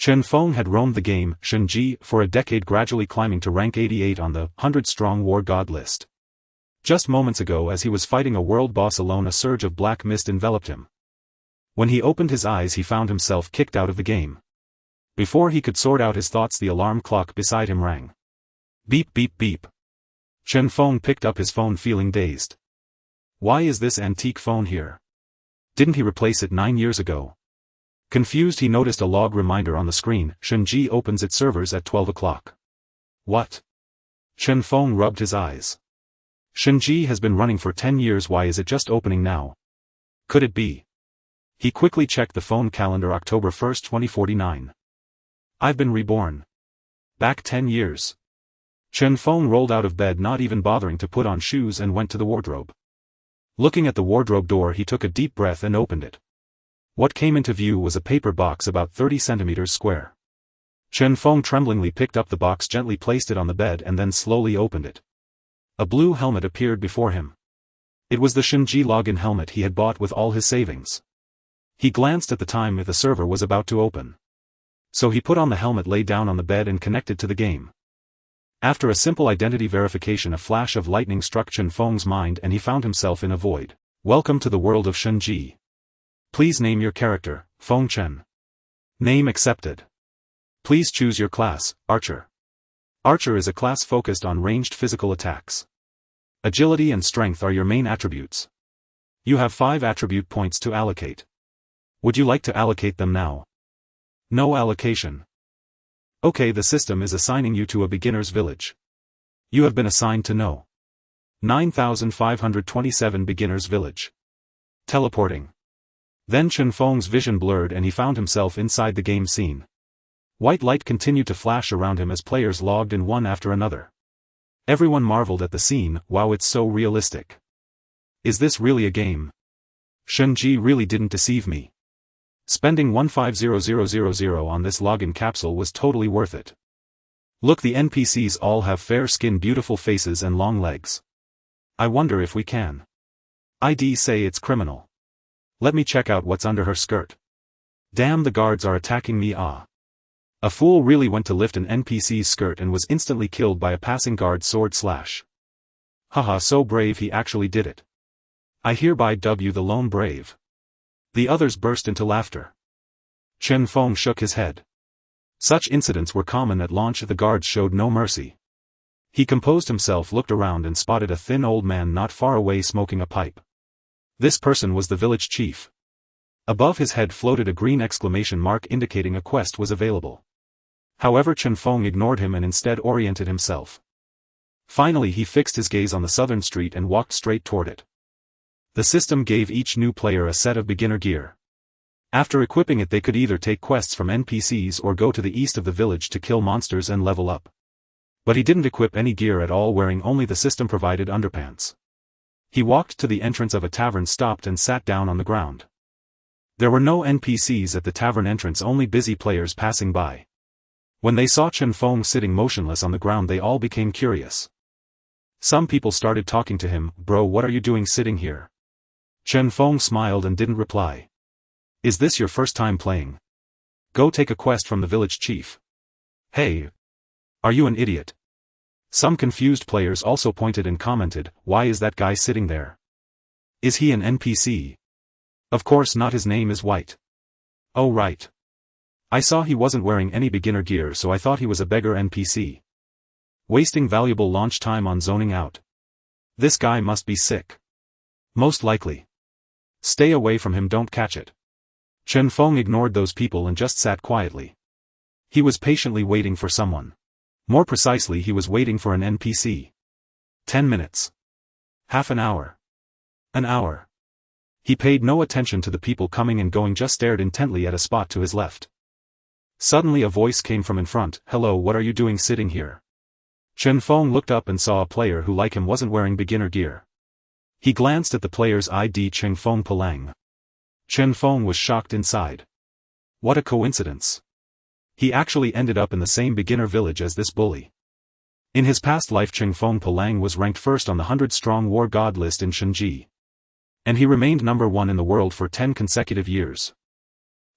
Chen Feng had roamed the game, Shenji, for a decade, gradually climbing to rank 88 on the 100-strong war god list. Just moments ago, as he was fighting a world boss alone, a surge of black mist enveloped him. When he opened his eyes, he found himself kicked out of the game. Before he could sort out his thoughts, the alarm clock beside him rang. Beep beep beep. Chen Feng picked up his phone, feeling dazed. Why is this antique phone here? Didn't he replace it 9 years ago? Confused, he noticed a log reminder on the screen. Shenji opens its servers at 12 o'clock. What? Chen Feng rubbed his eyes. Shenji has been running for 10 years, why is it just opening now? Could it be? He quickly checked the phone calendar, October 1, 2049. I've been reborn. Back 10 years. Chen Feng rolled out of bed, not even bothering to put on shoes, and went to the wardrobe. Looking at the wardrobe door, he took a deep breath and opened it. What came into view was a paper box about 30 centimeters square. Chen Feng tremblingly picked up the box, gently placed it on the bed, and then slowly opened it. A blue helmet appeared before him. It was the Shenji login helmet he had bought with all his savings. He glanced at the time if the server was about to open. So he put on the helmet, lay down on the bed, and connected to the game. After a simple identity verification, a flash of lightning struck Chen Feng's mind and he found himself in a void. Welcome to the world of Shenji. Please name your character, Feng Chen. Name accepted. Please choose your class, Archer. Archer is a class focused on ranged physical attacks. Agility and strength are your main attributes. You have 5 attribute points to allocate. Would you like to allocate them now? No allocation. Okay, the system is assigning you to a beginner's village. You have been assigned to No. 9527 Beginner's Village. Teleporting. Then Chen Feng's vision blurred and he found himself inside the game scene. White light continued to flash around him as players logged in one after another. Everyone marveled at the scene. Wow, it's so realistic. Is this really a game? Shenji really didn't deceive me. Spending 150000 on this login capsule was totally worth it. Look, the NPCs all have fair skin, beautiful faces and long legs. I wonder if we can. ID say it's criminal. Let me check out what's under her skirt. Damn, the guards are attacking me. Ah. A fool really went to lift an NPC's skirt and was instantly killed by a passing guard's sword slash. Haha, so brave, he actually did it. I hereby dub you the lone brave. The others burst into laughter. Chen Feng shook his head. Such incidents were common at launch. The guards showed no mercy. He composed himself, looked around and spotted a thin old man not far away smoking a pipe. This person was the village chief. Above his head floated a green exclamation mark indicating a quest was available. However, Chen Feng ignored him and instead oriented himself. Finally, he fixed his gaze on the southern street and walked straight toward it. The system gave each new player a set of beginner gear. After equipping it, they could either take quests from NPCs or go to the east of the village to kill monsters and level up. But he didn't equip any gear at all, wearing only the system-provided underpants. He walked to the entrance of a tavern, stopped and sat down on the ground. There were no NPCs at the tavern entrance, only busy players passing by. When they saw Chen Feng sitting motionless on the ground, they all became curious. Some people started talking to him. Bro, what are you doing sitting here? Chen Feng smiled and didn't reply. Is this your first time playing? Go take a quest from the village chief. Hey. Are you an idiot? Some confused players also pointed and commented, why is that guy sitting there? Is he an NPC? Of course not, his name is White. Oh right. I saw he wasn't wearing any beginner gear, so I thought he was a beggar NPC. Wasting valuable launch time on zoning out. This guy must be sick. Most likely. Stay away from him, don't catch it. Chen Feng ignored those people and just sat quietly. He was patiently waiting for someone. More precisely, he was waiting for an NPC. 10 minutes. Half an hour. An hour. He paid no attention to the people coming and going, just stared intently at a spot to his left. Suddenly a voice came from in front. Hello, what are you doing sitting here? Chen Feng looked up and saw a player who, like him, wasn't wearing beginner gear. He glanced at the player's ID, Chen Feng Palang. Chen Feng was shocked inside. What a coincidence. He actually ended up in the same beginner village as this bully. In his past life, Chen Feng Palang was ranked first on the 100-strong war god list in Shenji. And he remained number 1 in the world for 10 consecutive years.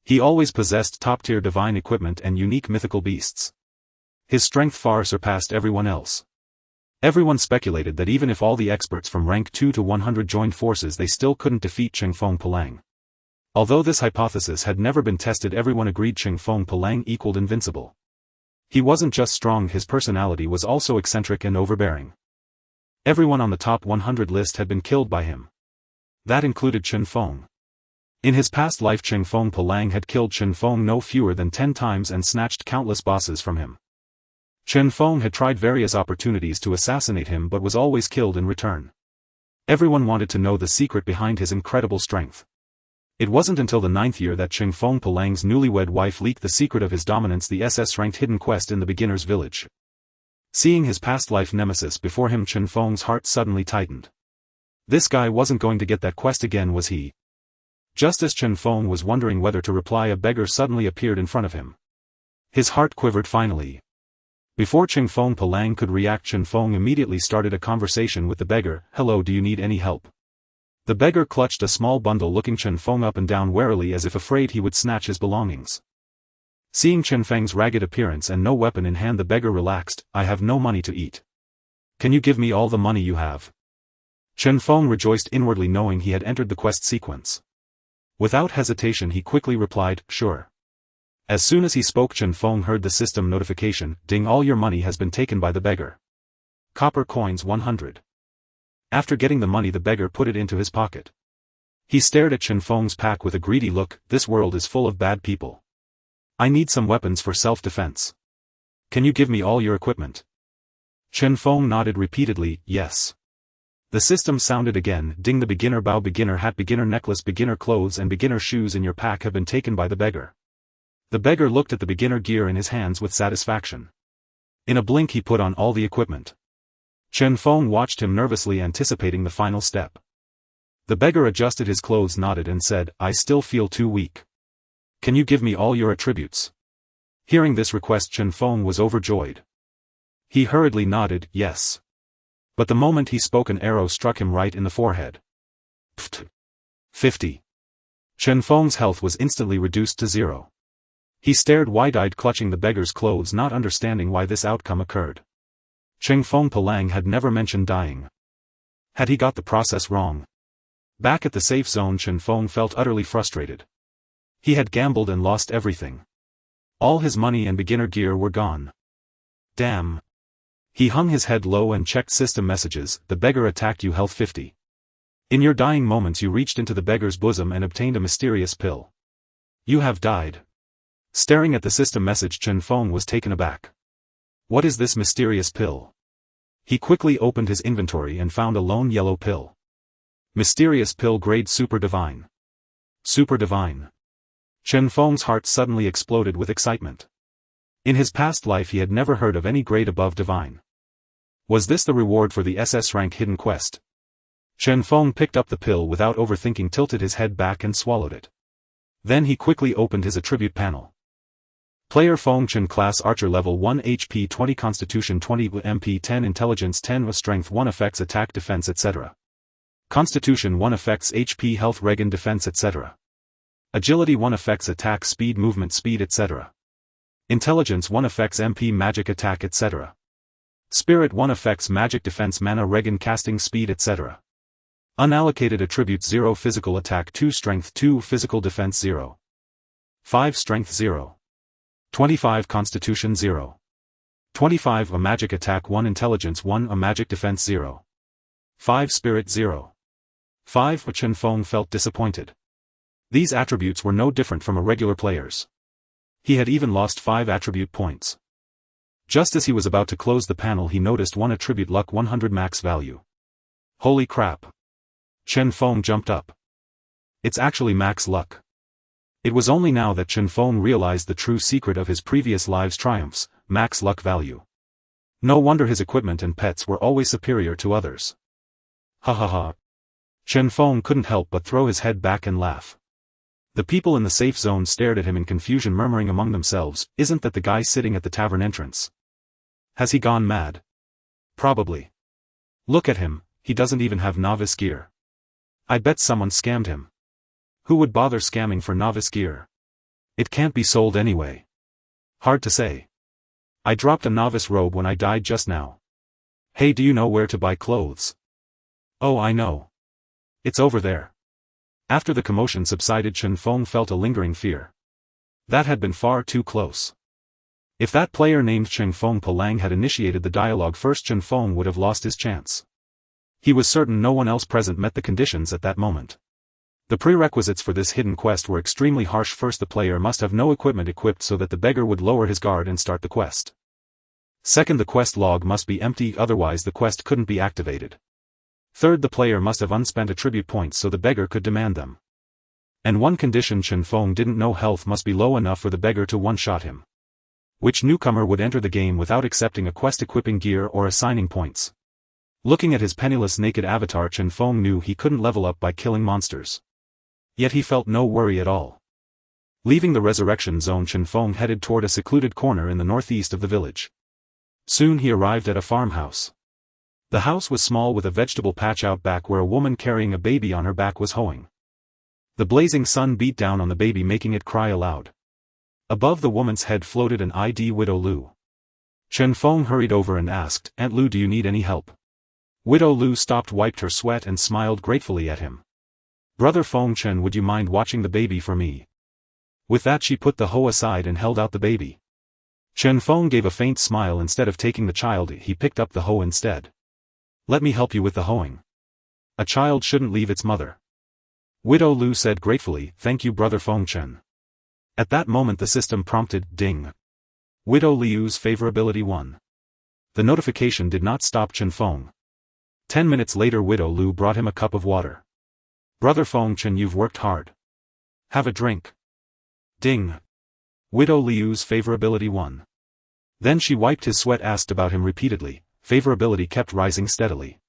He always possessed top-tier divine equipment and unique mythical beasts. His strength far surpassed everyone else. Everyone speculated that even if all the experts from rank 2 to 100 joined forces they still couldn't defeat Chen Feng. Although this hypothesis had never been tested, everyone agreed Chen Feng equaled invincible. He wasn't just strong, his personality was also eccentric and overbearing. Everyone on the top 100 list had been killed by him. That included Chen Feng. In his past life Chen Feng had killed Chen Feng no fewer than 10 times and snatched countless bosses from him. Chen Feng had tried various opportunities to assassinate him but was always killed in return. Everyone wanted to know the secret behind his incredible strength. It wasn't until the 9th year that Chen Feng's newlywed wife leaked the secret of his dominance, the SS-ranked hidden quest in the beginner's village. Seeing his past life nemesis before him, Chen Feng's heart suddenly tightened. This guy wasn't going to get that quest again, was he? Just as Chen Feng was wondering whether to reply, a beggar suddenly appeared in front of him. His heart quivered finally. Before Chen Feng could react, Chen Feng immediately started a conversation with the beggar. "Hello, do you need any help?" The beggar clutched a small bundle, looking Chen Feng up and down warily as if afraid he would snatch his belongings. Seeing Chen Feng's ragged appearance and no weapon in hand, the beggar relaxed. "I have no money to eat. Can you give me all the money you have?" Chen Feng rejoiced inwardly, knowing he had entered the quest sequence. Without hesitation he quickly replied, "Sure." As soon as he spoke, Chen Feng heard the system notification, "Ding, all your money has been taken by the beggar. Copper coins 100. After getting the money, the beggar put it into his pocket. He stared at Chen Feng's pack with a greedy look. "This world is full of bad people. I need some weapons for self-defense. Can you give me all your equipment?" Chen Feng nodded repeatedly, "Yes." The system sounded again, "Ding, the beginner bow, beginner hat, beginner necklace, beginner clothes and beginner shoes in your pack have been taken by the beggar." The beggar looked at the beginner gear in his hands with satisfaction. In a blink he put on all the equipment. Chen Feng watched him nervously, anticipating the final step. The beggar adjusted his clothes, nodded and said, "I still feel too weak. Can you give me all your attributes?" Hearing this request, Chen Feng was overjoyed. He hurriedly nodded, "Yes." But the moment he spoke, an arrow struck him right in the forehead. Pfft. 50. Chen Feng's health was instantly reduced to 0. He stared wide-eyed, clutching the beggar's clothes, not understanding why this outcome occurred. Chen Feng had never mentioned dying. Had he got the process wrong? Back at the safe zone, Chen Feng felt utterly frustrated. He had gambled and lost everything. All his money and beginner gear were gone. Damn. He hung his head low and checked system messages. "The beggar attacked you, health 50. In your dying moments you reached into the beggar's bosom and obtained a mysterious pill. You have died." Staring at the system message, Chen Feng was taken aback. What is this mysterious pill? He quickly opened his inventory and found a lone yellow pill. Mysterious pill, grade super divine. Super divine. Chen Feng's heart suddenly exploded with excitement. In his past life he had never heard of any grade above divine. Was this the reward for the SS rank hidden quest? Chen Feng picked up the pill without overthinking, tilted his head back and swallowed it. Then he quickly opened his attribute panel. Player Feng Chen, class archer, level 1, HP 20, constitution 20, MP 10, intelligence 10, strength 1, effects attack defense etc. Constitution 1, effects HP health regen defense etc. Agility 1, effects attack speed movement speed etc. Intelligence 1, effects MP magic attack etc. Spirit 1, effects magic defense mana regen casting speed etc. Unallocated attributes 0, physical attack 2, strength 2, physical defense 0. 5 strength 0. 25 constitution 0. 25 a magic attack 1, intelligence 1, a magic defense 0. 5 spirit 0. 5 Chen Feng felt disappointed. These attributes were no different from a regular player's. He had even lost 5 attribute points. Just as he was about to close the panel, he noticed one attribute, luck 100 max value. Holy crap. Chen Feng jumped up. It's actually max luck. It was only now that Chen Feng realized the true secret of his previous lives' triumphs, max luck value. No wonder his equipment and pets were always superior to others. Ha ha ha. Chen Feng couldn't help but throw his head back and laugh. The people in the safe zone stared at him in confusion, murmuring among themselves, "Isn't that the guy sitting at the tavern entrance? Has he gone mad? Probably. Look at him, he doesn't even have novice gear. I bet someone scammed him. Who would bother scamming for novice gear?" It can't be sold anyway. Hard to say. I dropped a novice robe when I died just now. Hey, do you know where to buy clothes? Oh, I know. It's over there. After the commotion subsided, Chen Feng felt a lingering fear. That had been far too close. If that player named Chen Feng Palang had initiated the dialogue first, Chen Feng would have lost his chance. He was certain no one else present met the conditions at that moment. The prerequisites for this hidden quest were extremely harsh. First, the player must have no equipment equipped so that the beggar would lower his guard and start the quest. Second, the quest log must be empty, otherwise the quest couldn't be activated. Third, the player must have unspent attribute points so the beggar could demand them. And one condition: Chen Feng didn't know health must be low enough for the beggar to one-shot him. Which newcomer would enter the game without accepting a quest equipping gear or assigning points? Looking at his penniless naked avatar, Chen Feng knew he couldn't level up by killing monsters. Yet he felt no worry at all. Leaving the resurrection zone, Chen Feng headed toward a secluded corner in the northeast of the village. Soon he arrived at a farmhouse. The house was small, with a vegetable patch out back where a woman carrying a baby on her back was hoeing. The blazing sun beat down on the baby, making it cry aloud. Above the woman's head floated an ID Widow Lu. Chen Feng hurried over and asked, "Aunt Lu, do you need any help?" Widow Lu stopped, wiped her sweat and smiled gratefully at him. "Brother Feng Chen, would you mind watching the baby for me?" With that, she put the hoe aside and held out the baby. Chen Feng gave a faint smile. Instead of taking the child, he picked up the hoe instead. "Let me help you with the hoeing. A child shouldn't leave its mother." Widow Lu said gratefully, "Thank you, Brother Feng Chen." At that moment the system prompted, "Ding. Widow Liu's favorability 1." The notification did not stop Chen Feng. 10 minutes later, Widow Lu brought him a cup of water. "Brother Feng Chen, you've worked hard. Have a drink." Ding. Widow Liu's favorability 1. Then she wiped his sweat, asked about him repeatedly. Favorability kept rising steadily.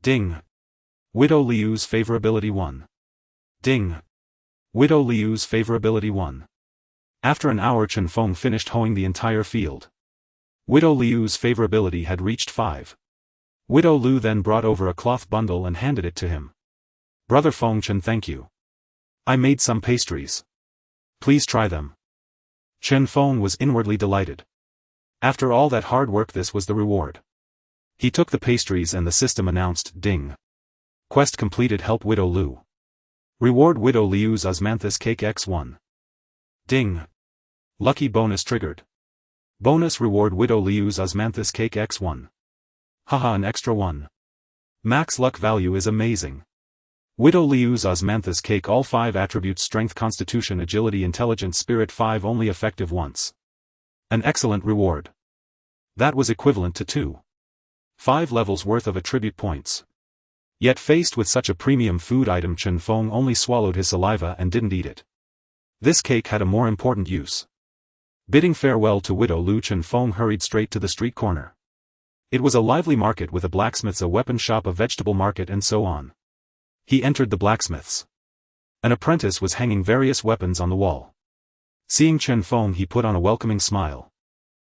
Ding. Widow Liu's favorability 1. Ding. Widow Liu's favorability 1. After an hour, Chen Feng finished hoeing the entire field. Widow Liu's favorability had reached 5. Widow Lu then brought over a cloth bundle and handed it to him. "Brother Feng Chen, thank you. I made some pastries. Please try them." Chen Feng was inwardly delighted. After all that hard work, this was the reward. He took the pastries and the system announced, "Ding. Quest completed, help Widow Lu. Reward Widow Liu's osmanthus cake X1. Ding. Lucky bonus triggered. Bonus reward Widow Liu's osmanthus cake X1. Haha, an extra 1. Max luck value is amazing. Widow Liu's osmanthus cake, all 5 attributes: strength, constitution, agility, intelligence, spirit 5, only effective once. An excellent reward. That was equivalent to 2.5 levels worth of attribute points. Yet faced with such a premium food item, Chen Feng only swallowed his saliva and didn't eat it. This cake had a more important use. Bidding farewell to Widow Lu, Chen Feng hurried straight to the street corner. It was a lively market with a blacksmith's, a weapon shop, a vegetable market, and so on. He entered the blacksmith's. An apprentice was hanging various weapons on the wall. Seeing Chen Feng, he put on a welcoming smile.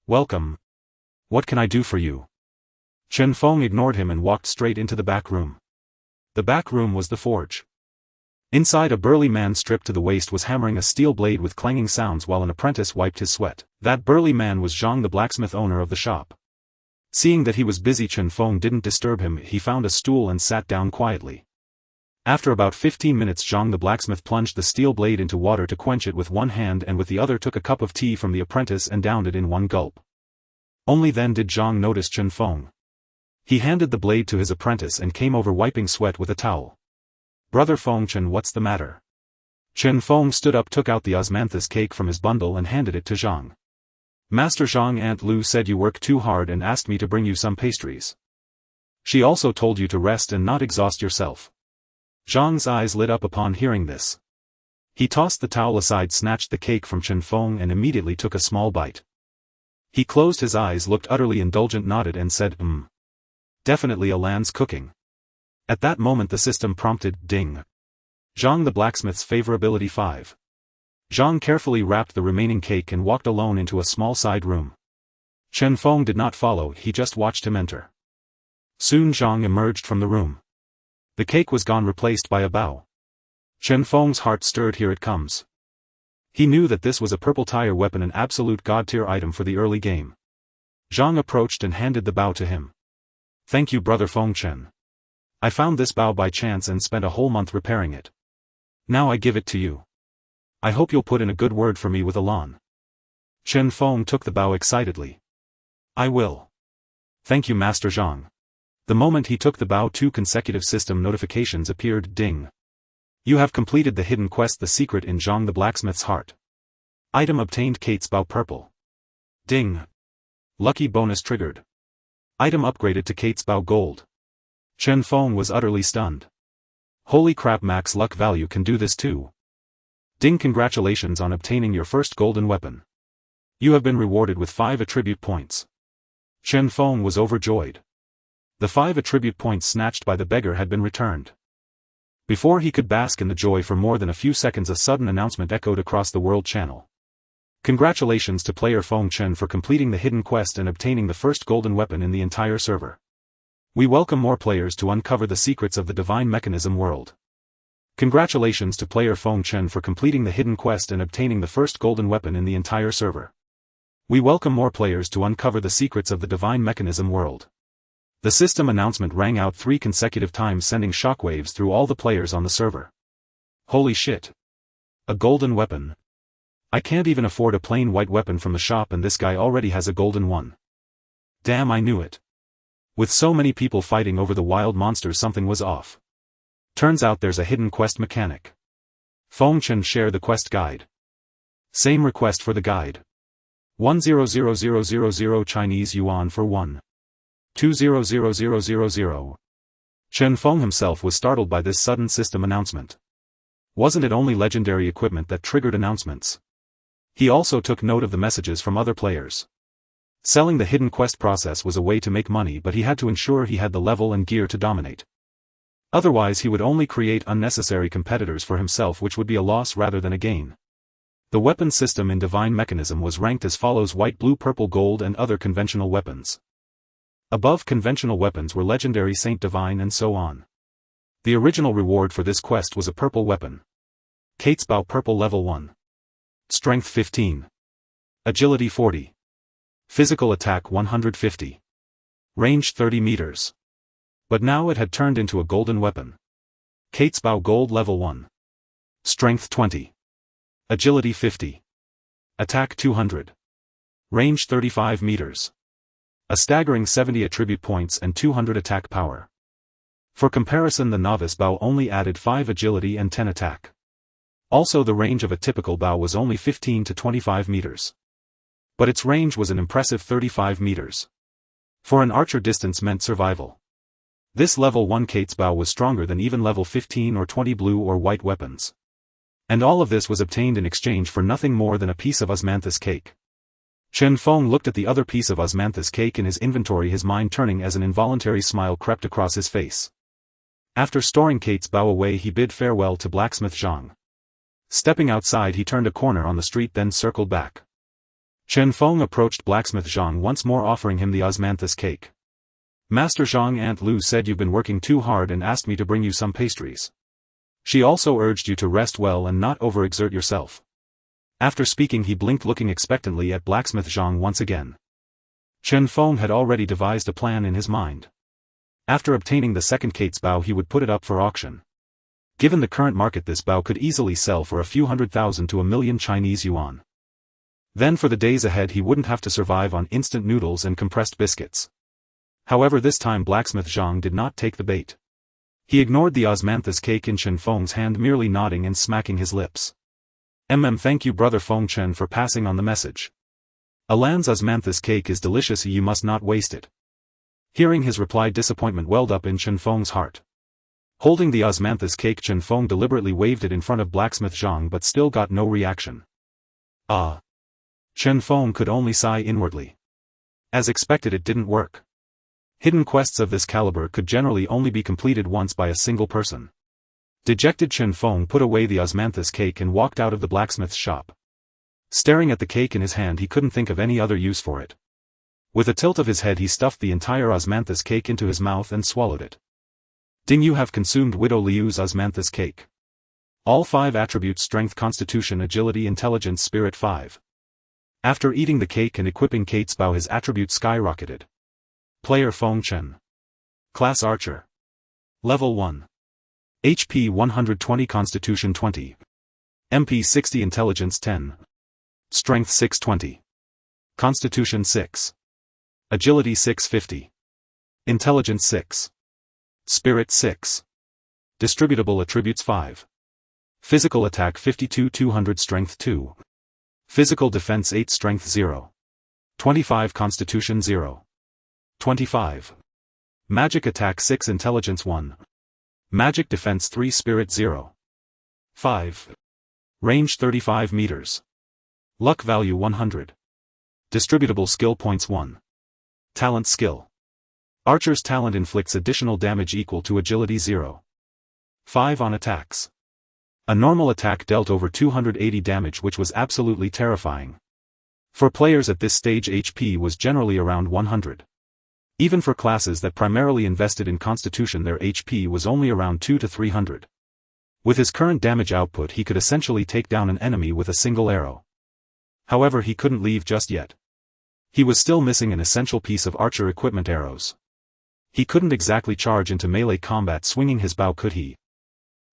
"Welcome. What can I do for you?" Chen Feng ignored him and walked straight into the back room. The back room was the forge. Inside, a burly man stripped to the waist was hammering a steel blade with clanging sounds while an apprentice wiped his sweat. That burly man was Zhang, the blacksmith, owner of the shop. Seeing that he was busy, Chen Feng didn't disturb him. He found a stool and sat down quietly. After about 15 minutes, Zhang the blacksmith plunged the steel blade into water to quench it with one hand, and with the other took a cup of tea from the apprentice and downed it in one gulp. Only then did Zhang notice Chen Feng. He handed the blade to his apprentice and came over, wiping sweat with a towel. "Brother Feng Chen, what's the matter?" Chen Feng stood up, took out the osmanthus cake from his bundle and handed it to Zhang. "Master Zhang, Aunt Lu said you work too hard and asked me to bring you some pastries. She also told you to rest and not exhaust yourself." Zhang's eyes lit up upon hearing this. He tossed the towel aside, snatched the cake from Chen Feng and immediately took a small bite. He closed his eyes, looked utterly indulgent, nodded and said, Definitely a land's cooking." At that moment the system prompted, "Ding. Zhang the blacksmith's favorability 5. Zhang carefully wrapped the remaining cake and walked alone into a small side room. Chen Feng did not follow, he just watched him enter. Soon Zhang emerged from the room. The cake was gone, replaced by a bow. Chen Feng's heart stirred. Here it comes. He knew that this was a purple tire weapon, an absolute god-tier item for the early game. Zhang approached and handed the bow to him. Thank you, brother Feng Chen. I found this bow by chance and spent a whole month repairing it. Now I give it to you. I hope you'll put in a good word for me with Elan. Chen Feng took the bow excitedly. I will. Thank you, Master Zhang. The moment he took the bow, 2 consecutive system notifications appeared. Ding. You have completed the hidden quest, The Secret in Zhang the Blacksmith's Heart. Item obtained, Kate's Bow Purple. Ding. Lucky bonus triggered. Item upgraded to Kate's Bow Gold. Chen Feng was utterly stunned. Holy crap, max luck value can do this too. Ding, congratulations on obtaining your first golden weapon. You have been rewarded with 5 attribute points. Chen Feng was overjoyed. The 5 attribute points snatched by the beggar had been returned. Before he could bask in the joy for more than a few seconds, a sudden announcement echoed across the world channel. Congratulations to player Feng Chen for completing the hidden quest and obtaining the first golden weapon in the entire server. We welcome more players to uncover the secrets of the divine mechanism world. Congratulations to player Feng Chen for completing the hidden quest and obtaining the first golden weapon in the entire server. We welcome more players to uncover the secrets of the divine mechanism world. The system announcement rang out 3 consecutive times, sending shockwaves through all the players on the server. Holy shit. A golden weapon. I can't even afford a plain white weapon from the shop, and this guy already has a golden one. Damn, I knew it. With so many people fighting over the wild monsters, something was off. Turns out there's a hidden quest mechanic. Feng Chen, share the quest guide. Same request for the guide. 100000 Chinese yuan for 1. 200000. Chen Feng himself was startled by this sudden system announcement. Wasn't it only legendary equipment that triggered announcements? He also took note of the messages from other players. Selling the hidden quest process was a way to make money, but he had to ensure he had the level and gear to dominate. Otherwise he would only create unnecessary competitors for himself, which would be a loss rather than a gain. The weapon system in Divine Mechanism was ranked as follows: white, blue, purple, gold, and other conventional weapons. Above conventional weapons were legendary, Saint, divine, and so on. The original reward for this quest was a purple weapon. Kate's Bow Purple level 1. Strength 15. Agility 40. Physical attack 150. Range 30 meters. But now it had turned into a golden weapon. Kate's Bow Gold level 1. Strength 20. Agility 50. Attack 200. Range 35 meters. A staggering 70 attribute points and 200 attack power. For comparison, the novice bow only added 5 agility and 10 attack. Also, the range of a typical bow was only 15 to 25 meters. But its range was an impressive 35 meters. For an archer, distance meant survival. This level 1 Kate's Bow was stronger than even level 15 or 20 blue or white weapons. And all of this was obtained in exchange for nothing more than a piece of osmanthus cake. Chen Feng looked at the other piece of osmanthus cake in his inventory, his mind turning as an involuntary smile crept across his face. After storing Kate's Bow away, he bid farewell to blacksmith Zhang. Stepping outside, he turned a corner on the street, then circled back. Chen Feng approached blacksmith Zhang once more, offering him the osmanthus cake. Master Zhang, Aunt Lu said you've been working too hard and asked me to bring you some pastries. She also urged you to rest well and not overexert yourself. After speaking, he blinked, looking expectantly at blacksmith Zhang once again. Chen Feng had already devised a plan in his mind. After obtaining the second Kate's Bow, he would put it up for auction. Given the current market, this bow could easily sell for a few 100,000 to 1,000,000 Chinese yuan. Then for the days ahead he wouldn't have to survive on instant noodles and compressed biscuits. However, this time blacksmith Zhang did not take the bait. He ignored the osmanthus cake in Chen Feng's hand, merely nodding and smacking his lips. Thank you, brother Feng Chen, for passing on the message. Alan's osmanthus cake is delicious, you must not waste it. Hearing his reply, disappointment welled up in Chen Feng's heart. Holding the osmanthus cake, Chen Feng deliberately waved it in front of blacksmith Zhang, but still got no reaction. Ah. Chen Feng could only sigh inwardly. As expected, it didn't work. Hidden quests of this caliber could generally only be completed once by a single person. Dejected, Chen Feng put away the osmanthus cake and walked out of the blacksmith's shop. Staring at the cake in his hand, he couldn't think of any other use for it. With a tilt of his head, he stuffed the entire osmanthus cake into his mouth and swallowed it. Ding, you have consumed Widow Liu's osmanthus cake. All 5 attributes: strength, constitution, agility, intelligence, spirit 5. After eating the cake and equipping Kate's bow, his attribute skyrocketed. Player Feng Chen. Class Archer. Level 1. HP 120, Constitution 20. MP 60, Intelligence 10. Strength 620. Constitution 6. Agility 650. Intelligence 6. Spirit 6. Distributable attributes 5. Physical attack 52, 200, strength 2. Physical defense 8, strength 0. 25, constitution 0. 25. Magic attack 6, intelligence 1. Magic defense 3, spirit 0. 5. Range 35 meters. Luck value 100. Distributable skill points 1. Talent skill. Archer's talent inflicts additional damage equal to agility 0. 5 on attacks. A normal attack dealt over 280 damage, which was absolutely terrifying. For players at this stage, HP was generally around 100. Even for classes that primarily invested in constitution, their HP was only around 2 to 300. With his current damage output, he could essentially take down an enemy with a single arrow. However, he couldn't leave just yet. He was still missing an essential piece of archer equipment: arrows. He couldn't exactly charge into melee combat swinging his bow, could he?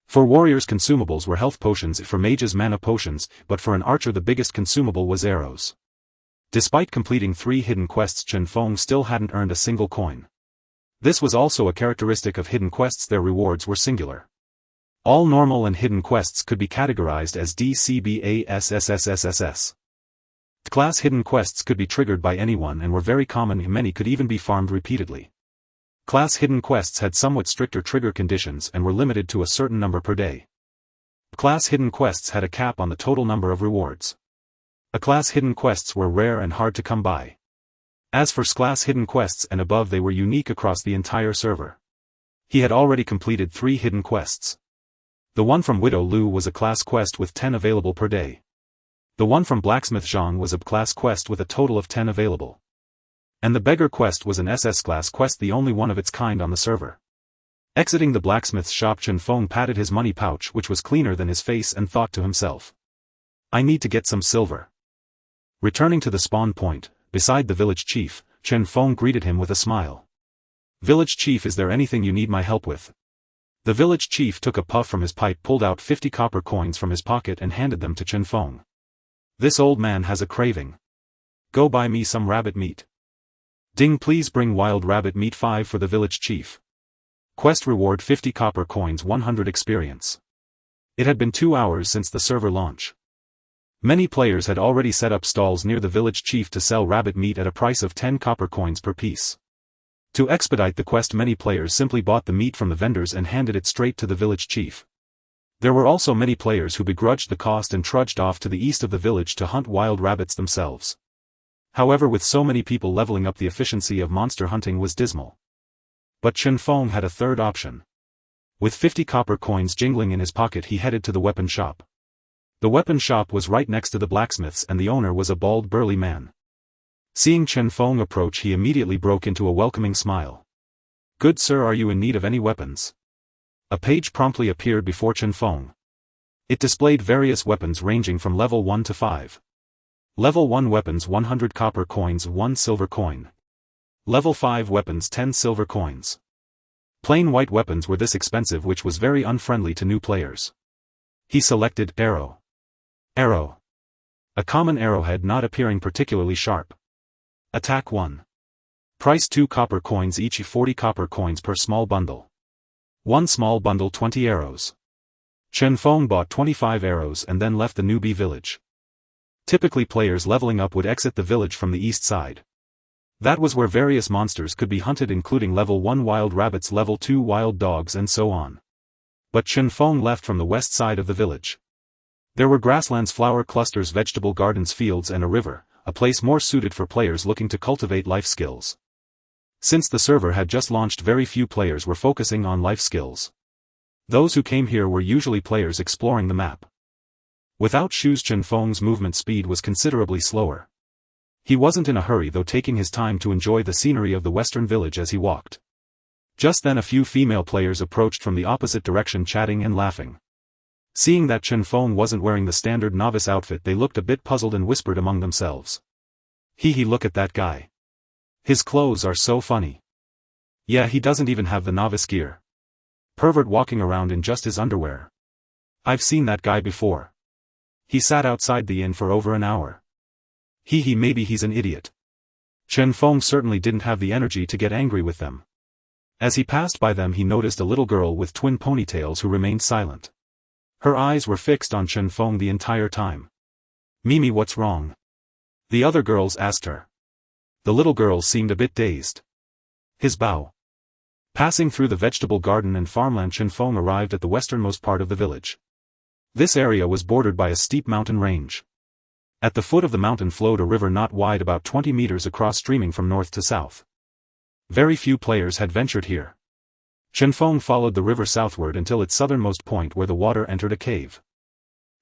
For warriors, consumables were health potions, for mages mana potions, but for an archer the biggest consumable was arrows. Despite completing 3 hidden quests, Chen Feng still hadn't earned a single coin. This was also a characteristic of hidden quests: their rewards were singular. All normal and hidden quests could be categorized as DCBASSSSSS. Class hidden quests could be triggered by anyone and were very common, and many could even be farmed repeatedly. Class hidden quests had somewhat stricter trigger conditions and were limited to a certain number per day. Class hidden quests had a cap on the total number of rewards. A-class hidden quests were rare and hard to come by. As for S-class hidden quests and above, they were unique across the entire server. He had already completed 3 hidden quests. The one from Widow Lu was a class quest with 10 available per day. The one from Blacksmith Zhang was a class quest with a total of 10 available. And the Beggar quest was an SS-class quest, the only one of its kind on the server. Exiting the blacksmith's shop, Chen Feng patted his money pouch, which was cleaner than his face, and thought to himself, "I need to get some silver." Returning to the spawn point, beside the village chief, Chen Feng greeted him with a smile. "Village chief, is there anything you need my help with?" The village chief took a puff from his pipe, pulled out 50 copper coins from his pocket and handed them to Chen Feng. "This old man has a craving. Go buy me some rabbit meat." "Ding, please bring wild rabbit meat." 5 for the village chief. Quest reward 50 copper coins, 100 experience. It had been 2 hours since the server launch. Many players had already set up stalls near the village chief to sell rabbit meat at a price of 10 copper coins per piece. To expedite the quest, many players simply bought the meat from the vendors and handed it straight to the village chief. There were also many players who begrudged the cost and trudged off to the east of the village to hunt wild rabbits themselves. However, with so many people leveling up, the efficiency of monster hunting was dismal. But Chen Feng had a third option. With 50 copper coins jingling in his pocket, he headed to the weapon shop. The weapon shop was right next to the blacksmith's, and the owner was a bald, burly man. Seeing Chen Feng approach, he immediately broke into a welcoming smile. "Good sir, are you in need of any weapons?" A page promptly appeared before Chen Feng. It displayed various weapons ranging from level 1 to 5. Level 1 weapons 100 copper coins, 1 silver coin. Level 5 weapons 10 silver coins. Plain white weapons were this expensive, which was very unfriendly to new players. He selected arrow. Arrow. A common arrowhead, not appearing particularly sharp. Attack 1. Price 2 copper coins each, 40 copper coins per small bundle. 1 small bundle, 20 arrows. Chen Feng bought 25 arrows and then left the newbie village. Typically, players leveling up would exit the village from the east side. That was where various monsters could be hunted, including level 1 wild rabbits, level 2 wild dogs, and so on. But Chen Feng left from the west side of the village. There were grasslands, flower clusters, vegetable gardens, fields, and a river, a place more suited for players looking to cultivate life skills. Since the server had just launched, very few players were focusing on life skills. Those who came here were usually players exploring the map. Without shoes, Chen Feng's movement speed was considerably slower. He wasn't in a hurry, though, taking his time to enjoy the scenery of the western village as he walked. Just then a few female players approached from the opposite direction, chatting and laughing. Seeing that Chen Feng wasn't wearing the standard novice outfit, they looked a bit puzzled and whispered among themselves. Hee, look at that guy. His clothes are so funny. Yeah, he doesn't even have the novice gear. Pervert walking around in just his underwear. I've seen that guy before. He sat outside the inn for over an hour. Maybe he's an idiot. Chen Feng certainly didn't have the energy to get angry with them. As he passed by them, he noticed a little girl with twin ponytails who remained silent. Her eyes were fixed on Chen Feng the entire time. Mimi, what's wrong? The other girls asked her. The little girl seemed a bit dazed. His bow. Passing through the vegetable garden and farmland, Chen Feng arrived at the westernmost part of the village. This area was bordered by a steep mountain range. At the foot of the mountain flowed a river not wide, about 20 meters across, streaming from north to south. Very few players had ventured here. Chen Feng followed the river southward until its southernmost point, where the water entered a cave.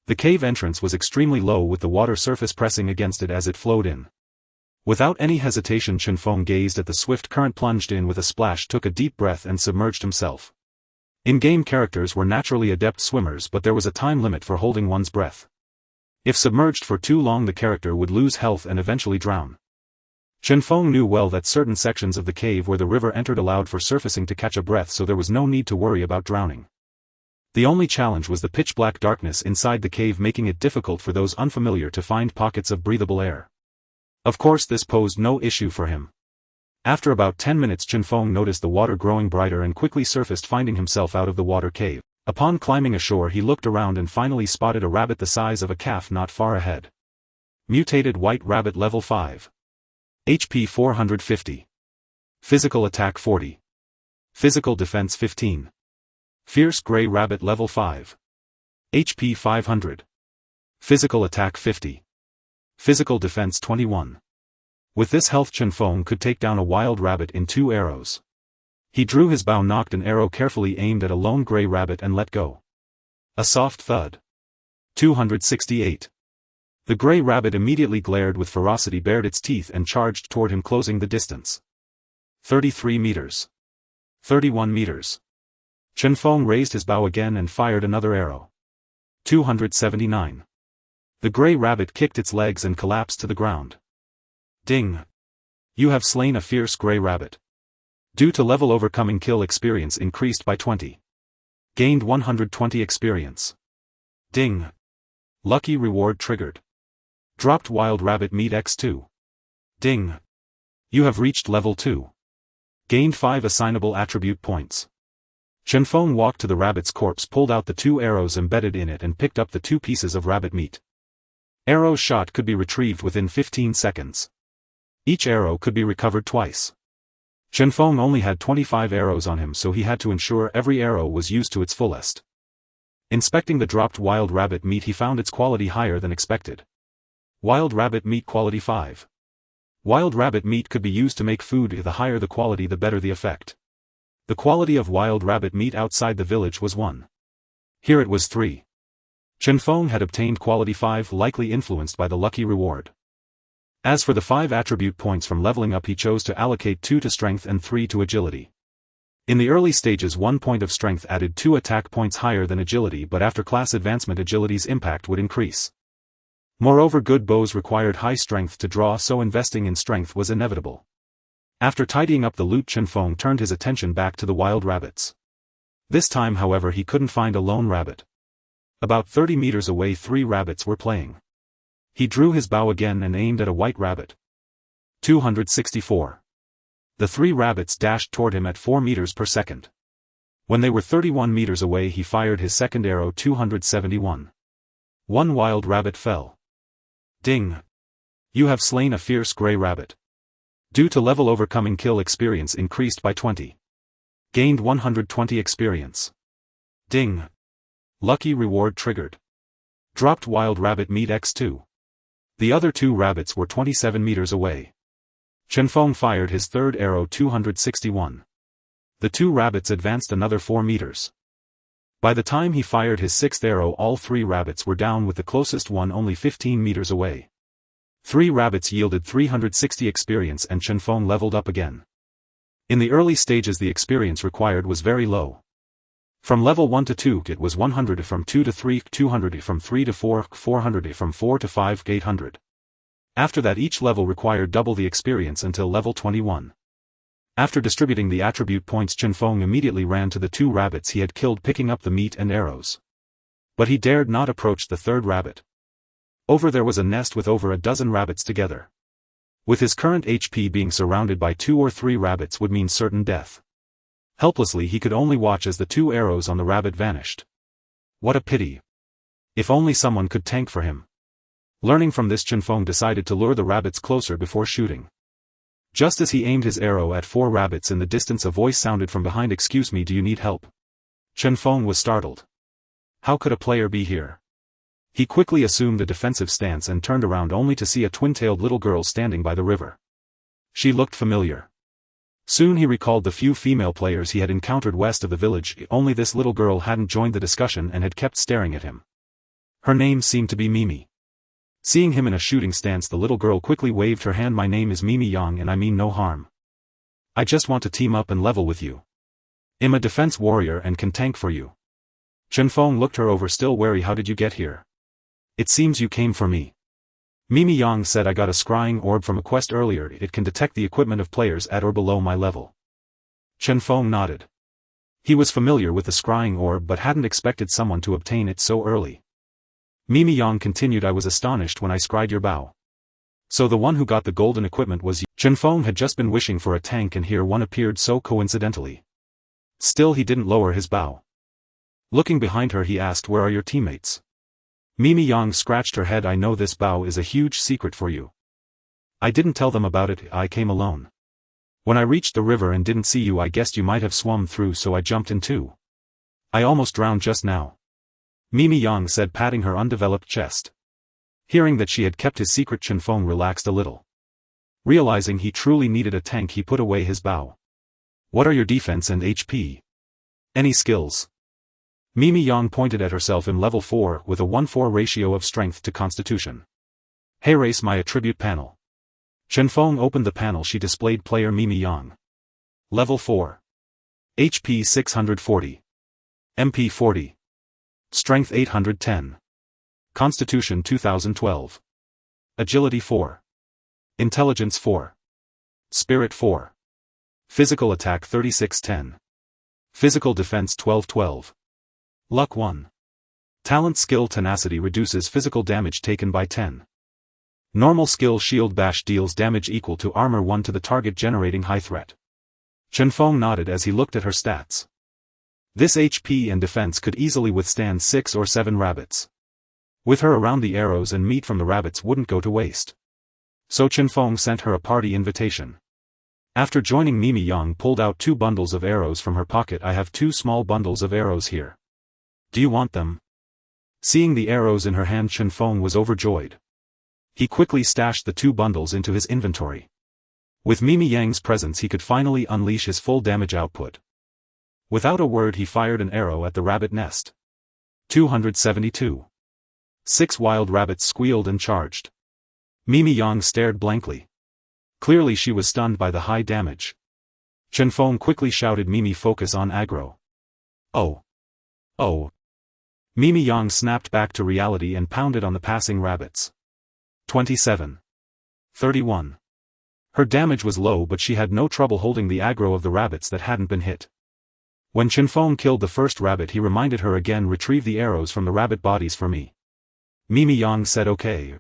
The cave entrance was extremely low, with the water surface pressing against it as it flowed in. Without any hesitation, Chen Feng gazed at the swift current, plunged in with a splash, took a deep breath and submerged himself. In-game characters were naturally adept swimmers, but there was a time limit for holding one's breath. If submerged for too long, the character would lose health and eventually drown. Chen Feng knew well that certain sections of the cave where the river entered allowed for surfacing to catch a breath, so there was no need to worry about drowning. The only challenge was the pitch-black darkness inside the cave, making it difficult for those unfamiliar to find pockets of breathable air. Of course, this posed no issue for him. After about 10 minutes, Chen Feng noticed the water growing brighter and quickly surfaced, finding himself out of the water cave. Upon climbing ashore, he looked around and finally spotted a rabbit the size of a calf not far ahead. Mutated white rabbit, level 5. HP 450. Physical attack 40. Physical defense 15. Fierce gray rabbit, level 5. HP 500. Physical attack 50. Physical defense 21. With this health, Chen Feng could take down a wild rabbit in 2 arrows. He drew his bow, knocked an arrow carefully aimed at a lone gray rabbit and let go. A soft thud. 268. The gray rabbit immediately glared with ferocity, bared its teeth and charged toward him, closing the distance. 33 meters. 31 meters. Chen Feng raised his bow again and fired another arrow. 279. The gray rabbit kicked its legs and collapsed to the ground. Ding! You have slain a fierce gray rabbit. Due to level overcoming, kill experience increased by 20. Gained 120 experience. Ding! Lucky reward triggered. Dropped wild rabbit meat x2. Ding! You have reached level 2. Gained 5 assignable attribute points. Chen Feng walked to the rabbit's corpse, pulled out the 2 arrows embedded in it and picked up the 2 pieces of rabbit meat. Arrows shot could be retrieved within 15 seconds. Each arrow could be recovered twice. Chen Feng only had 25 arrows on him, so he had to ensure every arrow was used to its fullest. Inspecting the dropped wild rabbit meat, he found its quality higher than expected. Wild rabbit meat quality 5. Wild rabbit meat could be used to make food. The higher the quality, the better the effect. The quality of wild rabbit meat outside the village was 1. Here it was 3. Chen Feng had obtained quality 5, likely influenced by the lucky reward. As for the 5 attribute points from leveling up, he chose to allocate 2 to strength and 3 to agility. In the early stages, 1 point of strength added 2 attack points higher than agility, but after class advancement, agility's impact would increase. Moreover, good bows required high strength to draw, so investing in strength was inevitable. After tidying up the loot, Chen Feng turned his attention back to the wild rabbits. This time, however, he couldn't find a lone rabbit. About 30 meters away, 3 rabbits were playing. He drew his bow again and aimed at a white rabbit. 264. The 3 rabbits dashed toward him at 4 meters per second. When they were 31 meters away, he fired his second arrow. 271. 1 wild rabbit fell. Ding! You have slain a fierce gray rabbit. Due to level overcoming, kill experience increased by 20. Gained 120 experience. Ding! Lucky reward triggered. Dropped wild rabbit meat x2. The other 2 rabbits were 27 meters away. Chen Feng fired his third arrow. 261. The 2 rabbits advanced another 4 meters. By the time he fired his 6th arrow, all 3 rabbits were down, with the closest one only 15 meters away. 3 rabbits yielded 360 experience and Chen Feng leveled up again. In the early stages, the experience required was very low. From level 1 to 2 it was 100, from 2 to 3 200, from 3 to 4 400, from 4 to 5 800. After that each level required double the experience until level 21. After distributing the attribute points, Chen Feng immediately ran to the 2 rabbits he had killed, picking up the meat and arrows. But he dared not approach the 3rd rabbit. Over there was a nest with over a dozen rabbits together. With his current HP, being surrounded by 2 or 3 rabbits would mean certain death. Helplessly he could only watch as the 2 arrows on the rabbit vanished. What a pity. If only someone could tank for him. Learning from this, Chen Feng decided to lure the rabbits closer before shooting. Just as he aimed his arrow at 4 rabbits in the distance, a voice sounded from behind. "Excuse me, do you need help?" Chen Feng was startled. How could a player be here? He quickly assumed a defensive stance and turned around only to see a twin-tailed little girl standing by the river. She looked familiar. Soon he recalled the few female players he had encountered west of the village, only this little girl hadn't joined the discussion and had kept staring at him. Her name seemed to be Mimi. Seeing him in a shooting stance, the little girl quickly waved her hand. "My name is Mimi Yang and I mean no harm. I just want to team up and level with you. I'm a defense warrior and can tank for you." Chen Feng looked her over, still wary. "How did you get here? It seems you came for me." Mimi Yang said, "I got a scrying orb from a quest earlier. It can detect the equipment of players at or below my level." Chen Feng nodded. He was familiar with the scrying orb but hadn't expected someone to obtain it so early. Mimi Yang continued, "I was astonished when I scryed your bow. So the one who got the golden equipment was you." Chen Feng had just been wishing for a tank and here one appeared so coincidentally. Still he didn't lower his bow. Looking behind her he asked, "Where are your teammates?" Mimi Yang scratched her head. "I know this bow is a huge secret for you. I didn't tell them about it, I came alone. When I reached the river and didn't see you, I guessed you might have swum through, so I jumped in too. I almost drowned just now," Mimi Yang said, patting her undeveloped chest. Hearing that she had kept his secret, Chen Feng relaxed a little. Realizing he truly needed a tank, he put away his bow. "What are your defense and HP? Any skills?" Mimi Yang pointed at herself. "In level 4 with a 1:4 ratio of strength to constitution." "Hey, race my attribute panel." Chen Feng opened the panel. She displayed player Mimi Yang. Level 4. HP 640. MP 40. Strength 810. Constitution 2012. Agility 4. Intelligence 4. Spirit 4. Physical attack 3610. Physical defense 1212. Luck 1. Talent skill tenacity reduces physical damage taken by 10. Normal skill shield bash deals damage equal to armor 1 to the target, generating high threat. Chen Feng nodded as he looked at her stats. This HP and defense could easily withstand 6 or 7 rabbits. With her around, the arrows and meat from the rabbits wouldn't go to waste. So Chen Feng sent her a party invitation. After joining, Mimi Yang pulled out 2 bundles of arrows from her pocket. "I have 2 small bundles of arrows here. Do you want them?" Seeing the arrows in her hand, Chen Feng was overjoyed. He quickly stashed the 2 bundles into his inventory. With Mimi Yang's presence he could finally unleash his full damage output. Without a word he fired an arrow at the rabbit nest. 272. 6 wild rabbits squealed and charged. Mimi Yang stared blankly. Clearly she was stunned by the high damage. Chen Feng quickly shouted, "Mimi, focus on aggro." "Oh. Oh." Mimi Yang snapped back to reality and pounded on the passing rabbits. 27. 31. Her damage was low, but she had no trouble holding the aggro of the rabbits that hadn't been hit. When Chen Feng killed the first rabbit, he reminded her again, "Retrieve the arrows from the rabbit bodies for me." Mimi Yang said okay.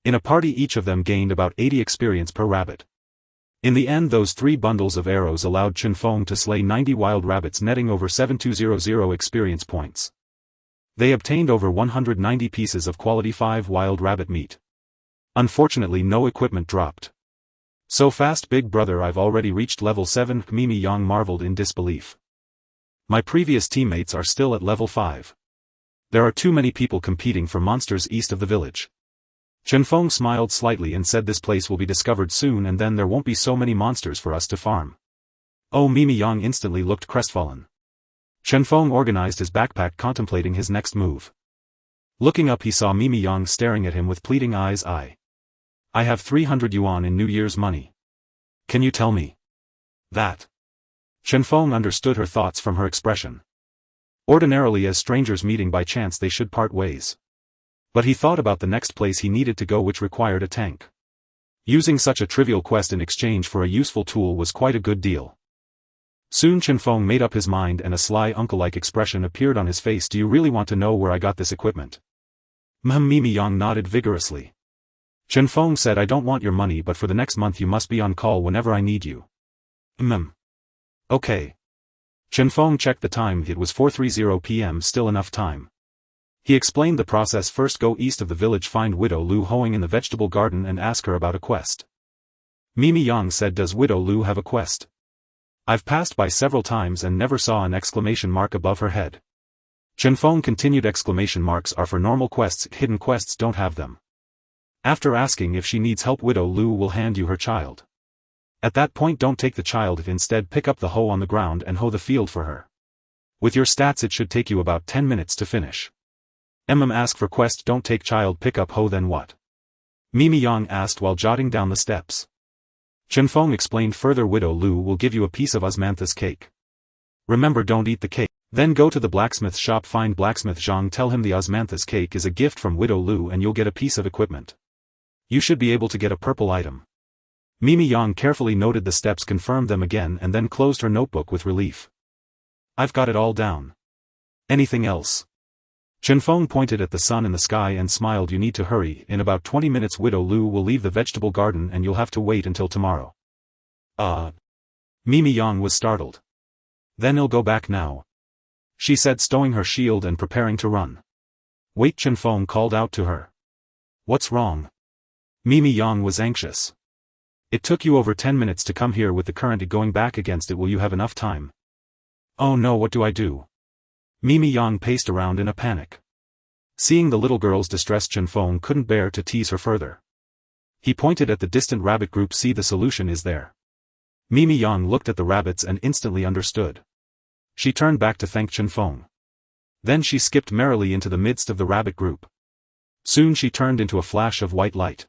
In a party each of them gained about 80 experience per rabbit. In the end those 3 bundles of arrows allowed Chen Feng to slay 90 wild rabbits, netting over 7200 experience points. They obtained over 190 pieces of quality 5 wild rabbit meat. Unfortunately no equipment dropped. "So fast, big brother, I've already reached level 7, Mimi Yang marveled in disbelief. "My previous teammates are still at level 5. There are too many people competing for monsters east of the village." Chen Feng smiled slightly and said, "This place will be discovered soon and then there won't be so many monsters for us to farm." Oh, Mimi Yang instantly looked crestfallen. Chen Feng organized his backpack, contemplating his next move. Looking up he saw Mimi Yang staring at him with pleading eyes. I have 300 yuan in New Year's money. Can you tell me that?" Chen Feng understood her thoughts from her expression. Ordinarily, as strangers meeting by chance, they should part ways. But he thought about the next place he needed to go, which required a tank. Using such a trivial quest in exchange for a useful tool was quite a good deal. Soon Chen Feng made up his mind and a sly uncle-like expression appeared on his face. Do you really want to know where I got this equipment? Mimi Yang nodded vigorously. Chen Feng said, I don't want your money, but for the next month you must be on call whenever I need you. Okay. Chen Feng checked the time. It was 4:30 p.m. Still enough time. He explained the process. First, go east of the village, find Widow Lu hoeing in the vegetable garden and ask her about a quest. Mimi Yang said, does Widow Lu have a quest? I've passed by several times and never saw an exclamation mark above her head. Chen Feng continued, exclamation marks are for normal quests, hidden quests don't have them. After asking if she needs help, Widow Lu will hand you her child. At that point, don't take the child, instead pick up the hoe on the ground and hoe the field for her. With your stats it should take you about 10 minutes to finish. Ask for quest, don't take child, pick up hoe, then what? Mimi Yang asked while jotting down the steps. Chen Feng explained further, Widow Lu will give you a piece of osmanthus cake. Remember, don't eat the cake. Then go to the blacksmith shop, find blacksmith Zhang, tell him the osmanthus cake is a gift from Widow Lu and you'll get a piece of equipment. You should be able to get a purple item. Mimi Yang carefully noted the steps, confirmed them again and then closed her notebook with relief. I've got it all down. Anything else? Chen Feng pointed at the sun in the sky and smiled. You need to hurry, in about 20 minutes Widow Lu will leave the vegetable garden and you'll have to wait until tomorrow. Mimi Yang was startled. Then he'll go back now, she said, stowing her shield and preparing to run. Wait, Chen Feng called out to her. What's wrong? Mimi Yang was anxious. It took you over 10 minutes to come here with the current going back against it. Will you have enough time? Oh no, what do I do? Mimi Yang paced around in a panic. Seeing the little girl's distress, Chen Feng couldn't bear to tease her further. He pointed at the distant rabbit group. See, the solution is there. Mimi Yang looked at the rabbits and instantly understood. She turned back to thank Chen Feng. Then she skipped merrily into the midst of the rabbit group. Soon she turned into a flash of white light.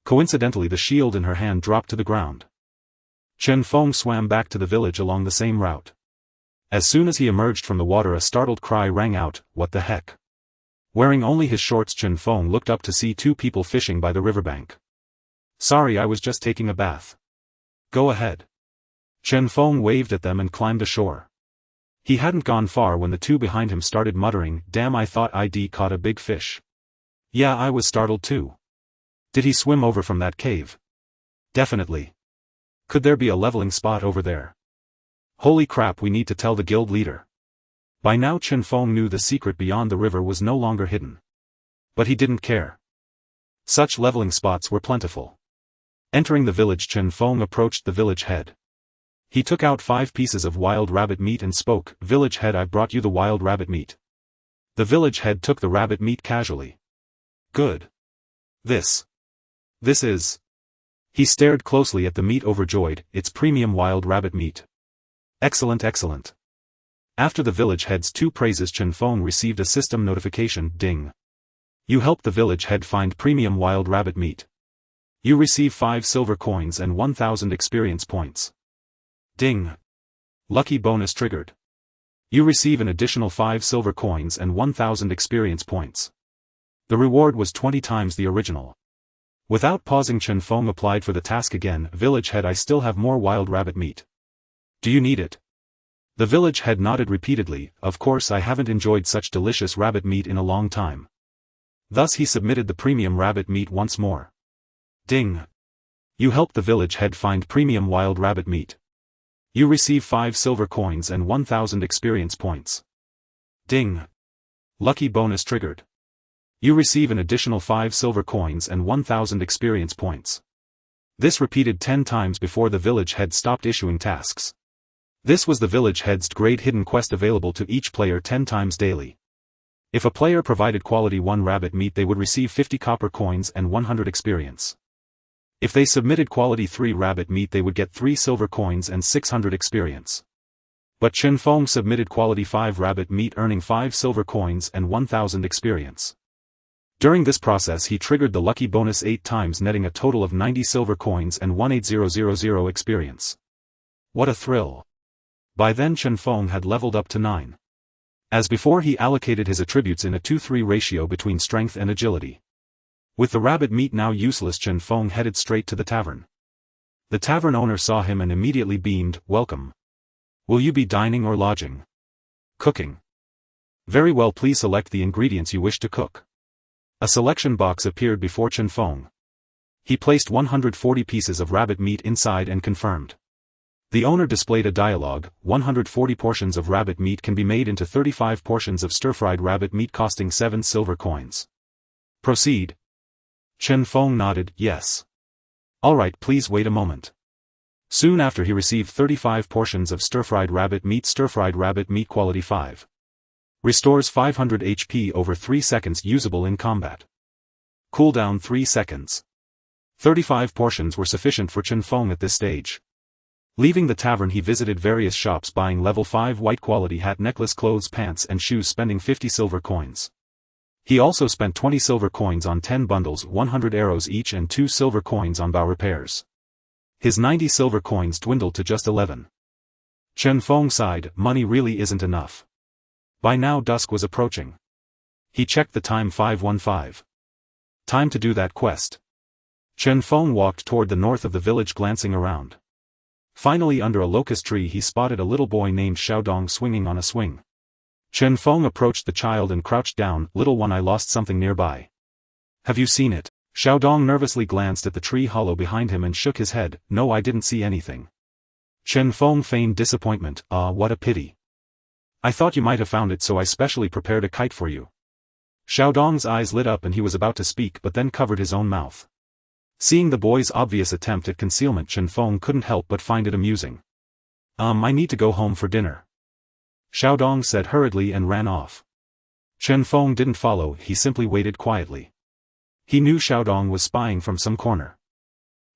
Coincidentally, the shield in her hand dropped to the ground. Chen Feng swam back to the village along the same route. As soon as he emerged from the water, a startled cry rang out, what the heck? Wearing only his shorts, Chen Feng looked up to see two people fishing by the riverbank. Sorry, I was just taking a bath. Go ahead. Chen Feng waved at them and climbed ashore. He hadn't gone far when the two behind him started muttering, damn, I thought I'd caught a big fish. Yeah, I was startled too. Did he swim over from that cave? Definitely. Could there be a leveling spot over there? Holy crap, we need to tell the guild leader. By now Chen Feng knew the secret beyond the river was no longer hidden. But he didn't care. Such leveling spots were plentiful. Entering the village, Chen Feng approached the village head. He took out 5 pieces of wild rabbit meat and spoke, village head, I've brought you the wild rabbit meat. The village head took the rabbit meat casually. Good. This is... He stared closely at the meat, overjoyed. It's premium wild rabbit meat. Excellent, excellent. After the village head's 2 praises, Chen Feng received a system notification, ding. You helped the village head find premium wild rabbit meat. You receive 5 silver coins and 1000 experience points. Ding. Lucky bonus triggered. You receive an additional 5 silver coins and 1000 experience points. The reward was 20 times the original. Without pausing, Chen Feng applied for the task again. Village head, I still have more wild rabbit meat. Do you need it? The village head nodded repeatedly. Of course, I haven't enjoyed such delicious rabbit meat in a long time. Thus he submitted the premium rabbit meat once more. Ding. You helped the village head find premium wild rabbit meat. You receive 5 silver coins and 1000 experience points. Ding. Lucky bonus triggered. You receive an additional 5 silver coins and 1000 experience points. This repeated 10 times before the village head stopped issuing tasks. This was the village head's grade hidden quest, available to each player 10 times daily. If a player provided quality 1 rabbit meat, they would receive 50 copper coins and 100 experience. If they submitted quality 3 rabbit meat, they would get 3 silver coins and 600 experience. But Chen Feng submitted quality 5 rabbit meat, earning 5 silver coins and 1000 experience. During this process he triggered the lucky bonus 8 times, netting a total of 90 silver coins and 18000 experience. What a thrill. By then Chen Feng had leveled up to 9. As before, he allocated his attributes in a 2-3 ratio between strength and agility. With the rabbit meat now useless, Chen Feng headed straight to the tavern. The tavern owner saw him and immediately beamed, "Welcome. Will you be dining or lodging?" "Cooking." "Very well, please select the ingredients you wish to cook." A selection box appeared before Chen Feng. He placed 140 pieces of rabbit meat inside and confirmed. The owner displayed a dialogue: 140 portions of rabbit meat can be made into 35 portions of stir-fried rabbit meat costing 7 silver coins. Proceed. Chen Feng nodded, yes. Alright, please wait a moment. Soon after, he received 35 portions of stir-fried rabbit meat quality 5. Restores 500 HP over 3 seconds, usable in combat. Cooldown 3 seconds. 35 portions were sufficient for Chen Feng at this stage. Leaving the tavern, he visited various shops, buying level 5 white quality hat, necklace, clothes, pants and shoes, spending 50 silver coins. He also spent 20 silver coins on 10 bundles, 100 arrows each, and 2 silver coins on bow repairs. His 90 silver coins dwindled to just 11. Chen Feng sighed, money really isn't enough. By now dusk was approaching. He checked the time: 5:15. Time to do that quest. Chen Feng walked toward the north of the village, glancing around. Finally, under a locust tree, he spotted a little boy named Xiaodong swinging on a swing. Chen Feng approached the child and crouched down. "Little one, I lost something nearby. Have you seen it?" Xiaodong nervously glanced at the tree hollow behind him and shook his head. "No, I didn't see anything." Chen Feng feigned disappointment. "Ah, what a pity. I thought you might have found it, so I specially prepared a kite for you." Xiaodong's eyes lit up and he was about to speak, but then covered his own mouth. Seeing the boy's obvious attempt at concealment, Chen Feng couldn't help but find it amusing. I need to go home for dinner," Xiaodong said hurriedly and ran off. Chen Feng didn't follow, he simply waited quietly. He knew Xiaodong was spying from some corner.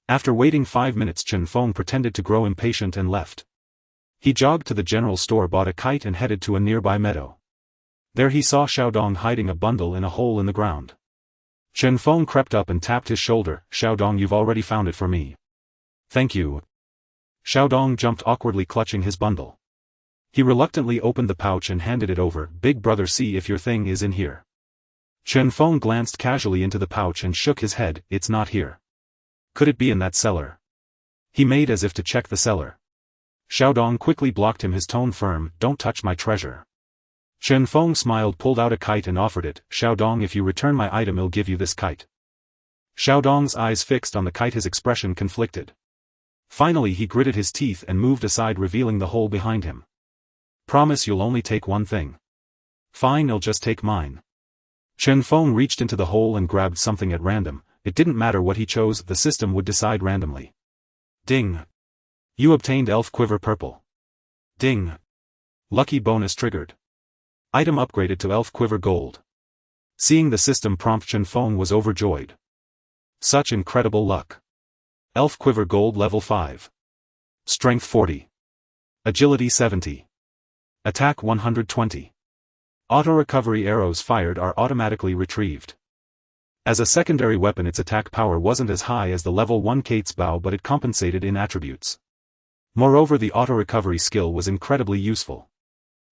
After waiting 5 minutes, Chen Feng pretended to grow impatient and left. He jogged to the general store, bought a kite and headed to a nearby meadow. There he saw Xiaodong hiding a bundle in a hole in the ground. Chen Feng crept up and tapped his shoulder. "Xiaodong, you've already found it for me." "Thank you." Xiaodong jumped awkwardly, clutching his bundle. He reluctantly opened the pouch and handed it over. "Big brother, see if your thing is in here." Chen Feng glanced casually into the pouch and shook his head. "It's not here." "Could it be in that cellar?" He made as if to check the cellar. Xiaodong quickly blocked him, his tone firm. "Don't touch my treasure." Chen Feng smiled, pulled out a kite and offered it. "Xiaodong, if you return my item, I'll give you this kite." Xiaodong's eyes fixed on the kite, his expression conflicted. Finally he gritted his teeth and moved aside, revealing the hole behind him. "Promise you'll only take one thing." "Fine, I'll just take mine." Chen Feng reached into the hole and grabbed something at random. It didn't matter what he chose, the system would decide randomly. Ding! You obtained Elf Quiver Purple. Ding! Lucky bonus triggered. Item upgraded to Elf Quiver Gold. Seeing the system prompt, Chen Feng was overjoyed. Such incredible luck. Elf Quiver Gold level 5. Strength 40. Agility 70. Attack 120. Auto-recovery: arrows fired are automatically retrieved. As a secondary weapon, its attack power wasn't as high as the level 1 Kate's bow, but it compensated in attributes. Moreover, the auto-recovery skill was incredibly useful.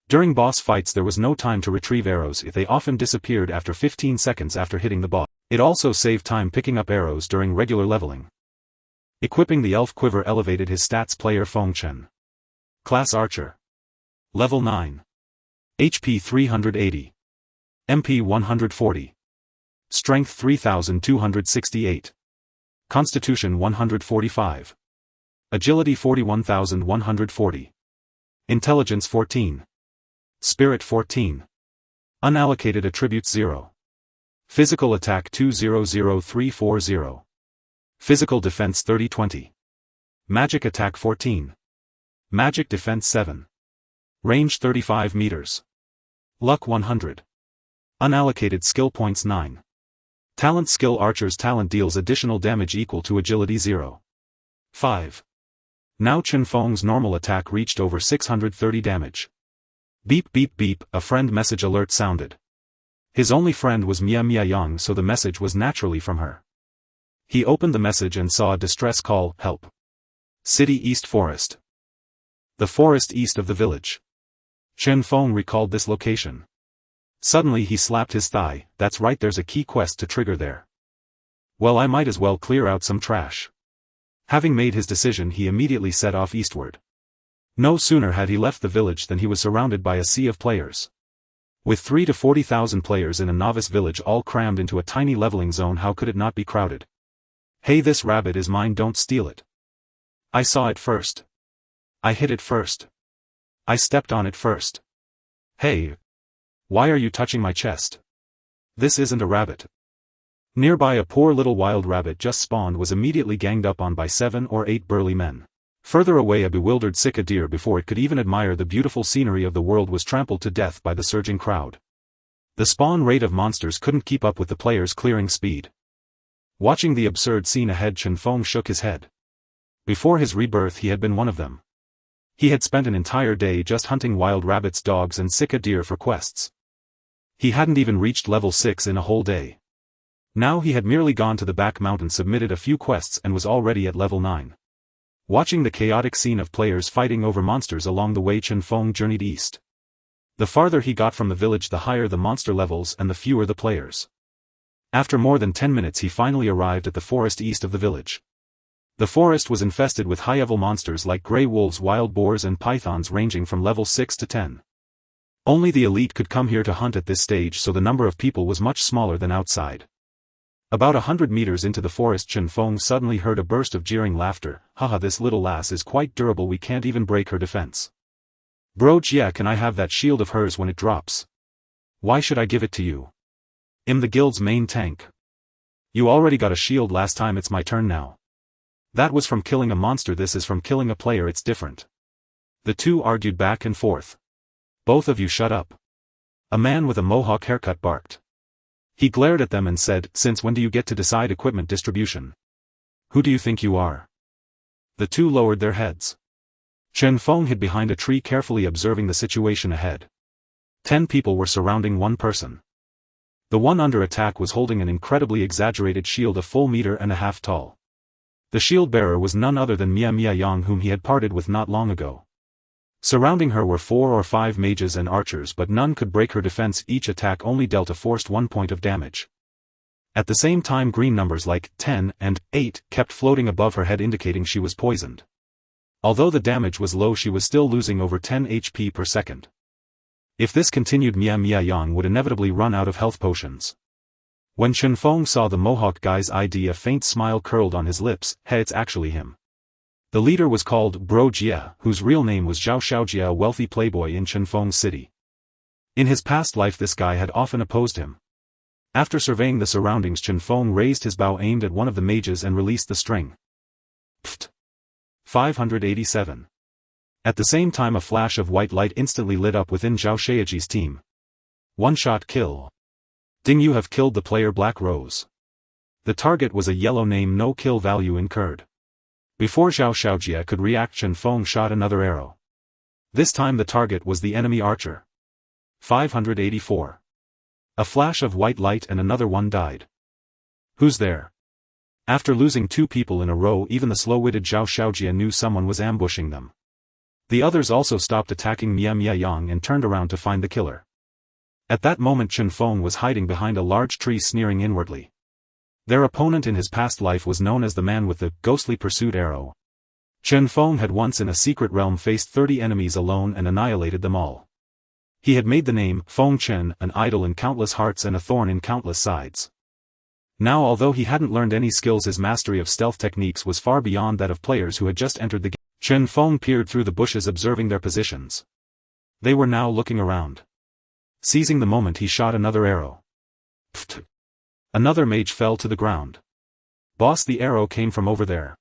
During boss fights there was no time to retrieve arrows, they often disappeared after 15 seconds after hitting the boss. It also saved time picking up arrows during regular leveling. Equipping the Elf Quiver elevated his stats. Player Feng Chen. Class Archer. Level 9. HP 380. MP 140. Strength 3268. Constitution 145. Agility 41140. Intelligence 14. Spirit 14. Unallocated attributes 0. Physical attack 200340. Physical defense 3020. Magic attack 14. Magic defense 7. Range 35 meters. Luck 100. Unallocated skill points 9. Talent skill: Archer's talent deals additional damage equal to agility 0. 5. Now Chen Feng's normal attack reached over 630 damage. Beep beep beep, a friend message alert sounded. His only friend was Mia Mia Yang, so the message was naturally from her. He opened the message and saw a distress call: help. City East Forest. The forest east of the village. Chen Feng recalled this location. Suddenly he slapped his thigh. That's right, there's a key quest to trigger there. Well, I might as well clear out some trash. Having made his decision, he immediately set off eastward. No sooner had he left the village than he was surrounded by a sea of players. With 30,000 to 40,000 players in a novice village all crammed into a tiny leveling zone, how could it not be crowded? Hey, this rabbit is mine, don't steal it. I saw it first. I hit it first. I stepped on it first. Hey! Why are you touching my chest? This isn't a rabbit. Nearby, a poor little wild rabbit just spawned was immediately ganged up on by 7 or 8 burly men. Further away, a bewildered sika deer, before it could even admire the beautiful scenery of the world, was trampled to death by the surging crowd. The spawn rate of monsters couldn't keep up with the players' clearing speed. Watching the absurd scene ahead, Chen Feng shook his head. Before his rebirth he had been one of them. He had spent an entire day just hunting wild rabbits, dogs and sika deer for quests. He hadn't even reached level 6 in a whole day. Now he had merely gone to the back mountain, submitted a few quests and was already at level 9. Watching the chaotic scene of players fighting over monsters along the way, Chen Feng journeyed east. The farther he got from the village, the higher the monster levels and the fewer the players. After more than 10 minutes he finally arrived at the forest east of the village. The forest was infested with high-level monsters like grey wolves, wild boars and pythons ranging from level 6 to 10. Only the elite could come here to hunt at this stage, so the number of people was much smaller than outside. About 100 meters into the forest, Chen Feng suddenly heard a burst of jeering laughter. Haha, this little lass is quite durable, we can't even break her defense. Bro, yeah, can I have that shield of hers when it drops? Why should I give it to you? I'm the guild's main tank. You already got a shield last time, it's my turn now. That was from killing a monster, this is from killing a player, it's different. The two argued back and forth. Both of you shut up. A man with a mohawk haircut barked. He glared at them and said, since when do you get to decide equipment distribution? Who do you think you are? The two lowered their heads. Chen Feng hid behind a tree, carefully observing the situation ahead. 10 people were surrounding one person. The one under attack was holding an incredibly exaggerated shield, a full 1.5 meters tall. The shield bearer was none other than Mia Yang, whom he had parted with not long ago. Surrounding her were 4 or 5 mages and archers, but none could break her defense. Each attack only dealt a forced 1 point of damage. At the same time, green numbers like 10 and 8 kept floating above her head, indicating she was poisoned. Although the damage was low, she was still losing over 10 HP per second. If this continued, Mia Yang would inevitably run out of health potions. When Chen Feng saw the Mohawk guy's ID, a faint smile curled on his lips. Hey, it's actually him. The leader was called Bro Jia, whose real name was Zhao Xiaojia, a wealthy playboy in Chen Feng's city. In his past life this guy had often opposed him. After surveying the surroundings, Chen Feng raised his bow, aimed at one of the mages and released the string. Pfft. 587. At the same time, a flash of white light instantly lit up within Zhao Xiaojia's team. One-shot kill. Ding, you have killed the player Black Rose. The target was a yellow name, no kill value incurred. Before Zhao Xiaojia could react, Chen Feng shot another arrow. This time the target was the enemy archer. 584. A flash of white light and another one died. Who's there? After losing 2 people in a row, even the slow-witted Zhao Xiaojia knew someone was ambushing them. The others also stopped attacking Mia Yang and turned around to find the killer. At that moment Chen Feng was hiding behind a large tree, sneering inwardly. Their opponent in his past life was known as the man with the ghostly pursuit arrow. Chen Feng had once in a secret realm faced 30 enemies alone and annihilated them all. He had made the name Feng Chen an idol in countless hearts and a thorn in countless sides. Now, although he hadn't learned any skills, his mastery of stealth techniques was far beyond that of players who had just entered the game. Chen Feng peered through the bushes, observing their positions. They were now looking around. Seizing the moment, he shot another arrow. Pfft. Another mage fell to the ground. Boss, the arrow came from over there.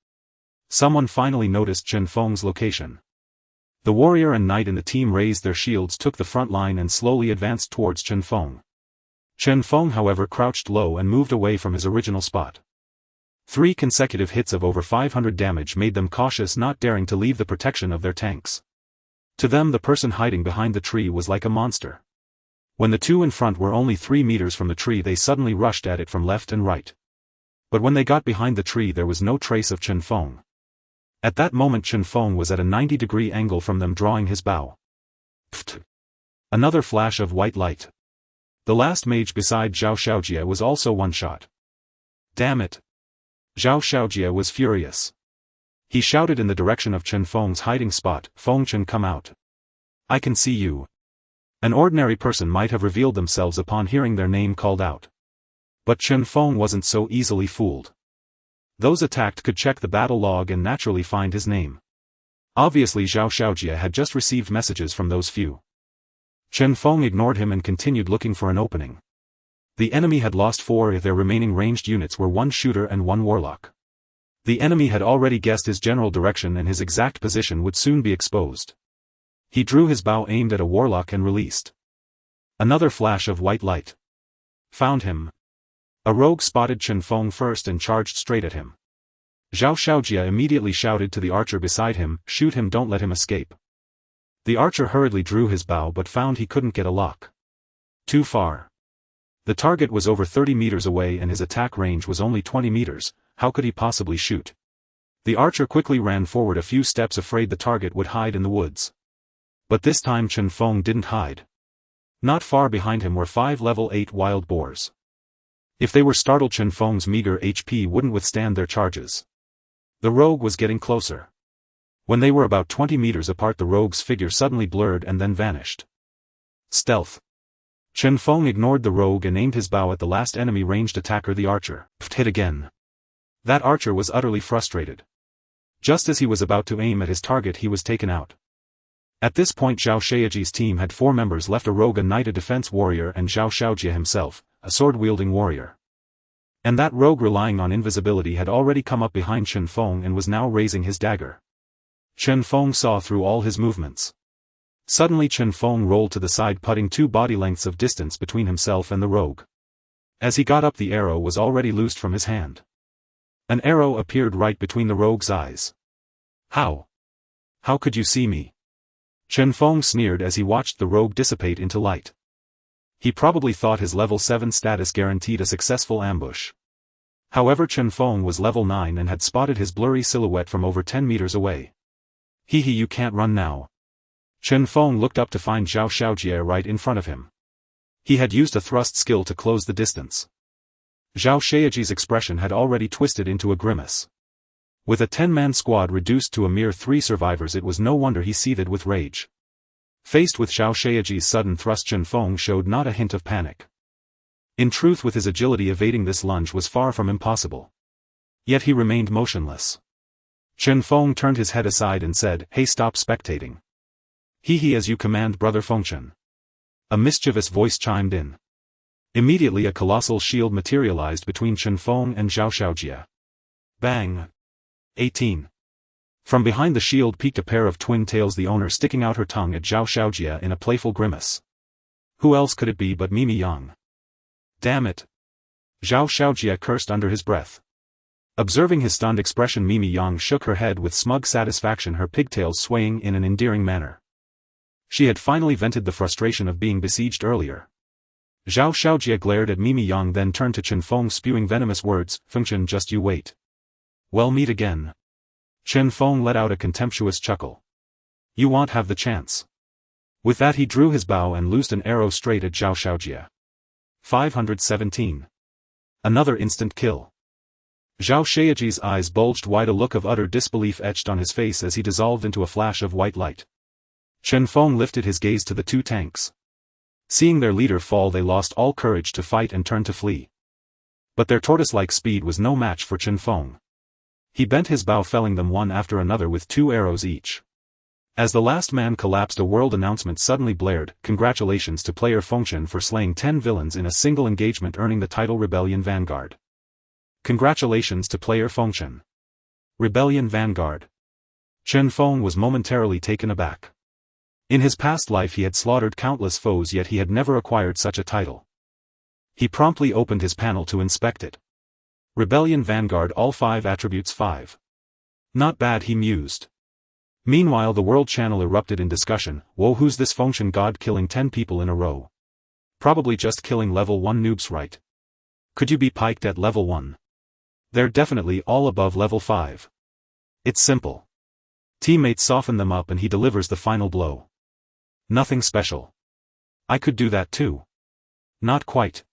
Someone finally noticed Chen Feng's location. The warrior and knight in the team raised their shields, took the front line and slowly advanced towards Chen Feng. Chen Feng, however, crouched low and moved away from his original spot. 3 consecutive hits of over 500 damage made them cautious, not daring to leave the protection of their tanks. To them, the person hiding behind the tree was like a monster. When the two in front were only 3 meters from the tree, they suddenly rushed at it from left and right. But when they got behind the tree, there was no trace of Chen Feng. At that moment Chen Feng was at a 90-degree angle from them, drawing his bow. Pfft. Another flash of white light. The last mage beside Zhao Xiaojie was also one shot. Damn it! Zhao Xiaojie was furious. He shouted in the direction of Chen Feng's hiding spot, "Fengchen, come out. I can see you." An ordinary person might have revealed themselves upon hearing their name called out. But Chen Feng wasn't so easily fooled. Those attacked could check the battle log and naturally find his name. Obviously Zhao Xiaojie had just received messages from those few. Chen Feng ignored him and continued looking for an opening. The enemy had lost 4 if their remaining ranged units were 1 shooter and 1 warlock. The enemy had already guessed his general direction and his exact position would soon be exposed. He drew his bow aimed at a warlock and released. Another flash of white light. Found him. A rogue spotted Chen Feng first and charged straight at him. Zhao Xiaojie immediately shouted to the archer beside him, "Shoot him, don't let him escape." The archer hurriedly drew his bow but found he couldn't get a lock. Too far. The target was over 30 meters away and his attack range was only 20 meters, how could he possibly shoot? The archer quickly ran forward a few steps afraid the target would hide in the woods. But this time Chen Feng didn't hide. Not far behind him were 5 level 8 wild boars. If they were startled, Chen Feng's meager HP wouldn't withstand their charges. The rogue was getting closer. When they were about 20 meters apart, the rogue's figure suddenly blurred and then vanished. Stealth. Chen Feng ignored the rogue and aimed his bow at the last enemy ranged attacker, the archer. Hit again. That archer was utterly frustrated. Just as he was about to aim at his target, he was taken out. At this point Zhao Xiaojie's team had 4 members left: a rogue, a knight, a defense warrior, and Zhao Xiaojie himself, a sword-wielding warrior. And that rogue, relying on invisibility, had already come up behind Chen Feng and was now raising his dagger. Chen Feng saw through all his movements. Suddenly Chen Feng rolled to the side, putting 2 body lengths of distance between himself and the rogue. As he got up, the arrow was already loosed from his hand. An arrow appeared right between the rogue's eyes. How could you see me?" Chen Feng sneered as he watched the rogue dissipate into light. He probably thought his level 7 status guaranteed a successful ambush. However, Chen Feng was level 9 and had spotted his blurry silhouette from over 10 meters away. Hee, you can't run now." Chen Feng looked up to find Zhao Xiaojie right in front of him. He had used a thrust skill to close the distance. Zhao Xiaojie's expression had already twisted into a grimace. With a 10-man squad reduced to a mere 3 survivors, it was no wonder he seethed with rage. Faced with Zhao Xiaojie's sudden thrust, Chen Feng showed not a hint of panic. In truth, with his agility, evading this lunge was far from impossible. Yet he remained motionless. Chen Feng turned his head aside and said, "Hey, stop spectating." "Hee, as you command, brother Fengchen." A mischievous voice chimed in. Immediately a colossal shield materialized between Chen Feng and Zhao Xiaojie. Bang! 18. From behind the shield peeked a pair of twin tails, the owner sticking out her tongue at Zhao Xiaojie in a playful grimace. Who else could it be but Mimi Yang? Damn it! Zhao Xiaojie cursed under his breath. Observing his stunned expression, Mimi Yang shook her head with smug satisfaction, her pigtails swaying in an endearing manner. She had finally vented the frustration of being besieged earlier. Zhao Xiaojie glared at Mimi Yang, then turned to Chen Feng, spewing venomous words, "Fengchen, just you wait. We'll meet again." Chen Feng let out a contemptuous chuckle. "You won't have the chance." With that he drew his bow and loosed an arrow straight at Zhao Xiaojie. 517. Another instant kill. Zhao Xiaojie's eyes bulged wide, a look of utter disbelief etched on his face as he dissolved into a flash of white light. Chen Feng lifted his gaze to the 2 tanks. Seeing their leader fall, they lost all courage to fight and turned to flee. But their tortoise-like speed was no match for Chen Feng. He bent his bow, felling them one after another with 2 arrows each. As the last man collapsed, a world announcement suddenly blared, "Congratulations to player Fengchen for slaying 10 villains in a single engagement, earning the title Rebellion Vanguard. Congratulations to player Fengchen. Rebellion Vanguard." Chen Feng was momentarily taken aback. In his past life he had slaughtered countless foes, yet he had never acquired such a title. He promptly opened his panel to inspect it. Rebellion Vanguard, all 5 attributes 5. Not bad, he mused. Meanwhile the world channel erupted in discussion. "Whoa, who's this Fengchen god killing 10 people in a row? Probably just killing level 1 noobs, right? Could you be piked at level 1? They're definitely all above level 5. It's simple. Teammates soften them up and he delivers the final blow. Nothing special. I could do that too. Not quite.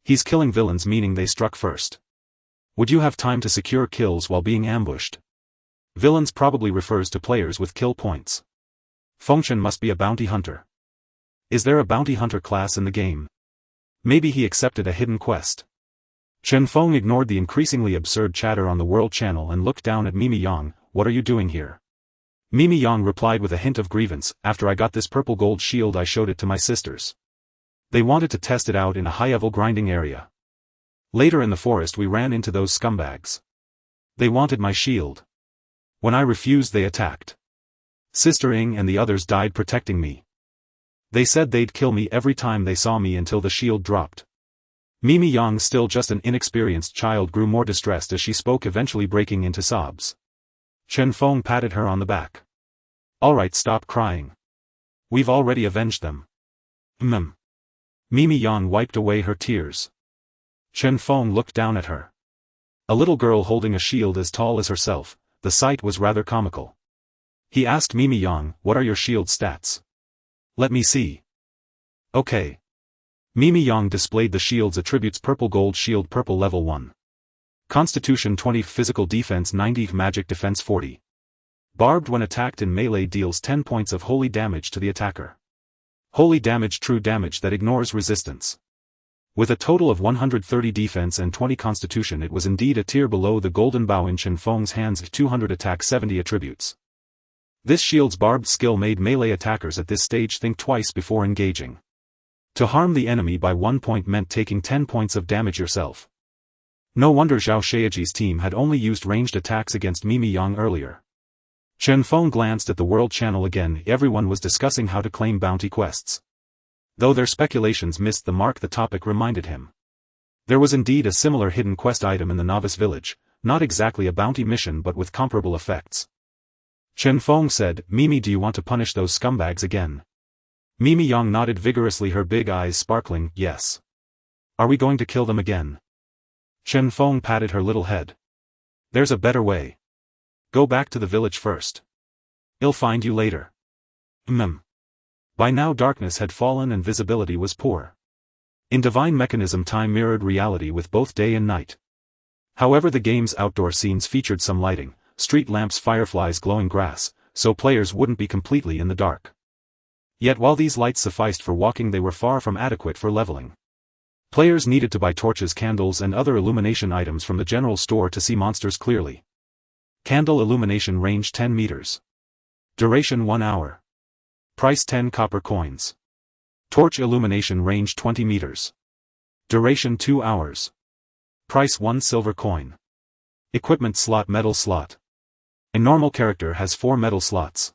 He's killing villains, meaning they struck first. Would you have time to secure kills while being ambushed? Villains probably refers to players with kill points. Fengchen must be a bounty hunter. Is there a bounty hunter class in the game? Maybe he accepted a hidden quest. Chen Feng ignored the increasingly absurd chatter on the World Channel and looked down at Mimi Yang. What are you doing here? Mimi Yang replied with a hint of grievance. After I got this purple gold shield, I showed it to my sisters. They wanted to test it out in a high-level grinding area. Later in the forest we ran into those scumbags. They wanted my shield. When I refused, they attacked. Sister Ying and the others died protecting me. They said they'd kill me every time they saw me until the shield dropped. Mimi Yang, still just an inexperienced child, grew more distressed as she spoke, eventually breaking into sobs. Chen Feng patted her on the back. Alright, stop crying. We've already avenged them. Mimi Yang wiped away her tears. Chen Feng looked down at her. A little girl holding a shield as tall as herself. The sight was rather comical. He asked Mimi Yang, what are your shield stats? Let me see. Okay. Mimi Yang displayed the shield's attributes: purple gold shield, purple level 1. Constitution 20, physical defense 90, magic defense 40. Barbed when attacked in melee, deals 10 points of holy damage to the attacker. Holy damage, true damage that ignores resistance. With a total of 130 defense and 20 constitution, it was indeed a tier below the golden bow in Chen Feng's hands. 200 attack, 70 attributes. This shield's barbed skill made melee attackers at this stage think twice before engaging. To harm the enemy by 1 point meant taking 10 points of damage yourself. No wonder Zhao Shaoji's team had only used ranged attacks against Mimi Yang earlier. Chen Feng glanced at the World Channel again. Everyone was discussing how to claim bounty quests. Though their speculations missed the mark, the topic reminded him. There was indeed a similar hidden quest item in the novice village, not exactly a bounty mission but with comparable effects. Chen Feng said, Mimi, do you want to punish those scumbags again? Mimi Yang nodded vigorously, her big eyes sparkling. Yes. Are we going to kill them again? Chen Feng patted her little head. There's a better way. Go back to the village first. I'll find you later. By now darkness had fallen and visibility was poor. In Divine Mechanism, time mirrored reality with both day and night. However, the game's outdoor scenes featured some lighting, street lamps, fireflies, glowing grass, so players wouldn't be completely in the dark. Yet while these lights sufficed for walking, they were far from adequate for leveling. Players needed to buy torches, candles and other illumination items from the general store to see monsters clearly. Candle illumination range 10 meters. Duration 1 hour. Price 10 copper coins. Torch illumination range 20 meters. Duration 2 hours. Price 1 silver coin. Equipment slot, metal slot. A normal character has 4 metal slots.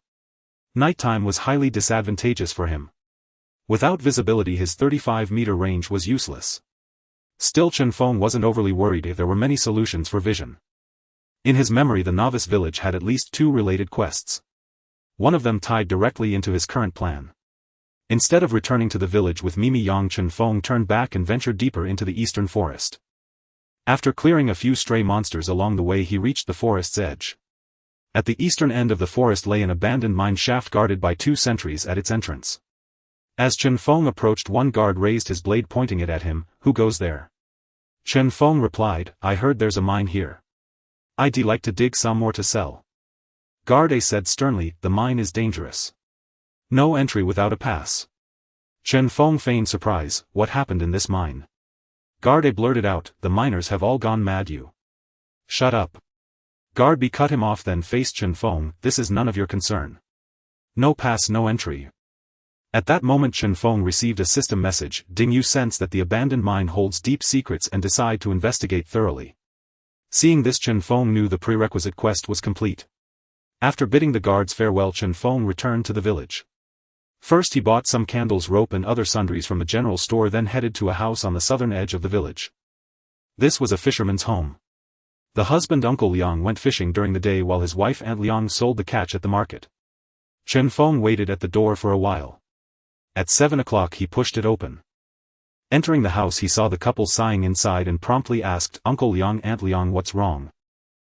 Nighttime was highly disadvantageous for him. Without visibility, his 35-meter range was useless. Still, Chen Feng wasn't overly worried if there were many solutions for vision. In his memory, the novice village had at least 2 related quests. One of them tied directly into his current plan. Instead of returning to the village with Mimi Yang, Chen Feng turned back and ventured deeper into the eastern forest. After clearing a few stray monsters along the way, he reached the forest's edge. At the eastern end of the forest lay an abandoned mine shaft guarded by 2 sentries at its entrance. As Chen Feng approached, one guard raised his blade, pointing it at him. Who goes there? Chen Feng replied, I heard there's a mine here. I'd like to dig some more to sell. Guard A said sternly, the mine is dangerous. No entry without a pass. Chen Feng feigned surprise. What happened in this mine? Guard A blurted out, the miners have all gone mad. You. Shut up. Guard B cut him off, then faced Chen Feng. This is none of your concern. No pass, no entry. At that moment Chen Feng received a system message. Ding, you sense that the abandoned mine holds deep secrets and decide to investigate thoroughly. Seeing this, Chen Feng knew the prerequisite quest was complete. After bidding the guards farewell, Chen Feng returned to the village. First he bought some candles, rope and other sundries from the general store, then headed to a house on the southern edge of the village. This was a fisherman's home. The husband, Uncle Liang, went fishing during the day while his wife, Aunt Liang, sold the catch at the market. Chen Feng waited at the door for a while. At 7 o'clock he pushed it open. Entering the house, he saw the couple sighing inside and promptly asked, Uncle Liang, Aunt Liang, what's wrong?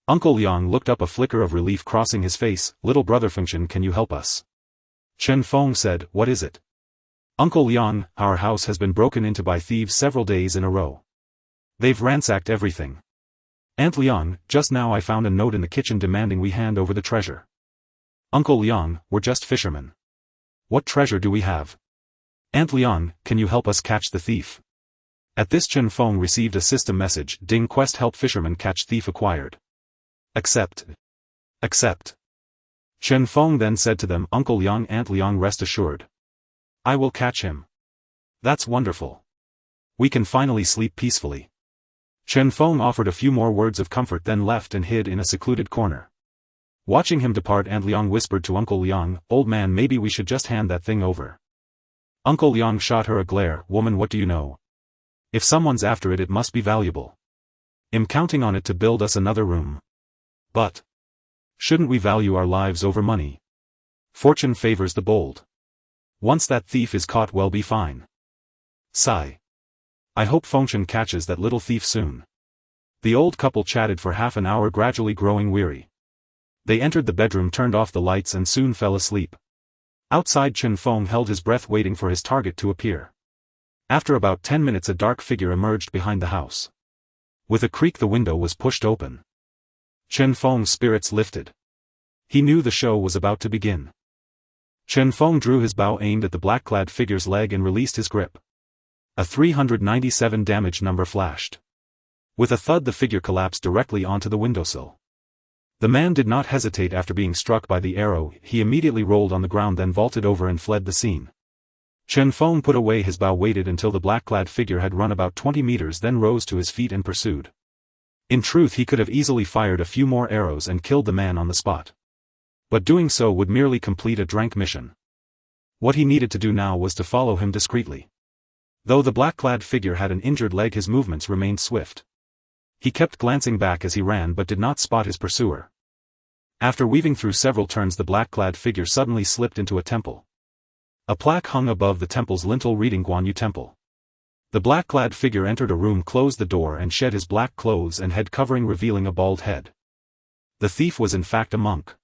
Uncle Liang looked up, a flicker of relief crossing his face. Little brother Fengchen, can you help us? Chen Feng said, what is it? Uncle Liang, our house has been broken into by thieves several days in a row. They've ransacked everything. Aunt Liang, just now I found a note in the kitchen demanding we hand over the treasure. Uncle Liang, we're just fishermen. What treasure do we have? Aunt Liang, can you help us catch the thief? At this Chen Feng received a system message, ding quest help fisherman catch thief acquired. Accept. Accept. Chen Feng then said to them, Uncle Liang, Aunt Liang, rest assured. I will catch him. That's wonderful. We can finally sleep peacefully. Chen Feng offered a few more words of comfort then left and hid in a secluded corner. Watching him depart, Aunt Liang whispered to Uncle Liang, old man, maybe we should just hand that thing over. Uncle Liang shot her a glare, woman, what do you know? If someone's after it, it must be valuable. I'm counting on it to build us another room. But shouldn't we value our lives over money? Fortune favors the bold. Once that thief is caught, we'll be fine. Sigh. I hope Fengshen catches that little thief soon. The old couple chatted for half an hour, gradually growing weary. They entered the bedroom, turned off the lights and soon fell asleep. Outside, Chen Feng held his breath waiting for his target to appear. After about 10 minutes a dark figure emerged behind the house. With a creak the window was pushed open. Chen Feng's spirits lifted. He knew the show was about to begin. Chen Feng drew his bow, aimed at the black-clad figure's leg and released his grip. A 397 damage number flashed. With a thud the figure collapsed directly onto the windowsill. The man did not hesitate after being struck by the arrow, he immediately rolled on the ground then vaulted over and fled the scene. Chen Feng put away his bow, waited until the black-clad figure had run about 20 meters then rose to his feet and pursued. In truth, he could have easily fired a few more arrows and killed the man on the spot. But doing so would merely complete a drank mission. What he needed to do now was to follow him discreetly. Though the black-clad figure had an injured leg, his movements remained swift. He kept glancing back as he ran but did not spot his pursuer. After weaving through several turns, the black-clad figure suddenly slipped into a temple. A plaque hung above the temple's lintel reading Guan Yu Temple. The black-clad figure entered a room, closed the door and shed his black clothes and head covering, revealing a bald head. The thief was in fact a monk.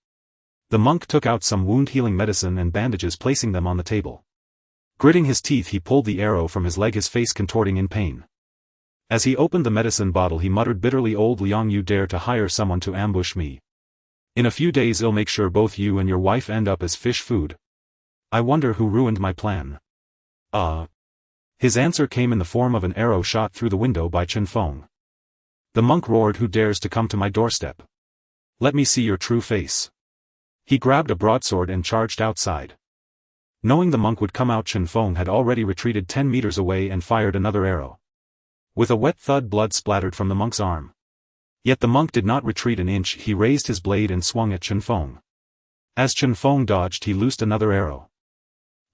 The monk took out some wound-healing medicine and bandages, placing them on the table. Gritting his teeth, he pulled the arrow from his leg, his face contorting in pain. As he opened the medicine bottle, he muttered bitterly, old Liang, you dare to hire someone to ambush me. In a few days I'll make sure both you and your wife end up as fish food. I wonder who ruined my plan. His answer came in the form of an arrow shot through the window by Chen Feng. The monk roared, who dares to come to my doorstep? Let me see your true face. He grabbed a broadsword and charged outside. Knowing the monk would come out, Chen Feng had already retreated 10 meters away and fired another arrow. With a wet thud, blood splattered from the monk's arm. Yet the monk did not retreat an inch, he raised his blade and swung at Chen Feng. As Chen Feng dodged, he loosed another arrow.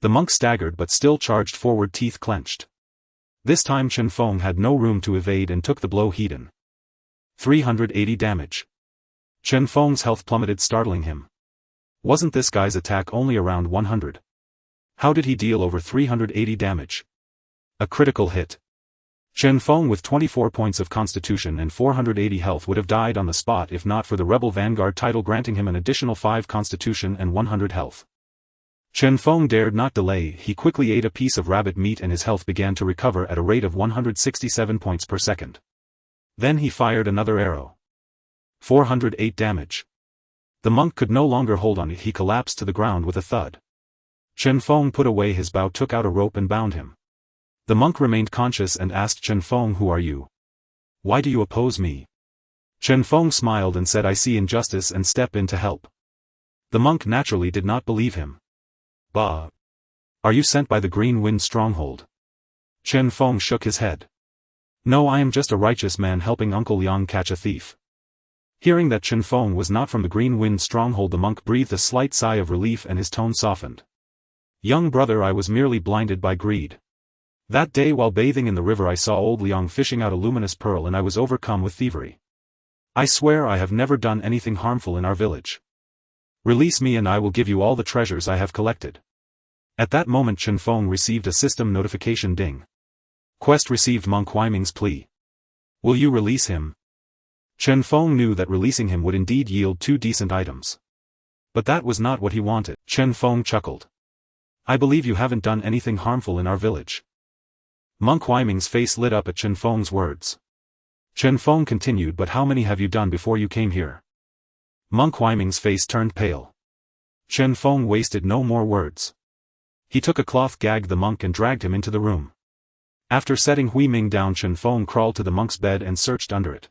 The monk staggered but still charged forward, teeth clenched. This time Chen Feng had no room to evade and took the blow head-on. 380 damage. Chen Feng's health plummeted, startling him. Wasn't this guy's attack only around 100? How did he deal over 380 damage? A critical hit. Chen Feng with 24 points of constitution and 480 health would have died on the spot if not for the Rebel Vanguard title granting him an additional 5 constitution and 100 health. Chen Feng dared not delay, he quickly ate a piece of rabbit meat and his health began to recover at a rate of 167 points per second. Then he fired another arrow. 408 damage. The monk could no longer hold on it, he collapsed to the ground with a thud. Chen Feng put away his bow, took out a rope and bound him. The monk remained conscious and asked Chen Feng, who are you? Why do you oppose me? Chen Feng smiled and said, I see injustice and step in to help. The monk naturally did not believe him. Bah! Are you sent by the Green Wind Stronghold? Chen Feng shook his head. No, I am just a righteous man helping Uncle Liang catch a thief. Hearing that Chen Feng was not from the Green Wind Stronghold, the monk breathed a slight sigh of relief and his tone softened. Young brother, I was merely blinded by greed. That day while bathing in the river I saw old Liang fishing out a luminous pearl and I was overcome with thievery. I swear I have never done anything harmful in our village. Release me and I will give you all the treasures I have collected. At that moment Chen Feng received a system notification, ding. Quest received, Monk Huiming's plea. Will you release him? Chen Feng knew that releasing him would indeed yield 2 decent items. But that was not what he wanted. Chen Feng chuckled. I believe you haven't done anything harmful in our village. Monk Huiming's face lit up at Chen Feng's words. Chen Feng continued, but how many have you done before you came here? Monk Huiming's face turned pale. Chen Feng wasted no more words. He took a cloth, gagged the monk and dragged him into the room. After setting Huiming down, Chen Feng crawled to the monk's bed and searched under it.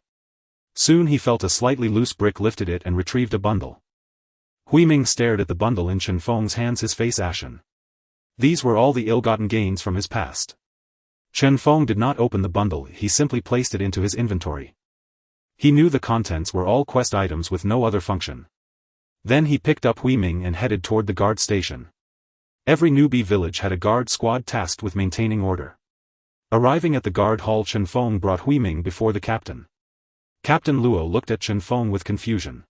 Soon he felt a slightly loose brick, lifted it and retrieved a bundle. Huiming stared at the bundle in Chen Feng's hands, his face ashen. These were all the ill-gotten gains from his past. Chen Feng did not open the bundle, he simply placed it into his inventory. He knew the contents were all quest items with no other function. Then he picked up Huiming and headed toward the guard station. Every newbie village had a guard squad tasked with maintaining order. Arriving at the guard hall, Chen Feng brought Huiming before the captain. Captain Luo looked at Chen Feng with confusion.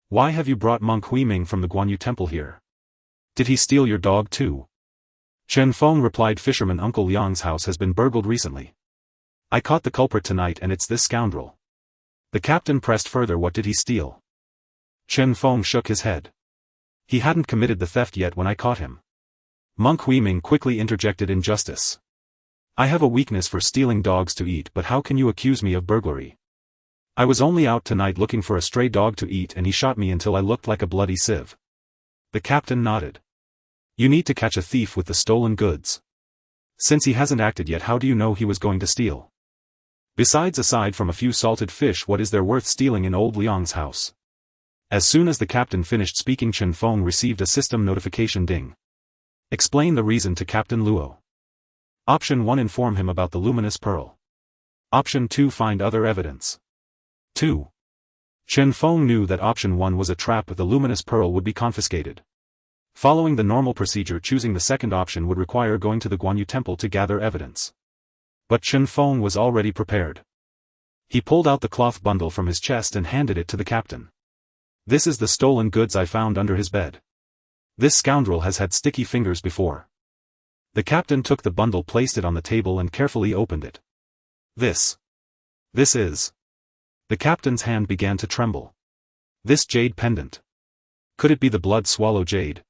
Why have you brought monk Huiming from the Guanyu temple here? Did he steal your dog too? Chen Feng replied, fisherman Uncle Liang's house has been burgled recently. I caught the culprit tonight and it's this scoundrel. The captain pressed further, what did he steal? Chen Feng shook his head. He hadn't committed the theft yet when I caught him. Monk Huiming quickly interjected, injustice. I have a weakness for stealing dogs to eat, but how can you accuse me of burglary? I was only out tonight looking for a stray dog to eat and he shot me until I looked like a bloody sieve. The captain nodded. You need to catch a thief with the stolen goods. Since he hasn't acted yet, how do you know he was going to steal? Besides, aside from a few salted fish, what is there worth stealing in old Liang's house? As soon as the captain finished speaking, Chen Feng received a system notification ding. Explain the reason to Captain Luo. Option 1, inform him about the luminous pearl. Option 2, find other evidence. 2. Chen Feng knew that option 1 was a trap, but the luminous pearl would be confiscated. Following the normal procedure, choosing the second option would require going to the Guanyu temple to gather evidence. But Chen Feng was already prepared. He pulled out the cloth bundle from his chest and handed it to the captain. This is the stolen goods I found under his bed. This scoundrel has had sticky fingers before. The captain took the bundle, placed it on the table and carefully opened it. This is... The captain's hand began to tremble. This jade pendant. Could it be the blood swallow jade?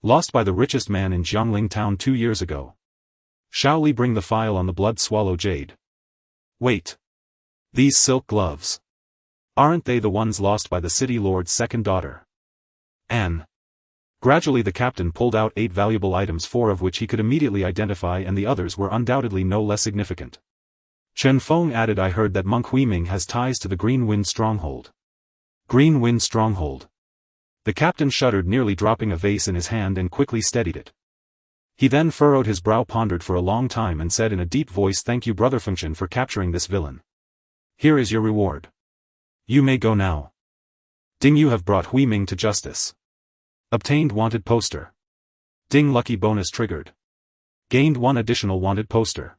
Lost by the richest man in Jiangling town 2 years ago. Shaoli, bring the file on the blood swallow jade. Wait. These silk gloves. Aren't they the ones lost by the city lord's second daughter? Anne. Gradually the captain pulled out 8 valuable items, 4 of which he could immediately identify and the others were undoubtedly no less significant. Chen Feng added, I heard that monk Huiming has ties to the Green Wind Stronghold. Green Wind Stronghold. The captain shuddered, nearly dropping a vase in his hand, and quickly steadied it. He then furrowed his brow, pondered for a long time and said in a deep voice, thank you Brother Fengchen for capturing this villain. Here is your reward. You may go now. Ding, you have brought Huiming to justice. Obtained wanted poster. Ding, lucky bonus triggered. Gained 1 additional wanted poster.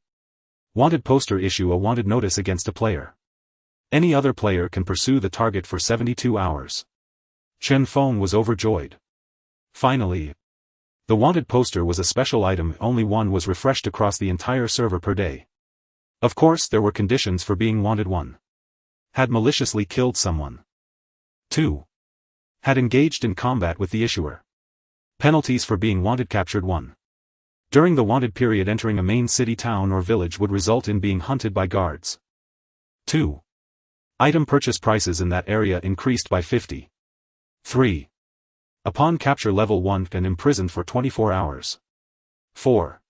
Wanted poster, issue a wanted notice against a player. Any other player can pursue the target for 72 hours. Chen Feng was overjoyed. Finally, the wanted poster was a special item, only one was refreshed across the entire server per day. Of course there were conditions for being wanted. 1. Had maliciously killed someone. 2. Had engaged in combat with the issuer. Penalties for being wanted: captured 1. During the wanted period, entering a main city, town or village would result in being hunted by guards. 2. Item purchase prices in that area increased by 50. 3. Upon capture, level 1 and imprisoned for 24 hours. 4.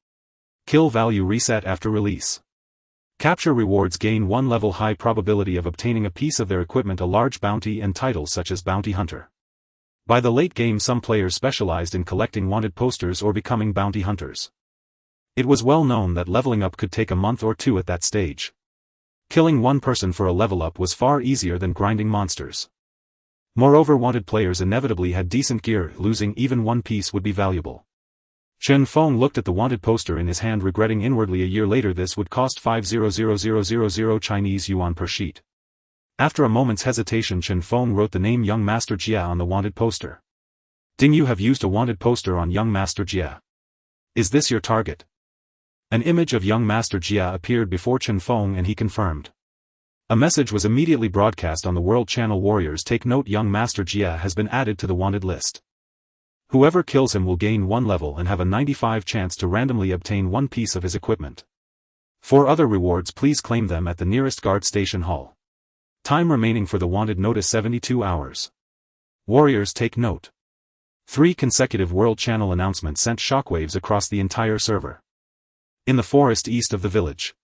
Kill value reset after release. Capture rewards gain 1 level, high probability of obtaining a piece of their equipment, a large bounty, and titles such as bounty hunter. By the late game some players specialized in collecting wanted posters or becoming bounty hunters. It was well known that leveling up could take a month or 2 at that stage. Killing 1 person for a level up was far easier than grinding monsters. Moreover, wanted players inevitably had decent gear, losing even 1 piece would be valuable. Chen Feng looked at the wanted poster in his hand, regretting inwardly. A year later this would cost 5,000,000 Chinese yuan per sheet. After a moment's hesitation, Chen Feng wrote the name Young Master Jia on the wanted poster. Ding, you have used a wanted poster on Young Master Jia. Is this your target? An image of Young Master Jia appeared before Chen Feng and he confirmed. A message was immediately broadcast on the World Channel. Warriors, take note, Young Master Jia has been added to the wanted list. Whoever kills him will gain 1 level and have a 95 chance to randomly obtain 1 piece of his equipment. For other rewards, please claim them at the nearest guard station hall. Time remaining for the wanted notice 72 hours. Warriors, take note. 3 consecutive World Channel announcements sent shockwaves across the entire server. In the forest east of the village.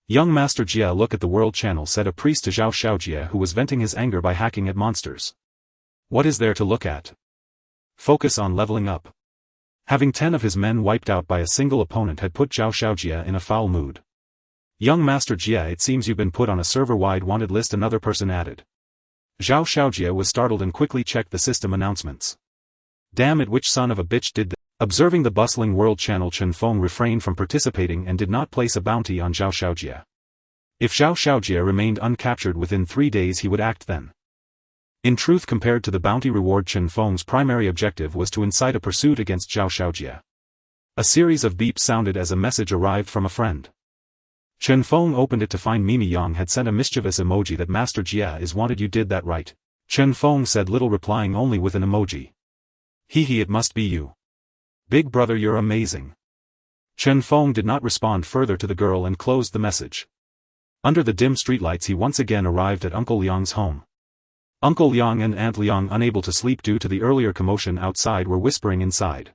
Young Master Jia, look at the World Channel, said a priest to Zhao Xiaojie, who was venting his anger by hacking at monsters. What is there to look at? Focus on leveling up. Having 10 of his men wiped out by a single opponent had put Zhao Xiaojie in a foul mood. Young Master Jia, it seems you've been put on a server-wide wanted list, another person added. Zhao Xiaojie was startled and quickly checked the system announcements. Damn it, which son of a bitch did that? Observing the bustling World Channel, Chen Feng refrained from participating and did not place a bounty on Zhao Xiaojie. If Zhao Xiaojie remained uncaptured within 3 days, he would act then. In truth, compared to the bounty reward, Chen Feng's primary objective was to incite a pursuit against Zhao Xiaojie. A series of beeps sounded as a message arrived from a friend. Chen Feng opened it to find Mimi Yang had sent a mischievous emoji that Master Jia is wanted. You did that right. Chen Feng said little, replying only with an emoji. Hee, it must be you. Big brother, you're amazing. Chen Feng did not respond further to the girl and closed the message. Under the dim streetlights, he once again arrived at Uncle Liang's home. Uncle Liang and Aunt Liang, unable to sleep due to the earlier commotion outside, were whispering inside.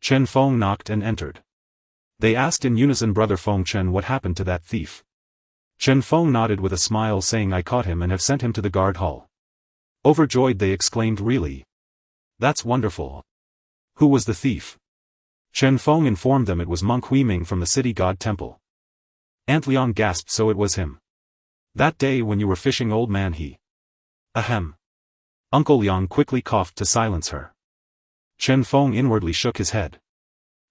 Chen Feng knocked and entered. They asked in unison, Brother Feng Chen, what happened to that thief? Chen Feng nodded with a smile, saying, I caught him and have sent him to the guard hall. Overjoyed, they exclaimed, really? That's wonderful. Who was the thief? Chen Feng informed them it was monk Hui Ming from the city god temple. Aunt Liang gasped, so it was him. That day when you were fishing, old man, he. Ahem. Uncle Liang quickly coughed to silence her. Chen Feng inwardly shook his head.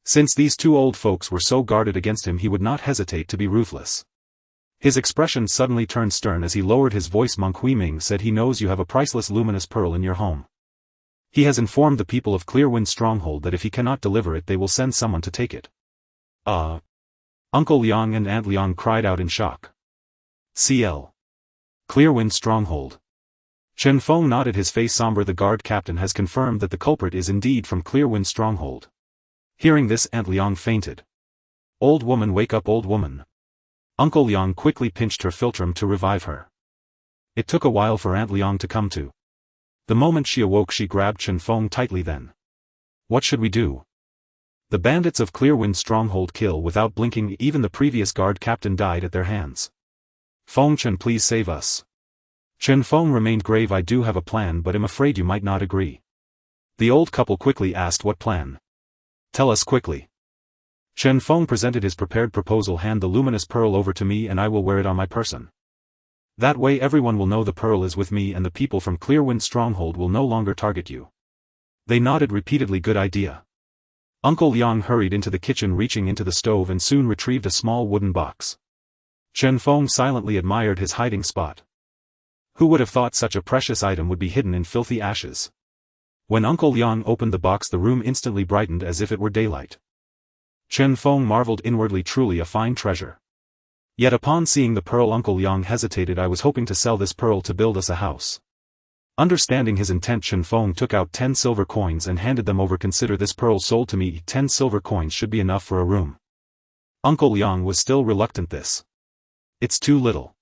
Since these 2 old folks were so guarded against him, he would not hesitate to be ruthless. His expression suddenly turned stern as he lowered his voice. Monk Hui Ming said he knows you have a priceless luminous pearl in your home. He has informed the people of Clearwind Stronghold that if he cannot deliver it, they will send someone to take it. Uncle Liang and Aunt Liang cried out in shock. CL. Clearwind Stronghold. Chen Feng nodded, his face somber. The guard captain has confirmed that the culprit is indeed from Clearwind Stronghold. Hearing this, Aunt Liang fainted. Old woman, wake up, old woman. Uncle Liang quickly pinched her philtrum to revive her. It took a while for Aunt Liang to come to. The moment she awoke, she grabbed Chen Feng tightly. Then. What should we do? The bandits of Clearwind Stronghold kill without blinking. Even the previous guard captain died at their hands. Feng Chen, please save us. Chen Feng remained grave. I do have a plan, but am afraid you might not agree. The old couple quickly asked, what plan? Tell us quickly. Chen Feng presented his prepared proposal. Hand the luminous pearl over to me and I will wear it on my person. That way everyone will know the pearl is with me and the people from Clearwind Stronghold will no longer target you. They nodded repeatedly. Good idea. Uncle Liang hurried into the kitchen, reaching into the stove, and soon retrieved a small wooden box. Chen Feng silently admired his hiding spot. Who would have thought such a precious item would be hidden in filthy ashes? When Uncle Liang opened the box, the room instantly brightened as if it were daylight. Chen Feng marveled inwardly, truly a fine treasure. Yet upon seeing the pearl, Uncle Liang hesitated. I was hoping to sell this pearl to build us a house. Understanding his intent, Chen Feng took out 10 silver coins and handed them over. Consider this pearl sold to me. 10 silver coins should be enough for a room. Uncle Liang was still reluctant. This. It's too little.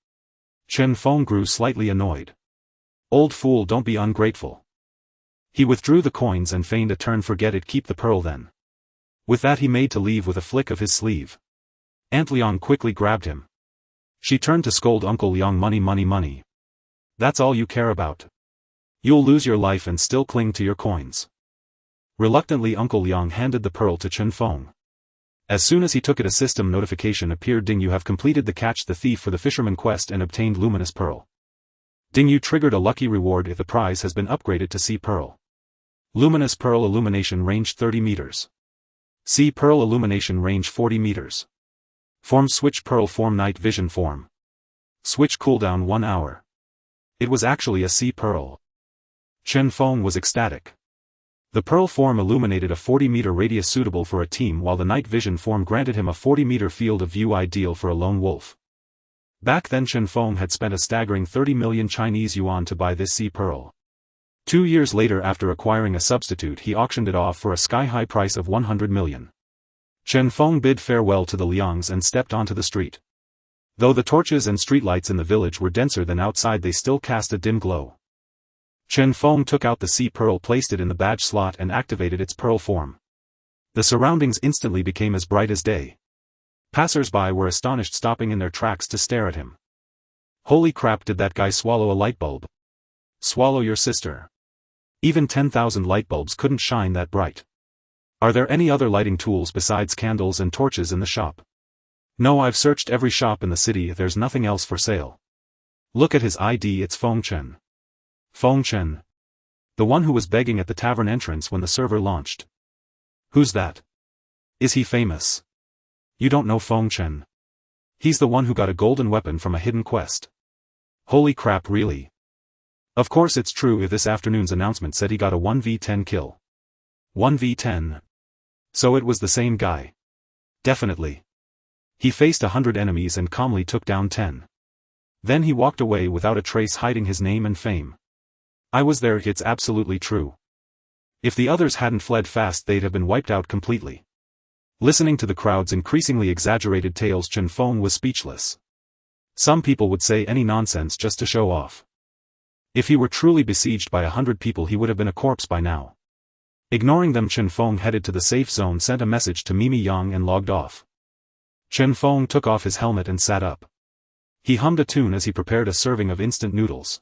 Chen Feng grew slightly annoyed. Old fool, don't be ungrateful. He withdrew the coins and feigned a turn. Forget it, keep the pearl then. With that he made to leave with a flick of his sleeve. Aunt Liang quickly grabbed him. She turned to scold Uncle Liang. Money, money, money. That's all you care about. You'll lose your life and still cling to your coins. Reluctantly, Uncle Liang handed the pearl to Chen Feng. As soon as he took it, a system notification appeared. Ding, you have completed the catch the thief for the fisherman quest and obtained luminous pearl. Ding, you triggered a lucky reward if the prize has been upgraded to Sea Pearl. Luminous Pearl illumination range 30 meters. Sea Pearl illumination range 40 meters. Form switch Pearl form night vision form. Switch cooldown 1 hour. It was actually a Sea Pearl. Chen Feng was ecstatic. The pearl form illuminated a 40-meter radius suitable for a team, while the night vision form granted him a 40-meter field of view ideal for a lone wolf. Back then Chen Feng had spent a staggering 30 million Chinese yuan to buy this Sea Pearl. 2 years later, after acquiring a substitute, he auctioned it off for a sky-high price of 100 million. Chen Feng bid farewell to the Liangs and stepped onto the street. Though the torches and streetlights in the village were denser than outside, they still cast a dim glow. Chen Feng took out the sea pearl, placed it in the badge slot and activated its pearl form. The surroundings instantly became as bright as day. Passers-by were astonished, stopping in their tracks to stare at him. Holy crap, did that guy swallow a light bulb? Swallow your sister. Even 10,000 light bulbs couldn't shine that bright. Are there any other lighting tools besides candles and torches in the shop? No, I've searched every shop in the city, there's nothing else for sale. Look at his ID, it's Feng Chen. Feng Chen. The one who was begging at the tavern entrance when the server launched. Who's that? Is he famous? You don't know Feng Chen. He's the one who got a golden weapon from a hidden quest. Holy crap, really? Of course it's true, if this afternoon's announcement said he got a 1v10 kill. 1v10. So it was the same guy. Definitely. He faced 100 enemies and calmly took down 10. Then he walked away without a trace, hiding his name and fame. I was there, it's absolutely true. If the others hadn't fled fast, they'd have been wiped out completely. Listening to the crowd's increasingly exaggerated tales, Chen Feng was speechless. Some people would say any nonsense just to show off. If he were truly besieged by 100 people, he would have been a corpse by now. Ignoring them, Chen Feng headed to the safe zone, sent a message to Mimi Yang and logged off. Chen Feng took off his helmet and sat up. He hummed a tune as he prepared a serving of instant noodles.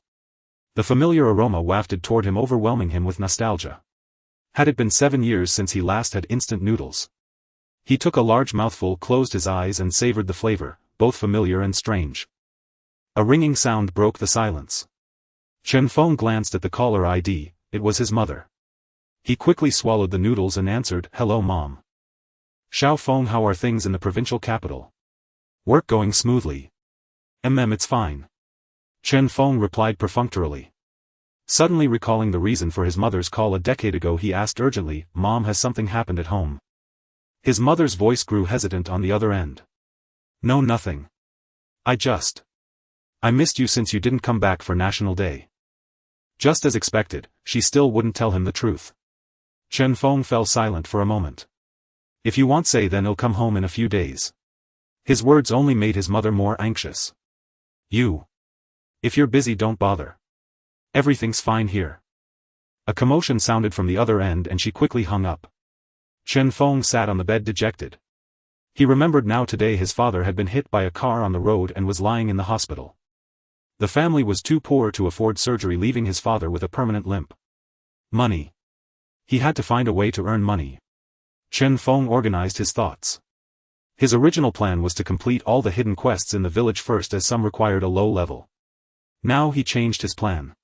The familiar aroma wafted toward him, overwhelming him with nostalgia. Had it been 7 years since he last had instant noodles? He took a large mouthful, closed his eyes and savored the flavor, both familiar and strange. A ringing sound broke the silence. Chen Feng glanced at the caller ID, it was his mother. He quickly swallowed the noodles and answered, "Hello Mom. Xiao Feng, how are things in the provincial capital? Work going smoothly?" It's fine. Chen Feng replied perfunctorily. Suddenly recalling the reason for his mother's call a decade ago, he asked urgently, "Mom, has something happened at home?" His mother's voice grew hesitant on the other end. "No, nothing. I missed you since you didn't come back for National Day." Just as expected, she still wouldn't tell him the truth. Chen Feng fell silent for a moment. "If you want, say then, he'll come home in a few days." His words only made his mother more anxious. If you're busy, don't bother. Everything's fine here." A commotion sounded from the other end and she quickly hung up. Chen Feng sat on the bed dejected. He remembered now, today his father had been hit by a car on the road and was lying in the hospital. The family was too poor to afford surgery, leaving his father with a permanent limp. Money. He had to find a way to earn money. Chen Feng organized his thoughts. His original plan was to complete all the hidden quests in the village first, as some required a low level. Now he changed his plan.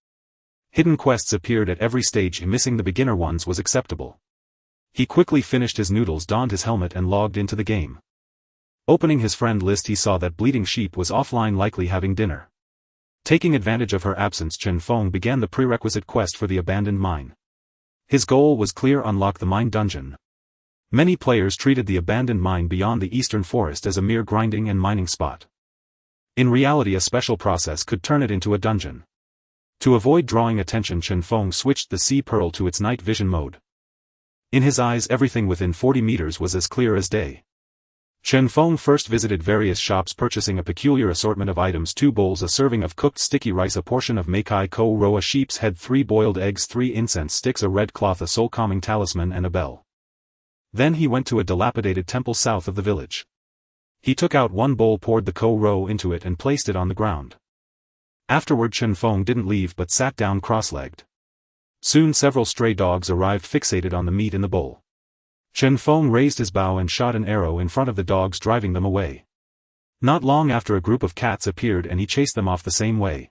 Hidden quests appeared at every stage, missing the beginner ones was acceptable. He quickly finished his noodles, donned his helmet and logged into the game. Opening his friend list, he saw that Bleeding Sheep was offline, likely having dinner. Taking advantage of her absence, Chen Feng began the prerequisite quest for the abandoned mine. His goal was clear: unlock the mine dungeon. Many players treated the abandoned mine beyond the eastern forest as a mere grinding and mining spot. In reality, a special process could turn it into a dungeon. To avoid drawing attention, Chen Feng switched the sea pearl to its night vision mode. In his eyes, everything within 40 meters was as clear as day. Chen Feng first visited various shops, purchasing a peculiar assortment of items: 2 bowls, a serving of cooked sticky rice, a portion of Meikai Ko Ro, a sheep's head, 3 boiled eggs, 3 incense sticks, a red cloth, a soul calming talisman and a bell. Then he went to a dilapidated temple south of the village. He took out 1 bowl, poured the Ko Ro into it and placed it on the ground. Afterward, Chen Feng didn't leave but sat down cross-legged. Soon several stray dogs arrived, fixated on the meat in the bowl. Chen Feng raised his bow and shot an arrow in front of the dogs, driving them away. Not long after, a group of cats appeared and he chased them off the same way.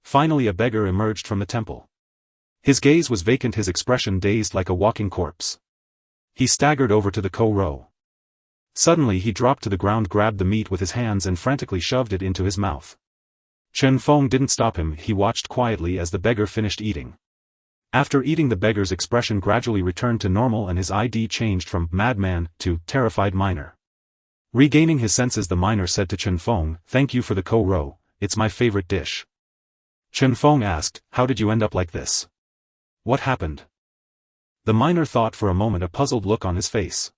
Finally, a beggar emerged from the temple. His gaze was vacant, his expression dazed, like a walking corpse. He staggered over to the Ko Ro. Suddenly he dropped to the ground, grabbed the meat with his hands and frantically shoved it into his mouth. Chen Feng didn't stop him, he watched quietly as the beggar finished eating. After eating, the beggar's expression gradually returned to normal and his ID changed from madman to terrified miner. Regaining his senses, the miner said to Chen Feng, "Thank you for the Ko Ro, it's my favorite dish." Chen Feng asked, "How did you end up like this?" What happened? The miner thought for a moment, a puzzled look on his face.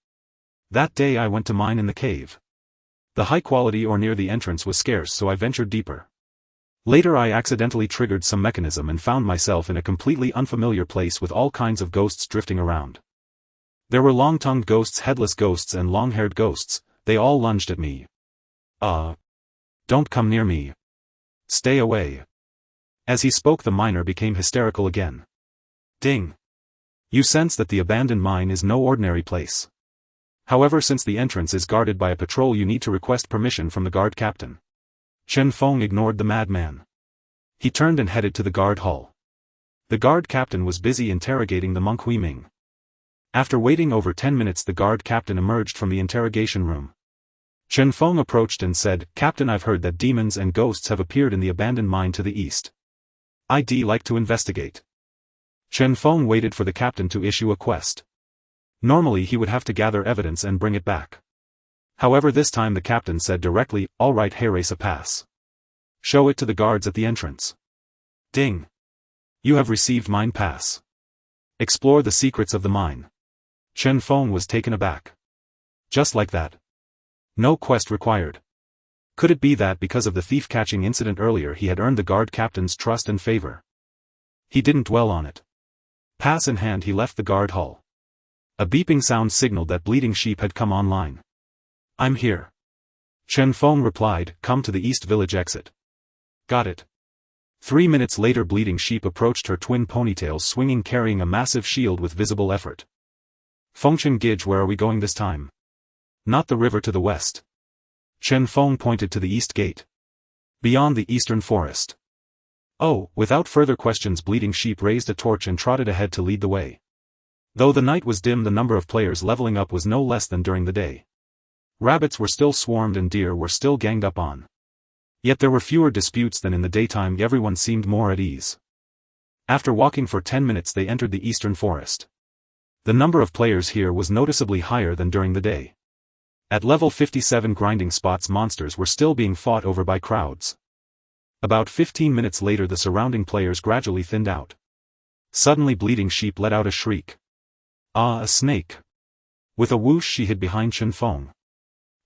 That day I went to mine in the cave. The high quality ore near the entrance was scarce, so I ventured deeper. Later I accidentally triggered some mechanism and found myself in a completely unfamiliar place with all kinds of ghosts drifting around. There were long-tongued ghosts, headless ghosts and long-haired ghosts. They all lunged at me. Don't come near me. Stay away. As he spoke, the miner became hysterical again. Ding. You sense that the abandoned mine is no ordinary place. However, since the entrance is guarded by a patrol, you need to request permission from the guard captain. Chen Feng ignored the madman. He turned and headed to the guard hall. The guard captain was busy interrogating the monk Hou Yi. After waiting over 10 minutes, the guard captain emerged from the interrogation room. Chen Feng approached and said, "Captain, I've heard that demons and ghosts have appeared in the abandoned mine to the east. I'd like to investigate." Chen Feng waited for the captain to issue a quest. Normally he would have to gather evidence and bring it back. However, this time the captain said directly, "All right, Harasa, pass. Show it to the guards at the entrance." Ding. You have received mine pass. Explore the secrets of the mine. Chen Feng was taken aback. Just like that. No quest required. Could it be that because of the thief-catching incident earlier he had earned the guard captain's trust and favor? He didn't dwell on it. Pass in hand, he left the guard hall. A beeping sound signaled that Bleeding Sheep had come online. "I'm here." Chen Feng replied, "Come to the East Village exit." Got it. 3 minutes later, Bleeding Sheep approached, her twin ponytails swinging, carrying a massive shield with visible effort. "Fengchen Gij, where are we going this time?" "Not the river to the west." Chen Feng pointed to the east gate. "Beyond the eastern forest." Oh, without further questions, Bleeding Sheep raised a torch and trotted ahead to lead the way. Though the night was dim, the number of players leveling up was no less than during the day. Rabbits were still swarmed and deer were still ganged up on. Yet there were fewer disputes than in the daytime. Everyone seemed more at ease. After walking for 10 minutes, they entered the eastern forest. The number of players here was noticeably higher than during the day. At level 57, grinding spots monsters were still being fought over by crowds. About 15 minutes later, the surrounding players gradually thinned out. Suddenly Bleeding Sheep let out a shriek. "Ah, a snake!" With a whoosh she hid behind Chen Feng.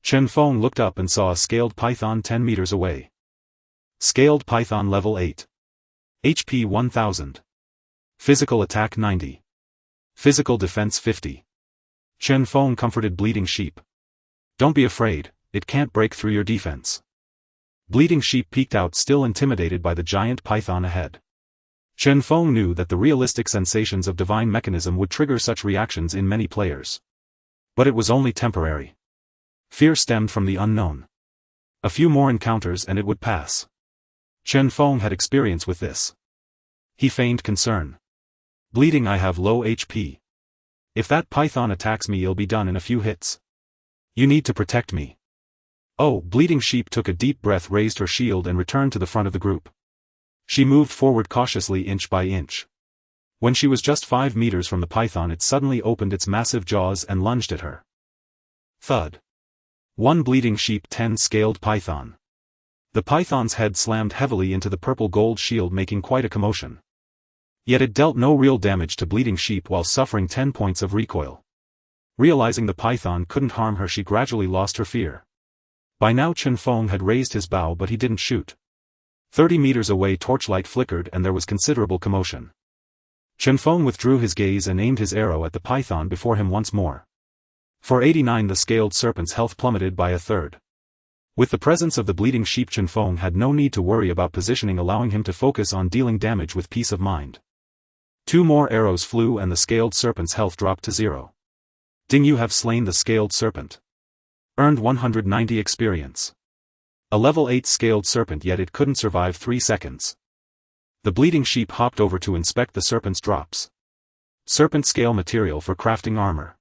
Chen Feng looked up and saw a scaled python 10 meters away. Scaled python level 8. HP 1000. Physical attack 90. Physical defense 50. Chen Feng comforted Bleeding Sheep. "Don't be afraid, it can't break through your defense." Bleeding Sheep peeked out, still intimidated by the giant python ahead. Chen Feng knew that the realistic sensations of divine mechanism would trigger such reactions in many players. But it was only temporary. Fear stemmed from the unknown. A few more encounters and it would pass. Chen Feng had experience with this. He feigned concern. "Bleeding, I have low HP. If that python attacks me, it'll be done in a few hits. You need to protect me." Oh, Bleeding Sheep took a deep breath, raised her shield and returned to the front of the group. She moved forward cautiously, inch by inch. When she was just 5 meters from the python, it suddenly opened its massive jaws and lunged at her. Thud. 1 Bleeding Sheep 10 Scaled Python. The python's head slammed heavily into the purple-gold shield, making quite a commotion. Yet it dealt no real damage to Bleeding Sheep while suffering 10 points of recoil. Realizing the python couldn't harm her, she gradually lost her fear. By now Chen Feng had raised his bow, but he didn't shoot. 30 meters away, torchlight flickered and there was considerable commotion. Chen Feng withdrew his gaze and aimed his arrow at the python before him once more. For 89, the scaled serpent's health plummeted by a third. With the presence of the Bleeding Sheep, Chen Feng had no need to worry about positioning, allowing him to focus on dealing damage with peace of mind. 2 more arrows flew and the scaled serpent's health dropped to 0. Ding, you have slain the scaled serpent. Earned 190 experience. A level 8 scaled serpent, yet it couldn't survive 3 seconds. The Bleeding Sheep hopped over to inspect the serpent's drops. Serpent scale material for crafting armor.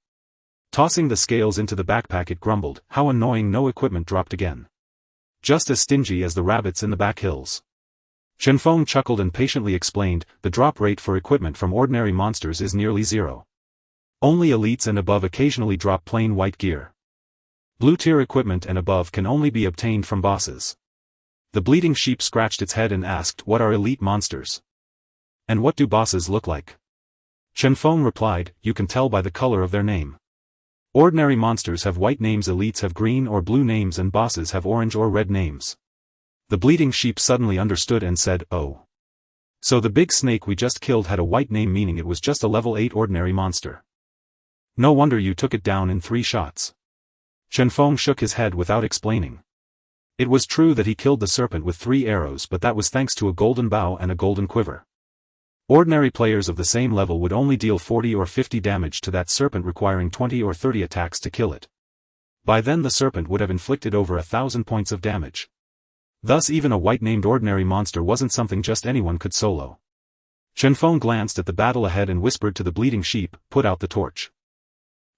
Tossing the scales into the backpack, it grumbled, "How annoying, no equipment dropped again. Just as stingy as the rabbits in the back hills." Chen Feng chuckled and patiently explained, "The drop rate for equipment from ordinary monsters is nearly 0. Only elites and above occasionally drop plain white gear. Blue-tier equipment and above can only be obtained from bosses." The Bleeding Sheep scratched its head and asked, "What are elite monsters? And what do bosses look like?" Chen Feng replied, you can tell by the color of their name. Ordinary monsters have white names, elites have green or blue names, and bosses have orange or red names. The bleeding sheep suddenly understood and said, oh. So the big snake we just killed had a white name, meaning it was just a level 8 ordinary monster. No wonder you took it down in 3 shots. Chen Feng shook his head without explaining. It was true that he killed the serpent with 3 arrows, but that was thanks to a golden bow and a golden quiver. Ordinary players of the same level would only deal 40 or 50 damage to that serpent, requiring 20 or 30 attacks to kill it. By then the serpent would have inflicted over 1,000 points of damage. Thus even a white-named ordinary monster wasn't something just anyone could solo. Chen Feng glanced at the battle ahead and whispered to the bleeding sheep, put out the torch.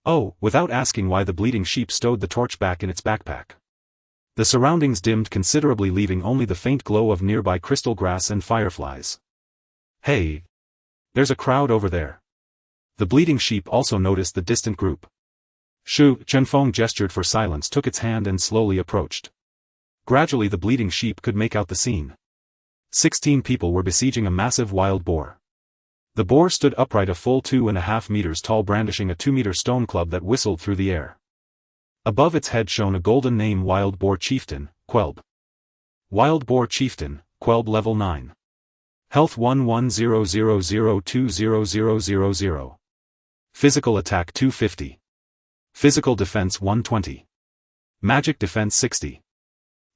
Oh, without asking why, the bleeding sheep stowed the torch back in its backpack. The surroundings dimmed considerably, leaving only the faint glow of nearby crystal grass and fireflies. Hey! There's a crowd over there. The bleeding sheep also noticed the distant group. Shoo! Chen Feng gestured for silence, took its hand and slowly approached. Gradually the bleeding sheep could make out the scene. 16 people were besieging a massive wild boar. The boar stood upright, a full 2.5 meters tall, brandishing a 2-meter stone club that whistled through the air. Above its head shone a golden name: Wild Boar Chieftain, Quelb. Wild Boar Chieftain, Quelb level 9. Health 1100020000. Physical attack 250. Physical defense 120. Magic defense 60.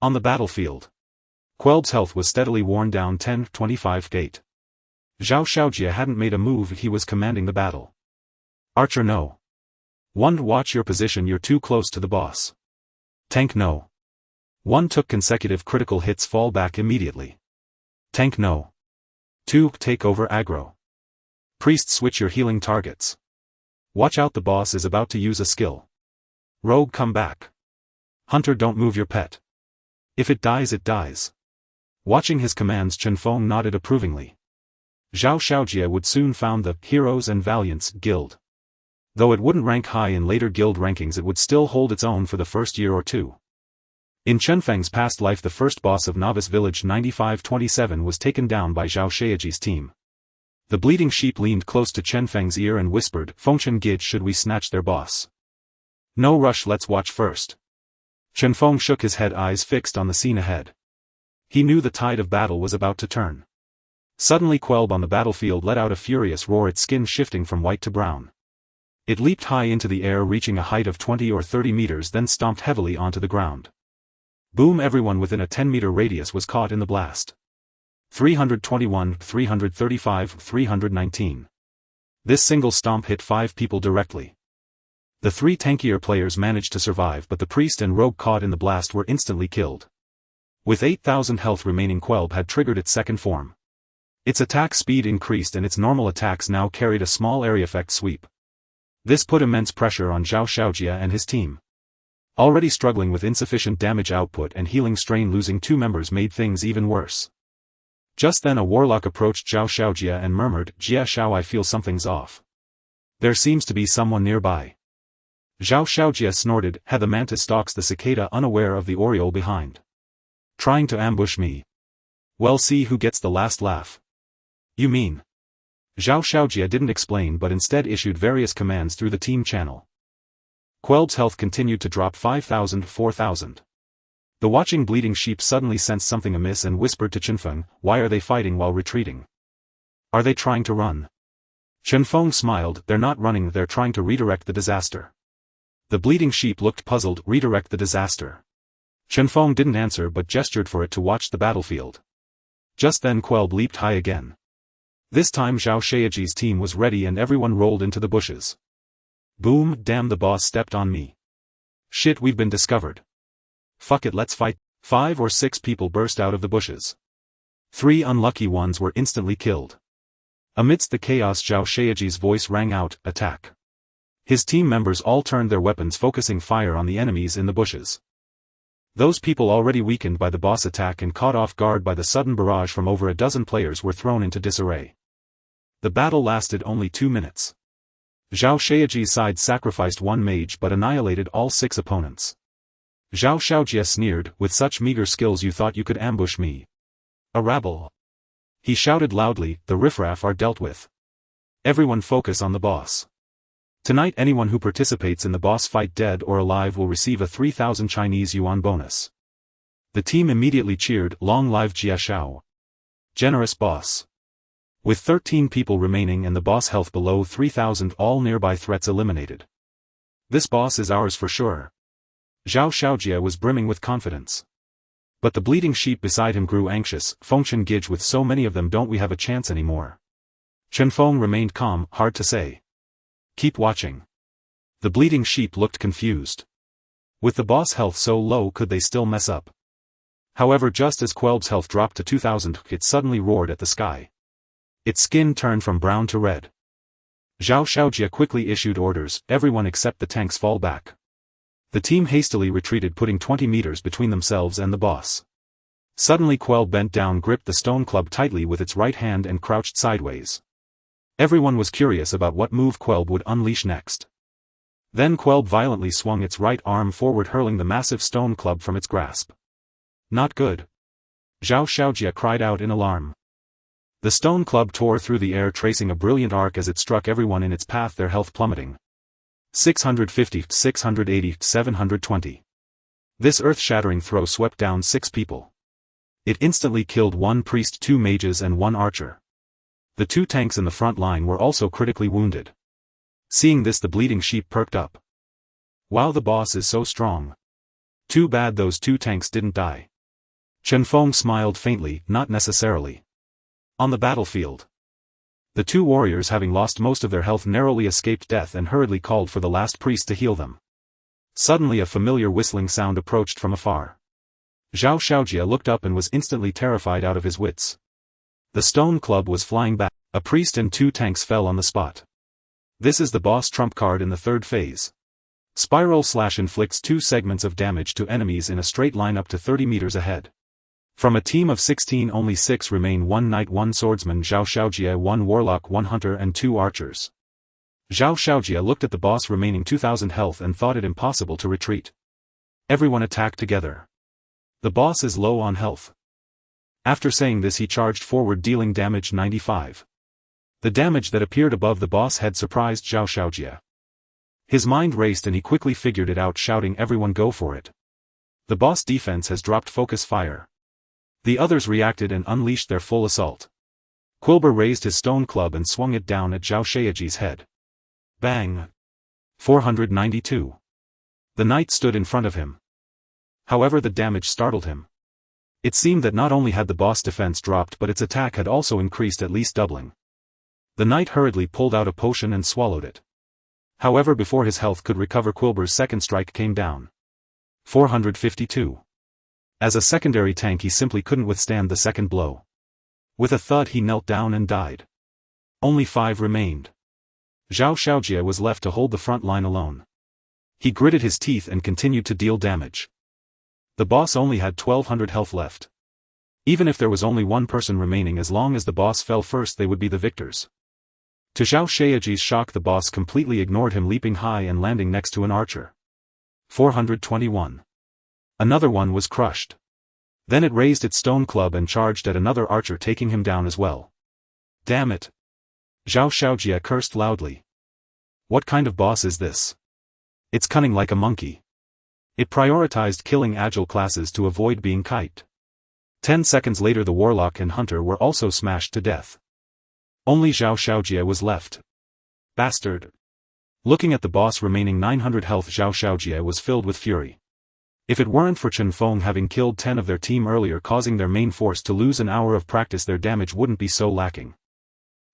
On the battlefield, Quelb's health was steadily worn down 10-25 gate. Zhao Xiaojie hadn't made a move, he was commanding the battle. Archer no. 1. Watch your position, you're too close to the boss. Tank no. 1. Took consecutive critical hits, fall back immediately. Tank no. 2. Take over aggro. Priest, switch your healing targets. Watch out, the boss is about to use a skill. Rogue, come back. Hunter, don't move your pet. If it dies, it dies. Watching his commands, Chen Feng nodded approvingly. Zhao Xiaojie would soon found the Heroes and Valiants Guild. Though it wouldn't rank high in later guild rankings, it would still hold its own for the first year or two. In Chen Feng's past life, the first boss of Novice Village 9527 was taken down by Zhao Xiaojie's team. The bleeding sheep leaned close to Chen Feng's ear and whispered, Fengchen Gid, should we snatch their boss? No rush, let's watch first. Chen Feng shook his head, eyes fixed on the scene ahead. He knew the tide of battle was about to turn. Suddenly Quelb on the battlefield let out a furious roar, its skin shifting from white to brown. It leaped high into the air, reaching a height of 20 or 30 meters, then stomped heavily onto the ground. Boom! Everyone within a 10-meter radius was caught in the blast. 321, 335, 319. This single stomp hit 5 people directly. The 3 tankier players managed to survive, but the priest and rogue caught in the blast were instantly killed. With 8,000 health remaining, Quelb had triggered its second form. Its attack speed increased and its normal attacks now carried a small area effect sweep. This put immense pressure on Zhao Xiaojie and his team. Already struggling with insufficient damage output and healing strain, losing 2 members made things even worse. Just then a warlock approached Zhao Xiaojie and murmured, Jia Xiao, I feel something's off. There seems to be someone nearby. Zhao Xiaojie snorted, had the mantis stalks the cicada, unaware of the oriole behind. Trying to ambush me. Well, see who gets the last laugh. You mean? Zhao Xiaojie didn't explain, but instead issued various commands through the team channel. Quelb's health continued to drop 5,000, 4,000. The watching bleeding sheep suddenly sensed something amiss and whispered to Chen Feng, why are they fighting while retreating? Are they trying to run? Chen Feng smiled, they're not running, they're trying to redirect the disaster. The bleeding sheep looked puzzled, redirect the disaster. Chen Feng didn't answer but gestured for it to watch the battlefield. Just then Quelb leaped high again. This time Zhao Xiaojie's team was ready and everyone rolled into the bushes. Boom! Damn, the boss stepped on me. Shit, we've been discovered. Fuck it, let's fight. 5 or 6 people burst out of the bushes. 3 unlucky ones were instantly killed. Amidst the chaos, Zhao Xiaojie's voice rang out, attack. His team members all turned their weapons, focusing fire on the enemies in the bushes. Those people already weakened by the boss attack and caught off guard by the sudden barrage from over a dozen players were thrown into disarray. The battle lasted only 2 minutes. Zhao Xiaojie's side sacrificed 1 mage but annihilated all 6 opponents. Zhao Xiaojie sneered, with such meager skills you thought you could ambush me. A rabble. He shouted loudly, the riffraff are dealt with. Everyone focus on the boss. Tonight anyone who participates in the boss fight dead or alive will receive a 3,000 Chinese yuan bonus. The team immediately cheered, "Long live Jia Shao. Generous boss." With 13 people remaining and the boss health below 3,000, all nearby threats eliminated. This boss is ours for sure. Zhao Xiaojie was brimming with confidence. But the bleeding sheep beside him grew anxious. "Fengchen Gij, with so many of them, don't we have a chance anymore?" Chen Feng remained calm. "Hard to say. Keep watching." The bleeding sheep looked confused. With the boss health so low, could they still mess up? However, just as Quelb's health dropped to 2,000, it suddenly roared at the sky. Its skin turned from brown to red. Zhao Xiaojie quickly issued orders, "Everyone except the tanks fall back." The team hastily retreated, putting 20 meters between themselves and the boss. Suddenly Quelb bent down, gripped the stone club tightly with its right hand and crouched sideways. Everyone was curious about what move Quelb would unleash next. Then Quelb violently swung its right arm forward, hurling the massive stone club from its grasp. "Not good." Zhao Xiaojie cried out in alarm. The stone club tore through the air, tracing a brilliant arc as it struck everyone in its path, their health plummeting. 650, 680, 720. This earth-shattering throw swept down 6 people. It instantly killed 1 priest, 2 mages and 1 archer. The 2 tanks in the front line were also critically wounded. Seeing this, the bleeding sheep perked up. "Wow, the boss is so strong. Too bad those 2 tanks didn't die." Chen Feng smiled faintly, "Not necessarily." On the battlefield, the 2 warriors, having lost most of their health, narrowly escaped death and hurriedly called for the last priest to heal them. Suddenly a familiar whistling sound approached from afar. Zhao Xiaojie looked up and was instantly terrified out of his wits. The stone club was flying back. A priest and 2 tanks fell on the spot. This is the boss trump card in the 3rd phase. Spiral Slash inflicts 2 segments of damage to enemies in a straight line up to 30 meters ahead. From a team of 16, only 6 remain: 1 knight, 1 swordsman, Zhao Xiaojie, 1 warlock, 1 hunter and 2 archers. Zhao Xiaojie looked at the boss remaining 2,000 health and thought it impossible to retreat. Everyone attacked together. The boss is low on health. After saying this, he charged forward, dealing damage 95. The damage that appeared above the boss head surprised Zhao Xiaojie. His mind raced and he quickly figured it out, shouting, "Everyone go for it. The boss defense has dropped focus fire." The others reacted and unleashed their full assault. Quilber raised his stone club and swung it down at Zhao Xiaojie's head. Bang! 492. The knight stood in front of him. However, the damage startled him. It seemed that not only had the boss defense dropped, but its attack had also increased, at least doubling. The knight hurriedly pulled out a potion and swallowed it. However, before his health could recover, Quilber's second strike came down. 452. As a secondary tank, he simply couldn't withstand the second blow. With a thud, he knelt down and died. Only 5 remained. Zhao Xiaojie was left to hold the front line alone. He gritted his teeth and continued to deal damage. The boss only had 1,200 health left. Even if there was only 1 person remaining, as long as the boss fell first, they would be the victors. To Zhao Xiaojie's shock, the boss completely ignored him, leaping high and landing next to an archer. 421. Another one was crushed. Then it raised its stone club and charged at another archer, taking him down as well. Damn it! Zhao Xiaojie cursed loudly. What kind of boss is this? It's cunning like a monkey. It prioritized killing agile classes to avoid being kite. 10 seconds later, the warlock and hunter were also smashed to death. Only Zhao Xiaojie was left. Bastard! Looking at the boss remaining 900 health, Zhao Xiaojie was filled with fury. If it weren't for Chen Feng having killed 10 of their team earlier, causing their main force to lose an hour of practice, their damage wouldn't be so lacking.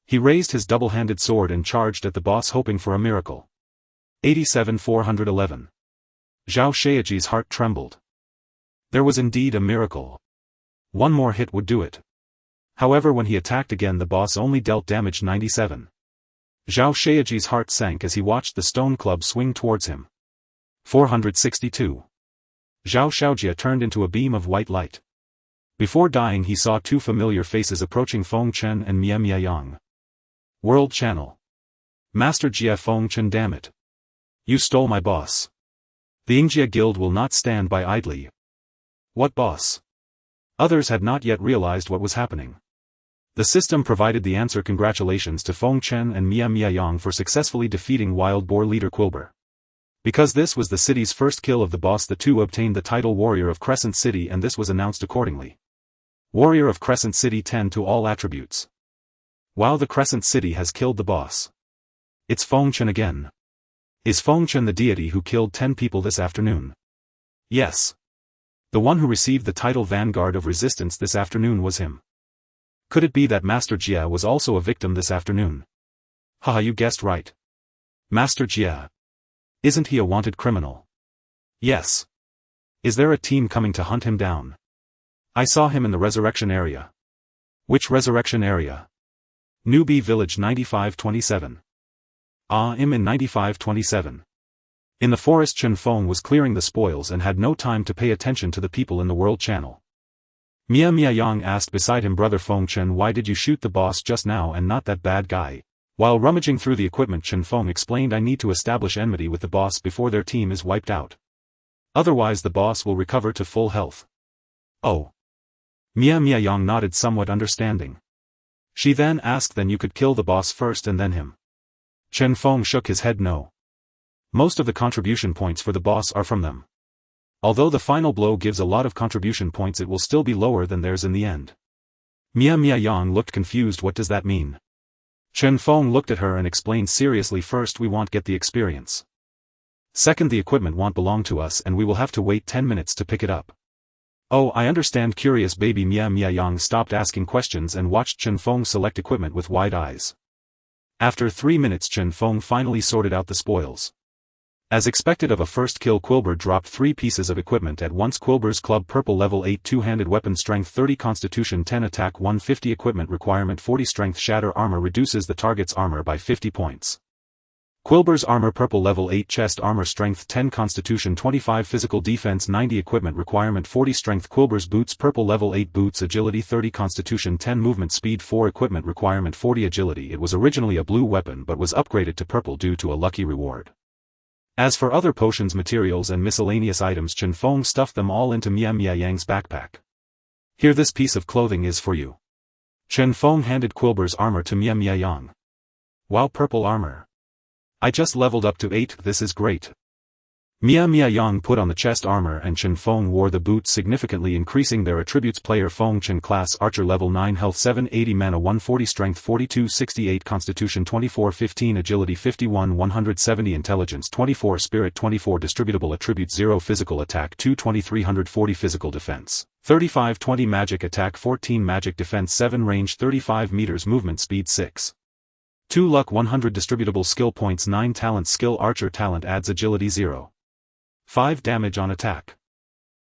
He raised his double-handed sword and charged at the boss, hoping for a miracle. 87-411. Zhao Xiaojie's heart trembled. There was indeed a miracle. 1 more hit would do it. However, when he attacked again, the boss only dealt damage 97. Zhao Xiaojie's heart sank as he watched the stone club swing towards him. 462. Zhao Xiaojie turned into a beam of white light. Before dying, he saw 2 familiar faces approaching: Feng Chen and Mie Mie Yang. World Channel. Master Jia Feng Chen, damn it. You stole my boss. The Yingjia Guild will not stand by idly. What boss? Others had not yet realized what was happening. The system provided the answer. Congratulations to Feng Chen and Mia Yang for successfully defeating wild boar leader Quilber. Because this was the city's first kill of the boss, the two obtained the title Warrior of Crescent City, and this was announced accordingly. Warrior of Crescent City 10 to all attributes. Wow, the Crescent City has killed the boss. It's Feng Chen again. Is Feng Chen the deity who killed 10 people this afternoon? Yes. The one who received the title Vanguard of Resistance this afternoon was him. Could it be that Master Jia was also a victim this afternoon? Haha, you guessed right. Master Jia. Isn't he a wanted criminal? Yes. Is there a team coming to hunt him down? I saw him in the resurrection area. Which resurrection area? Newbie Village 9527. I'm in 9527. In the forest, Chen Feng was clearing the spoils and had no time to pay attention to the people in the world channel. Mia Yang asked beside him, Brother Feng Chen, why did you shoot the boss just now and not that bad guy? While rummaging through the equipment, Chen Feng explained, I need to establish enmity with the boss before their team is wiped out. Otherwise the boss will recover to full health. Oh. Mia Yang nodded, somewhat understanding. She then asked, then you could kill the boss first and then him? Chen Feng shook his head, no. Most of the contribution points for the boss are from them. Although the final blow gives a lot of contribution points, it will still be lower than theirs in the end. Mia Yang looked confused. What does that mean? Chen Feng looked at her and explained seriously, first we won't get the experience. Second, the equipment won't belong to us and we will have to wait 10 minutes to pick it up. Oh, I understand. Curious baby. Mia Yang stopped asking questions and watched Chen Feng select equipment with wide eyes. After 3 minutes, Chen Feng finally sorted out the spoils. As expected of a first kill, Quilber dropped 3 pieces of equipment at once. Quilber's club, purple, level 8, two-handed weapon, strength 30, constitution 10, attack 150, equipment requirement 40, strength, shatter armor, reduces the target's armor by 50 points. Quilber's armor, purple, level 8, chest armor, strength 10, constitution 25, physical defense 90, equipment requirement 40, strength. Quilber's boots, purple, level 8, boots, agility 30, constitution 10, movement speed 4, equipment requirement 40, agility. It was originally a blue weapon but was upgraded to purple due to a lucky reward. As for other potions, materials and miscellaneous items, Chen Feng stuffed them all into Mia Yang's backpack. Here, this piece of clothing is for you. Chen Feng handed Quilber's armor to Mia Yang. Wow, purple armor. I just leveled up to 8, this is great. Mia Yang put on the chest armor and Chen Feng wore the boots, significantly increasing their attributes. Player Feng Chen, class archer, level 9, health 780, mana 140, strength 42, 68, constitution 24, 15, agility 51, 170, intelligence 24, spirit 24, distributable attributes 0, physical attack 2, 2340, physical defense 35, 20, magic attack 14, magic defense 7, range 35 meters, movement speed 6. 2 luck 100, distributable skill points 9, talent skill archer, talent adds agility 0. 5 damage on attack.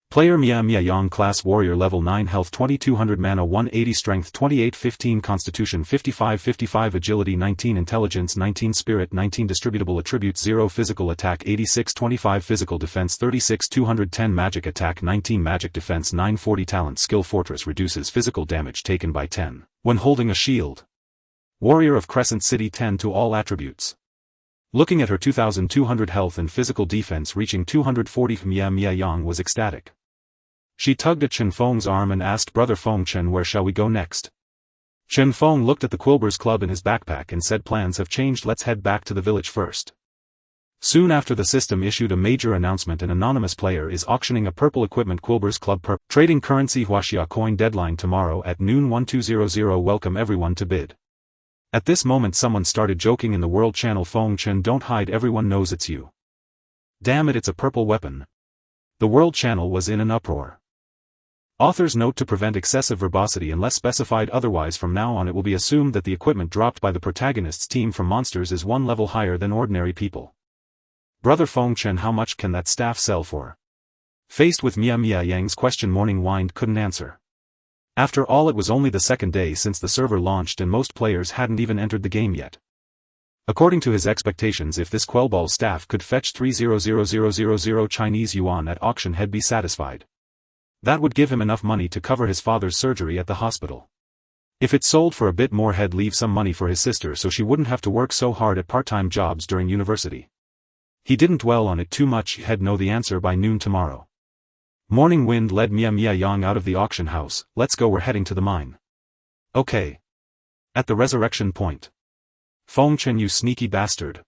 Player Mia Yang, class warrior, level 9, health 2200, mana 180, strength 28, 15, constitution 55, 55, agility 19, intelligence 19, spirit 19, distributable attributes 0, physical attack 86, 25, physical defense 36, 210, magic attack 19, magic defense 940, talent skill fortress, reduces physical damage taken by 10 when holding a shield. Warrior of Crescent City 10 to all attributes. Looking at her 2200 health and physical defense reaching 240, Mia Yang was ecstatic. She tugged at Chen Feng's arm and asked, Brother Feng Chen, where shall we go next? Chen Feng looked at the Quilber's club in his backpack and said, plans have changed, let's head back to the village first. Soon after, the system issued a major announcement: an anonymous player is auctioning a purple equipment. Quilber's club trading currency Huaxia coin, deadline tomorrow at noon 1200. Welcome everyone to bid. At this moment someone started joking in the world channel, Feng Chen, don't hide, everyone knows it's you. Damn it, it's a purple weapon. The world channel was in an uproar. Author's note: to prevent excessive verbosity unless specified otherwise, from now on it will be assumed that the equipment dropped by the protagonist's team from monsters is 1 level higher than ordinary people. Brother Feng Chen, how much can that staff sell for? Faced with Mia Yang's question, Morning Wind couldn't answer. After all, it was only the second day since the server launched and most players hadn't even entered the game yet. According to his expectations, if this Quellball staff could fetch 300,000 Chinese yuan at auction, he'd be satisfied. That would give him enough money to cover his father's surgery at the hospital. If it sold for a bit more, he'd leave some money for his sister so she wouldn't have to work so hard at part-time jobs during university. He didn't dwell on it too much, he'd know the answer by noon tomorrow. Morning Wind led Mia Yang out of the auction house. Let's go, we're heading to the mine. Okay. At the resurrection point. Feng Chen, you sneaky bastard.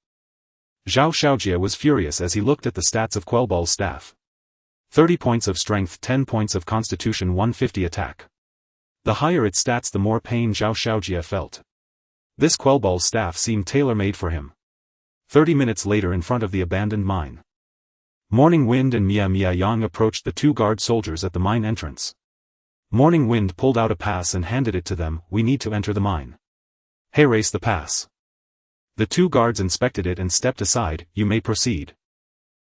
Zhao Xiaojie was furious as he looked at the stats of Quelball's staff. 30 points of strength, 10 points of constitution, 150 attack. The higher its stats, the more pain Zhao Xiaojie felt. This Quelball's staff seemed tailor-made for him. 30 minutes later, in front of the abandoned mine. Morning Wind and Mia Yang approached the two guard soldiers at the mine entrance. Morning Wind pulled out a pass and handed it to them. We need to enter the mine. Hey, race the pass. The two guards inspected it and stepped aside. You may proceed.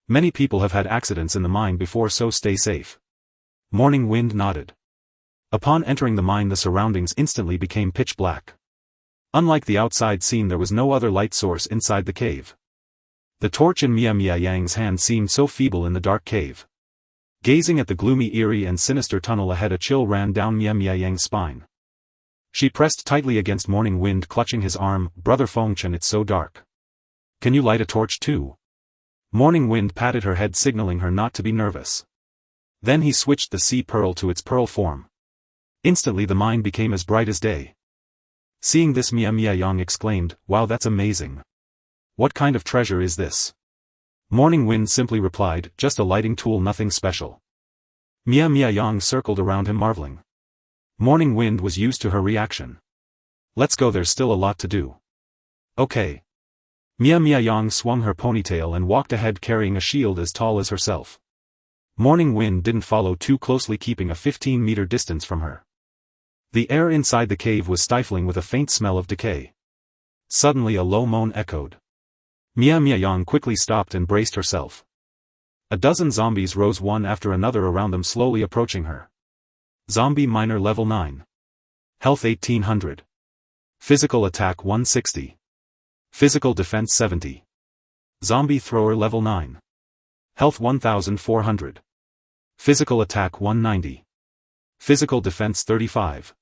Many people have had accidents in the mine before, so stay safe. Morning Wind nodded. Upon entering the mine, the surroundings instantly became pitch black. Unlike the outside scene, there was no other light source inside the cave. The torch in Mia Yang's hand seemed so feeble in the dark cave. Gazing at the gloomy, eerie and sinister tunnel ahead, a chill ran down Mia Yang's spine. She pressed tightly against Morning Wind, clutching his arm. Brother Feng Chen, it's so dark. Can you light a torch too? Morning Wind patted her head, signaling her not to be nervous. Then he switched the sea pearl to its pearl form. Instantly the mine became as bright as day. Seeing this, Mia Yang exclaimed, wow, that's amazing. What kind of treasure is this? Morning Wind simply replied, just a lighting tool, nothing special. Mia Yang circled around him, marveling. Morning Wind was used to her reaction. Let's go, there's still a lot to do. Okay. Mia Yang swung her ponytail and walked ahead, carrying a shield as tall as herself. Morning Wind didn't follow too closely, keeping a 15-meter distance from her. The air inside the cave was stifling with a faint smell of decay. Suddenly a low moan echoed. Mia Yang quickly stopped and braced herself. A dozen zombies rose one after another around them, slowly approaching her. Zombie Miner level 9. Health 1800. Physical attack 160. Physical defense 70. Zombie Thrower level 9. Health 1400. Physical attack 190. Physical defense 35.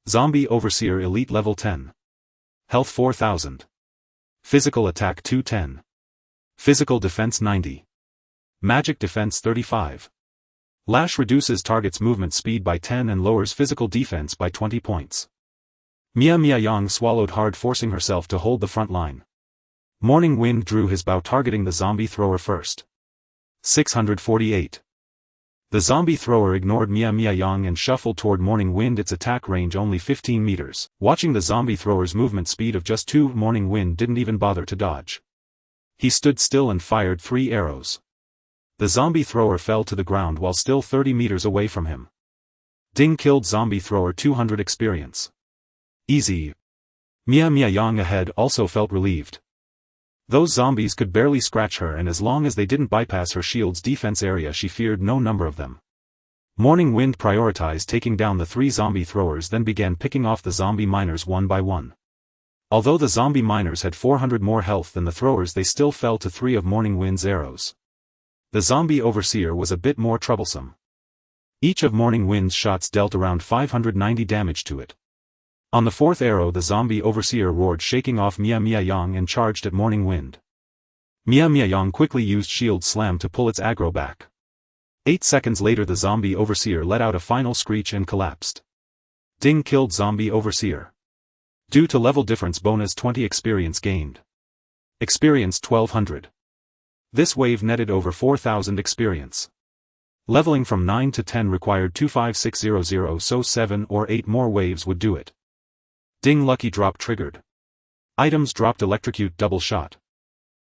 Zombie Overseer Elite level 10. Health 4000. Physical attack 210. Physical defense 90. Magic defense 35. Lash reduces target's movement speed by 10 and lowers physical defense by 20 points. Mia Yang swallowed hard, forcing herself to hold the front line. Morning Wind drew his bow, targeting the zombie thrower first. 648. The zombie thrower ignored Mia Yang and shuffled toward Morning Wind, its attack range only 15 meters. Watching the zombie thrower's movement speed of just 2, Morning Wind didn't even bother to dodge. He stood still and fired 3 arrows. The zombie thrower fell to the ground while still 30 meters away from him. Ding killed zombie thrower, 200 experience. Easy. Mia Yang ahead also felt relieved. Those zombies could barely scratch her, and as long as they didn't bypass her shield's defense area, she feared no number of them. Morning Wind prioritized taking down the 3 zombie throwers, then began picking off the zombie miners one by one. Although the zombie miners had 400 more health than the throwers, they still fell to 3 of Morning Wind's arrows. The zombie overseer was a bit more troublesome. Each of Morning Wind's shots dealt around 590 damage to it. On the 4th arrow, the zombie overseer roared, shaking off Mia Yang, and charged at Morning Wind. Mia Yang quickly used Shield Slam to pull its aggro back. 8 seconds later, the zombie overseer let out a final screech and collapsed. Ding killed zombie overseer. Due to level difference bonus, 20 experience gained. Experience 1200. This wave netted over 4000 experience. Leveling from 9 to 10 required 25600, so 7 or 8 more waves would do it. Ding, lucky drop triggered. Items dropped: electrocute, double shot.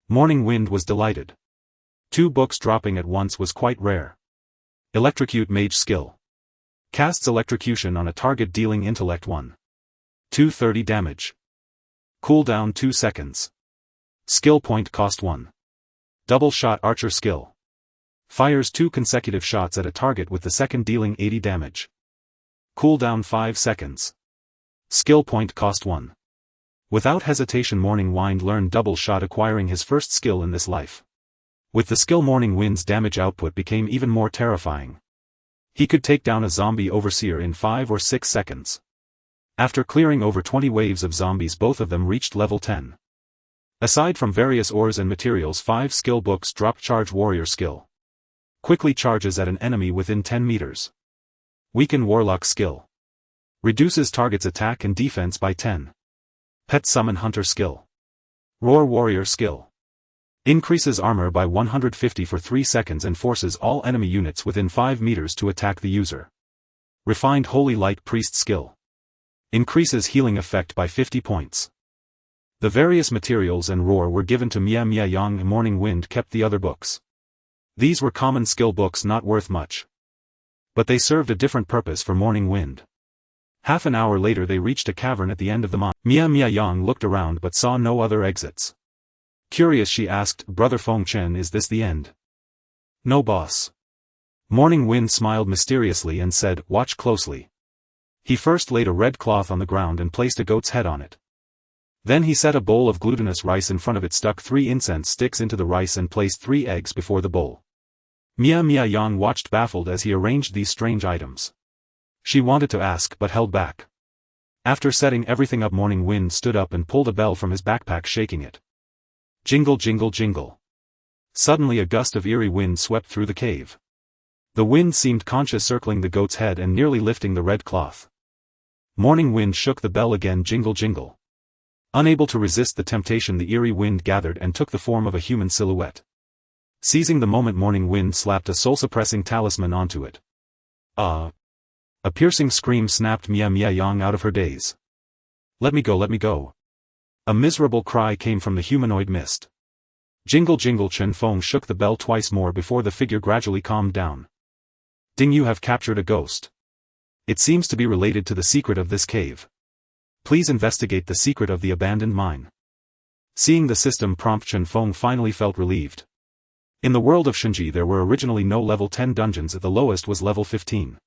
Morning Wind was delighted. 2 books dropping at once was quite rare. Electrocute, mage skill. Casts electrocution on a target, dealing intellect 1. 230 damage. Cooldown 2 seconds. Skill point cost 1. Double shot, archer skill. Fires 2 consecutive shots at a target, with the second dealing 80 damage. Cooldown 5 seconds. Skill point cost 1. Without hesitation, Morning Wind learned double shot, acquiring his first skill in this life. With the skill, Morning Wind's damage output became even more terrifying. He could take down a zombie overseer in 5 or 6 seconds. After clearing over 20 waves of zombies, both of them reached level 10. Aside from various ores and materials, 5 skill books dropped: charge warrior skill. Quickly charges at an enemy within 10 meters. Weaken warlock skill. Reduces target's attack and defense by 10. Pet Summon Hunter skill. Roar Warrior skill. Increases armor by 150 for 3 seconds and forces all enemy units within 5 meters to attack the user. Refined Holy Light Priest skill. Increases healing effect by 50 points. The various materials and roar were given to Mia Mia Yang and Morning Wind kept the other books. These were common skill books not worth much. But they served a different purpose for Morning Wind. Half an hour later they reached a cavern at the end of the mine. Mia Mia Yang looked around but saw no other exits. Curious she asked, Brother Feng Chen, is this the end? No boss. Morning Wind smiled mysteriously and said, watch closely. He first laid a red cloth on the ground and placed a goat's head on it. Then he set a bowl of glutinous rice in front of it, stuck 3 incense sticks into the rice and placed 3 eggs before the bowl. Mia Mia Yang watched baffled as he arranged these strange items. She wanted to ask but held back. After setting everything up, Morning Wind stood up and pulled a bell from his backpack, shaking it. Jingle jingle jingle. Suddenly a gust of eerie wind swept through the cave. The wind seemed conscious, circling the goat's head and nearly lifting the red cloth. Morning Wind shook the bell again, jingle jingle. Unable to resist the temptation, the eerie wind gathered and took the form of a human silhouette. Seizing the moment, Morning Wind slapped a soul-suppressing talisman onto it. A piercing scream snapped Mia Mia Yang out of her daze. Let me go, let me go. A miserable cry came from the humanoid mist. Jingle jingle. Chen Feng shook the bell twice more before the figure gradually calmed down. Ding, you have captured a ghost. It seems to be related to the secret of this cave. Please investigate the secret of the abandoned mine. Seeing the system prompt, Chen Feng finally felt relieved. In the world of Shenji there were originally no level 10 dungeons, the lowest was level 15.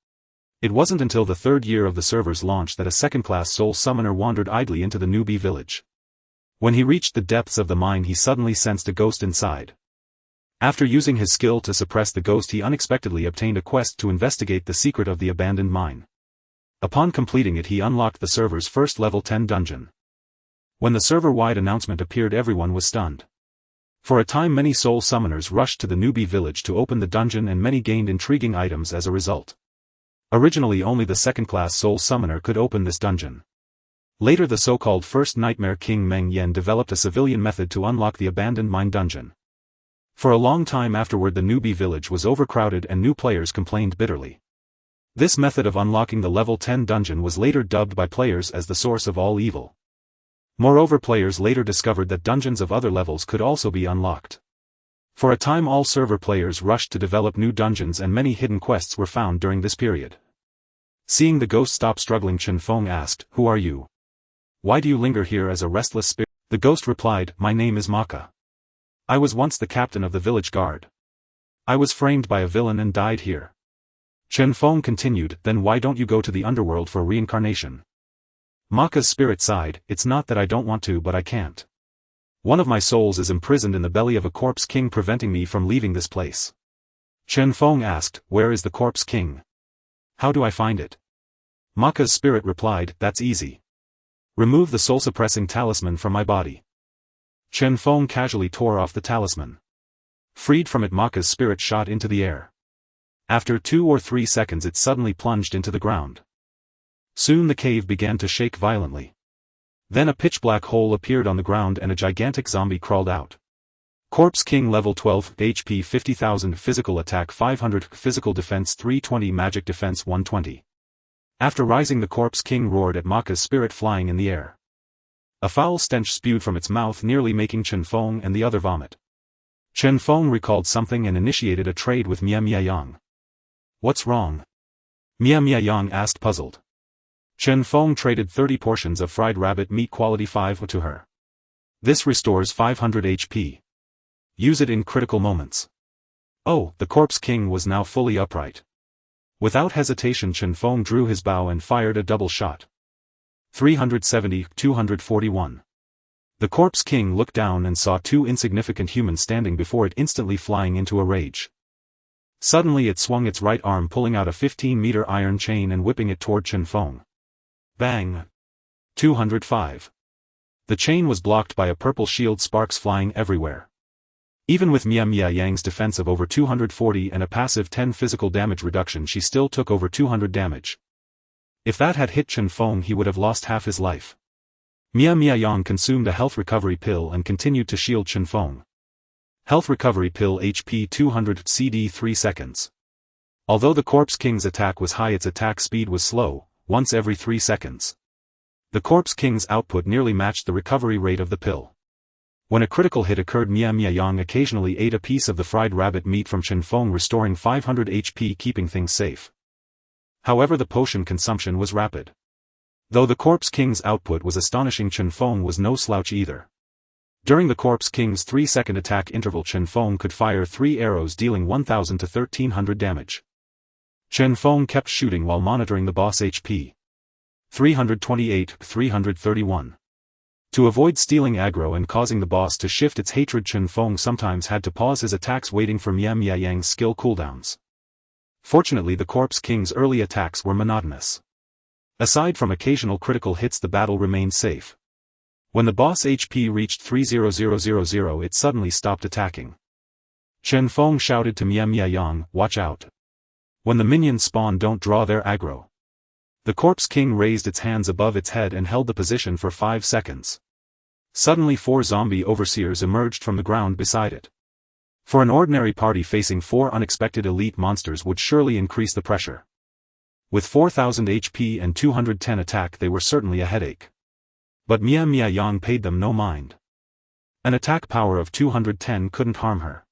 It wasn't until the 3rd year of the server's launch that a second-class soul summoner wandered idly into the newbie village. When he reached the depths of the mine he suddenly sensed a ghost inside. After using his skill to suppress the ghost he unexpectedly obtained a quest to investigate the secret of the abandoned mine. Upon completing it he unlocked the server's first level 10 dungeon. When the server-wide announcement appeared everyone was stunned. For a time many soul summoners rushed to the newbie village to open the dungeon and many gained intriguing items as a result. Originally only the second-class soul summoner could open this dungeon. Later the so-called First Nightmare King Meng Yen developed a civilian method to unlock the abandoned mine dungeon. For a long time afterward the newbie village was overcrowded and new players complained bitterly. This method of unlocking the level 10 dungeon was later dubbed by players as the source of all evil. Moreover, players later discovered that dungeons of other levels could also be unlocked. For a time all server players rushed to develop new dungeons and many hidden quests were found during this period. Seeing the ghost stop struggling, Chen Feng asked, "Who are you? Why do you linger here as a restless spirit?" The ghost replied, "My name is Maka. I was once the captain of the village guard. I was framed by a villain and died here." Chen Feng continued, "Then why don't you go to the underworld for reincarnation?" Maka's spirit sighed, "It's not that I don't want to but I can't. One of my souls is imprisoned in the belly of a corpse king preventing me from leaving this place." Chen Feng asked, "Where is the corpse king? How do I find it?" Maka's spirit replied, "That's easy. Remove the soul-suppressing talisman from my body." Chen Feng casually tore off the talisman. Freed from it, Maka's spirit shot into the air. After 2 or 3 seconds it suddenly plunged into the ground. Soon the cave began to shake violently. Then a pitch-black hole appeared on the ground and a gigantic zombie crawled out. Corpse King level 12, HP 50,000, physical attack 500, physical defense 320, magic defense 120. After rising the Corpse King roared at Maka's spirit flying in the air. A foul stench spewed from its mouth, nearly making Chen Feng and the other vomit. Chen Feng recalled something and initiated a trade with Mia Mia Yang. "What's wrong?" Mia Mia Yang asked, puzzled. Chen Feng traded 30 portions of fried rabbit meat quality 5 to her. "This restores 500 HP. Use it in critical moments." Oh, the Corpse King was now fully upright. Without hesitation Chen Feng drew his bow and fired a double shot. 370, 241. The Corpse King looked down and saw 2 insignificant humans standing before it, instantly flying into a rage. Suddenly it swung its right arm, pulling out a 15-meter iron chain and whipping it toward Chen Feng. Bang! 205. The chain was blocked by a purple shield, sparks flying everywhere. Even with Mia Mia Yang's defense of over 240 and a passive 10 physical damage reduction, she still took over 200 damage. If that had hit Chen Feng he would have lost half his life. Mia Yang consumed a health recovery pill and continued to shield Chen Feng. Health recovery pill HP 200 CD 3 seconds. Although the Corpse King's attack was high, its attack speed was slow, once every 3 seconds. The Corpse King's output nearly matched the recovery rate of the pill. When a critical hit occurred, Mia Yang occasionally ate a piece of the fried rabbit meat from Chen Feng, restoring 500 HP, keeping things safe. However, the potion consumption was rapid. Though the Corpse King's output was astonishing, Chen Feng was no slouch either. During the Corpse King's 3-second attack interval, Chen Feng could fire 3 arrows, dealing 1000 to 1300 damage. Chen Feng kept shooting while monitoring the boss HP. 328, 331. To avoid stealing aggro and causing the boss to shift its hatred, Chen Feng sometimes had to pause his attacks, waiting for Mia Yang's skill cooldowns. Fortunately, the Corpse King's early attacks were monotonous. Aside from occasional critical hits, the battle remained safe. When the boss HP reached 30000, it suddenly stopped attacking. Chen Feng shouted to Mia Yang, "Watch out. When the minions spawn, don't draw their aggro." The Corpse King raised its hands above its head and held the position for 5 seconds. Suddenly 4 zombie overseers emerged from the ground beside it. For an ordinary party, facing 4 unexpected elite monsters would surely increase the pressure. With 4000 HP and 210 attack, they were certainly a headache. But Mia Yang paid them no mind. An attack power of 210 couldn't harm her.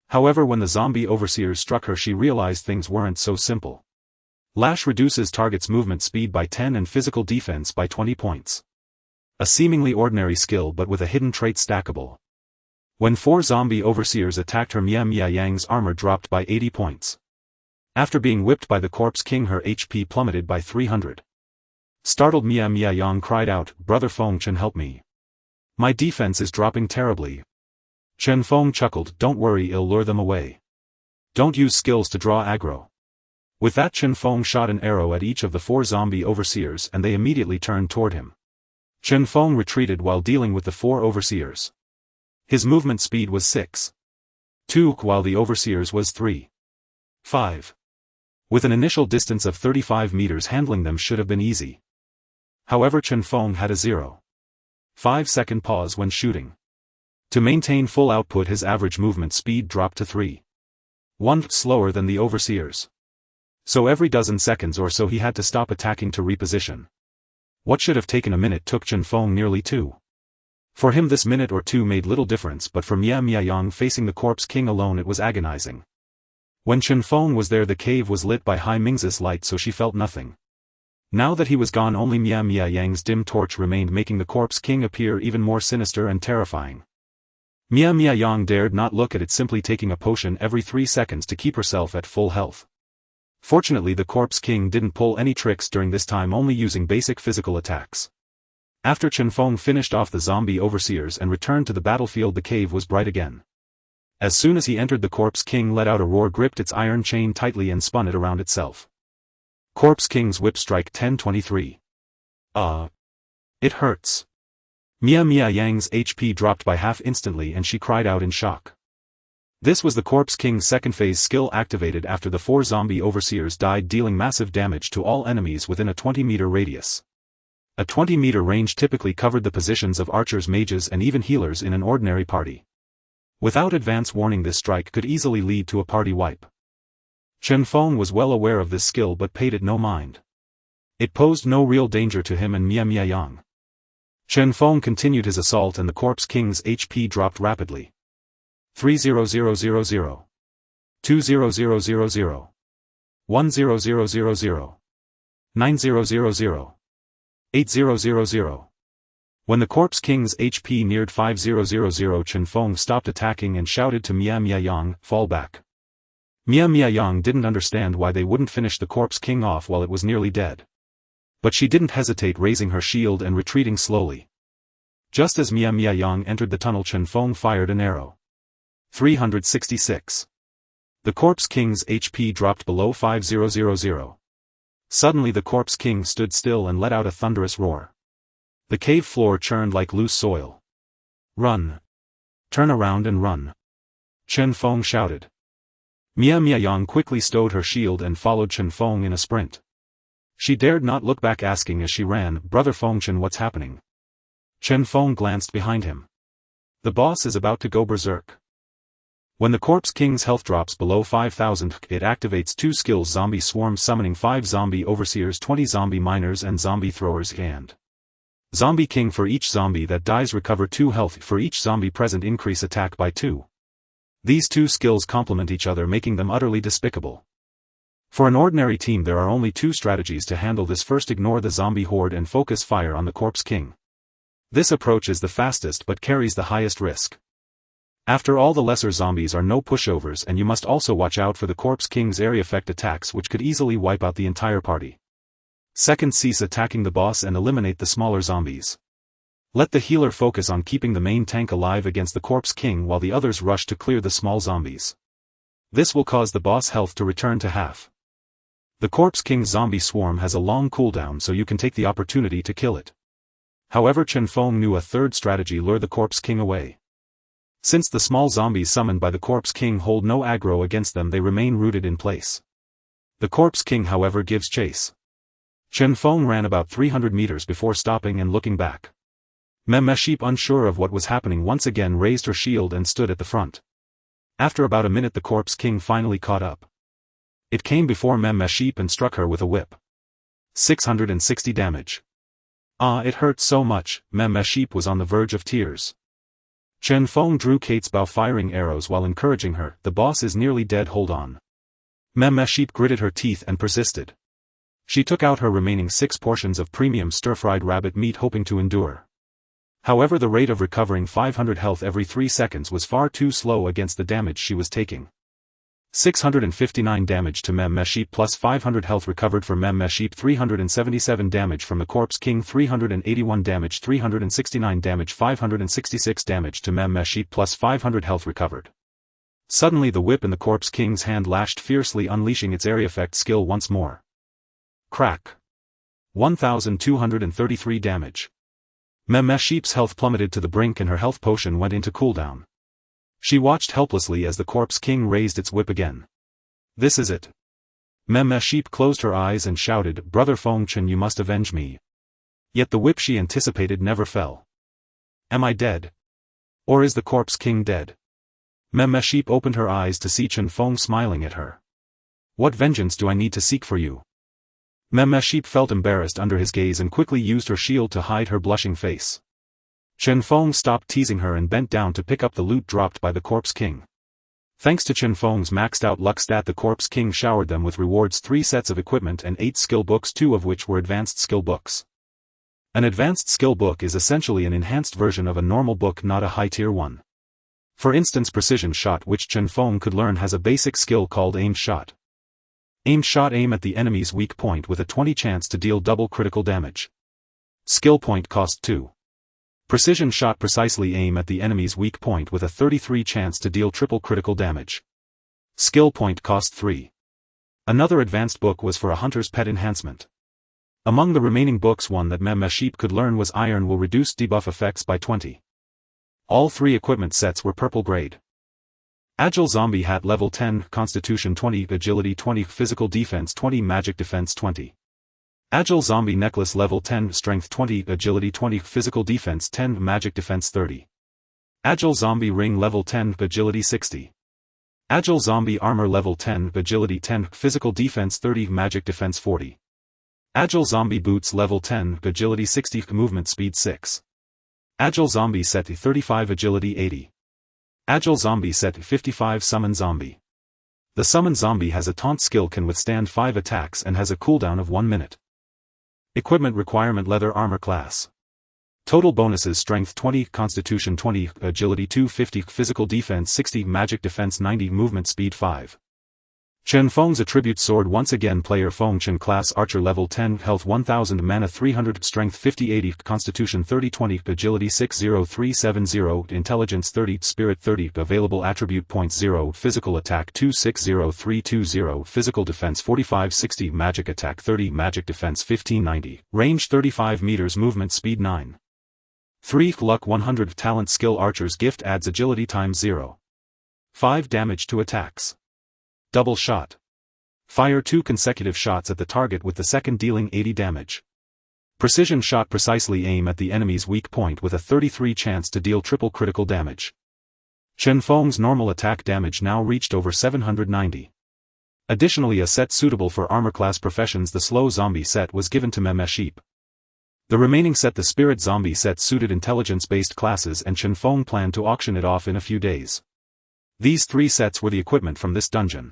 However, when the zombie overseers struck her, she realized things weren't so simple. Lash reduces target's movement speed by 10 and physical defense by 20 points. A seemingly ordinary skill, but with a hidden trait stackable. When 4 zombie overseers attacked her, Mia Yang's armor dropped by 80 points. After being whipped by the Corpse King, her HP plummeted by 300. Startled, Mia Yang cried out, "Brother Feng Chen, help me. My defense is dropping terribly." Chen Feng chuckled, "Don't worry, it'll lure them away. Don't use skills to draw aggro." With that, Chen Feng shot an arrow at each of the 4 zombie overseers and they immediately turned toward him. Chen Feng retreated while dealing with the 4 overseers. His movement speed was 6. 2, while the overseers was 3. 5. With an initial distance of 35 meters, handling them should have been easy. However, Chen Feng had a 0.5 second pause when shooting. To maintain full output, his average movement speed dropped to 3.1 slower than the overseers. So every dozen seconds or so he had to stop attacking to reposition. What should have taken a minute took Chen Feng nearly 2. For him, this minute or 2 made little difference, but for Mia Yang facing the Corpse King alone, it was agonizing. When Chen Feng was there, the cave was lit by Hai Ming's light, so she felt nothing. Now that he was gone, only Mia Yang's dim torch remained, making the Corpse King appear even more sinister and terrifying. Mia Yang dared not look at it, simply taking a potion every 3 seconds to keep herself at full health. Fortunately, the Corpse King didn't pull any tricks during this time, only using basic physical attacks. After Chen Feng finished off the zombie overseers and returned to the battlefield, the cave was bright again. As soon as he entered, the Corpse King let out a roar, gripped its iron chain tightly and spun it around itself. Corpse King's whip strike 1023. It hurts. Mia Yang's HP dropped by half instantly and she cried out in shock. This was the Corpse King's second phase skill, activated after the 4 zombie overseers died, dealing massive damage to all enemies within a 20-meter radius. A 20-meter range typically covered the positions of archers, mages and even healers in an ordinary party. Without advance warning, this strike could easily lead to a party wipe. Chen Feng was well aware of this skill but paid it no mind. It posed no real danger to him and Mia Yang. Chen Feng continued his assault and the Corpse King's HP dropped rapidly. 30000, 20000, 10000, 9000, 8000. When the Corpse King's HP neared 5000, Chen Feng stopped attacking and shouted to Mia Yang, "Fall back." Mia Yang didn't understand why they wouldn't finish the Corpse King off while it was nearly dead. But she didn't hesitate, raising her shield and retreating slowly. Just as Mia Yang entered the tunnel, Chen Feng fired an arrow. 366. The Corpse King's HP dropped below 5000. Suddenly the Corpse King stood still and let out a thunderous roar. The cave floor churned like loose soil. "Run! Turn around and run!" Chen Feng shouted. Mia Yang quickly stowed her shield and followed Chen Feng in a sprint. She dared not look back, asking as she ran, "Brother Feng Chen, what's happening?" Chen Feng glanced behind him. The boss is about to go berserk. When the Corpse King's health drops below 5,000, it activates 2 skills: Zombie Swarm, summoning 5 Zombie Overseers, 20 Zombie Miners and Zombie Throwers, and Zombie King. For each zombie that dies, recover 2 health. For each zombie present, increase attack by 2. These 2 skills complement each other, making them utterly despicable. For an ordinary team, there are only 2 strategies to handle this. First, ignore the zombie horde and focus fire on the Corpse King. This approach is the fastest but carries the highest risk. After all, the lesser zombies are no pushovers, and you must also watch out for the Corpse King's area effect attacks, which could easily wipe out the entire party. Second, cease attacking the boss and eliminate the smaller zombies. Let the healer focus on keeping the main tank alive against the Corpse King while the others rush to clear the small zombies. This will cause the boss health to return to half. The Corpse King's zombie swarm has a long cooldown, so you can take the opportunity to kill it. However, Chen Feng knew a third strategy: lure the Corpse King away. Since the small zombies summoned by the Corpse King hold no aggro against them, they remain rooted in place. The Corpse King, however, gives chase. Chen Feng ran about 300 meters before stopping and looking back. Sheep, unsure of what was happening, once again raised her shield and stood at the front. After about a minute, the Corpse King finally caught up. It came before Sheep and struck her with a whip. 660 damage. Ah, it hurt so much. Sheep was on the verge of tears. Chen Feng drew Kate's bow, firing arrows while encouraging her. The boss is nearly dead, hold on. Sheep gritted her teeth and persisted. She took out her remaining 6 portions of premium stir-fried rabbit meat, hoping to endure. However, the rate of recovering 500 health every 3 seconds was far too slow against the damage she was taking. 659 damage to Sheep plus 500 health recovered for Sheep, 377 damage from the Corpse King, 381 damage, 369 damage, 566 damage to Sheep plus 500 health recovered. Suddenly the whip in the Corpse King's hand lashed fiercely, unleashing its area effect skill once more. Crack. 1,233 damage. Sheep's health plummeted to the brink and her health potion went into cooldown. She watched helplessly as the Corpse King raised its whip again. This is it. Sheep closed her eyes and shouted, "Brother Feng Chen, you must avenge me." Yet the whip she anticipated never fell. Am I dead? Or is the Corpse King dead? Sheep opened her eyes to see Chen Feng smiling at her. What vengeance do I need to seek for you? Sheep felt embarrassed under his gaze and quickly used her shield to hide her blushing face. Chen Feng stopped teasing her and bent down to pick up the loot dropped by the Corpse King. Thanks to Chen Feng's maxed out luck stat, the Corpse King showered them with rewards: 3 sets of equipment and 8 skill books, 2 of which were advanced skill books. An advanced skill book is essentially an enhanced version of a normal book, not a high-tier one. For instance, Precision Shot, which Chen Feng could learn, has a basic skill called Aimed Shot. Aimed Shot: aim at the enemy's weak point with a 20 chance to deal double critical damage. Skill point cost 2. Precision Shot: precisely aim at the enemy's weak point with a 33 chance to deal triple critical damage. Skill point cost 3. Another advanced book was for a hunter's pet enhancement. Among the remaining books, one that Sheep could learn was Iron will reduce debuff effects by 20. All 3 equipment sets were purple grade. Agile Zombie Hat level 10, Constitution 20, Agility 20, Physical Defense 20, Magic Defense 20. Agile Zombie Necklace level 10, Strength 20, Agility 20, Physical Defense 10, Magic Defense 30. Agile Zombie Ring level 10, Agility 60. Agile Zombie Armor level 10, Agility 10, Physical Defense 30, Magic Defense 40. Agile Zombie Boots level 10, Agility 60, Movement Speed 6. Agile Zombie Set 35, Agility 80. Agile Zombie Set 55, Summon Zombie. The Summon Zombie has a taunt skill, can withstand 5 attacks and has a cooldown of 1 minute. Equipment requirement: Leather Armor class. Total bonuses: Strength 20, Constitution 20, Agility 250, Physical Defense 60, Magic Defense 90, Movement Speed 5. Chen Feng's Attribute Sword. Once again, player Feng Chen class Archer level 10, Health 1000, Mana 300, Strength 50 80, Constitution 30 20, Agility 60370, Intelligence 30, Spirit 30, Available Attribute Points 0, Physical Attack 260320, Physical Defense 4560, Magic Attack 30, Magic Defense 1590, Range 35 meters, Movement Speed 9. 3. Luck 100, Talent Skill Archer's Gift adds Agility times 0. 5 damage to attacks. Double Shot. Fire 2 consecutive shots at the target with the second dealing 80 damage. Precision shot precisely aim at the enemy's weak point with a 33 chance to deal triple critical damage. Chen Feng's normal attack damage now reached over 790. Additionally, a set suitable for armor-class professions, the slow zombie set, was given to Memeship. The remaining set, the spirit zombie set, suited intelligence-based classes, and Chen Feng planned to auction it off in a few days. These 3 sets were the equipment from this dungeon.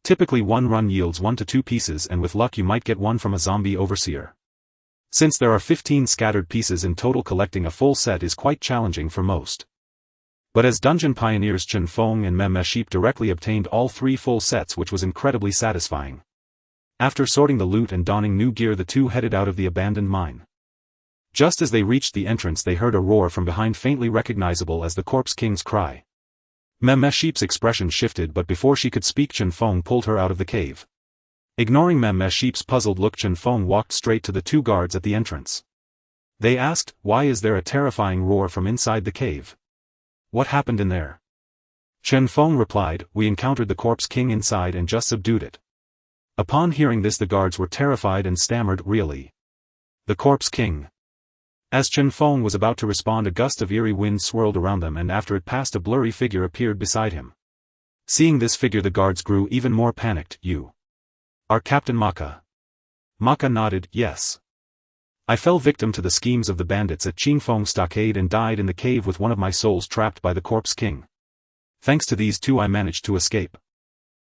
Typically one run yields 1 to 2 pieces, and with luck you might get one from a zombie overseer. Since there are 15 scattered pieces in total, collecting a full set is quite challenging for most. But as dungeon pioneers, Chen Feng and Memeship directly obtained all 3 full sets, which was incredibly satisfying. After sorting the loot and donning new gear, the two headed out of the abandoned mine. Just as they reached the entrance, they heard a roar from behind, faintly recognizable as the Corpse King's cry. Memeship's expression shifted, but before she could speak, Chen Feng pulled her out of the cave. Ignoring Memeship's puzzled look, Chen Feng walked straight to the 2 guards at the entrance. They asked, "Why is there a terrifying roar from inside the cave? What happened in there?" Chen Feng replied, "We encountered the Corpse King inside and just subdued it." Upon hearing this, the guards were terrified and stammered, "Really? The Corpse King?" As Chen Feng was about to respond, a gust of eerie wind swirled around them, and after it passed, a blurry figure appeared beside him. Seeing this figure, the guards grew even more panicked. "You are Captain Maka?" Maka nodded, "Yes. I fell victim to the schemes of the bandits at Qingfeng Stockade and died in the cave with one of my souls trapped by the Corpse King. Thanks to these 2 I managed to escape."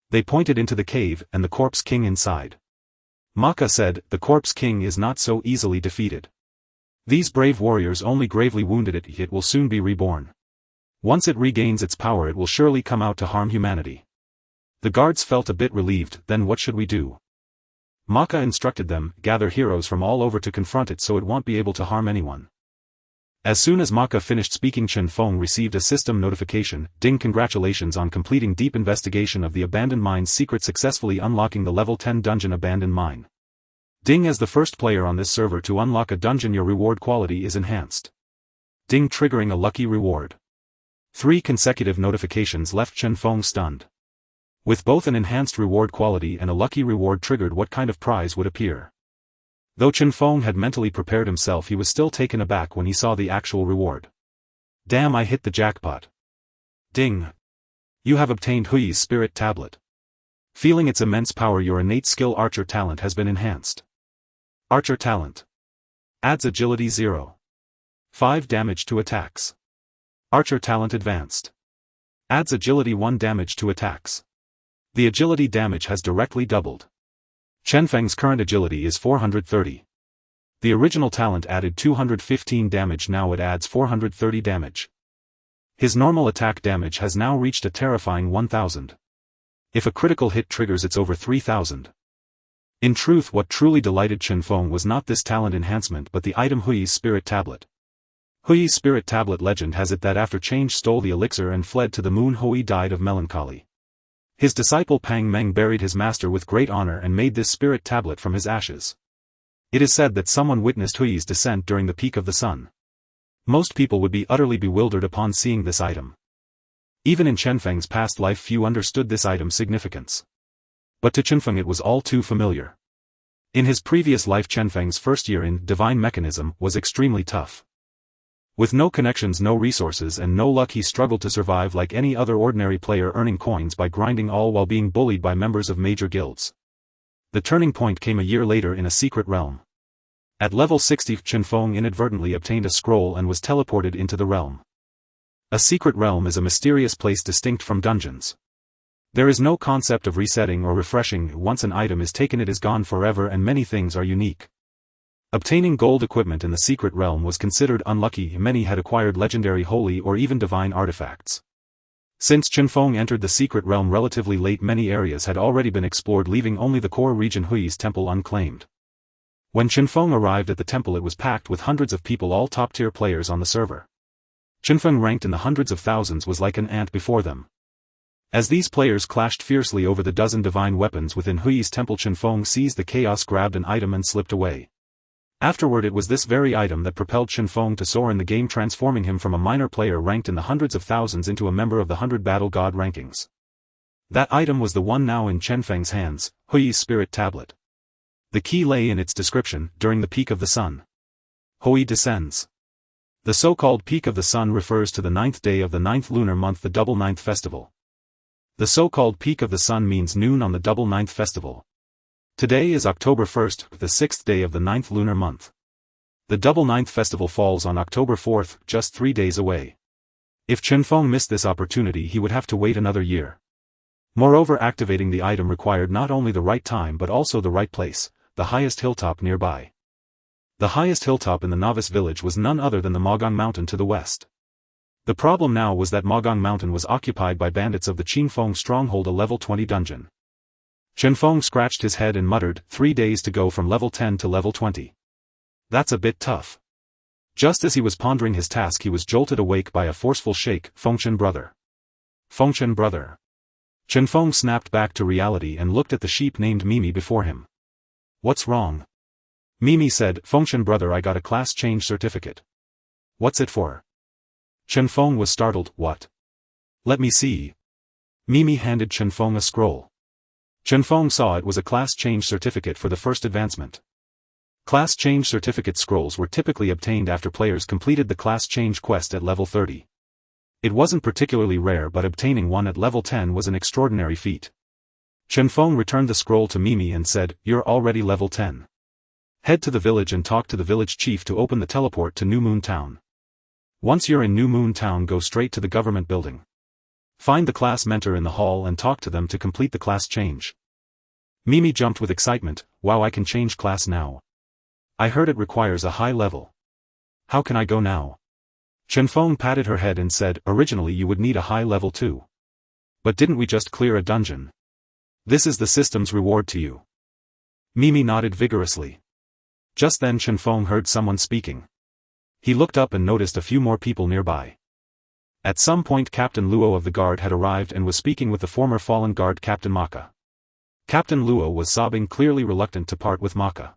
They pointed into the cave, and the Corpse King inside. Maka said, "The Corpse King is not so easily defeated. These brave warriors only gravely wounded it. It will soon be reborn. Once it regains its power, it will surely come out to harm humanity." The guards felt a bit relieved. "Then what should we do?" Maka instructed them, "Gather heroes from all over to confront it so it won't be able to harm anyone." As soon as Maka finished speaking, Chen Feng received a system notification. "Ding, congratulations on completing deep investigation of the abandoned mine's secret, successfully unlocking the level 10 dungeon abandoned mine. Ding, as the first player on this server to unlock a dungeon, your reward quality is enhanced. Ding, triggering a lucky reward." 3 consecutive notifications left Chen Feng stunned. With both an enhanced reward quality and a lucky reward triggered, what kind of prize would appear? Though Chen Feng had mentally prepared himself, he was still taken aback when he saw the actual reward. "Damn, I hit the jackpot. Ding. You have obtained Hou Yi's spirit tablet. Feeling its immense power, your innate skill archer talent has been enhanced. Archer talent. Adds agility 0. 5 damage to attacks. Archer talent advanced. Adds agility 1 damage to attacks. The agility damage has directly doubled. Chen Feng's current agility is 430. The original talent added 215 damage, now it adds 430 damage. His normal attack damage has now reached a terrifying 1000. If a critical hit triggers, it's over 3000. In truth, what truly delighted Chen Feng was not this talent enhancement but the item Hou Yi's spirit tablet. Hou Yi's spirit tablet legend has it that after Change stole the elixir and fled to the moon, Hou Yi died of melancholy. His disciple Pang Meng buried his master with great honor and made this spirit tablet from his ashes. It is said that someone witnessed Hou Yi's descent during the peak of the sun. Most people would be utterly bewildered upon seeing this item. Even in Chen Feng's past life, few understood this item's significance. But to Chen Feng it was all too familiar. In his previous life, Chen Feng's first year in divine mechanism was extremely tough. With no connections, no resources and no luck, he struggled to survive like any other ordinary player, earning coins by grinding, all while being bullied by members of major guilds. The turning point came a year later in a secret realm. At level 60, Chen Feng inadvertently obtained a scroll and was teleported into the realm. A secret realm is a mysterious place distinct from dungeons. There is no concept of resetting or refreshing. Once an item is taken, it is gone forever, and many things are unique. Obtaining gold equipment in the secret realm was considered unlucky. Many had acquired legendary, holy or even divine artifacts. Since Chen Feng entered the secret realm relatively late, many areas had already been explored, leaving only the core region Hou Yi's temple unclaimed. When Chen Feng arrived at the temple, it was packed with hundreds of people, all top-tier players on the server. Chen Feng, ranked in the hundreds of thousands, was like an ant before them. As these players clashed fiercely over the dozen divine weapons within Hou Yi's temple, Chen Feng seized the chaos, grabbed an item and slipped away. Afterward, it was this very item that propelled Chen Feng to soar in the game, transforming him from a minor player ranked in the hundreds of thousands into a member of the 100 Battle God rankings. That item was the one now in Chen Feng's hands, Hou Yi's spirit tablet. The key lay in its description: during the peak of the sun. Hou Yi descends. The so-called peak of the sun refers to the 9th day of the 9th lunar month, the double 9th festival. The so-called peak of the sun means noon on the double 9th festival. Today is October 1st, the 6th day of the 9th lunar month. The double 9th festival falls on October 4th, just 3 days away. If Chen Feng missed this opportunity, he would have to wait another year. Moreover, activating the item required not only the right time but also the right place, the highest hilltop nearby. The highest hilltop in the novice village was none other than the Mogong Mountain to the west. The problem now was that Mogong Mountain was occupied by bandits of the Chen Feng stronghold, a level 20 dungeon. Chen Feng scratched his head and muttered, 3 days to go from level 10 to level 20. That's a bit tough. Just as he was pondering his task, he was jolted awake by a forceful shake. Fengchen brother. Fengchen brother. Chen Feng snapped back to reality and looked at the sheep named Mimi before him. What's wrong? Mimi said, Fengchen brother, I got a class change certificate. What's it for? Chen Feng was startled. What? Let me see. Mimi handed Chen Feng a scroll. Chen Feng saw it was a class change certificate for the first advancement. Class change certificate scrolls were typically obtained after players completed the class change quest at level 30. It wasn't particularly rare, but obtaining one at level 10 was an extraordinary feat. Chen Feng returned the scroll to Mimi and said, You're already level 10. Head to the village and talk to the village chief to open the teleport to New Moon Town. Once you're in New Moon Town, go straight to the government building. Find the class mentor in the hall and talk to them to complete the class change. Mimi jumped with excitement. Wow, I can change class now. I heard it requires a high level. How can I go now? Chen Feng patted her head and said, Originally you would need a high level too. But didn't we just clear a dungeon? This is the system's reward to you. Mimi nodded vigorously. Just then Chen Feng heard someone speaking. He looked up and noticed a few more people nearby. At some point Captain Luo of the guard had arrived and was speaking with the former fallen guard Captain Maka. Captain Luo was sobbing, clearly reluctant to part with Maka.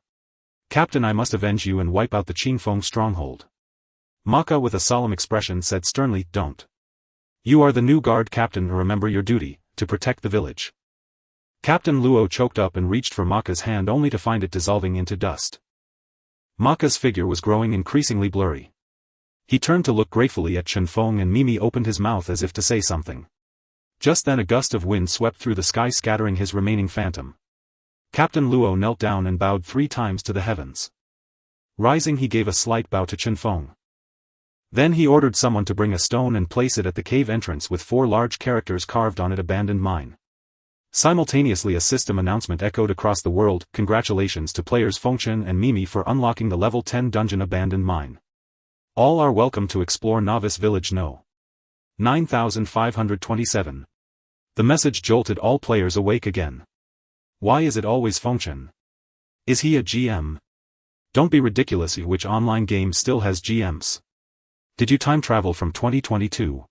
Captain, I must avenge you and wipe out the Chen Feng stronghold. Maka with a solemn expression said sternly, Don't. You are the new guard captain, remember your duty, to protect the village. Captain Luo choked up and reached for Maka's hand only to find it dissolving into dust. Maka's figure was growing increasingly blurry. He turned to look gratefully at Chen Feng, and Mimi opened his mouth as if to say something. Just then a gust of wind swept through the sky, scattering his remaining phantom. Captain Luo knelt down and bowed 3 times to the heavens. Rising, he gave a slight bow to Chen Feng. Then he ordered someone to bring a stone and place it at the cave entrance with 4 large characters carved on it: abandoned mine. Simultaneously a system announcement echoed across the world: Congratulations to players Fengchen and Mimi for unlocking the level 10 dungeon abandoned mine. All are welcome to explore Novice Village No. 9527. The message jolted all players awake again. Why is it always Fengchen? Is he a GM? Don't be ridiculous. Which online game still has GMs? Did you time travel from 2022?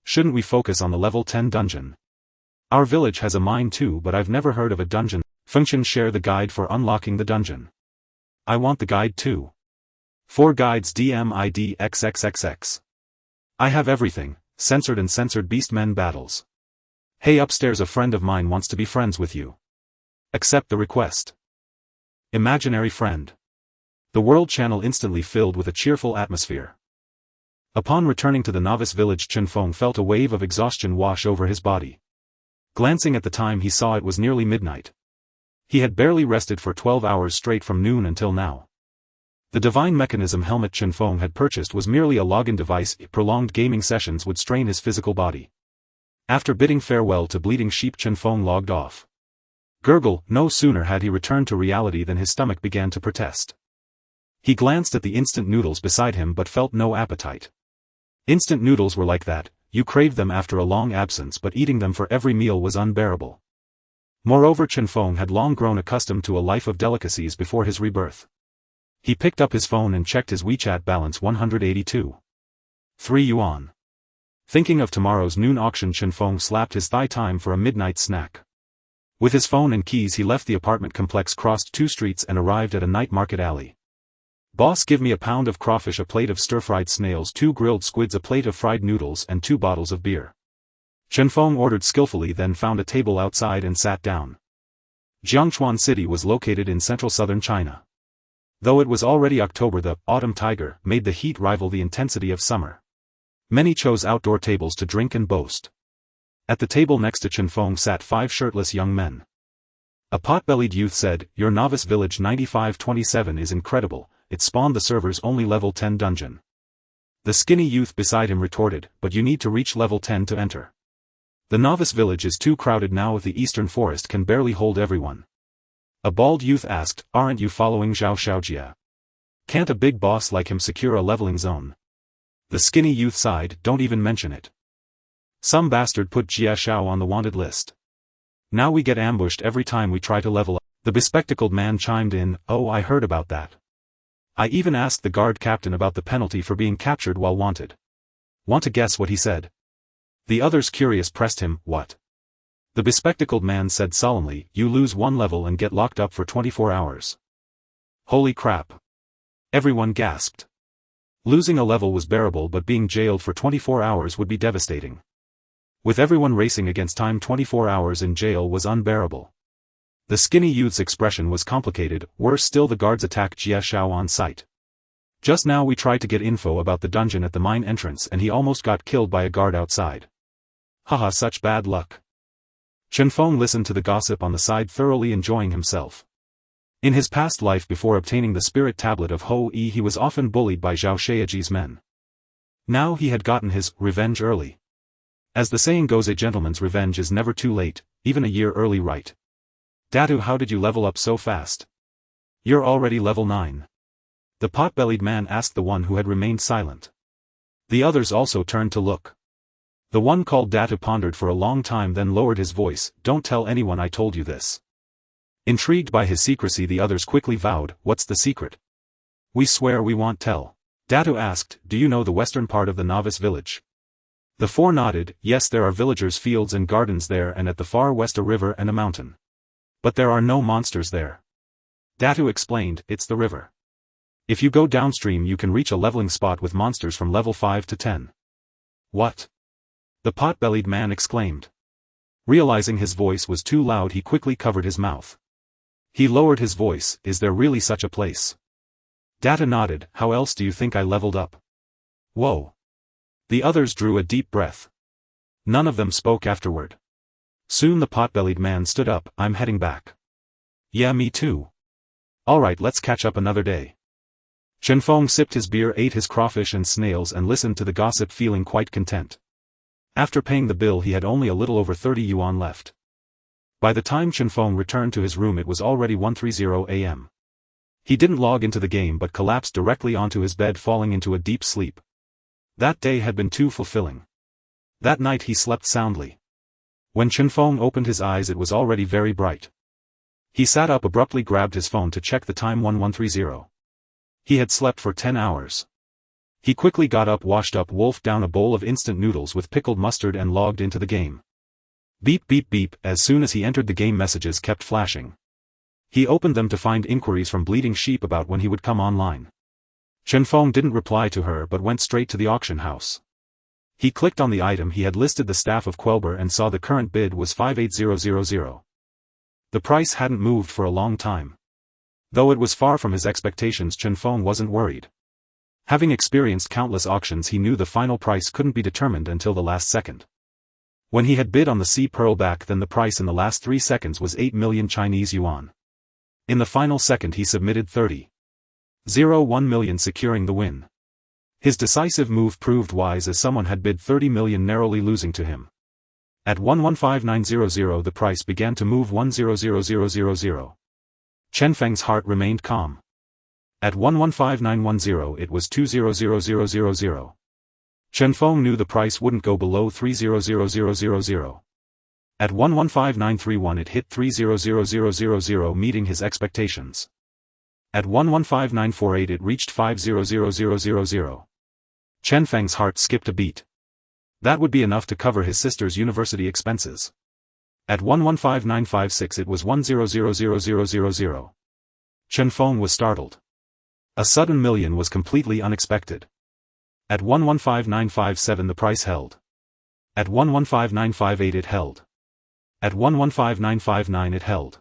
Shouldn't we focus on the level 10 dungeon? Our village has a mine too, but I've never heard of a dungeon. Fengchen, share the guide for unlocking the dungeon. I want the guide too. 4 guides DM ID XXXX. I have everything: censored and censored beastmen battles. Hey, upstairs, a friend of mine wants to be friends with you. Accept the request. Imaginary friend. The world channel instantly filled with a cheerful atmosphere. Upon returning to the novice village, Chen Feng felt a wave of exhaustion wash over his body. Glancing at the time, he saw it was nearly midnight. He had barely rested for 12 hours straight from noon until now. The divine mechanism helmet Chen Feng had purchased was merely a login device. Prolonged gaming sessions would strain his physical body. After bidding farewell to bleeding sheep, Chen Feng logged off. Gurgle. No sooner had he returned to reality than his stomach began to protest. He glanced at the instant noodles beside him but felt no appetite. Instant noodles were like that: you craved them after a long absence, but eating them for every meal was unbearable. Moreover, Chen Feng had long grown accustomed to a life of delicacies before his rebirth. He picked up his phone and checked his WeChat balance: 182. 3 yuan. Thinking of tomorrow's noon auction, Chen Feng slapped his thigh. Time for a midnight snack. With his phone and keys, he left the apartment complex, crossed 2 streets and arrived at a night market alley. Boss, give me a pound of crawfish, a plate of stir-fried snails, 2 grilled squids, a plate of fried noodles, and 2 bottles of beer. Chen Feng ordered skillfully, then found a table outside and sat down. Jiangchuan City was located in central southern China. Though it was already October, the autumn tiger made the heat rival the intensity of summer. Many chose outdoor tables to drink and boast. At the table next to Chen Feng sat 5 shirtless young men. A pot-bellied youth said, "Your novice village 9527 is incredible, it spawned the server's only level 10 dungeon." The skinny youth beside him retorted, "But you need to reach level 10 to enter. The novice village is too crowded now, the eastern forest can barely hold everyone." A bald youth asked, "Aren't you following Zhao Xiaojia? Can't a big boss like him secure a leveling zone?" The skinny youth sighed, "Don't even mention it. Some bastard put Jia Xiao on the wanted list. Now we get ambushed every time we try to level up." The bespectacled man chimed in, "Oh, I heard about that. I even asked the guard captain about the penalty for being captured while wanted." Want to guess what he said? The others, curious, pressed him, "What?" The bespectacled man said solemnly, "You lose 1 level and get locked up for 24 hours. Holy crap. Everyone gasped. Losing a level was bearable, but being jailed for 24 hours would be devastating. With everyone racing against time, 24 hours in jail was unbearable. The skinny youth's expression was complicated. Worse still, the guards attacked Jia Xiao on sight. "Just now we tried to get info about the dungeon at the mine entrance and he almost got killed by a guard outside. Haha, such bad luck." Chen Feng listened to the gossip on the side, thoroughly enjoying himself. In his past life before obtaining the spirit tablet of Hou Yi, he was often bullied by Zhao Xiaoji's men. Now he had gotten his revenge early. As the saying goes, a gentleman's revenge is never too late, even a year early, right? "Datu, how did you level up so fast? You're already level 9. The pot-bellied man asked the one who had remained silent. The others also turned to look. The one called Datu pondered for a long time, then lowered his voice, "Don't tell anyone I told you this." Intrigued by his secrecy, the others quickly vowed, "What's the secret?" "We swear we won't tell." Datu asked, "Do you know the western part of the novice village?" The 4 nodded, "Yes, there are villagers' fields and gardens there, and at the far west a river and a mountain. But there are no monsters there." Datu explained, "It's the river. If you go downstream you can reach a leveling spot with monsters from level 5 to 10. "What?" the pot-bellied man exclaimed. Realizing his voice was too loud, he quickly covered his mouth. He lowered his voice, "Is there really such a place?" Data nodded, "How else do you think I leveled up?" "Whoa." The others drew a deep breath. None of them spoke afterward. Soon the pot-bellied man stood up, "I'm heading back." "Yeah, me too. Alright, let's catch up another day." Chen Feng sipped his beer, ate his crawfish and snails, and listened to the gossip, feeling quite content. After paying the bill he had only a little over 30 yuan left. By the time Chen Feng returned to his room it was already 1:30 a.m. He didn't log into the game but collapsed directly onto his bed, falling into a deep sleep. That day had been too fulfilling. That night he slept soundly. When Chen Feng opened his eyes it was already very bright. He sat up, abruptly grabbed his phone to check the time, 1130. He had slept for 10 hours. He quickly got up, washed up, wolfed down a bowl of instant noodles with pickled mustard and logged into the game. Beep beep beep, as soon as he entered the game messages kept flashing. He opened them to find inquiries from Bleeding Sheep about when he would come online. Chen Feng didn't reply to her but went straight to the auction house. He clicked on the item he had listed, the Staff of Quelber, and saw the current bid was 58000. The price hadn't moved for a long time. Though it was far from his expectations, Chen Feng wasn't worried. Having experienced countless auctions, he knew the final price couldn't be determined until the last second. When he had bid on the Sea Pearl back, then the price in the last 3 seconds was 8 million Chinese yuan. In the final second he submitted 30.01 million, securing the win. His decisive move proved wise, as someone had bid 30 million, narrowly losing to him. At 115900 the price began to move 100000. Chen Feng's heart remained calm. At 115910 it was 200000. Chen Feng knew the price wouldn't go below 300000. At 115931 it hit 300000, meeting his expectations. At 115948 it reached 500000. Chen Feng's heart skipped a beat. That would be enough to cover his sister's university expenses. At 115956 it was 100000. Chen Feng was startled. A sudden million was completely unexpected. At 115957 the price held. At 115958 it held. At 115959 it held.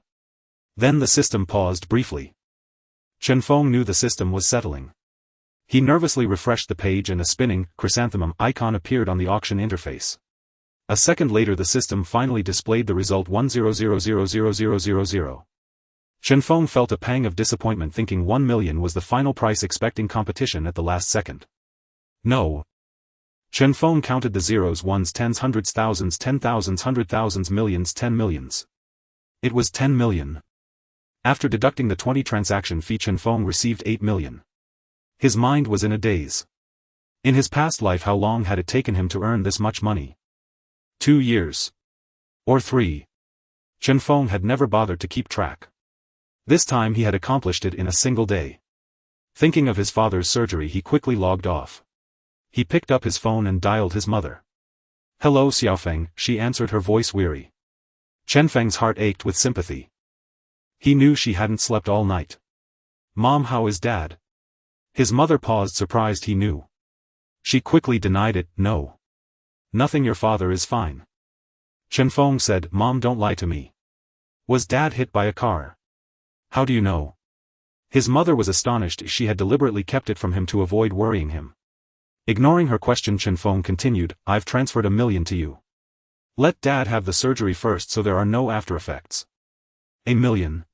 Then the system paused briefly. Chen Feng knew the system was settling. He nervously refreshed the page and a spinning, chrysanthemum icon appeared on the auction interface. A second later the system finally displayed the result 100000000. Chen Feng felt a pang of disappointment thinking 1 million was the final price, expecting competition at the last second. No. Chen Feng counted the zeros, ones, tens, hundreds, thousands, 10,000s, 100,000s, millions, 10 millions. It was 10 million. After deducting the 20 transaction fee, Chen Feng received 8 million. His mind was in a daze. In his past life, how long had it taken him to earn this much money? 2 years. Or 3. Chen Feng had never bothered to keep track. This time he had accomplished it in a single day. Thinking of his father's surgery, he quickly logged off. He picked up his phone and dialed his mother. "Hello Xiaofeng," she answered, her voice weary. Chen Feng's heart ached with sympathy. He knew she hadn't slept all night. "Mom, how is Dad?" His mother paused, surprised he knew. She quickly denied it. "No. Nothing, your father is fine." Chen Feng said, "Mom, don't lie to me. Was Dad hit by a car?" "How do you know?" His mother was astonished. She had deliberately kept it from him to avoid worrying him. Ignoring her question, Chen Feng continued, "I've transferred 1 million to you. Let Dad have the surgery first so there are no after effects." 1 million?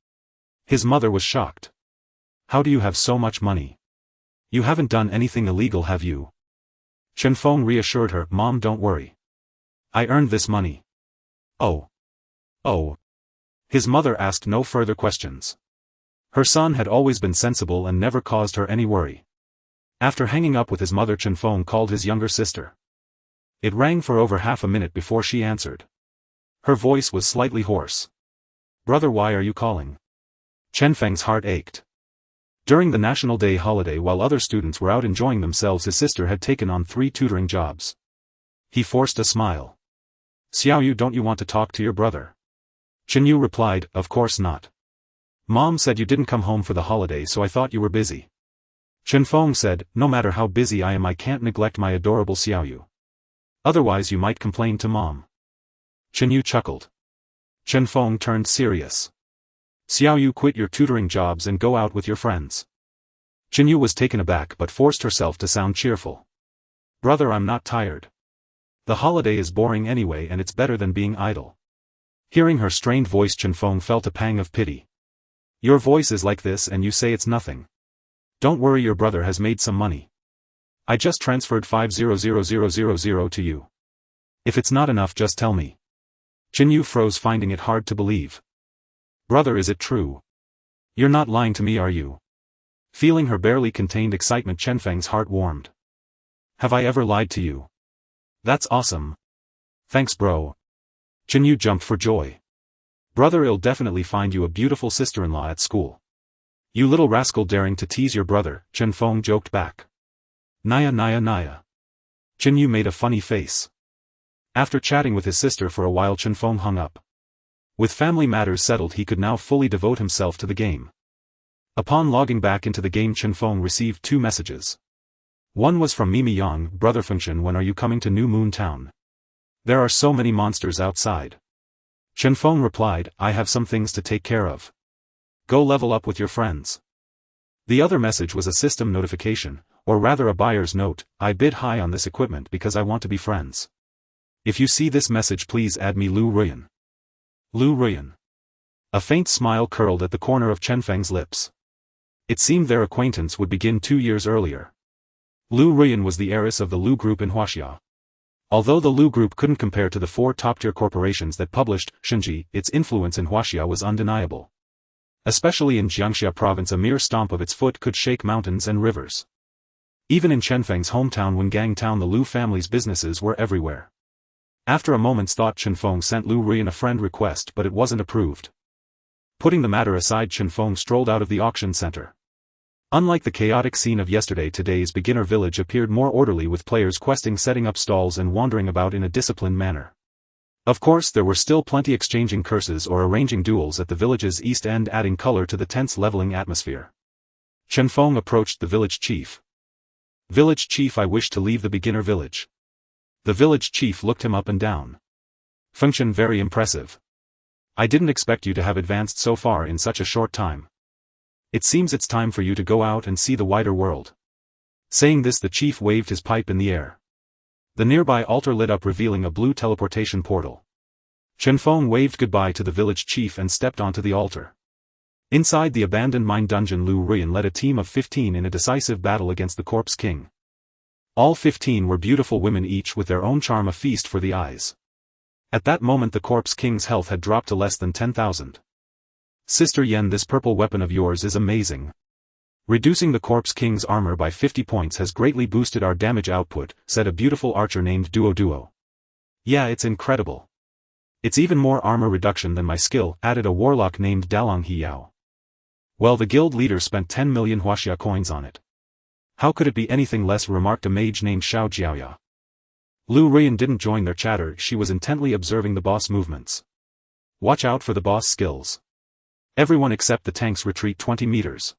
His mother was shocked. "How do you have so much money? You haven't done anything illegal, have you?" Chen Feng reassured her, "Mom, don't worry. I earned this money." "Oh. Oh." His mother asked no further questions. Her son had always been sensible and never caused her any worry. After hanging up with his mother, Chen Feng called his younger sister. It rang for over half a minute before she answered. Her voice was slightly hoarse. "Brother, why are you calling?" Chen Feng's heart ached. During the National Day holiday, while other students were out enjoying themselves, his sister had taken on 3 tutoring jobs. He forced a smile. "Xiaoyu, don't you want to talk to your brother?" Chen Yu replied, "Of course not. Mom said you didn't come home for the holiday, so I thought you were busy." Chen Feng said, "No matter how busy I am, I can't neglect my adorable Xiaoyu. Otherwise you might complain to Mom." Chen Yu chuckled. Chen Feng turned serious. "Xiaoyu, quit your tutoring jobs and go out with your friends." Chen Yu was taken aback but forced herself to sound cheerful. "Brother, I'm not tired. The holiday is boring anyway and it's better than being idle." Hearing her strained voice, Chen Feng felt a pang of pity. "Your voice is like this and you say it's nothing. Don't worry, your brother has made some money. I just transferred 500,000 to you. If it's not enough, just tell me." Chen Yu froze, finding it hard to believe. "Brother, is it true? You're not lying to me, are you?" Feeling her barely contained excitement, Chen Feng's heart warmed. "Have I ever lied to you? That's awesome. Thanks, bro." Chen Yu jumped for joy. "Brother, I'll definitely find you a beautiful sister-in-law at school." "You little rascal, daring to tease your brother," Chen Feng joked back. "Naya, Naya, Naya." Chen Yu made a funny face. After chatting with his sister for a while, Chen Feng hung up. With family matters settled, he could now fully devote himself to the game. Upon logging back into the game, Chen Feng received 2 messages. One was from Mimi Yang, "Brother Fengchen, when are you coming to New Moon Town? There are so many monsters outside." Chen Feng replied, "I have some things to take care of. Go level up with your friends." The other message was a system notification, or rather a buyer's note, "I bid high on this equipment because I want to be friends. If you see this message, please add me, Lu Ruyan." Lu Ruyan. A faint smile curled at the corner of Chen Feng's lips. It seemed their acquaintance would begin 2 years earlier. Lu Ruyan was the heiress of the Lu Group in Huaxia. Although the Lu Group couldn't compare to the 4 top-tier corporations that published Shenji, its influence in Huaxia was undeniable. Especially in Jiangxia province, a mere stomp of its foot could shake mountains and rivers. Even in Chen Feng's hometown, Wengang Town, the Lu family's businesses were everywhere. After a moment's thought, Chen Feng sent Lu Ruyan a friend request, but it wasn't approved. Putting the matter aside, Chen Feng strolled out of the auction center. Unlike the chaotic scene of yesterday, today's beginner village appeared more orderly, with players questing, setting up stalls and wandering about in a disciplined manner. Of course, there were still plenty exchanging curses or arranging duels at the village's east end, adding color to the tense, leveling atmosphere. Chen Feng approached the village chief. "Village chief, I wish to leave the beginner village." The village chief looked him up and down. "Fengchen, very impressive. I didn't expect you to have advanced so far in such a short time. It seems it's time for you to go out and see the wider world. Saying this, the chief waved his pipe in the air. The nearby altar lit up, revealing a blue teleportation portal. Chen Feng waved goodbye to the village chief and stepped onto the altar. Inside the abandoned mine dungeon, Liu Ruiyan led a team of 15 in a decisive battle against the Corpse King. All 15 were beautiful women, each with their own charm, a feast for the eyes. At that moment the Corpse King's health had dropped to less than 10,000. Sister Yen, this purple weapon of yours is amazing. Reducing the Corpse King's armor by 50 points has greatly boosted our damage output, said a beautiful archer named Duo. Yeah, it's incredible. It's even more armor reduction than my skill, added a warlock named Dalong Hiyao. Well, the guild leader spent 10 million huaxia coins on it. How could it be anything less, remarked a mage named Xiao Jiaoya. Liu Ruiyan didn't join their chatter, she was intently observing the boss movements. Watch out for the boss skills. Everyone except the tanks retreat 20 meters.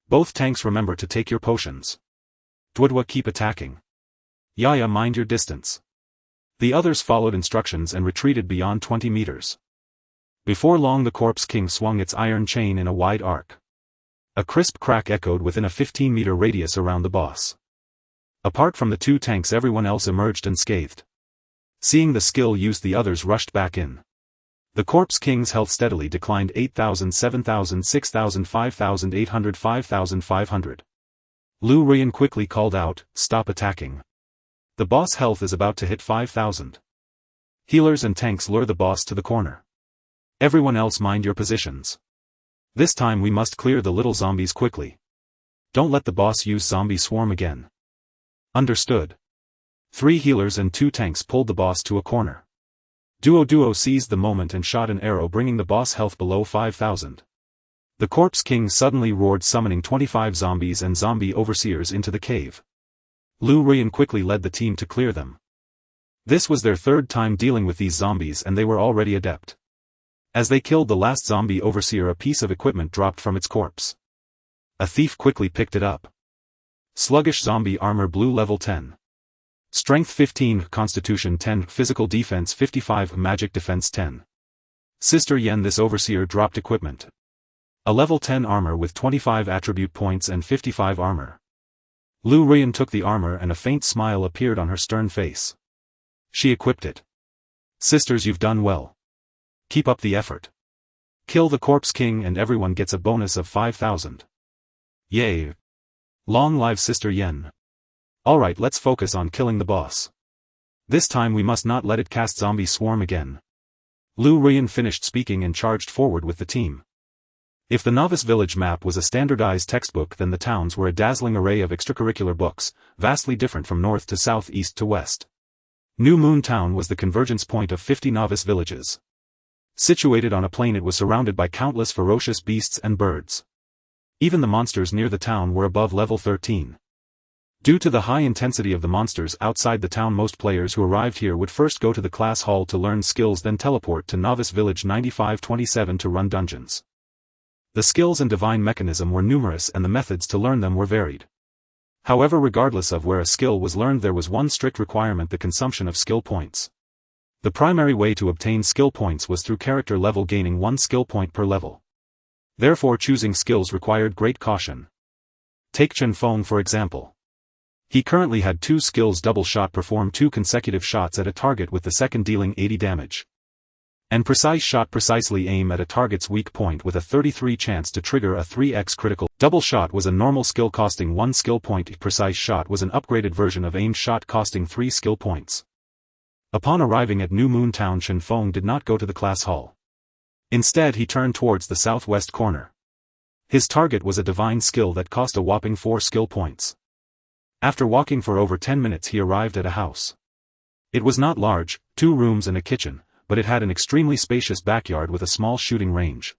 Both tanks remember to take your potions. Duodua, keep attacking. Yaya, mind your distance. The others followed instructions and retreated beyond 20 meters. Before long the Corpse King swung its iron chain in a wide arc. A crisp crack echoed within a 15-meter radius around the boss. Apart from the two tanks, everyone else emerged unscathed. Seeing the skill used, the others rushed back in. The Corpse King's health steadily declined: 8,000, 7,000, 6,000, 5,800, 5,500. Liu Ruiyan quickly called out, stop attacking. The boss health is about to hit 5,000. Healers and tanks lure the boss to the corner. Everyone else mind your positions. This time we must clear the little zombies quickly. Don't let the boss use zombie swarm again. Understood. 3 healers and 2 tanks pulled the boss to a corner. Duo seized the moment and shot an arrow, bringing the boss health below 5,000. The Corpse King suddenly roared, summoning 25 zombies and zombie overseers into the cave. Liu Ruiyan quickly led the team to clear them. This was their third time dealing with these zombies and they were already adept. As they killed the last zombie overseer, a piece of equipment dropped from its corpse. A thief quickly picked it up. Sluggish zombie armor, blue, level 10. Strength 15, Constitution 10, Physical Defense 55, Magic Defense 10. Sister Yen, this overseer dropped equipment. A level 10 armor with 25 attribute points and 55 armor. Liu Ruiyan took the armor and a faint smile appeared on her stern face. She equipped it. Sisters, you've done well. Keep up the effort. Kill the Corpse King and everyone gets a bonus of 5,000. Yay! Long live Sister Yen. Alright, let's focus on killing the boss. This time we must not let it cast zombie swarm again. Liu Ruiyan finished speaking and charged forward with the team. If the novice village map was a standardized textbook, then the towns were a dazzling array of extracurricular books, vastly different from north to south, east to west. New Moon Town was the convergence point of 50 novice villages. Situated on a plain, it was surrounded by countless ferocious beasts and birds. Even the monsters near the town were above level 13. Due to the high intensity of the monsters outside the town, most players who arrived here would first go to the class hall to learn skills, then teleport to Novice Village 9527 to run dungeons. The skills and divine mechanism were numerous and the methods to learn them were varied. However, regardless of where a skill was learned, there was one strict requirement: the consumption of skill points. The primary way to obtain skill points was through character level, gaining 1 skill point per level. Therefore, choosing skills required great caution. Take Chen Feng for example. He currently had 2 skills: double shot, perform 2 consecutive shots at a target with the second dealing 80 damage. And precise shot, precisely aim at a target's weak point with a 33 chance to trigger a 3x critical. Double shot was a normal skill costing 1 skill point. Precise shot was an upgraded version of aimed shot costing 3 skill points. Upon arriving at New Moon Town, Chen Feng did not go to the class hall. Instead, he turned towards the southwest corner. His target was a divine skill that cost a whopping 4 skill points. After walking for over 10 minutes, he arrived at a house. It was not large, 2 rooms and a kitchen, but it had an extremely spacious backyard with a small shooting range.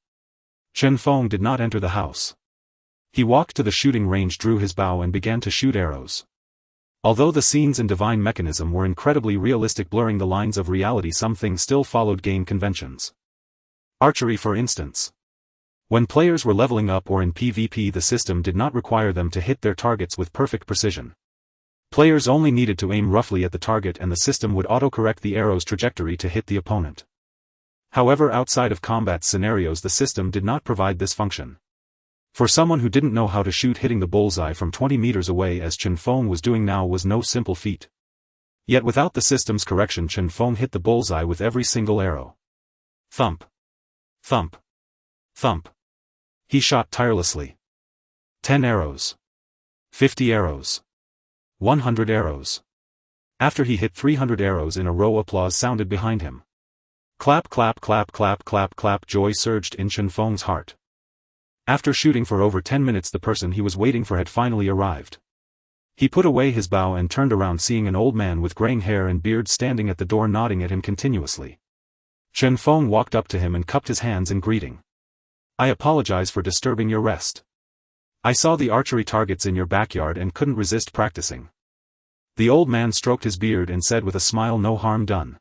Chen Feng did not enter the house. He walked to the shooting range, drew his bow and began to shoot arrows. Although the scenes in divine mechanism were incredibly realistic, blurring the lines of reality, some things still followed game conventions. Archery, for instance. When players were leveling up or in PvP, the system did not require them to hit their targets with perfect precision. Players only needed to aim roughly at the target and the system would autocorrect the arrow's trajectory to hit the opponent. However, outside of combat scenarios the system did not provide this function. For someone who didn't know how to shoot, hitting the bullseye from 20 meters away as Chen Feng was doing now was no simple feat. Yet without the system's correction, Chen Feng hit the bullseye with every single arrow. Thump. Thump. Thump. He shot tirelessly. 10 arrows. 50 arrows. 100 arrows. After he hit 300 arrows in a row, applause sounded behind him. Clap, clap, clap, clap, clap, clap. Joy surged in Chen Feng's heart. After shooting for over 10 minutes, the person he was waiting for had finally arrived. He put away his bow and turned around, seeing an old man with graying hair and beard standing at the door nodding at him continuously. Chen Feng walked up to him and cupped his hands in greeting. I apologize for disturbing your rest. I saw the archery targets in your backyard and couldn't resist practicing. The old man stroked his beard and said with a smile, no harm done.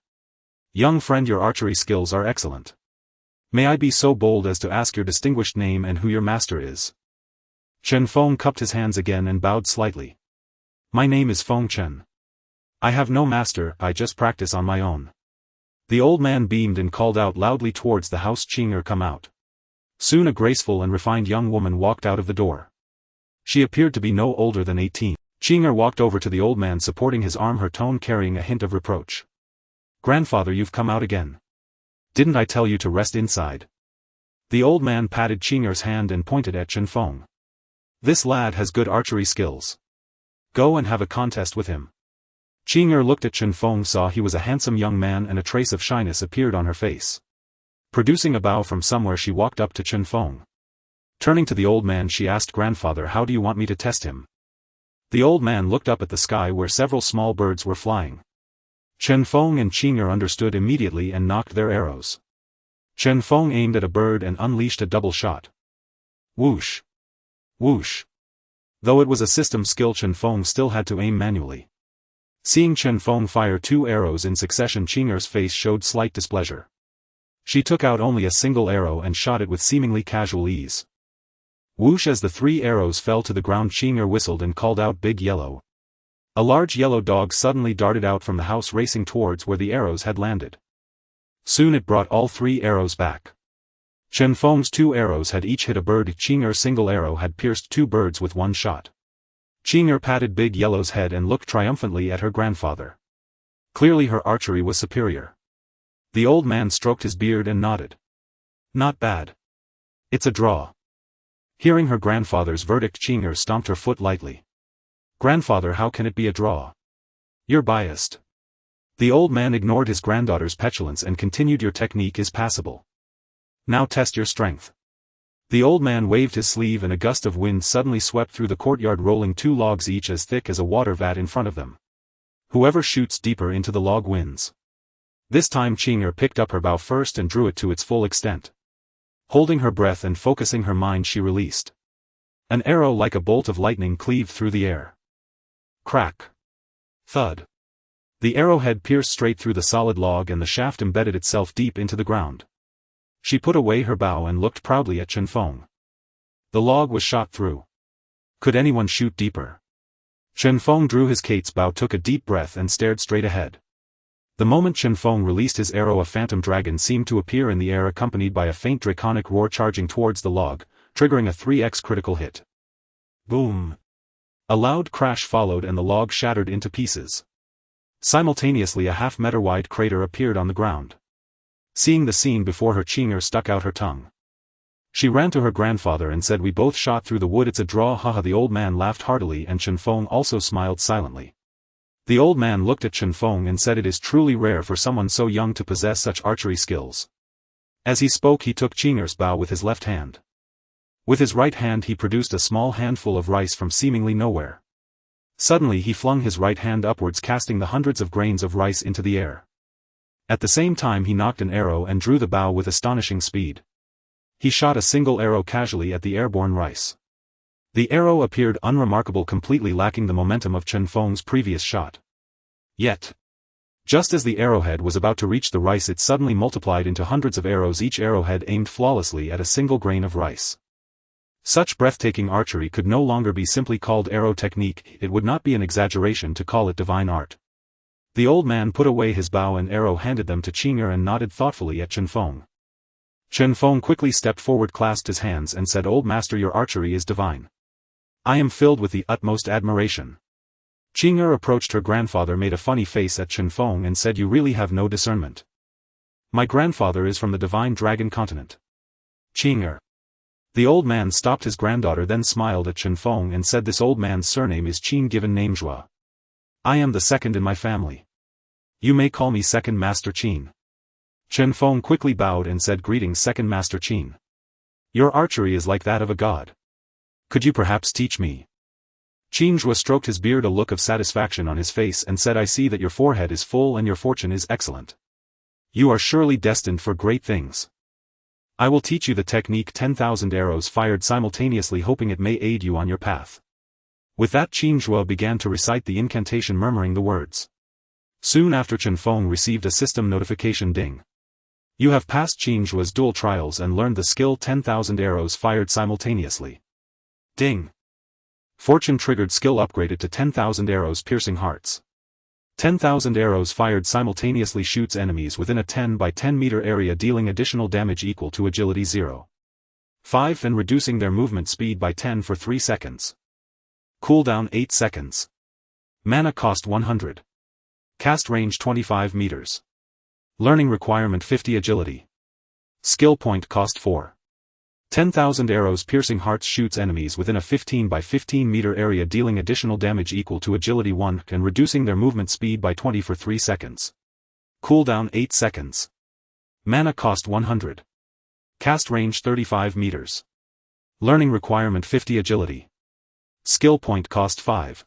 Young friend, your archery skills are excellent. May I be so bold as to ask your distinguished name and who your master is? Chen Feng cupped his hands again and bowed slightly. My name is Feng Chen. I have no master, I just practice on my own. The old man beamed and called out loudly towards the house, Qinger, come out. Soon a graceful and refined young woman walked out of the door. She appeared to be no older than 18. Qinger walked over to the old man, supporting his arm, her tone carrying a hint of reproach. Grandfather, you've come out again. Didn't I tell you to rest inside? The old man patted Qinger's hand and pointed at Chen Feng. This lad has good archery skills. Go and have a contest with him. Qinger looked at Chen Feng, saw he was a handsome young man, and a trace of shyness appeared on her face. Producing a bow from somewhere, she walked up to Chen Feng. Turning to the old man, she asked, Grandfather, how do you want me to test him? The old man looked up at the sky where several small birds were flying. Chen Feng and Qinger understood immediately and knocked their arrows. Chen Feng aimed at a bird and unleashed a double shot. Whoosh! Whoosh! Though it was a system skill, Chen Feng still had to aim manually. Seeing Chen Feng fire 2 arrows in succession, Qinger's face showed slight displeasure. She took out only a single arrow and shot it with seemingly casual ease. Whoosh! As the 3 arrows fell to the ground, Qinger whistled and called out, Big Yellow. A large yellow dog suddenly darted out from the house, racing towards where the arrows had landed. Soon it brought all 3 arrows back. Chen Feng's 2 arrows had each hit a bird. Qinger's single arrow had pierced 2 birds with 1 shot. Qinger patted Big Yellow's head and looked triumphantly at her grandfather. Clearly her archery was superior. The old man stroked his beard and nodded. Not bad. It's a draw. Hearing her grandfather's verdict, Qinger stomped her foot lightly. Grandfather, how can it be a draw? You're biased. The old man ignored his granddaughter's petulance and continued, your technique is passable. Now test your strength. The old man waved his sleeve and a gust of wind suddenly swept through the courtyard, rolling 2 logs each as thick as a water vat in front of them. Whoever shoots deeper into the log wins. This time Qinger picked up her bow first and drew it to its full extent. Holding her breath and focusing her mind, she released. An arrow like a bolt of lightning cleaved through the air. Crack. Thud. The arrowhead pierced straight through the solid log and the shaft embedded itself deep into the ground. She put away her bow and looked proudly at Chen Feng. The log was shot through. Could anyone shoot deeper? Chen Feng drew his cat's bow, took a deep breath and stared straight ahead. The moment Chen Feng released his arrow, a phantom dragon seemed to appear in the air, accompanied by a faint draconic roar, charging towards the log, triggering a 3x critical hit. Boom! A loud crash followed and the log shattered into pieces. Simultaneously a half-meter wide crater appeared on the ground. Seeing the scene before her, Qinger stuck out her tongue. She ran to her grandfather and said, we both shot through the wood, it's a draw, haha. The old man laughed heartily and Chen Feng also smiled silently. The old man looked at Chen Feng and said, it is truly rare for someone so young to possess such archery skills. As he spoke, he took Qinger's bow with his left hand. With his right hand he produced a small handful of rice from seemingly nowhere. Suddenly he flung his right hand upwards, casting the hundreds of grains of rice into the air. At the same time he knocked an arrow and drew the bow with astonishing speed. He shot a single arrow casually at the airborne rice. The arrow appeared unremarkable, completely lacking the momentum of Chen Feng's previous shot. Yet, just as the arrowhead was about to reach the rice, it suddenly multiplied into hundreds of arrows, each arrowhead aimed flawlessly at a single grain of rice. Such breathtaking archery could no longer be simply called arrow technique, it would not be an exaggeration to call it divine art. The old man put away his bow and arrow, handed them to Qing'er and nodded thoughtfully at Chen Feng. Chen Feng quickly stepped forward, clasped his hands and said, "Old master, your archery is divine. I am filled with the utmost admiration." Qing'er approached her grandfather, made a funny face at Chen Feng and said, "You really have no discernment. My grandfather is from the divine dragon continent." Qing'er. The old man stopped his granddaughter, then smiled at Chen Feng and said, "This old man's surname is Qin, given name Zhua. I am the second in my family. You may call me Second Master Qin." Chen Feng quickly bowed and said, "Greetings, Second Master Qin. Your archery is like that of a god. Could you perhaps teach me?" Qin Zhua stroked his beard, a look of satisfaction on his face, and said, "I see that your forehead is full and your fortune is excellent. You are surely destined for great things. I will teach you the technique 10,000 arrows fired simultaneously, hoping it may aid you on your path." With that, Qin Zhua began to recite the incantation, murmuring the words. Soon after, Chen Feng received a system notification ding. "You have passed Qin Zhua's dual trials and learned the skill 10,000 arrows fired simultaneously." Ding. Fortune triggered, skill upgraded to 10,000 arrows piercing hearts. 10,000 arrows fired simultaneously shoots enemies within a 10 by 10 meter area, dealing additional damage equal to agility 0.5 and reducing their movement speed by 10 for 3 seconds. Cooldown 8 seconds. Mana cost 100. Cast range 25 meters. Learning requirement 50 agility. Skill point cost 4. 10,000 arrows piercing hearts shoots enemies within a 15 by 15 meter area, dealing additional damage equal to agility 1 and reducing their movement speed by 20 for 3 seconds. Cooldown 8 seconds. Mana cost 100. Cast range 35 meters. Learning requirement 50 agility. Skill point cost 5.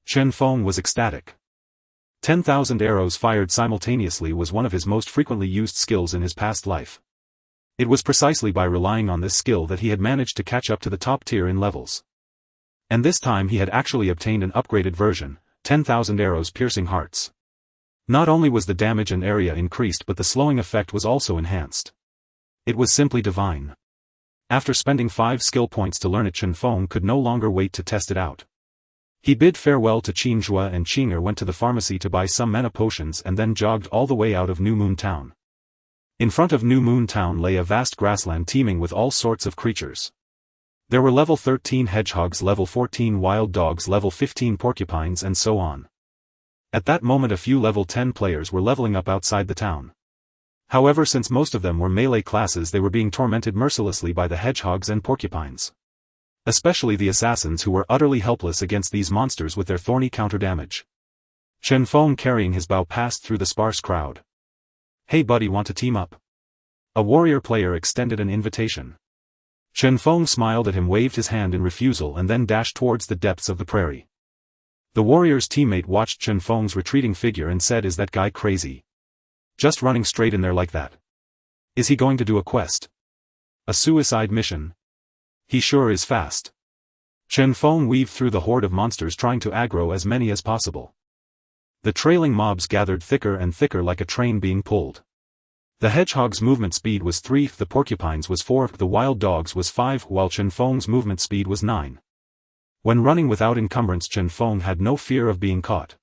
Chen Feng was ecstatic. 10,000 arrows fired simultaneously was one of his most frequently used skills in his past life. It was precisely by relying on this skill that he had managed to catch up to the top tier in levels. And this time he had actually obtained an upgraded version, 10,000 arrows piercing hearts. Not only was the damage and area increased, but the slowing effect was also enhanced. It was simply divine. After spending 5 skill points to learn it, Chen Feng could no longer wait to test it out. He bid farewell to Qin Zhua and Qing'er, went to the pharmacy to buy some mana potions, and then jogged all the way out of New Moon Town. In front of New Moon Town lay a vast grassland teeming with all sorts of creatures. There were level 13 hedgehogs, level 14 wild dogs, level 15 porcupines, and so on. At that moment a few level 10 players were leveling up outside the town. However, since most of them were melee classes, they were being tormented mercilessly by the hedgehogs and porcupines. Especially the assassins, who were utterly helpless against these monsters with their thorny counter damage. Chen Feng, carrying his bow, passed through the sparse crowd. "Hey buddy, want to team up?" A warrior player extended an invitation. Chen Feng smiled at him, waved his hand in refusal, and then dashed towards the depths of the prairie. The warrior's teammate watched Chen Feng's retreating figure and said, "Is that guy crazy? Just running straight in there like that? Is he going to do a quest? A suicide mission? He sure is fast." Chen Feng weaved through the horde of monsters, trying to aggro as many as possible. The trailing mobs gathered thicker and thicker like a train being pulled. The hedgehog's movement speed was 3, the porcupines was 4, the wild dogs was 5, while Chen Feng's movement speed was 9. When running without encumbrance, Chen Feng had no fear of being caught.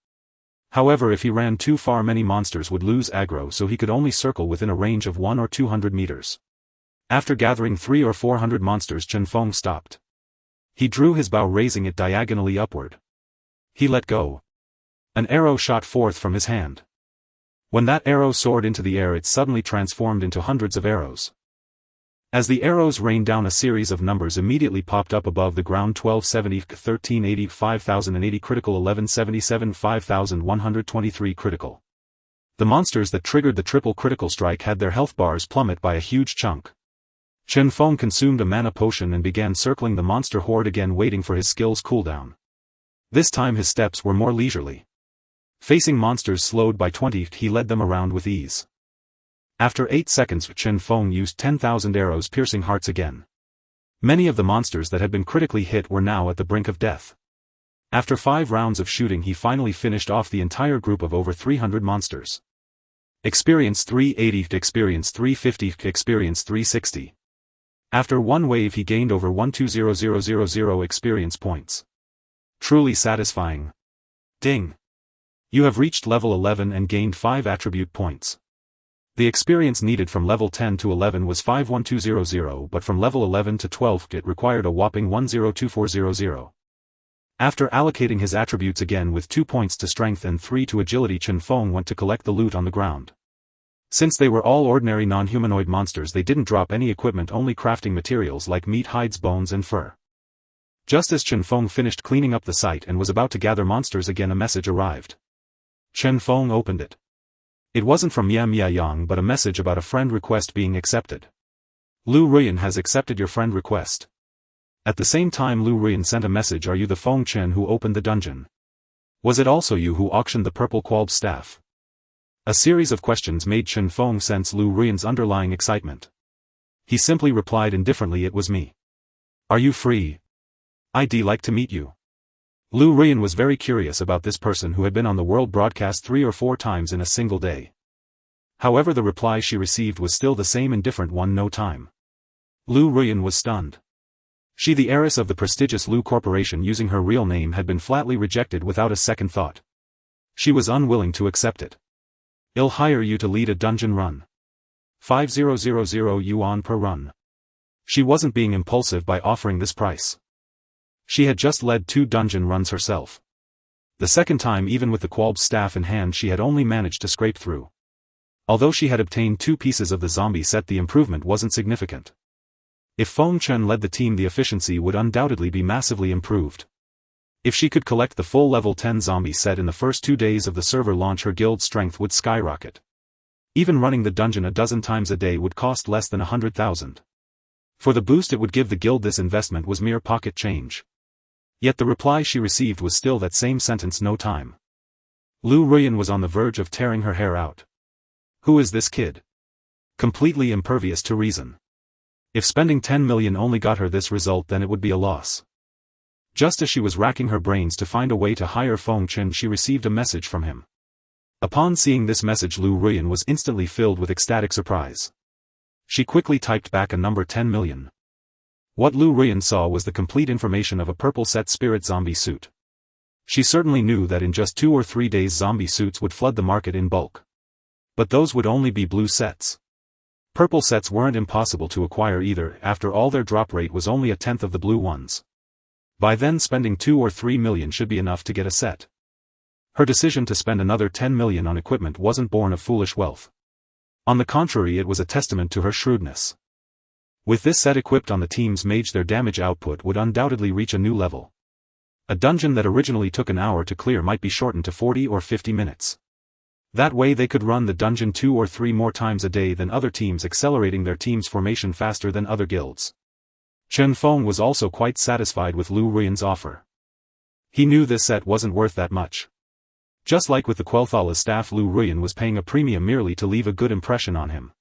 However, if he ran too far, many monsters would lose aggro, so he could only circle within a range of 100 or 200 meters. After gathering 300 or 400 monsters, Chen Feng stopped. He drew his bow, raising it diagonally upward. He let go. An arrow shot forth from his hand. When that arrow soared into the air, it suddenly transformed into hundreds of arrows. As the arrows rained down, a series of numbers immediately popped up above the ground: 1270, 1380, 5080 critical, 1177, 5123 critical. The monsters that triggered the triple critical strike had their health bars plummet by a huge chunk. Chen Feng consumed a mana potion and began circling the monster horde again, waiting for his skill's cooldown. This time his steps were more leisurely. Facing monsters slowed by 20, he led them around with ease. After 8 seconds, Chen Feng used 10,000 arrows piercing hearts again. Many of the monsters that had been critically hit were now at the brink of death. After 5 rounds of shooting, he finally finished off the entire group of over 300 monsters. Experience 380, experience 350, experience 360. After one wave he gained over 120000 experience points. Truly satisfying. Ding. You have reached level 11 and gained 5 attribute points. The experience needed from level 10 to 11 was 51200, but from level 11 to 12 it required a whopping 102400. After allocating his attributes again with 2 points to strength and 3 to agility, Chen Feng went to collect the loot on the ground. Since they were all ordinary non-humanoid monsters, they didn't drop any equipment, only crafting materials like meat, hides, bones and fur. Just as Chen Feng finished cleaning up the site and was about to gather monsters again, a message arrived. Chen Feng opened it. It wasn't from Mia Yang but a message about a friend request being accepted. Lu Ruyan has accepted your friend request. At the same time Lu Ruyan sent a message, are you the Feng Chen who opened the dungeon? Was it also you who auctioned the purple qualb staff? A series of questions made Chen Feng sense Lu Ruyan's underlying excitement. He simply replied indifferently, it was me. Are you free? I'd like to meet you. Lu Ruyan was very curious about this person who had been on the world broadcast 3 or 4 times in a single day. However, the reply she received was still the same indifferent one, no time. Lu Ruyan was stunned. She, the heiress of the prestigious Lu Corporation using her real name, had been flatly rejected without a second thought. She was unwilling to accept it. I'll hire you to lead a dungeon run. 5000 yuan per run. She wasn't being impulsive by offering this price. She had just led 2 dungeon runs herself. The second time, even with the qualb staff in hand, she had only managed to scrape through. Although she had obtained 2 pieces of the zombie set, the improvement wasn't significant. If Feng Chen led the team, the efficiency would undoubtedly be massively improved. If she could collect the full level 10 zombie set in the first 2 days of the server launch, her guild strength would skyrocket. Even running the dungeon a dozen times a day would cost less than 100,000. For the boost it would give the guild, this investment was mere pocket change. Yet the reply she received was still that same sentence, no time. Lu Ruyan was on the verge of tearing her hair out. Who is this kid? Completely impervious to reason. If spending 10 million only got her this result, then it would be a loss. Just as she was racking her brains to find a way to hire Feng Chen, she received a message from him. Upon seeing this message, Lu Ruyan was instantly filled with ecstatic surprise. She quickly typed back a number, 10 million. What Lu Ruyan saw was the complete information of a purple set spirit zombie suit. She certainly knew that in just 2 or 3 days zombie suits would flood the market in bulk. But those would only be blue sets. Purple sets weren't impossible to acquire either, after all their drop rate was only 1/10 of the blue ones. By then spending 2 or 3 million should be enough to get a set. Her decision to spend another 10 million on equipment wasn't born of foolish wealth. On the contrary, it was a testament to her shrewdness. With this set equipped on the team's mage, their damage output would undoubtedly reach a new level. A dungeon that originally took an hour to clear might be shortened to 40 or 50 minutes. That way they could run the dungeon 2 or 3 more times a day than other teams, accelerating their team's formation faster than other guilds. Chen Feng was also quite satisfied with Lu Ruyan's offer. He knew this set wasn't worth that much. Just like with the Quel'Thala's staff, Lu Ruyan was paying a premium merely to leave a good impression on him.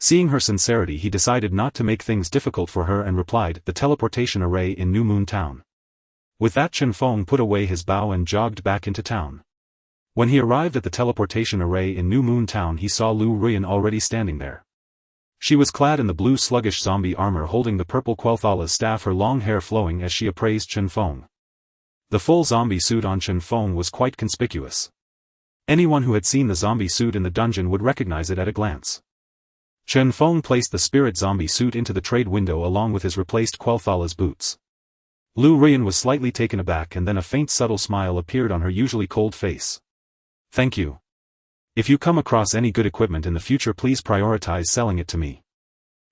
Seeing her sincerity, he decided not to make things difficult for her and replied, the teleportation array in New Moon Town. With that, Chen Feng put away his bow and jogged back into town. When he arrived at the teleportation array in New Moon Town, he saw Lu Ruyan already standing there. She was clad in the blue sluggish zombie armor, holding the purple Quel'Thala's staff, her long hair flowing as she appraised Chen Feng. The full zombie suit on Chen Feng was quite conspicuous. Anyone who had seen the zombie suit in the dungeon would recognize it at a glance. Chen Feng placed the spirit zombie suit into the trade window along with his replaced Quel'Thala's boots. Lu Ruyan was slightly taken aback, and then a faint subtle smile appeared on her usually cold face. Thank you. If you come across any good equipment in the future, please prioritize selling it to me.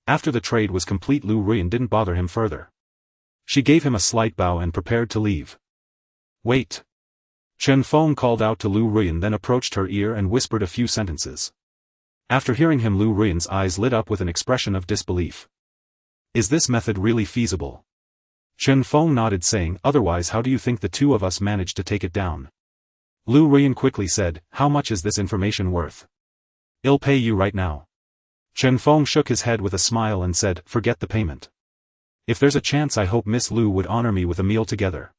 After the trade was complete, Lu Ruyan didn't bother him further. She gave him a slight bow and prepared to leave. Wait. Chen Feng called out to Lu Ruyan, then approached her ear and whispered a few sentences. After hearing him, Lu Ruyan's eyes lit up with an expression of disbelief. Is this method really feasible? Chen Feng nodded, saying, otherwise how do you think the 2 of us managed to take it down? Lu Ruyan quickly said, how much is this information worth? I'll pay you right now. Chen Feng shook his head with a smile and said, forget the payment. If there's a chance, I hope Miss Lu would honor me with a meal together.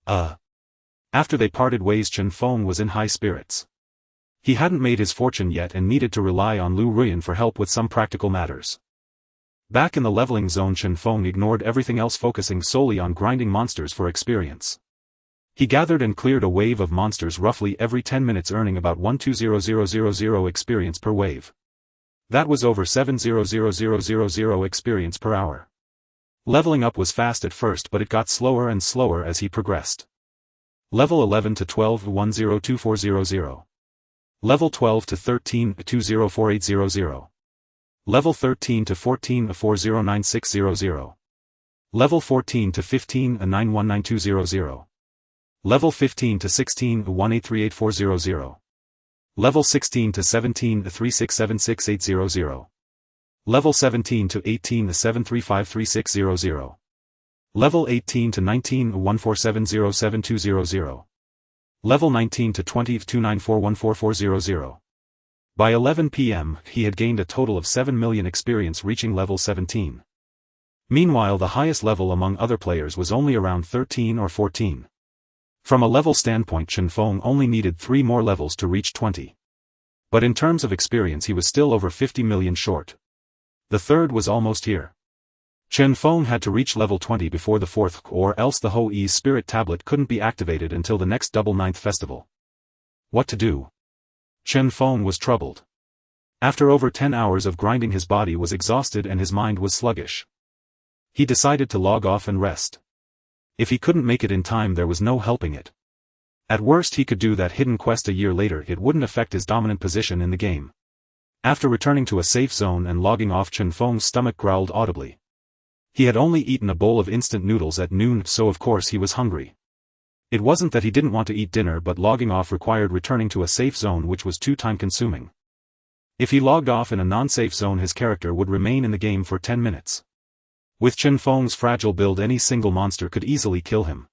After they parted ways, Chen Feng was in high spirits. He hadn't made his fortune yet and needed to rely on Lu Ruyan for help with some practical matters. Back in the leveling zone, Chen Feng ignored everything else, focusing solely on grinding monsters for experience. He gathered and cleared a wave of monsters roughly every 10 minutes, earning about 120,000 experience per wave. That was over 700,000 experience per hour. Leveling up was fast at first, but it got slower and slower as he progressed. Level 11 to 12 102400. Level 12 to 13 204800. Level 13 to 14 409600. Level 14 to 15 919200. Level 15 to 16 1838400. Level 16 to 17 3676800. Level 17 to 18 7353600. Level 18 to 19 147072000. Level 19 to 20 294144400. By 11 p.m., he had gained a total of 7 million experience, reaching level 17. Meanwhile, the highest level among other players was only around 13 or 14. From a level standpoint, Chen Feng only needed 3 more levels to reach 20. But in terms of experience, he was still over 50 million short. The third was almost here. Chen Feng had to reach level 20 before the fourth, or else the Hou Yi's spirit tablet couldn't be activated until the next double ninth festival. What to do? Chen Feng was troubled. After over 10 hours of grinding, his body was exhausted and his mind was sluggish. He decided to log off and rest. If he couldn't make it in time, there was no helping it. At worst, he could do that hidden quest a year later. It wouldn't affect his dominant position in the game. After returning to a safe zone and logging off, Chen Feng's stomach growled audibly. He had only eaten a bowl of instant noodles at noon, so of course he was hungry. It wasn't that he didn't want to eat dinner, but logging off required returning to a safe zone, which was too time-consuming. If he logged off in a non-safe zone, his character would remain in the game for 10 minutes. With Chen Feng's fragile build, any single monster could easily kill him.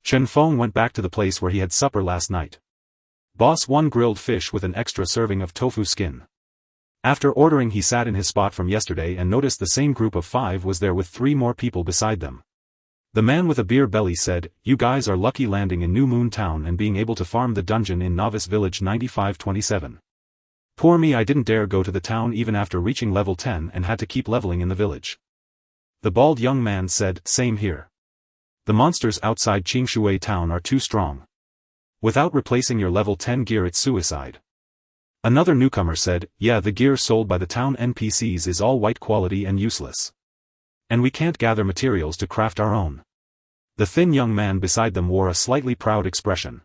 Chen Feng went back to the place where he had supper last night. Boss 1 grilled fish with an extra serving of tofu skin. After ordering, he sat in his spot from yesterday and noticed the same group of 5 was there with 3 more people beside them. The man with a beer belly said, "You guys are lucky landing in New Moon Town and being able to farm the dungeon in Novice Village 9527. Poor me, I didn't dare go to the town even after reaching level 10 and had to keep leveling in the village." The bald young man said, "Same here. The monsters outside Qingshui town are too strong. Without replacing your level 10 gear, it's suicide." Another newcomer said, "Yeah, the gear sold by the town NPCs is all white quality and useless. And we can't gather materials to craft our own." The thin young man beside them wore a slightly proud expression.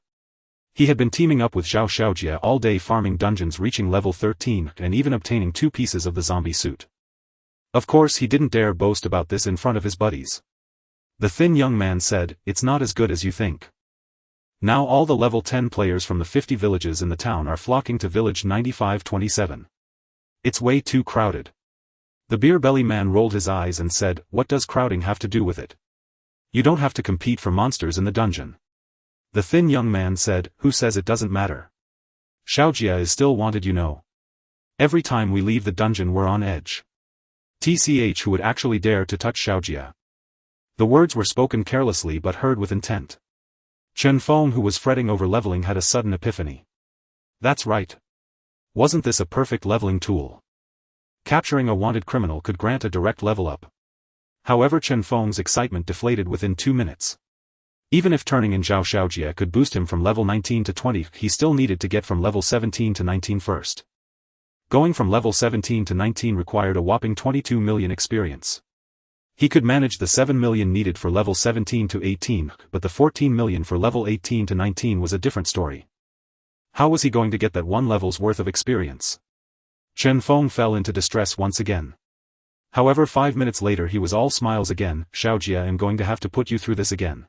He had been teaming up with Zhao Xiaojia all day, farming dungeons, reaching level 13 and even obtaining 2 pieces of the zombie suit. Of course, he didn't dare boast about this in front of his buddies. The thin young man said, "It's not as good as you think. Now all the level 10 players from the 50 villages in the town are flocking to village 9527. It's way too crowded." The beer belly man rolled his eyes and said, "What does crowding have to do with it? You don't have to compete for monsters in the dungeon." The thin young man said, "Who says it doesn't matter? Xiaojia is still wanted, you know. Every time we leave the dungeon we're on edge. TCH, who would actually dare to touch Xiaojia?" The words were spoken carelessly but heard with intent. Chen Feng, who was fretting over leveling, had a sudden epiphany. That's right. Wasn't this a perfect leveling tool? Capturing a wanted criminal could grant a direct level up. However, Chen Feng's excitement deflated within 2 minutes. Even if turning in Zhao Xiaojia could boost him from level 19 to 20, he still needed to get from level 17 to 19 first. Going from level 17 to 19 required a whopping 22 million experience. He could manage the 7 million needed for level 17 to 18, but the 14 million for level 18 to 19 was a different story. How was he going to get that 1 level's worth of experience? Chen Feng fell into distress once again. However, 5 minutes later he was all smiles again. "Xiaojia, I'm going to have to put you through this again."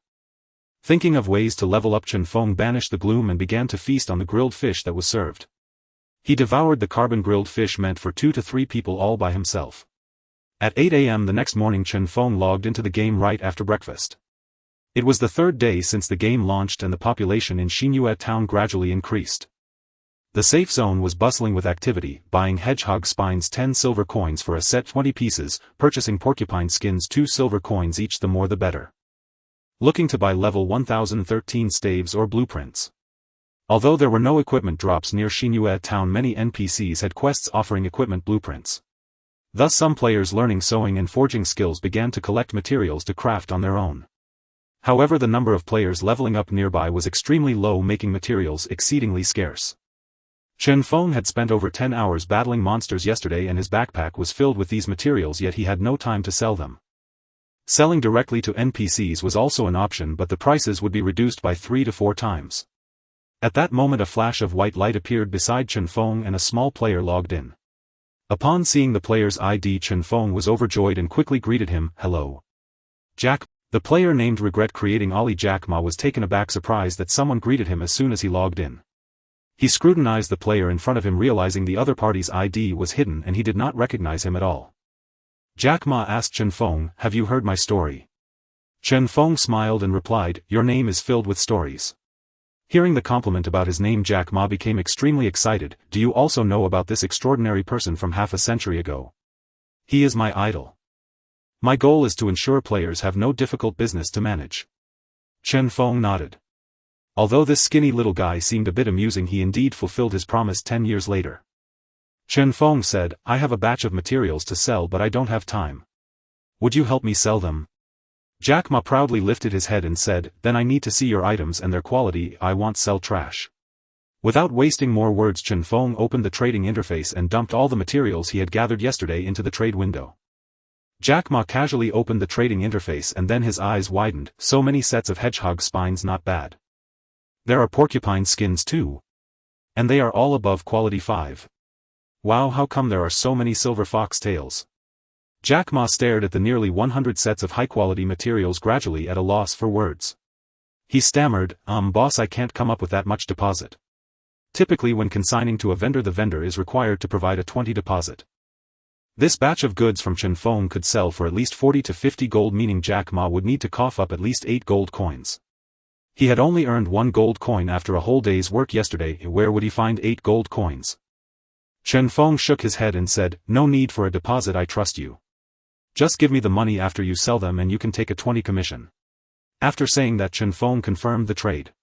Thinking of ways to level up, Chen Feng banished the gloom and began to feast on the grilled fish that was served. He devoured the carbon grilled fish meant for 2 to 3 people all by himself. At 8 a.m. the next morning, Chen Feng logged into the game right after breakfast. It was the 3rd day since the game launched and the population in Xinyue town gradually increased. The safe zone was bustling with activity, buying hedgehog spines 10 silver coins for a set 20 pieces, purchasing porcupine skins 2 silver coins each, the more the better. Looking to buy level 1013 staves or blueprints. Although there were no equipment drops near Xinyue town, many NPCs had quests offering equipment blueprints. Thus some players learning sewing and forging skills began to collect materials to craft on their own. However, the number of players leveling up nearby was extremely low, making materials exceedingly scarce. Chen Feng had spent over 10 hours battling monsters yesterday and his backpack was filled with these materials, yet he had no time to sell them. Selling directly to NPCs was also an option, but the prices would be reduced by 3 to 4 times. At that moment a flash of white light appeared beside Chen Feng and a small player logged in. Upon seeing the player's ID, Chen Feng was overjoyed and quickly greeted him, "Hello, Jack." The player named Regret creating Ollie Jack Ma was taken aback, surprised that someone greeted him as soon as he logged in. He scrutinized the player in front of him, realizing the other party's ID was hidden and he did not recognize him at all. Jack Ma asked Chen Feng, "Have you heard my story?" Chen Feng smiled and replied, "Your name is filled with stories." Hearing the compliment about his name, Jack Ma became extremely excited. "Do you also know about this extraordinary person from half a century ago? He is my idol. My goal is to ensure players have no difficult business to manage." Chen Feng nodded. Although this skinny little guy seemed a bit amusing, he indeed fulfilled his promise 10 years later. Chen Feng said, "I have a batch of materials to sell, but I don't have time. Would you help me sell them?" Jack Ma proudly lifted his head and said, "Then I need to see your items and their quality. I won't sell trash." Without wasting more words, Chen Feng opened the trading interface and dumped all the materials he had gathered yesterday into the trade window. Jack Ma casually opened the trading interface and then his eyes widened. "So many sets of hedgehog spines, not bad. There are porcupine skins too. And they are all above quality 5. Wow, how come there are so many silver fox tails?" Jack Ma stared at the nearly 100 sets of high-quality materials, gradually at a loss for words. He stammered, Boss, I can't come up with that much deposit. Typically when consigning to a vendor, the vendor is required to provide a 20 deposit. This batch of goods from Chen Feng could sell for at least 40 to 50 gold, meaning Jack Ma would need to cough up at least 8 gold coins. He had only earned 1 gold coin after a whole day's work yesterday. Where would he find 8 gold coins? Chen Feng shook his head and said, "No need for a deposit, I trust you. Just give me the money after you sell them and you can take a 20 commission." After saying that, Chen Feng confirmed the trade.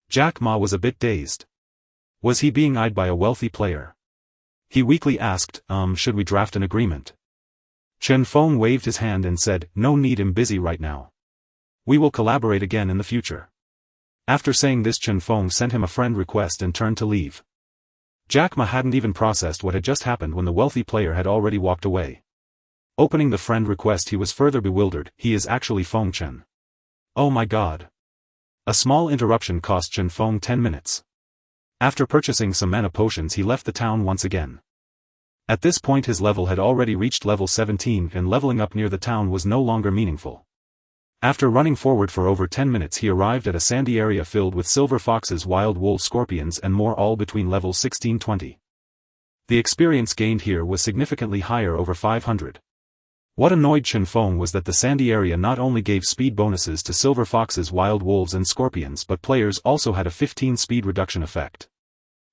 Jack Ma was a bit dazed. Was he being eyed by a wealthy player? He weakly asked, "Should we draft an agreement?" Chen Feng waved his hand and said, "No need, I'm busy right now. We will collaborate again in the future." After saying this, Chen Feng sent him a friend request and turned to leave. Jack Ma hadn't even processed what had just happened when the wealthy player had already walked away. Opening the friend request, he was further bewildered. He is actually Feng Chen. Oh my god. A small interruption cost Chen Feng 10 minutes. After purchasing some mana potions, he left the town once again. At this point his level had already reached level 17 and leveling up near the town was no longer meaningful. After running forward for over 10 minutes, he arrived at a sandy area filled with silver foxes, wild wolves, scorpions and more, all between level 16-20. The experience gained here was significantly higher, over 500. What annoyed Chen Feng was that the sandy area not only gave speed bonuses to silver foxes, wild wolves and scorpions, but players also had a 15 speed reduction effect.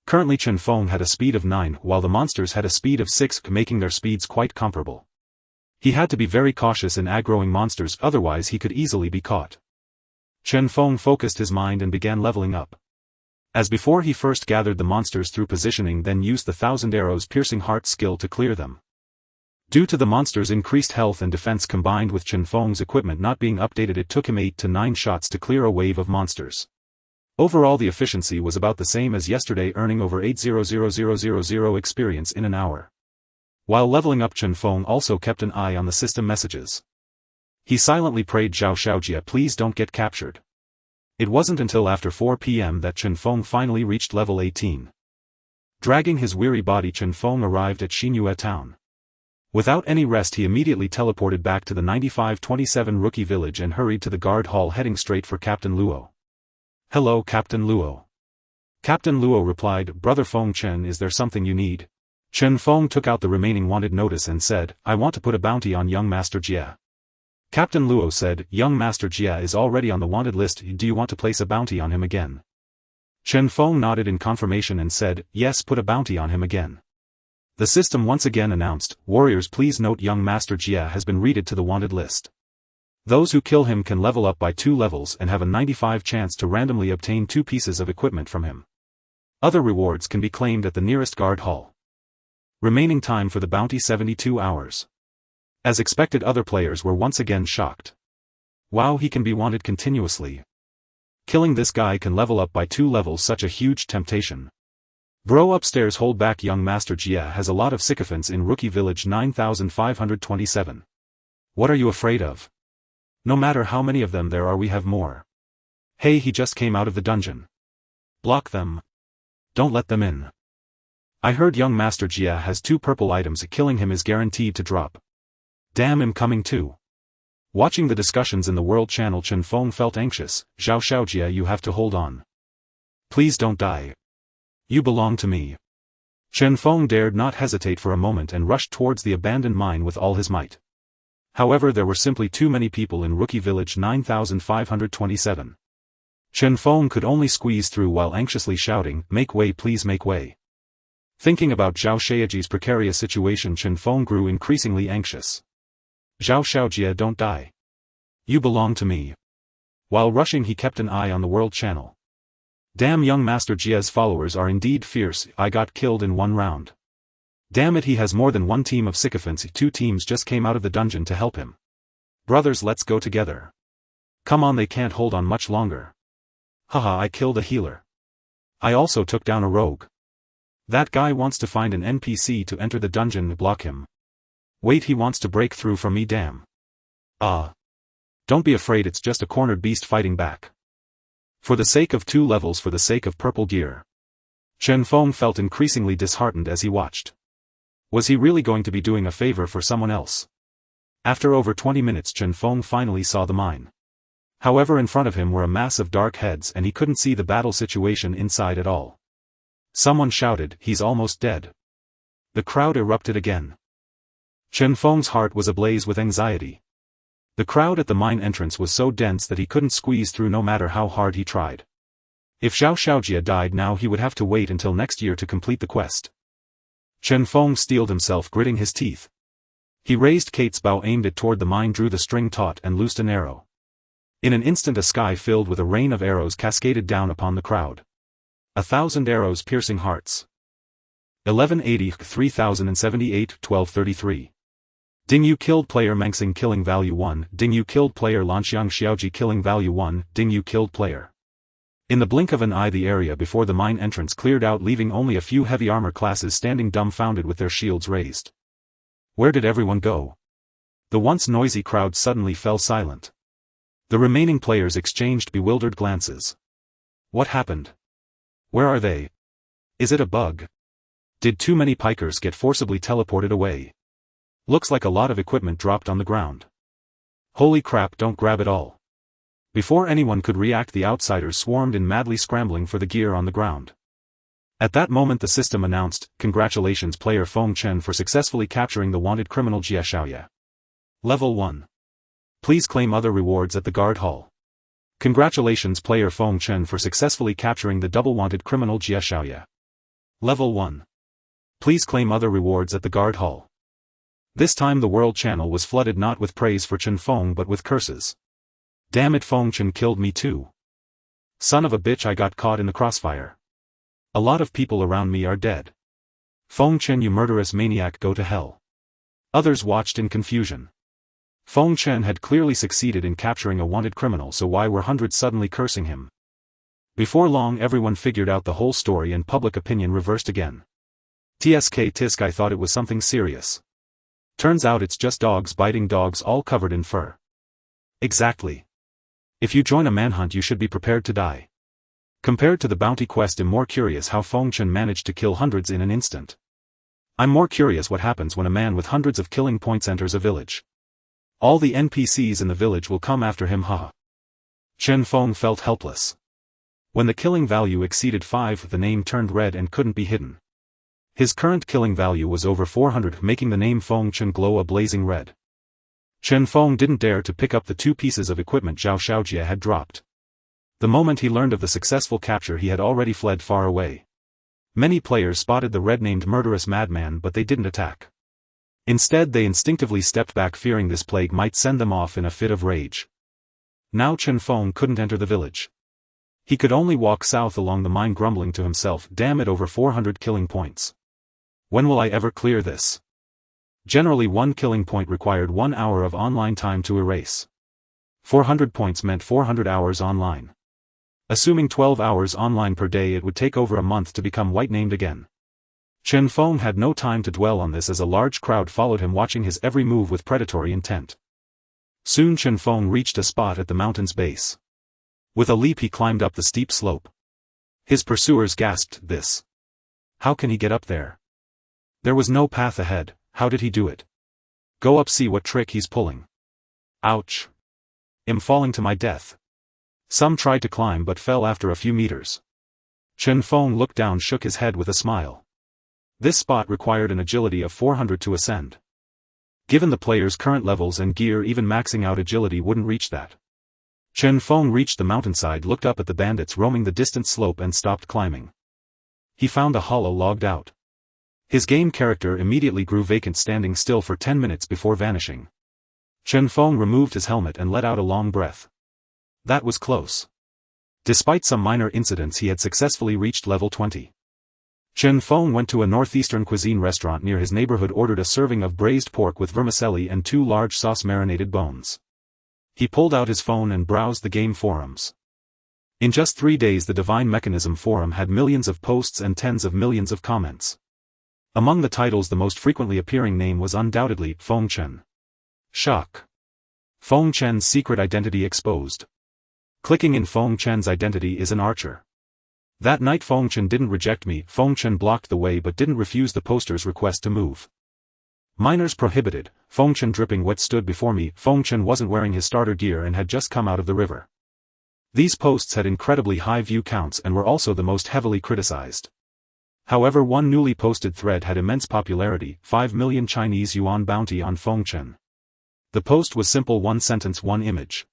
Currently Chen Feng had a speed of 9 while the monsters had a speed of 6, making their speeds quite comparable. He had to be very cautious in aggroing monsters, otherwise he could easily be caught. Chen Feng focused his mind and began leveling up. As before, he first gathered the monsters through positioning, then used the 1000 arrows piercing heart skill to clear them. Due to the monsters' increased health and defense combined with Chen Feng's equipment not being updated, it took him 8 to 9 shots to clear a wave of monsters. Overall the efficiency was about the same as yesterday, earning over 8,000,000 experience in an hour. While leveling up, Chen Feng also kept an eye on the system messages. He silently prayed, "Zhao Xiaojia, please don't get captured." It wasn't until after 4 p.m. that Chen Feng finally reached level 18. Dragging his weary body, Chen Feng arrived at Xinyue town. Without any rest, he immediately teleported back to the 9527 rookie village and hurried to the guard hall, heading straight for Captain Luo. "Hello, Captain Luo." Captain Luo replied, "Brother Feng Chen, is there something you need?" Chen Feng took out the remaining wanted notice and said, "I want to put a bounty on young Master Jia." Captain Luo said, "Young Master Jia is already on the wanted list, do you want to place a bounty on him again?" Chen Feng nodded in confirmation and said, "Yes, put a bounty on him again." The system once again announced, "Warriors, please note young Master Jia has been readed to the wanted list. Those who kill him can level up by 2 levels and have a 95 chance to randomly obtain 2 pieces of equipment from him. Other rewards can be claimed at the nearest guard hall." Remaining time for the bounty 72 hours. As expected, other players were once again shocked. Wow, he can be wanted continuously. Killing this guy can level up by 2 levels, such a huge temptation. Bro upstairs, hold back, young Master Jia has a lot of sycophants in Rookie Village 9527. What are you afraid of? No matter how many of them there are, we have more. Hey, he just came out of the dungeon. Block them. Don't let them in. I heard young Master Jia has 2 purple items, killing him is guaranteed to drop. Damn, I'm coming too. Watching the discussions in the World Channel, Chen Feng felt anxious. Zhao Xiaojia, you have to hold on. Please don't die. You belong to me. Chen Feng dared not hesitate for a moment and rushed towards the abandoned mine with all his might. However, there were simply too many people in Rookie Village 9527. Chen Feng could only squeeze through while anxiously shouting, "Make way, please make way." Thinking about Zhao Xiaojia's precarious situation, Chen Feng grew increasingly anxious. Zhao Xiaojia, don't die. You belong to me. While rushing, he kept an eye on the World Channel. Damn, young Master Jia's followers are indeed fierce. I got killed in 1 round. Damn it, he has more than 1 team of sycophants. 2 teams just came out of the dungeon to help him. Brothers, let's go together. Come on, they can't hold on much longer. Haha, I killed a healer. I also took down a rogue. That guy wants to find an NPC to enter the dungeon and block him. Wait, he wants to break through from me, damn. Don't be afraid, it's just a cornered beast fighting back. For the sake of 2 levels, for the sake of purple gear. Chen Feng felt increasingly disheartened as he watched. Was he really going to be doing a favor for someone else? After over 20 minutes, Chen Feng finally saw the mine. However, in front of him were a mass of dark heads and he couldn't see the battle situation inside at all. Someone shouted, "He's almost dead." The crowd erupted again. Chen Feng's heart was ablaze with anxiety. The crowd at the mine entrance was so dense that he couldn't squeeze through no matter how hard he tried. If Zhao Xiaojia died now, he would have to wait until next year to complete the quest. Chen Feng steeled himself, gritting his teeth. He raised Kate's bow, aimed it toward the mine, drew the string taut and loosed an arrow. In an instant, a sky filled with a rain of arrows cascaded down upon the crowd. 1,000 arrows piercing hearts. 1180 3078 1233. Ding, you killed player Mengxing, killing value 1. Ding, you killed player Lanxiang Xiaoji, killing value 1. Ding, you killed player. In the blink of an eye, the area before the mine entrance cleared out, leaving only a few heavy armor classes standing dumbfounded with their shields raised. Where did everyone go? The once noisy crowd suddenly fell silent. The remaining players exchanged bewildered glances. What happened? Where are they? Is it a bug? Did too many pikers get forcibly teleported away? Looks like a lot of equipment dropped on the ground. Holy crap, don't grab it all. Before anyone could react, the outsiders swarmed in, madly scrambling for the gear on the ground. At that moment, the system announced, "Congratulations player Feng Chen for successfully capturing the wanted criminal Jia Xiaoya. Level 1. Please claim other rewards at the guard hall." Congratulations player Feng Chen for successfully capturing the double wanted criminal Jia Xiaoya. Level 1. Please claim other rewards at the guard hall. This time the World Channel was flooded not with praise for Chen Feng but with curses. Damn it, Feng Chen killed me too. Son of a bitch, I got caught in the crossfire. A lot of people around me are dead. Feng Chen, you murderous maniac, go to hell. Others watched in confusion. Feng Chen had clearly succeeded in capturing a wanted criminal, so why were hundreds suddenly cursing him? Before long, everyone figured out the whole story and public opinion reversed again. Tisk, I thought it was something serious. Turns out it's just dogs biting dogs, all covered in fur. Exactly. If you join a manhunt, you should be prepared to die. Compared to the bounty quest, I'm more curious how Feng Chen managed to kill hundreds in an instant. I'm more curious what happens when a man with hundreds of killing points enters a village. All the NPCs in the village will come after him, haha. Chen Feng felt helpless. When the killing value exceeded 5, the name turned red and couldn't be hidden. His current killing value was over 400, making the name Feng Chen glow a blazing red. Chen Feng didn't dare to pick up the 2 pieces of equipment Zhao Xiaojia had dropped. The moment he learned of the successful capture, he had already fled far away. Many players spotted the red-named murderous madman, but they didn't attack. Instead, they instinctively stepped back, fearing this plague might send them off in a fit of rage. Now Chen Feng couldn't enter the village. He could only walk south along the mine, grumbling to himself, damn it, over 400 killing points. When will I ever clear this? Generally, 1 killing point required 1 hour of online time to erase. 400 points meant 400 hours online. Assuming 12 hours online per day, it would take over a month to become white-named again. Chen Feng had no time to dwell on this, as a large crowd followed him, watching his every move with predatory intent. Soon Chen Feng reached a spot at the mountain's base. With a leap he climbed up the steep slope. His pursuers gasped, "This. How can he get up there? There was no path ahead, how did he do it? Go up, see what trick he's pulling. Ouch. I'm falling to my death." Some tried to climb but fell after a few meters. Chen Feng looked down, shook his head with a smile. This spot required an agility of 400 to ascend. Given the player's current levels and gear, even maxing out agility wouldn't reach that. Chen Feng reached the mountainside, looked up at the bandits roaming the distant slope, and stopped climbing. He found a hollow logged out. His game character immediately grew vacant, standing still for 10 minutes before vanishing. Chen Feng removed his helmet and let out a long breath. That was close. Despite some minor incidents, he had successfully reached level 20. Chen Feng went to a northeastern cuisine restaurant near his neighborhood, ordered a serving of braised pork with vermicelli and 2 large sauce-marinated bones. He pulled out his phone and browsed the game forums. In just 3 days the Divine Mechanism forum had millions of posts and tens of millions of comments. Among the titles, the most frequently appearing name was undoubtedly Feng Chen. Shock. Feng Chen's secret identity exposed. Clicking in Feng Chen's identity is an archer. That night Feng Chen didn't reject me, Feng Chen blocked the way but didn't refuse the poster's request to move. Minors prohibited, Feng Chen dripping wet stood before me, Feng Chen wasn't wearing his starter gear and had just come out of the river. These posts had incredibly high view counts and were also the most heavily criticized. However, one newly posted thread had immense popularity, 5 million Chinese yuan bounty on Feng Chen. The post was simple: 1 sentence, 1 image.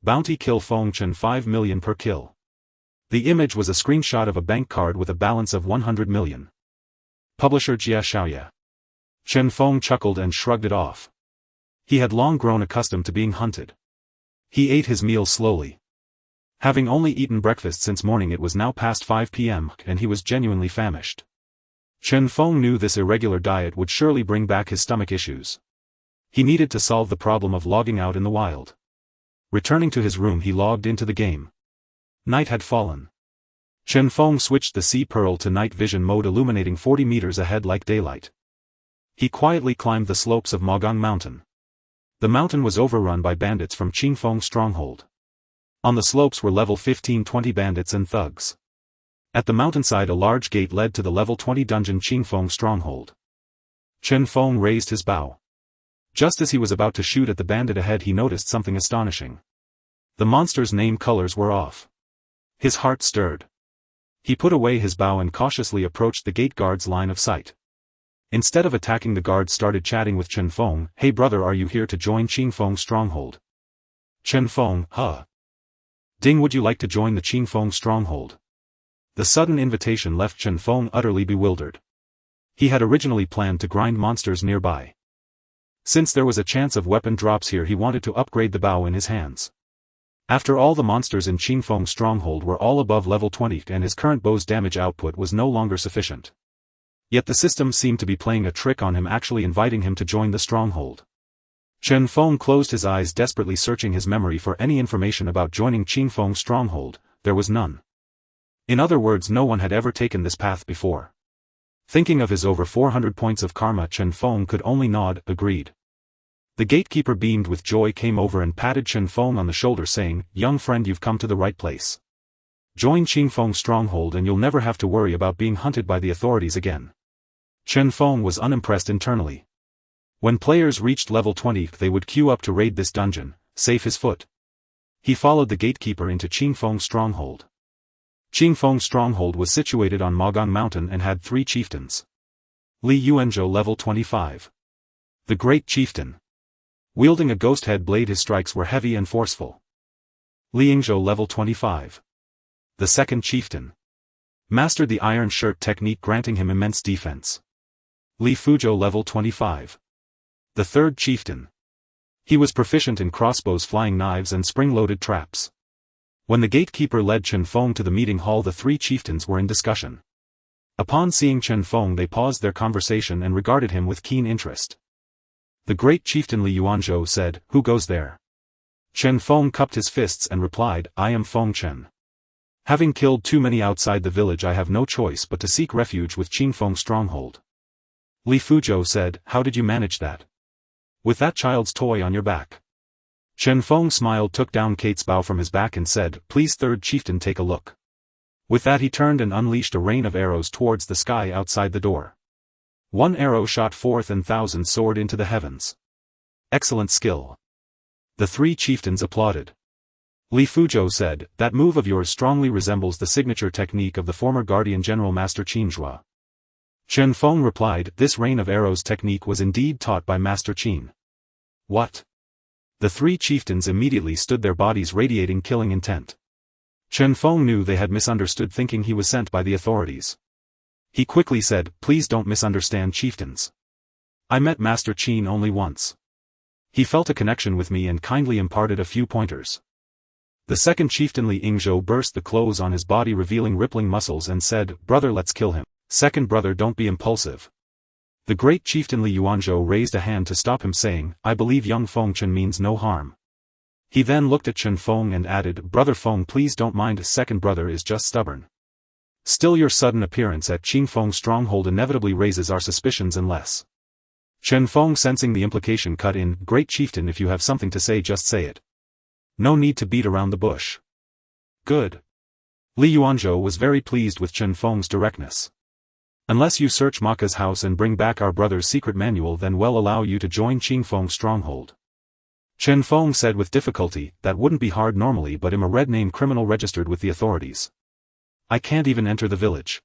Bounty: kill Feng Chen, 5 million per kill. The image was a screenshot of a bank card with a balance of 100 million. Publisher: Jia Xiaoya. Chen Feng chuckled and shrugged it off. He had long grown accustomed to being hunted. He ate his meal slowly. Having only eaten breakfast since morning, it was now past 5 p.m. and he was genuinely famished. Chen Feng knew this irregular diet would surely bring back his stomach issues. He needed to solve the problem of logging out in the wild. Returning to his room, he logged into the game. Night had fallen. Chen Feng switched the Sea Pearl to night vision mode, illuminating 40 meters ahead like daylight. He quietly climbed the slopes of Mogong Mountain. The mountain was overrun by bandits from Chen Feng's stronghold. On the slopes were level 15-20 bandits and thugs. At the mountainside a large gate led to the level 20 dungeon Chen Feng's stronghold. Chen Feng raised his bow. Just as he was about to shoot at the bandit ahead, he noticed something astonishing. The monster's name colors were off. His heart stirred. He put away his bow and cautiously approached the gate guard's line of sight. Instead of attacking, the guard started chatting with Chen Feng. "Hey brother, are you here to join Chen Feng's stronghold?" Chen Feng: "Huh. Ding, would you like to join the Chen Feng stronghold?" The sudden invitation left Chen Feng utterly bewildered. He had originally planned to grind monsters nearby. Since there was a chance of weapon drops here, he wanted to upgrade the bow in his hands. After all, the monsters in Chen Feng's stronghold were all above level 20 and his current bow's damage output was no longer sufficient. Yet the system seemed to be playing a trick on him, actually inviting him to join the stronghold. Chen Feng closed his eyes, desperately searching his memory for any information about joining Chen Feng's stronghold. There was none. In other words, no one had ever taken this path before. Thinking of his over 400 points of karma, Chen Feng could only nod, agreed. The gatekeeper beamed with joy, came over and patted Chen Feng on the shoulder, saying, "Young friend, you've come to the right place. Join Chen Feng's stronghold and you'll never have to worry about being hunted by the authorities again." Chen Feng was unimpressed internally. When players reached level 20, they would queue up to raid this dungeon, safe his foot. He followed the gatekeeper into Chen Feng's stronghold. Chen Feng's stronghold was situated on Mogong Mountain and had 3 chieftains. Li Yuanzhou, level 25. The Great Chieftain. Wielding a ghost head blade, his strikes were heavy and forceful. Li Yingzhou, level 25. The Second Chieftain. Mastered the iron shirt technique, granting him immense defense. Li Fuzhou, level 25. The Third Chieftain. He was proficient in crossbows, flying knives and spring-loaded traps. When the gatekeeper led Chen Feng to the meeting hall, the 3 chieftains were in discussion. Upon seeing Chen Feng, they paused their conversation and regarded him with keen interest. The Great Chieftain Li Yuanzhou said, "Who goes there?" Chen Feng cupped his fists and replied, I am Feng Chen. Having killed too many outside the village, I have no choice but to seek refuge with Chen Feng's stronghold. Li Fuzhou said, how did you manage that? With that child's toy on your back. Chen Feng smiled, took down Kate's bow from his back and said, please third chieftain take a look. With that he turned and unleashed a rain of arrows towards the sky outside the door. One arrow shot forth and thousands soared into the heavens. Excellent skill. The three chieftains applauded. Li Fuzhou said, that move of yours strongly resembles the signature technique of the former Guardian General Master Qin Zhua. Chen Feng replied, this rain of arrows technique was indeed taught by Master Qin. What? The three chieftains immediately stood, their bodies radiating killing intent. Chen Feng knew they had misunderstood, thinking he was sent by the authorities. He quickly said, please don't misunderstand, chieftains. I met Master Qin only once. He felt a connection with me and kindly imparted a few pointers. The second chieftain Li Yingzhou burst the clothes on his body, revealing rippling muscles, and said, brother, let's kill him. Second brother, don't be impulsive. The great chieftain Li Yuanzhou raised a hand to stop him, saying, I believe young Feng Chen means no harm. He then looked at Chen Feng and added, brother Feng, please don't mind, second brother is just stubborn. Still, your sudden appearance at Chen Feng's stronghold inevitably raises our suspicions unless. Chen Feng, sensing the implication, cut in, great chieftain, if you have something to say, just say it. No need to beat around the bush. Good. Li Yuanzhou was very pleased with Chen Feng's directness. Unless you search Maka's house and bring back our brother's secret manual, then we'll allow you to join Chen Feng's stronghold. Chen Feng said with difficulty, that wouldn't be hard normally, but I'm a red-name criminal registered with the authorities. I can't even enter the village.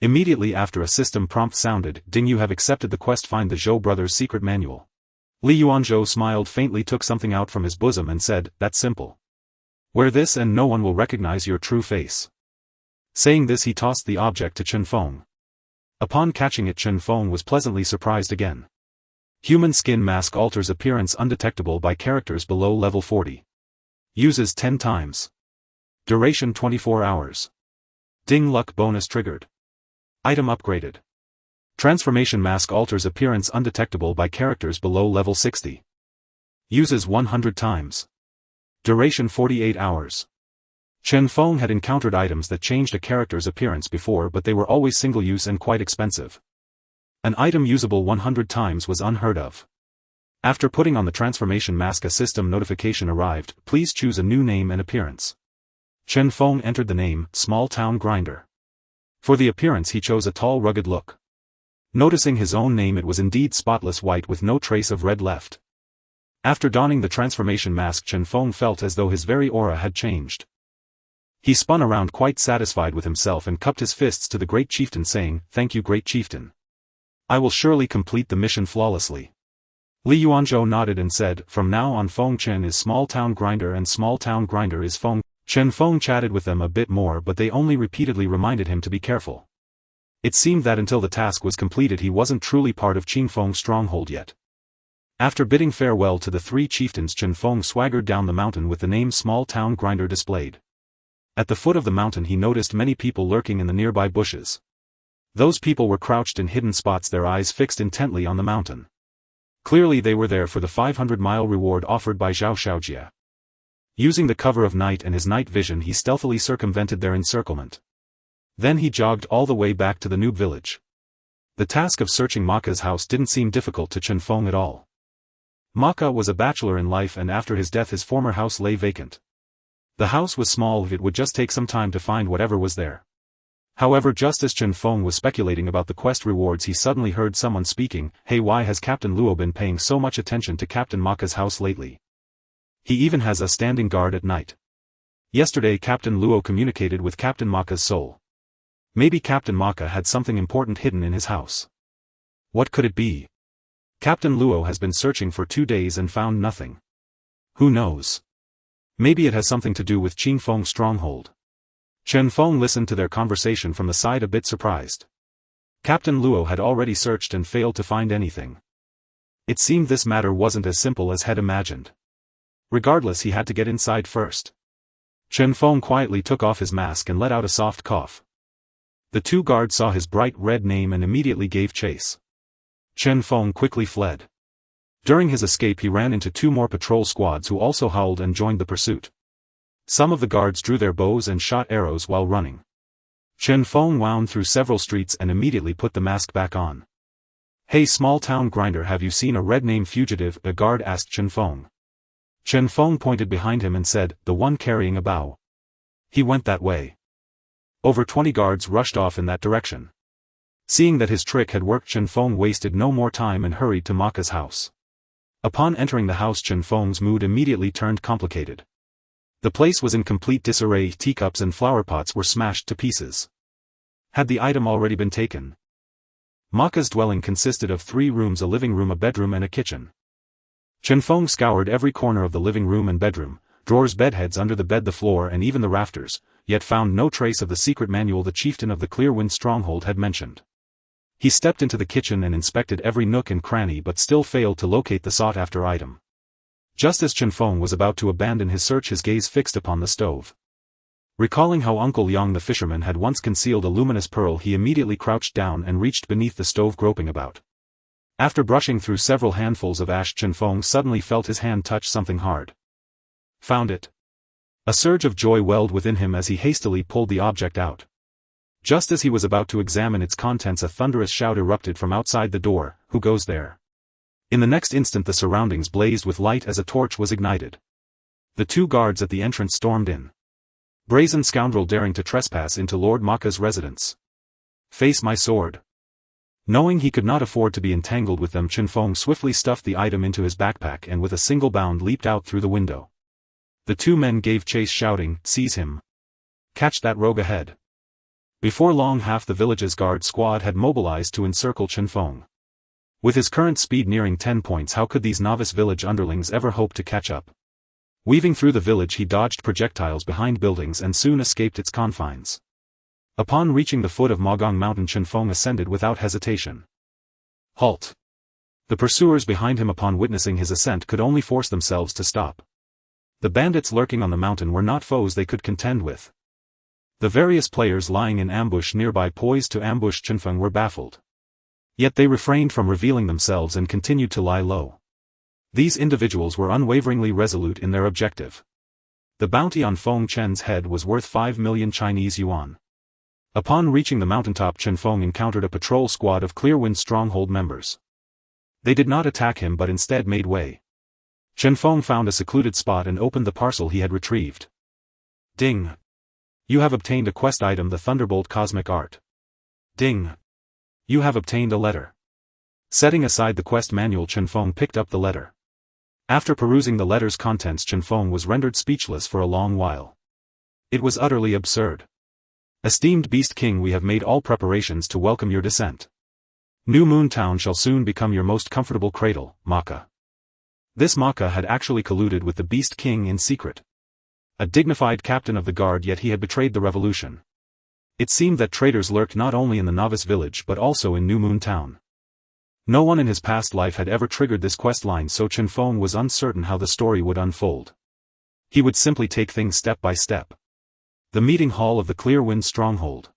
Immediately after, a system prompt sounded, ding, you have accepted the quest, find the Zhou brothers' secret manual. Li Yuanzhou smiled faintly, took something out from his bosom and said, that's simple. Wear this and no one will recognize your true face. Saying this, he tossed the object to Chen Feng. Upon catching it, Chen Feng was pleasantly surprised again. Human skin mask alters appearance undetectable by characters below level 40. Uses 10 times. Duration 24 hours. Ding, luck bonus triggered. Item upgraded. Transformation mask alters appearance undetectable by characters below level 60. Uses 100 times. Duration 48 hours. Chen Feng had encountered items that changed a character's appearance before, but they were always single-use and quite expensive. An item usable 100 times was unheard of. After putting on the transformation mask, a system notification arrived, please choose a new name and appearance. Chen Feng entered the name, Small Town Grinder. For the appearance he chose a tall, rugged look. Noticing his own name, it was indeed spotless white with no trace of red left. After donning the transformation mask, Chen Feng felt as though his very aura had changed. He spun around quite satisfied with himself and cupped his fists to the great chieftain, saying, thank you, great chieftain. I will surely complete the mission flawlessly. Li Yuanzhou nodded and said, from now on Feng Chen is Small Town Grinder and Small Town Grinder is Feng. Chen Feng chatted with them a bit more, but they only repeatedly reminded him to be careful. It seemed that until the task was completed he wasn't truly part of Chen Feng's stronghold yet. After bidding farewell to the three chieftains, Chen Feng swaggered down the mountain with the name Small Town Grinder displayed. At the foot of the mountain he noticed many people lurking in the nearby bushes. Those people were crouched in hidden spots, their eyes fixed intently on the mountain. Clearly they were there for the 500-mile reward offered by Zhao Xiaojia. Using the cover of night and his night vision, he stealthily circumvented their encirclement. Then he jogged all the way back to the noob village. The task of searching Maka's house didn't seem difficult to Chen Feng at all. Maka was a bachelor in life, and after his death his former house lay vacant. The house was small, it would just take some time to find whatever was there. However, just as Chen Feng was speculating about the quest rewards, he suddenly heard someone speaking, hey, why has Captain Luo been paying so much attention to Captain Maka's house lately? He even has a standing guard at night. Yesterday Captain Luo communicated with Captain Maka's soul. Maybe Captain Maka had something important hidden in his house. What could it be? Captain Luo has been searching for 2 days and found nothing. Who knows? Maybe it has something to do with Chen Feng's stronghold. Chen Feng listened to their conversation from the side, a bit surprised. Captain Luo had already searched and failed to find anything. It seemed this matter wasn't as simple as had imagined. Regardless, he had to get inside first. Chen Feng quietly took off his mask and let out a soft cough. The two guards saw his bright red name and immediately gave chase. Chen Feng quickly fled. During his escape he ran into 2 more patrol squads who also howled and joined the pursuit. Some of the guards drew their bows and shot arrows while running. Chen Feng wound through several streets and immediately put the mask back on. "Hey small-town grinder, have you seen a red-name fugitive?" a guard asked Chen Feng. Chen Feng pointed behind him and said, "The one carrying a bow. He went that way." Over 20 guards rushed off in that direction. Seeing that his trick had worked, Chen Feng wasted no more time and hurried to Maka's house. Upon entering the house, Chen Feng's mood immediately turned complicated. The place was in complete disarray, teacups and flowerpots were smashed to pieces. Had the item already been taken? Maka's dwelling consisted of 3 rooms, a living room, a bedroom and a kitchen. Chen Feng scoured every corner of the living room and bedroom, drawers, bedheads, under the bed, the floor and even the rafters, yet found no trace of the secret manual the chieftain of the Clearwind stronghold had mentioned. He stepped into the kitchen and inspected every nook and cranny but still failed to locate the sought-after item. Just as Chen Feng was about to abandon his search, his gaze fixed upon the stove. Recalling how Uncle Yang the fisherman had once concealed a luminous pearl, he immediately crouched down and reached beneath the stove, groping about. After brushing through several handfuls of ash, Chen Feng suddenly felt his hand touch something hard. Found it. A surge of joy welled within him as he hastily pulled the object out. Just as he was about to examine its contents, a thunderous shout erupted from outside the door, "Who goes there?" In the next instant the surroundings blazed with light as a torch was ignited. The 2 guards at the entrance stormed in. "Brazen scoundrel, daring to trespass into Lord Maka's residence. Face my sword." Knowing he could not afford to be entangled with them, Chen Feng swiftly stuffed the item into his backpack and with a single bound leaped out through the window. The 2 men gave chase, shouting, "Seize him! Catch that rogue ahead!" Before long, half the village's guard squad had mobilized to encircle Chen Feng. With his current speed nearing 10 points, how could these novice village underlings ever hope to catch up? Weaving through the village, he dodged projectiles behind buildings and soon escaped its confines. Upon reaching the foot of Mogong Mountain, Chen Feng ascended without hesitation. "Halt!" The pursuers behind him, upon witnessing his ascent, could only force themselves to stop. The bandits lurking on the mountain were not foes they could contend with. The various players lying in ambush nearby, poised to ambush Chen Feng, were baffled. Yet they refrained from revealing themselves and continued to lie low. These individuals were unwaveringly resolute in their objective. The bounty on Feng Chen's head was worth 5 million Chinese yuan. Upon reaching the mountaintop, Chen Feng encountered a patrol squad of Clearwind stronghold members. They did not attack him but instead made way. Chen Feng found a secluded spot and opened the parcel he had retrieved. Ding! You have obtained a quest item, the Thunderbolt Cosmic Art. Ding! You have obtained a letter. Setting aside the quest manual, Chen Feng picked up the letter. After perusing the letter's contents, Chen Feng was rendered speechless for a long while. It was utterly absurd. "Esteemed Beast King, we have made all preparations to welcome your descent. New Moon Town shall soon become your most comfortable cradle, Maka." This Maka had actually colluded with the Beast King in secret. A dignified captain of the guard, yet he had betrayed the revolution. It seemed that traitors lurked not only in the novice village but also in New Moon Town. No one in his past life had ever triggered this quest line, so Chen Feng was uncertain how the story would unfold. He would simply take things step by step. The meeting hall of the Clearwind stronghold.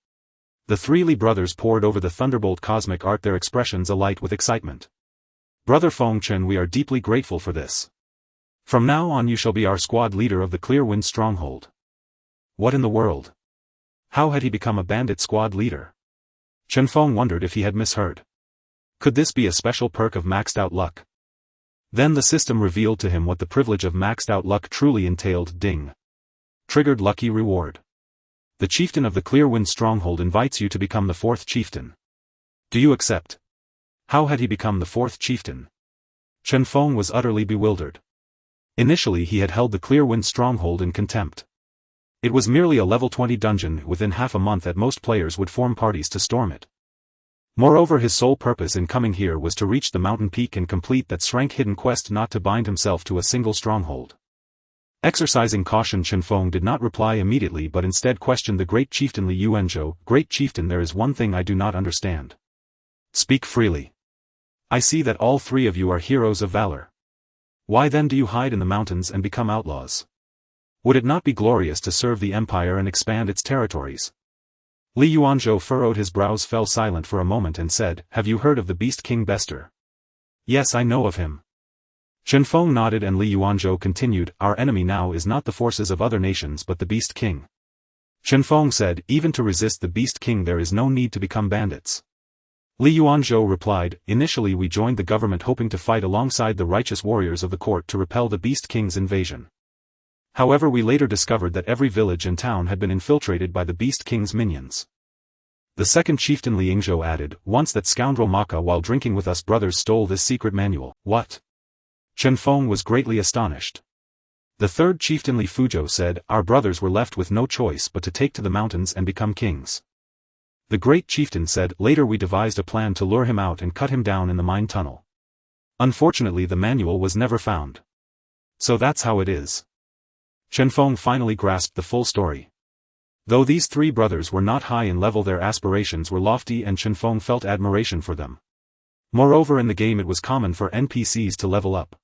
The 3 Li brothers pored over the Thunderbolt Cosmic Art, their expressions alight with excitement. "Brother Feng Chen, we are deeply grateful for this. From now on you shall be our squad leader of the Clearwind stronghold." What in the world? How had he become a bandit squad leader? Chen Feng wondered if he had misheard. Could this be a special perk of maxed out luck? Then the system revealed to him what the privilege of maxed out luck truly entailed. Ding! Triggered lucky reward. The chieftain of the Clearwind stronghold invites you to become the 4th chieftain. Do you accept? How had he become the 4th chieftain? Chen Feng was utterly bewildered. Initially he had held the Clearwind stronghold in contempt. It was merely a level 20 dungeon. Within half a month at most, players would form parties to storm it. Moreover, his sole purpose in coming here was to reach the mountain peak and complete that hidden quest, not to bind himself to a single stronghold. Exercising caution, Chen Feng did not reply immediately but instead questioned the great chieftain Li Yuanzhou. "Great chieftain, there is one thing I do not understand. Speak freely. I see that all 3 of you are heroes of valor. Why then do you hide in the mountains and become outlaws? Would it not be glorious to serve the empire and expand its territories?" Li Yuanzhou furrowed his brows, fell silent for a moment and said, "Have you heard of the Beast King Bester?" "Yes, I know of him. Chen Feng nodded and Li Yuanzhou continued, our enemy now is not the forces of other nations but the Beast King. Chen Feng said, even to resist the Beast King there is no need to become bandits. Li Yuanzhou replied, initially we joined the government hoping to fight alongside the righteous warriors of the court to repel the Beast King's invasion. However, we later discovered that every village and town had been infiltrated by the Beast King's minions. The second chieftain Li Yingzhou added, once that scoundrel Maka while drinking with us brothers stole this secret manual. What? Chen Feng was greatly astonished. The third chieftain Li Fuzhou said, our brothers were left with no choice but to take to the mountains and become kings. The great chieftain said, later we devised a plan to lure him out and cut him down in the mine tunnel. Unfortunately the manual was never found. So that's how it is. Chen Feng finally grasped the full story. Though these three brothers were not high in level, their aspirations were lofty and Chen Feng felt admiration for them. Moreover, in the game it was common for NPCs to level up.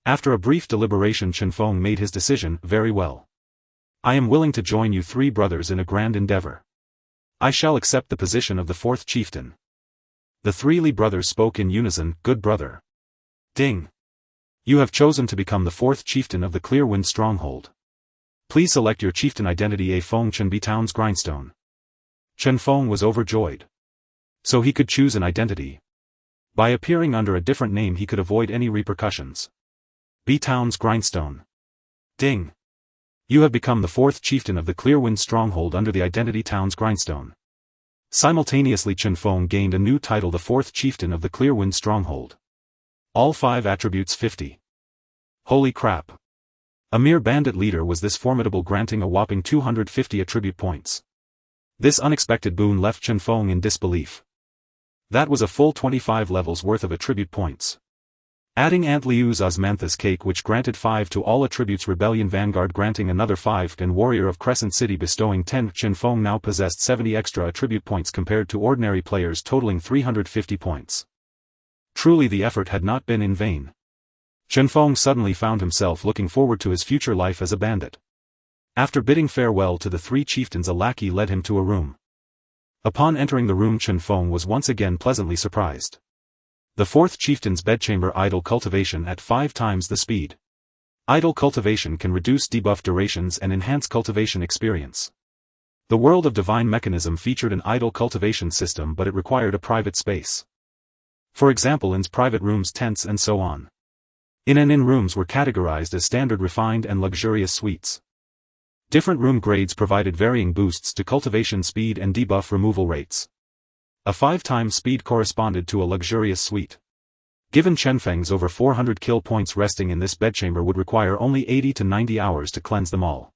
After a brief deliberation, Chen Feng made his decision, very well. I am willing to join you three brothers in a grand endeavor. I shall accept the position of the fourth chieftain. The three Li brothers spoke in unison, good brother. Ding. You have chosen to become the fourth chieftain of the Clearwind Stronghold. Please select your chieftain identity. A Feng Chen B Town's Grindstone. Chen Feng was overjoyed. So he could choose an identity. By appearing under a different name he could avoid any repercussions. B Town's Grindstone. Ding. You have become the fourth chieftain of the Clearwind Stronghold under the identity Town's Grindstone. Simultaneously Chen Feng gained a new title, the fourth chieftain of the Clearwind Stronghold. All 5 attributes 50. Holy crap. A mere bandit leader was this formidable, granting a whopping 250 attribute points. This unexpected boon left Chen Feng in disbelief. That was a full 25 levels worth of attribute points. Adding Aunt Liu's Osmanthus Cake, which granted 5 to all attributes, Rebellion Vanguard granting another 5, and Warrior of Crescent City bestowing 10, Chen Feng now possessed 70 extra attribute points compared to ordinary players, totaling 350 points. Truly the effort had not been in vain. Chen Feng suddenly found himself looking forward to his future life as a bandit. After bidding farewell to the three chieftains, a lackey led him to a room. Upon entering the room, Chen Feng was once again pleasantly surprised. The fourth chieftain's bedchamber, idle cultivation at 5 times the speed. Idle cultivation can reduce debuff durations and enhance cultivation experience. The world of Divine Mechanism featured an idle cultivation system, but it required a private space. For example, inns, private rooms, tents, and so on. Inn and inn rooms were categorized as standard, refined, and luxurious suites. Different room grades provided varying boosts to cultivation speed and debuff removal rates. A 5 times speed corresponded to a luxurious suite. Given Chen Feng's over 400 kill points, resting in this bedchamber would require only 80 to 90 hours to cleanse them all.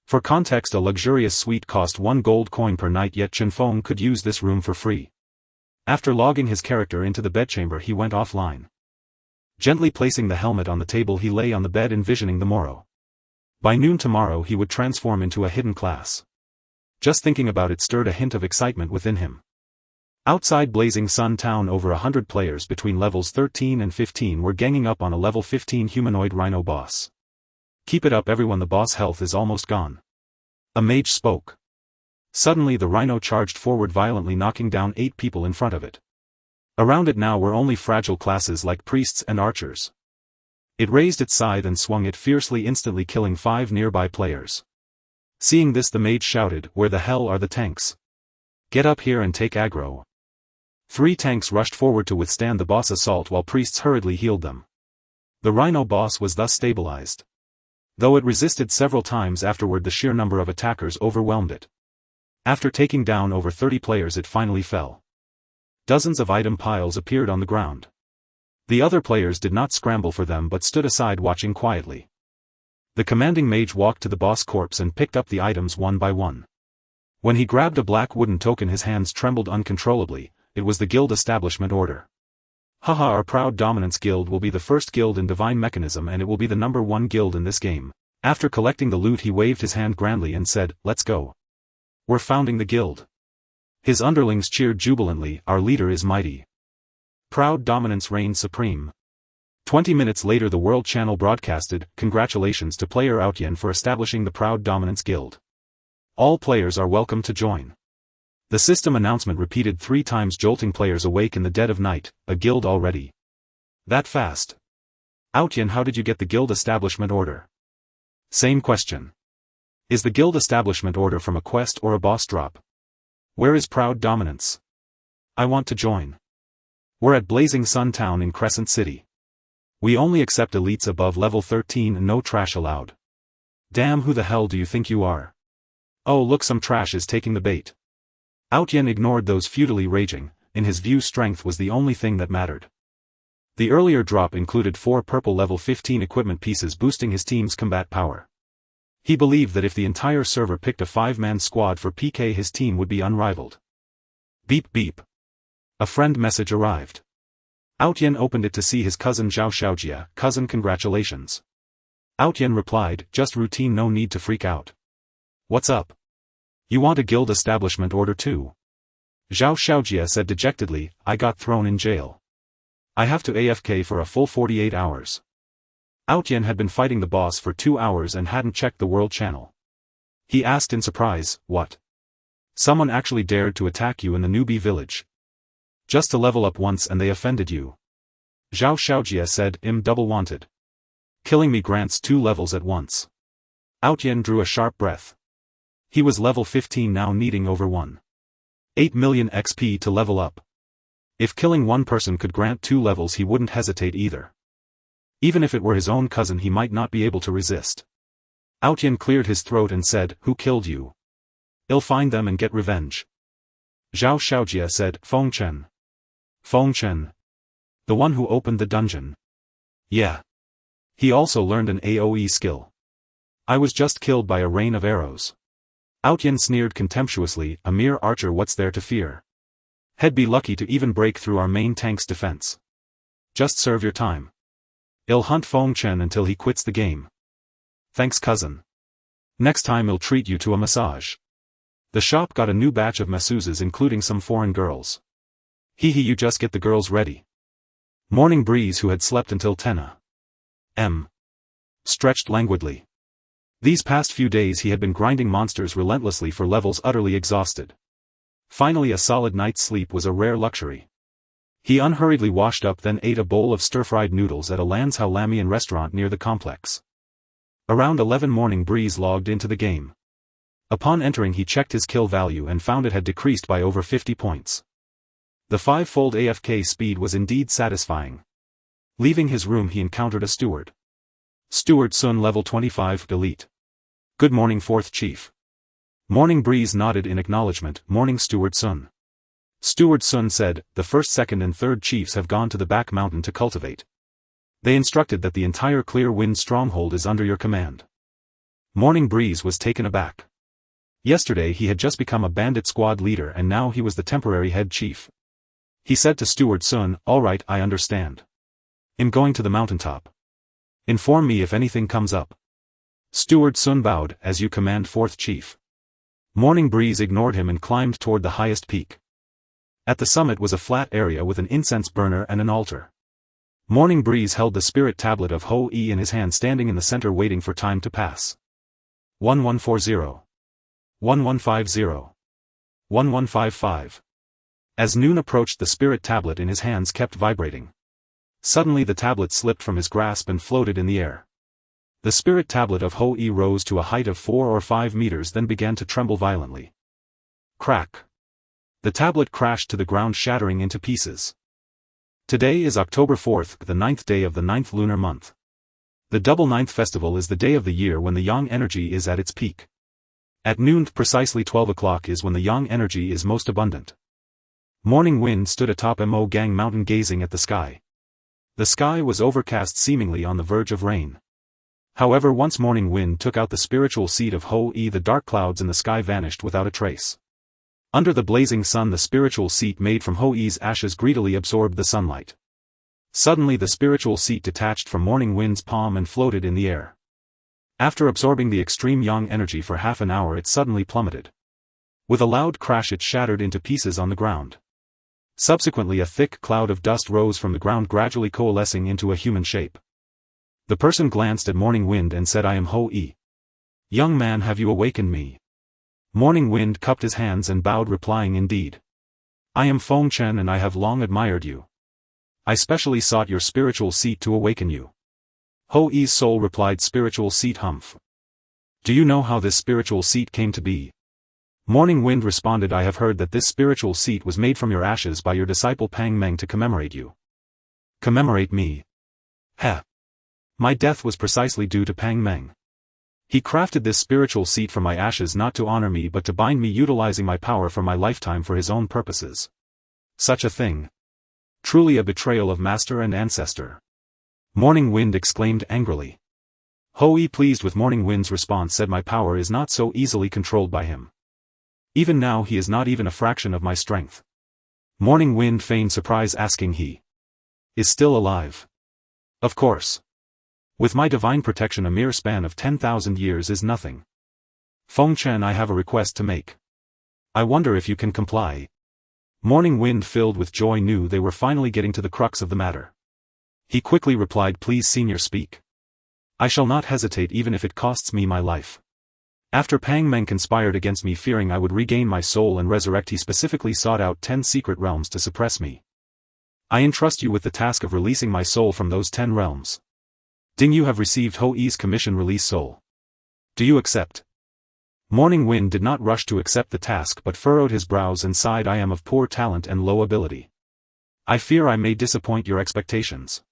For context, a luxurious suite cost 1 gold coin per night, yet Chen Feng could use this room for free. After logging his character into the bedchamber, he went offline. Gently placing the helmet on the table, he lay on the bed envisioning the morrow. By noon tomorrow he would transform into a hidden class. Just thinking about it stirred a hint of excitement within him. Outside Blazing Sun Town, over 100 players between levels 13 and 15 were ganging up on a level 15 humanoid rhino boss. Keep it up everyone, the boss health is almost gone. A mage spoke. Suddenly the rhino charged forward violently, knocking down 8 people in front of it. Around it now were only fragile classes like priests and archers. It raised its scythe and swung it fiercely, instantly killing 5 nearby players. Seeing this, the mage shouted, where the hell are the tanks? Get up here and take aggro. 3 tanks rushed forward to withstand the boss assault while priests hurriedly healed them. The rhino boss was thus stabilized. Though it resisted several times afterward, the sheer number of attackers overwhelmed it. After taking down over 30 players, it finally fell. Dozens of item piles appeared on the ground. The other players did not scramble for them but stood aside watching quietly. The commanding mage walked to the boss corpse and picked up the items one by one. When he grabbed a black wooden token, his hands trembled uncontrollably. It was the guild establishment order. Haha, our proud dominance guild will be the first guild in Divine Mechanism, and it will be the number 1 guild in this game. After collecting the loot, he waved his hand grandly and said, let's go. We're founding the guild. His underlings cheered jubilantly, our leader is mighty. Proud dominance reigns supreme. 20 minutes later the World Channel broadcasted, congratulations to player Outyen for establishing the Proud Dominance Guild. All players are welcome to join. The system announcement repeated 3 times, jolting players awake in the dead of night. A guild already? That fast? Outyan, how did you get the guild establishment order? Same question. Is the guild establishment order from a quest or a boss drop? Where is proud dominance? I want to join. We're at Blazing Sun Town in Crescent City. We only accept elites above level 13 and no trash allowed. Damn, who the hell do you think you are? Oh look, some trash is taking the bait. Outyan ignored those futilely raging. In his view, strength was the only thing that mattered. The earlier drop included 4 purple level 15 equipment pieces boosting his team's combat power. He believed that if the entire server picked a 5-man squad for PK, his team would be unrivaled. Beep beep. A friend message arrived. Outyan opened it to see his cousin Zhao Xiaojia. Cousin, congratulations. Outyan replied, just routine, no need to freak out. What's up? You want a guild establishment order too? Zhao Xiaojia said dejectedly, I got thrown in jail. I have to AFK for a full 48 hours. Outyan had been fighting the boss for 2 hours and hadn't checked the world channel. He asked in surprise, what? Someone actually dared to attack you in the newbie village? Just to level up once and they offended you? Zhao Xiaojia said, double wanted. Killing me grants 2 levels at once. Outyan drew a sharp breath. He was level 15 now, needing over 1.8 million XP to level up. If killing one person could grant 2 levels, he wouldn't hesitate either. Even if it were his own cousin, he might not be able to resist. Outyan cleared his throat and said, who killed you? I'll find them and get revenge. Zhao Xiaojia said, Feng Chen. Feng Chen. The one who opened the dungeon. Yeah. He also learned an AoE skill. I was just killed by a rain of arrows. Outyan sneered contemptuously, a mere archer, what's there to fear? He'd be lucky to even break through our main tank's defense. Just serve your time. I'll hunt Feng Chen until he quits the game. Thanks cousin. Next time I'll treat you to a massage. The shop got a new batch of masseuses including some foreign girls. Hee hee, you just get the girls ready. Morning Breeze, who had slept until 10 a.m. stretched languidly. These past few days he had been grinding monsters relentlessly for levels, utterly exhausted. Finally a solid night's sleep was a rare luxury. He unhurriedly washed up, then ate a bowl of stir-fried noodles at a Lanzhou Lamian restaurant near the complex. Around 11 Morning Breeze logged into the game. Upon entering he checked his kill value and found it had decreased by over 50 points. The 5-fold AFK speed was indeed satisfying. Leaving his room he encountered a steward. Steward Sun, level 25, elite. Good morning, 4th Chief. Morning Breeze nodded in acknowledgement. Morning, Steward Sun. Steward Sun said, the 1st, 2nd and 3rd chiefs have gone to the back mountain to cultivate. They instructed that the entire Clear Wind stronghold is under your command. Morning Breeze was taken aback. Yesterday he had just become a bandit squad leader and now he was the temporary head chief. He said to Steward Sun, all right, I understand. I'm going to the mountaintop. Inform me if anything comes up. Steward Sun bowed, as you command, 4th Chief. Morning Breeze ignored him and climbed toward the highest peak. At the summit was a flat area with an incense burner and an altar. Morning Breeze held the spirit tablet of Hou Yi in his hand, standing in the center waiting for time to pass. 1140. 1150. 1155. As noon approached, the spirit tablet in his hands kept vibrating. Suddenly the tablet slipped from his grasp and floated in the air. The spirit tablet of Hou Yi rose to a height of 4 or 5 meters, then began to tremble violently. Crack. The tablet crashed to the ground, shattering into pieces. Today is October 4th, the 9th day of the 9th lunar month. The Double Ninth Festival is the day of the year when the yang energy is at its peak. At noon, precisely 12 o'clock, is when the yang energy is most abundant. Morning Wind stood atop Mo Gang Mountain gazing at the sky. The sky was overcast, seemingly on the verge of rain. However, once Morning Wind took out the spiritual seed of Hou Yi, the dark clouds in the sky vanished without a trace. Under the blazing sun, the spiritual seat made from Hou Yi's ashes greedily absorbed the sunlight. Suddenly the spiritual seat detached from Morning Wind's palm and floated in the air. After absorbing the extreme yang energy for half an hour, it suddenly plummeted. With a loud crash it shattered into pieces on the ground. Subsequently a thick cloud of dust rose from the ground, gradually coalescing into a human shape. The person glanced at Morning Wind and said, I am Hou Yi. Young man, have you awakened me? Morning Wind cupped his hands and bowed, replying, indeed. I am Feng Chen and I have long admired you. I specially sought your spiritual seat to awaken you. Hou Yi's soul replied, spiritual seat humph. Do you know how this spiritual seat came to be? Morning Wind responded, I have heard that this spiritual seat was made from your ashes by your disciple Pang Meng to commemorate you. Commemorate me? Heh. My death was precisely due to Pang Meng. He crafted this spiritual seat from my ashes not to honor me but to bind me, utilizing my power for my lifetime for his own purposes. Such a thing. Truly a betrayal of master and ancestor. Morning Wind exclaimed angrily. Hou Yi, pleased with Morning Wind's response, said, my power is not so easily controlled by him. Even now he is not even a fraction of my strength. Morning Wind feigned surprise, asking, he is still alive? Of course. With my divine protection a mere span of 10,000 years is nothing. Feng Chen, I have a request to make. I wonder if you can comply. Morning Wind, filled with joy, knew they were finally getting to the crux of the matter. He quickly replied, please senior, speak. I shall not hesitate even if it costs me my life. After Pang Meng conspired against me, fearing I would regain my soul and resurrect, he specifically sought out 10 secret realms to suppress me. I entrust you with the task of releasing my soul from those 10 realms. Ding, you have received Hou Yi's commission, release soul. Do you accept? Morning Wind did not rush to accept the task but furrowed his brows and sighed, I am of poor talent and low ability. I fear I may disappoint your expectations.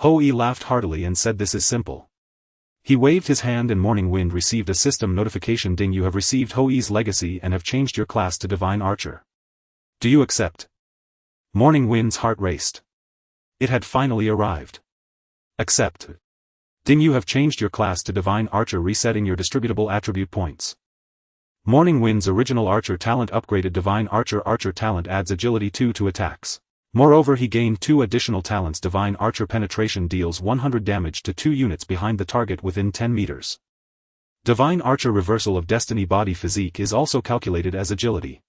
Hou Yi laughed heartily and said, this is simple. He waved his hand and Morning Wind received a system notification, Ding, you have received Hou Yi's legacy and have changed your class to Divine Archer. Do you accept? Morning Wind's heart raced. It had finally arrived. Accept. Ding, you have changed your class to Divine Archer, resetting your distributable attribute points. Morning Wind's original Archer talent upgraded. Divine Archer. Archer talent adds agility 2 to attacks. Moreover, he gained 2 additional talents. Divine Archer penetration deals 100 damage to 2 units behind the target within 10 meters. Divine Archer reversal of destiny body physique is also calculated as agility.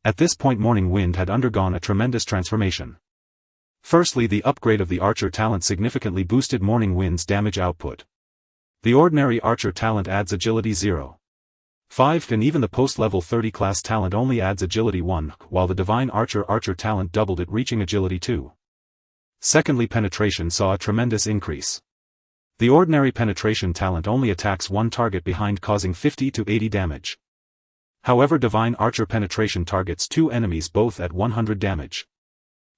At this point Morning Wind had undergone a tremendous transformation. Firstly, the upgrade of the Archer talent significantly boosted Morning Wind's damage output. The ordinary Archer talent adds agility 0.5 and even the post-level 30 class talent only adds agility 1, while the Divine Archer talent doubled it, reaching agility 2. Secondly, penetration saw a tremendous increase. The ordinary penetration talent only attacks one target behind, causing 50 to 80 damage. However, Divine Archer penetration targets 2 enemies both at 100 damage.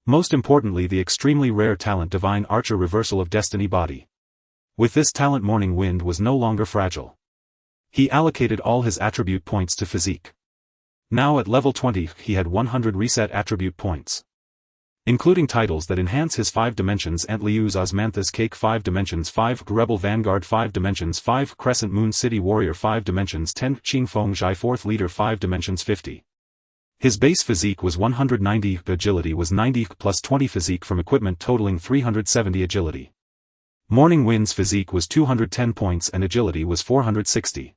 Most importantly, the extremely rare talent Divine Archer reversal of destiny body. With this talent Morning Wind was no longer fragile. He allocated all his attribute points to physique. Now at level 20 he had 100 reset attribute points. Including titles that enhance his 5 dimensions: Aunt Liu's Osmanthus Cake 5 dimensions 5, Rebel Vanguard 5 dimensions 5, Crescent Moon City Warrior 5 dimensions 10, Chen Feng 4th Leader 5 dimensions 50. His base physique was 190, agility was 90 plus 20 physique from equipment totaling 370 agility. Morning Wind's physique was 210 points and agility was 460.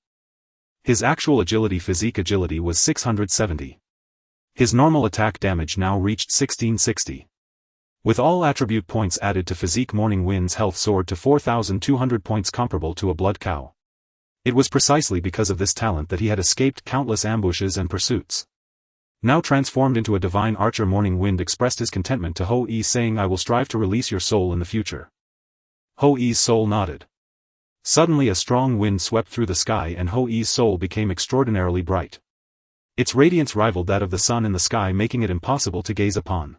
His actual agility physique agility was 670. His normal attack damage now reached 1660. With all attribute points added to physique, Morning Wind's health soared to 4,200 points, comparable to a blood cow. It was precisely because of this talent that he had escaped countless ambushes and pursuits. Now transformed into a Divine Archer, Morning Wind expressed his contentment to Hou Yi, saying, I will strive to release your soul in the future. Hou Yi's soul nodded. Suddenly a strong wind swept through the sky and Hou Yi's soul became extraordinarily bright. Its radiance rivaled that of the sun in the sky, making it impossible to gaze upon.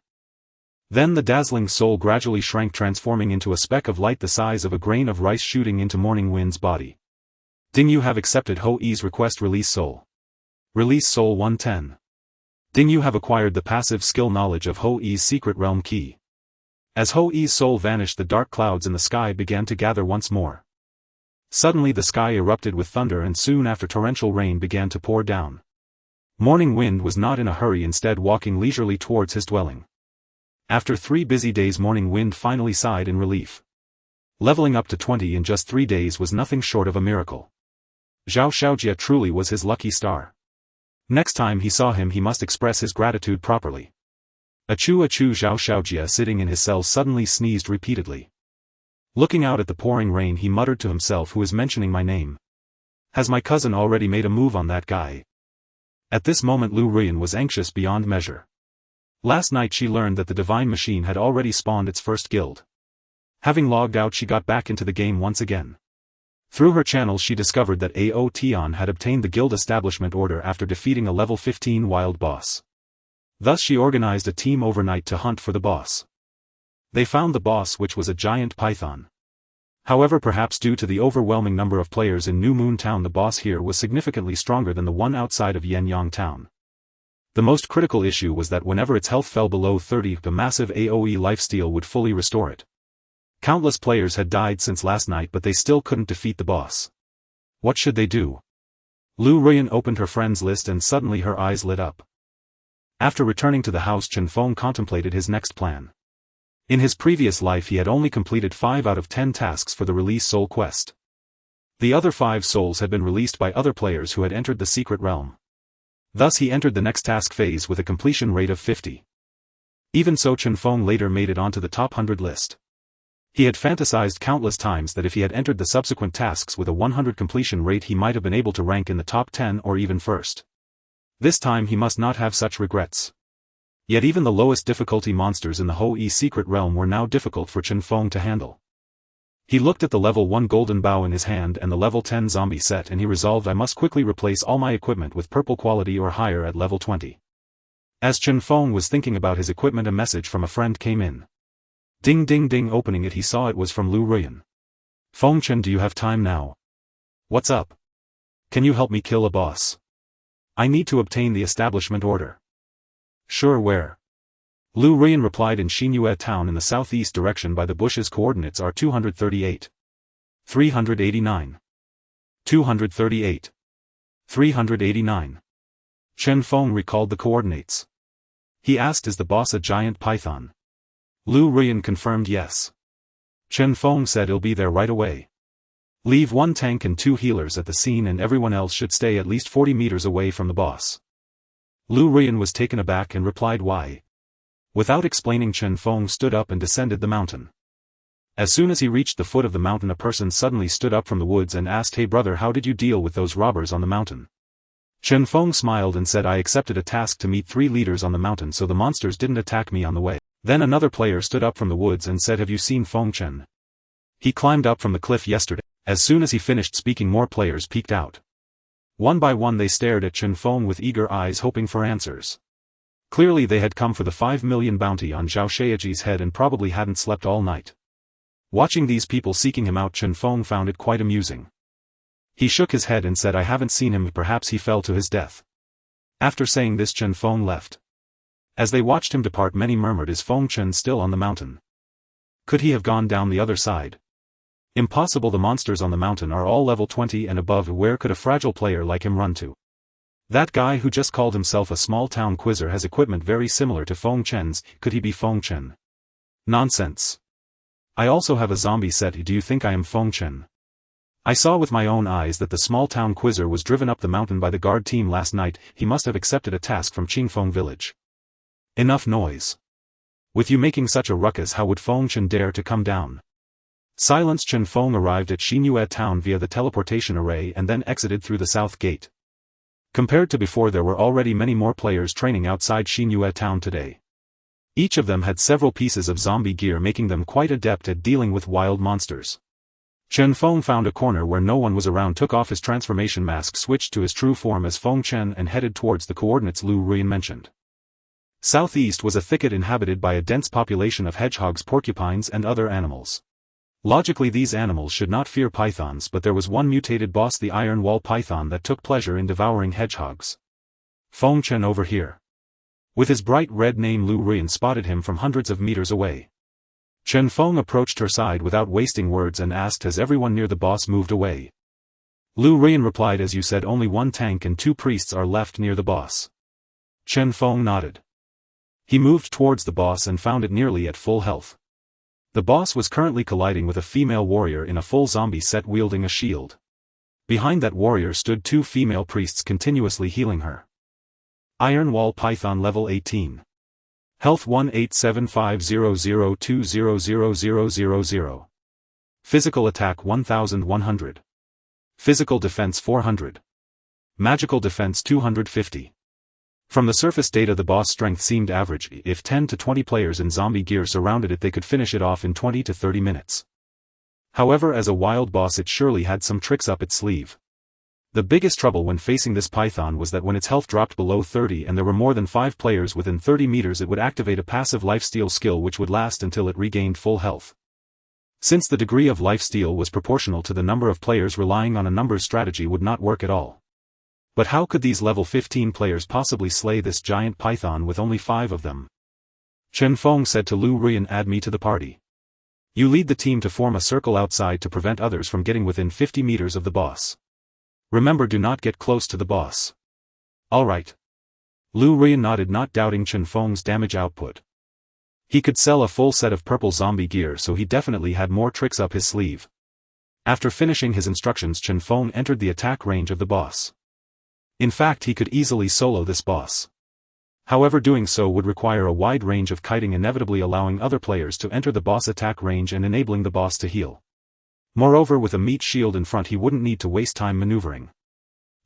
Then the dazzling soul gradually shrank, transforming into a speck of light the size of a grain of rice, shooting into Morning Wind's body. Ding, you have accepted Hou Yi's request. Release soul. Release soul 110. Ding, you have acquired the passive skill knowledge of Hou Yi's secret realm key. As Hou Yi's soul vanished, the dark clouds in the sky began to gather once more. Suddenly the sky erupted with thunder and soon after torrential rain began to pour down. Morning Wind was not in a hurry, instead walking leisurely towards his dwelling. After 3 busy days Morning Wind finally sighed in relief. Leveling up to 20 in just 3 days was nothing short of a miracle. Zhao Xiaojia truly was his lucky star. Next time he saw him he must express his gratitude properly. Achoo achoo! Zhao Xiaojia, sitting in his cell, suddenly sneezed repeatedly. Looking out at the pouring rain he muttered to himself, who is mentioning my name? Has my cousin already made a move on that guy? At this moment Lu Ruyan was anxious beyond measure. Last night she learned that the divine machine had already spawned its first guild. Having logged out, she got back into the game once again. Through her channels she discovered that Aotion had obtained the guild establishment order after defeating a level 15 wild boss. Thus she organized a team overnight to hunt for the boss. They found the boss, which was a giant python. However, perhaps due to the overwhelming number of players in New Moon Town, the boss here was significantly stronger than the one outside of Yenyang Town. The most critical issue was that whenever its health fell below 30, the massive AoE lifesteal would fully restore it. Countless players had died since last night, but they still couldn't defeat the boss. What should they do? Lu Ruyan opened her friends list and suddenly her eyes lit up. After returning to the house, Chen Feng contemplated his next plan. In his previous life he had only completed 5 out of 10 tasks for the Release Soul quest. The other 5 souls had been released by other players who had entered the secret realm. Thus he entered the next task phase with a completion rate of 50. Even so, Chen Feng later made it onto the top 100 list. He had fantasized countless times that if he had entered the subsequent tasks with a 100 completion rate, he might have been able to rank in the top 10 or even first. This time he must not have such regrets. Yet even the lowest difficulty monsters in the Hou Yi secret realm were now difficult for Chen Feng to handle. He looked at the level 1 golden bow in his hand and the level 10 zombie set, and he resolved, I must quickly replace all my equipment with purple quality or higher at level 20. As Chen Feng was thinking about his equipment, a message from a friend came in. Ding ding ding. Opening it, he saw it was from Lu Ruyan. Feng Chen, do you have time now? What's up? Can you help me kill a boss? I need to obtain the establishment order. Sure, where? Lu Ruyan replied, in Xinyue Town in the southeast direction by the bushes. Coordinates are 238. 389. 238. 389. Chen Feng recalled the coordinates. He asked, is the boss a giant python? Lu Ruyan confirmed yes. Chen Feng said, he'll be there right away. Leave 1 tank and 2 healers at the scene, and everyone else should stay at least 40 meters away from the boss. Lu Ruyan was taken aback and replied, why? Without explaining, Chen Feng stood up and descended the mountain. As soon as he reached the foot of the mountain, a person suddenly stood up from the woods and asked, hey brother, how did you deal with those robbers on the mountain? Chen Feng smiled and said, I accepted a task to meet 3 leaders on the mountain so the monsters didn't attack me on the way. Then another player stood up from the woods and said, have you seen Feng Chen? He climbed up from the cliff yesterday. As soon as he finished speaking, more players peeked out. One by one they stared at Chen Feng with eager eyes, hoping for answers. Clearly they had come for the 5 million bounty on Zhao Shieji's head and probably hadn't slept all night. Watching these people seeking him out, Chen Feng found it quite amusing. He shook his head and said, I haven't seen him, perhaps he fell to his death. After saying this, Chen Feng left. As they watched him depart, many murmured, is Feng Chen still on the mountain? Could he have gone down the other side? Impossible, the monsters on the mountain are all level 20 and above, where could a fragile player like him run to? That guy who just called himself a small town quizzer has equipment very similar to Feng Chen's, could he be Feng Chen? Nonsense. I also have a zombie set, do you think I am Feng Chen? I saw with my own eyes that the small town quizzer was driven up the mountain by the guard team last night, he must have accepted a task from Qingfeng village. Enough noise. With you making such a ruckus, how would Feng Chen dare to come down? Silence. Chen Feng arrived at Xinyue Town via the teleportation array and then exited through the south gate. Compared to before, there were already many more players training outside Xinyue Town today. Each of them had several pieces of zombie gear, making them quite adept at dealing with wild monsters. Chen Feng found a corner where no one was around, took off his transformation mask, switched to his true form as Feng Chen and headed towards the coordinates Lu Ruyan mentioned. Southeast was a thicket inhabited by a dense population of hedgehogs, porcupines and other animals. Logically these animals should not fear pythons, but there was one mutated boss, the iron wall python, that took pleasure in devouring hedgehogs. Feng Chen over here. With his bright red name, Lu Ruyan spotted him from hundreds of meters away. Chen Feng approached her side without wasting words and asked, has everyone near the boss moved away? Lu Ruyan replied, as you said, only 1 tank and 2 priests are left near the boss. Chen Feng nodded. He moved towards the boss and found it nearly at full health. The boss was currently colliding with a female warrior in a full zombie set wielding a shield. Behind that warrior stood 2 female priests continuously healing her. Iron Wall Python level 18. Health 1875002000000. Physical attack 1100. Physical defense 400. Magical defense 250. From the surface data, the boss strength seemed average. If 10 to 20 players in zombie gear surrounded it, they could finish it off in 20 to 30 minutes. However, as a wild boss, it surely had some tricks up its sleeve. The biggest trouble when facing this python was that when its health dropped below 30 and there were more than 5 players within 30 meters, it would activate a passive lifesteal skill which would last until it regained full health. Since the degree of lifesteal was proportional to the number of players, relying on a numbers strategy would not work at all. But how could these level 15 players possibly slay this giant python with only 5 of them? Chen Feng said to Lu Ruyan, "Add me to the party. You lead the team to form a circle outside to prevent others from getting within 50 meters of the boss. Remember, do not get close to the boss." "All right." Lu Ruyan nodded, not doubting Chen Feng's damage output. He could sell a full set of purple zombie gear, so he definitely had more tricks up his sleeve. After finishing his instructions, Chen Feng entered the attack range of the boss. In fact, he could easily solo this boss. However, doing so would require a wide range of kiting, inevitably allowing other players to enter the boss attack range and enabling the boss to heal. Moreover, with a meat shield in front, he wouldn't need to waste time maneuvering.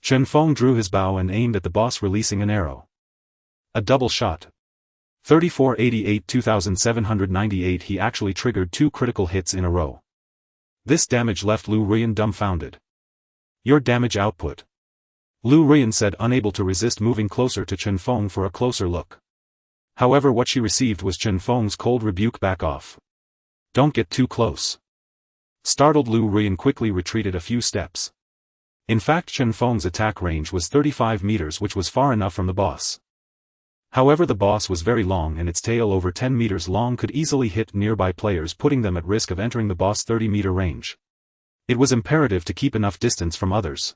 Chen Feng drew his bow and aimed at the boss, releasing an arrow. A double shot. 3488 2798. He actually triggered 2 critical hits in a row. This damage left Lu Ruyan dumbfounded. "Your damage output," Lu Ruyan said, unable to resist moving closer to Chen Feng for a closer look. However, what she received was Chen Feng's cold rebuke, "Back off. Don't get too close." Startled, Lu Ruyan quickly retreated a few steps. In fact, Chen Feng's attack range was 35 meters, which was far enough from the boss. However, the boss was very long and its tail, over 10 meters long, could easily hit nearby players, putting them at risk of entering the boss' 30-meter range. It was imperative to keep enough distance from others.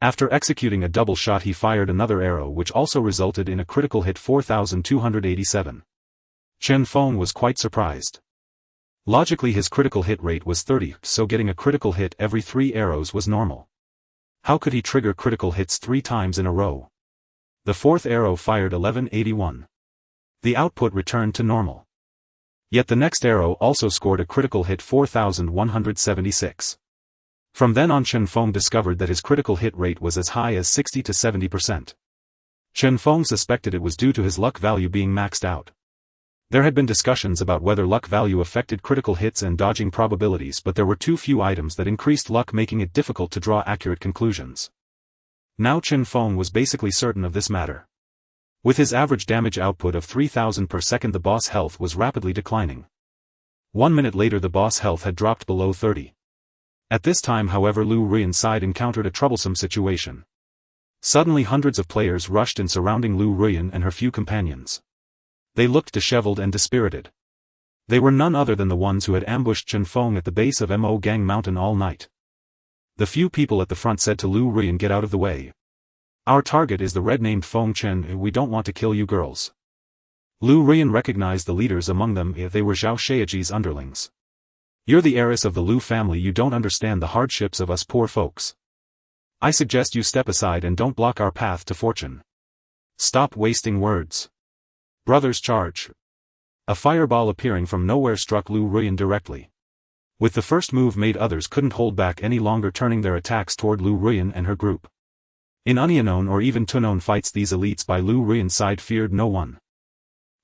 After executing a double shot, he fired another arrow, which also resulted in a critical hit, 4287. Chen Feng was quite surprised. Logically, his critical hit rate was 30, so getting a critical hit every 3 arrows was normal. How could he trigger critical hits 3 times in a row? The 4th arrow fired 1181. The output returned to normal. Yet the next arrow also scored a critical hit, 4176. From then on, Chen Feng discovered that his critical hit rate was as high as 60 to 70%. Chen Feng suspected it was due to his luck value being maxed out. There had been discussions about whether luck value affected critical hits and dodging probabilities, but there were too few items that increased luck, making it difficult to draw accurate conclusions. Now Chen Feng was basically certain of this matter. With his average damage output of 3000 per second, the boss health was rapidly declining. 1 minute later, the boss health had dropped below 30. At this time, however, Lu Ruyan's side encountered a troublesome situation. Suddenly, hundreds of players rushed in, surrounding Lu Ruyan and her few companions. They looked disheveled and dispirited. They were none other than the ones who had ambushed Chen Feng at the base of Mo Gang Mountain all night. The few people at the front said to Lu Ruyan, "Get out of the way. Our target is the red-named Feng Chen. We don't want to kill you girls." Lu Ruyan recognized the leaders among them. They were Zhao Shieji's underlings. "You're the heiress of the Lu family. You don't understand the hardships of us poor folks. I suggest you step aside and don't block our path to fortune. Stop wasting words. Brothers, charge." A fireball appearing from nowhere struck Lu Ruyan directly. With the first move made, others couldn't hold back any longer, turning their attacks toward Lu Ruyan and her group. In unknown or even unknown fights, these elites by Lu Ruyan's side feared no one.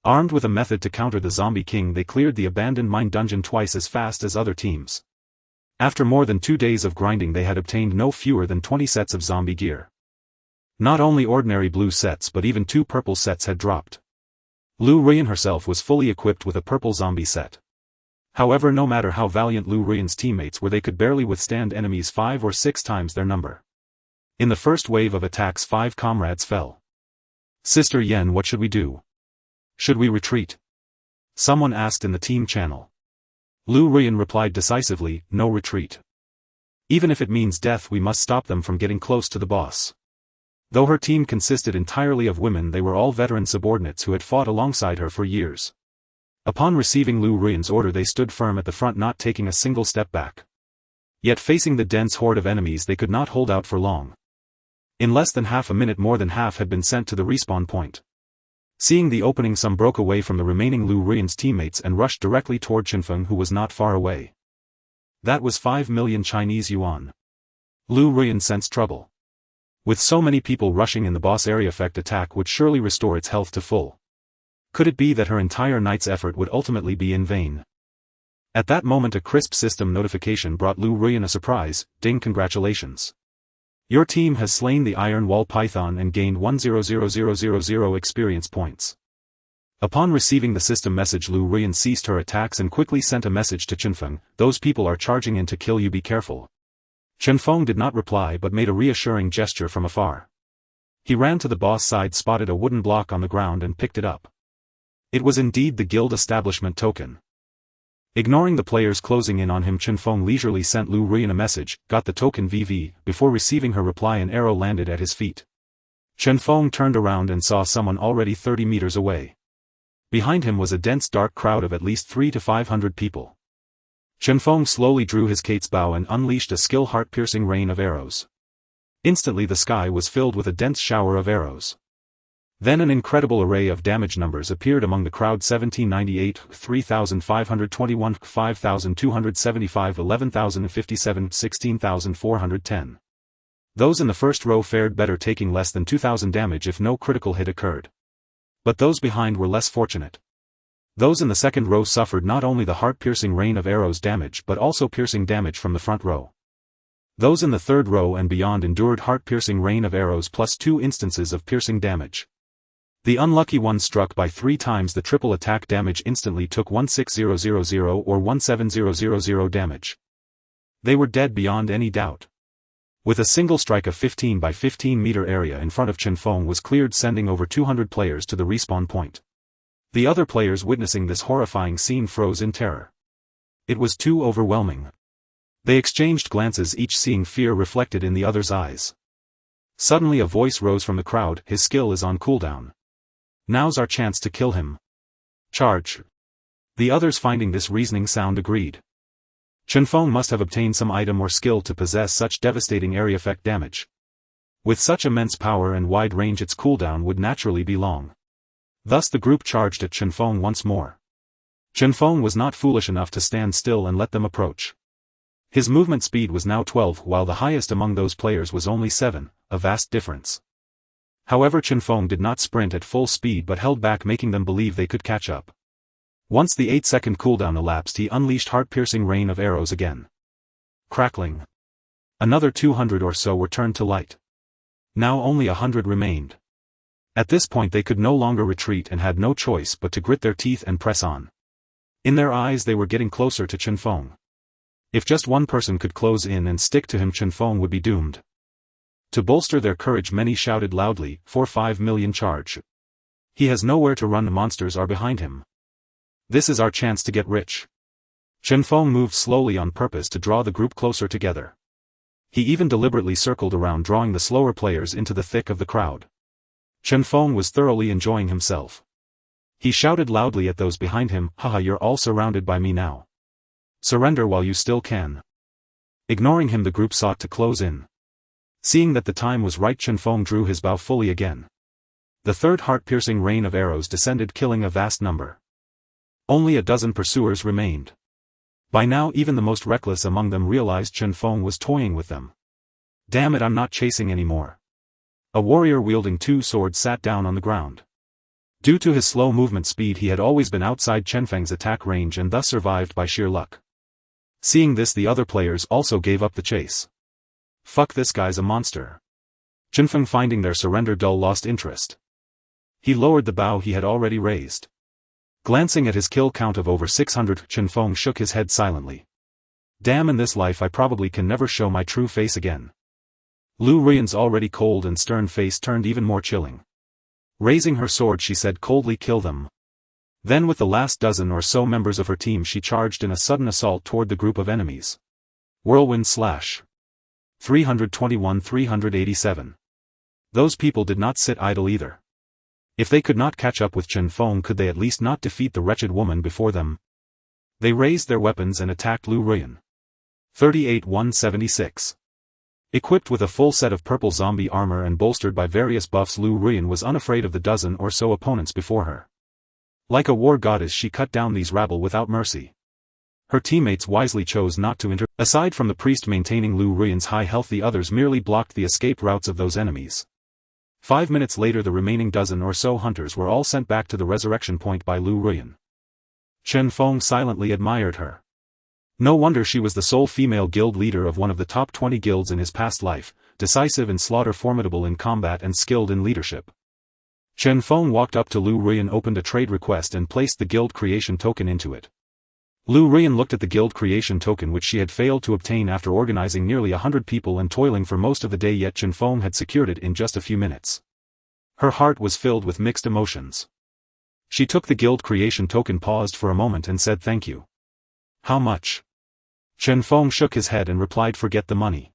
Armed with a method to counter the Zombie King, they cleared the abandoned mine dungeon twice as fast as other teams. After more than 2 days of grinding, they had obtained no fewer than 20 sets of zombie gear. Not only ordinary blue sets, but even 2 purple sets had dropped. Lu Ruyan herself was fully equipped with a purple zombie set. However, no matter how valiant Lu Ruyan's teammates were, they could barely withstand enemies 5 or 6 times their number. In the first wave of attacks, 5 comrades fell. "Sister Yen, what should we do? Should we retreat?" someone asked in the team channel. Lu Ruyan replied decisively, "No retreat. Even if it means death, we must stop them from getting close to the boss." Though her team consisted entirely of women, they were all veteran subordinates who had fought alongside her for years. Upon receiving Lu Ruyan's order, they stood firm at the front, not taking a single step back. Yet facing the dense horde of enemies, they could not hold out for long. In less than half a minute, more than half had been sent to the respawn point. Seeing the opening, some broke away from the remaining Lu Ruyan's teammates and rushed directly toward Chen Feng, who was not far away. That was 5 million Chinese yuan. Lu Ruyan sensed trouble. With so many people rushing in, the boss area effect attack would surely restore its health to full. Could it be that her entire night's effort would ultimately be in vain? At that moment a crisp system notification brought Lu Ruyan a surprise. Ding, congratulations. Your team has slain the Iron Wall Python and gained 100000 experience points. Upon receiving the system message, Lu Ruyan ceased her attacks and quickly sent a message to Chen Feng. Those people are charging in to kill you, be careful. Chen Feng did not reply but made a reassuring gesture from afar. He ran to the boss side, spotted a wooden block on the ground and picked it up. It was indeed the guild establishment token. Ignoring the players closing in on him, Chen Feng leisurely sent Lu Ruyan a message, got the token VV. Before receiving her reply, an arrow landed at his feet. Chen Feng turned around and saw someone already 30 meters away. Behind him was a dense dark crowd of at least 300 to 500 people. Chen Feng slowly drew his Kate's bow and unleashed a skill heart-piercing rain of arrows. Instantly the sky was filled with a dense shower of arrows. Then an incredible array of damage numbers appeared among the crowd: 1798, 3521, 5275, 11057, 16410. Those in the first row fared better, taking less than 2000 damage if no critical hit occurred. But those behind were less fortunate. Those in the second row suffered not only the heart-piercing rain of arrows damage but also piercing damage from the front row. Those in the third row and beyond endured heart-piercing rain of arrows plus 2 instances of piercing damage. The unlucky ones struck by 3 times the triple attack damage instantly took 16000 or 17000 damage. They were dead beyond any doubt. With a single strike, of 15 by 15 meter area in front of Chen Feng was cleared, sending over 200 players to the respawn point. The other players witnessing this horrifying scene froze in terror. It was too overwhelming. They exchanged glances, each seeing fear reflected in the other's eyes. Suddenly a voice rose from the crowd: his skill is on cooldown. Now's our chance to kill him. Charge. The others, finding this reasoning sound, agreed. Chen Feng must have obtained some item or skill to possess such devastating area effect damage. With such immense power and wide range, its cooldown would naturally be long. Thus the group charged at Chen Feng once more. Chen Feng was not foolish enough to stand still and let them approach. His movement speed was now 12, while the highest among those players was only 7, a vast difference. However, Chen Feng did not sprint at full speed but held back, making them believe they could catch up. Once the 8-second cooldown elapsed, he unleashed heart-piercing rain of arrows again. Crackling. Another 200 or so were turned to light. Now only 100 remained. At this point they could no longer retreat and had no choice but to grit their teeth and press on. In their eyes they were getting closer to Chen Feng. If just one person could close in and stick to him, Chen Feng would be doomed. To bolster their courage, many shouted loudly, "For 5 million charge. He has nowhere to run, the monsters are behind him. This is our chance to get rich." Chen Feng moved slowly on purpose to draw the group closer together. He even deliberately circled around, drawing the slower players into the thick of the crowd. Chen Feng was thoroughly enjoying himself. He shouted loudly at those behind him, "Haha, you're all surrounded by me now. Surrender while you still can." Ignoring him, the group sought to close in. Seeing that the time was right, Chen Feng drew his bow fully again. The third heart-piercing rain of arrows descended, killing a vast number. Only a dozen pursuers remained. By now even the most reckless among them realized Chen Feng was toying with them. "Damn it, I'm not chasing anymore." A warrior wielding 2 swords sat down on the ground. Due to his slow movement speed, he had always been outside Chen Feng's attack range and thus survived by sheer luck. Seeing this, the other players also gave up the chase. "Fuck, this guy's a monster." Chen Feng, finding their surrender dull, lost interest. He lowered the bow he had already raised. Glancing at his kill count of over 600, Chen Feng shook his head silently. "Damn, in this life I probably can never show my true face again." Lu Ruyan's already cold and stern face turned even more chilling. Raising her sword, she said coldly, "Kill them." Then with the last dozen or so members of her team, she charged in a sudden assault toward the group of enemies. Whirlwind slash. 321-387. Those people did not sit idle either. If they could not catch up with Chen Feng, could they at least not defeat the wretched woman before them? They raised their weapons and attacked Lu Ruyan. 38-176. Equipped with a full set of purple zombie armor and bolstered by various buffs, Lu Ruyan was unafraid of the dozen or so opponents before her. Like a war goddess, she cut down these rabble without mercy. Her teammates wisely chose not to intervene. Aside from the priest maintaining Lu Ruiyan's high health, the others merely blocked the escape routes of those enemies. 5 minutes later, the remaining dozen or so hunters were all sent back to the resurrection point by Lu Ruiyan. Chen Feng silently admired her. No wonder she was the sole female guild leader of one of the top 20 guilds in his past life, decisive in slaughter, formidable in combat, and skilled in leadership. Chen Feng walked up to Lu Ruiyan, opened a trade request and placed the guild creation token into it. Lu Ruiyan looked at the guild creation token, which she had failed to obtain after organizing nearly 100 people and toiling for most of the day, yet Chen Feng had secured it in just a few minutes. Her heart was filled with mixed emotions. She took the guild creation token, paused for a moment and said thank you. How much? Chen Feng shook his head and replied, forget the money.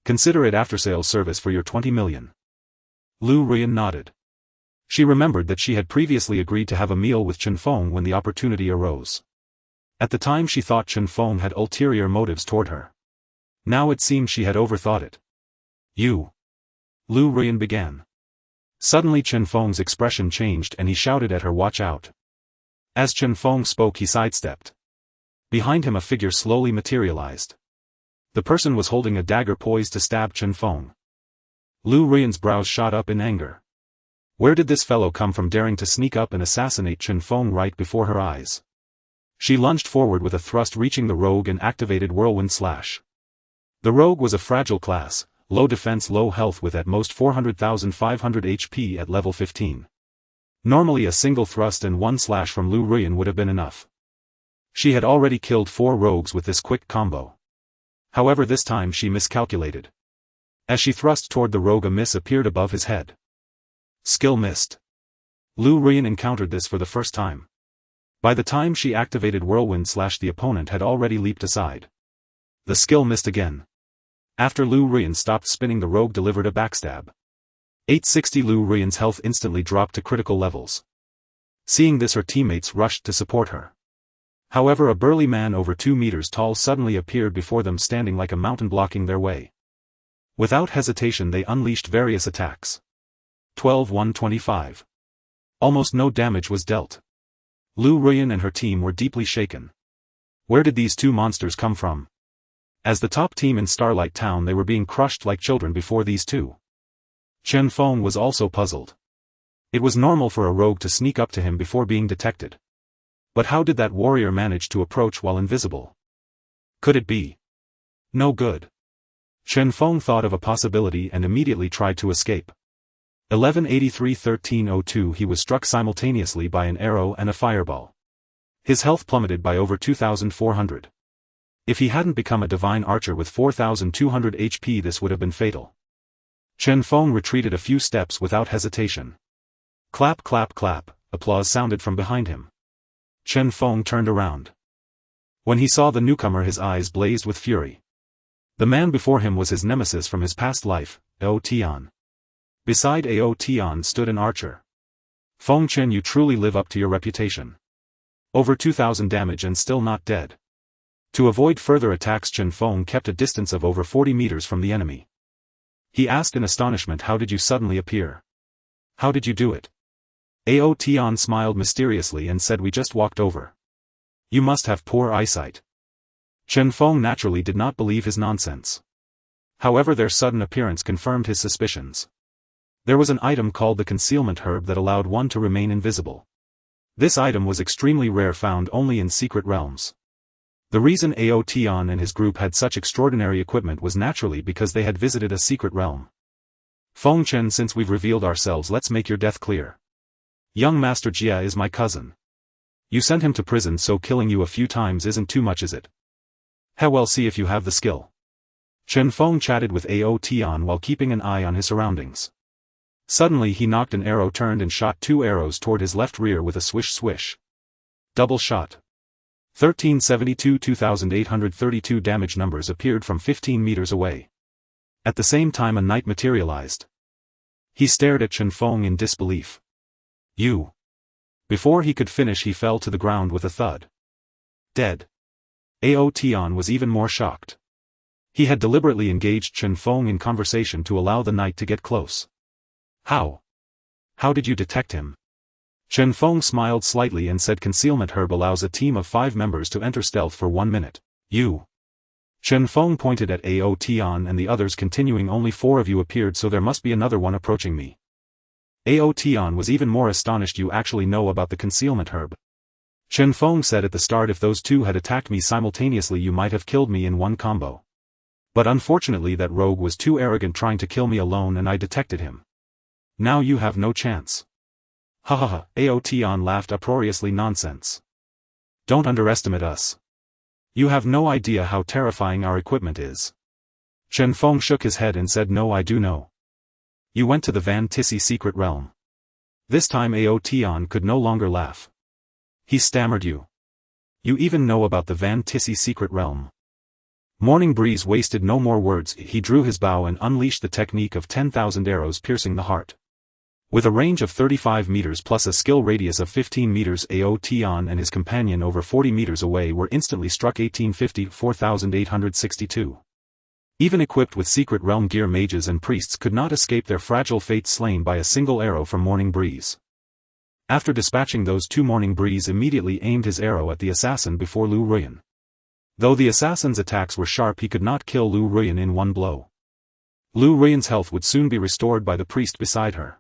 Consider it after-sales service for your 20 million. Lu Ruiyan nodded. She remembered that she had previously agreed to have a meal with Chen Feng when the opportunity arose. At the time she thought Chen Feng had ulterior motives toward her. Now it seemed she had overthought it. You. Lu Ruiyan began. Suddenly Chen Feng's expression changed and he shouted at her, watch out. As Chen Feng spoke, he sidestepped. Behind him a figure slowly materialized. The person was holding a dagger poised to stab Chen Feng. Lu Ruiyan's brows shot up in anger. Where did this fellow come from, daring to sneak up and assassinate Chen Feng right before her eyes? She lunged forward with a thrust, reaching the rogue, and activated Whirlwind Slash. The rogue was a fragile class, low defense, low health, with at most 400,500 HP at level 15. Normally a single thrust and one slash from Lu Ruiyan would have been enough. She had already killed 4 rogues with this quick combo. However, this time she miscalculated. As she thrust toward the rogue, a miss appeared above his head. Skill missed. Lu Ruiyan encountered this for the first time. By the time she activated Whirlwind Slash, the opponent had already leaped aside. The skill missed again. After Lu Ruiyan stopped spinning, the rogue delivered a backstab. 860. Lu Ruiyan's health instantly dropped to critical levels. Seeing this, her teammates rushed to support her. However, a burly man over 2 meters tall suddenly appeared before them, standing like a mountain, blocking their way. Without hesitation they unleashed various attacks. 12-125. Almost no damage was dealt. Lu Ruiyan and her team were deeply shaken. Where did these 2 monsters come from? As the top team in Starlight Town, they were being crushed like children before these 2. Chen Feng was also puzzled. It was normal for a rogue to sneak up to him before being detected. But how did that warrior manage to approach while invisible? Could it be? No good. Chen Feng thought of a possibility and immediately tried to escape. 1183-1302. He was struck simultaneously by an arrow and a fireball. His health plummeted by over 2,400. If he hadn't become a divine archer with 4,200 HP, this would have been fatal. Chen Feng retreated a few steps without hesitation. Clap, clap, clap, applause sounded from behind him. Chen Feng turned around. When he saw the newcomer, his eyes blazed with fury. The man before him was his nemesis from his past life, Ao Tian. Beside Ao Tian stood an archer. Feng Chen, you truly live up to your reputation. Over 2,000 damage and still not dead. To avoid further attacks, Chen Feng kept a distance of over 40 meters from the enemy. He asked in astonishment, how did you suddenly appear? How did you do it? Ao Tian smiled mysteriously and said, we just walked over. You must have poor eyesight. Chen Feng naturally did not believe his nonsense. However, their sudden appearance confirmed his suspicions. There was an item called the concealment herb that allowed one to remain invisible. This item was extremely rare, found only in secret realms. The reason Ao Tian and his group had such extraordinary equipment was naturally because they had visited a secret realm. Feng Chen, since we've revealed ourselves, let's make your death clear. Young Master Jia is my cousin. You sent him to prison, so killing you a few times isn't too much, is it? Well, see if you have the skill. Chen Feng chatted with Ao Tian while keeping an eye on his surroundings. Suddenly he knocked an arrow, turned and shot 2 arrows toward his left rear with a swish swish. Double shot. 1372. 2,832 damage numbers appeared from 15 meters away. At the same time a knight materialized. He stared at Chen Feng in disbelief. You. Before he could finish, he fell to the ground with a thud. Dead. Ao Tian was even more shocked. He had deliberately engaged Chen Feng in conversation to allow the knight to get close. How? How did you detect him? Chen Feng smiled slightly and said concealment herb allows a team of 5 members to enter stealth for 1 minute. You. Chen Feng pointed at Ao Tian and the others, continuing, only 4 of you appeared, so there must be another one approaching me. Ao Tian was even more astonished. You actually know about the concealment herb. Chen Feng said at the start, if those 2 had attacked me simultaneously you might have killed me in one combo. But unfortunately that rogue was too arrogant, trying to kill me alone, and I detected him. Now you have no chance. Ha ha ha, Ao Tian laughed uproariously. Nonsense. Don't underestimate us. You have no idea how terrifying our equipment is. Chen Feng shook his head and said, no, I do know. You went to the Van Tissi secret realm. This time Ao Tian could no longer laugh. He stammered, you even know about the Van Tissi secret realm. Morning Breeze wasted no more words. He drew his bow and unleashed the technique of 10,000 arrows piercing the heart. With a range of 35 meters plus a skill radius of 15 meters, Ao Tian and his companion over 40 meters away were instantly struck. 1850 4862. Even equipped with secret realm gear, mages and priests could not escape their fragile fate, slain by a single arrow from Morning Breeze. After dispatching those 2, Morning Breeze immediately aimed his arrow at the assassin before Lu Ruyan. Though the assassin's attacks were sharp, he could not kill Lu Ruyan in one blow. Lu Ruyan's health would soon be restored by the priest beside her.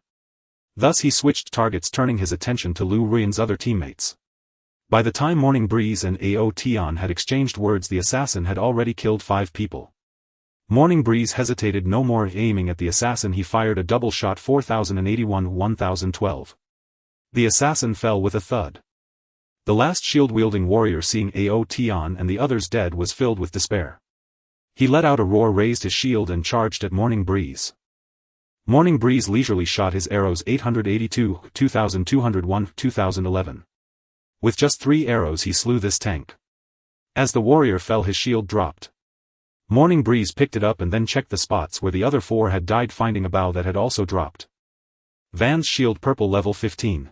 Thus he switched targets, turning his attention to Lu Ruyan's other teammates. By the time Morning Breeze and Ao Tian had exchanged words, the assassin had already killed 5 people. Morning Breeze hesitated no more. Aiming at the assassin, he fired a double shot. 4081 1012. The assassin fell with a thud. The last shield-wielding warrior, seeing Ao Tian and the others dead, was filled with despair. He let out a roar, raised his shield and charged at Morning Breeze. Morning Breeze leisurely shot his arrows. 882, 2201, 2011. With just 3 arrows he slew this tank. As the warrior fell, his shield dropped. Morning Breeze picked it up and then checked the spots where the other 4 had died, finding a bow that had also dropped. Van's shield purple, level 15.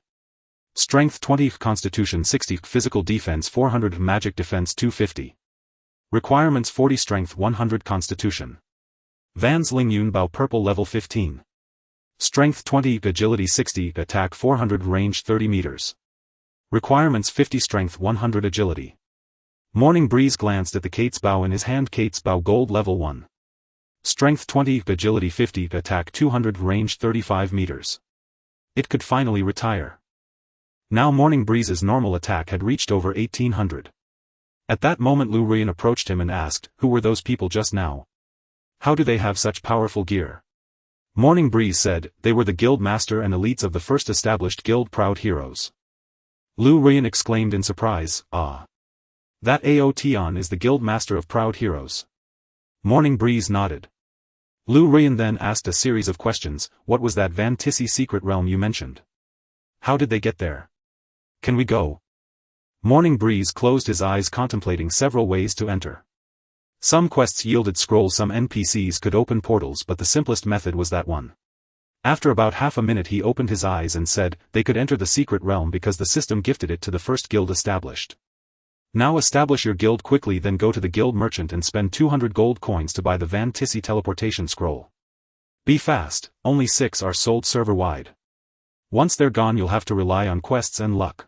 Strength 20, Constitution 60, Physical Defense 400, Magic Defense 250. Requirements 40, Strength 100, Constitution. Van's Lingyun bow purple, level 15. Strength 20, Agility 60, Attack 400, Range 30 meters. Requirements 50, Strength 100, Agility. Morning Breeze glanced at the Kate's bow in his hand. Kate's bow gold, level 1. Strength 20, Agility 50, Attack 200, Range 35 meters. It could finally retire. Now Morning Breeze's normal attack had reached over 1800. At that moment Lu Ruyan approached him and asked, who were those people just now? How do they have such powerful gear? Morning Breeze said, they were the guild master and elites of the first established guild, Proud Heroes. Lu Ruyan exclaimed in surprise, ah. That Ao Tian is the guild master of Proud Heroes. Morning Breeze nodded. Lu Ruyan then asked a series of questions. What was that Van Tissi secret realm you mentioned? How did they get there? Can we go? Morning Breeze closed his eyes, contemplating several ways to enter. Some quests yielded scrolls, some NPCs could open portals, but the simplest method was that one. After about half a minute he opened his eyes and said, they could enter the secret realm because the system gifted it to the first guild established. Now establish your guild quickly, then go to the guild merchant and spend 200 gold coins to buy the Van Tissi teleportation scroll. Be fast, only 6 are sold server-wide. Once they're gone you'll have to rely on quests and luck.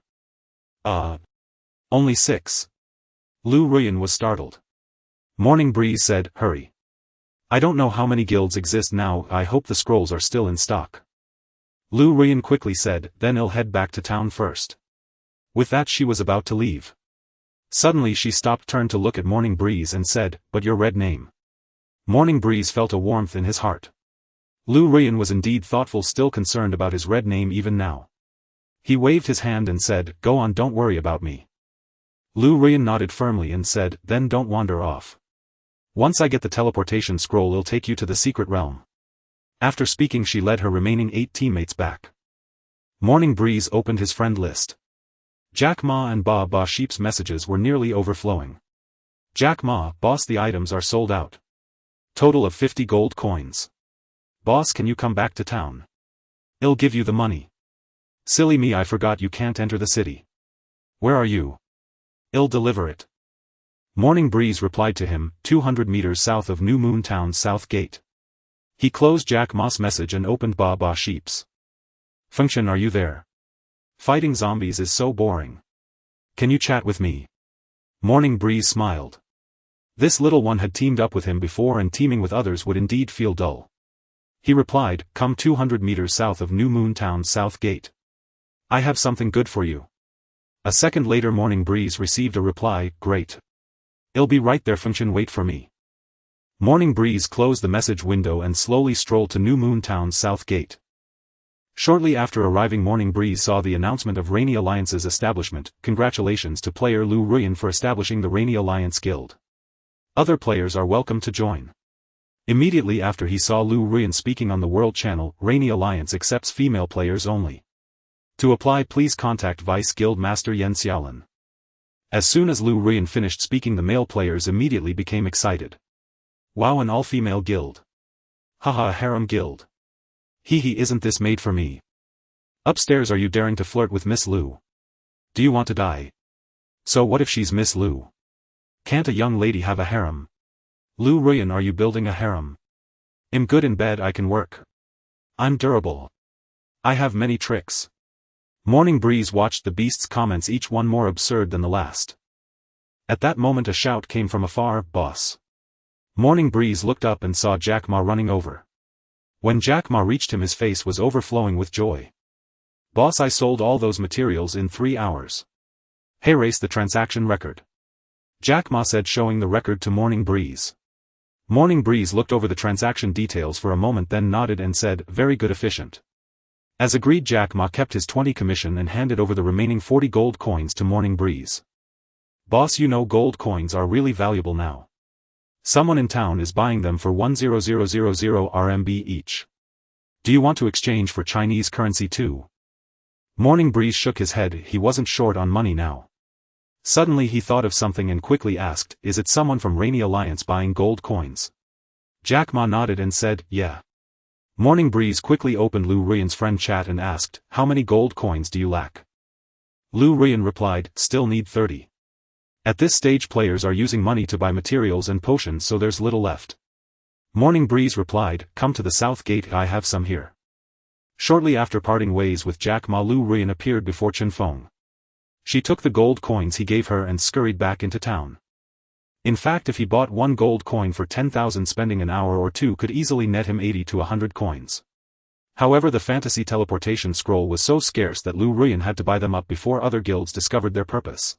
Only 6. Lu Ruyan was startled. Morning Breeze said, hurry. I don't know how many guilds exist now, I hope the scrolls are still in stock. Lu Ruyan quickly said, then I'll head back to town first. With that she was about to leave. Suddenly she stopped, turned to look at Morning Breeze and said, but your red name. Morning Breeze felt a warmth in his heart. Lu Ruyan was indeed thoughtful, still concerned about his red name even now. He waved his hand and said, go on, don't worry about me. Lu Ruyan nodded firmly and said, then don't wander off. Once I get the teleportation scroll it'll take you to the secret realm. After speaking she led her remaining 8 teammates back. Morning Breeze opened his friend list. Jack Ma and Ba Sheep's messages were nearly overflowing. Jack Ma, boss, the items are sold out. Total of 50 gold coins. Boss, can you come back to town? I'll give you the money. Silly me, I forgot you can't enter the city. Where are you? I'll deliver it. Morning Breeze replied to him, 200 meters south of New Moon Town's south gate. He closed Jack Ma's message and opened Ba Sheep's. Function, are you there? Fighting zombies is so boring. Can you chat with me? Morning Breeze smiled. This little one had teamed up with him before, and teaming with others would indeed feel dull. He replied, come 200 meters south of New Moon Town's south gate. I have something good for you. A second later Morning Breeze received a reply, great. I'll be right there, Function, wait for me. Morning Breeze closed the message window and slowly strolled to New Moon Town's south gate. Shortly after arriving, Morning Breeze saw the announcement of Rainy Alliance's establishment. Congratulations to player Liu Ruyan for establishing the Rainy Alliance Guild. Other players are welcome to join. Immediately after he saw Liu Ruyan speaking on the World Channel, Rainy Alliance accepts female players only. To apply, please contact Vice Guild Master Yan Xiaolin. As soon as Liu Ruyan finished speaking, the male players immediately became excited. Wow, an all-female guild. Haha, a harem guild. Hee, isn't this made for me? Upstairs, are you daring to flirt with Miss Liu? Do you want to die? So what if she's Miss Liu? Can't a young lady have a harem? Liu Ruyan, are you building a harem? I'm good in bed, I can work. I'm durable. I have many tricks. Morning Breeze watched the beast's comments, each one more absurd than the last. At that moment a shout came from afar, boss. Morning Breeze looked up and saw Jack Ma running over. When Jack Ma reached him, his face was overflowing with joy. Boss, I sold all those materials in 3 hours. Hey, race the transaction record. Jack Ma said, showing the record to Morning Breeze. Morning Breeze looked over the transaction details for a moment, then nodded and said, very good, efficient. As agreed, Jack Ma kept his 20 commission and handed over the remaining 40 gold coins to Morning Breeze. Boss, you know gold coins are really valuable now. Someone in town is buying them for 100,000 RMB each. Do you want to exchange for Chinese currency too? Morning Breeze shook his head, he wasn't short on money now. Suddenly he thought of something and quickly asked, is it someone from Rainy Alliance buying gold coins? Jack Ma nodded and said, yeah. Morning Breeze quickly opened Liu Ruyan's friend chat and asked, how many gold coins do you lack? Liu Ruyan replied, still need 30. At this stage players are using money to buy materials and potions, so there's little left. Morning Breeze replied, come to the south gate, I have some here. Shortly after parting ways with Jack Ma, Liu Ruyan appeared before Chen Feng. She took the gold coins he gave her and scurried back into town. In fact, if he bought 1 gold coin for 10,000, spending an hour or two could easily net him 80 to 100 coins. However, the fantasy teleportation scroll was so scarce that Liu Ruyan had to buy them up before other guilds discovered their purpose.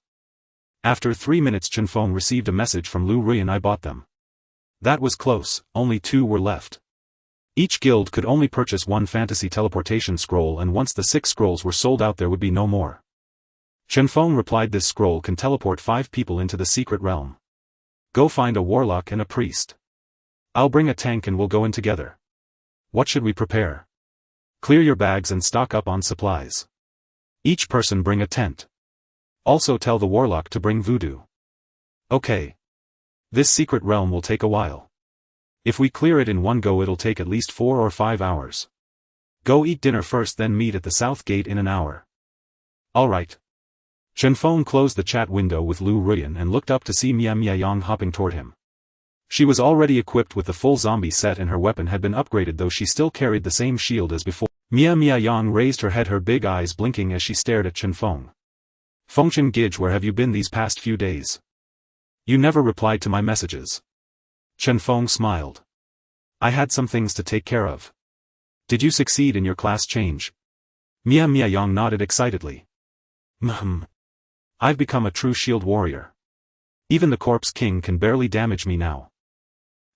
After 3 minutes, Chen Feng received a message from Liu Ruyan, I bought them. That was close, only 2 were left. Each guild could only purchase 1 fantasy teleportation scroll, and once the 6 scrolls were sold out there would be no more. Chen Feng replied, this scroll can teleport 5 people into the secret realm. Go find a warlock and a priest. I'll bring a tank and we'll go in together. What should we prepare? Clear your bags and stock up on supplies. Each person bring a tent. Also tell the warlock to bring voodoo. Okay. This secret realm will take a while. If we clear it in one go, it'll take at least 4 or 5 hours. Go eat dinner first, then meet at the south gate in an hour. Alright. Chen Feng closed the chat window with Liu Ruyan and looked up to see Mia Yang hopping toward him. She was already equipped with the full zombie set and her weapon had been upgraded, though she still carried the same shield as before. Mia Yang raised her head, her big eyes blinking as she stared at Chen Feng. Fengchen Gidge, where have you been these past few days? You never replied to my messages. Chen Feng smiled. I had some things to take care of. Did you succeed in your class change? Mia Yang nodded excitedly. I've become a true shield warrior. Even the Corpse King can barely damage me now.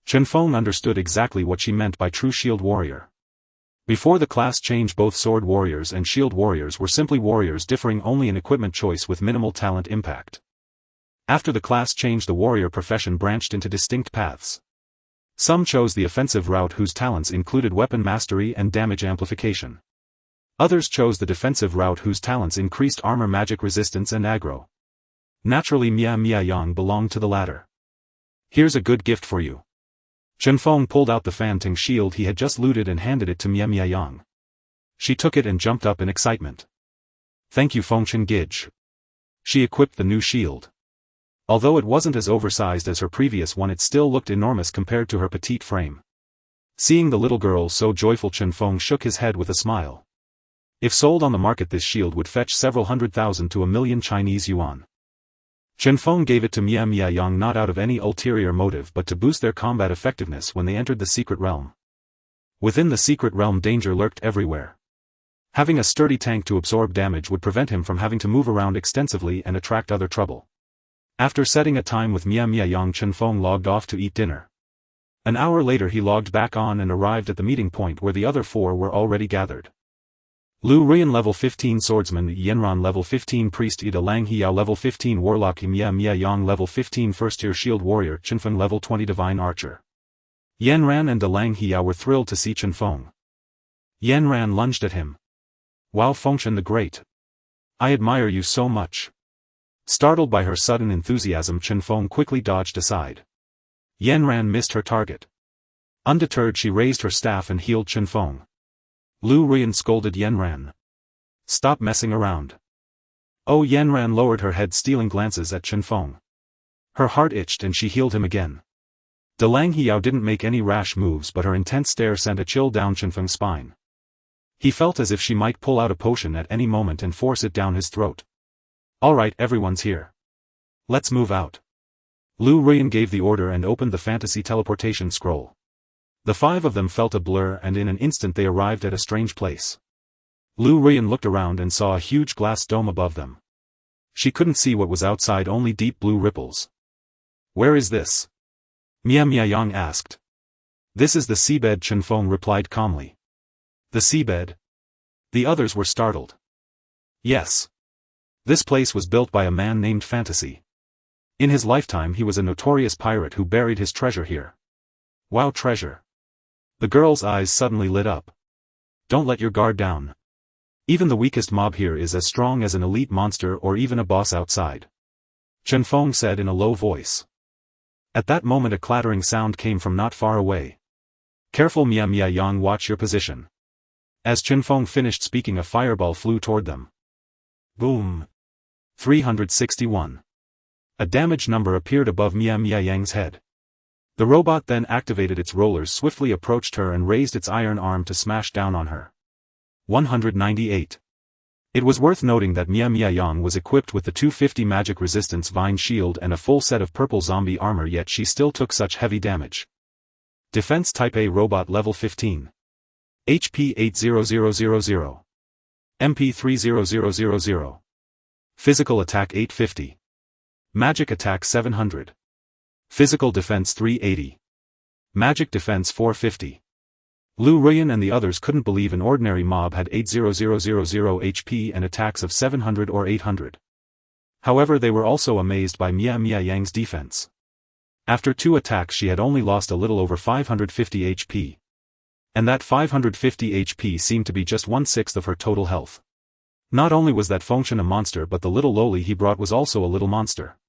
Chen Feng understood exactly what she meant by true shield warrior. Before the class change, both sword warriors and shield warriors were simply warriors, differing only in equipment choice with minimal talent impact. After the class change, the warrior profession branched into distinct paths. Some chose the offensive route, whose talents included weapon mastery and damage amplification. Others chose the defensive route, whose talents increased armor, magic resistance and aggro. Naturally, Mia Yang belonged to the latter. Here's a good gift for you. Chen Feng pulled out the Fanting shield he had just looted and handed it to Mia Yang. She took it and jumped up in excitement. Thank you, Fengchen Gidge. She equipped the new shield. Although it wasn't as oversized as her previous one, it still looked enormous compared to her petite frame. Seeing the little girl so joyful, Chen Feng shook his head with a smile. If sold on the market, this shield would fetch several 100,000 to 1,000,000 Chinese yuan. Chen Feng gave it to Mia Yang not out of any ulterior motive but to boost their combat effectiveness when they entered the secret realm. Within the secret realm, danger lurked everywhere. Having a sturdy tank to absorb damage would prevent him from having to move around extensively and attract other trouble. After setting a time with Mia Yang, Chen Feng logged off to eat dinner. An hour later he logged back on and arrived at the meeting point where the other four were already gathered. Lu Rian level 15 swordsman, Yanran level 15 priest, Ida Lang Hiyao level 15 warlock, Mia Yang level 15 first-tier shield warrior, Chen Feng level 20 divine archer. Yanran and De Lang Hiyao were thrilled to see Chen Feng. Yanran lunged at him. Wow, Fengshen the Great. I admire you so much. Startled by her sudden enthusiasm, Chen Feng quickly dodged aside. Yanran missed her target. Undeterred, she raised her staff and healed Chen Feng. Lu Rian scolded Yanran. Stop messing around. Oh, Yanran lowered her head, stealing glances at Chen Feng. Her heart itched and she healed him again. De Lang Hiyao didn't make any rash moves, but her intense stare sent a chill down Chen Feng's spine. He felt as if she might pull out a potion at any moment and force it down his throat. Alright, everyone's here. Let's move out. Lu Rian gave the order and opened the fantasy teleportation scroll. The five of them felt a blur and in an instant they arrived at a strange place. Lu Rian looked around and saw a huge glass dome above them. She couldn't see what was outside, only deep blue ripples. Where is this? Mia Yang asked. This is the seabed, Chen Feng replied calmly. The seabed? The others were startled. Yes. This place was built by a man named Fantasy. In his lifetime he was a notorious pirate who buried his treasure here. Wow, treasure. The girl's eyes suddenly lit up. Don't let your guard down. Even the weakest mob here is as strong as an elite monster or even a boss outside. Chen Feng said in a low voice. At that moment a clattering sound came from not far away. Careful, Mia Yang, watch your position. As Chen Feng finished speaking, a fireball flew toward them. Boom. 361. A damage number appeared above Mia Yang's head. The robot then activated its rollers, swiftly approached her and raised its iron arm to smash down on her. 198. It was worth noting that Mia Yang was equipped with the 250 magic resistance vine shield and a full set of purple zombie armor, yet she still took such heavy damage. Defense Type A robot level 15. HP 80000. MP 30000. Physical attack 850. Magic attack 700. Physical defense 380. Magic defense 450. Lu Rian and the others couldn't believe an ordinary mob had 80000 HP and attacks of 700 or 800. However, they were also amazed by Mia Yang's defense. After 2 attacks she had only lost a little over 550 HP. And that 550 HP seemed to be just 1/6 of her total health. Not only was that Fengshen a monster, but the little loli he brought was also a little monster.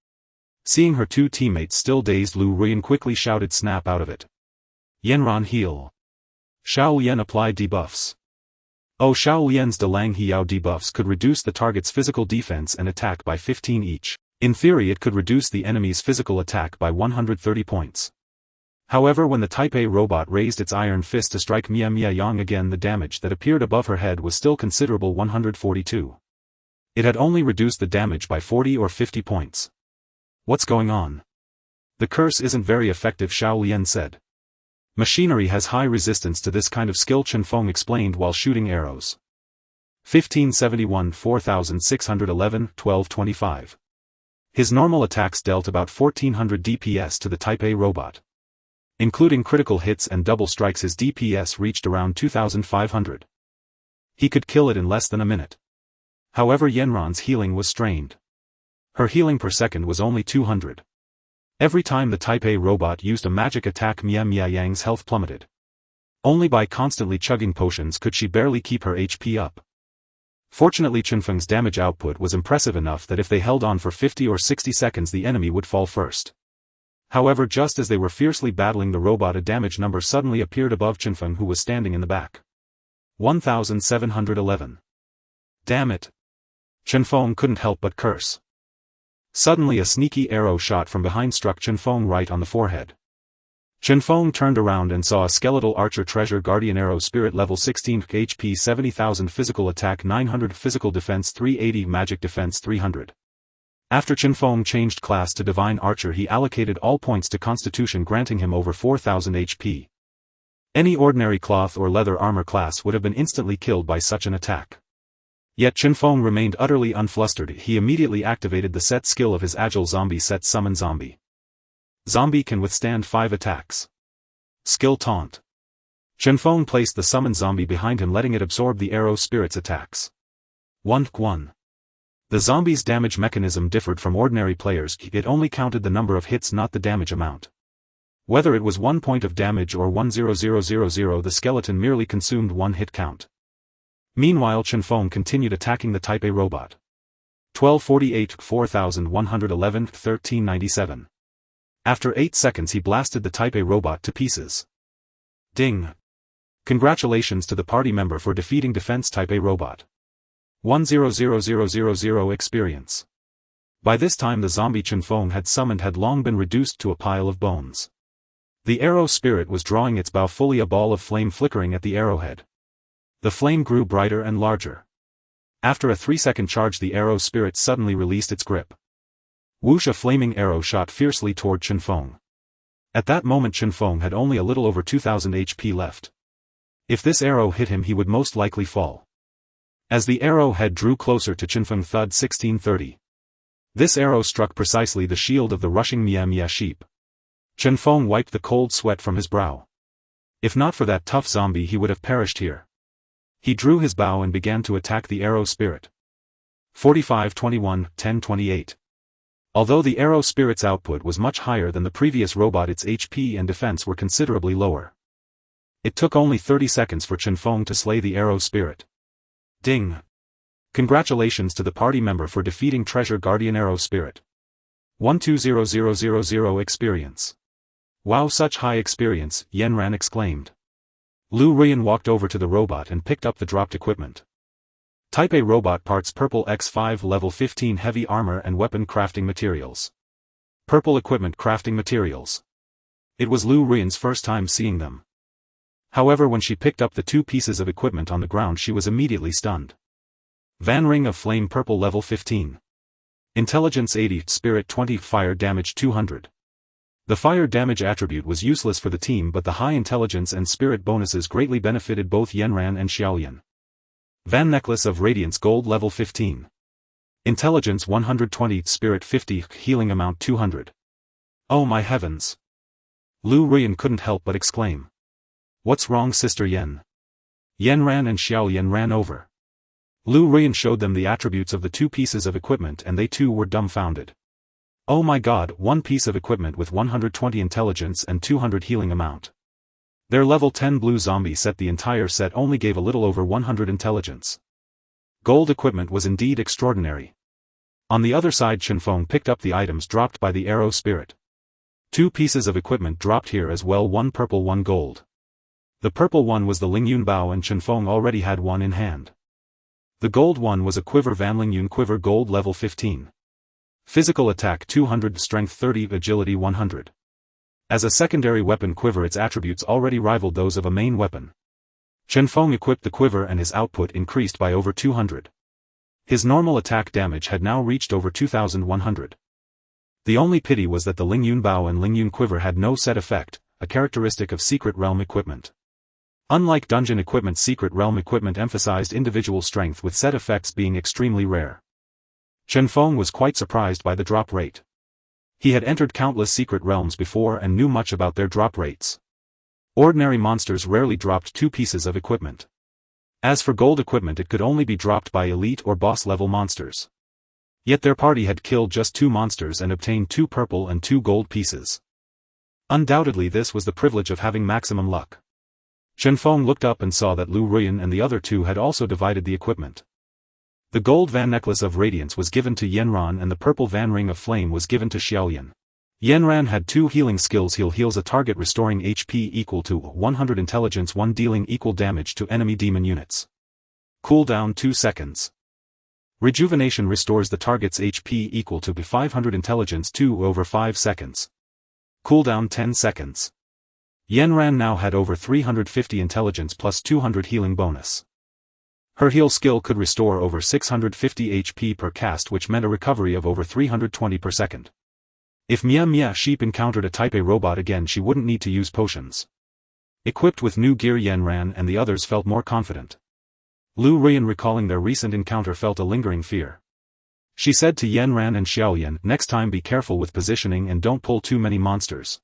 Seeing her 2 teammates still dazed, Lu Rian quickly shouted, snap out of it. Yanran heal. Xiao Lian applied debuffs. Oh, Xiao Lian's De Lang Hiyao debuffs could reduce the target's physical defense and attack by 15 each. In theory it could reduce the enemy's physical attack by 130 points. However, when the Type A robot raised its iron fist to strike Mia Yang again, the damage that appeared above her head was still considerable, 142. It had only reduced the damage by 40 or 50 points. What's going on? The curse isn't very effective, Xiao Lian said. Machinery has high resistance to this kind of skill, Chen Feng explained while shooting arrows. 1571 4611 1225. His normal attacks dealt about 1400 DPS to the Type A robot. Including critical hits and double strikes, his DPS reached around 2500. He could kill it in less than a minute. However, Yanran's healing was strained. Her healing per second was only 200. Every time the Type A robot used a magic attack, Mia Yang's health plummeted. Only by constantly chugging potions could she barely keep her HP up. Fortunately, Chen Feng's damage output was impressive enough that if they held on for 50 or 60 seconds the enemy would fall first. However, just as they were fiercely battling the robot, a damage number suddenly appeared above Chen Feng, who was standing in the back. 1711. Damn it. Chen Feng couldn't help but curse. Suddenly a sneaky arrow shot from behind struck Chen Feng right on the forehead. Chen Feng turned around and saw a skeletal archer treasure guardian arrow spirit level 16 HP 70,000 physical attack 900 physical defense 380 magic defense 300. After Chen Feng changed class to divine archer he allocated all points to constitution granting him over 4,000 HP. Any ordinary cloth or leather armor class would have been instantly killed by such an attack. Yet Chen Feng remained utterly unflustered. He immediately activated the set skill of his agile zombie set summon zombie. Zombie can withstand 5 attacks. Skill taunt. Chen Feng placed the summoned zombie behind him letting it absorb the arrow spirit's attacks. 1. The zombie's damage mechanism differed from ordinary players. It only counted the number of hits not the damage amount. Whether it was 1 point of damage or 10000 the skeleton merely consumed 1 hit count. Meanwhile Chen Feng continued attacking the Type A robot. 1248 4111 1397. After 8 seconds he blasted the Type A robot to pieces. Ding! Congratulations to the party member for defeating Defense Type A robot. 100000 experience. By this time the zombie Chen Feng had summoned had long been reduced to a pile of bones. The arrow spirit was drawing its bow, fully a ball of flame flickering at the arrowhead. The flame grew brighter and larger. After a 3-second charge the arrow spirit suddenly released its grip. Whoosh! A flaming arrow shot fiercely toward Chen Feng. At that moment Chen Feng had only a little over 2000 HP left. If this arrow hit him he would most likely fall. As the arrowhead drew closer to Chen Feng, thud 1630. This arrow struck precisely the shield of the rushing Mia sheep. Chen Feng wiped the cold sweat from his brow. If not for that tough zombie he would have perished here. He drew his bow and began to attack the arrow spirit. 4521 1028. Although the arrow spirit's output was much higher than the previous robot, its HP and defense were considerably lower. It took only 30 seconds for Chen Feng to slay the arrow spirit. Ding! Congratulations to the party member for defeating Treasure Guardian Arrow Spirit. 120000 experience. Wow, such high experience, Yanran exclaimed. Lu Ruyan walked over to the robot and picked up the dropped equipment. Type A robot parts Purple X5 level 15 heavy armor and weapon crafting materials. Purple equipment crafting materials. It was Lu Ruyan's first time seeing them. However, when she picked up the 2 pieces of equipment on the ground she was immediately stunned. Van Ring of Flame Purple level 15. Intelligence 80, Spirit 20, Fire damage 200. The fire damage attribute was useless for the team, but the high intelligence and spirit bonuses greatly benefited both Yanran and Xiaolian. Van Necklace of Radiance Gold level 15. Intelligence 120, Spirit 50, Healing amount 200. Oh my heavens! Lu Ruyan couldn't help but exclaim. What's wrong, Sister Yan? Yanran and Xiaolian ran over. Lu Ruyan showed them the attributes of the 2 pieces of equipment and they too were dumbfounded. Oh my god, 1 piece of equipment with 120 intelligence and 200 healing amount. Their level 10 blue zombie set, the entire set only gave a little over 100 intelligence. Gold equipment was indeed extraordinary. On the other side Chen Feng picked up the items dropped by the arrow spirit. 2 pieces of equipment dropped here as well, 1 purple 1 gold. The purple one was the Lingyun Bao and Chen Feng already had one in hand. The gold one was a quiver, Van Lingyun quiver gold level 15. Physical attack 200, strength 30, agility 100. As a secondary weapon quiver its attributes already rivaled those of a main weapon. Chen Feng equipped the quiver and his output increased by over 200. His normal attack damage had now reached over 2100. The only pity was that the Lingyun Bao and Lingyun quiver had no set effect, a characteristic of Secret Realm equipment. Unlike dungeon equipment, Secret Realm equipment emphasized individual strength with set effects being extremely rare. Chen Feng was quite surprised by the drop rate. He had entered countless secret realms before and knew much about their drop rates. Ordinary monsters rarely dropped 2 pieces of equipment. As for gold equipment, it could only be dropped by elite or boss level monsters. Yet their party had killed just 2 monsters and obtained 2 purple and 2 gold pieces. Undoubtedly this was the privilege of having maximum luck. Chen Feng looked up and saw that Lu Ruyan and the other 2 had also divided the equipment. The gold Van Necklace of Radiance was given to Yanran and the purple Van Ring of Flame was given to Xiaolian. Yanran had 2 healing skills. Heals a target, restoring HP equal to 100, intelligence 1, dealing equal damage to enemy demon units. Cooldown 2 seconds. Rejuvenation restores the target's HP equal to 500, intelligence 2 over 5 seconds. Cooldown 10 seconds. Yanran now had over 350 intelligence plus 200 healing bonus. Her heal skill could restore over 650 HP per cast, which meant a recovery of over 320 per second. If Mia Sheep encountered a Type A robot again, she wouldn't need to use potions. Equipped with new gear, Yanran and the others felt more confident. Lu Ruyan, recalling their recent encounter, felt a lingering fear. She said to Yanran and Xiaoyan, "Next time be careful with positioning and don't pull too many monsters."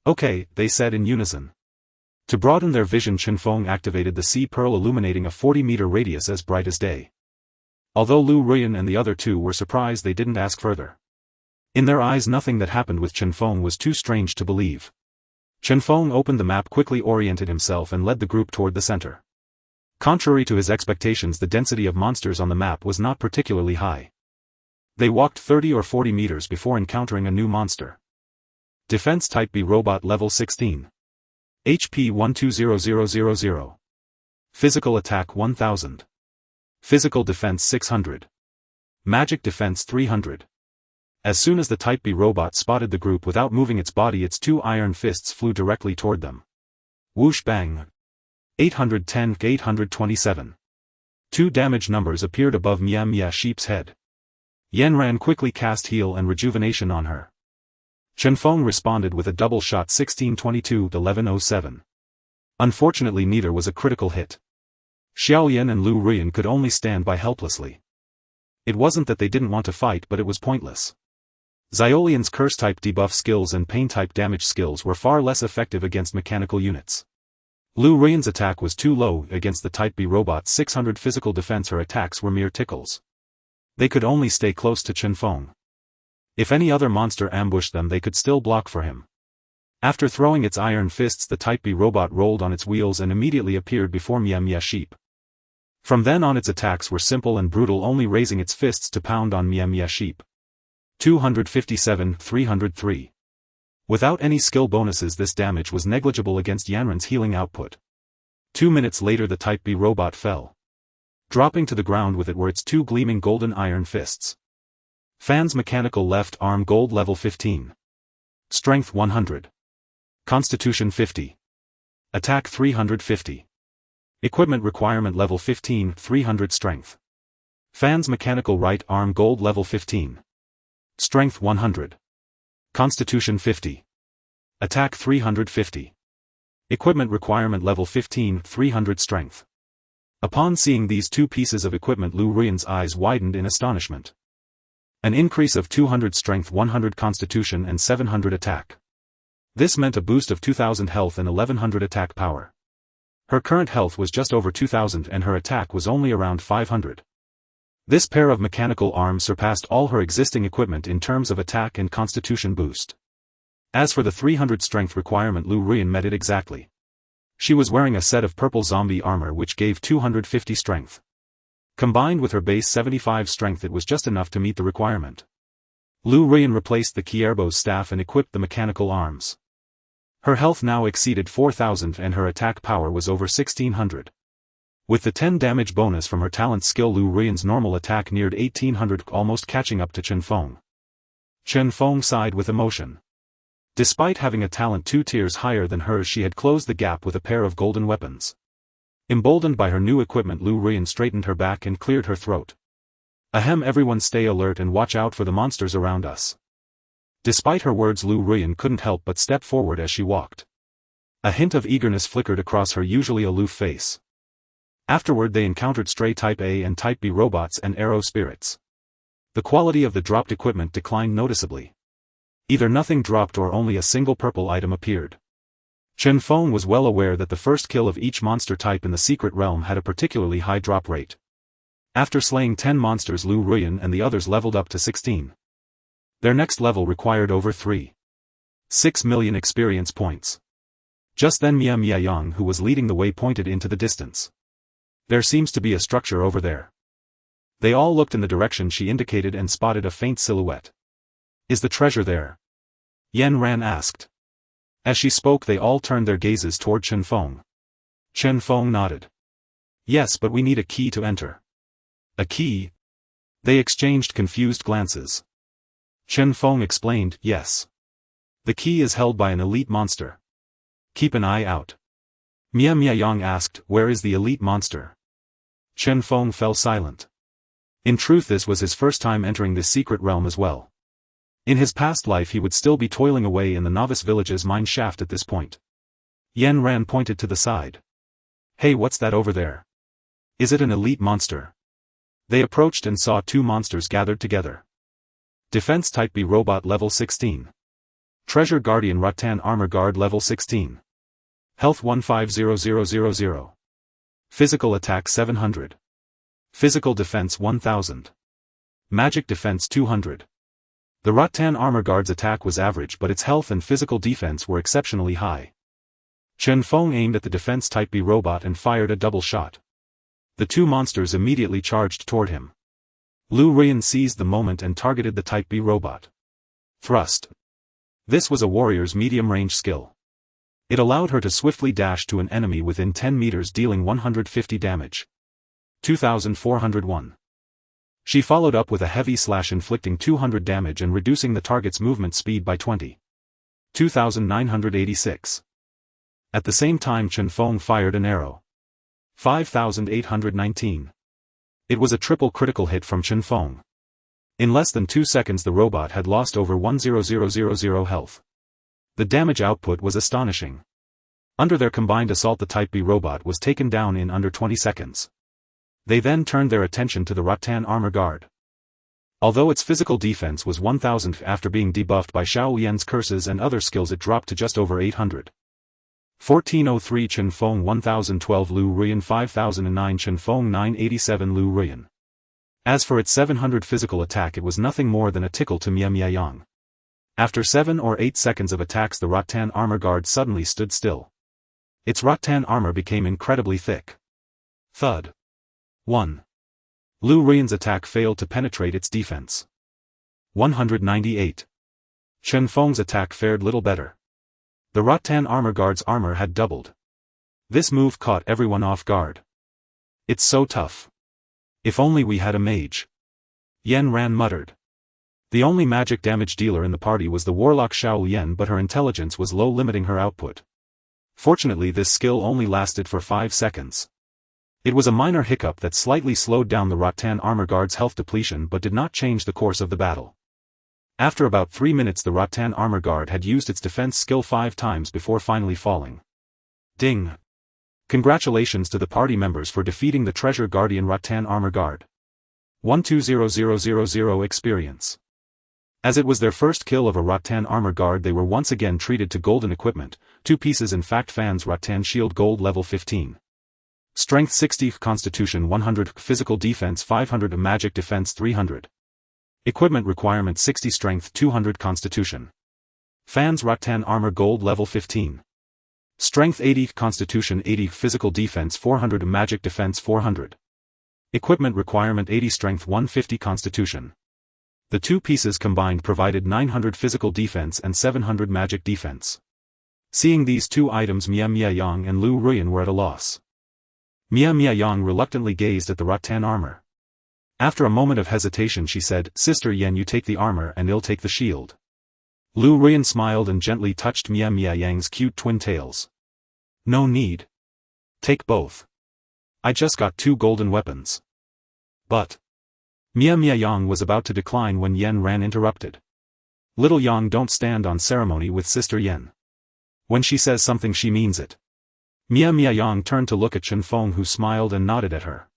"Okay," they said in unison. To broaden their vision, Chen Feng activated the Sea Pearl, illuminating a 40-meter radius as bright as day. Although Lu Ruyan and the other two were surprised, they didn't ask further. In their eyes, nothing that happened with Chen Feng was too strange to believe. Chen Feng opened the map, quickly oriented himself and led the group toward the center. Contrary to his expectations, the density of monsters on the map was not particularly high. They walked 30 or 40 meters before encountering a new monster. Defense Type B Robot level 16. HP 120000. Physical Attack 1000. Physical Defense 600. Magic Defense 300. As soon as the Type B robot spotted the group, without moving its body, its two iron fists flew directly toward them. Whoosh bang. 810 827. Two damage numbers appeared above Mia Sheep's head. Yanran quickly cast Heal and Rejuvenation on her. Chen Feng responded with a double shot 1622 1107. Unfortunately, neither was a critical hit. Xiaoyan and Lu Ruyan could only stand by helplessly. It wasn't that they didn't want to fight, but it was pointless. Xiaolian's curse-type debuff skills and pain-type damage skills were far less effective against mechanical units. Lu Ruyan's attack was too low against the Type B robot's 600 physical defense. Her attacks were mere tickles. They could only stay close to Chen Feng. If any other monster ambushed them, they could still block for him. After throwing its iron fists, the Type B robot rolled on its wheels and immediately appeared before Mia Sheep. From then on, its attacks were simple and brutal, only raising its fists to pound on Mia Sheep. 257 303. Without any skill bonuses, this damage was negligible against Yanran's healing output. 2 minutes later, the Type B robot fell. Dropping to the ground with it were its two gleaming golden iron fists. Fan's mechanical left arm, gold level 15. Strength 100. Constitution 50. Attack 350. Equipment requirement level 15, 300 strength. Fan's mechanical right arm, gold level 15. Strength 100. Constitution 50. Attack 350. Equipment requirement level 15, 300 strength. Upon seeing these two pieces of equipment, Lu Ruyan's eyes widened in astonishment. An increase of 200 strength, 100 constitution and 700 attack. This meant a boost of 2000 health and 1100 attack power. Her current health was just over 2000 and her attack was only around 500. This pair of mechanical arms surpassed all her existing equipment in terms of attack and constitution boost. As for the 300 strength requirement, Lu Ruyan met it exactly. She was wearing a set of purple zombie armor which gave 250 strength. Combined with her base 75 strength, it was just enough to meet the requirement. Lu Ruyan replaced the Kierbo's staff and equipped the mechanical arms. Her health now exceeded 4000 and her attack power was over 1600. With the 10 damage bonus from her talent skill, Lu Ruyan's normal attack neared 1800, almost catching up to Chen Feng. Chen Feng sighed with emotion. Despite having a talent 2 tiers higher than hers, she had closed the gap with a pair of golden weapons. Emboldened by her new equipment, Lu Ruyan straightened her back and cleared her throat. Ahem, everyone stay alert and watch out for the monsters around us. Despite her words, Lu Ruyan couldn't help but step forward as she walked. A hint of eagerness flickered across her usually aloof face. Afterward, they encountered stray Type A and Type B robots and arrow spirits. The quality of the dropped equipment declined noticeably. Either nothing dropped or only a single purple item appeared. Chen Feng was well aware that the first kill of each monster type in the secret realm had a particularly high drop rate. After slaying 10 monsters, Lu Ruyan and the others leveled up to 16. Their next level required over 3.6 million experience points. Just then Mia Yang, who was leading the way, pointed into the distance. There seems to be a structure over there. They all looked in the direction she indicated and spotted a faint silhouette. Is the treasure there? Yanran asked. As she spoke, they all turned their gazes toward Chen Feng. Chen Feng nodded. Yes, but we need a key to enter. A key? They exchanged confused glances. Chen Feng explained, yes. The key is held by an elite monster. Keep an eye out. Mia Yang asked, where is the elite monster? Chen Feng fell silent. In truth, this was his first time entering this secret realm as well. In his past life he would still be toiling away in the novice village's mine shaft at this point. Yen Ran pointed to the side. Hey, what's that over there? Is it an elite monster? They approached and saw two monsters gathered together. Defense Type B Robot level 16. Treasure Guardian Rattan Armor Guard level 16. Health 150000. Physical Attack 700. Physical Defense 1000. Magic Defense 200. The Rattan Armor Guard's attack was average, but its health and physical defense were exceptionally high. Chen Feng aimed at the Defense Type B robot and fired a double shot. The two monsters immediately charged toward him. Lu Rian seized the moment and targeted the Type B robot. Thrust. This was a warrior's medium-range skill. It allowed her to swiftly dash to an enemy within 10 meters, dealing 150 damage. 2401. She followed up with a heavy slash, inflicting 200 damage and reducing the target's movement speed by 20. 2986. At the same time Chen Feng fired an arrow. 5819. It was a triple critical hit from Chen Feng. In less than 2 seconds the robot had lost over 10000 health. The damage output was astonishing. Under their combined assault the Type B robot was taken down in under 20 seconds. They then turned their attention to the Rattan Armor Guard. Although its physical defense was 1000 after being debuffed by Xiao Yan's curses and other skills, it dropped to just over 800. 1403 Chen Feng 1012 Lu Rian 5009 Chen Feng 987 Lu Rian. As for its 700 physical attack, it was nothing more than a tickle to Mia Yang. After 7 or 8 seconds of attacks the Rattan Armor Guard suddenly stood still. Its rattan armor became incredibly thick. Thud. 1. Lu Rian's attack failed to penetrate its defense. 198. Chen Feng's attack fared little better. The Rattan Armor Guard's armor had doubled. This move caught everyone off guard. It's so tough. If only we had a mage. Yen Ran muttered. The only magic damage dealer in the party was the warlock Xiao Yan, but her intelligence was low, limiting her output. Fortunately this skill only lasted for 5 seconds. It was a minor hiccup that slightly slowed down the Rattan Armor Guard's health depletion but did not change the course of the battle. After about 3 minutes the Rattan Armor Guard had used its defense skill 5 times before finally falling. Ding! Congratulations to the party members for defeating the Treasure Guardian Rattan Armor Guard. 120000 experience. As it was their first kill of a Rattan Armor Guard, they were once again treated to golden equipment, 2 pieces in fact. Fans Rattan Shield Gold level 15. Strength 60, Constitution 100, Physical Defense 500, Magic Defense 300. Equipment requirement 60, Strength 200, Constitution. Fans Rattan Armor Gold level 15. Strength 80, Constitution 80, Physical Defense 400, Magic Defense 400. Equipment requirement 80, Strength 150, Constitution. The 2 pieces combined provided 900 physical defense and 700 magic defense. Seeing these 2 items, Mia Yang and Lu Rian were at a loss. Mia Yang reluctantly gazed at the rattan armor. After a moment of hesitation she said, "Sister Yen, you take the armor and I'll take the shield." Lu Rian smiled and gently touched Mia Yang's cute twin tails. "No need. Take both. I just got 2 golden weapons." But Mia Yang was about to decline when Yen Ran interrupted. "Little Yang, don't stand on ceremony with Sister Yen. When she says something she means it." Mia Yang turned to look at Chen Feng, who smiled and nodded at her.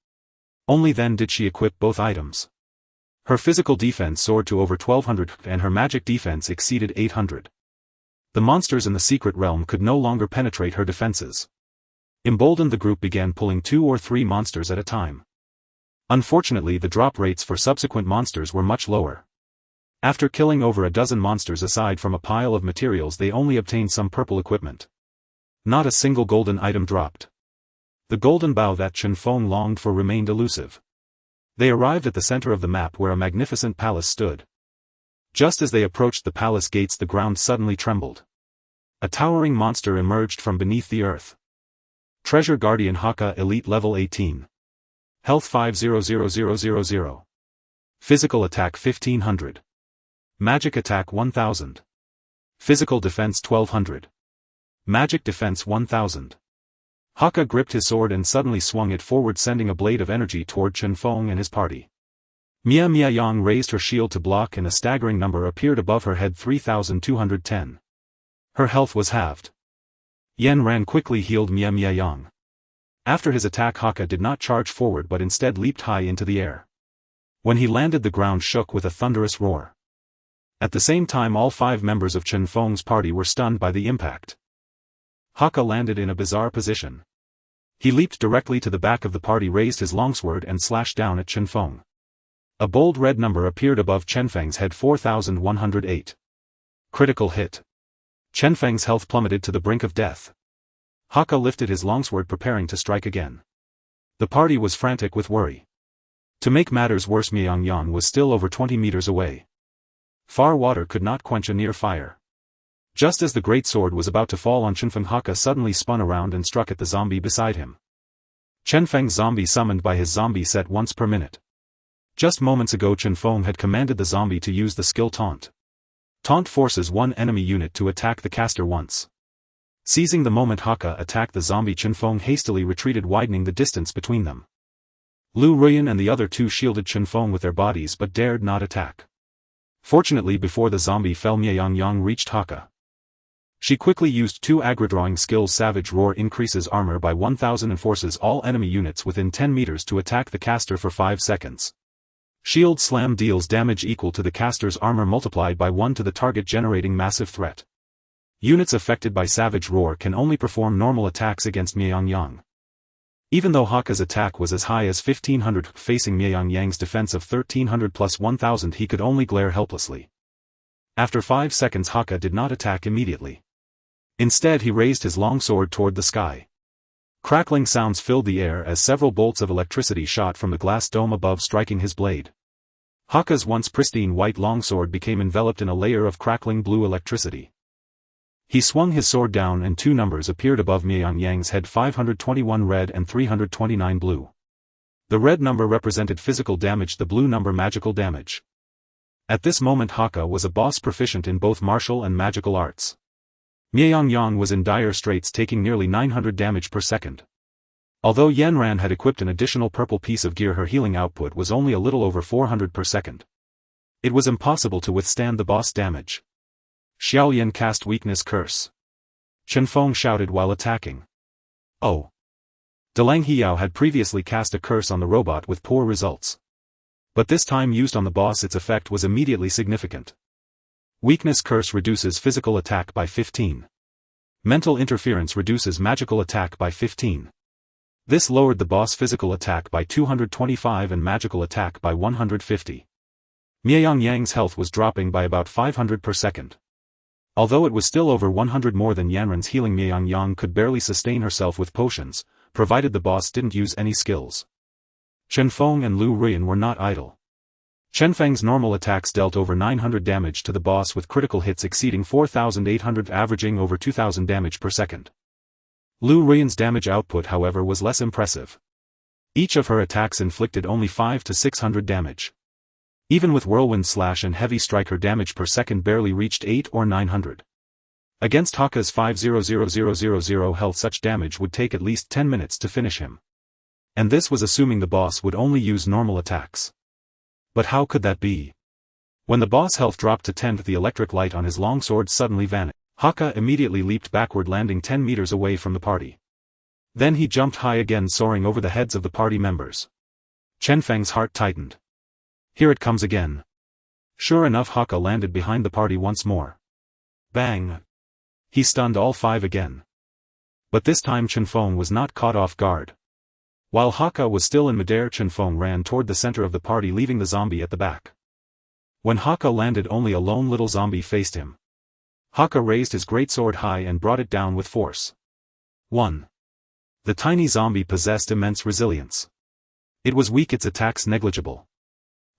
Only then did she equip both items. Her physical defense soared to over 1200 and her magic defense exceeded 800. The monsters in the secret realm could no longer penetrate her defenses. Emboldened, the group began pulling 2 or 3 monsters at a time. Unfortunately, the drop rates for subsequent monsters were much lower. After killing over a dozen monsters, aside from a pile of materials, they only obtained some purple equipment. Not a single golden item dropped. The golden bow that Chen Feng longed for remained elusive. They arrived at the center of the map where a magnificent palace stood. Just as they approached the palace gates, the ground suddenly trembled. A towering monster emerged from beneath the earth. Treasure Guardian Haka Elite Level 18. Health 500000. Physical Attack 1500. Magic Attack 1000. Physical Defense 1200. Magic Defense 1000. Haka gripped his sword and suddenly swung it forward, sending a blade of energy toward Chen Feng and his party. Mia Yang raised her shield to block and a staggering number appeared above her head, 3,210. Her health was halved. Yen ran quickly, healed Mia Yang. After his attack, Haka did not charge forward but instead leaped high into the air. When he landed, the ground shook with a thunderous roar. At the same time, all 5 members of Chen Feng's party were stunned by the impact. Haka landed in a bizarre position. He leaped directly to the back of the party, raised his longsword and slashed down at Chen Feng. A bold red number appeared above Chen Feng's head, 4,108. Critical hit. Chen Feng's health plummeted to the brink of death. Haka lifted his longsword, preparing to strike again. The party was frantic with worry. To make matters worse, Mia Yang was still over 20 meters away. Far water could not quench a near fire. Just as the great sword was about to fall on Chen Feng, Haka suddenly spun around and struck at the zombie beside him. Chen Feng's zombie summoned by his zombie set once per minute. Just moments ago, Chen Feng had commanded the zombie to use the skill Taunt. Taunt forces one enemy unit to attack the caster once. Seizing the moment Haka attacked the zombie, Chen Feng hastily retreated, widening the distance between them. Lu Ruyan and the other 2 shielded Chen Feng with their bodies but dared not attack. Fortunately, before the zombie fell, Mia Yang reached Haka. She quickly used 2 aggro-drawing skills. Savage Roar increases armor by 1,000 and forces all enemy units within 10 meters to attack the caster for 5 seconds. Shield Slam deals damage equal to the caster's armor multiplied by 1 to the target, generating massive threat. Units affected by Savage Roar can only perform normal attacks against Mia Yang. Even though Haka's attack was as high as 1,500, facing Mia Yang's defense of 1,300 plus 1,000, he could only glare helplessly. After 5 seconds, Haka did not attack immediately. Instead, he raised his long sword toward the sky. Crackling sounds filled the air as several bolts of electricity shot from the glass dome above, striking his blade. Haka's once pristine white longsword became enveloped in a layer of crackling blue electricity. He swung his sword down and 2 numbers appeared above Mia Yang's head, 521 red and 329 blue. The red number represented physical damage, the blue number magical damage. At this moment, Haka was a boss proficient in both martial and magical arts. Mia Yang was in dire straits, taking nearly 900 damage per second. Although Yanran had equipped an additional purple piece of gear, her healing output was only a little over 400 per second. It was impossible to withstand the boss damage. Xiaoyan cast Weakness Curse. Chen Feng shouted while attacking. Oh! Delang Hiyao had previously cast a curse on the robot with poor results. But this time, used on the boss, its effect was immediately significant. Weakness Curse reduces physical attack by 15. Mental Interference reduces magical attack by 15. This lowered the boss physical attack by 225 and magical attack by 150. Mia Yang's health was dropping by about 500 per second. Although it was still over 100 more than Yanran's healing, Mia Yang could barely sustain herself with potions, provided the boss didn't use any skills. Chen Feng and Lu Ruyan were not idle. Chen Feng's normal attacks dealt over 900 damage to the boss, with critical hits exceeding 4,800, averaging over 2,000 damage per second. Lu Ruyan's damage output, however, was less impressive. Each of her attacks inflicted only 500 to 600 damage. Even with Whirlwind Slash and Heavy Strike, her damage per second barely reached 800 or 900. Against Haka's 500,000 health, such damage would take at least 10 minutes to finish him. And this was assuming the boss would only use normal attacks. But how could that be? When the boss' health dropped to 10, the electric light on his longsword suddenly vanished. Haka immediately leaped backward, landing 10 meters away from the party. Then he jumped high again, soaring over the heads of the party members. Chen Feng's heart tightened. Here it comes again. Sure enough, Haka landed behind the party once more. Bang! He stunned all 5 again. But this time Chen Feng was not caught off guard. While Haka was still in midair, Chen Feng ran toward the center of the party, leaving the zombie at the back. When Haka landed, only a lone little zombie faced him. Haka raised his greatsword high and brought it down with force. 1. The tiny zombie possessed immense resilience. It was weak, its attacks negligible.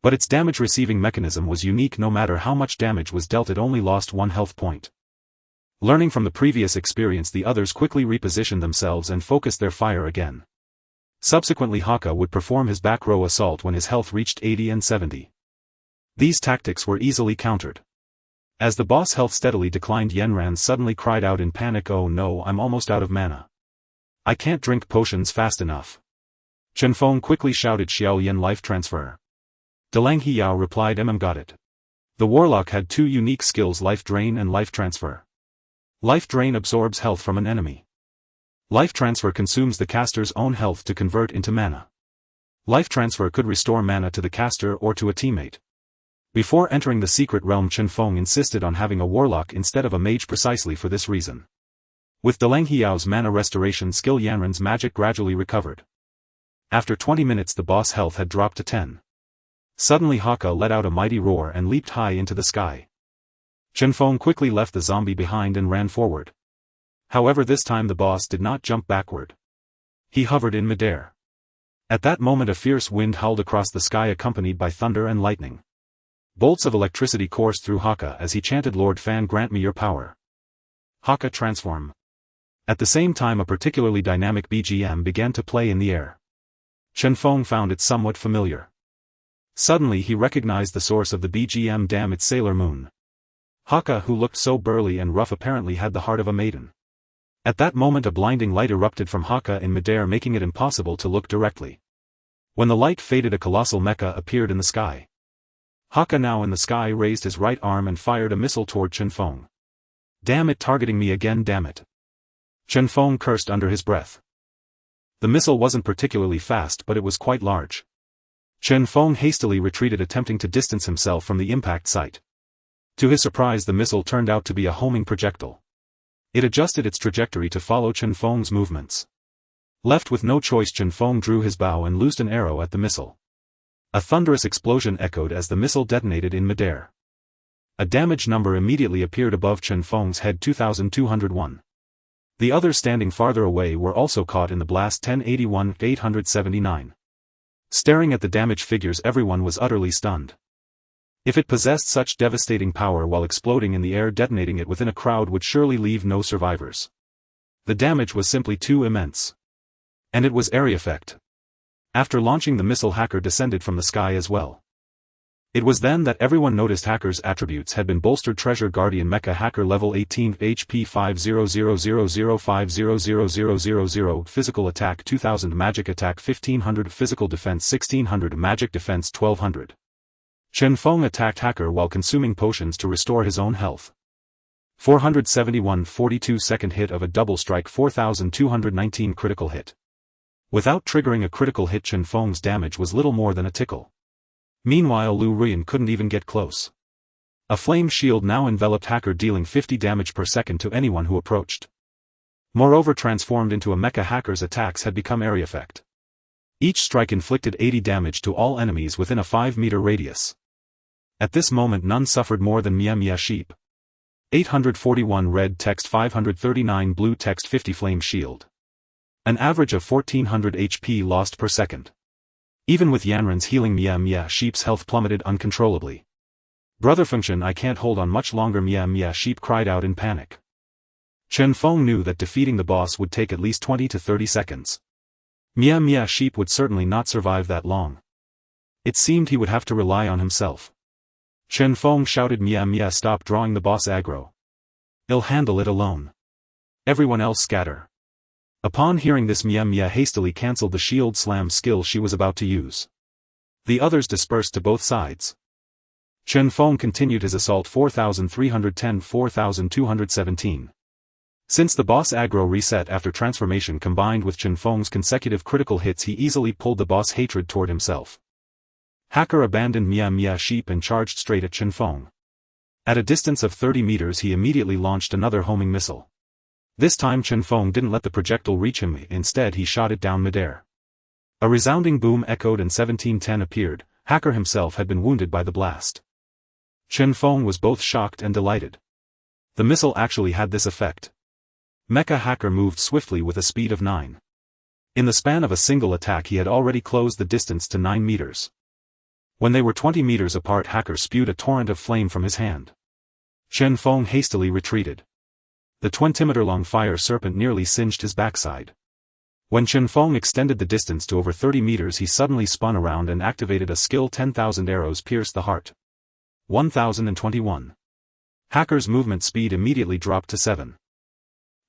But its damage-receiving mechanism was unique. No matter how much damage was dealt, it only lost 1 health point. Learning from the previous experience, the others quickly repositioned themselves and focused their fire again. Subsequently, Haka would perform his back row assault when his health reached 80 and 70. These tactics were easily countered. As the boss' health steadily declined, Yanran suddenly cried out in panic, "Oh no, I'm almost out of mana. I can't drink potions fast enough." Chen Feng quickly shouted, "Xiao Yan, life transfer." Delang Hiyao replied, Got it." The warlock had two unique skills, life drain and life transfer. Life drain absorbs health from an enemy. Life transfer consumes the caster's own health to convert into mana. Life transfer could restore mana to the caster or to a teammate. Before entering the secret realm, Chen Feng insisted on having a warlock instead of a mage precisely for this reason. With Delang Hiyao's mana restoration skill, Yanran's magic gradually recovered. After 20 minutes the boss' health had dropped to 10. Suddenly Haka let out a mighty roar and leaped high into the sky. Chen Feng quickly left the zombie behind and ran forward. However, this time the boss did not jump backward. He hovered in midair. At that moment a fierce wind howled across the sky accompanied by thunder and lightning. Bolts of electricity coursed through Haka as he chanted, "Lord Fan, grant me your power." Haka transform. At the same time a particularly dynamic BGM began to play in the air. Chen Feng found it somewhat familiar. Suddenly he recognized the source of the BGM. Damn, it's Sailor Moon. Haka, who looked so burly and rough, apparently had the heart of a maiden. At that moment a blinding light erupted from Haka in midair, making it impossible to look directly. When the light faded, a colossal mecha appeared in the sky. Haka, now in the sky, raised his right arm and fired a missile toward Chen Feng. "Damn it, targeting me again, damn it." Chen Feng cursed under his breath. The missile wasn't particularly fast, but it was quite large. Chen Feng hastily retreated, attempting to distance himself from the impact site. To his surprise, the missile turned out to be a homing projectile. It adjusted its trajectory to follow Chen Feng's movements. Left with no choice, Chen Feng drew his bow and loosed an arrow at the missile. A thunderous explosion echoed as the missile detonated in midair. A damage number immediately appeared above Chen Feng's head, 2201. The others standing farther away were also caught in the blast, 1081-879. Staring at the damage figures, everyone was utterly stunned. If it possessed such devastating power while exploding in the air, detonating it within a crowd would surely leave no survivors. The damage was simply too immense. And it was area effect. After launching the missile, Hacker descended from the sky as well. It was then that everyone noticed Hacker's attributes had been bolstered. Treasure Guardian Mecha Hacker level 18, HP 50000500000, Physical Attack 2000, Magic Attack 1500, Physical Defense 1600, Magic Defense 1200. Chen Feng attacked Hacker while consuming potions to restore his own health. 471 42-second hit of a double strike, 4219 critical hit. Without triggering a critical hit, Chen Feng's damage was little more than a tickle. Meanwhile, Lu Ruyan couldn't even get close. A flame shield now enveloped Hacker, dealing 50 damage per second to anyone who approached. Moreover, transformed into a mecha, Hacker's attacks had become area effect. Each strike inflicted 80 damage to all enemies within a 5-meter radius. At this moment none suffered more than Mia Mia Sheep. 841 red text, 539 blue text, 50 flame shield. An average of 1400 HP lost per second. Even with Yanran's healing, Mia Mia Sheep's health plummeted uncontrollably. "Brother Function, I can't hold on much longer," Mia Mia Sheep cried out in panic. Chen Feng knew that defeating the boss would take at least 20 to 30 seconds. Mia Mia Sheep would certainly not survive that long. It seemed he would have to rely on himself. Chen Feng shouted, "Mia Mia, stop drawing the boss aggro. I'll handle it alone. Everyone else scatter." Upon hearing this, Mia Mia hastily cancelled the shield slam skill she was about to use. The others dispersed to both sides. Chen Feng continued his assault, 4310-4217. Since the boss aggro reset after transformation combined with Chen Feng's consecutive critical hits, he easily pulled the boss hatred toward himself. Hacker abandoned Mia Mia Sheep and charged straight at Chen Feng. At a distance of 30 meters he immediately launched another homing missile. This time Chen Feng didn't let the projectile reach him, instead he shot it down midair. A resounding boom echoed and 1710 appeared. Hacker himself had been wounded by the blast. Chen Feng was both shocked and delighted. The missile actually had this effect. Mecha Hacker moved swiftly with a speed of 9. In the span of a single attack he had already closed the distance to 9 meters. When they were 20 meters apart, Hacker spewed a torrent of flame from his hand. Chen Feng hastily retreated. The 20-meter-long fire serpent nearly singed his backside. When Chen Feng extended the distance to over 30 meters he suddenly spun around and activated a skill. 10,000 arrows pierced the heart. 1021. Hacker's movement speed immediately dropped to 7.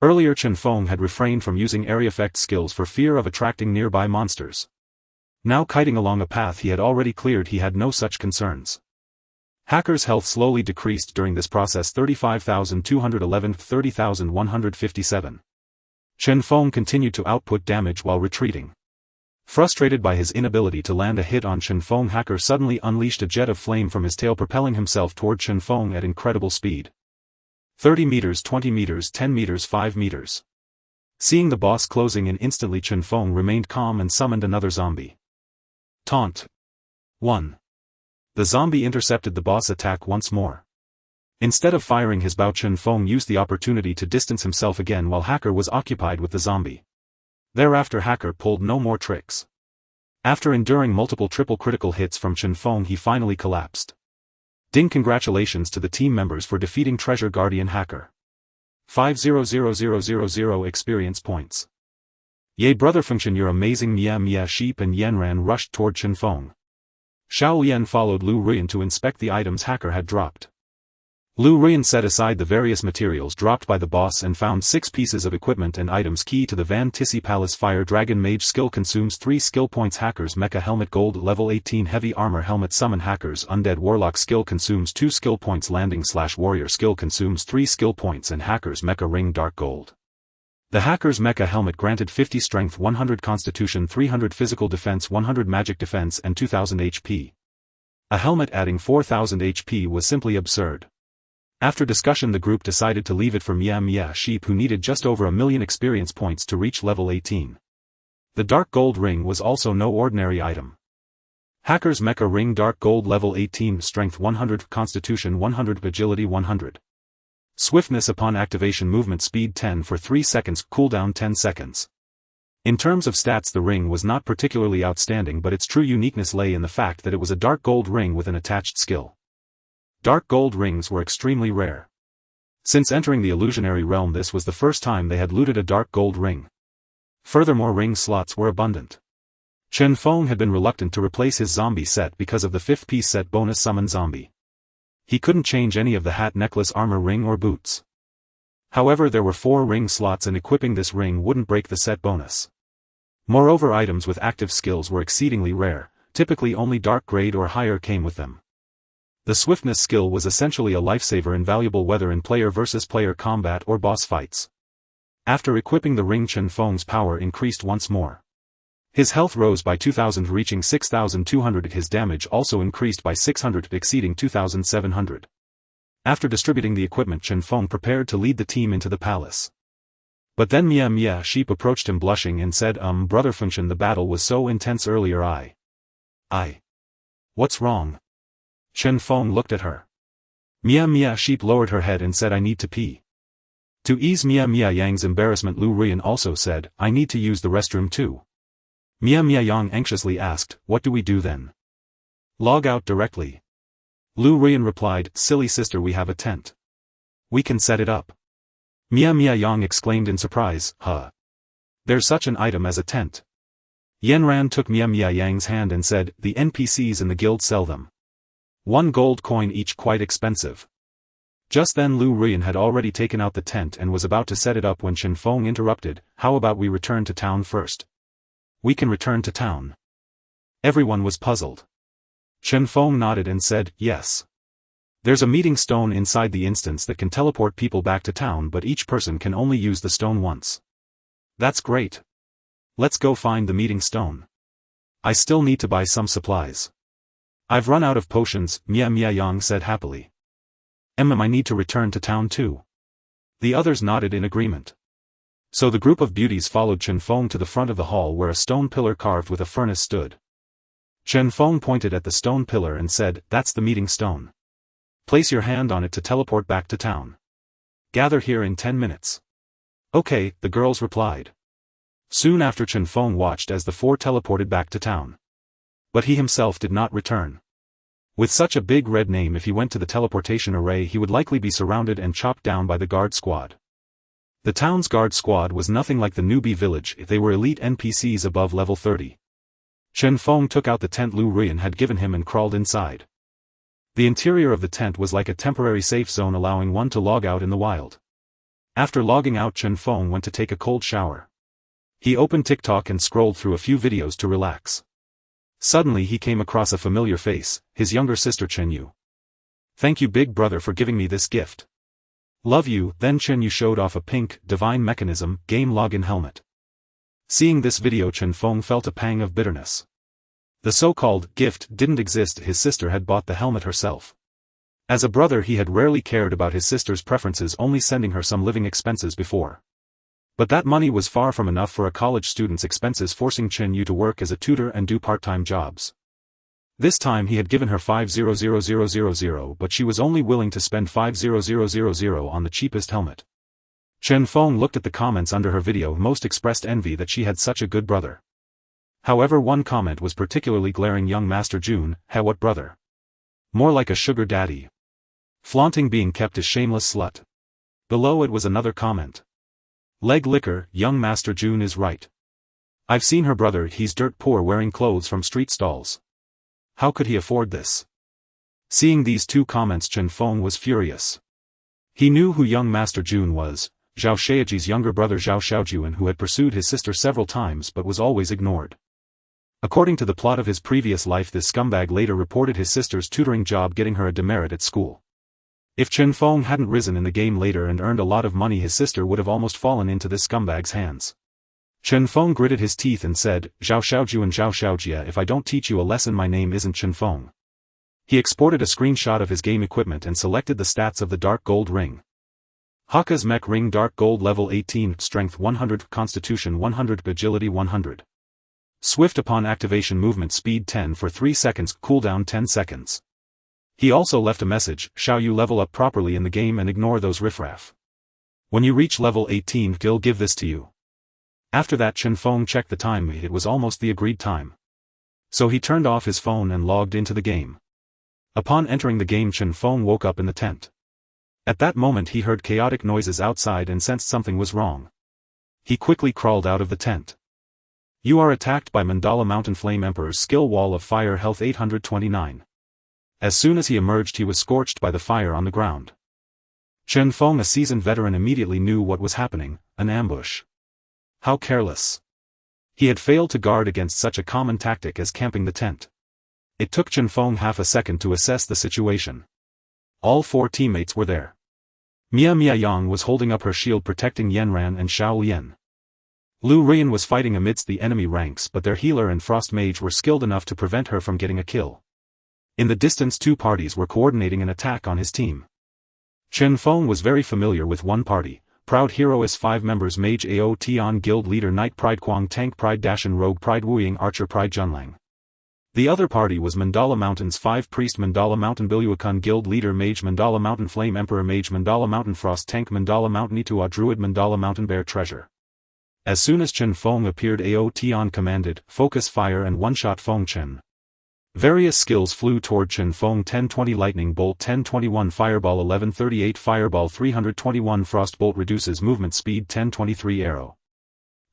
Earlier Chen Feng had refrained from using area effect skills for fear of attracting nearby monsters. Now kiting along a path he had already cleared, he had no such concerns. Hacker's health slowly decreased during this process: 35,211 to 30,157. Chen Feng continued to output damage while retreating. Frustrated by his inability to land a hit on Chen Feng, Hacker suddenly unleashed a jet of flame from his tail, propelling himself toward Chen Feng at incredible speed. 30 meters, 20 meters, 10 meters, 5 meters. Seeing the boss closing in instantly, Chen Feng remained calm and summoned another zombie. Taunt. 1. The zombie intercepted the boss attack once more. Instead of firing his bow, Chen Feng used the opportunity to distance himself again while Hacker was occupied with the zombie. Thereafter Hacker pulled no more tricks. After enduring multiple triple critical hits from Chen Feng, he finally collapsed. Ding! Congratulations to the team members for defeating Treasure Guardian Hacker. 5,000,000 experience points. Yay brother Function, you're amazing. Mia Sheep and Yanran rushed toward Chen Feng. Xiao Lian followed Lu Ruyan to inspect the items Hacker had dropped. Lu Ruyan set aside the various materials dropped by the boss and found 6 pieces of equipment and items. Key to the Van Tissi Palace. Fire Dragon Mage skill consumes 3 skill points. Hacker's Mecha Helmet Gold level 18 Heavy Armor Helmet. Summon Hacker's Undead Warlock skill consumes 2 skill points. Landing/Warrior skill consumes 3 skill points, and Hacker's Mecha Ring Dark Gold. The Hacker's Mecha Helmet granted 50 Strength, 100 Constitution, 300 Physical Defense, 100 Magic Defense, and 2000 HP. A helmet adding 4000 HP was simply absurd. After discussion, the group decided to leave it for Mia Sheep, who needed just over 1,000,000 experience points to reach level 18. The Dark Gold Ring was also no ordinary item. Hacker's Mecha Ring Dark Gold level 18, Strength 100, Constitution 100, Agility 100. Swiftness upon activation, movement speed 10 for 3 seconds, cooldown 10 seconds. In terms of stats, the ring was not particularly outstanding, but its true uniqueness lay in the fact that it was a dark gold ring with an attached skill. Dark gold rings were extremely rare. Since entering the illusionary realm, this was the first time they had looted a dark gold ring. Furthermore, ring slots were abundant. Chen Feng had been reluctant to replace his zombie set because of the 5th-piece set bonus summon zombie. He couldn't change any of the hat, necklace, armor, ring, or boots. However, there were 4 ring slots, and equipping this ring wouldn't break the set bonus. Moreover, items with active skills were exceedingly rare. Typically only dark grade or higher came with them. The swiftness skill was essentially a lifesaver, invaluable whether in player versus player combat or boss fights. After equipping the ring, Chen Feng's power increased once more. His health rose by 2,000, reaching 6,200. His damage also increased by 600, exceeding 2,700. After distributing the equipment, Chen Feng prepared to lead the team into the palace. But then Mia Sheep approached him blushing and said, Brother Function, the battle was so intense earlier. What's wrong? Chen Feng looked at her. Mia Sheep lowered her head and said, I need to pee. To ease Mia Yang's embarrassment, Lu Ruyan also said, I need to use the restroom too. Mia Yang anxiously asked, what do we do then? Log out directly. Lu Ruyan replied, silly sister, we have a tent. We can set it up. Mia Yang exclaimed in surprise, huh? There's such an item as a tent. Yanran took Mia Yang's hand and said, the NPCs in the guild sell them. 1 gold coin each, quite expensive. Just then Lu Ruyan had already taken out the tent and was about to set it up when Chen Feng interrupted, how about we return to town first? We can return to town. Everyone was puzzled. Chen Feng nodded and said, yes. There's a meeting stone inside the instance that can teleport people back to town, but each person can only use the stone once. That's great. Let's go find the meeting stone. I still need to buy some supplies. I've run out of potions, Mia Yang said happily. I need to return to town too. The others nodded in agreement. So the group of beauties followed Chen Feng to the front of the hall where a stone pillar carved with a furnace stood. Chen Feng pointed at the stone pillar and said, that's the meeting stone. Place your hand on it to teleport back to town. Gather here in 10 minutes. Okay, the girls replied. Soon after, Chen Feng watched as the 4 teleported back to town. But he himself did not return. With such a big red name, if he went to the teleportation array he would likely be surrounded and chopped down by the guard squad. The town's guard squad was nothing like the newbie village, they were elite NPCs above level 30. Chen Feng took out the tent Lu Ruyan had given him and crawled inside. The interior of the tent was like a temporary safe zone allowing one to log out in the wild. After logging out, Chen Feng went to take a cold shower. He opened TikTok and scrolled through a few videos to relax. Suddenly he came across a familiar face, his younger sister Chen Yu. "Thank you big brother for giving me this gift. Love you." Then Chen Yu showed off a pink, divine mechanism, game login helmet. Seeing this video, Chen Feng felt a pang of bitterness. The so-called gift didn't exist. His sister had bought the helmet herself. As a brother he had rarely cared about his sister's preferences, only sending her some living expenses before. But that money was far from enough for a college student's expenses, forcing Chen Yu to work as a tutor and do part-time jobs. This time he had given her 5,000,000, but she was only willing to spend 5,000,000 on the cheapest helmet. Chen Feng looked at the comments under her video. Most expressed envy that she had such a good brother. However, one comment was particularly glaring. "Young Master Jun, what brother? More like a sugar daddy. Flaunting being kept a shameless slut." Below it was another comment. "Leg licker, young Master Jun is right. I've seen her brother, he's dirt poor, wearing clothes from street stalls. How could he afford this?" Seeing these two comments, Chen Feng was furious. He knew who young Master Jun was, Zhao Shaoji's younger brother Zhao Shaojuan, who had pursued his sister several times but was always ignored. According to the plot of his previous life, this scumbag later reported his sister's tutoring job getting her a demerit at school. If Chen Feng hadn't risen in the game later and earned a lot of money, his sister would have almost fallen into this scumbag's hands. Chen Feng gritted his teeth and said, "Zhao Shaojuan, Zhao Shaojia, if I don't teach you a lesson, my name isn't Chen Feng." He exported a screenshot of his game equipment and selected the stats of the Dark Gold Ring. Hakka's Mech Ring, Dark Gold, level 18, Strength 100, Constitution 100, Agility 100. Swift upon activation, movement speed 10 for 3 seconds, cooldown 10 seconds. He also left a message, "Shao you level up properly in the game and ignore those riffraff. When you reach level 18, I'll give this to you." After that, Chen Feng checked the time. It was almost the agreed time. So he turned off his phone and logged into the game. Upon entering the game, Chen Feng woke up in the tent. At that moment he heard chaotic noises outside and sensed something was wrong. He quickly crawled out of the tent. "You are attacked by Mandala Mountain Flame Emperor's skill, wall of fire, health 829. As soon as he emerged, he was scorched by the fire on the ground. Chen Feng, a seasoned veteran, immediately knew what was happening, an ambush. How careless. He had failed to guard against such a common tactic as camping the tent. It took Chen Feng half a second to assess the situation. All four teammates were there. Mia Yang was holding up her shield protecting Yanran and Xiao Lian. Lu Rian was fighting amidst the enemy ranks, but their healer and frost mage were skilled enough to prevent her from getting a kill. In the distance, two parties were coordinating an attack on his team. Chen Feng was very familiar with one party, Proud Hero S 5 members, Mage Ao Tian Guild Leader Knight Pride Quang Tank Pride Dashan Rogue Pride Wuying Archer Pride Junlang. The other party was Mandala Mountain's 5 Priest Mandala Mountain Biluakun Guild Leader Mage Mandala Mountain Flame Emperor Mage Mandala Mountain Frost Tank Mandala Mountain Itua Druid Mandala Mountain Bear Treasure. As soon as Chen Feng appeared, Ao Tian commanded, "Focus fire and one-shot Feng Chen." Various skills flew toward Chen Feng: 1020 Lightning Bolt, 1021 Fireball, 1138 Fireball, 321 Frost Bolt reduces movement speed, 1023 Arrow.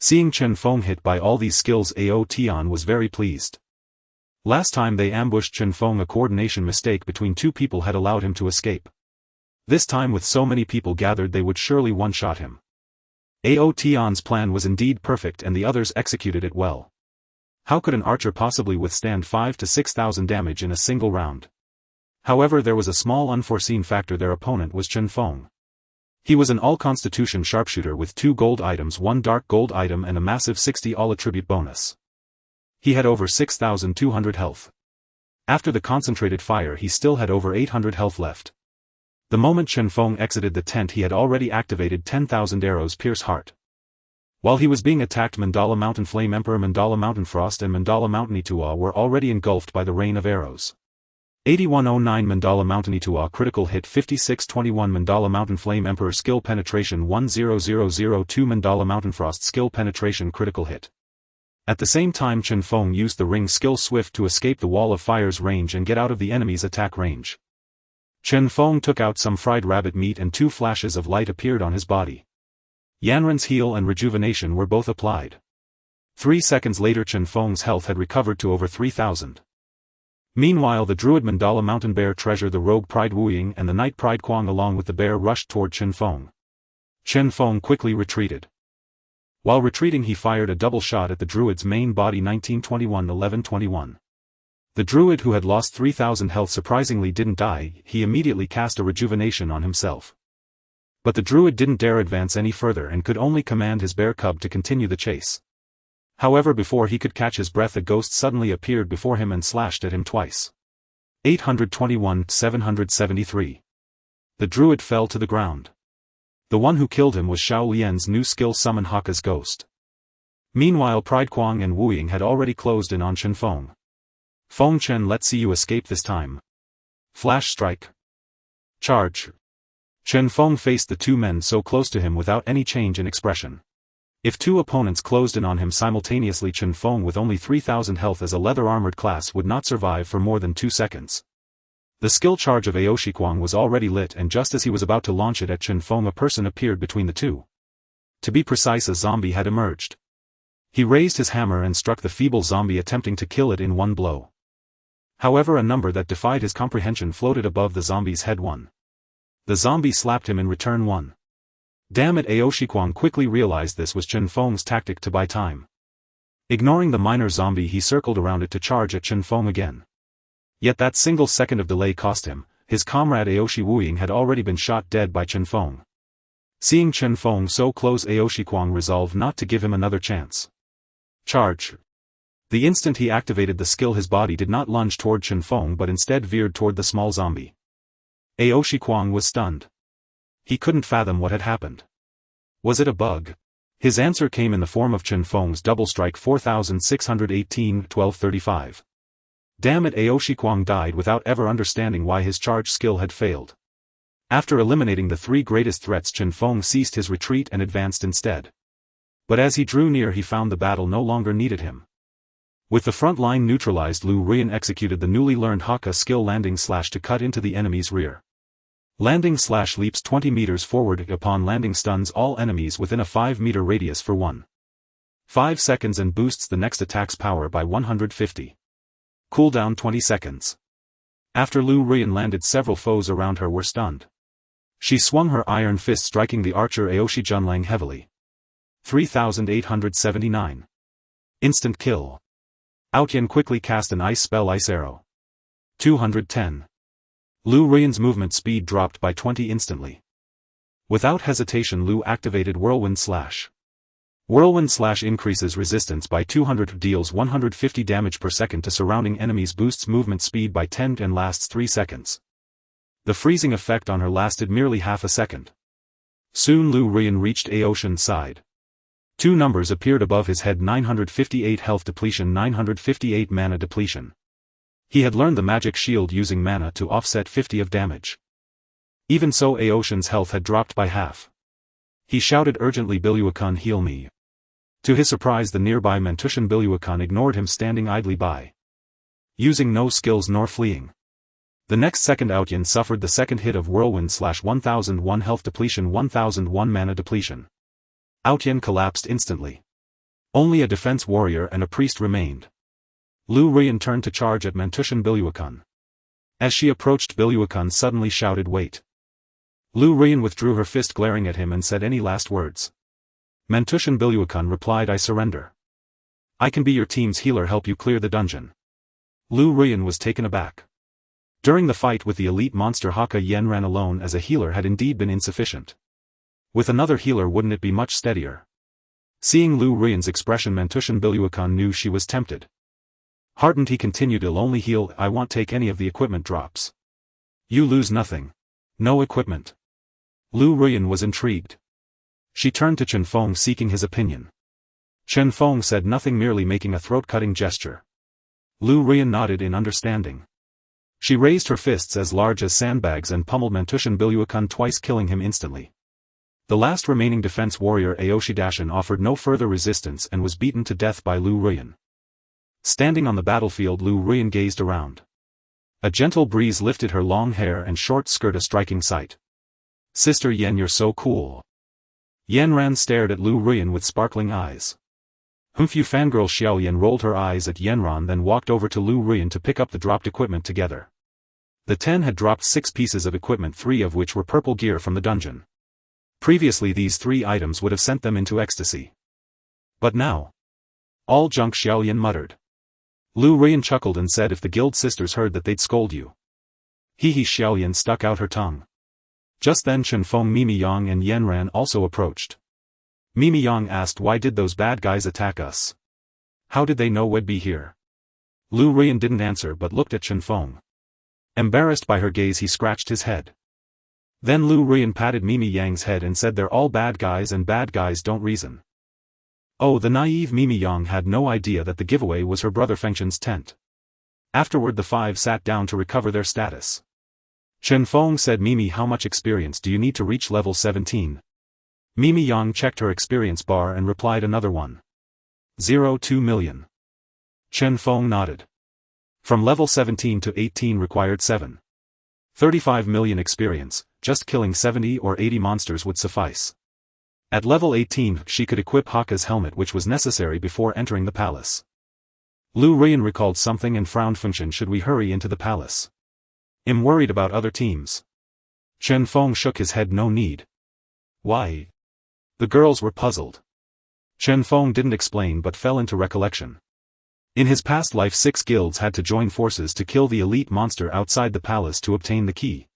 Seeing Chen Feng hit by all these skills, Ao Tian was very pleased. Last time they ambushed Chen Feng, a coordination mistake between two people had allowed him to escape. This time, with so many people gathered, they would surely one-shot him. Ao Tian's plan was indeed perfect and the others executed it well. How could an archer possibly withstand 5,000 to 6,000 damage in a single round? However, there was a small unforeseen factor. Their opponent was Chen Feng. He was an all-constitution sharpshooter with 2 gold items, 1 dark gold item and a massive 60 all-attribute bonus. He had over 6,200 health. After the concentrated fire, he still had over 800 health left. The moment Chen Feng exited the tent, he had already activated 10,000 arrows pierce heart. While he was being attacked, Mandala Mountain Flame Emperor, Mandala Mountain Frost and Mandala Mountain Itua were already engulfed by the rain of arrows. 8109 Mandala Mountain Itua critical hit, 5621 Mandala Mountain Flame Emperor skill penetration, 10002 Mandala Mountain Frost skill penetration critical hit. At the same time, Chen Feng used the ring skill Swift to escape the wall of fire's range and get out of the enemy's attack range. Chen Feng took out some fried rabbit meat and 2 flashes of light appeared on his body. Yanran's heal and rejuvenation were both applied. 3 seconds later, Chen Feng's health had recovered to over 3,000. Meanwhile the druid Mandala mountain bear treasure the rogue pride Hou Yi and the knight pride Quang along with the bear rushed toward Chen Feng. Chen Feng quickly retreated. While retreating he fired a double shot at the druid's main body 1921-1121. The druid who had lost 3,000 health surprisingly didn't die, he immediately cast a rejuvenation on himself. But the druid didn't dare advance any further and could only command his bear cub to continue the chase. However, before he could catch his breath a ghost suddenly appeared before him and slashed at him twice. 821-773. The druid fell to the ground. The one who killed him was Xiao Lian's new skill summon Hakka's ghost. Meanwhile Pride Quang and Hou Yi had already closed in on Chen Feng. Feng Chen, let's see you escape this time. Flash strike. Charge. Chen Feng faced the two men so close to him without any change in expression. If two opponents closed in on him simultaneously, Chen Feng with only 3,000 health as a leather-armored class would not survive for more than 2 seconds. The skill charge of Aoshi Quang was already lit, and just as he was about to launch it at Chen Feng, a person appeared between the two. To be precise, a zombie had emerged. He raised his hammer and struck the feeble zombie, attempting to kill it in one blow. However, a number that defied his comprehension floated above the zombie's head. 1. The zombie slapped him in return. 1. Damn it! Aoshi Quang quickly realized this was Chen Feng's tactic to buy time. Ignoring the minor zombie, he circled around it to charge at Chen Feng again. Yet that single second of delay cost him. His comrade Aoshi Hou Yi had already been shot dead by Chen Feng. Seeing Chen Feng so close, Aoshi Quang resolved not to give him another chance. Charge. The instant he activated the skill, his body did not lunge toward Chen Feng but instead veered toward the small zombie. Aoshi Quang was stunned. He couldn't fathom what had happened. Was it a bug? His answer came in the form of Chen Feng's double strike 4618-1235. Damn it! Aoshi Quang died without ever understanding why his charge skill had failed. After eliminating the three greatest threats, Chen Feng ceased his retreat and advanced instead. But as he drew near, he found the battle no longer needed him. With the front line neutralized, Lu Rian executed the newly learned Hakka skill landing slash to cut into the enemy's rear. Landing slash leaps 20 meters forward. Upon landing stuns all enemies within a 5-meter radius for 1.5 seconds and boosts the next attack's power by 150. Cooldown 20 seconds. After Lu Rian landed, several foes around her were stunned. She swung her iron fist, striking the archer Aoshi Junlang heavily. 3879. Instant kill. Outyan quickly cast an ice spell, Ice Arrow. 210. Lu Rian's movement speed dropped by 20 instantly. Without hesitation, Lu activated Whirlwind Slash. Whirlwind Slash increases resistance by 200, deals 150 damage per second to surrounding enemies, boosts movement speed by 10 and lasts 3 seconds. The freezing effect on her lasted merely half a second. Soon Lu Rian reached Aoshin's side. Two numbers appeared above his head: 958 health depletion, 958 mana depletion. He had learned the magic shield using mana to offset 50 of damage. Even so, Aoshin's health had dropped by half. He shouted urgently, "Biluakun, heal me." To his surprise, the nearby Mantushan Biluakun ignored him, standing idly by, using no skills nor fleeing. The next second, Outyan suffered the second hit of Whirlwind Slash. 1001 health depletion, 1001 mana depletion. Outyan collapsed instantly. Only a defense warrior and a priest remained. Lu Rian turned to charge at Mantushan Biluakun. As she approached, Biluakun suddenly shouted, "Wait." Lu Rian withdrew her fist, glaring at him, and said, "Any last words?" Mantushan Biluakun replied, "I surrender. I can be your team's healer, help you clear the dungeon." Lu Rian was taken aback. During the fight with the elite monster, Hakka Yenran alone as a healer had indeed been insufficient. With another healer, wouldn't it be much steadier? Seeing Lu Rian's expression, Mantushan Biluakun knew she was tempted. Heartened, he continued, "I'll only heal, I won't take any of the equipment drops." "You lose nothing. No equipment." Lu Rian was intrigued. She turned to Chen Feng, seeking his opinion. Chen Feng said nothing, merely making a throat-cutting gesture. Lu Rian nodded in understanding. She raised her fists as large as sandbags and pummeled Mantushan Biluakun twice, killing him instantly. The last remaining defense warrior, Aoshi Dashan, offered no further resistance and was beaten to death by Lu Rian. Standing on the battlefield, Lu Rian gazed around. A gentle breeze lifted her long hair and short skirt, a striking sight. "Sister Yen, you're so cool." Yenran stared at Lu Rian with sparkling eyes. Humphu fangirl Xiaoyan rolled her eyes at Yanran, then walked over to Lu Ruyan to pick up the dropped equipment together. The 10 had dropped 6 pieces of equipment, 3 of which were purple gear from the dungeon. Previously these 3 items would have sent them into ecstasy. But now, all junk, Xiaoyan muttered. Lu Ruyan chuckled and said, if the guild sisters heard that they'd scold you. Hee Xiaoyan stuck out her tongue. Just then Chen Feng, Mimi Yang and Yanran also approached. Mimi Yang asked, why did those bad guys attack us? How did they know we'd be here? Lu Ruyan didn't answer but looked at Chen Feng. Embarrassed by her gaze, he scratched his head. Then Lu Ruyan patted Mimi Yang's head and said, they're all bad guys and bad guys don't reason. Oh, the naive Mimi Yang had no idea that the giveaway was her brother Fengchen's tent. Afterward the 5 sat down to recover their status. Chen Feng said, Mimi, how much experience do you need to reach level 17? Mimi Yang checked her experience bar and replied, another one. 2 million. Chen Feng nodded. From level 17 to 18 required 35 million experience, just killing 70 or 80 monsters would suffice. At level 18 she could equip Haka's helmet, which was necessary before entering the palace. Lu Ruyan recalled something and frowned. Fengchen, should we hurry into the palace? I'm worried about other teams. Chen Feng shook his head, no need. Why? The girls were puzzled. Chen Feng didn't explain but fell into recollection. In his past life 6 guilds had to join forces to kill the elite monster outside the palace to obtain the key.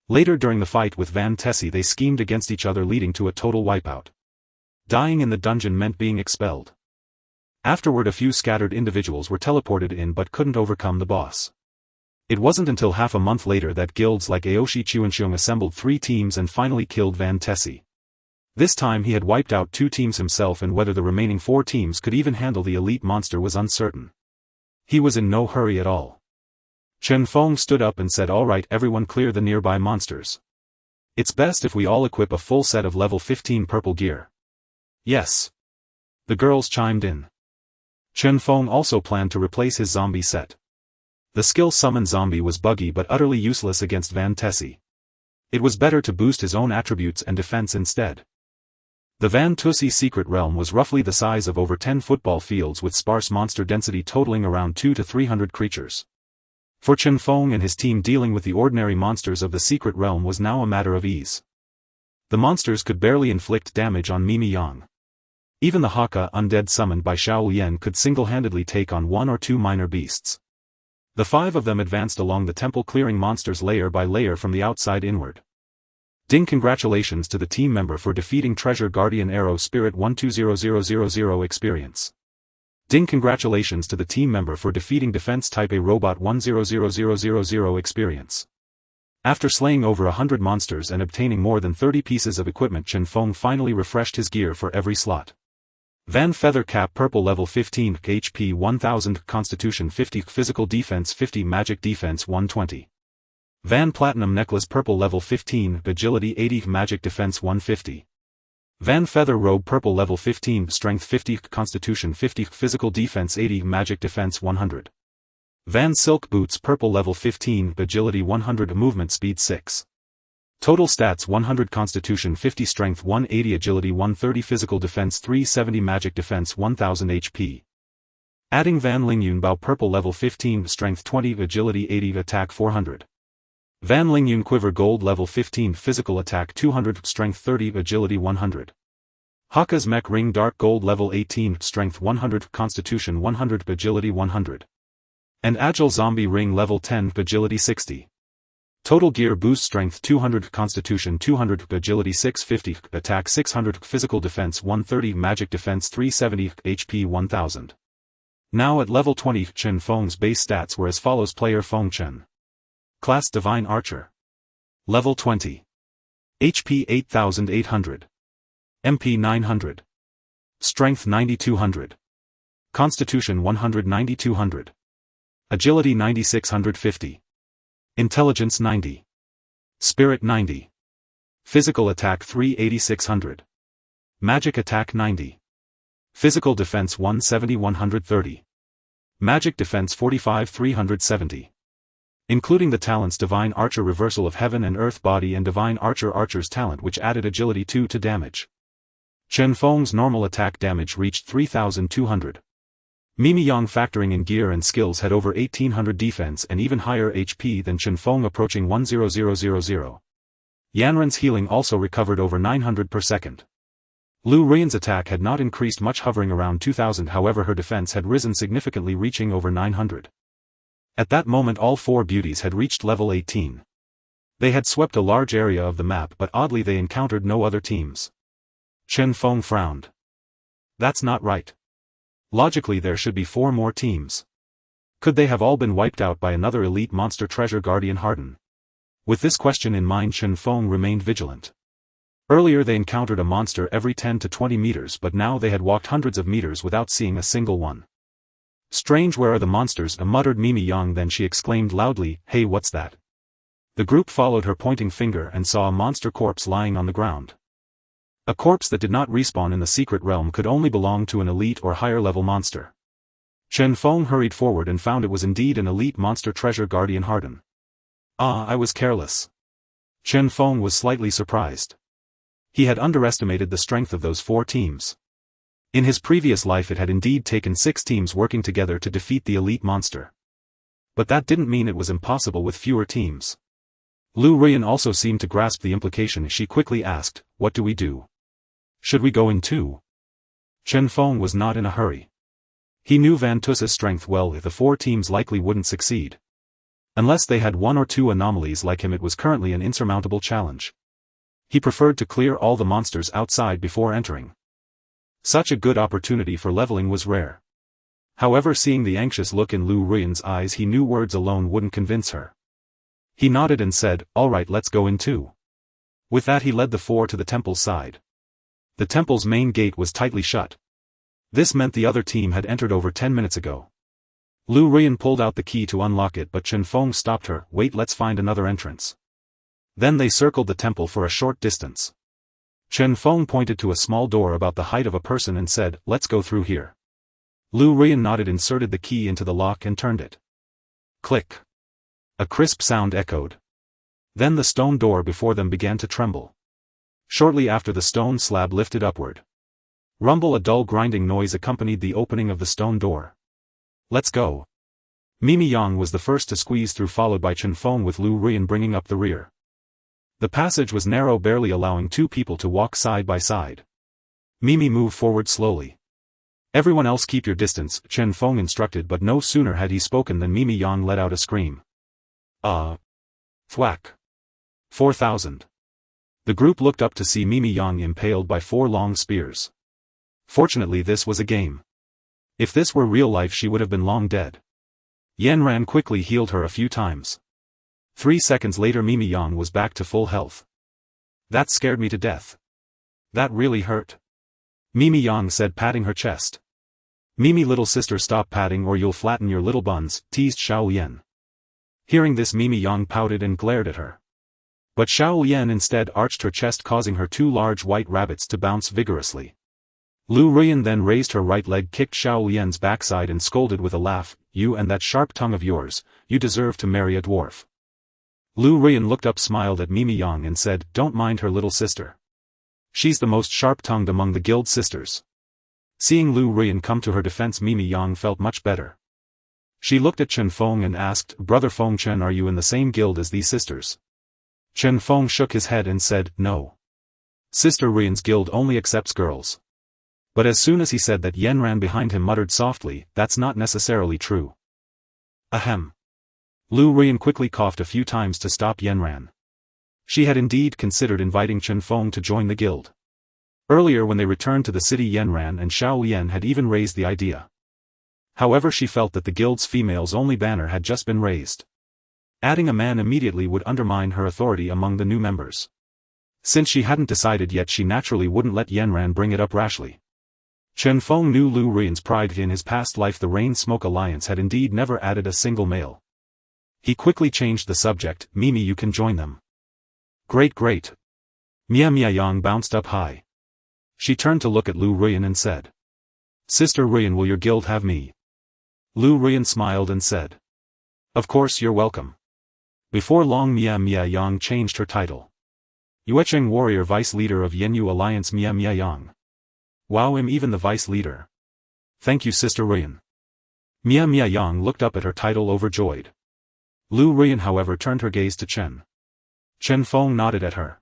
Later during the fight with Van Tessie they schemed against each other, leading to a total wipeout. Dying in the dungeon meant being expelled. Afterward a few scattered individuals were teleported in but couldn't overcome the boss. It wasn't until half a month later that guilds like Aoshi Chuanxiong assembled 3 teams and finally killed Van Tessie. This time he had wiped out 2 teams himself, and whether the remaining 4 teams could even handle the elite monster was uncertain. He was in no hurry at all. Chen Feng stood up and said, all right, everyone clear the nearby monsters. It's best if we all equip a full set of level 15 purple gear. Yes. The girls chimed in. Chen Feng also planned to replace his zombie set. The skill summon zombie was buggy but utterly useless against Van Tessie. It was better to boost his own attributes and defense instead. The Van Tessie secret realm was roughly the size of over 10 football fields with sparse monster density totaling around 200 to 300 creatures. For Chen Feng and his team, dealing with the ordinary monsters of the secret realm was now a matter of ease. The monsters could barely inflict damage on Mimi Yang. Even the Haka undead summoned by Xiao Lian could single-handedly take on 1 or 2 minor beasts. The 5 of them advanced along the temple, clearing monsters layer by layer from the outside inward. Ding, congratulations to the team member for defeating Treasure Guardian Arrow Spirit 120000 experience. Ding, congratulations to the team member for defeating Defense Type A Robot 100000 experience. After slaying over 100 monsters and obtaining more than 30 pieces of equipment, Chen Feng finally refreshed his gear for every slot. Van Feather Cap Purple level 15, HP 1000, Constitution 50, Physical Defense 50, Magic Defense 120. Van Platinum Necklace Purple level 15, Agility 80, Magic Defense 150. Van Feather Robe Purple level 15, Strength 50, Constitution 50, Physical Defense 80, Magic Defense 100. Van Silk Boots Purple level 15, Agility 100, Movement Speed 6. Total stats 100, Constitution 50, Strength 180, Agility 130, Physical Defense 370, Magic Defense 1000 HP. Adding Van Lingyun Bow Purple level 15, Strength 20, Agility 80, Attack 400. Van Lingyun Quiver Gold level 15, Physical Attack 200, Strength 30, Agility 100. Haka's Mech Ring Dark Gold level 18, Strength 100, Constitution 100, Agility 100. And Agile Zombie Ring level 10, Agility 60. Total Gear Boost Strength 200, Constitution 200, Agility 650, Attack 600, Physical Defense 130, Magic Defense 370, HP 1000. Now at level 20, Chen Feng's base stats were as follows: Player Feng Chen. Class Divine Archer. Level 20. HP 8800. MP 900. Strength 9200. Constitution 19200. Agility 9650. Intelligence 90. Spirit 90. Physical Attack 38600. Magic Attack 90. Physical Defense 170-130. Magic Defense 45-370. Including the talents Divine Archer Reversal of Heaven and Earth Body and Divine Archer Archer's Talent, which added Agility 2 to damage. Chen Feng's normal attack damage reached 3,200. Mimi Yang factoring in gear and skills had over 1,800 defense and even higher HP than Chen Feng approaching 100,000. Yanran's healing also recovered over 900 per second. Lu Ruiyan's attack had not increased much, hovering around 2,000, however her defense had risen significantly, reaching over 900. At that moment all four beauties had reached level 18. They had swept a large area of the map, but oddly they encountered no other teams. Chen Feng frowned. That's not right. Logically there should be 4 more teams. Could they have all been wiped out by another elite monster treasure guardian harden? With this question in mind, Chen Feng remained vigilant. Earlier they encountered a monster every 10 to 20 meters, but now they had walked hundreds of meters without seeing a single one. Strange, where are the monsters? Muttered Mimi Yang, then she exclaimed loudly, hey, what's that? The group followed her pointing finger and saw a monster corpse lying on the ground. A corpse that did not respawn in the secret realm could only belong to an elite or higher level monster. Chen Feng hurried forward and found it was indeed an elite monster treasure guardian harden. Ah, I was careless. Chen Feng was slightly surprised. He had underestimated the strength of those 4 teams. In his previous life it had indeed taken 6 teams working together to defeat the elite monster. But that didn't mean it was impossible with fewer teams. Lu Ruiyan also seemed to grasp the implication. She quickly asked, what do we do? Should we go in too? Chen Feng was not in a hurry. He knew Van Tussa's strength well. The 4 teams likely wouldn't succeed. Unless they had 1 or 2 anomalies like him, it was currently an insurmountable challenge. He preferred to clear all the monsters outside before entering. Such a good opportunity for leveling was rare. However, seeing the anxious look in Lu Ruiyan's eyes, he knew words alone wouldn't convince her. He nodded and said, all right, let's go in too. With that he led the 4 to the temple's side. The temple's main gate was tightly shut. This meant the other team had entered over 10 minutes ago. Lu Ruiyan pulled out the key to unlock it, but Chen Feng stopped her. Wait, let's find another entrance. Then they circled the temple for a short distance. Chen Feng pointed to a small door about the height of a person and said, let's go through here. Lu Ruiyan nodded, inserted the key into the lock and turned it. Click. A crisp sound echoed. Then the stone door before them began to tremble. Shortly after, the stone slab lifted upward. Rumble, a dull grinding noise accompanied the opening of the stone door. Let's go. Mimi Yang was the first to squeeze through, followed by Chen Feng with Lu Ruiyan bringing up the rear. The passage was narrow, barely allowing 2 people to walk side by side. Mimi moved forward slowly. Everyone else keep your distance, Chen Feng instructed, but no sooner had he spoken than Mimi Yang let out a scream. Thwack. 4,000. The group looked up to see Mimi Yang impaled by 4 long spears. Fortunately this was a game. If this were real life she would have been long dead. Yanran quickly healed her a few times. 3 seconds later Mimi Yang was back to full health. That scared me to death. That really hurt. Mimi Yang said, patting her chest. Mimi, little sister, stop patting or you'll flatten your little buns, teased Xiao Lian. Hearing this, Mimi Yang pouted and glared at her. But Xiao Lian instead arched her chest, causing her 2 large white rabbits to bounce vigorously. Lu Ruiyan then raised her right leg, kicked Xiao Lian's backside and scolded with a laugh, you and that sharp tongue of yours, you deserve to marry a dwarf. Lu Ruiyan looked up, smiled at Mimi Yang and said, don't mind her, little sister. She's the most sharp-tongued among the guild sisters. Seeing Lu Ruiyan come to her defense, Mimi Yang felt much better. She looked at Chen Feng and asked, Brother Feng Chen, are you in the same guild as these sisters? Chen Feng shook his head and said, no. Sister Ruiyan's guild only accepts girls. But as soon as he said that, Yanran behind him muttered softly, that's not necessarily true. Ahem. Lu Ruiyan quickly coughed a few times to stop Yanran. She had indeed considered inviting Chen Feng to join the guild. Earlier when they returned to the city, Yanran and Xiao Lian had even raised the idea. However, she felt that the guild's females-only banner had just been raised. Adding a man immediately would undermine her authority among the new members. Since she hadn't decided yet, she naturally wouldn't let Yanran bring it up rashly. Chen Feng knew Lu Ruiyan's pride. In his past life the Rain Smoke Alliance had indeed never added a single male. He quickly changed the subject, Mimi, you can join them. Great, great. Mia Yang bounced up high. She turned to look at Lu Ruiyan and said. Sister Ruiyan, will your guild have me? Lu Ruiyan smiled and said. Of course, you're welcome. Before long Mia Yang changed her title. Yuecheng warrior, vice leader of Yenyu Alliance. Mia Yang. Wow, I'm even the vice leader. Thank you, Sister Ruyan. Mia Yang looked up at her title overjoyed. Lu Ruyan however turned her gaze to Chen. Chen Feng nodded at her.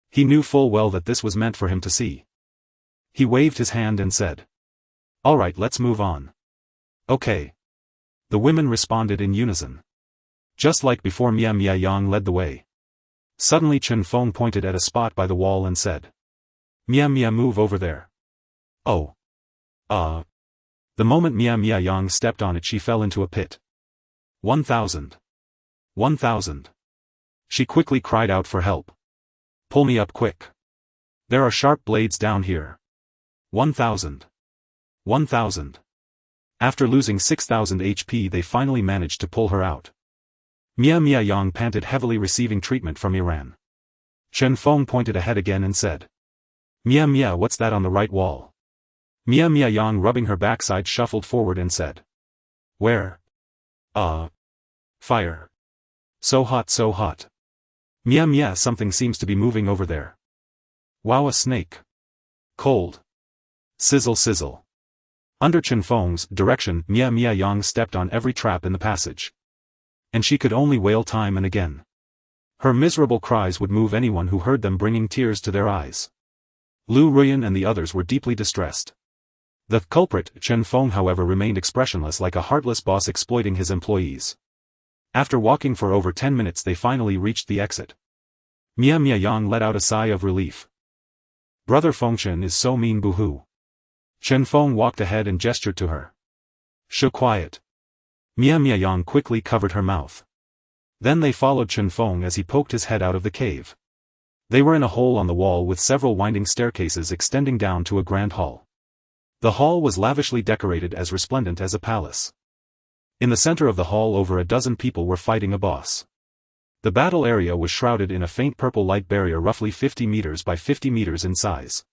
He knew full well that this was meant for him to see. He waved his hand and said. Alright, let's move on. Okay. The women responded in unison. Just like before, Mia Yang led the way. Suddenly Chen Feng pointed at a spot by the wall and said. Mia, move over there. Oh. The moment Mia Yang stepped on it, she fell into a pit. 1,000. 1,000. She quickly cried out for help. Pull me up quick. There are sharp blades down here. 1,000. 1,000. After losing 6,000 HP, they finally managed to pull her out. Mia Yang panted heavily, receiving treatment from Iran. Chen Feng pointed ahead again and said. Mia, what's that on the right wall? Mia Yang, rubbing her backside, shuffled forward and said. Where? Fire. So hot, so hot. Mia, something seems to be moving over there. Wow, a snake. Cold. Sizzle, sizzle. Under Chen Feng's direction, Mia Yang stepped on every trap in the passage. And she could only wail time and again. Her miserable cries would move anyone who heard them, bringing tears to their eyes. Lu Ruyan and the others were deeply distressed. The culprit, Chen Feng, however, remained expressionless, like a heartless boss exploiting his employees. After walking for over 10 minutes, they finally reached the exit. Mia Yang let out a sigh of relief. Brother Fengchen is so mean, boo-hoo. Chen Feng walked ahead and gestured to her. Shh, quiet. Mia Yang quickly covered her mouth. Then they followed Chen Feng as he poked his head out of the cave. They were in a hole on the wall with several winding staircases extending down to a grand hall. The hall was lavishly decorated, as resplendent as a palace. In the center of the hall, over a dozen people were fighting a boss. The battle area was shrouded in a faint purple light barrier roughly 50 meters by 50 meters in size.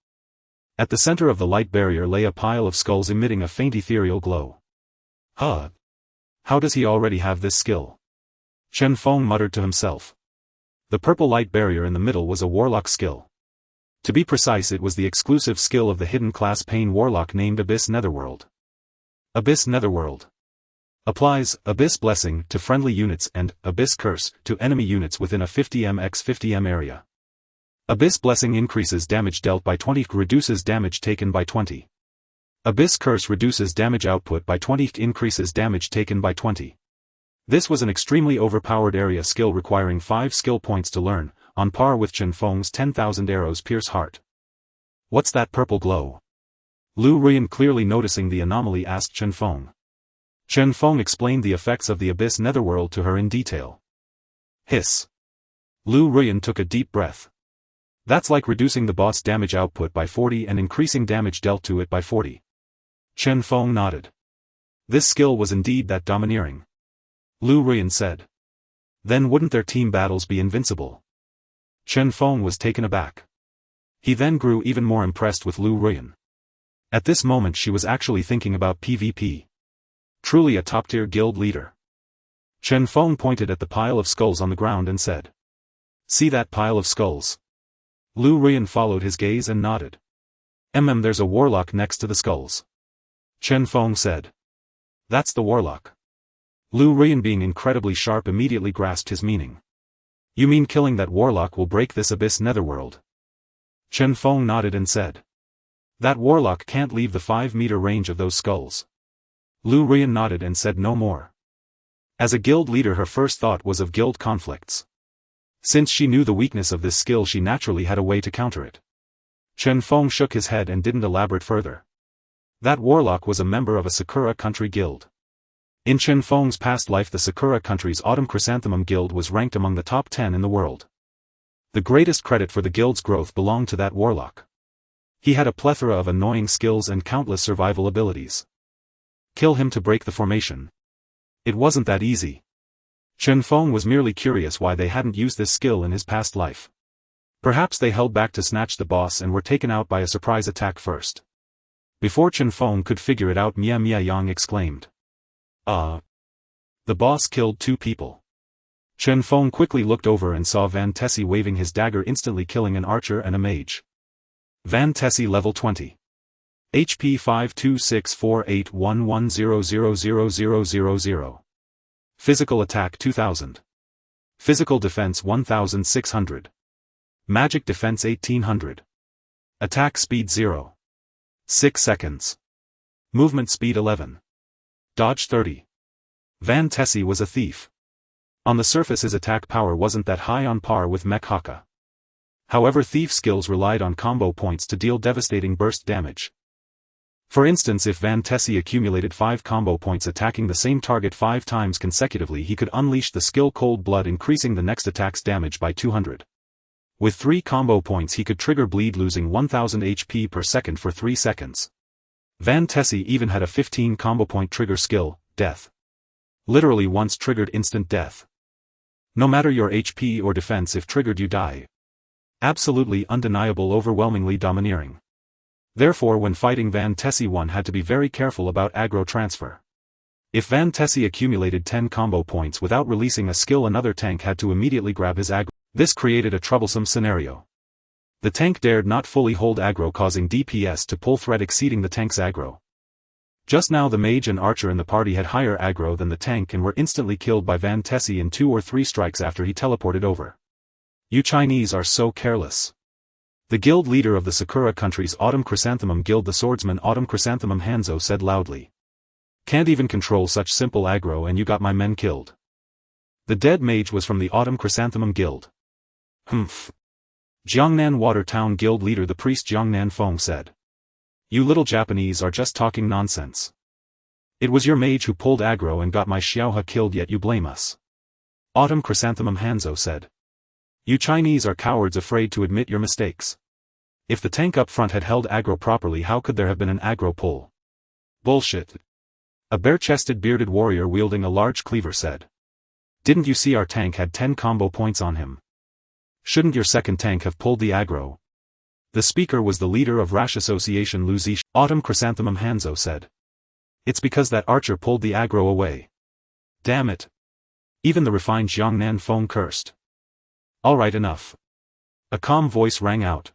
At the center of the light barrier lay a pile of skulls emitting a faint ethereal glow. How does he already have this skill? Chen Feng muttered to himself. The purple light barrier in the middle was a warlock skill. To be precise, it was the exclusive skill of the hidden class Pain Warlock named Abyss Netherworld. Abyss Netherworld. Applies Abyss Blessing to friendly units and Abyss Curse to enemy units within a 50m x 50m area. Abyss Blessing increases damage dealt by 20, reduces damage taken by 20. Abyss Curse reduces damage output by 20, increases damage taken by 20. This was an extremely overpowered area skill requiring 5 skill points to learn, on par with Chen Feng's 10,000 arrows pierce heart. What's that purple glow? Lu Ruyan, clearly noticing the anomaly, asked Chen Feng. Chen Feng explained the effects of the Abyss Netherworld to her in detail. Hiss. Lu Ruyan took a deep breath. That's like reducing the boss damage output by 40 and increasing damage dealt to it by 40. Chen Feng nodded. This skill was indeed that domineering. Lu Ruyan said. Then wouldn't their team battles be invincible? Chen Feng was taken aback. He then grew even more impressed with Lu Ruyan. At this moment she was actually thinking about PvP. Truly a top-tier guild leader. Chen Feng pointed at the pile of skulls on the ground and said. See that pile of skulls? Lu Ruyan followed his gaze and nodded. There's a warlock next to the skulls. Chen Feng said. That's the warlock. Lu Ruyan, being incredibly sharp, immediately grasped his meaning. You mean killing that warlock will break this Abyss Netherworld? Chen Feng nodded and said. That warlock can't leave the 5-meter range of those skulls. Lu Ruyan nodded and said no more. As a guild leader, her first thought was of guild conflicts. Since she knew the weakness of this skill, she naturally had a way to counter it. Chen Feng shook his head and didn't elaborate further. That warlock was a member of a Sakura Country guild. In Chen Feng's past life, the Sakura Country's Autumn Chrysanthemum Guild was ranked among the top 10 in the world. The greatest credit for the guild's growth belonged to that warlock. He had a plethora of annoying skills and countless survival abilities. Kill him to break the formation. It wasn't that easy. Chen Feng was merely curious why they hadn't used this skill in his past life. Perhaps they held back to snatch the boss and were taken out by a surprise attack first. Before Chen Feng could figure it out, Mia Yang exclaimed. The boss killed 2 people. Chen Feng quickly looked over and saw Van Tessie waving his dagger, instantly killing an archer and a mage. Van Tessie level 20. HP 5264811000000. Physical attack 2000. Physical defense 1600. Magic defense 1800. Attack speed 0. 6 seconds. Movement speed 11. Dodge 30. Van Tessie was a thief. On the surface his attack power wasn't that high, on par with Mech Haka. However, thief skills relied on combo points to deal devastating burst damage. For instance, if Van Tessie accumulated 5 combo points attacking the same target 5 times consecutively, he could unleash the skill Cold Blood, increasing the next attack's damage by 200. With 3 combo points he could trigger Bleed, losing 1000 HP per second for 3 seconds. Van Tessie even had a 15 combo point trigger skill, Death. Literally once triggered, instant death. No matter your HP or defense, if triggered you die. Absolutely undeniable, overwhelmingly domineering. Therefore, when fighting Van Tessie, one had to be very careful about aggro transfer. If Van Tessie accumulated 10 combo points without releasing a skill, another tank had to immediately grab his aggro. This created a troublesome scenario. The tank dared not fully hold aggro, causing DPS to pull threat exceeding the tank's aggro. Just now the mage and archer in the party had higher aggro than the tank and were instantly killed by Van Tessie in 2 or 3 strikes after he teleported over. You Chinese are so careless. The guild leader of the Sakura country's Autumn Chrysanthemum Guild, the swordsman Autumn Chrysanthemum Hanzo, said loudly. Can't even control such simple aggro and you got my men killed. The dead mage was from the Autumn Chrysanthemum Guild. Humph. Jiangnan Water Town Guild leader the priest Chen Feng said. You little Japanese are just talking nonsense. It was your mage who pulled aggro and got my Xiaohe killed, yet you blame us. Autumn Chrysanthemum Hanzo said. You Chinese are cowards, afraid to admit your mistakes. If the tank up front had held aggro properly, how could there have been an aggro pull? Bullshit. A bare-chested bearded warrior wielding a large cleaver said. Didn't you see our tank had 10 combo points on him? Shouldn't your second tank have pulled the aggro? The speaker was the leader of Rash Association Lu Zish. Autumn Chrysanthemum Hanzo said. It's because that archer pulled the aggro away. Damn it. Even the refined Chen Feng cursed. Alright, enough. A calm voice rang out.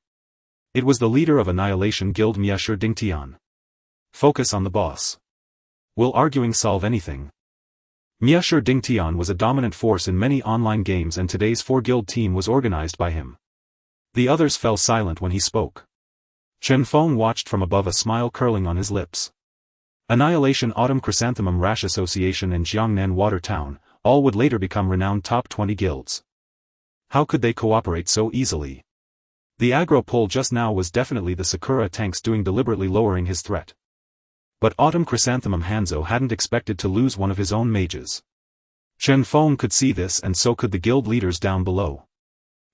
It was the leader of Annihilation Guild Miesher Dingtian. Focus on the boss. Will arguing solve anything? Miesher Dingtian was a dominant force in many online games and today's 4-guild team was organized by him. The others fell silent when he spoke. Chen Feng watched from above, a smile curling on his lips. Annihilation, Autumn Chrysanthemum Rash Association and Jiangnan Water Town, all would later become renowned top 20 guilds. How could they cooperate so easily? The aggro pull just now was definitely the Sakura tank's doing, deliberately lowering his threat. But Autumn Chrysanthemum Hanzo hadn't expected to lose one of his own mages. Chen Feng could see this, and so could the guild leaders down below.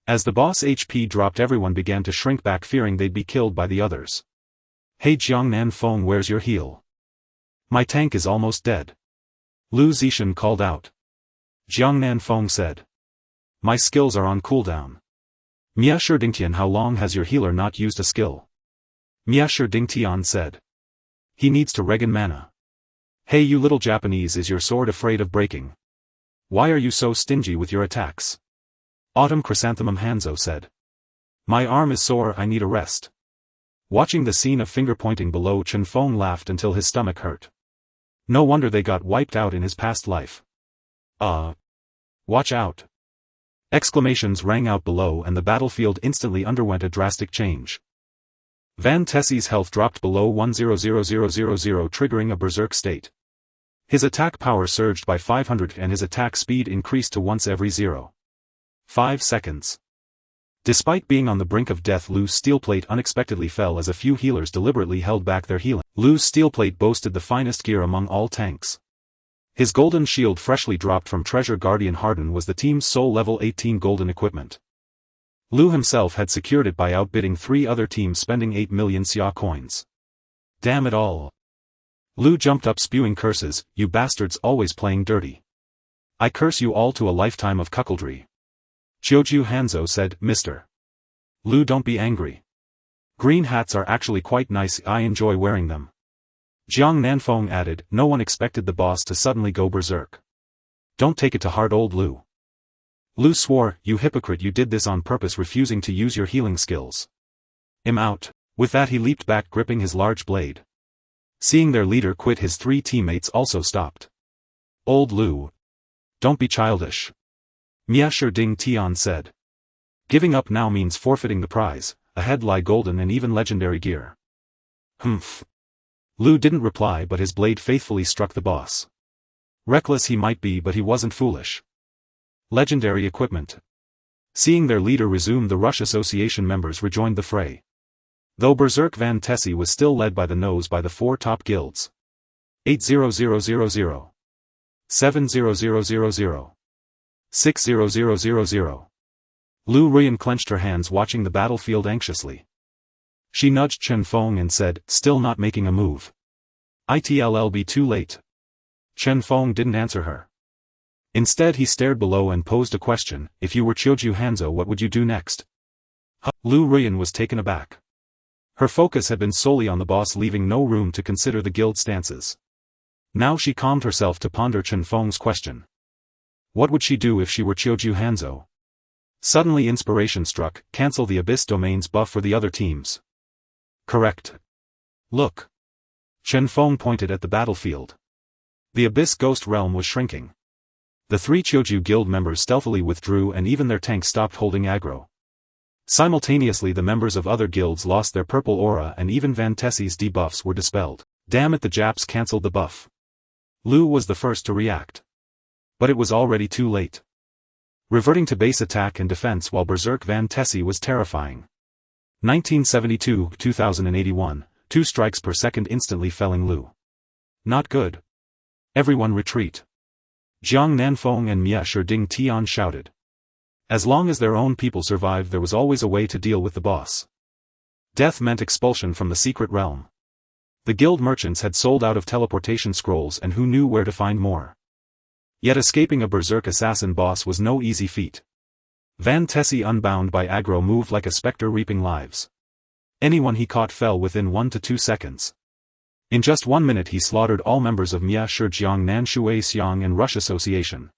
As the boss HP dropped, everyone began to shrink back, fearing they'd be killed by the others. Hey Chen Feng, where's your heal? My tank is almost dead. Lu Zishan called out. Chen Feng said. My skills are on cooldown. Miesher Dingtian, how long has your healer not used a skill? Miesher Dingtian said. He needs to regen mana. Hey you little Japanese, is your sword afraid of breaking? Why are you so stingy with your attacks? Autumn Chrysanthemum Hanzo said. My arm is sore, I need a rest. Watching the scene of finger pointing below, Chen Feng laughed until his stomach hurt. No wonder they got wiped out in his past life. Watch out. Exclamations rang out below and the battlefield instantly underwent a drastic change. Van Tessie's health dropped below 100,000, triggering a berserk state. His attack power surged by 500 and his attack speed increased to once every 0.5 seconds. Despite being on the brink of death, Lu's steel plate unexpectedly fell as a few healers deliberately held back their healing. Lu's steel plate boasted the finest gear among all tanks. His golden shield, freshly dropped from Treasure Guardian Harden, was the team's sole level 18 golden equipment. Lu himself had secured it by outbidding 3 other teams, spending 8 million Xia coins. Damn it all. Lu jumped up, spewing curses. You bastards, always playing dirty. I curse you all to a lifetime of cuckoldry. Chioju Hanzo said, Mr. Lu, don't be angry. Green hats are actually quite nice, I enjoy wearing them. Jiang Nanfeng added, no one expected the boss to suddenly go berserk. Don't take it to heart, old Lu. Lu swore, you hypocrite, you did this on purpose, refusing to use your healing skills. I'm out. With that he leaped back gripping his large blade. Seeing their leader quit, his three teammates also stopped. Old Lu. Don't be childish. Mia Ding Tian said. Giving up now means forfeiting the prize. Ahead lie golden and even legendary gear. Humph. Lu didn't reply, but his blade faithfully struck the boss. Reckless he might be, but he wasn't foolish. Legendary equipment. Seeing their leader resume, the Rush Association members rejoined the fray. Though Berserk Van Tessie was still led by the nose by the four top guilds. 80000, 70000, 60000. Lu Ruyan clenched her hands, watching the battlefield anxiously. She nudged Chen Feng and said, still not making a move. It'll be too late. Chen Feng didn't answer her. Instead he stared below and posed a question, if you were Choju Hanzo, what would you do next? Lu Ruyan was taken aback. Her focus had been solely on the boss, leaving no room to consider the guild stances. Now she calmed herself to ponder Chen Feng's question. What would she do if she were Choju Hanzo? Suddenly inspiration struck, cancel the Abyss Domains buff for the other teams. Correct. Look. Chen Feng pointed at the battlefield. The Abyss Ghost Realm was shrinking. The three Choju guild members stealthily withdrew and even their tanks stopped holding aggro. Simultaneously the members of other guilds lost their purple aura and even Van Tessie's debuffs were dispelled. Damn it, the Japs cancelled the buff. Lu was the first to react. But it was already too late. Reverting to base attack and defense while Berserk Van Tessie was terrifying. 1972, 2081, 2 strikes per second instantly felling Lu. Not good. Everyone retreat. Jiang Nanfeng and Mia Ding Tian shouted. As long as their own people survived, there was always a way to deal with the boss. Death meant expulsion from the secret realm. The guild merchants had sold out of teleportation scrolls, and who knew where to find more. Yet escaping a berserk assassin boss was no easy feat. Van Tessie, unbound by aggro, moved like a spectre reaping lives. Anyone he caught fell within 1 to 2 seconds. In just 1 minute he slaughtered all members of Mia Jiang Nan Shui Xiang and Rush Association.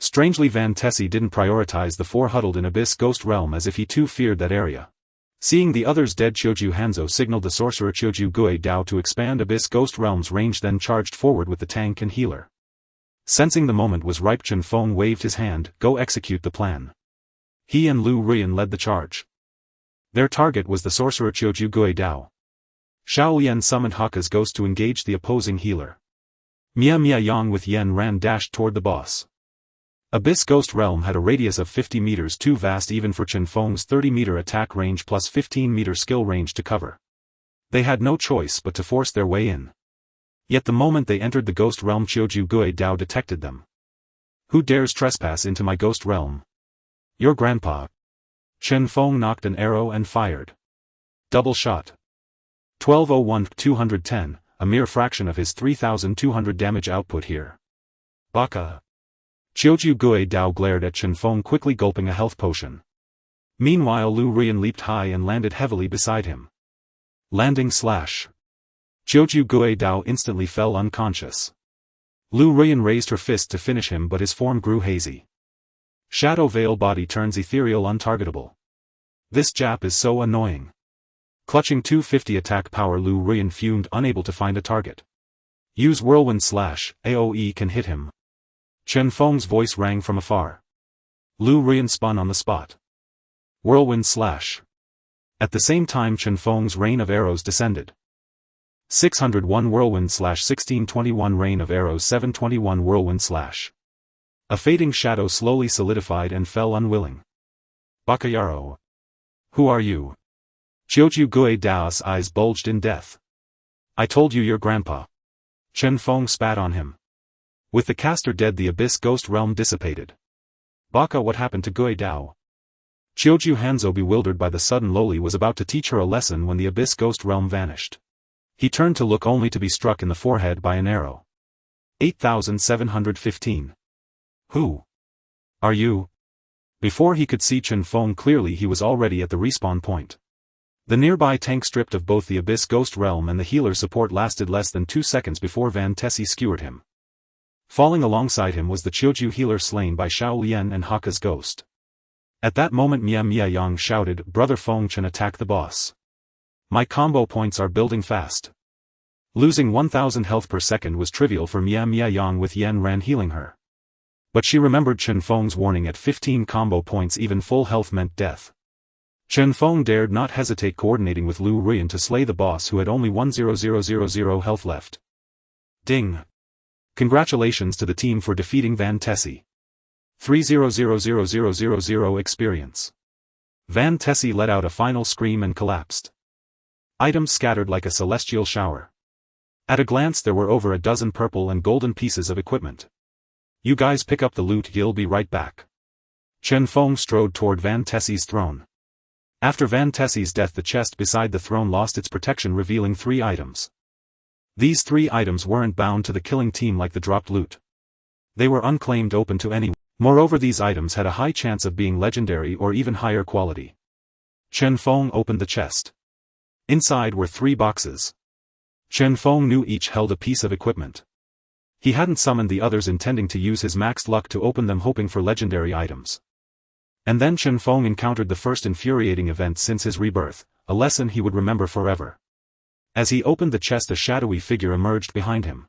Strangely, Van Tessie didn't prioritize the four huddled in Abyss Ghost Realm, as if he too feared that area. Seeing the others dead, Choju Hanzo signaled the sorcerer Choju Gui Dao to expand Abyss Ghost Realm's range, then charged forward with the tank and healer. Sensing the moment was ripe, Chen Feng waved his hand, go execute the plan. He and Lu Ruyan led the charge. Their target was the sorcerer Choju Gui Dao. Shaolian summoned Hakka's ghost to engage the opposing healer. Mia Yang with Yen Ran dashed toward the boss. Abyss Ghost Realm had a radius of 50 meters, too vast even for Chen Feng's 30-meter attack range plus 15-meter skill range to cover. They had no choice but to force their way in. Yet the moment they entered the Ghost Realm, Choju Gui Dao detected them. Who dares trespass into my Ghost Realm? Your grandpa. Chen Feng knocked an arrow and fired. Double shot. 1201-210, a mere fraction of his 3,200 damage output here. Baka. Choju Gui Dao glared at Chen Feng, quickly gulping a health potion. Meanwhile Lu Ruyan leaped high and landed heavily beside him. Landing slash. Choju Gui Dao instantly fell unconscious. Lu Ruyan raised her fist to finish him, but his form grew hazy. Shadow Veil body turns ethereal, untargetable. This Jap is so annoying. Clutching 250 attack power, Lu Ruyan fumed, unable to find a target. Use Whirlwind Slash, AoE can hit him. Chen Feng's voice rang from afar. Lu Ruyan spun on the spot. Whirlwind Slash. At the same time Chen Feng's rain of arrows descended. 601 Whirlwind Slash, 1621 Rain of Arrows, 721 Whirlwind Slash. A fading shadow slowly solidified and fell unwilling. Bakayaro. Who are you? Choju Gui Dao's eyes bulged in death. I told you, your grandpa. Chen Feng spat on him. With the caster dead, the Abyss Ghost Realm dissipated. Baka, what happened to Gui Dao? Choju Hanzo, bewildered by the sudden lowly, was about to teach her a lesson when the Abyss Ghost Realm vanished. He turned to look, only to be struck in the forehead by an arrow. 8715. Who are you? Before he could see Chen Feng clearly, he was already at the respawn point. The nearby tank stripped of both the Abyss Ghost Realm and the healer support lasted less than 2 seconds before Van Tessie skewered him. Falling alongside him was the Choju healer, slain by Shaolian and Hakka's ghost. At that moment Mia Yang shouted, Brother Feng Chen, attack the boss. My combo points are building fast. Losing 1000 health per second was trivial for Mia Yang with Yen Ran healing her. But she remembered Chen Feng's warning at 15 combo points even full health meant death. Chen Feng dared not hesitate coordinating with Lu Ruyan to slay the boss who had only 10000 health left. Ding! Congratulations to the team for defeating Van Tessie. 3000000 experience. Van Tessie let out a final scream and collapsed. Items scattered like a celestial shower. At a glance there were over a dozen purple and golden pieces of equipment. You guys pick up the loot, you'll be right back. Chen Feng strode toward Van Tessie's throne. After Van Tessie's death the chest beside the throne lost its protection, revealing 3 items. These 3 items weren't bound to the killing team like the dropped loot. They were unclaimed, open to anyone. Moreover, these items had a high chance of being legendary or even higher quality. Chen Feng opened the chest. Inside were 3 boxes. Chen Feng knew each held a piece of equipment. He hadn't summoned the others, intending to use his maxed luck to open them, hoping for legendary items. And then Chen Feng encountered the first infuriating event since his rebirth, a lesson he would remember forever. As he opened the chest, a shadowy figure emerged behind him.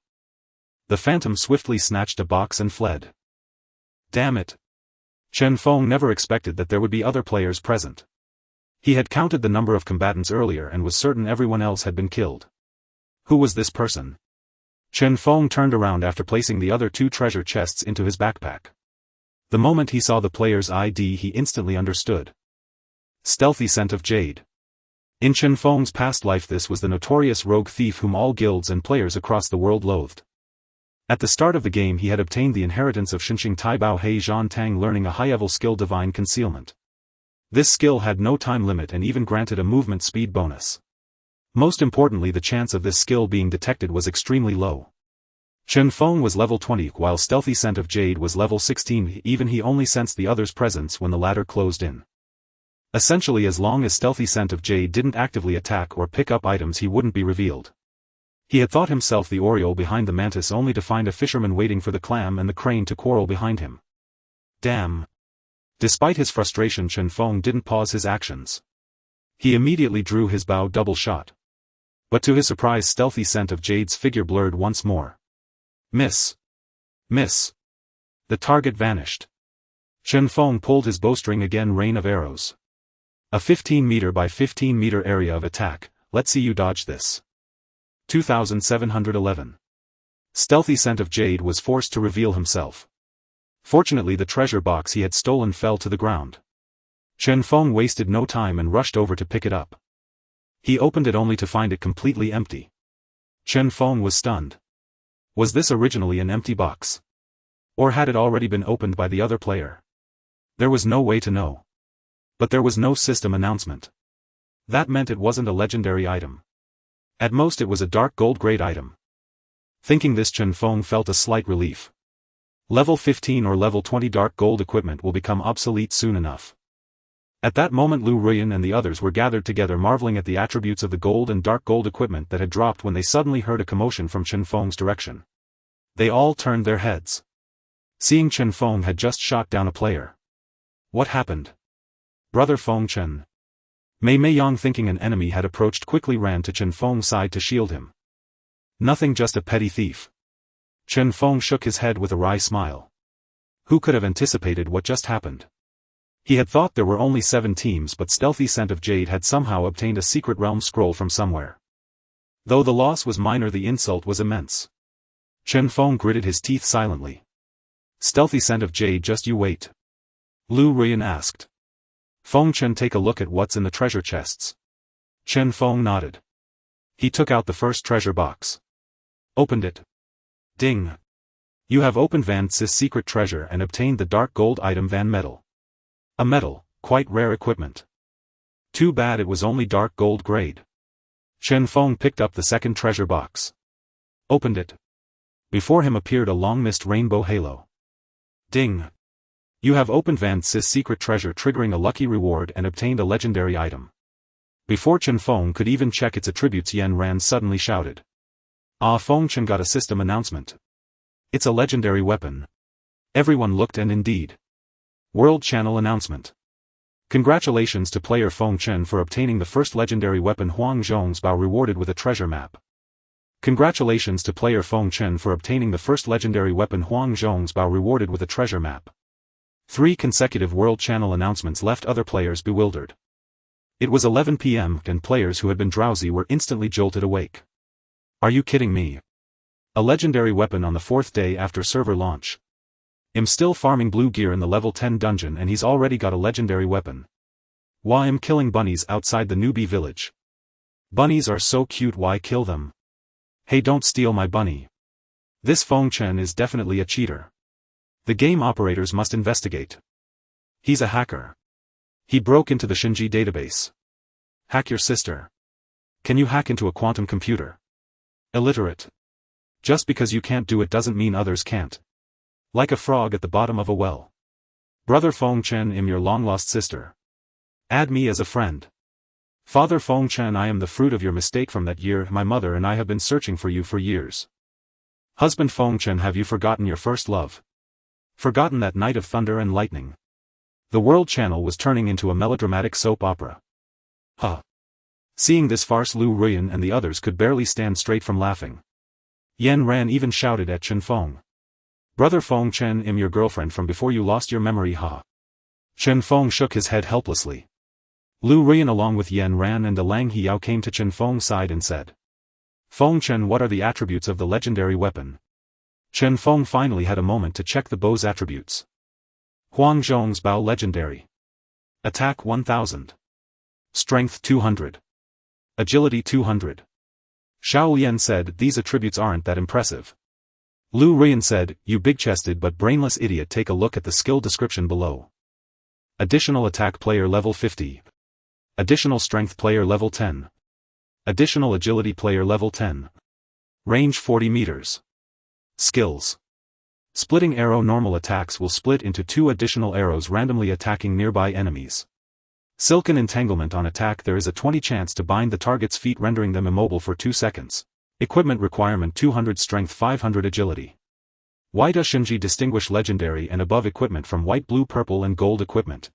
The phantom swiftly snatched a box and fled. Damn it! Chen Feng never expected that there would be other players present. He had counted the number of combatants earlier and was certain everyone else had been killed. Who was this person? Chen Feng turned around after placing the other 2 treasure chests into his backpack. The moment he saw the player's ID, he instantly understood. Stealthy Scent of Jade. In Chen Feng's past life, this was the notorious rogue thief whom all guilds and players across the world loathed. At the start of the game he had obtained the inheritance of Xinxing Taibao Hei Zhan Tang, learning a high-level skill, Divine Concealment. This skill had no time limit and even granted a movement speed bonus. Most importantly, the chance of this skill being detected was extremely low. Chen Feng was level 20 while Stealthy Scent of Jade was level 16, even he only sensed the other's presence when the latter closed in. Essentially, as long as Stealthy Scent of Jade didn't actively attack or pick up items, he wouldn't be revealed. He had thought himself the Oriole behind the mantis, only to find a fisherman waiting for the clam and the crane to quarrel behind him. Damn! Despite his frustration, Chen Feng didn't pause his actions. He immediately drew his bow double shot. But to his surprise, Stealthy Scent of Jade's figure blurred once more. Miss! Miss! The target vanished. Chen Feng pulled his bowstring again. Rain of arrows. A 15 meter by 15 meter area of attack. Let's see you dodge this. 2711. Stealthy Scent of Jade was forced to reveal himself. Fortunately, the treasure box he had stolen fell to the ground. Chen Feng wasted no time and rushed over to pick it up. He opened it only to find it completely empty. Chen Feng was stunned. Was this originally an empty box? Or had it already been opened by the other player? There was no way to know. But there was no system announcement. That meant it wasn't a legendary item. At most it was a dark gold grade item. Thinking this, Chen Feng felt a slight relief. Level 15 or level 20 dark gold equipment will become obsolete soon enough. At that moment Lu Ruyan and the others were gathered together, marveling at the attributes of the gold and dark gold equipment that had dropped when they suddenly heard a commotion from Chen Feng's direction. They all turned their heads. Seeing Chen Feng had just shot down a player. What happened? Brother Feng Chen. Mei Yang, thinking an enemy had approached, quickly ran to Chen Feng's side to shield him. Nothing, just a petty thief. Chen Feng shook his head with a wry smile. Who could have anticipated what just happened? He had thought there were only 7 teams, but Stealthy Scent of Jade had somehow obtained a secret realm scroll from somewhere. Though the loss was minor, the insult was immense. Chen Feng gritted his teeth silently. Stealthy Scent of Jade, just you wait. Lu Ruyan asked. Feng Chen, take a look at what's in the treasure chests. Chen Feng nodded. He took out the first treasure box. Opened it. Ding! You have opened Van Sis' secret treasure and obtained the dark gold item Van Metal. A metal, quite rare equipment. Too bad it was only dark gold grade. Chen Feng picked up the second treasure box. Opened it. Before him appeared a long-missed rainbow halo. Ding! You have opened Van Sis' secret treasure, triggering a lucky reward and obtained a legendary item. Before Chen Feng could even check its attributes, Yen Ran suddenly shouted. Ah, Feng Chen got a system announcement. It's a legendary weapon. Everyone looked, and indeed. World Channel announcement. Congratulations to player Feng Chen for obtaining the first legendary weapon Huang Zhong's Bao rewarded with a treasure map. Congratulations to player Feng Chen for obtaining the first legendary weapon Huang Zhong's Bao rewarded with a treasure map. 3 consecutive World Channel announcements left other players bewildered. It was 11 p.m. and players who had been drowsy were instantly jolted awake. Are you kidding me? A legendary weapon on the 4th day after server launch. I'm still farming blue gear in the level 10 dungeon and he's already got a legendary weapon. Why I'm killing bunnies outside the newbie village. Bunnies are so cute, why kill them? Hey, don't steal my bunny. This Feng Chen is definitely a cheater. The game operators must investigate. He's a hacker. He broke into the Shinji database. Hack your sister. Can you hack into a quantum computer? Illiterate. Just because you can't do it doesn't mean others can't. Like a frog at the bottom of a well. Brother Feng Chen, I'm your long-lost sister. Add me as a friend. Father Feng Chen, I am the fruit of your mistake from that year. My mother and I have been searching for you for years. Husband Feng Chen, have you forgotten your first love? Forgotten that night of thunder and lightning? The World Channel was turning into a melodramatic soap opera. Huh. Seeing this farce, Lu Ruyan and the others could barely stand straight from laughing. Yan Ran even shouted at Chen Feng. Brother Feng Chen, I'm your girlfriend from before you lost your memory, ha. Chen Feng shook his head helplessly. Lu Ruyan along with Yan Ran and Lang Hiyao came to Chen Feng's side and said. Feng Chen, what are the attributes of the legendary weapon? Chen Feng finally had a moment to check the bow's attributes. Huang Zhong's Bao legendary. Attack 1000. Strength 200. Agility 200. Xiao Lian said, these attributes aren't that impressive. Lu Ruyan said, you big-chested but brainless idiot, take a look at the skill description below. Additional attack player level 50. Additional strength player level 10. Additional agility player level 10. Range 40 meters. Skills. Splitting arrow. Normal attacks will split into 2 additional arrows randomly attacking nearby enemies. Silken entanglement. On attack there is a 20 chance to bind the target's feet, rendering them immobile for 2 seconds. Equipment requirement 200 strength 500 agility. Why does Shinji distinguish legendary and above equipment from white, blue, purple and gold equipment?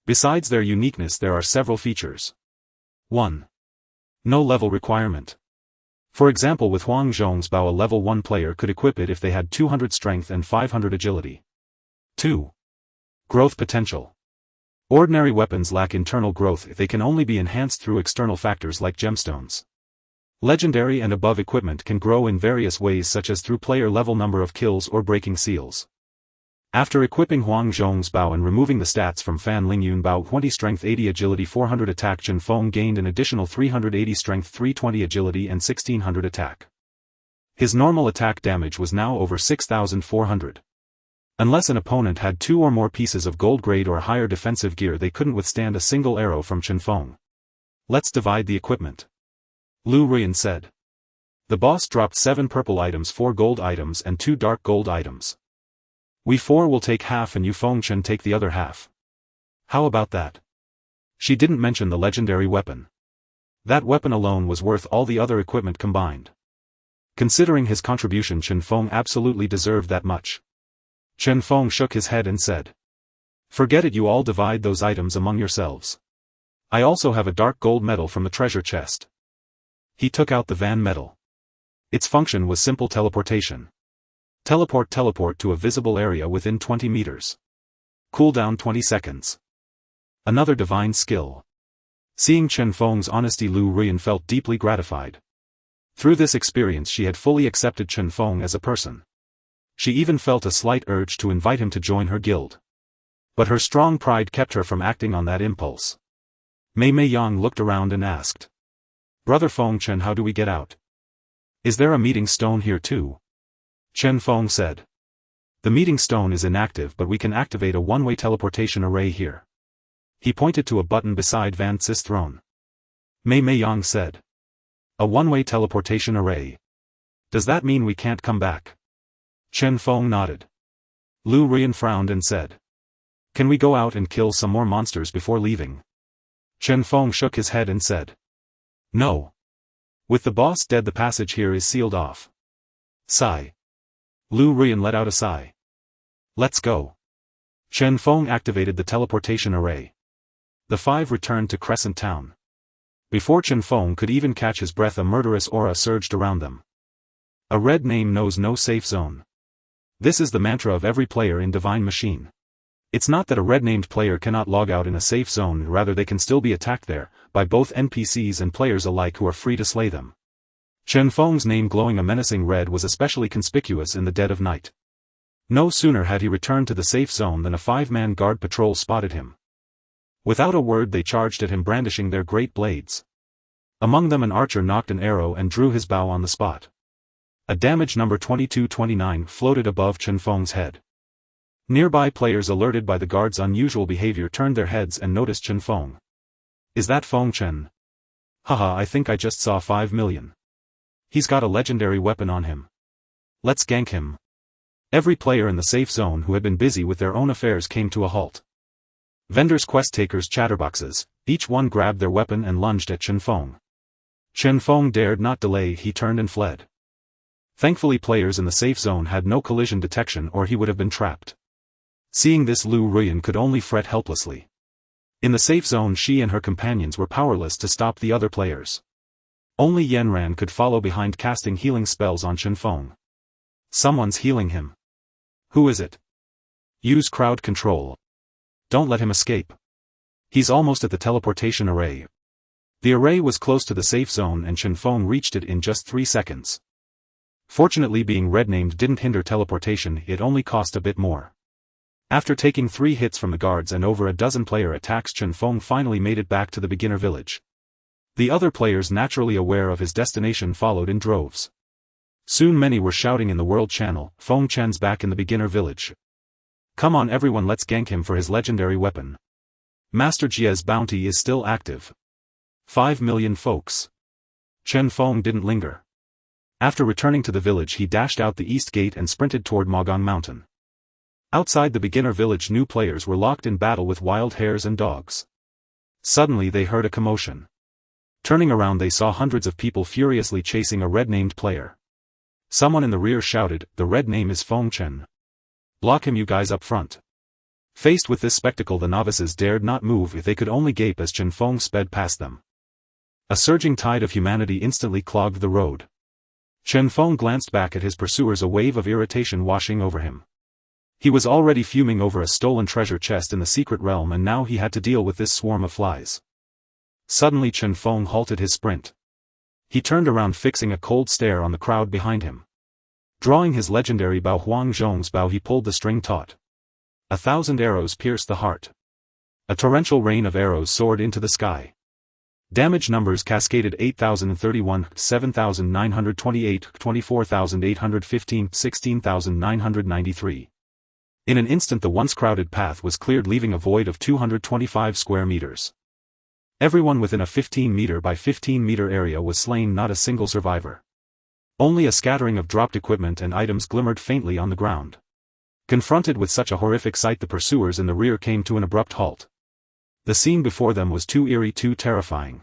Besides their uniqueness, there are several features. 1. No level requirement. For example, with Huang Zhong's Bao, a level 1 player could equip it if they had 200 strength and 500 agility. 2. Growth potential. Ordinary weapons lack internal growth, they can only be enhanced through external factors like gemstones. Legendary and above equipment can grow in various ways, such as through player level number of kills or breaking seals. After equipping Huang Zhong's Bao and removing the stats from Fan Lingyun Bao, 20 strength 80 agility 400 attack, Chen Feng gained an additional 380 strength 320 agility and 1600 attack. His normal attack damage was now over 6400. Unless an opponent had 2 or more pieces of gold grade or higher defensive gear, they couldn't withstand a single arrow from Chen Feng. Let's divide the equipment. Lu Ruyan said. The boss dropped 7 purple items, 4 gold items and 2 dark gold items. We 4 will take half and you Feng Chen take the other half. How about that? She didn't mention the legendary weapon. That weapon alone was worth all the other equipment combined. Considering his contribution, Chen Feng absolutely deserved that much. Chen Feng shook his head and said. Forget it, you all divide those items among yourselves. I also have a dark gold medal from the treasure chest. He took out the van medal. Its function was simple teleportation. Teleport to a visible area within 20 meters. Cooldown 20 seconds. Another divine skill. Seeing Chen Feng's honesty, Lu Ruyan felt deeply gratified. Through this experience she had fully accepted Chen Feng as a person. She even felt a slight urge to invite him to join her guild. But her strong pride kept her from acting on that impulse. Mei Yang looked around and asked. Brother Feng Chen, how do we get out? Is there a meeting stone here too? Chen Feng said. The meeting stone is inactive, but we can activate a one-way teleportation array here. He pointed to a button beside Van Cis' throne. Mei Yang said. A one-way teleportation array. Does that mean we can't come back? Chen Feng nodded. Lu Ruyan frowned and said. Can we go out and kill some more monsters before leaving? Chen Feng shook his head and said. No. With the boss dead, the passage here is sealed off. Sigh. Lu Ruyan let out a sigh. Let's go. Chen Feng activated the teleportation array. The five returned to Crescent Town. Before Chen Feng could even catch his breath, a murderous aura surged around them. A red name knows no safe zone. This is the mantra of every player in Divine Machine. It's not that a red-named player cannot log out in a safe zone, rather they can still be attacked there, by both NPCs and players alike who are free to slay them. Chen Feng's name glowing a menacing red was especially conspicuous in the dead of night. No sooner had he returned to the safe zone than a 5-man guard patrol spotted him. Without a word they charged at him, brandishing their great blades. Among them an archer knocked an arrow and drew his bow on the spot. A damage number 2229 floated above Chen Feng's head. Nearby players, alerted by the guard's unusual behavior, turned their heads and noticed Chen Feng. Is that Feng Chen? Haha, I think I just saw 5 million. He's got a legendary weapon on him. Let's gank him. Every player in the safe zone who had been busy with their own affairs came to a halt. Vendors, quest takers, chatterboxes, each one grabbed their weapon and lunged at Chen Feng. Chen Feng dared not delay, he turned and fled. Thankfully players in the safe zone had no collision detection or he would have been trapped. Seeing this, Lu Ruyan could only fret helplessly. In the safe zone she and her companions were powerless to stop the other players. Only Yanran could follow behind, casting healing spells on Chen Feng. Someone's healing him. Who is it? Use crowd control. Don't let him escape. He's almost at the teleportation array. The array was close to the safe zone and Chen Feng reached it in just 3 seconds. Fortunately, being red-named didn't hinder teleportation, it only cost a bit more. After taking 3 hits from the guards and over a dozen player attacks, Chen Feng finally made it back to the beginner village. The other players, naturally aware of his destination, followed in droves. Soon many were shouting in the world channel, Feng Chen's back in the beginner village. Come on everyone, let's gank him for his legendary weapon. Master Jie's bounty is still active. 5 million folks. Chen Feng didn't linger. After returning to the village he dashed out the east gate and sprinted toward Mogong Mountain. Outside the beginner village new players were locked in battle with wild hares and dogs. Suddenly they heard a commotion. Turning around they saw hundreds of people furiously chasing a red-named player. Someone in the rear shouted, "The red name is Feng Chen. Block him you guys up front." Faced with this spectacle the novices dared not move, if they could only gape as Chen Feng sped past them. A surging tide of humanity instantly clogged the road. Chen Feng glanced back at his pursuers, a wave of irritation washing over him. He was already fuming over a stolen treasure chest in the secret realm, and now he had to deal with this swarm of flies. Suddenly Chen Feng halted his sprint. He turned around, fixing a cold stare on the crowd behind him. Drawing his legendary Bao Huang Zhong's bow he pulled the string taut. 1,000 arrows pierced the heart. A torrential rain of arrows soared into the sky. Damage numbers cascaded: 8,031, 7,928, 24,815, 16,993. In an instant the once crowded path was cleared, leaving a void of 225 square meters. Everyone within a 15-meter by 15-meter area was slain, not a single survivor. Only a scattering of dropped equipment and items glimmered faintly on the ground. Confronted with such a horrific sight the pursuers in the rear came to an abrupt halt. The scene before them was too eerie, too terrifying.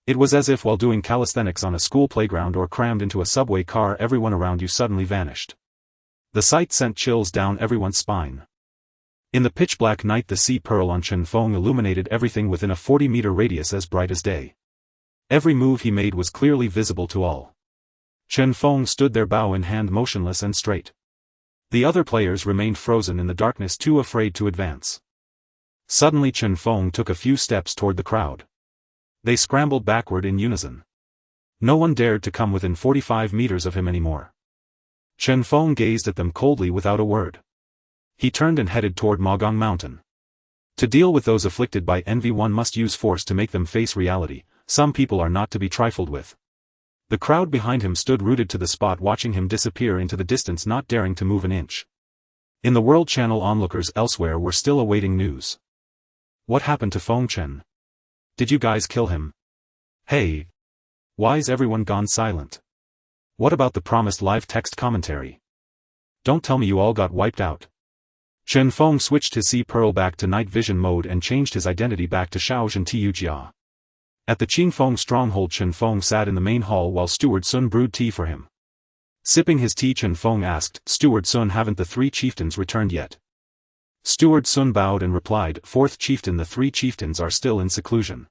It was as if while doing calisthenics on a school playground or crammed into a subway car everyone around you suddenly vanished. The sight sent chills down everyone's spine. In the pitch-black night the sea pearl on Chen Feng illuminated everything within a 40-meter radius as bright as day. Every move he made was clearly visible to all. Chen Feng stood there, bow in hand, motionless and straight. The other players remained frozen in the darkness, too afraid to advance. Suddenly Chen Feng took a few steps toward the crowd. They scrambled backward in unison. No one dared to come within 45 meters of him anymore. Chen Feng gazed at them coldly without a word. He turned and headed toward Mogong Mountain. To deal with those afflicted by envy one must use force to make them face reality. Some people are not to be trifled with. The crowd behind him stood rooted to the spot, watching him disappear into the distance, not daring to move an inch. In the World Channel onlookers elsewhere were still awaiting news. What happened to Feng Chen? Did you guys kill him? Hey! Why's everyone gone silent? What about the promised live text commentary? Don't tell me you all got wiped out. Chen Feng switched his Sea Pearl back to night vision mode and changed his identity back to Shaozhen Tiyujia. At the Qingfeng stronghold Chen Feng sat in the main hall while Steward Sun brewed tea for him. Sipping his tea Chen Feng asked, "Steward Sun, haven't the 3 chieftains returned yet?" Steward Sun bowed and replied, "Fourth chieftain, the three chieftains are still in seclusion.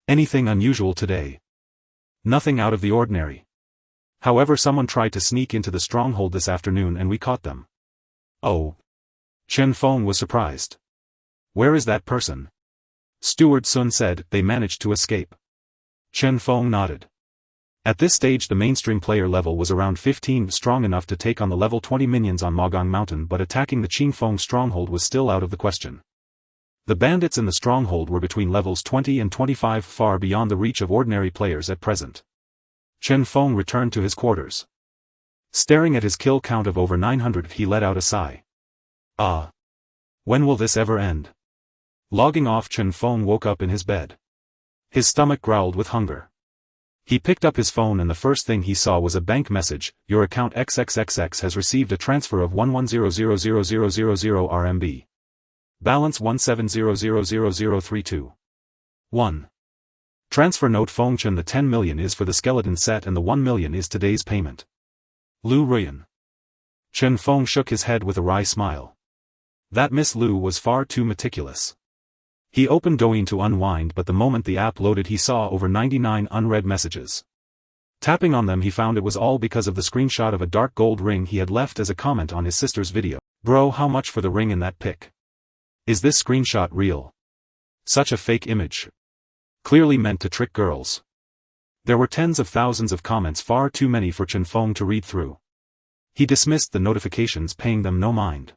Anything unusual today?" "Nothing out of the ordinary. However, someone tried to sneak into the stronghold this afternoon and we caught them." "Oh." Chen Feng was surprised. "Where is that person?" Steward Sun said, "They managed to escape." Chen Feng nodded. At this stage the mainstream player level was around 15, strong enough to take on the level 20 minions on Mogong Mountain, but attacking the Qingfeng stronghold was still out of the question. The bandits in the stronghold were between levels 20 and 25, far beyond the reach of ordinary players at present. Chen Feng returned to his quarters. Staring at his kill count of over 900, he let out a sigh. Ah. When will this ever end? Logging off, Chen Feng woke up in his bed. His stomach growled with hunger. He picked up his phone and the first thing he saw was a bank message: "Your account XXXX has received a transfer of 1100000 RMB. Balance 17000032. 1. Transfer note: Fengchen, the 10 million is for the skeleton set and the 1 million is today's payment. Lu Ruyan." Chen Feng shook his head with a wry smile. That Miss Lu was far too meticulous. He opened Douyin to unwind, but the moment the app loaded he saw over 99 unread messages. Tapping on them he found it was all because of the screenshot of a dark gold ring he had left as a comment on his sister's video. "Bro, how much for the ring in that pic? Is this screenshot real? Such a fake image. Clearly meant to trick girls." There were tens of thousands of comments, far too many for Chen Feng to read through. He dismissed the notifications, paying them no mind.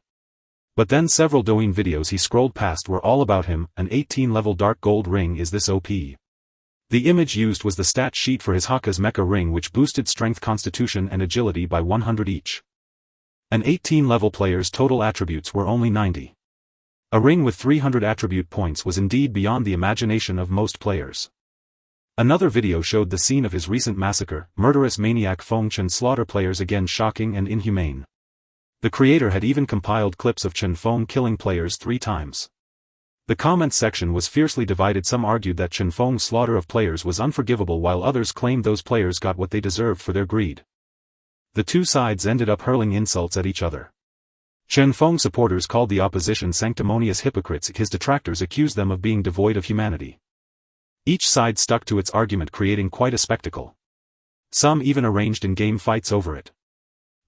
But then several Douyin videos he scrolled past were all about him. "An 18-level dark gold ring, is this OP?" The image used was the stat sheet for his Hakka's Mecha ring, which boosted strength, constitution and agility by 100 each. An 18-level player's total attributes were only 90. A ring with 300 attribute points was indeed beyond the imagination of most players. Another video showed the scene of his recent massacre: murderous maniac Fengchen slaughter players again, shocking and inhumane. The creator had even compiled clips of Chen Feng killing players 3 times. The comments section was fiercely divided. Some argued that Chen Feng's slaughter of players was unforgivable, while others claimed those players got what they deserved for their greed. The two sides ended up hurling insults at each other. Chen Feng supporters called the opposition sanctimonious hypocrites, his detractors accused them of being devoid of humanity. Each side stuck to its argument, creating quite a spectacle. Some even arranged in-game fights over it.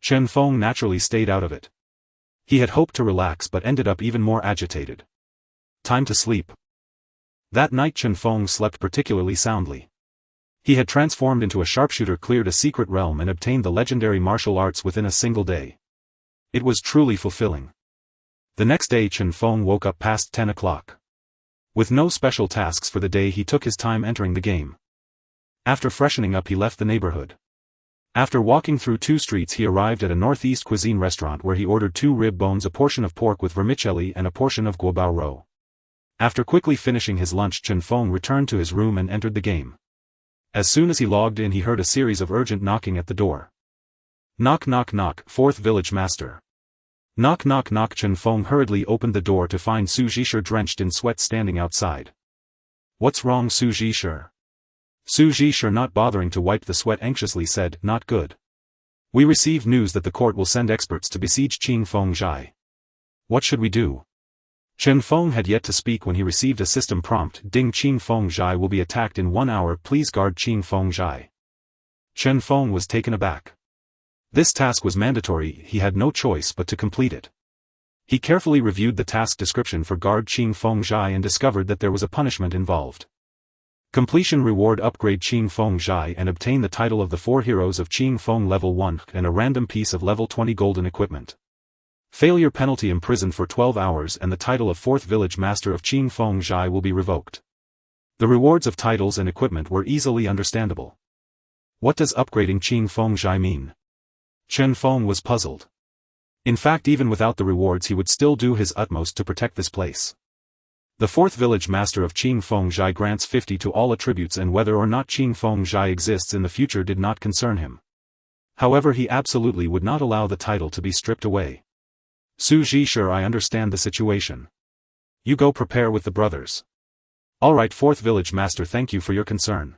Chen Feng naturally stayed out of it. He had hoped to relax but ended up even more agitated. Time to sleep. That night Chen Feng slept particularly soundly. He had transformed into a sharpshooter, cleared a secret realm and obtained the legendary martial arts within a single day. It was truly fulfilling. The next day Chen Feng woke up past 10 o'clock. With no special tasks for the day, he took his time entering the game. After freshening up he left the neighborhood. After walking through 2 streets he arrived at a northeast cuisine restaurant where he ordered 2 rib bones, a portion of pork with vermicelli and a portion of guobao roe. After quickly finishing his lunch, Chen Feng returned to his room and entered the game. As soon as he logged in he heard a series of urgent knocking at the door. "Knock knock knock, 4th village master." "Knock knock knock." Chen Feng hurriedly opened the door to find Su Zhisher drenched in sweat standing outside. "What's wrong, Su Zhisher?" Su Zhisher, not bothering to wipe the sweat, anxiously said, "Not good. We received news that the court will send experts to besiege Qingfeng Zhai. What should we do?" Chen Feng had yet to speak when he received a system prompt: "Ding, Qingfeng Zhai will be attacked in 1 hour, please guard Qingfeng Zhai." Chen Feng was taken aback. This task was mandatory, he had no choice but to complete it. He carefully reviewed the task description for guard Qingfeng Zhai and discovered that there was a punishment involved. Completion reward: upgrade Qingfeng Zhai and obtain the title of the 4 heroes of Qingfeng level 1 and a random piece of level 20 golden equipment. Failure penalty: imprisoned for 12 hours and the title of 4th village master of Qingfeng Zhai will be revoked. The rewards of titles and equipment were easily understandable. What does upgrading Qingfeng Zhai mean? Chen Feng was puzzled. In fact, even without the rewards he would still do his utmost to protect this place. The 4th village master of Qingfeng Zhai grants 50 to all attributes, and whether or not Qingfeng Zhai exists in the future did not concern him. However, he absolutely would not allow the title to be stripped away. "Su Zhisher, I understand the situation. You go prepare with the brothers." "Alright, 4th village master, thank you for your concern."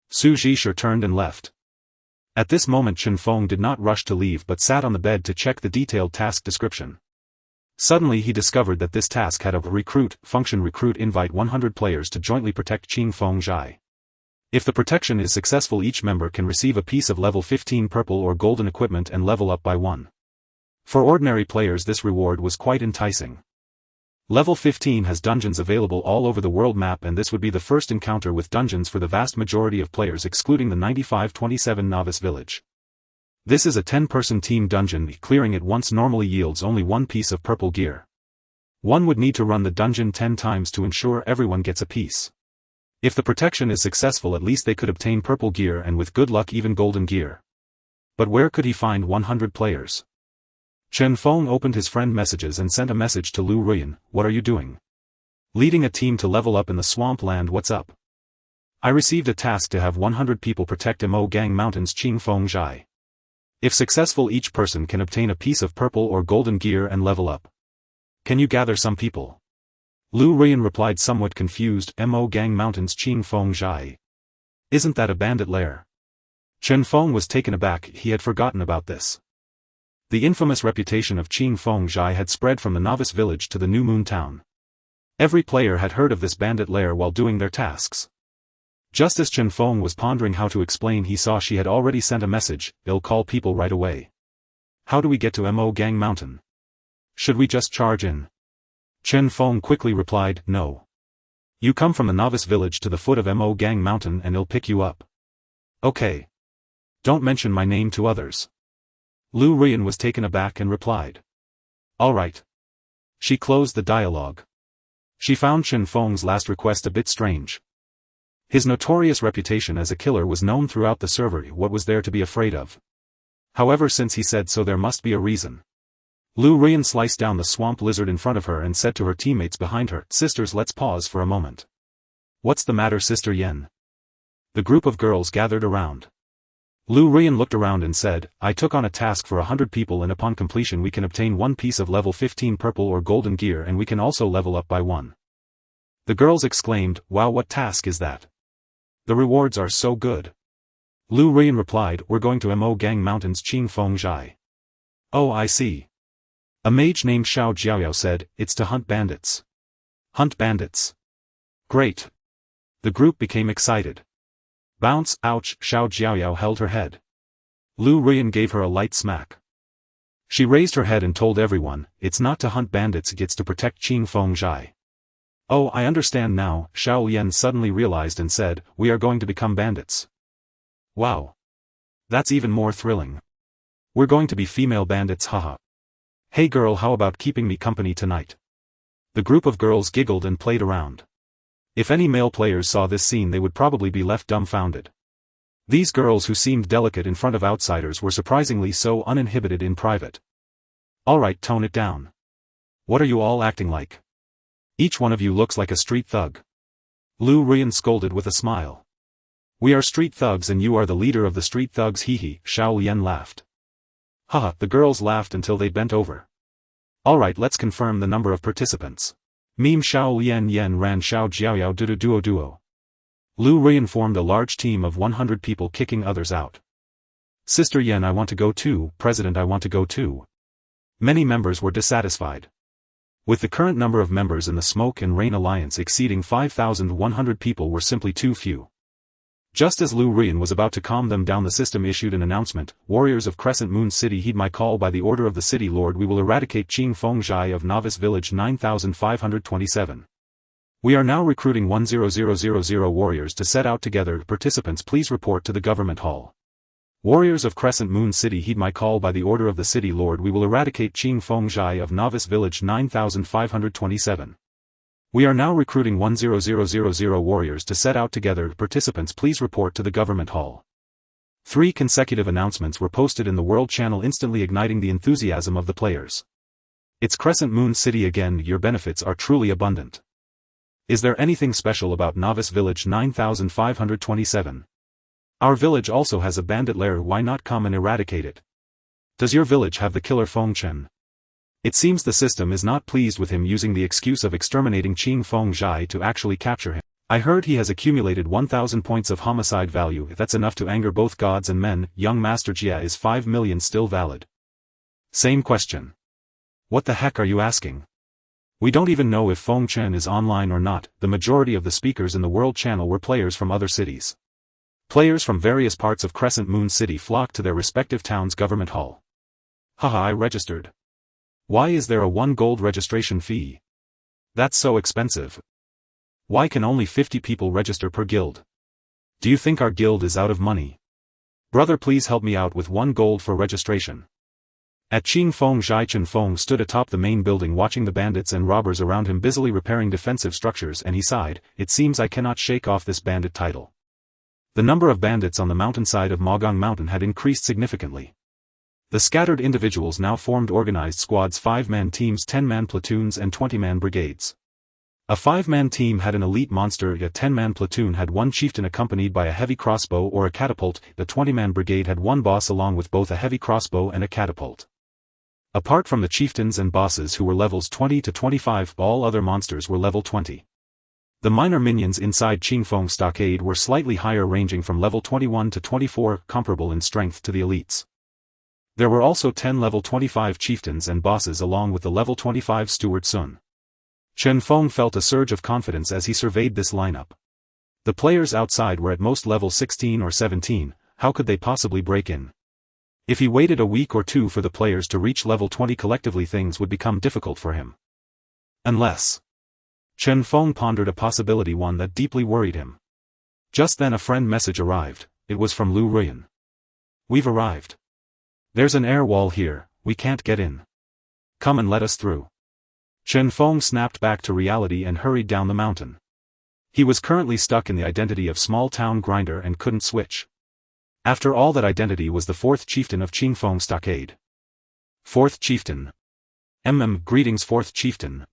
Su Zhisher turned and left. At this moment Chen Feng did not rush to leave but sat on the bed to check the detailed task description. Suddenly he discovered that this task had a recruit function. Recruit invite 100 players to jointly protect Chen Feng. If the protection is successful, each member can receive a piece of level 15 purple or golden equipment and level up by 1. For ordinary players this reward was quite enticing. Level 15 has dungeons available all over the world map, and this would be the first encounter with dungeons for the vast majority of players excluding the 9527 novice village. This is a 10-person team dungeon. Clearing it once normally yields only 1 piece of purple gear. One would need to run the dungeon 10 times to ensure everyone gets a piece. If the protection is successful, at least they could obtain purple gear, and with good luck even golden gear. But where could he find 100 players? Chen Feng opened his friend messages and sent a message to Lu Ruyan. What are you doing? Leading a team to level up in the swamp land. What's up? I received a task to have 100 people protect Mo Gang Mountain's Chen Feng. If successful, each person can obtain a piece of purple or golden gear and level up. Can you gather some people? Lu Ruyan replied, somewhat confused. Mo Gang Mountain's Chen Feng. Isn't that a bandit lair? Chen Feng was taken aback. He had forgotten about this. The infamous reputation of Chen Feng had spread from the novice village to the New Moon town. Every player had heard of this bandit lair while doing their tasks. Just as Chen Feng was pondering how to explain, he saw she had already sent a message. They'll call people right away. How do we get to Mo Gang Mountain? Should we just charge in? Chen Feng quickly replied, no. You come from the novice village to the foot of Mo Gang Mountain and he'll pick you up. Okay. Don't mention my name to others. Lu Ruyan was taken aback and replied. All right. She closed the dialogue. She found Chen Feng's last request a bit strange. His notorious reputation as a killer was known throughout the server. What was there to be afraid of? However, since he said so, there must be a reason. Lu Ruyan sliced down the swamp lizard in front of her and said to her teammates behind her, sisters, let's pause for a moment. What's the matter, Sister Yen? The group of girls gathered around. Lu Ruyan looked around and said, I took on a task for 100 people, and upon completion we can obtain 1 piece of level 15 purple or golden gear, and we can also level up by 1. The girls exclaimed, wow, what task is that? The rewards are so good. Lu Ruyan replied, we're going to Mo Gang Mountain's Chen Feng. Oh, I see. A mage named Xiao Jiaoyao said, it's to hunt bandits. Hunt bandits. Great. The group became excited. Bounce, ouch, Xiao Jiaoyao held her head. Lu Ruyan gave her a light smack. She raised her head and told everyone, it's not to hunt bandits, it's to protect Chen Feng. Oh, I understand now, Xiao Yan suddenly realized and said, we are going to become bandits. Wow. That's even more thrilling. We're going to be female bandits, haha. Hey girl, how about keeping me company tonight? The group of girls giggled and played around. If any male players saw this scene, they would probably be left dumbfounded. These girls, who seemed delicate in front of outsiders, were surprisingly so uninhibited in private. Alright, tone it down. What are you all acting like? Each one of you looks like a street thug. Lu Ruyan scolded with a smile. We are street thugs and you are the leader of the street thugs, hee, Xiao Yan laughed. Haha, the girls laughed until they bent over. Alright, let's confirm the number of participants. Meme Xiao Yen ran Xiao Jiaoyao duo. Lu Ruyan formed a large team of 100 people, kicking others out. Sister Yen, I want to go too. President, I want to go too. Many members were dissatisfied. With the current number of members in the Smoke and Rain Alliance exceeding 5,100 people were simply too few. Just as Lu Ruyan was about to calm them down, the system issued an announcement, Warriors of Crescent Moon City, heed my call. By the order of the City Lord, we will eradicate Chen Feng of Novice Village 9527. We are now recruiting 10000 warriors to set out together. Participants, please report to the Government Hall. Warriors of Crescent Moon City, heed my call. By the order of the City Lord, we will eradicate Chen Feng of Novice Village 9527. We are now recruiting 10000 warriors to set out together. Participants, please report to the Government Hall. 3 consecutive announcements were posted in the World Channel, instantly igniting the enthusiasm of the players. It's Crescent Moon City again, your benefits are truly abundant. Is there anything special about Novice Village 9527? Our village also has a bandit lair, why not come and eradicate it? Does your village have the killer Feng Chen? It seems the system is not pleased with him using the excuse of exterminating Chen Feng to actually capture him. I heard he has accumulated 1,000 points of homicide value. If that's enough to anger both gods and men, young Master Jia, is 5 million still valid? Same question. What the heck are you asking? We don't even know if Feng Chen is online or not. The majority of the speakers in the World Channel were players from other cities. Players from various parts of Crescent Moon City flocked to their respective town's government hall. Haha, I registered. Why is there a 1 gold registration fee? That's so expensive. Why can only 50 people register per guild? Do you think our guild is out of money? Brother, please help me out with 1 gold for registration. At Chen Feng, Chen Feng stood atop the main building watching the bandits and robbers around him busily repairing defensive structures, and he sighed, it seems I cannot shake off this bandit title. The number of bandits on the mountainside of Mogong Mountain had increased significantly. The scattered individuals now formed organized squads, 5-man teams, 10-man platoons and 20-man brigades. A 5-man team had an elite monster, a 10-man platoon had 1 chieftain accompanied by a heavy crossbow or a catapult, the 20-man brigade had 1 boss along with both a heavy crossbow and a catapult. Apart from the chieftains and bosses who were levels 20 to 25, all other monsters were level 20. The minor minions inside Chen Feng Stockade were slightly higher, ranging from level 21 to 24, comparable in strength to the elites. There were also 10 level 25 chieftains and bosses along with the level 25 steward Sun. Chen Feng felt a surge of confidence as he surveyed this lineup. The players outside were at most level 16 or 17, how could they possibly break in? If he waited a week or 2 for the players to reach level 20 collectively, things would become difficult for him. Unless... Chen Feng pondered a possibility, one that deeply worried him. Just then a friend message arrived. It was from Lu Ruyan. We've arrived. There's an air wall here, we can't get in. Come and let us through. Chen Feng snapped back to reality and hurried down the mountain. He was currently stuck in the identity of small town grinder and couldn't switch. After all, that identity was the 4th chieftain of Chen Feng Stockade. 4th chieftain. Greetings 4th chieftain.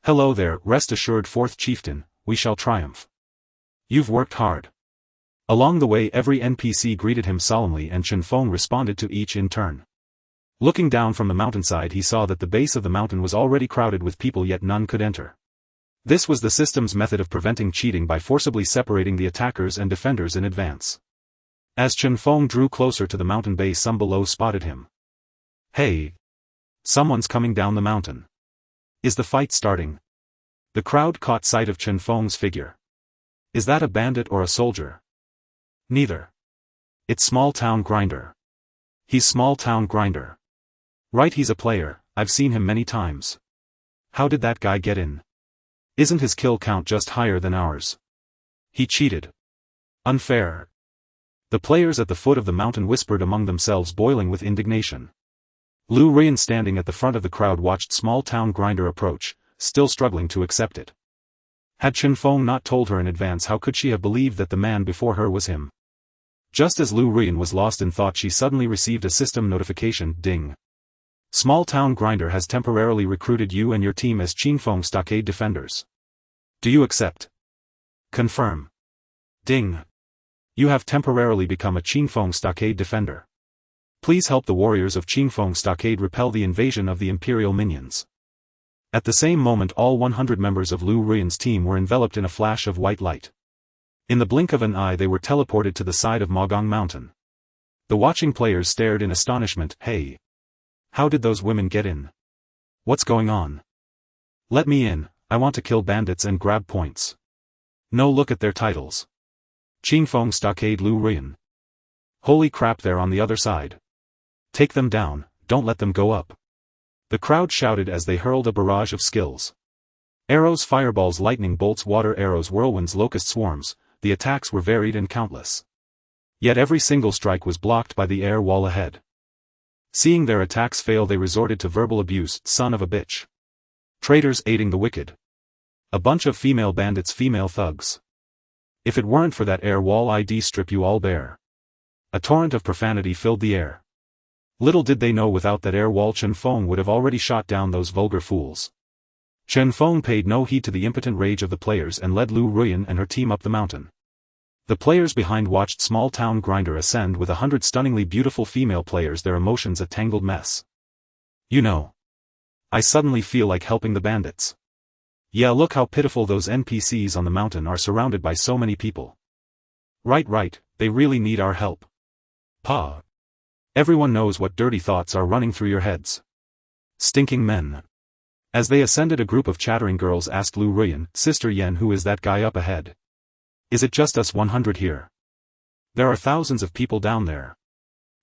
Hello there, rest assured 4th chieftain, we shall triumph. You've worked hard. Along the way every NPC greeted him solemnly and Chen Feng responded to each in turn. Looking down from the mountainside, he saw that the base of the mountain was already crowded with people, yet none could enter. This was the system's method of preventing cheating by forcibly separating the attackers and defenders in advance. As Chen Feng drew closer to the mountain base, some below spotted him. Hey! Someone's coming down the mountain. Is the fight starting? The crowd caught sight of Chen Feng's figure. Is that a bandit or a soldier? Neither. It's small town grinder. He's small town grinder. Right, he's a player, I've seen him many times. How did that guy get in? Isn't his kill count just higher than ours? He cheated. Unfair. The players at the foot of the mountain whispered among themselves, boiling with indignation. Lu Ruyan, standing at the front of the crowd, watched small town grinder approach, still struggling to accept it. Had Chen Feng not told her in advance, how could she have believed that the man before her was him? Just as Lu Ruyan was lost in thought, she suddenly received a system notification, ding. Small town grinder has temporarily recruited you and your team as Chen Feng Stockade defenders. Do you accept? Confirm. Ding. You have temporarily become a Chen Feng Stockade defender. Please help the warriors of Chen Feng Stockade repel the invasion of the Imperial minions. At the same moment all 100 members of Lu Ruyan's team were enveloped in a flash of white light. In the blink of an eye they were teleported to the side of Mogong Mountain. The watching players stared in astonishment. Hey! How did those women get in? What's going on? Let me in, I want to kill bandits and grab points. No, look at their titles. Chen Feng Stockade Lu Ruyan. Holy crap, they're on the other side. Take them down, don't let them go up. The crowd shouted as they hurled a barrage of skills. Arrows, fireballs, lightning bolts, water arrows, whirlwinds, locust swarms, the attacks were varied and countless. Yet every single strike was blocked by the air wall ahead. Seeing their attacks fail, they resorted to verbal abuse. Son of a bitch. Traitors aiding the wicked. A bunch of female bandits, female thugs. If it weren't for that air wall, I'd strip you all bare. A torrent of profanity filled the air. Little did they know, without that air wall Chen Feng would have already shot down those vulgar fools. Chen Feng paid no heed to the impotent rage of the players and led Lu Ruyan and her team up the mountain. The players behind watched small town grinder ascend with 100 stunningly beautiful female players, their emotions a tangled mess. You know. I suddenly feel like helping the bandits. Yeah, look how pitiful those NPCs on the mountain are, surrounded by so many people. Right, they really need our help. Pa. Everyone knows what dirty thoughts are running through your heads. Stinking men. As they ascended, a group of chattering girls asked Lu Ruyan, Sister Yen, who is that guy up ahead? Is it just us 100 here? There are thousands of people down there.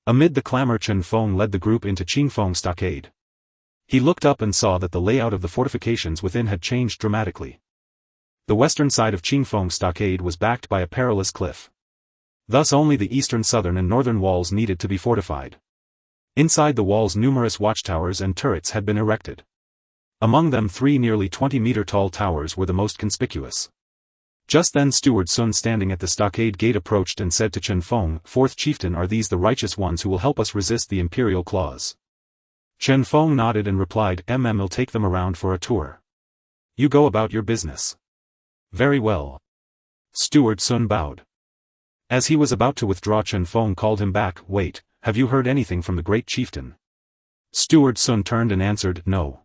Amid the clamor, Chen Feng led the group into Chen Feng's stockade. He looked up and saw that the layout of the fortifications within had changed dramatically. The western side of Chen Feng's stockade was backed by a perilous cliff. Thus only the eastern, southern and northern walls needed to be fortified. Inside the walls numerous watchtowers and turrets had been erected. Among them 3 nearly 20-meter-tall towers were the most conspicuous. Just then Steward Sun, standing at the stockade gate, approached and said to Chen Feng, "Fourth chieftain, are these the righteous ones who will help us resist the Imperial claws?" Chen Feng nodded and replied, "I'll take them around for a tour. You go about your business." "Very well." Steward Sun bowed. As he was about to withdraw, Chen Feng called him back. "Wait, have you heard anything from the great chieftain?" Steward Sun turned and answered, "No.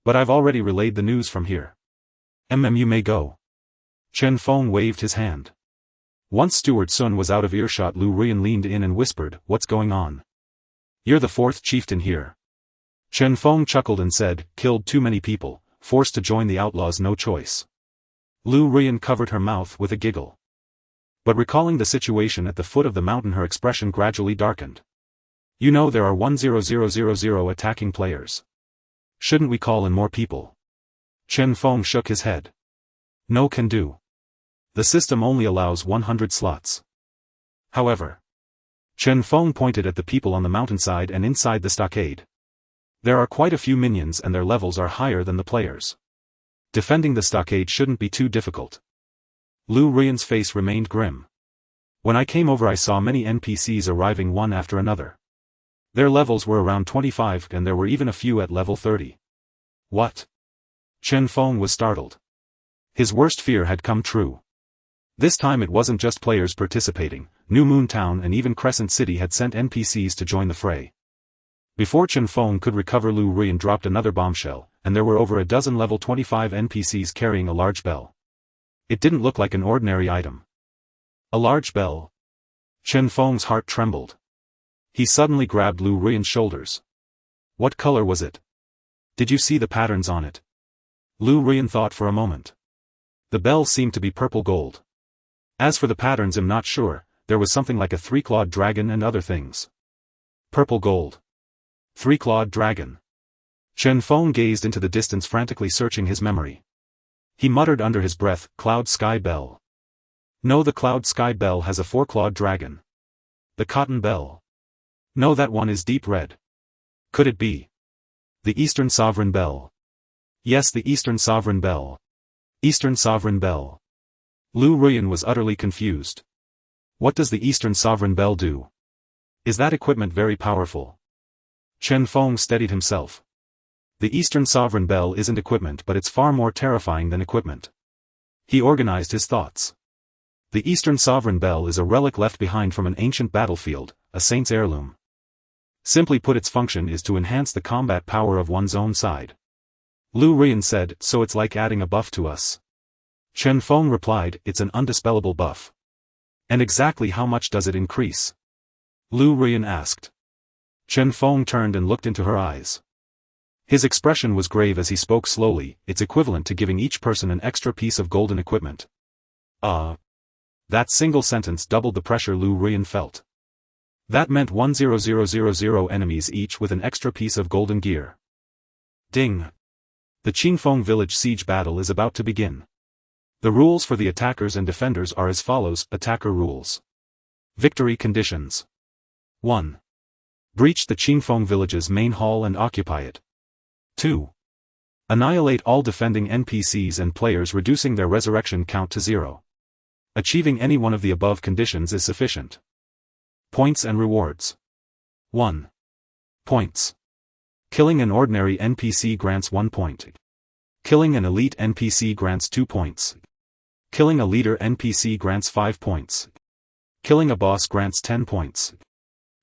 But I've already relayed the news from here. You may go." Chen Feng waved his hand. Once Steward Sun was out of earshot, Lu Ruyan leaned in and whispered, "What's going on?" "You're the fourth chieftain here." Chen Feng chuckled and said, "Killed too many people, forced to join the outlaws, no choice." Lu Ruyan covered her mouth with a giggle. But recalling the situation at the foot of the mountain, her expression gradually darkened. "You know there are 100,000 attacking players. Shouldn't we call in more people?" Chen Feng shook his head. "No, can do. The system only allows 100 slots." However, Chen Feng pointed at the people on the mountainside and inside the stockade. There are quite a few minions and their levels are higher than the players. Defending the stockade shouldn't be too difficult. Lu Ruyan's face remained grim. "When I came over I saw many NPCs arriving one after another. Their levels were around 25 and there were even a few at level 30. "What?" Chen Feng was startled. His worst fear had come true. This time it wasn't just players participating. New Moon Town and even Crescent City had sent NPCs to join the fray. Before Chen Feng could recover, Lu Ruyan dropped another bombshell, and there were over a dozen level 25 NPCs carrying a large bell. It didn't look like an ordinary item. A large bell? Chen Feng's heart trembled. He suddenly grabbed Lu Ruyan's shoulders. "What color was it? Did you see the patterns on it?" Lu Ruyan thought for a moment. The bell seemed to be purple gold. As for the patterns, I'm not sure. There was something like a 3-clawed dragon and other things. Purple gold. 3-clawed dragon. Chen Feng gazed into the distance, frantically searching his memory. He muttered under his breath, "Cloud Sky Bell." No, the Cloud Sky Bell has a 4-clawed dragon. The Cotton Bell. No, that one is deep red. Could it be the Eastern Sovereign Bell? Yes, the Eastern Sovereign Bell. Eastern Sovereign Bell. Lu Ruyan was utterly confused. What does the Eastern Sovereign Bell do? Is that equipment very powerful? Chen Feng steadied himself. The Eastern Sovereign Bell isn't equipment, but it's far more terrifying than equipment. He organized his thoughts. The Eastern Sovereign Bell is a relic left behind from an ancient battlefield, a saint's heirloom. Simply put, its function is to enhance the combat power of one's own side. Lu Ruyan said, "So it's like adding a buff to us?" Chen Feng replied, "It's an undispellable buff." "And exactly how much does it increase?" Lu Ruyan asked. Chen Feng turned and looked into her eyes. His expression was grave as he spoke slowly, "It's equivalent to giving each person an extra piece of golden equipment." That single sentence doubled the pressure Lu Ruyan felt. That meant 100,000 enemies each with an extra piece of golden gear. Ding! The Chen Feng village siege battle is about to begin. The rules for the attackers and defenders are as follows. Attacker rules. Victory conditions. 1. Breach the Chen Feng village's main hall and occupy it. 2. Annihilate all defending NPCs and players, reducing their resurrection count to 0. Achieving any one of the above conditions is sufficient. Points and rewards. 1. Points. Killing an ordinary NPC grants 1 point. Killing an elite NPC grants 2 points. Killing a leader NPC grants 5 points. Killing a boss grants 10 points.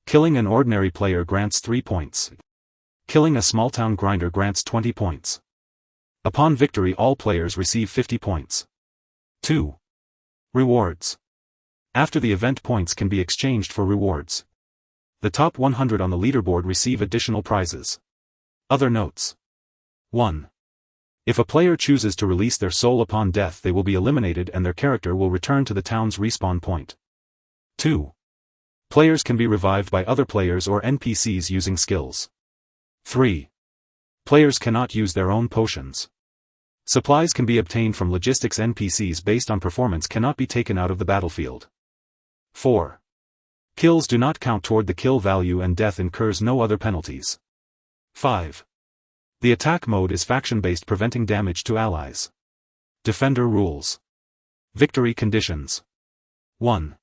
Killing an ordinary player grants 3 points. Killing a small-town grinder grants 20 points. Upon victory all players receive 50 points. 2. Rewards. After the event, points can be exchanged for rewards. The top 100 on the leaderboard receive additional prizes. Other notes. 1. If a player chooses to release their soul upon death, they will be eliminated and their character will return to the town's respawn point. 2. Players can be revived by other players or NPCs using skills. 3. Players cannot use their own potions. Supplies can be obtained from logistics NPCs based on performance cannot be taken out of the battlefield. 4. Kills do not count toward the kill value and death incurs no other penalties. 5. The attack mode is faction-based, preventing damage to allies. Defender rules. Victory conditions. 1.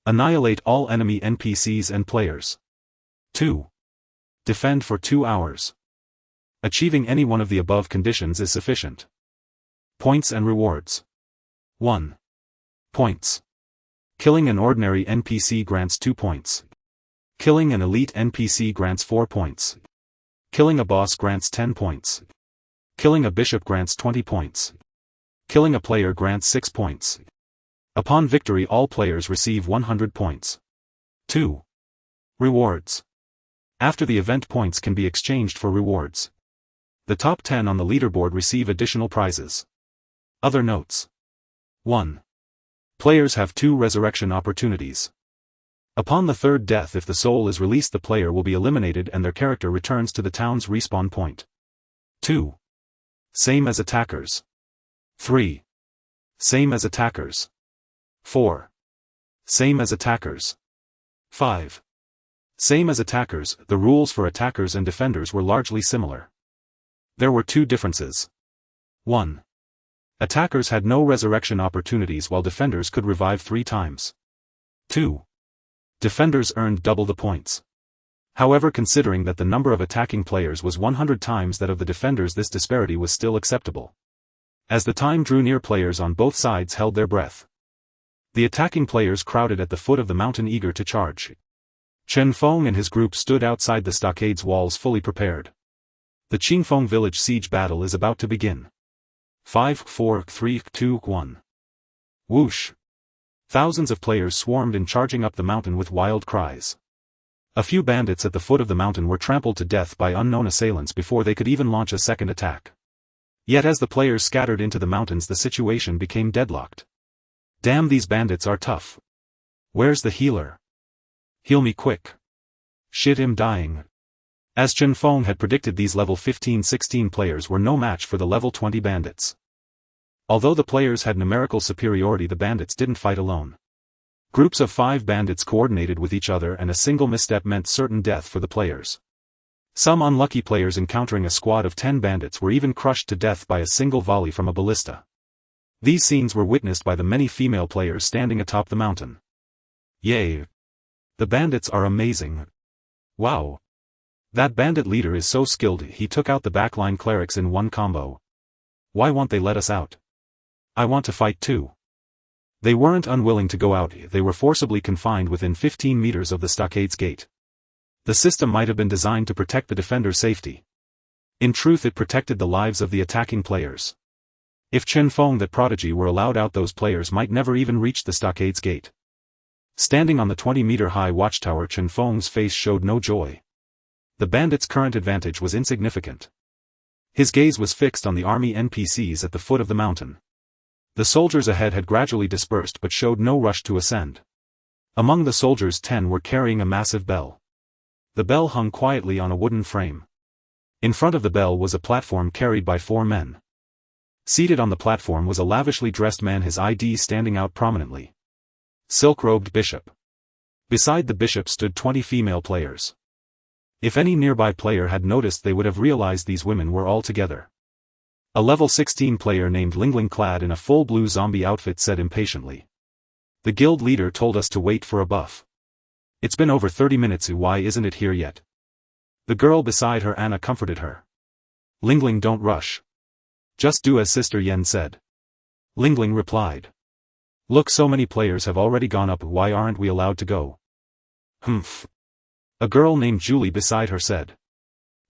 Annihilate all enemy NPCs and players. 2. Defend for 2 hours. Achieving any one of the above conditions is sufficient. Points and rewards. 1. Points. Killing an ordinary NPC grants 2 points. Killing an elite NPC grants 4 points. Killing a boss grants 10 points. Killing a bishop grants 20 points. Killing a player grants 6 points. Upon victory all players receive 100 points. 2. Rewards. After the event, points can be exchanged for rewards. The top 10 on the leaderboard receive additional prizes. Other notes. 1. Players have 2 resurrection opportunities. Upon the third death, if the soul is released, the player will be eliminated and their character returns to the town's respawn point. 2. Same as attackers. 3. Same as attackers. 4. Same as attackers. 5. Same as attackers. The rules for attackers and defenders were largely similar. There were 2 differences. 1. Attackers had no resurrection opportunities while defenders could revive 3 times. 2. Defenders earned double the points. However, considering that the number of attacking players was 100 times that of the defenders, this disparity was still acceptable. As the time drew near, players on both sides held their breath. The attacking players crowded at the foot of the mountain eager to charge. Chen Feng and his group stood outside the stockade's walls fully prepared. The Chen Feng village siege battle is about to begin. 5, 4, 3, 2, 1. Whoosh! Thousands of players swarmed in, charging up the mountain with wild cries. A few bandits at the foot of the mountain were trampled to death by unknown assailants before they could even launch a second attack. Yet as the players scattered into the mountains, the situation became deadlocked. Damn, these bandits are tough. Where's the healer? Heal me quick. Shit, I'm dying. As Chen Feng had predicted, these level 15-16 players were no match for the level 20 bandits. Although the players had numerical superiority, the bandits didn't fight alone. Groups of 5 bandits coordinated with each other, and a single misstep meant certain death for the players. Some unlucky players encountering a squad of 10 bandits were even crushed to death by a single volley from a ballista. These scenes were witnessed by the many female players standing atop the mountain. Yay! The bandits are amazing. Wow! That bandit leader is so skilled, he took out the backline clerics in one combo. Why won't they let us out? I want to fight too. They weren't unwilling to go out, they were forcibly confined within 15 meters of the stockade's gate. The system might have been designed to protect the defender's safety. In truth, it protected the lives of the attacking players. If Chen Feng, that prodigy, were allowed out, those players might never even reach the stockade's gate. Standing on the 20-meter-high watchtower, Chen Feng's face showed no joy. The bandits' current advantage was insignificant. His gaze was fixed on the army NPCs at the foot of the mountain. The soldiers ahead had gradually dispersed but showed no rush to ascend. Among the soldiers, 10 were carrying a massive bell. The bell hung quietly on a wooden frame. In front of the bell was a platform carried by 4 men. Seated on the platform was a lavishly dressed man, his ID standing out prominently. Silk-robed bishop. Beside the bishop stood 20 female players. If any nearby player had noticed, they would have realized these women were all together. A level 16 player named Lingling, clad in a full blue zombie outfit, said impatiently. The guild leader told us to wait for a buff. It's been over 30 minutes, why isn't it here yet? The girl beside her, Anna, comforted her. Lingling, don't rush. Just do as Sister Yen said. Lingling replied. Look, so many players have already gone up, why aren't we allowed to go? Humph. A girl named Julie beside her said.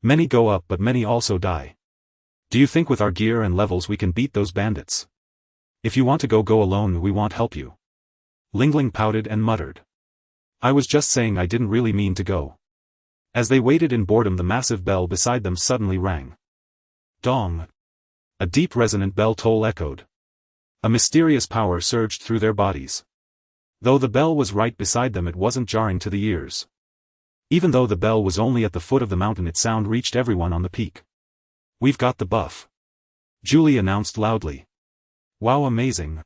Many go up but many also die. Do you think with our gear and levels we can beat those bandits? If you want to go alone, we won't help you. Lingling pouted and muttered. I was just saying, I didn't really mean to go. As they waited in boredom, the massive bell beside them suddenly rang. Dong! A deep resonant bell toll echoed. A mysterious power surged through their bodies. Though the bell was right beside them, it wasn't jarring to the ears. Even though the bell was only at the foot of the mountain, its sound reached everyone on the peak. "We've got the buff," Julie announced loudly. "Wow, amazing."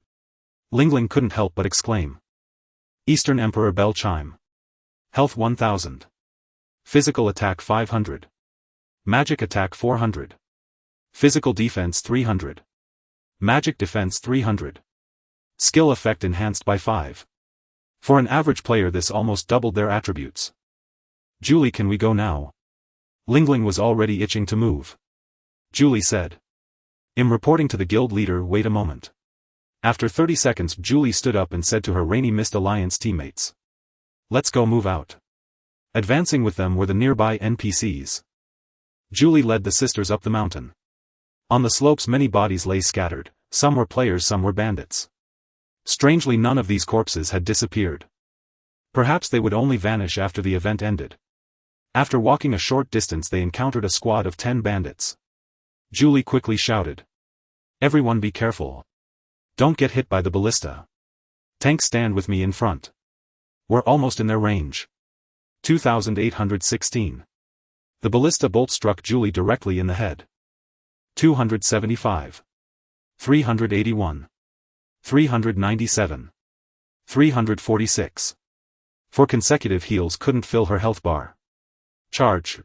Lingling couldn't help but exclaim. Eastern Emperor bell chime. Health 1000. Physical attack 500. Magic attack 400. Physical defense 300. Magic defense 300. Skill effect enhanced by 5. For an average player, this almost doubled their attributes. "Julie, can we go now?" Lingling was already itching to move. Julie said. "I'm reporting to the guild leader, wait a moment." After 30 seconds, Julie stood up and said to her Rainy Mist Alliance teammates. "Let's go move out." Advancing with them were the nearby NPCs. Julie led the sisters up the mountain. On the slopes many bodies lay scattered, some were players, some were bandits. Strangely, none of these corpses had disappeared. Perhaps they would only vanish after the event ended. After walking a short distance, they encountered a squad of 10 bandits. Julie quickly shouted. "Everyone be careful. Don't get hit by the ballista. Tanks, stand with me in front. We're almost in their range." 2816. The ballista bolt struck Julie directly in the head. 275. 381. 397. 346. 4 consecutive heals couldn't fill her health bar. Charge.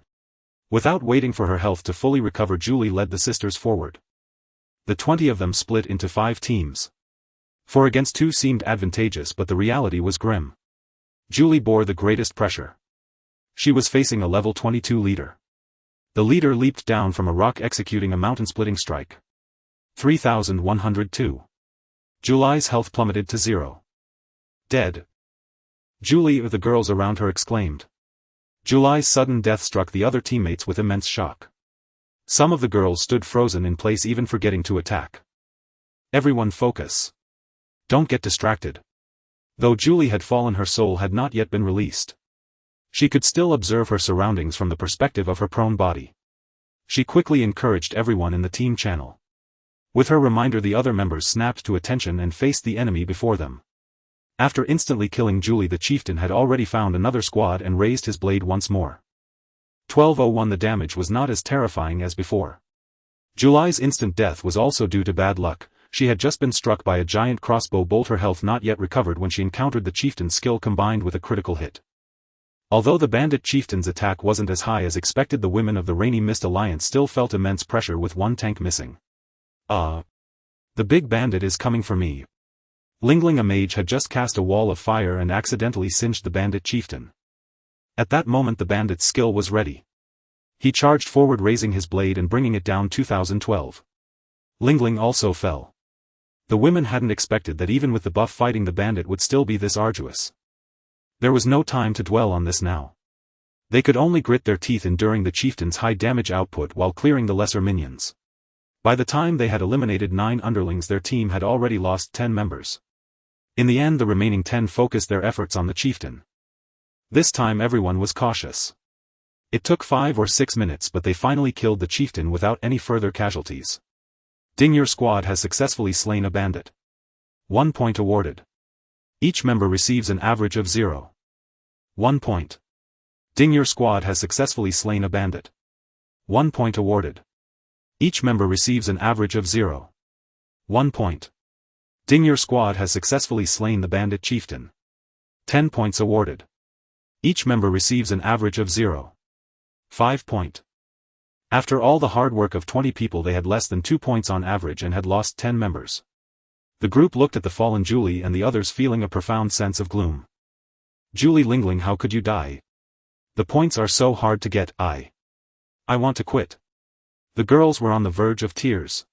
Without waiting for her health to fully recover, Julie led the sisters forward. The 20 of them split into 5 teams. 4 against 2 seemed advantageous, but the reality was grim. Julie bore the greatest pressure. She was facing a level 22 leader. The leader leaped down from a rock, executing a mountain-splitting strike. 3102. Julie's health plummeted to 0. Dead. Julie or the girls around her exclaimed. Julie's sudden death struck the other teammates with immense shock. Some of the girls stood frozen in place, even forgetting to attack. "Everyone focus. Don't get distracted." Though Julie had fallen, her soul had not yet been released. She could still observe her surroundings from the perspective of her prone body. She quickly encouraged everyone in the team channel. With her reminder, the other members snapped to attention and faced the enemy before them. After instantly killing Julie, the chieftain had already found another squad and raised his blade once more. 1201. The damage was not as terrifying as before. Julie's instant death was also due to bad luck. She had just been struck by a giant crossbow bolt, her health not yet recovered when she encountered the chieftain's skill combined with a critical hit. Although the bandit chieftain's attack wasn't as high as expected, the women of the Rainy Mist Alliance still felt immense pressure with 1 tank missing. The big bandit is coming for me." Lingling, a mage, had just cast a wall of fire and accidentally singed the bandit chieftain. At that moment the bandit's skill was ready. He charged forward, raising his blade and bringing it down. 2012. Lingling also fell. The women hadn't expected that even with the buff, fighting the bandit would still be this arduous. There was no time to dwell on this now. They could only grit their teeth, enduring the chieftain's high damage output while clearing the lesser minions. By the time they had eliminated 9 underlings, their team had already lost 10 members. In the end, the remaining 10 focused their efforts on the chieftain. This time everyone was cautious. It took 5 or 6 minutes, but they finally killed the chieftain without any further casualties. Ding, your squad has successfully slain a bandit. 1 point awarded. Each member receives an average of 0. 1 point. Ding, your squad has successfully slain a bandit. 1 point awarded. Each member receives an average of 0. 1 point. Ding, your squad has successfully slain the bandit chieftain. 10 points awarded. Each member receives an average of 0. 5 point. After all the hard work of 20 people, they had less than 2 points on average and had lost 10 members. The group looked at the fallen Julie and the others, feeling a profound sense of gloom. "Julie Lingling, how could you die? The points are so hard to get. I want to quit." The girls were on the verge of tears.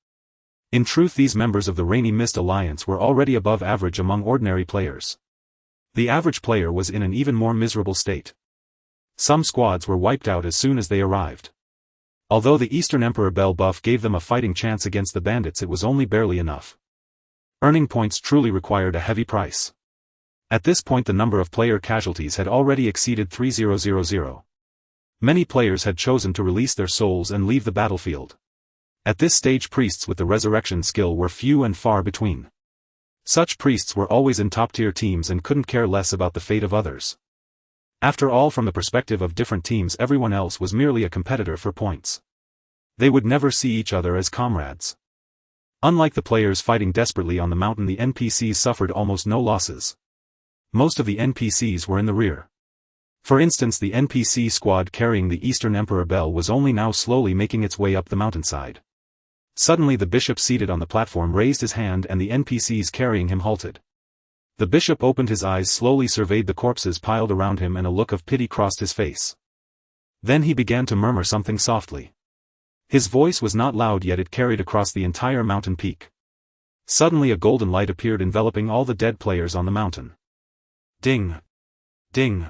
In truth, these members of the Rainy Mist Alliance were already above average among ordinary players. The average player was in an even more miserable state. Some squads were wiped out as soon as they arrived. Although the Eastern Emperor Bell buff gave them a fighting chance against the bandits, it was only barely enough. Earning points truly required a heavy price. At this point the number of player casualties had already exceeded 3000. Many players had chosen to release their souls and leave the battlefield. At this stage priests with the resurrection skill were few and far between. Such priests were always in top-tier teams and couldn't care less about the fate of others. After all, from the perspective of different teams, everyone else was merely a competitor for points. They would never see each other as comrades. Unlike the players fighting desperately on the mountain, the NPCs suffered almost no losses. Most of the NPCs were in the rear. For instance, the NPC squad carrying the Eastern Emperor Bell was only now slowly making its way up the mountainside. Suddenly the bishop seated on the platform raised his hand and the NPCs carrying him halted. The bishop opened his eyes, slowly surveyed the corpses piled around him, and a look of pity crossed his face. Then he began to murmur something softly. His voice was not loud, yet it carried across the entire mountain peak. Suddenly a golden light appeared, enveloping all the dead players on the mountain. Ding! Ding!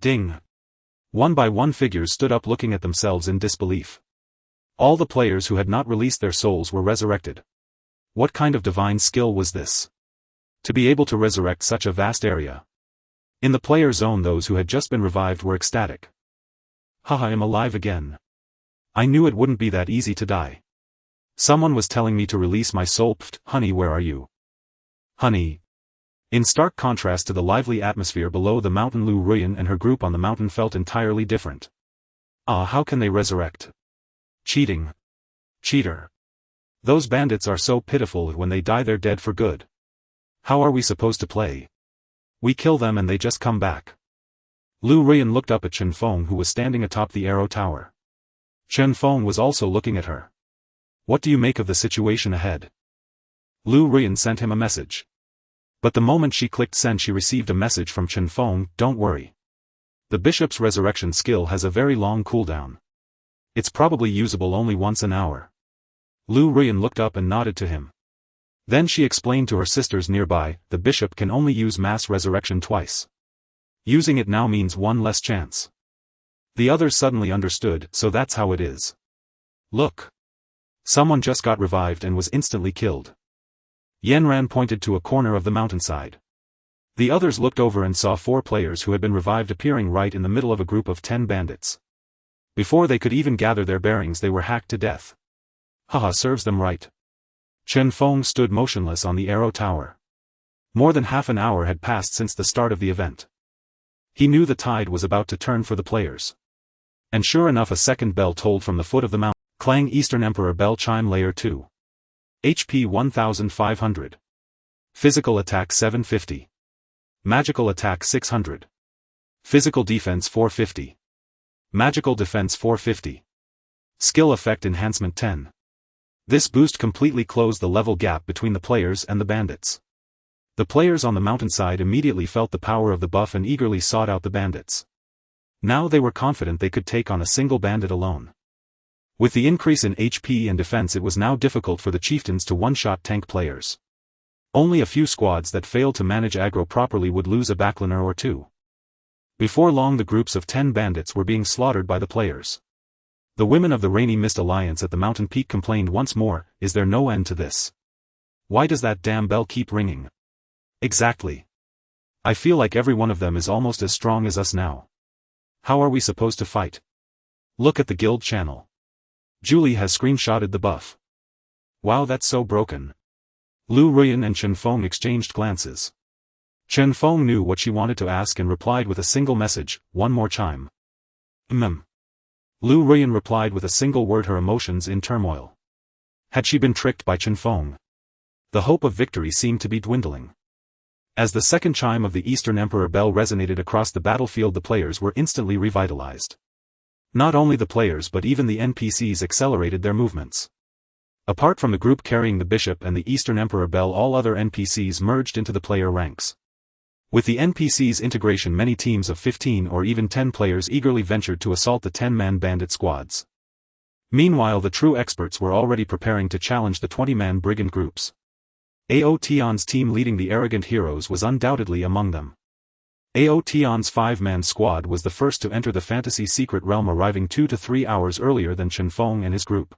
Ding! One by one figures stood up, looking at themselves in disbelief. All the players who had not released their souls were resurrected. What kind of divine skill was this? To be able to resurrect such a vast area. In the player zone, those who had just been revived were ecstatic. Haha, I'm alive again. I knew it wouldn't be that easy to die. Someone was telling me to release my soul. Pfft, honey, where are you? Honey. In stark contrast to the lively atmosphere below the mountain, Hou Yi and her group on the mountain felt entirely different. Ah, how can they resurrect? Cheating. Cheater. Those bandits are so pitiful. When they die, they're dead for good. How are we supposed to play? We kill them and they just come back. Hou Yi looked up at Chen Feng, who was standing atop the arrow tower. Chen Feng was also looking at her. What do you make of the situation ahead? Hou Yi sent him a message. But the moment she clicked send, she received a message from Chen Feng. Don't worry. The bishop's resurrection skill has a very long cooldown. It's probably usable only once an hour. Hou Yi looked up and nodded to him. Then she explained to her sisters nearby, the bishop can only use mass resurrection twice. Using it now means one less chance. The others suddenly understood, so that's how it is. Look. Someone just got revived and was instantly killed. Yanran pointed to a corner of the mountainside. The others looked over and saw 4 players who had been revived appearing right in the middle of a group of 10 bandits. Before they could even gather their bearings, they were hacked to death. Haha, serves them right. Chen Feng stood motionless on the arrow tower. More than half an hour had passed since the start of the event. He knew the tide was about to turn for the players. And sure enough, a second bell tolled from the foot of the mountain. Clang. Eastern Emperor Bell Chime Layer 2. HP 1500. Physical attack 750. Magical attack 600. Physical defense 450. Magical defense 450. Skill effect enhancement 10. This boost completely closed the level gap between the players and the bandits. The players on the mountainside immediately felt the power of the buff and eagerly sought out the bandits. Now they were confident they could take on a single bandit alone. With the increase in HP and defense, it was now difficult for the chieftains to one-shot tank players. Only a few squads that failed to manage aggro properly would lose a backliner or two. Before long, the groups of 10 bandits were being slaughtered by the players. The women of the Rainy Mist Alliance at the mountain peak complained once more, is there no end to this? Why does that damn bell keep ringing? Exactly. I feel like every one of them is almost as strong as us now. How are we supposed to fight? Look at the guild channel. Julie has screenshotted the buff. Wow, that's so broken. Hou Yi and Chen Feng exchanged glances. Chen Feng knew what she wanted to ask and replied with a single message, one more chime. Hou Yi replied with a single word, her emotions in turmoil. Had she been tricked by Chen Feng? The hope of victory seemed to be dwindling. As the second chime of the Eastern Emperor Bell resonated across the battlefield, the players were instantly revitalized. Not only the players but even the NPCs accelerated their movements. Apart from the group carrying the bishop and the Eastern Emperor Bell, all other NPCs merged into the player ranks. With the NPCs' integration, many teams of 15 or even 10 players eagerly ventured to assault the 10-man bandit squads. Meanwhile, the true experts were already preparing to challenge the 20-man brigand groups. Ao Tion's team, leading the arrogant heroes, was undoubtedly among them. Ao Tion's 5-man squad was the first to enter the fantasy secret realm, arriving 2 to 3 hours earlier than Chen Feng and his group.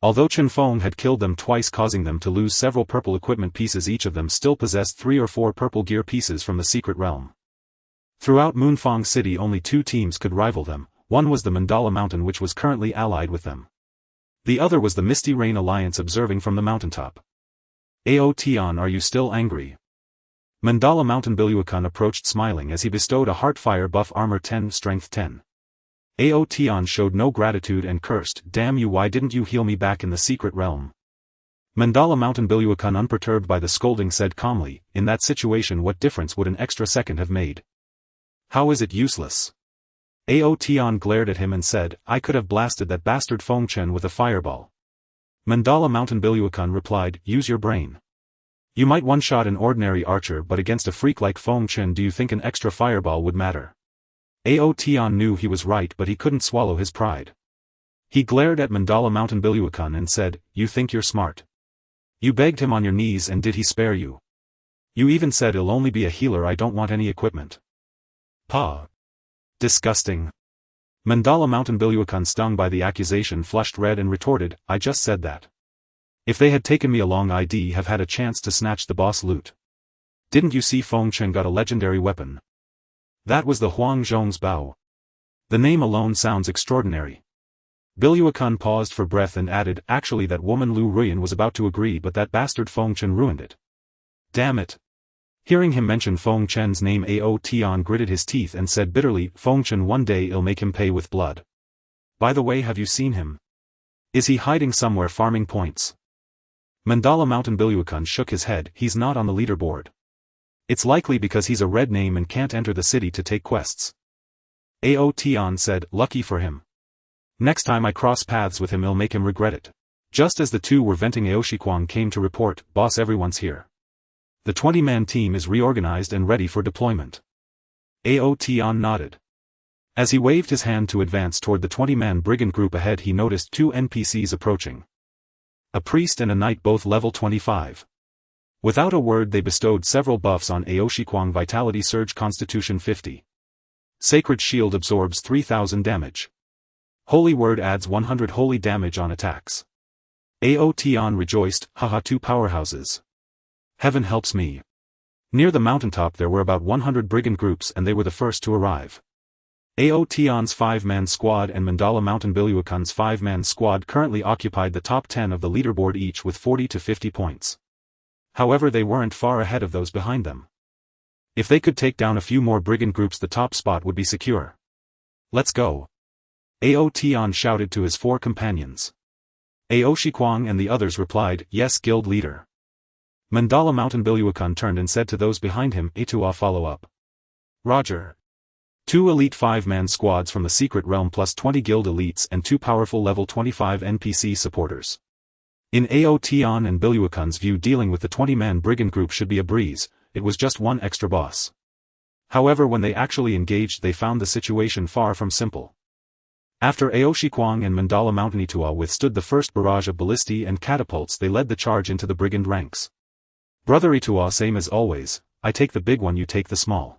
Although Chen Feng had killed them twice, causing them to lose several purple equipment pieces, each of them still possessed 3 or 4 purple gear pieces from the secret realm. Throughout Moonfang City, only 2 teams could rival them, One was the Mandala Mountain which was currently allied with them. The other was the Misty Rain Alliance observing from the mountaintop. Ao Tian, are you still angry? Mandala Mountain Biluakan approached smiling as he bestowed a Heartfire buff armor 10 strength 10. Ao Tian showed no gratitude and cursed, damn you, why didn't you heal me back in the secret realm? Mandala Mountain Biluakan, unperturbed by the scolding, said calmly, in that situation what difference would an extra second have made? How is it useless? Ao Tian glared at him and said, I could have blasted that bastard Feng Chen with a fireball. Mandala Mountain Biluakan replied, use your brain. You might one-shot an ordinary archer, but against a freak like Feng Chen do you think an extra fireball would matter? Ao Tian knew he was right, but he couldn't swallow his pride. He glared at Mandala Mountain Biluakan and said, you think you're smart. You begged him on your knees, and did he spare you? You even said he'll only be a healer, I don't want any equipment. Pah. Disgusting. Mandala Mountain Biluakan, stung by the accusation, flushed red and retorted, I just said that. If they had taken me along, I'd have had a chance to snatch the boss loot. Didn't you see Feng Chen got a legendary weapon? That was the Huang Zhong's bow. The name alone sounds extraordinary. Biluakan paused for breath and added, actually that woman Lu Ruyan was about to agree, but that bastard Feng Chen ruined it. Damn it. Hearing him mention Feng Chen's name, Ao Tian gritted his teeth and said bitterly, Feng Chen, one day I'll make him pay with blood. By the way, have you seen him? Is he hiding somewhere farming points? Mandala Mountain Biluakan shook his head, he's not on the leaderboard. It's likely because he's a red name and can't enter the city to take quests. Ao Tian said, lucky for him. Next time I cross paths with him, I'll make him regret it. Just as the two were venting, Aoshikwang came to report, boss, everyone's here. The 20-man team is reorganized and ready for deployment. Ao Tian nodded. As he waved his hand to advance toward the 20-man brigand group ahead, he noticed two NPCs approaching. A priest and a knight, both level 25. Without a word they bestowed several buffs on Aoshikwang. Vitality Surge, Constitution 50. Sacred Shield absorbs 3000 damage. Holy Word adds 100 holy damage on attacks. Ao Tian rejoiced, haha, two powerhouses. Heaven helps me. Near the mountaintop there were about 100 brigand groups, and they were the first to arrive. Ao Tian's 5-man squad and Mandala Mountain Biluakan's 5-man squad currently occupied the top 10 of the leaderboard, each with 40 to 50 points. However, they weren't far ahead of those behind them. If they could take down a few more brigand groups, the top spot would be secure. Let's go. Ao Tian shouted to his 4 companions. Aoshikwang and the others replied, yes, guild leader. Mandala Mountain Biluakan turned and said to those behind him, Atua, follow up. Roger. 2 elite 5-man squads from the secret realm plus 20 guild elites and 2 powerful level 25 NPC supporters. In Ao Tian and Biluakan's view, dealing with the 20-man brigand group should be a breeze, it was just one extra boss. However, when they actually engaged, they found the situation far from simple. After Aoshikwang and Mandala Mountain Itua withstood the first barrage of ballistae and catapults, they led the charge into the brigand ranks. Brother Itua, same as always, I take the big one, you take the small.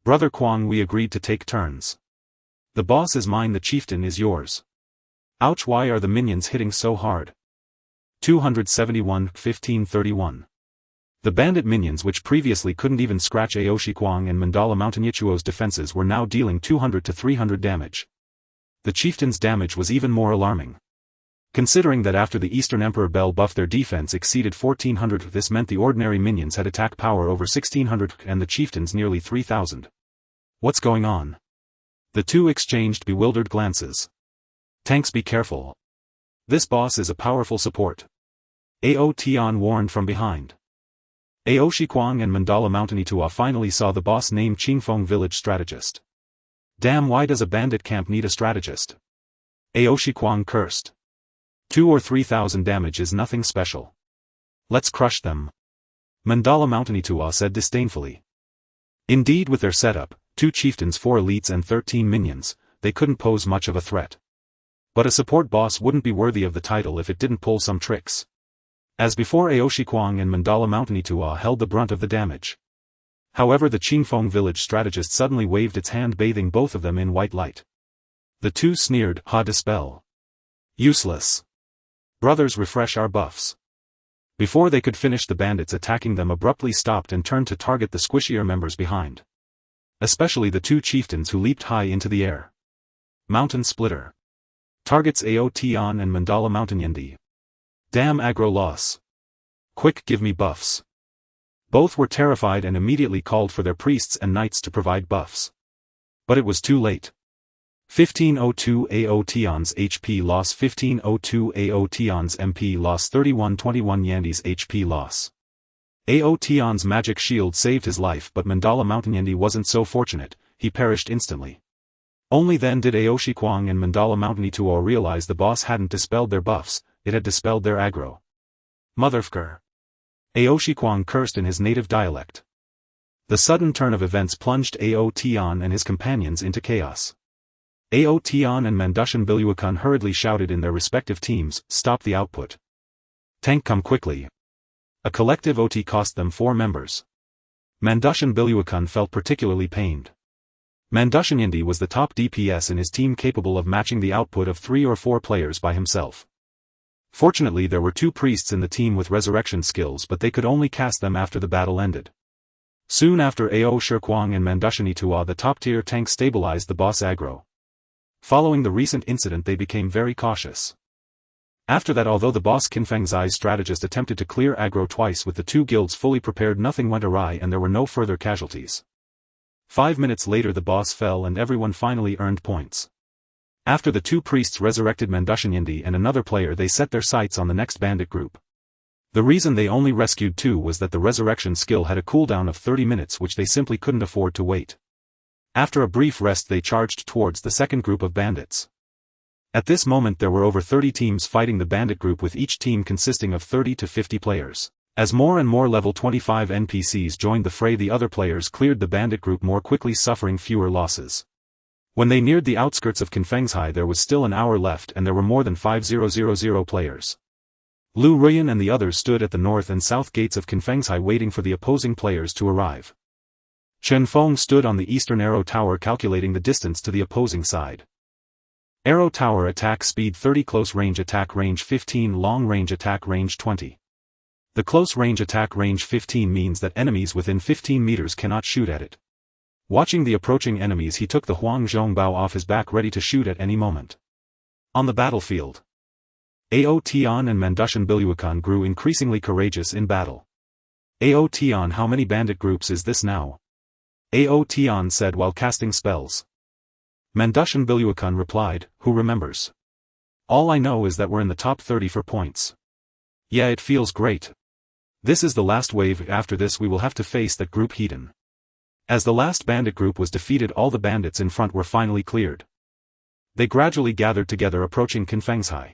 Brother Kwang, we agreed to take turns. The boss is mine, the chieftain is yours. Ouch, why are the minions hitting so hard? 271, 1531. The bandit minions, which previously couldn't even scratch Aoshikwang and Mandala Mountain Ichuo's defenses, were now dealing 200 to 300 damage. The chieftain's damage was even more alarming. Considering that after the Eastern Emperor Bell buff their defense exceeded 1400, this meant the ordinary minions had attack power over 1600 and the chieftains nearly 3000. What's going on? The two exchanged bewildered glances. Tanks, be careful. This boss is a powerful support. Ao Tian warned from behind. Aoshikwang and Mandala Mountain Itua finally saw the boss named Chen Feng, village strategist. Damn, why does a bandit camp need a strategist? Aoshikwang cursed. 2 or 3000 damage is nothing special. Let's crush them. Mandala Mountain Itua said disdainfully. Indeed, with their setup, 2 chieftains, 4 elites and 13 minions, they couldn't pose much of a threat. But a support boss wouldn't be worthy of the title if it didn't pull some tricks. As before, Aoshikwang and Mandala Mountain Itua held the brunt of the damage. However, the Chen Feng village strategist suddenly waved its hand, bathing both of them in white light. The two sneered, ha, dispel. Useless. Brothers, refresh our buffs. Before they could finish, the bandits attacking them abruptly stopped and turned to target the squishier members behind. Especially the 2 chieftains who leaped high into the air. Mountain Splitter. Targets Ao Tian and Mandala Mountain Yendi. Damn aggro loss. Quick, give me buffs. Both were terrified and immediately called for their priests and knights to provide buffs. But it was too late. 1502 Ao Tian's HP loss. 1502 Ao Tian's MP loss. 3121 Yandi's HP loss. Ao Tian's magic shield saved his life, but Mandala Mountain Yendi wasn't so fortunate, he perished instantly. Only then did Aoshi Kwang and Mandala Mountain Ituo realize the boss hadn't dispelled their buffs, it had dispelled their aggro. Motherfucker. Aoshi Kwang cursed in his native dialect. The sudden turn of events plunged Ao Tian and his companions into chaos. Ao Tian and Mandushan Biluakan hurriedly shouted in their respective teams, "Stop the output. Tank, come quickly." A collective OT cost them 4 members. Mandushan Biluakan felt particularly pained. Mandushan Yendi was the top DPS in his team, capable of matching the output of 3 or 4 players by himself. Fortunately, there were 2 priests in the team with resurrection skills, but they could only cast them after the battle ended. Soon after Ao Shikwang and Mandushan Itua, the top-tier tank, stabilized the boss aggro. Following the recent incident, they became very cautious. After that, although the boss Chen Feng's strategist attempted to clear aggro twice with the 2 guilds fully prepared, nothing went awry and there were no further casualties. 5 minutes later the boss fell and everyone finally earned points. After the 2 priests resurrected Mandushan Yendi and another player, they set their sights on the next bandit group. The reason they only rescued 2 was that the resurrection skill had a cooldown of 30 minutes, which they simply couldn't afford to wait. After a brief rest, they charged towards the second group of bandits. At this moment there were over 30 teams fighting the bandit group, with each team consisting of 30 to 50 players. As more and more level 25 NPCs joined the fray, the other players cleared the bandit group more quickly, suffering fewer losses. When they neared the outskirts of Confengshai, there was still an hour left and there were more than 5000 players. Lu Ruyan and the others stood at the north and south gates of Confengshai waiting for the opposing players to arrive. Chen Feng stood on the eastern arrow tower calculating the distance to the opposing side. Arrow tower: attack speed 30, close range attack range 15, long range attack range 20. The close range attack range 15 means that enemies within 15 meters cannot shoot at it. Watching the approaching enemies, he took the Huang Zhongbao off his back, ready to shoot at any moment. On the battlefield, Ao Tian and Mandushan Biluakan grew increasingly courageous in battle. Ao Tian, how many bandit groups is this now? Ao Tian said while casting spells. Mandushan Biluakan replied, who remembers? All I know is that we're in the top 30 for points. Yeah, it feels great. This is the last wave, after this we will have to face that group Heathen. As the last bandit group was defeated, all the bandits in front were finally cleared. They gradually gathered together, approaching Confengshai.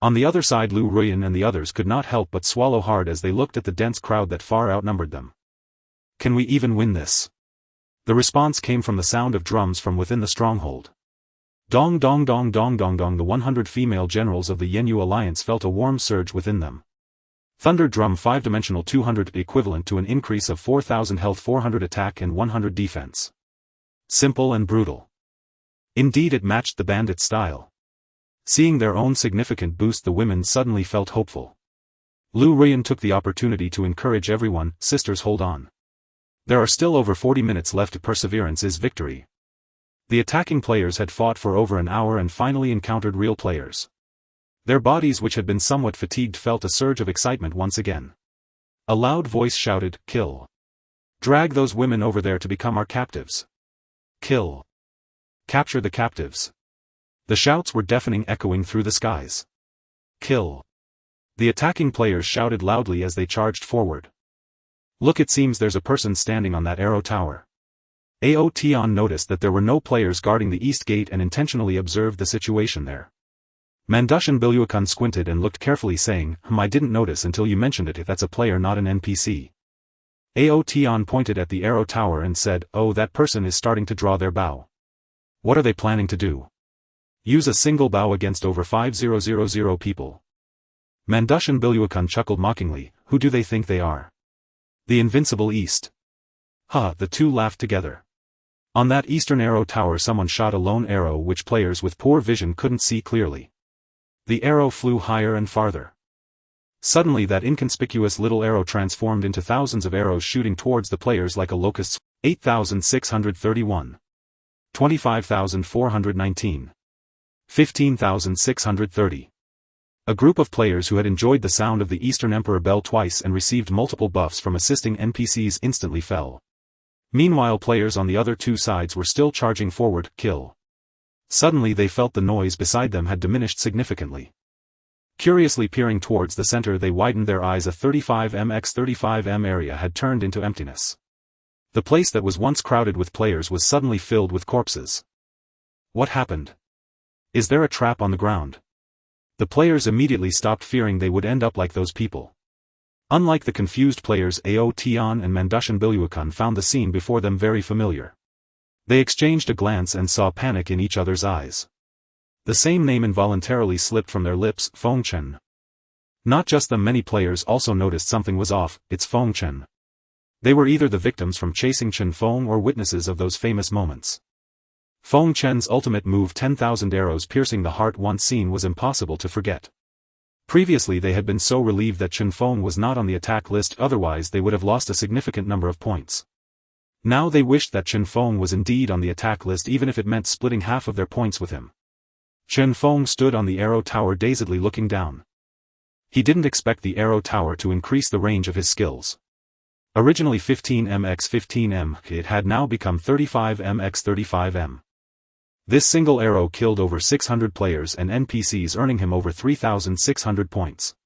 On the other side, Lu Ruyan and the others could not help but swallow hard as they looked at the dense crowd that far outnumbered them. Can we even win this? The response came from the sound of drums from within the stronghold. Dong dong dong dong dong dong. The 100 female generals of the Yenyu alliance felt a warm surge within them. Thunder drum 5-dimensional 200, equivalent to an increase of 4000 health, 400 attack and 100 defense. Simple and brutal. Indeed, it matched the bandit style. Seeing their own significant boost, the women suddenly felt hopeful. Lu Ruyan took the opportunity to encourage everyone, sisters, hold on. There are still over 40 minutes left. Perseverance is victory. The attacking players had fought for over an hour and finally encountered real players. Their bodies, which had been somewhat fatigued, felt a surge of excitement once again. A loud voice shouted, "Kill! Drag those women over there to become our captives! Kill! Capture the captives!" The shouts were deafening, echoing through the skies. "Kill!" The attacking players shouted loudly as they charged forward. Look, it seems there's a person standing on that arrow tower. Ao Tian noticed that there were no players guarding the east gate and intentionally observed the situation there. Mandushan Biluakan squinted and looked carefully, saying, I didn't notice until you mentioned it. If that's a player, not an NPC. Ao Tian pointed at the arrow tower and said, oh, that person is starting to draw their bow. What are they planning to do? Use a single bow against over 5000 people. Mandushan Biluakan chuckled mockingly, who do they think they are? The Invincible East. Ha, the two laughed together. On that eastern arrow tower someone shot a lone arrow which players with poor vision couldn't see clearly. The arrow flew higher and farther. Suddenly that inconspicuous little arrow transformed into thousands of arrows shooting towards the players like a locust. 8631. 25,419. 15,630. A group of players who had enjoyed the sound of the Eastern Emperor bell twice and received multiple buffs from assisting NPCs instantly fell. Meanwhile, players on the other two sides were still charging forward, kill. Suddenly they felt the noise beside them had diminished significantly. Curiously peering towards the center, they widened their eyes. A 35m x 35m area had turned into emptiness. The place that was once crowded with players was suddenly filled with corpses. What happened? Is there a trap on the ground? The players immediately stopped, fearing they would end up like those people. Unlike the confused players, Ao Tian and Mandushan Biluakan found the scene before them very familiar. They exchanged a glance and saw panic in each other's eyes. The same name involuntarily slipped from their lips, Feng Chen. Not just them, many players also noticed something was off. It's Feng Chen. They were either the victims from chasing Chen Feng or witnesses of those famous moments. Feng Chen's ultimate move, 10,000 arrows piercing the heart, once seen, was impossible to forget. Previously they had been so relieved that Chen Feng was not on the attack list, otherwise they would have lost a significant number of points. Now they wished that Chen Feng was indeed on the attack list, even if it meant splitting half of their points with him. Chen Feng stood on the arrow tower dazedly looking down. He didn't expect the arrow tower to increase the range of his skills. Originally 15m x 15m, it had now become 35m x 35m. This single arrow killed over 600 players and NPCs, earning him over 3,600 points.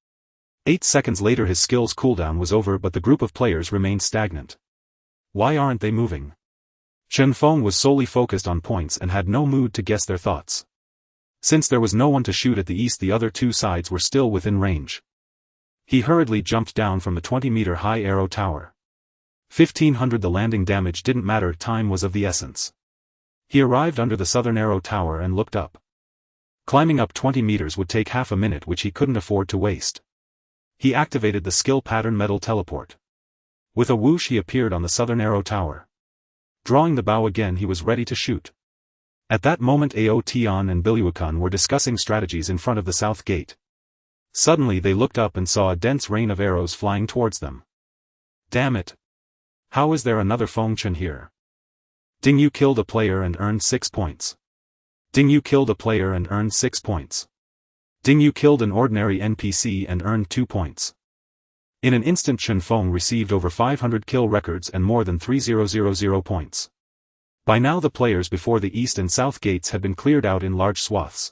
8 seconds later his skills cooldown was over, but the group of players remained stagnant. Why aren't they moving? Chen Feng was solely focused on points and had no mood to guess their thoughts. Since there was no one to shoot at the east, the other two sides were still within range. He hurriedly jumped down from the 20-meter high arrow tower. 1,500. The landing damage didn't matter, time was of the essence. He arrived under the southern arrow tower and looked up. Climbing up 20 meters would take half a minute, which he couldn't afford to waste. He activated the skill pattern metal teleport. With a whoosh he appeared on the southern arrow tower. Drawing the bow again, he was ready to shoot. At that moment Ao Tian and Biluakan were discussing strategies in front of the south gate. Suddenly they looked up and saw a dense rain of arrows flying towards them. Damn it! How is there another Feng Chen here? Ding, you killed a player and earned 6 points. Ding, you killed a player and earned 6 points. Ding, you killed an ordinary NPC and earned 2 points. In an instant Chen Feng received over 500 kill records and more than 3,000 points. By now the players before the east and south gates had been cleared out in large swaths.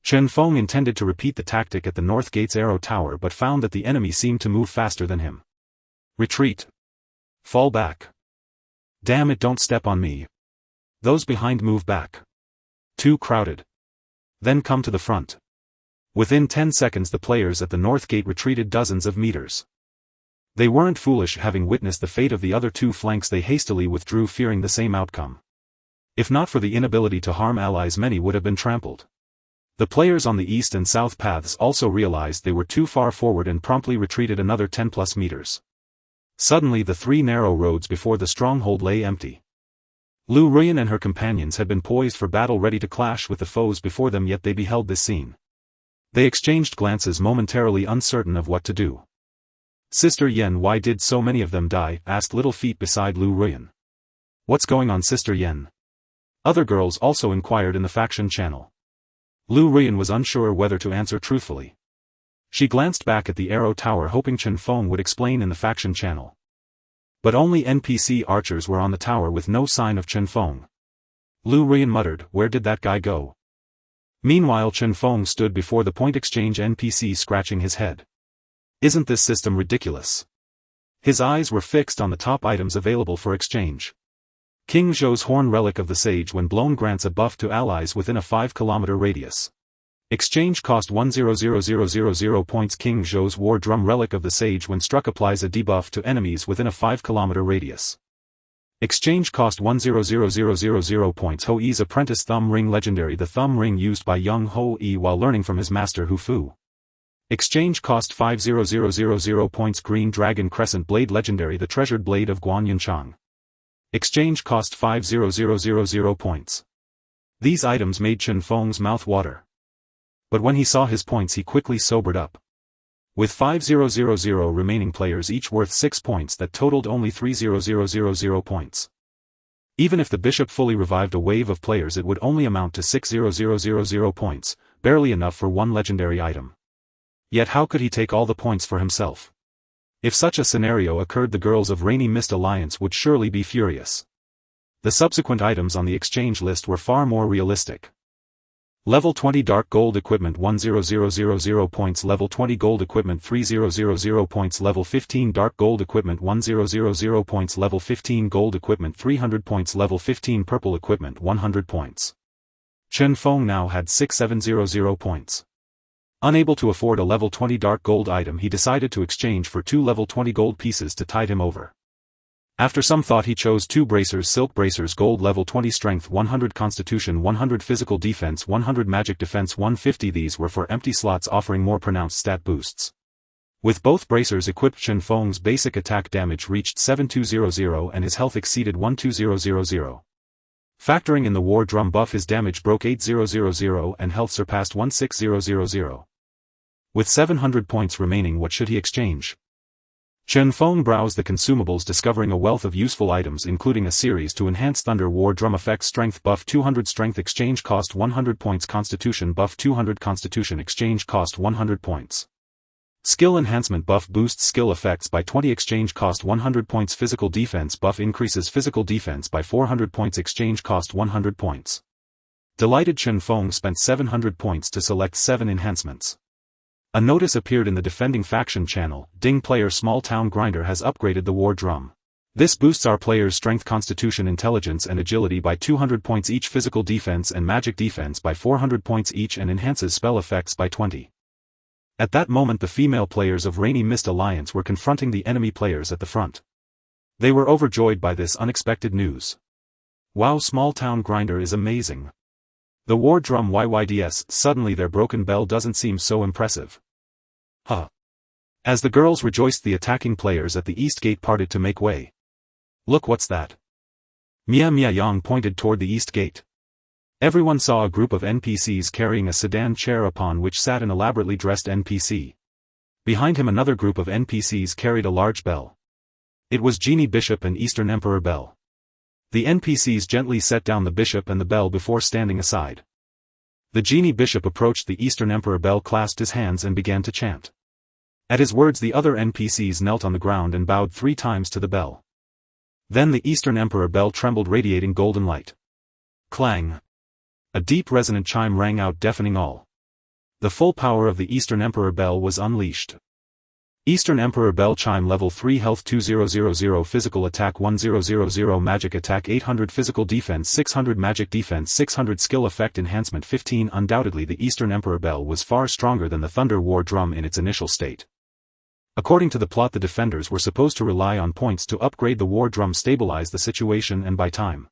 Chen Feng intended to repeat the tactic at the north gate's arrow tower, but found that the enemy seemed to move faster than him. Retreat. Fall back. Damn it, don't step on me. Those behind, move back. Too crowded. Then come to the front. Within 10 seconds the players at the north gate retreated dozens of meters. They weren't foolish. Having witnessed the fate of the other two flanks, they hastily withdrew, fearing the same outcome. If not for the inability to harm allies, many would have been trampled. The players on the east and south paths also realized they were too far forward and promptly retreated another 10+ meters. Suddenly the 3 narrow roads before the stronghold lay empty. Lu Ruyan and her companions had been poised for battle, ready to clash with the foes before them, yet they beheld this scene. They exchanged glances, momentarily uncertain of what to do. Sister Yen, why did so many of them die? Asked Little Feet beside Lu Ruyan. What's going on, Sister Yen? Other girls also inquired in the faction channel. Lu Ruyan was unsure whether to answer truthfully. She glanced back at the arrow tower, hoping Chen Feng would explain in the faction channel. But only NPC archers were on the tower with no sign of Chen Feng. Lu Ruyan muttered, where did that guy go? Meanwhile Chen Feng stood before the point exchange NPC, scratching his head. Isn't this system ridiculous? His eyes were fixed on the top items available for exchange. King Zhou's Horn Relic of the Sage, when blown, grants a buff to allies within a 5-kilometer radius. Exchange cost 1,000,000 points. King Zhou's War Drum Relic of the Sage, when struck, applies a debuff to enemies within a 5-kilometer radius. Exchange cost 1,000,000 points. Hou Yi's Apprentice Thumb Ring Legendary, the thumb ring used by young Hou Yi while learning from his master Hu Fu. Exchange cost 5,000 points. Green Dragon Crescent Blade Legendary, the treasured blade of Guan Yunchang. Exchange cost 5,000 points. These items made Chen Feng's mouth water. But when he saw his points he quickly sobered up. With 5,000 remaining players, each worth 6 points, that totaled only 3,000 points. Even if the bishop fully revived a wave of players, it would only amount to 6,000 points, barely enough for one legendary item. Yet how could he take all the points for himself? If such a scenario occurred, the girls of Rainy Mist Alliance would surely be furious. The subsequent items on the exchange list were far more realistic. Level 20 Dark Gold Equipment 10000 points, Level 20 Gold Equipment 3000 points, Level 15 Dark Gold Equipment 1000 points, Level 15 Gold Equipment 300 points, Level 15 Purple Equipment 100 points. Chen Feng now had 6700 points. Unable to afford a level 20 dark gold item, he decided to exchange for 2 level 20 gold pieces to tide him over. After some thought, he chose 2 bracers, silk bracers, gold, level 20 strength 100, constitution 100, physical defense 100, magic defense 150. These were for empty slots offering more pronounced stat boosts. With both bracers equipped, Chen Feng's basic attack damage reached 7200 and his health exceeded 12000. Factoring in the war drum buff, his damage broke 8000 and health surpassed 16000. With 700 points remaining, what should he exchange? Chen Feng browsed the consumables, discovering a wealth of useful items, including a series to enhance thunder war drum effects, strength buff 200, strength exchange cost 100 points, constitution buff 200, constitution exchange cost 100 points. Skill enhancement buff boosts skill effects by 20, exchange cost 100 points, physical defense buff increases physical defense by 400 points, exchange cost 100 points. Delighted, Chen Feng spent 700 points to select 7 enhancements. A notice appeared in the defending faction channel: Ding player Small Town Grinder has upgraded the war drum. This boosts our players' strength, constitution, intelligence and agility by 200 points each, physical defense and magic defense by 400 points each, and enhances spell effects by 20. At that moment, the female players of Rainy Mist Alliance were confronting the enemy players at the front. They were overjoyed by this unexpected news. Wow, Small Town Grinder is amazing. The war drum YYDS, suddenly their broken bell doesn't seem so impressive. Huh. As the girls rejoiced, the attacking players at the east gate parted to make way. Look, what's that? Mia Yang pointed toward the east gate. Everyone saw a group of NPCs carrying a sedan chair upon which sat an elaborately dressed NPC. Behind him, another group of NPCs carried a large bell. It was Genie Bishop and Eastern Emperor Bell. The NPCs gently set down the bishop and the bell before standing aside. The Genie Bishop approached the Eastern Emperor Bell, clasped his hands and began to chant. At his words, the other NPCs knelt on the ground and bowed 3 times to the bell. Then the Eastern Emperor Bell trembled, radiating golden light. Clang! A deep resonant chime rang out, deafening all. The full power of the Eastern Emperor Bell was unleashed. Eastern Emperor Bell chime, level 3 health 2000, physical attack 1000, magic attack 800, physical defense 600, magic defense 600, skill effect enhancement 15. Undoubtedly, the Eastern Emperor Bell was far stronger than the Thunder War Drum in its initial state. According to the plot, the defenders were supposed to rely on points to upgrade the war drum, stabilize the situation and buy time.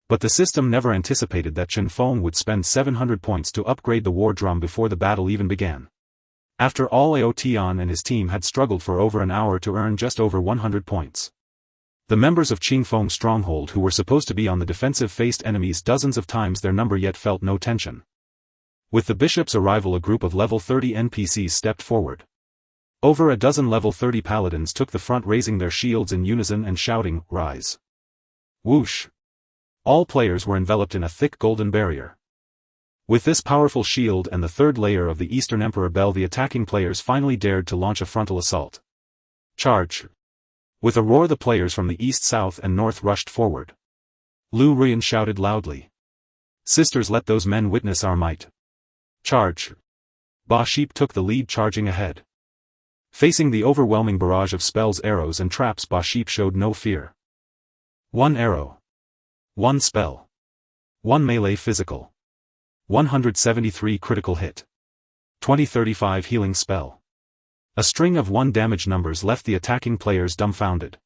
But the system never anticipated that Chen Feng would spend 700 points to upgrade the war drum before the battle even began. After all, Ao Tian and his team had struggled for over an hour to earn just over 100 points. The members of Qing Feng's stronghold, who were supposed to be on the defensive, faced enemies dozens of times their number yet felt no tension. With the bishop's arrival, a group of level 30 NPCs stepped forward. Over a dozen level 30 paladins took the front, raising their shields in unison and shouting, "Rise!" Whoosh! All players were enveloped in a thick golden barrier. With this powerful shield and the third layer of the Eastern Emperor Bell, the attacking players finally dared to launch a frontal assault. Charge! With a roar, the players from the east, south and north rushed forward. Lu Ruyan shouted loudly. "Sisters, let those men witness our might." Charge! Ba Sheep took the lead, charging ahead. Facing the overwhelming barrage of spells, arrows and traps, Ba Sheep showed no fear. 1 arrow. 1 spell. 1 melee physical. 173 critical hit. 20-35 healing spell. A string of 1 damage numbers left the attacking players dumbfounded.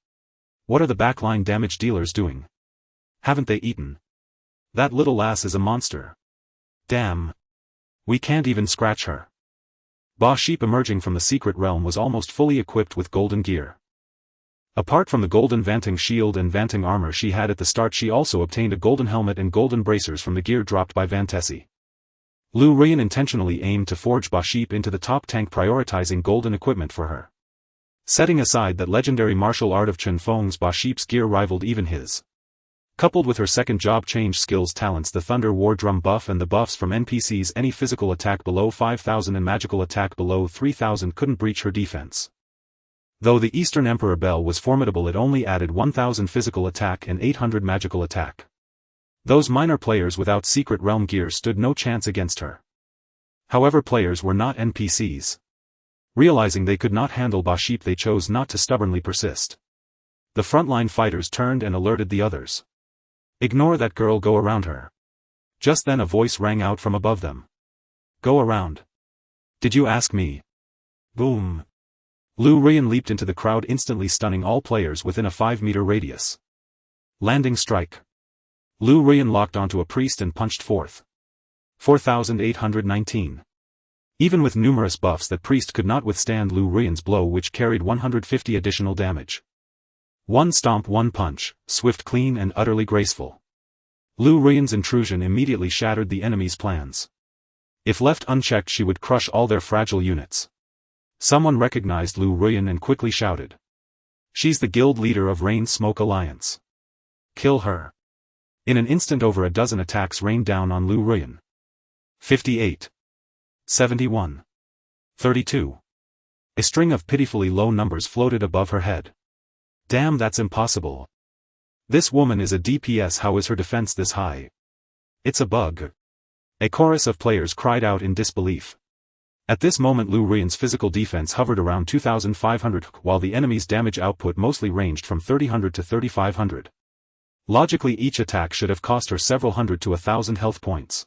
What are the backline damage dealers doing? Haven't they eaten? That little lass is a monster. Damn. We can't even scratch her. Ba Sheep, emerging from the secret realm, was almost fully equipped with golden gear. Apart from the golden Vanting shield and Vanting armor she had at the start, she also obtained a golden helmet and golden bracers from the gear dropped by Van Tessie. Lu Ruyan intentionally aimed to forge Ba Sheep into the top tank, prioritizing golden equipment for her. Setting aside that legendary martial art of Chen Feng's, Ba Sheep's gear rivaled even his. Coupled with her second job change skills talents, the Thunder War Drum buff and the buffs from NPCs, any physical attack below 5,000 and magical attack below 3,000 couldn't breach her defense. Though the Eastern Emperor Bell was formidable, it only added 1,000 physical attack and 800 magical attack. Those minor players without Secret Realm gear stood no chance against her. However, players were not NPCs. Realizing they could not handle Baship, they chose not to stubbornly persist. The frontline fighters turned and alerted the others. "Ignore that girl, go around her." Just then a voice rang out from above them. "Go around. Did you ask me?" Boom. Lu Rian leaped into the crowd, instantly stunning all players within a 5-meter radius. Landing strike. Lu Rian locked onto a priest and punched forth. 4,819. Even with numerous buffs, that priest could not withstand Lu Rian's blow, which carried 150 additional damage. One stomp, one punch, swift, clean and utterly graceful. Lu Rian's intrusion immediately shattered the enemy's plans. If left unchecked, she would crush all their fragile units. Someone recognized Lu Rian and quickly shouted. "She's the guild leader of Rain Smoke Alliance. Kill her." In an instant over a dozen attacks rained down on Lu Rian. 58. 71. 32. A string of pitifully low numbers floated above her head. "Damn, that's impossible. This woman is a DPS, how is her defense this high? It's a bug." A chorus of players cried out in disbelief. At this moment Lu Rian's physical defense hovered around 2,500, while the enemy's damage output mostly ranged from 3,000 to 3,500. Logically, each attack should have cost her several hundred to 1,000 health points.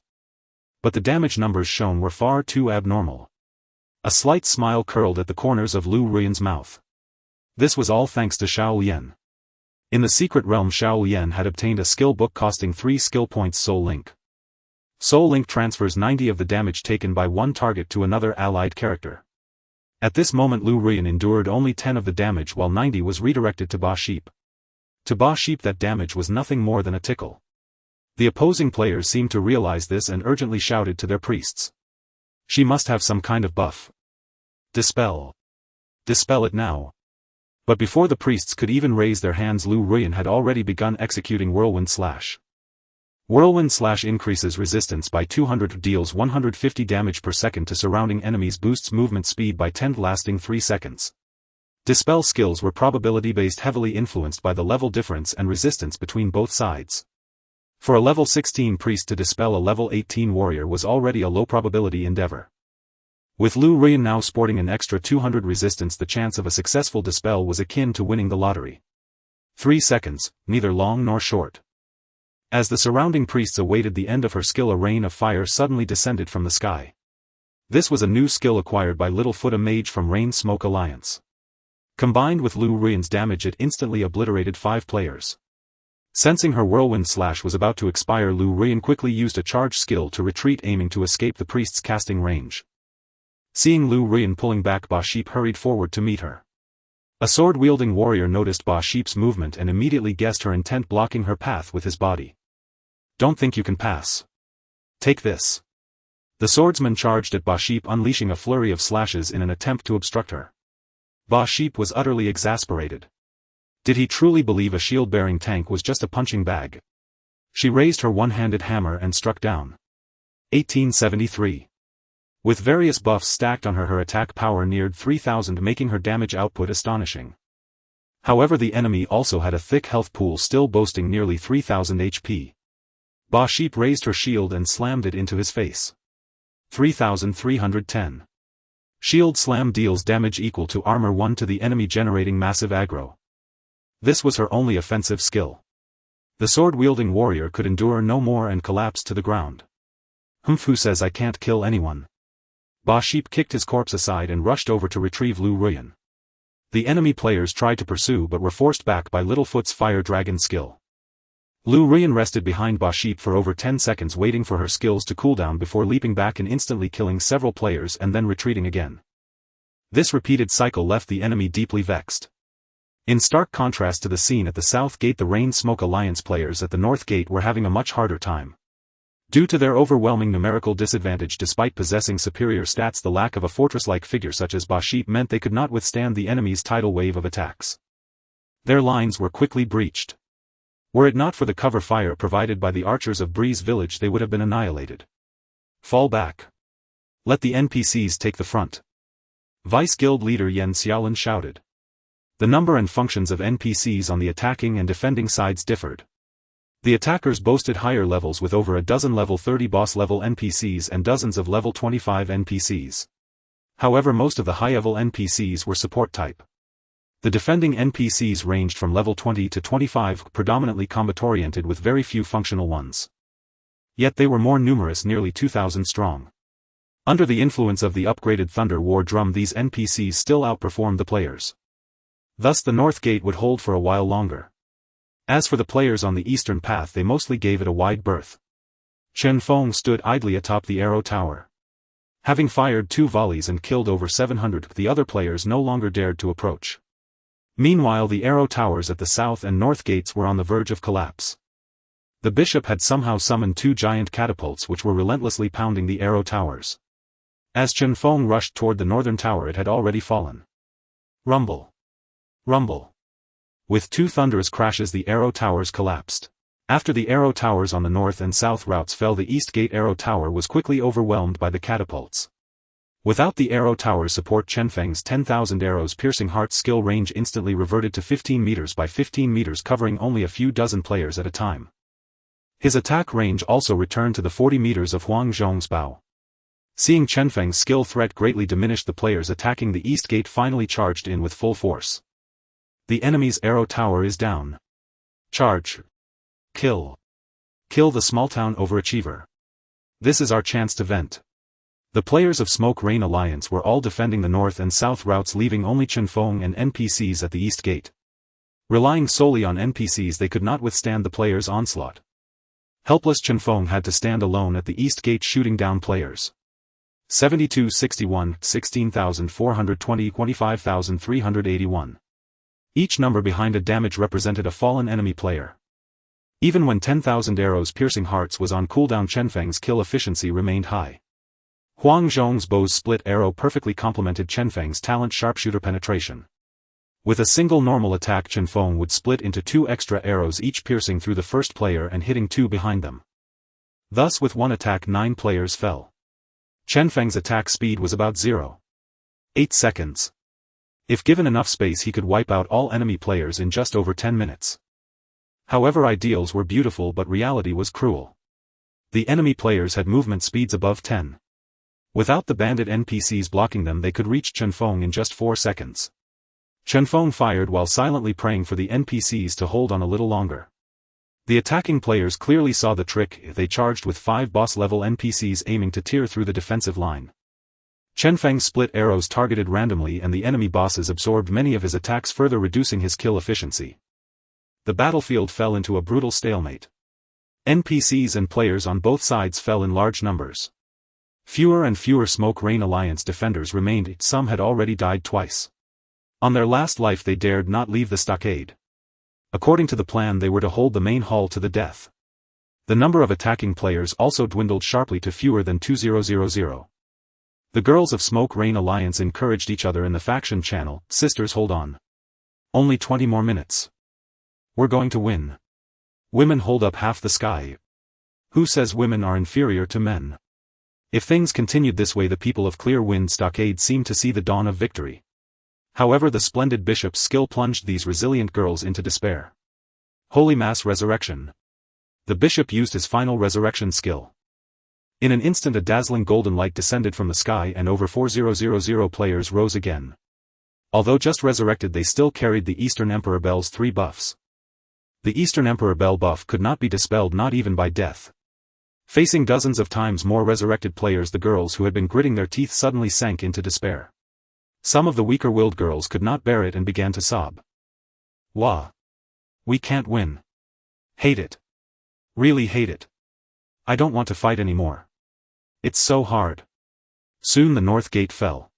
But the damage numbers shown were far too abnormal. A slight smile curled at the corners of Lu Rian's mouth. This was all thanks to Xiao Lian. In the Secret Realm, Xiao Lian had obtained a skill book costing 3 skill points. Soul Link. Soul Link transfers 90 of the damage taken by one target to another allied character. At this moment Lu Rian endured only 10 of the damage, while 90 was redirected to Baship. To Baship, that damage was nothing more than a tickle. The opposing players seemed to realize this and urgently shouted to their priests. "She must have some kind of buff. Dispel. Dispel it now." But before the priests could even raise their hands, Lu Rian had already begun executing Whirlwind Slash. Whirlwind Slash increases resistance by 200, deals 150 damage per second to surrounding enemies, boosts movement speed by 10, lasting 3 seconds. Dispel skills were probability-based, heavily influenced by the level difference and resistance between both sides. For a level 16 priest to dispel a level 18 warrior was already a low-probability endeavor. With Lu Rian now sporting an extra 200 resistance, the chance of a successful dispel was akin to winning the lottery. 3 seconds, neither long nor short. As the surrounding priests awaited the end of her skill, a rain of fire suddenly descended from the sky. This was a new skill acquired by Littlefoot, a mage from Rain Smoke Alliance. Combined with Lu Rian's damage, it instantly obliterated 5 players. Sensing her Whirlwind Slash was about to expire, Lu Rian quickly used a charge skill to retreat, aiming to escape the priest's casting range. Seeing Lu Rian pulling back, Baship hurried forward to meet her. A sword-wielding warrior noticed Baship's movement and immediately guessed her intent, blocking her path with his body. "Don't think you can pass. Take this." The swordsman charged at Baship, unleashing a flurry of slashes in an attempt to obstruct her. Baship was utterly exasperated. Did he truly believe a shield-bearing tank was just a punching bag? She raised her one-handed hammer and struck down. 1873. With various buffs stacked on her, her attack power neared 3,000, making her damage output astonishing. However, the enemy also had a thick health pool, still boasting nearly 3,000 HP. Baship raised her shield and slammed it into his face. 3,310. Shield slam deals damage equal to armor 1 to the enemy, generating massive aggro. This was her only offensive skill. The sword-wielding warrior could endure no more and collapsed to the ground. "Who says I can't kill anyone?" Baship kicked his corpse aside and rushed over to retrieve Lu Rian. The enemy players tried to pursue but were forced back by Littlefoot's Fire Dragon skill. Lu Rian rested behind Baship for over 10 seconds, waiting for her skills to cool down before leaping back and instantly killing several players and then retreating again. This repeated cycle left the enemy deeply vexed. In stark contrast to the scene at the South Gate, the Rain Smoke Alliance players at the North Gate were having a much harder time. Due to their overwhelming numerical disadvantage despite possessing superior stats, the lack of a fortress-like figure such as Baship meant they could not withstand the enemy's tidal wave of attacks. Their lines were quickly breached. Were it not for the cover fire provided by the archers of Breeze Village, they would have been annihilated. Fall back. Let the NPCs take the front. Vice Guild leader Yan Xiaolin shouted. The number and functions of NPCs on the attacking and defending sides differed. The attackers boasted higher levels with over a dozen level 30 boss-level NPCs and dozens of level 25 NPCs. However, most of the high-level NPCs were support type. The defending NPCs ranged from level 20 to 25, predominantly combat-oriented with very few functional ones. Yet they were more numerous, nearly 2,000 strong. Under the influence of the upgraded Thunder War Drum, these NPCs still outperformed the players. Thus the North Gate would hold for a while longer. As for the players on the eastern path, they mostly gave it a wide berth. Chen Feng stood idly atop the arrow tower. Having fired 2 volleys and killed over 700, the other players no longer dared to approach. Meanwhile, the arrow towers at the south and north gates were on the verge of collapse. The bishop had somehow summoned 2 giant catapults which were relentlessly pounding the arrow towers. As Chen Feng rushed toward the northern tower, it had already fallen. Rumble. Rumble. With 2 thunderous crashes, the arrow towers collapsed. After the arrow towers on the north and south routes fell, the east gate arrow tower was quickly overwhelmed by the catapults. Without the arrow tower's support, Chen Feng's 10,000 arrows piercing heart skill range instantly reverted to 15 meters by 15 meters, covering only a few dozen players at a time. His attack range also returned to the 40 meters of Huang Zhong's bow. Seeing Chen Feng's skill threat greatly diminished, the players attacking the east gate finally charged in with full force. The enemy's arrow tower is down. Charge. Kill. Kill the small-town overachiever. This is our chance to vent. The players of Smoke Rain Alliance were all defending the north and south routes, leaving only Chen Feng and NPCs at the east gate. Relying solely on NPCs, they could not withstand the players' onslaught. Helpless Chen Feng had to stand alone at the east gate, shooting down players. 72, 61, 16,420, 25,381. Each number behind a damage represented a fallen enemy player. Even when 10,000 arrows piercing hearts was on cooldown, Chen Feng's kill efficiency remained high. Huang Zhong's bow's split arrow perfectly complemented Chen Feng's talent sharpshooter penetration. With a single normal attack, Chen Feng would split into 2 extra arrows, each piercing through the first player and hitting 2 behind them. Thus with one attack 9 players fell. Chen Feng's attack speed was about 0.8 seconds. If given enough space, he could wipe out all enemy players in just over 10 minutes. However, ideals were beautiful, but reality was cruel. The enemy players had movement speeds above 10. Without the bandit NPCs blocking them, they could reach Chen Feng in just 4 seconds. Chen Feng fired while silently praying for the NPCs to hold on a little longer. The attacking players clearly saw the trick. They charged with 5 boss-level NPCs aiming to tear through the defensive line. Chen Feng's split arrows targeted randomly, and the enemy bosses absorbed many of his attacks, further reducing his kill efficiency. The battlefield fell into a brutal stalemate. NPCs and players on both sides fell in large numbers. Fewer and fewer Smoke Rain Alliance defenders remained, some had already died twice. On their last life they dared not leave the stockade. According to the plan, they were to hold the main hall to the death. The number of attacking players also dwindled sharply to fewer than 2,000. The girls of Smoke Rain Alliance encouraged each other in the faction channel, "Sisters, hold on. Only 20 more minutes. We're going to win. Women hold up half the sky. Who says women are inferior to men?" If things continued this way, the people of Clear Wind Stockade seemed to see the dawn of victory. However, the splendid bishop's skill plunged these resilient girls into despair. Holy Mass Resurrection. The bishop used his final resurrection skill. In an instant, a dazzling golden light descended from the sky, and over 4,000 players rose again. Although just resurrected, they still carried the Eastern Emperor Bell's 3 buffs. The Eastern Emperor Bell buff could not be dispelled, not even by death. Facing dozens of times more resurrected players, the girls who had been gritting their teeth suddenly sank into despair. Some of the weaker-willed girls could not bear it and began to sob. Wah! We can't win. Hate it. Really hate it. I don't want to fight anymore. It's so hard. Soon the north gate fell.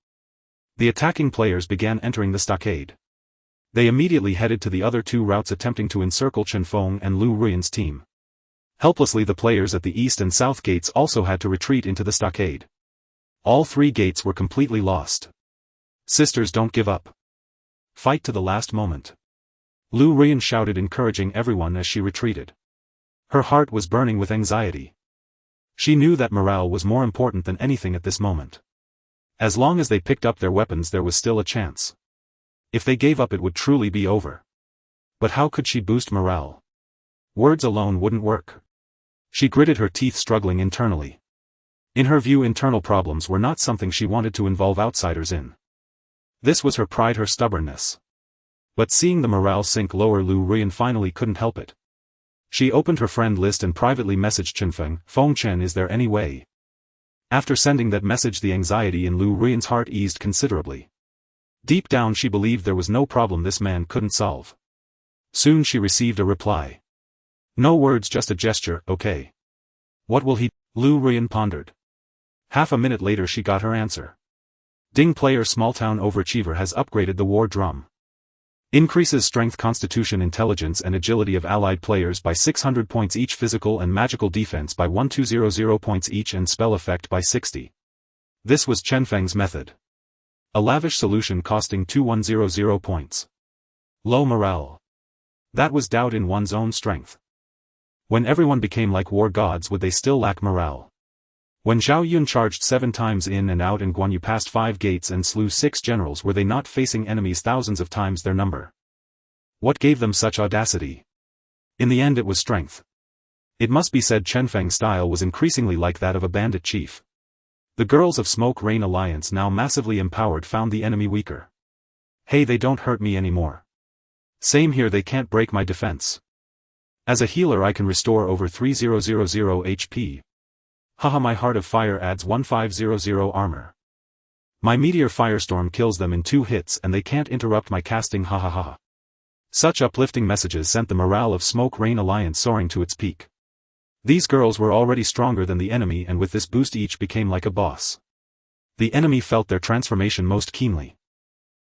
The attacking players began entering the stockade. They immediately headed to the other 2 routes, attempting to encircle Chen Feng and Lu Ruyan's team. Helplessly, the players at the east and south gates also had to retreat into the stockade. All 3 gates were completely lost. Sisters, don't give up. Fight to the last moment. Lu Rian shouted, encouraging everyone as she retreated. Her heart was burning with anxiety. She knew that morale was more important than anything at this moment. As long as they picked up their weapons there was still a chance. If they gave up it would truly be over. But how could she boost morale? Words alone wouldn't work. She gritted her teeth, struggling internally. In her view, internal problems were not something she wanted to involve outsiders in. This was her pride, her stubbornness. But seeing the morale sink lower, Lu Rian finally couldn't help it. She opened her friend list and privately messaged Chen Feng, "Feng Chen, is there any way?" After sending that message, the anxiety in Lu Rian's heart eased considerably. Deep down she believed there was no problem this man couldn't solve. Soon she received a reply. No words, just a gesture, "Okay. What will he?" Lu Rian pondered. Half a minute later she got her answer. Ding, player Smalltown Overachiever has upgraded the war drum. Increases strength, constitution, intelligence and agility of allied players by 600 points each, physical and magical defense by 1200 points each, and spell effect by 60. This was Chen Feng's method. A lavish solution costing 2100 points. Low morale. That was doubt in one's own strength. When everyone became like war gods, would they still lack morale? When Zhao Yun charged 7 times in and out and Guan Yu passed 5 gates and slew 6 generals, were they not facing enemies thousands of times their number? What gave them such audacity? In the end it was strength. It must be said Chen Feng's style was increasingly like that of a bandit chief. The girls of Smoke Rain Alliance, now massively empowered, found the enemy weaker. Hey, they don't hurt me anymore. Same here, they can't break my defense. As a healer I can restore over 3000 HP. Haha, my Heart of Fire adds 1500 armor. My Meteor Firestorm kills them in 2 hits and they can't interrupt my casting, hahaha. Such uplifting messages sent the morale of Smoke Rain Alliance soaring to its peak. These girls were already stronger than the enemy, and with this boost each became like a boss. The enemy felt their transformation most keenly.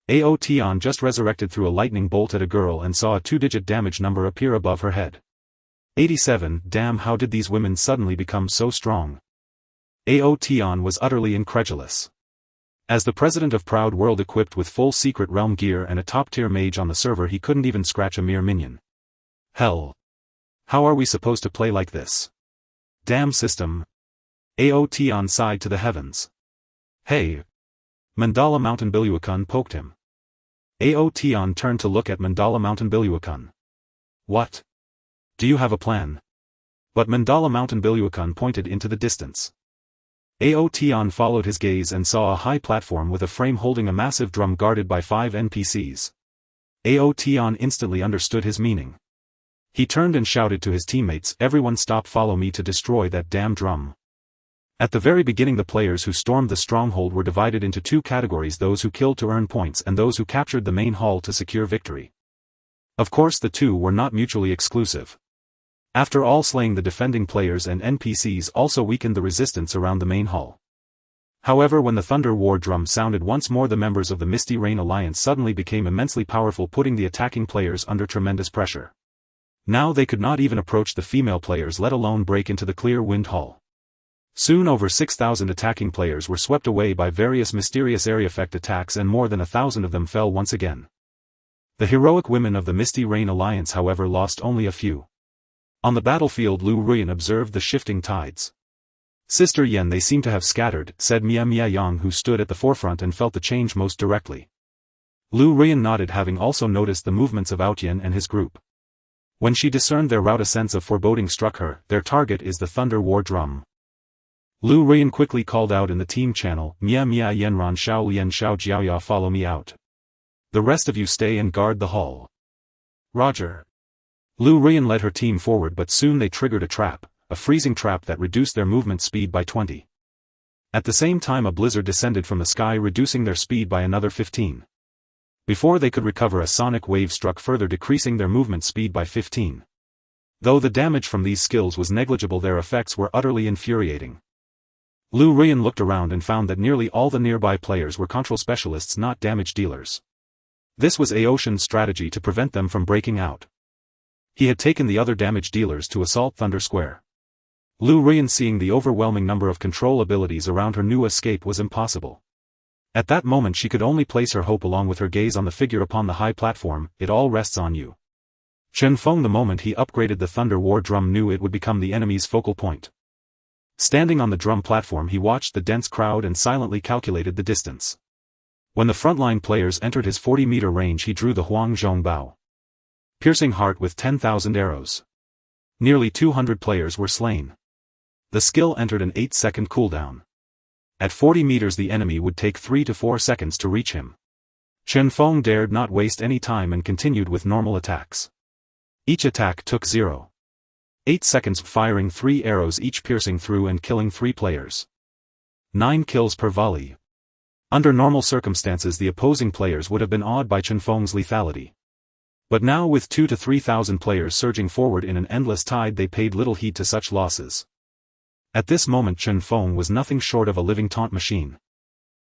Ao Tian just resurrected through a lightning bolt at a girl and saw a 2-digit damage number appear above her head. 87, damn, how did these women suddenly become so strong? Ao Tian was utterly incredulous. As the president of Proud World, equipped with full secret realm gear and a top-tier mage on the server, he couldn't even scratch a mere minion. Hell. How are we supposed to play like this? Damn system. Ao Tian sighed to the heavens. Hey. Mandala Mountain Biluakun poked him. Ao Tian turned to look at Mandala Mountain Biluakun. What? Do you have a plan? But Mandala Mountain Biluakun pointed into the distance. Ao Tian followed his gaze and saw a high platform with a frame holding a massive drum guarded by 5 NPCs. Ao Tian instantly understood his meaning. He turned and shouted to his teammates, "Everyone stop, follow me to destroy that damn drum." At the very beginning the players who stormed the stronghold were divided into 2 categories, those who killed to earn points and those who captured the main hall to secure victory. Of course the two were not mutually exclusive. After all, slaying the defending players and NPCs also weakened the resistance around the main hall. However, when the Thunder War drum sounded once more, the members of the Misty Rain Alliance suddenly became immensely powerful, putting the attacking players under tremendous pressure. Now they could not even approach the female players, let alone break into the clear wind hall. Soon over 6,000 attacking players were swept away by various mysterious area effect attacks, and more than 1,000 of them fell once again. The heroic women of the Misty Rain Alliance, however, lost only a few. On the battlefield, Lu Rian observed the shifting tides. "Sister Yen, they seem to have scattered," said Mia Mia Yang, who stood at the forefront and felt the change most directly. Lu Rian nodded, having also noticed the movements of Outyen and his group. When she discerned their route, a sense of foreboding struck her. Their target is the Thunder War drum. Lu Rian quickly called out in the team channel, "Mia Mia Yenran Shao Lian Shao Jiaoya, follow me out. The rest of you stay and guard the hall." Roger. Lu Rian led her team forward, but soon they triggered a trap, a freezing trap that reduced their movement speed by 20. At the same time a blizzard descended from the sky, reducing their speed by another 15. Before they could recover, a sonic wave struck, further decreasing their movement speed by 15. Though the damage from these skills was negligible, their effects were utterly infuriating. Lu Rian looked around and found that nearly all the nearby players were control specialists, not damage dealers. This was Aoshin's strategy to prevent them from breaking out. He had taken the other damage dealers to assault Thunder Square. Lu Rian, seeing the overwhelming number of control abilities around her, knew escape was impossible. At that moment she could only place her hope along with her gaze on the figure upon the high platform. "It all rests on you." Chen Feng, the moment he upgraded the Thunder War drum, knew it would become the enemy's focal point. Standing on the drum platform, he watched the dense crowd and silently calculated the distance. When the frontline players entered his 40-meter range, he drew the Huang Zhong Bao. Piercing heart with 10,000 arrows. Nearly 200 players were slain. The skill entered an 8-second cooldown. At 40 meters the enemy would take 3 to 4 seconds to reach him. Chen Feng dared not waste any time and continued with normal attacks. Each attack took 0.8 seconds, firing 3 arrows each, piercing through and killing 3 players. 9 kills per volley. Under normal circumstances the opposing players would have been awed by Chen Feng's lethality. But now, with 2,000 to 3,000 players surging forward in an endless tide, they paid little heed to such losses. At this moment Chen Feng was nothing short of a living taunt machine.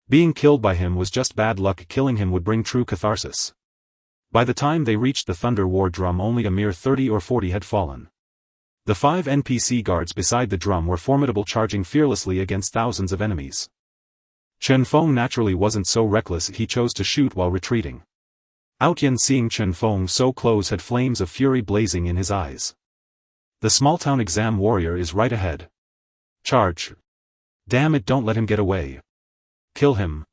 Being killed by him was just bad luck, killing him would bring true catharsis. By the time they reached the Thunder War drum, only a mere 30 or 40 had fallen. The 5 NPC guards beside the drum were formidable, charging fearlessly against thousands of enemies. Chen Feng naturally wasn't so reckless, he chose to shoot while retreating. Outlaws, seeing Chen Feng so close, had flames of fury blazing in his eyes. The small-town exam warrior is right ahead. Charge! Damn it, don't let him get away. Kill him.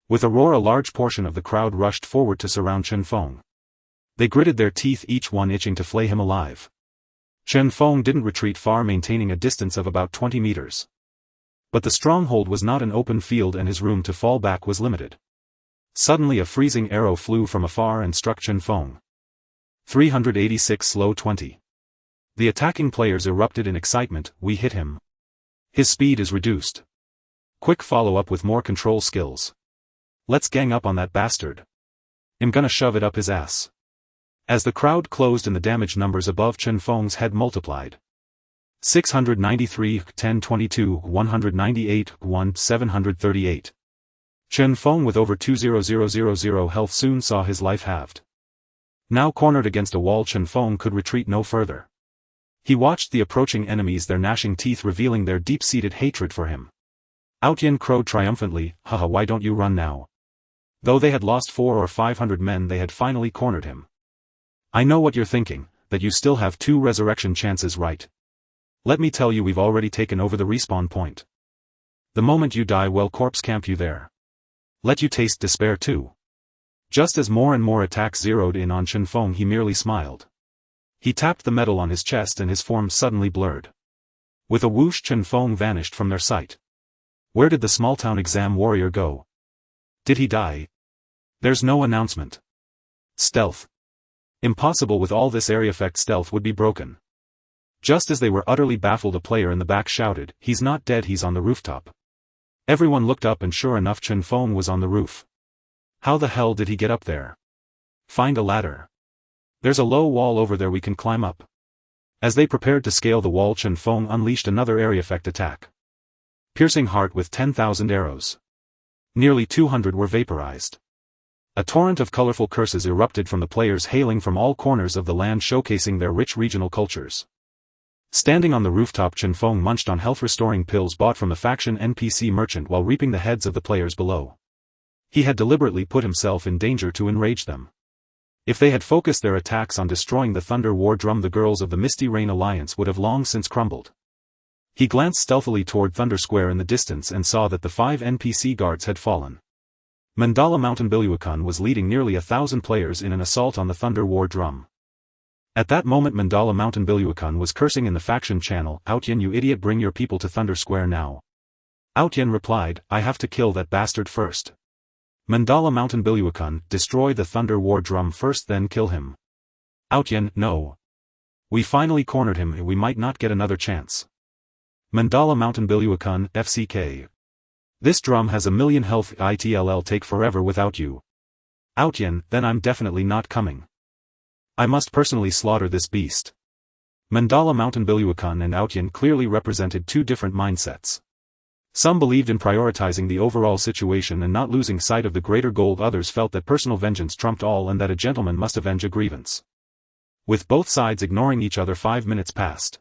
With a roar, a large portion of the crowd rushed forward to surround Chen Feng. They gritted their teeth, each one itching to flay him alive. Chen Feng didn't retreat far, maintaining a distance of about 20 meters. But the stronghold was not an open field and his room to fall back was limited. Suddenly a freezing arrow flew from afar and struck Chen Feng. 386 slow 20. The attacking players erupted in excitement. We hit him. His speed is reduced. Quick follow-up with more control skills. Let's gang up on that bastard. I'm gonna shove it up his ass. As the crowd closed and the damage numbers above Chen Feng's head multiplied. 693, 1022, 198, 738. Chen Feng, with over 200,000 health, soon saw his life halved. Now cornered against a wall, Chen Feng could retreat no further. He watched the approaching enemies, their gnashing teeth revealing their deep-seated hatred for him. Outlaws crowed triumphantly, haha, why don't you run now? Though they had lost 400 or 500 men, they had finally cornered him. I know what you're thinking, that you still have 2 resurrection chances, right? Let me tell you, we've already taken over the respawn point. The moment you die, well, corpse camp you there. Let you taste despair too. Just as more and more attacks zeroed in on Chen Feng, he merely smiled. He tapped the metal on his chest and his form suddenly blurred. With a whoosh, Chen Feng vanished from their sight. Where did the small-town exam warrior go? Did he die? There's no announcement. Stealth. Impossible, with all this area effect stealth would be broken. Just as they were utterly baffled, a player in the back shouted, he's not dead, he's on the rooftop. Everyone looked up and sure enough, Chen Feng was on the roof. How the hell did he get up there? Find a ladder. There's a low wall over there, we can climb up. As they prepared to scale the wall, Chen Feng unleashed another area effect attack. Piercing heart with 10,000 arrows. Nearly 200 were vaporized. A torrent of colorful curses erupted from the players, hailing from all corners of the land, showcasing their rich regional cultures. Standing on the rooftop, Chen Feng munched on health-restoring pills bought from the faction NPC merchant while reaping the heads of the players below. He had deliberately put himself in danger to enrage them. If they had focused their attacks on destroying the Thunder War drum, the girls of the Misty Rain Alliance would have long since crumbled. He glanced stealthily toward Thunder Square in the distance and saw that the 5 NPC guards had fallen. Mandala Mountain Biluakun was leading nearly 1,000 players in an assault on the Thunder War drum. At that moment Mandala Mountain Biluakun was cursing in the faction channel, Outlaws, you idiot, bring your people to Thunder Square now. Outlaws replied, I have to kill that bastard first. Mandala Mountain Biluakun, destroy the Thunder War drum first, then kill him. Outlaws, no. We finally cornered him, we might not get another chance. Mandala Mountain Biluakun, FCK. This drum has 1,000,000 health, it'll take forever without you. Outlaws, then I'm definitely not coming. I must personally slaughter this beast. Mandala Mountain Biluakun and Outlaws clearly represented 2 different mindsets. Some believed in prioritizing the overall situation and not losing sight of the greater goal. Others felt that personal vengeance trumped all and that a gentleman must avenge a grievance. With both sides ignoring each other, 5 minutes passed.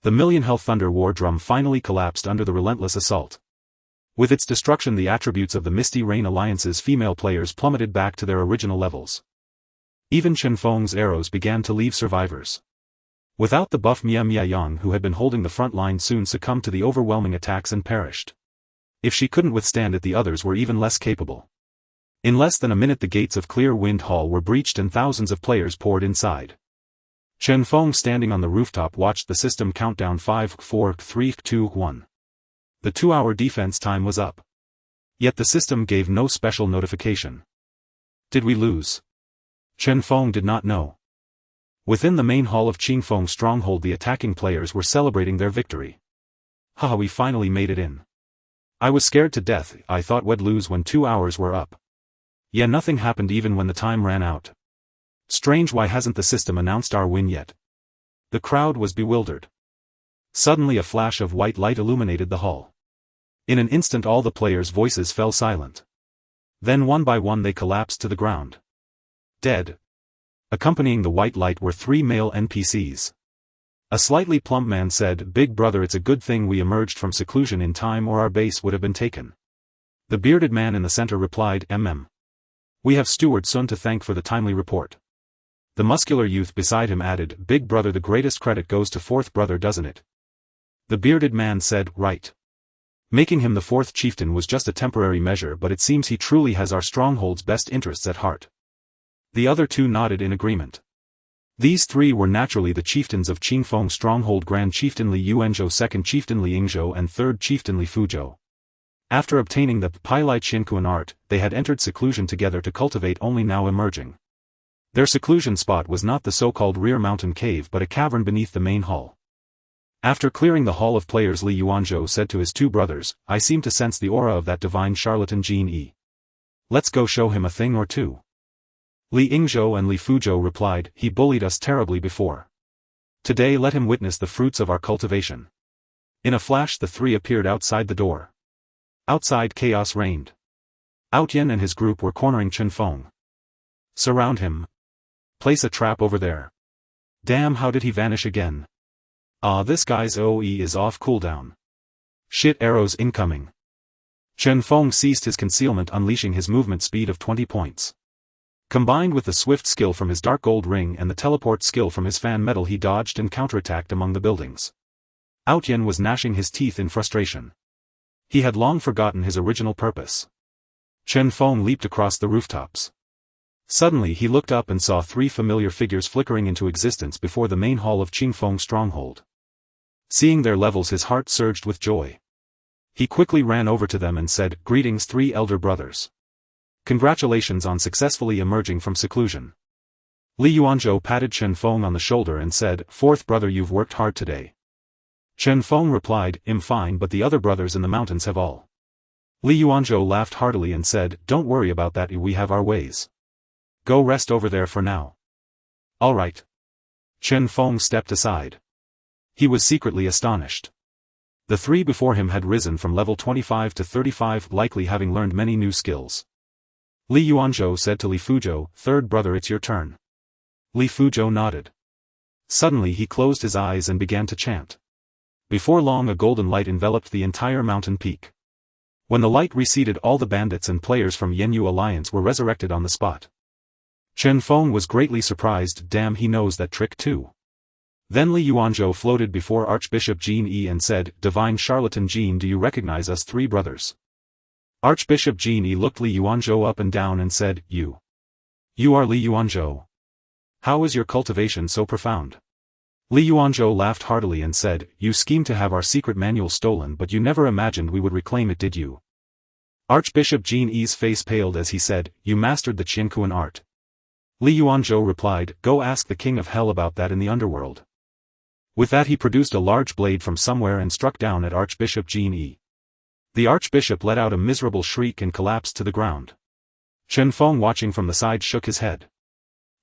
The 1,000,000 health Thunder War drum finally collapsed under the relentless assault. With its destruction, the attributes of the Misty Rain Alliance's female players plummeted back to their original levels. Even Chen Feng's arrows began to leave survivors. Without the buff Mia Yang, who had been holding the front line, soon succumbed to the overwhelming attacks and perished. If she couldn't withstand it, the others were even less capable. In less than a minute the gates of Clear Wind Hall were breached and thousands of players poured inside. Chen Feng, standing on the rooftop, watched the system count down 5, 4, 3, 2, 1. The 2-hour defense time was up. Yet the system gave no special notification. Did we lose? Chen Feng did not know. Within the main hall of Chen Feng's stronghold the attacking players were celebrating their victory. Haha, we finally made it in. I was scared to death, I thought we'd lose when 2 hours were up. Yeah, nothing happened even when the time ran out. Strange, why hasn't the system announced our win yet? The crowd was bewildered. Suddenly a flash of white light illuminated the hall. In an instant all the players' voices fell silent. Then one by one they collapsed to the ground. Dead. Accompanying the white light were 3 male NPCs. A slightly plump man said, "Big brother, it's a good thing we emerged from seclusion in time or our base would have been taken." The bearded man in the center replied, "We have Steward Sun to thank for the timely report." The muscular youth beside him added, "Big brother, the greatest credit goes to fourth brother, doesn't it?" The bearded man said, "Right. Making him the fourth chieftain was just a temporary measure, but it seems he truly has our stronghold's best interests at heart." The other two nodded in agreement. These three were naturally the chieftains of Chen Feng's stronghold: Grand Chieftain Li Yuanzhou, Second Chieftain Li Yingzhou, and Third Chieftain Li Fuzhou. After obtaining the Pilai Qinkuan art, they had entered seclusion together to cultivate, only now emerging. Their seclusion spot was not the so-called rear mountain cave but a cavern beneath the main hall. After clearing the hall of players, Li Yuanzhou said to his two brothers, "I seem to sense the aura of that divine charlatan Jin Yi. Let's go show him a thing or two." Li Yingzhou and Li Fuzhou replied, "He bullied us terribly before. Today let him witness the fruits of our cultivation." In a flash the three appeared outside the door. Outside chaos reigned. Outyan and his group were cornering Chen Feng. "Surround him. Place a trap over there. Damn, how did he vanish again? Ah, this guy's OE is off cooldown. Shit, arrows incoming." Chen Feng ceased his concealment, unleashing his movement speed of 20 points. Combined with the swift skill from his dark gold ring and the teleport skill from his fan metal, he dodged and counterattacked among the buildings. Outyan was gnashing his teeth in frustration. He had long forgotten his original purpose. Chen Feng leaped across the rooftops. Suddenly he looked up and saw 3 familiar figures flickering into existence before the main hall of Chen Feng's stronghold. Seeing their levels, his heart surged with joy. He quickly ran over to them and said, "Greetings, 3 elder brothers. Congratulations on successfully emerging from seclusion." Li Yuanzhou patted Chen Feng on the shoulder and said, "Fourth brother, you've worked hard today." Chen Feng replied, "I'm fine, but the other brothers in the mountains have all." Li Yuanzhou laughed heartily and said, "Don't worry about that, we have our ways. Go rest over there for now." "All right." Chen Feng stepped aside. He was secretly astonished. The 3 before him had risen from level 25 to 35, likely having learned many new skills. Li Yuanzhou said to Li Fuzhou, "Third brother, it's your turn." Li Fuzhou nodded. Suddenly he closed his eyes and began to chant. Before long a golden light enveloped the entire mountain peak. When the light receded, all the bandits and players from Yenyu Alliance were resurrected on the spot. Chen Feng was greatly surprised. Damn, he knows that trick too. Then Li Yuanzhou floated before Archbishop Jin Yi and said, "Divine charlatan Jin, do you recognize us 3 brothers?" Archbishop Jin Yi looked Li Yuanzhou up and down and said, You are Li Yuanzhou. How is your cultivation so profound?" Li Yuanzhou laughed heartily and said, "You schemed to have our secret manual stolen, but you never imagined we would reclaim it, did you?" Archbishop Jin Yi's face paled as he said, "You mastered the Qinkuan art." Li Yuanzhou replied, "Go ask the king of hell about that in the underworld." With that he produced a large blade from somewhere and struck down at Archbishop Jin Yi. The archbishop let out a miserable shriek and collapsed to the ground. Chen Feng, watching from the side, shook his head.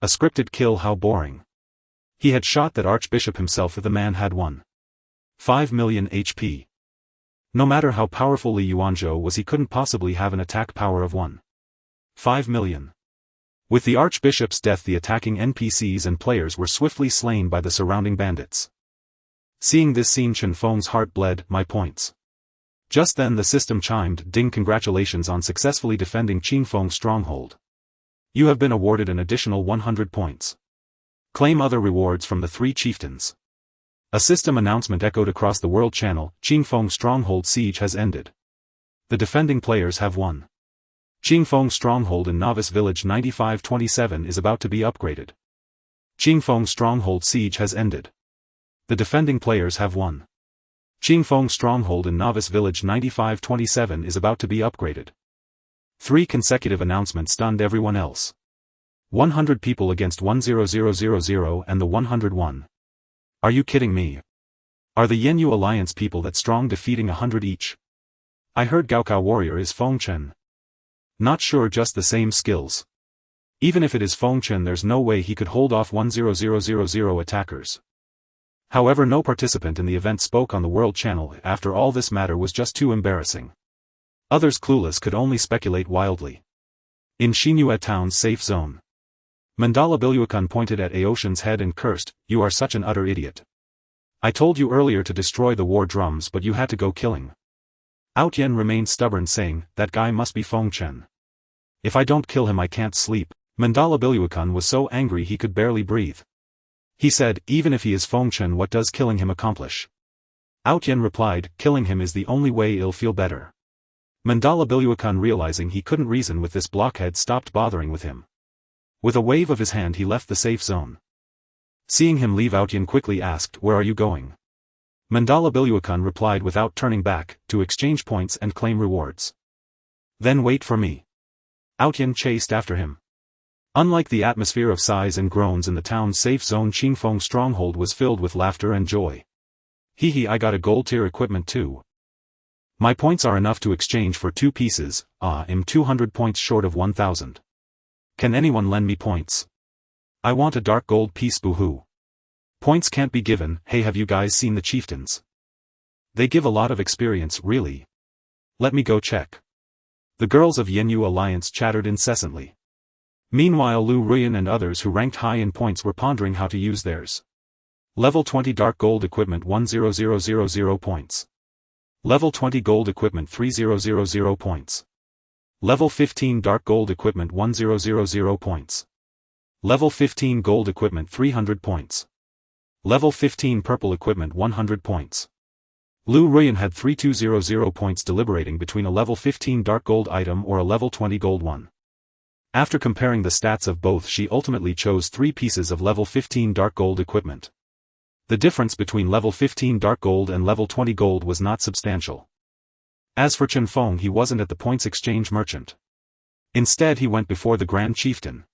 A scripted kill, how boring. He had shot that archbishop himself if the man had 1.5 million HP. No matter how powerful Li Yuanzhou was, he couldn't possibly have an attack power of 1.5 million. With the archbishop's death, the attacking NPCs and players were swiftly slain by the surrounding bandits. Seeing this scene, Chen Feng's heart bled. My points. Just then the system chimed, "Ding, congratulations on successfully defending Chen Feng's stronghold. You have been awarded an additional 100 points. Claim other rewards from the 3 chieftains. A system announcement echoed across the world channel. Chen Feng's stronghold siege has ended. The defending players have won. Chen Feng's stronghold in Novice Village 9527 is about to be upgraded. Chen Feng's stronghold siege has ended. The defending players have won. Chen Feng's stronghold in Novice Village 9527 is about to be upgraded. 3 consecutive announcements stunned everyone else. 100 people against 10000 and the 101. Are you kidding me? Are the Yenyu Alliance people that strong, defeating 100 each? I heard Gaokao warrior is Feng Chen. Not sure, just the same skills. Even if it is Feng Chen, there's no way he could hold off 10000 attackers. However, no participant in the event spoke on the world channel. After all, this matter was just too embarrassing. Others, clueless, could only speculate wildly. In Xinyue town's safe zone, Mandala Biluakun pointed at Aoshan's head and cursed, "You are such an utter idiot. I told you earlier to destroy the war drums, but you had to go killing." Outyen remained stubborn, saying, "That guy must be Feng Chen. If I don't kill him, I can't sleep." Mandala Biluakun was so angry he could barely breathe. He said, "Even if he is Feng Chen, what does killing him accomplish?" Outyen replied, "Killing him is the only way he'll feel better." Mandala Biluakun, realizing he couldn't reason with this blockhead, stopped bothering with him. With a wave of his hand he left the safe zone. Seeing him leave, Outyen quickly asked, "Where are you going?" Mandala Biluakun replied without turning back, "To exchange points and claim rewards." "Then wait for me." Outyen chased after him. Unlike the atmosphere of sighs and groans in the town's safe zone, Chen Feng's stronghold was filled with laughter and joy. "Hee hee, I got a gold tier equipment too. My points are enough to exchange for 2 pieces, I'm 200 points short of 1000. Can anyone lend me points? I want a dark gold piece, boo-hoo. Points can't be given. Hey, have you guys seen the chieftains? They give a lot of experience, really. Let me go check." The girls of Yenyu Alliance chattered incessantly. Meanwhile, Lu Ruyan and others who ranked high in points were pondering how to use theirs. Level 20 dark gold equipment 10000 points. Level 20 gold equipment 3000 points. Level 15 dark gold equipment 1000 points. Level 15 gold equipment 300 points. Level 15 purple equipment 100 points. Lu Ruyan had 3200 points, deliberating between a level 15 dark gold item or a level 20 gold one. After comparing the stats of both, she ultimately chose 3 pieces of level 15 dark gold equipment. The difference between level 15 dark gold and level 20 gold was not substantial. As for Chen Feng, he wasn't at the points exchange merchant. Instead, he went before the Grand Chieftain.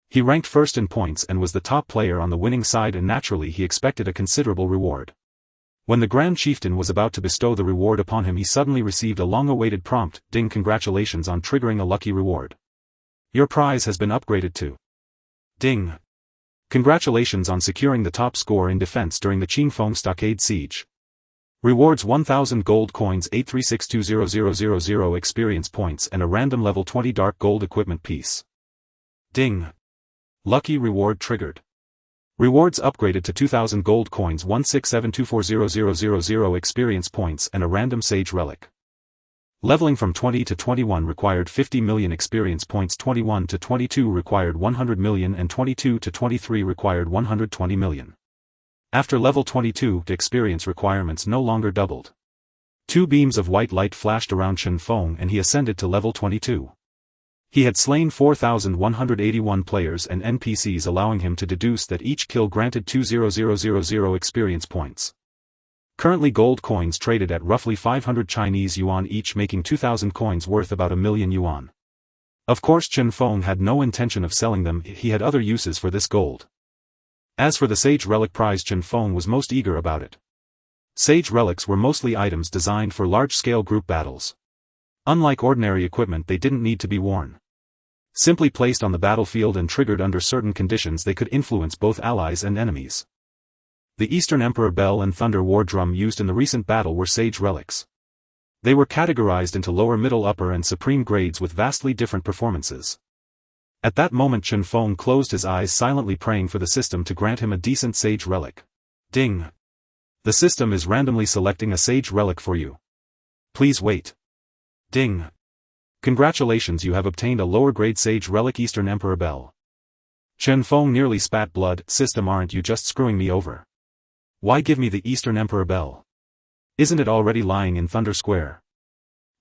He ranked first in points and was the top player on the winning side, and naturally he expected a considerable reward. When the Grand Chieftain was about to bestow the reward upon him, he suddenly received a long-awaited prompt, "Ding, congratulations on triggering a lucky reward. Your prize has been upgraded to." Ding. Congratulations on securing the top score in defense during the Chen Feng Stockade Siege. Rewards 1000 gold coins, 8362000 experience points, and a random level 20 dark gold equipment piece. Ding. Lucky reward triggered. Rewards upgraded to 2000 gold coins, 167240000 experience points, and a random sage relic. Leveling from 20 to 21 required 50 million experience points, 21 to 22 required 100 million, and 22 to 23 required 120 million. After level 22, the experience requirements no longer doubled. 2 beams of white light flashed around Chen Feng and he ascended to level 22. He had slain 4,181 players and NPCs, allowing him to deduce that each kill granted 20000 experience points. Currently, gold coins traded at roughly 500 Chinese yuan each, making 2,000 coins worth about 1,000,000 yuan. Of course, Chen Feng had no intention of selling them, he had other uses for this gold. As for the Sage Relic prize, Chen Feng was most eager about it. Sage Relics were mostly items designed for large-scale group battles. Unlike ordinary equipment, they didn't need to be worn. Simply placed on the battlefield and triggered under certain conditions, they could influence both allies and enemies. The Eastern Emperor Bell and Thunder War Drum used in the recent battle were Sage Relics. They were categorized into lower, middle, upper, and supreme grades with vastly different performances. At that moment, Chen Feng closed his eyes, silently praying for the system to grant him a decent Sage Relic. Ding. The system is randomly selecting a Sage Relic for you. Please wait. Ding. Congratulations, you have obtained a lower grade Sage Relic Eastern Emperor Bell. Chen Feng nearly spat blood. System, aren't you just screwing me over? Why give me the Eastern Emperor Bell? Isn't it already lying in Thunder Square?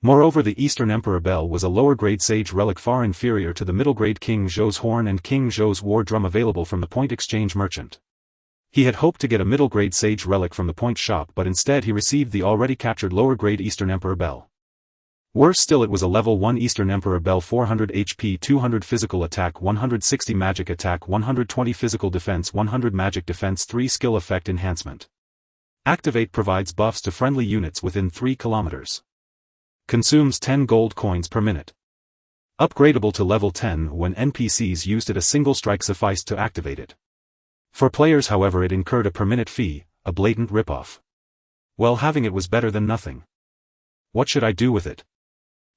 Moreover, the Eastern Emperor Bell was a lower grade Sage Relic far inferior to the middle grade King Zhou's Horn and King Zhou's War Drum available from the Point Exchange Merchant. He had hoped to get a middle grade Sage Relic from the Point Shop, but instead he received the already captured lower grade Eastern Emperor Bell. Worse still, it was a level 1 Eastern Emperor Bell, 400 HP, 200 physical attack, 160 magic attack, 120 physical defense, 100 magic defense, 3 skill effect enhancement. Activate, provides buffs to friendly units within 3 kilometers. Consumes 10 gold coins per minute. Upgradable to level 10 when NPCs used it. A single strike sufficed to activate it. For players, however, it incurred a per minute fee, a blatant ripoff. Well, having it was better than nothing. What should I do with it?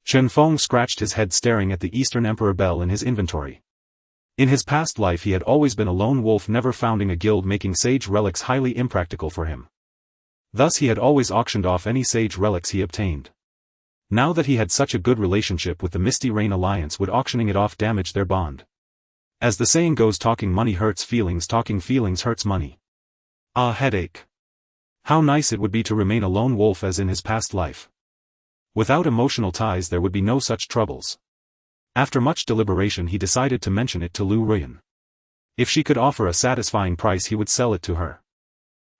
Chen Feng scratched his head, staring at the Eastern Emperor Bell in his inventory. In his past life he had always been a lone wolf, never founding a guild, making sage relics highly impractical for him. Thus he had always auctioned off any sage relics he obtained. Now that he had such a good relationship with the Misty Rain Alliance, would auctioning it off damage their bond? As the saying goes, talking money hurts feelings, talking feelings hurts money. Ah, headache. How nice it would be to remain a lone wolf as in his past life. Without emotional ties there would be no such troubles. After much deliberation he decided to mention it to Lu Ruyan. If she could offer a satisfying price he would sell it to her.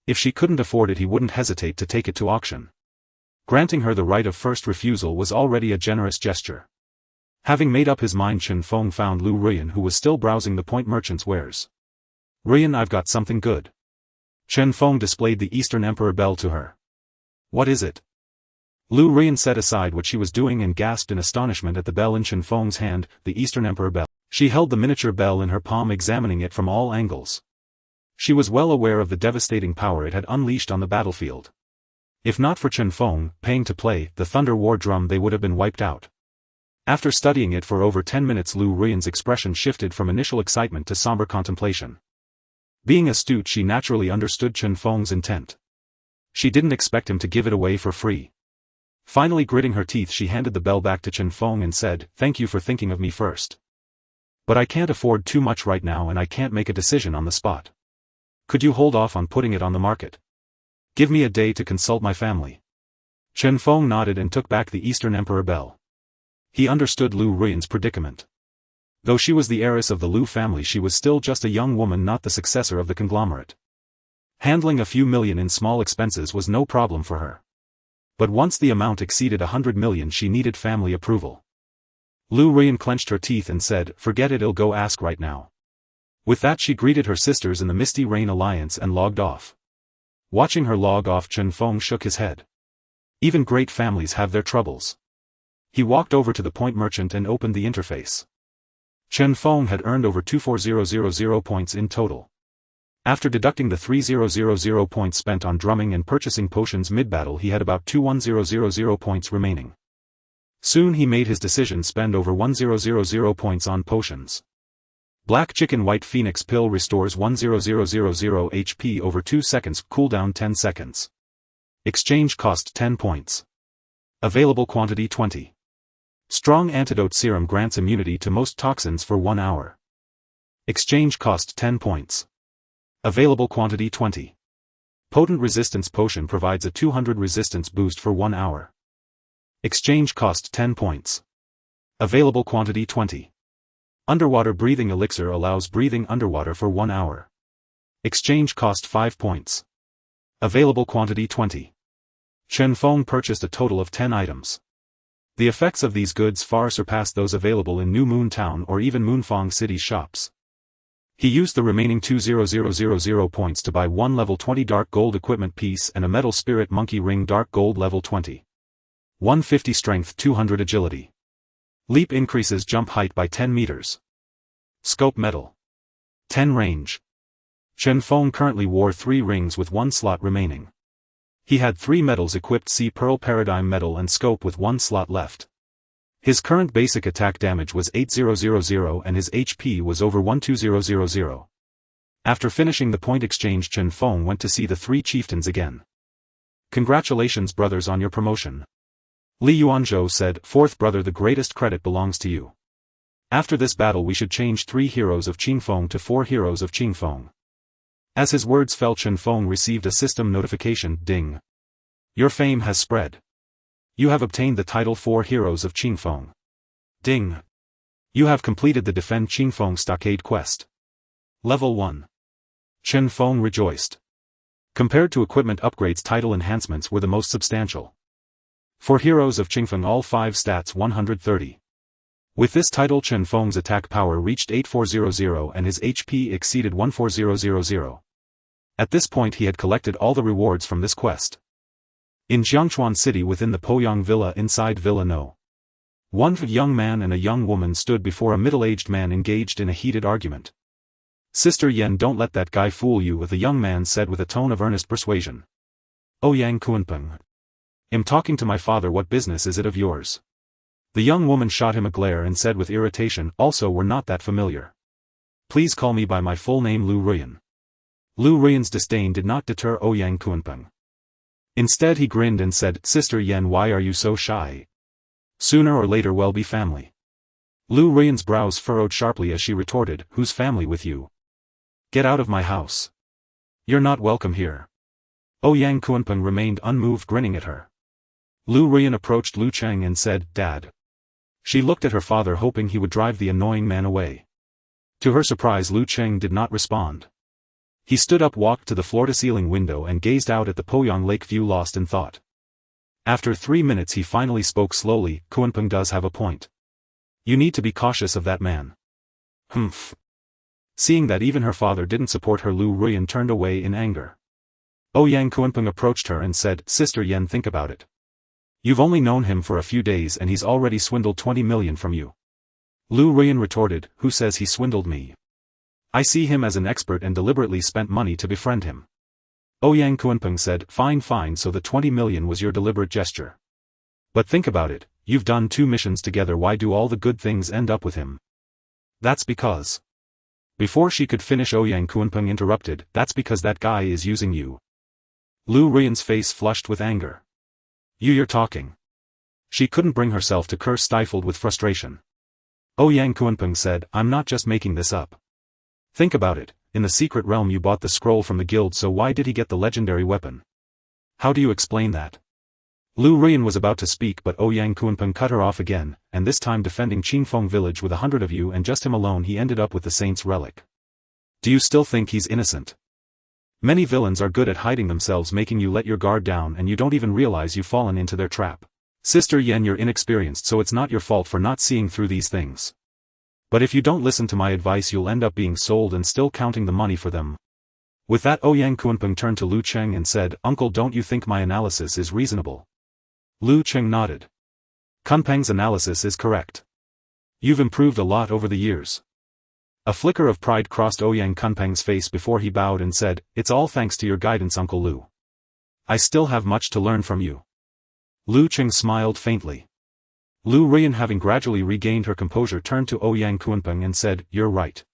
If she couldn't afford it he wouldn't hesitate to take it to auction. Granting her the right of first refusal was already a generous gesture. Having made up his mind, Chen Feng found Lu Ruyan, who was still browsing the Point Merchant's wares. Ruyan, I've got something good. Chen Feng displayed the Eastern Emperor Bell to her. What is it? Lu Ruyan set aside what she was doing and gasped in astonishment at the bell in Chen Feng's hand, the Eastern Emperor Bell. She held the miniature bell in her palm, examining it from all angles. She was well aware of the devastating power it had unleashed on the battlefield. If not for Chen Feng paying to play the Thunder War Drum, they would have been wiped out. After studying it for over 10 minutes, Lu Ruyan's expression shifted from initial excitement to somber contemplation. Being astute, she naturally understood Chen Feng's intent. She didn't expect him to give it away for free. Finally, gritting her teeth, she handed the bell back to Chen Feng and said, "Thank you for thinking of me first. But I can't afford too much right now and I can't make a decision on the spot. Could you hold off on putting it on the market? Give me a day to consult my family." Chen Feng nodded and took back the Eastern Emperor Bell. He understood Lu Ruyan's predicament. Though she was the heiress of the Lu family, she was still just a young woman, not the successor of the conglomerate. Handling a few million in small expenses was no problem for her. But once the amount exceeded 100 million, she needed family approval. Lu Ruyan clenched her teeth and said, "Forget it, I'll go ask right now." With that she greeted her sisters in the Misty Rain Alliance and logged off. Watching her log off, Chen Feng shook his head. Even great families have their troubles. He walked over to the Point Merchant and opened the interface. Chen Feng had earned over 24000 points in total. After deducting the 3000 points spent on drumming and purchasing potions mid-battle, he had about 21000 points remaining. Soon he made his decision: spend over 1000 points on potions. Black Chicken White Phoenix Pill restores 10000 HP over 2 seconds, cooldown 10 seconds. Exchange cost 10 points. Available quantity 20. Strong Antidote Serum grants immunity to most toxins for 1 hour. Exchange cost 10 points. Available quantity 20. Potent Resistance Potion provides a 200 resistance boost for 1 hour. Exchange cost 10 points. Available quantity 20. Underwater Breathing Elixir allows breathing underwater for 1 hour. Exchange cost 5 points. Available quantity 20. Chen Feng purchased a total of 10 items. The effects of these goods far surpassed those available in New Moon Town or even Moonfang City's shops. He used the remaining 20000 points to buy 1 level 20 dark gold equipment piece and a metal spirit monkey ring dark gold level 20. 150 strength, 200 agility. Leap increases jump height by 10 meters. Scope metal. 10 range. Chen Feng currently wore 3 rings with 1 slot remaining. He had 3 medals equipped: Sea Pearl Paradigm Medal and Scope with 1 slot left. His current basic attack damage was 8000 and his HP was over 12000. After finishing the point exchange, Chen Feng went to see the 3 chieftains again. "Congratulations brothers on your promotion. Li Yuanzhou said, "Fourth brother, the greatest credit belongs to you. After this battle we should change 3 heroes of Chen Feng to 4 heroes of Chen Feng." As his words fell, Chen Feng received a system notification, ding. "Your fame has spread. You have obtained the title 4 heroes of Chen Feng. Ding. You have completed the Defend Chen Feng Stockade quest. Level 1. Chen Feng rejoiced. Compared to equipment upgrades, title enhancements were the most substantial. For heroes of Chen Feng, all 5 stats 130. With this title, Chen Feng's attack power reached 8400 and his HP exceeded 14000. At this point he had collected all the rewards from this quest. In Jiangchuan City, within the Poyang Villa inside Villa No. 1, a young man and a young woman stood before a middle-aged man engaged in a heated argument. "Sister Yan, don't let that guy fool you," the young man said with a tone of earnest persuasion. "Ouyang Kunpeng. I'm talking to my father, what business is it of yours?" The young woman shot him a glare and said with irritation, "Also, we're not that familiar. Please call me by my full name, Lu Ruyan." Lu Ruyan's disdain did not deter Ouyang Kunpeng. Instead he grinned and said, "Sister Yan, why are you so shy? Sooner or later we'll be family." Lu Ruyan's brows furrowed sharply as she retorted, "Whose family with you? Get out of my house. You're not welcome here." Ouyang Kunpeng remained unmoved, grinning at her. Lu Ruyan approached Lu Cheng and said, "Dad." She looked at her father, hoping he would drive the annoying man away. To her surprise, Lu Cheng did not respond. He stood up, walked to the floor-to-ceiling window and gazed out at the Poyang Lake view, lost in thought. After 3 minutes he finally spoke slowly, "Kunpeng does have a point. You need to be cautious of that man." "Humph." Seeing that even her father didn't support her, Lu Ruyan turned away in anger. Ouyang Kunpeng approached her and said, "Sister Yan, think about it. You've only known him for a few days and he's already swindled 20 million from you." Lu Ruyan retorted, "Who says he swindled me? I see him as an expert and deliberately spent money to befriend him." Ouyang Kunpeng said, Fine, so the 20 million was your deliberate gesture. But think about it, you've done 2 missions together, why do all the good things end up with him?" "That's because..." Before she could finish, Ouyang Kunpeng interrupted, "That's because that guy is using you." Lu Ruyan's face flushed with anger. You're talking." She couldn't bring herself to curse, stifled with frustration. Ouyang Kunpeng said, "I'm not just making this up. Think about it, in the secret realm you bought the scroll from the guild, so why did he get the legendary weapon? How do you explain that?" Lu Ruyan was about to speak, but Ouyang Kunpeng cut her off again, "And this time defending Chen Feng village with 100 of you and just him alone, he ended up with the saint's relic. Do you still think he's innocent? Many villains are good at hiding themselves, making you let your guard down and you don't even realize you've fallen into their trap. Sister Yan, you're inexperienced, so it's not your fault for not seeing through these things. But if you don't listen to my advice you'll end up being sold and still counting the money for them." With that, Ouyang Kunpeng turned to Lu Cheng and said, "Uncle, don't you think my analysis is reasonable?" Lu Cheng nodded. "Kunpeng's analysis is correct. You've improved a lot over the years." A flicker of pride crossed Ouyang Kunpeng's face before he bowed and said, "It's all thanks to your guidance, Uncle Lu. I still have much to learn from you." Lu Cheng smiled faintly. Lu Ruyan, having gradually regained her composure, turned to Ouyang Kunpeng and said, "You're right."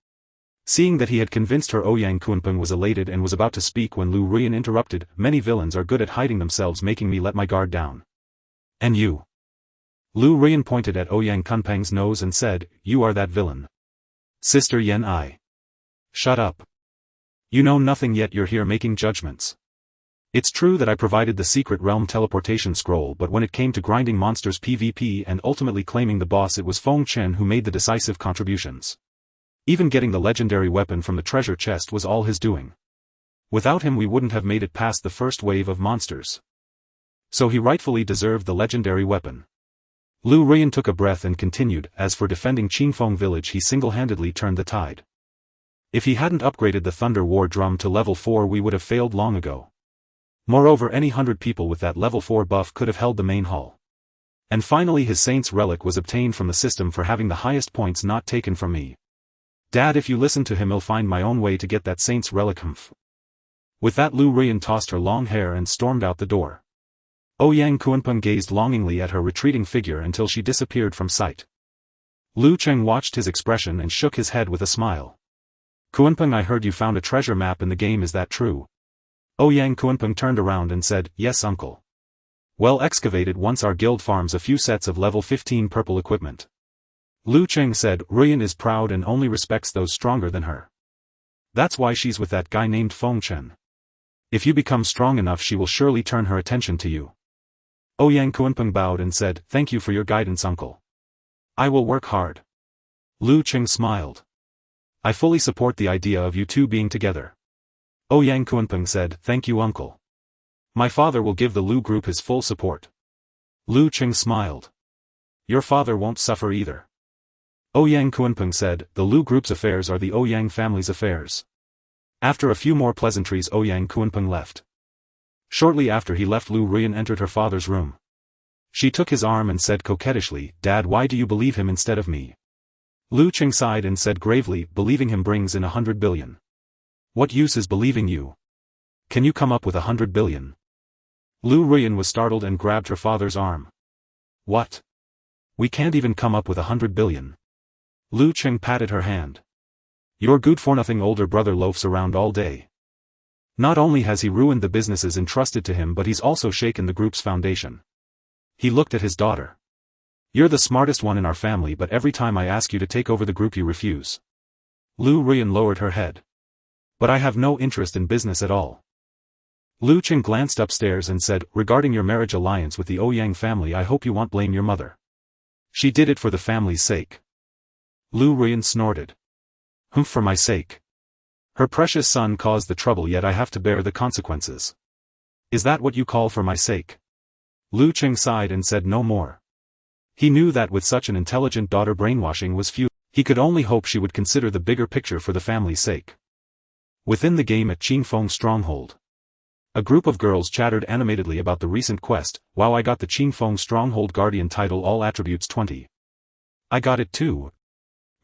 Seeing that he had convinced her, Ouyang Kunpeng was elated and was about to speak when Lu Ruyan interrupted, "Many villains are good at hiding themselves, making me let my guard down. And you?" Lu Ruyan pointed at Ouyang Kunpeng's nose and said, "You are that villain." "Sister Yan, I..." "Shut up. You know nothing yet, you're here making judgments. It's true that I provided the secret realm teleportation scroll, but when it came to grinding monsters PvP and ultimately claiming the boss, it was Feng Chen who made the decisive contributions. Even getting the legendary weapon from the treasure chest was all his doing. Without him we wouldn't have made it past the first wave of monsters. So he rightfully deserved the legendary weapon." Lu Ruyan took a breath and continued, "As for defending Chen Feng village, he single-handedly turned the tide. If he hadn't upgraded the Thunder War Drum to level 4 we would have failed long ago. Moreover, any 100 people with that level 4 buff could have held the main hall. And finally his Saint's Relic was obtained from the system for having the highest points not taken from me. Dad, if you listen to him I'll find my own way to get that Saint's Relic." With that, Lu Ruyan tossed her long hair and stormed out the door. Ouyang Kunpeng gazed longingly at her retreating figure until she disappeared from sight. Lu Cheng watched his expression and shook his head with a smile. "Kunpeng, I heard you found a treasure map in the game, is that true?" Ouyang Kunpeng turned around and said, "Yes, uncle. Well excavated. Once our guild farms a few sets of level 15 purple equipment. Lu Cheng said, Ruyan is proud and only respects those stronger than her. That's why she's with that guy named Feng Chen. If you become strong enough she will surely turn her attention to you. Ouyang Kuanpeng bowed and said, thank you for your guidance, uncle. I will work hard. Lu Cheng smiled. I fully support the idea of you two being together. Ouyang Kuanpeng said, thank you, uncle. My father will give the Lu group his full support. Lu Cheng smiled. Your father won't suffer either. Ouyang Kuanpeng said, the Lu group's affairs are the Ouyang family's affairs. After a few more pleasantries Ouyang Kuanpeng left. Shortly after he left, Lu Ruyan entered her father's room. She took his arm and said coquettishly, Dad, why do you believe him instead of me? Lu Cheng sighed and said gravely, believing him brings in 100 billion. What use is believing you? Can you come up with 100 billion? Lu Ruyan was startled and grabbed her father's arm. What? We can't even come up with 100 billion. Lu Cheng patted her hand. Your good-for-nothing older brother loafs around all day. Not only has he ruined the businesses entrusted to him but he's also shaken the group's foundation. He looked at his daughter. You're the smartest one in our family but every time I ask you to take over the group you refuse. Lu Ruyan lowered her head. But I have no interest in business at all. Lu Cheng glanced upstairs and said, regarding your marriage alliance with the Ouyang family, I hope you won't blame your mother. She did it for the family's sake. Lu Ruyan snorted. For my sake. Her precious son caused the trouble yet I have to bear the consequences. Is that what you call for my sake? Lu Cheng sighed and said no more. He knew that with such an intelligent daughter brainwashing was futile. He could only hope she would consider the bigger picture for the family's sake. Within the game at Chen Feng's stronghold. A group of girls chattered animatedly about the recent quest. Wow, I got the Chen Feng Stronghold Guardian title, all attributes 20. I got it too.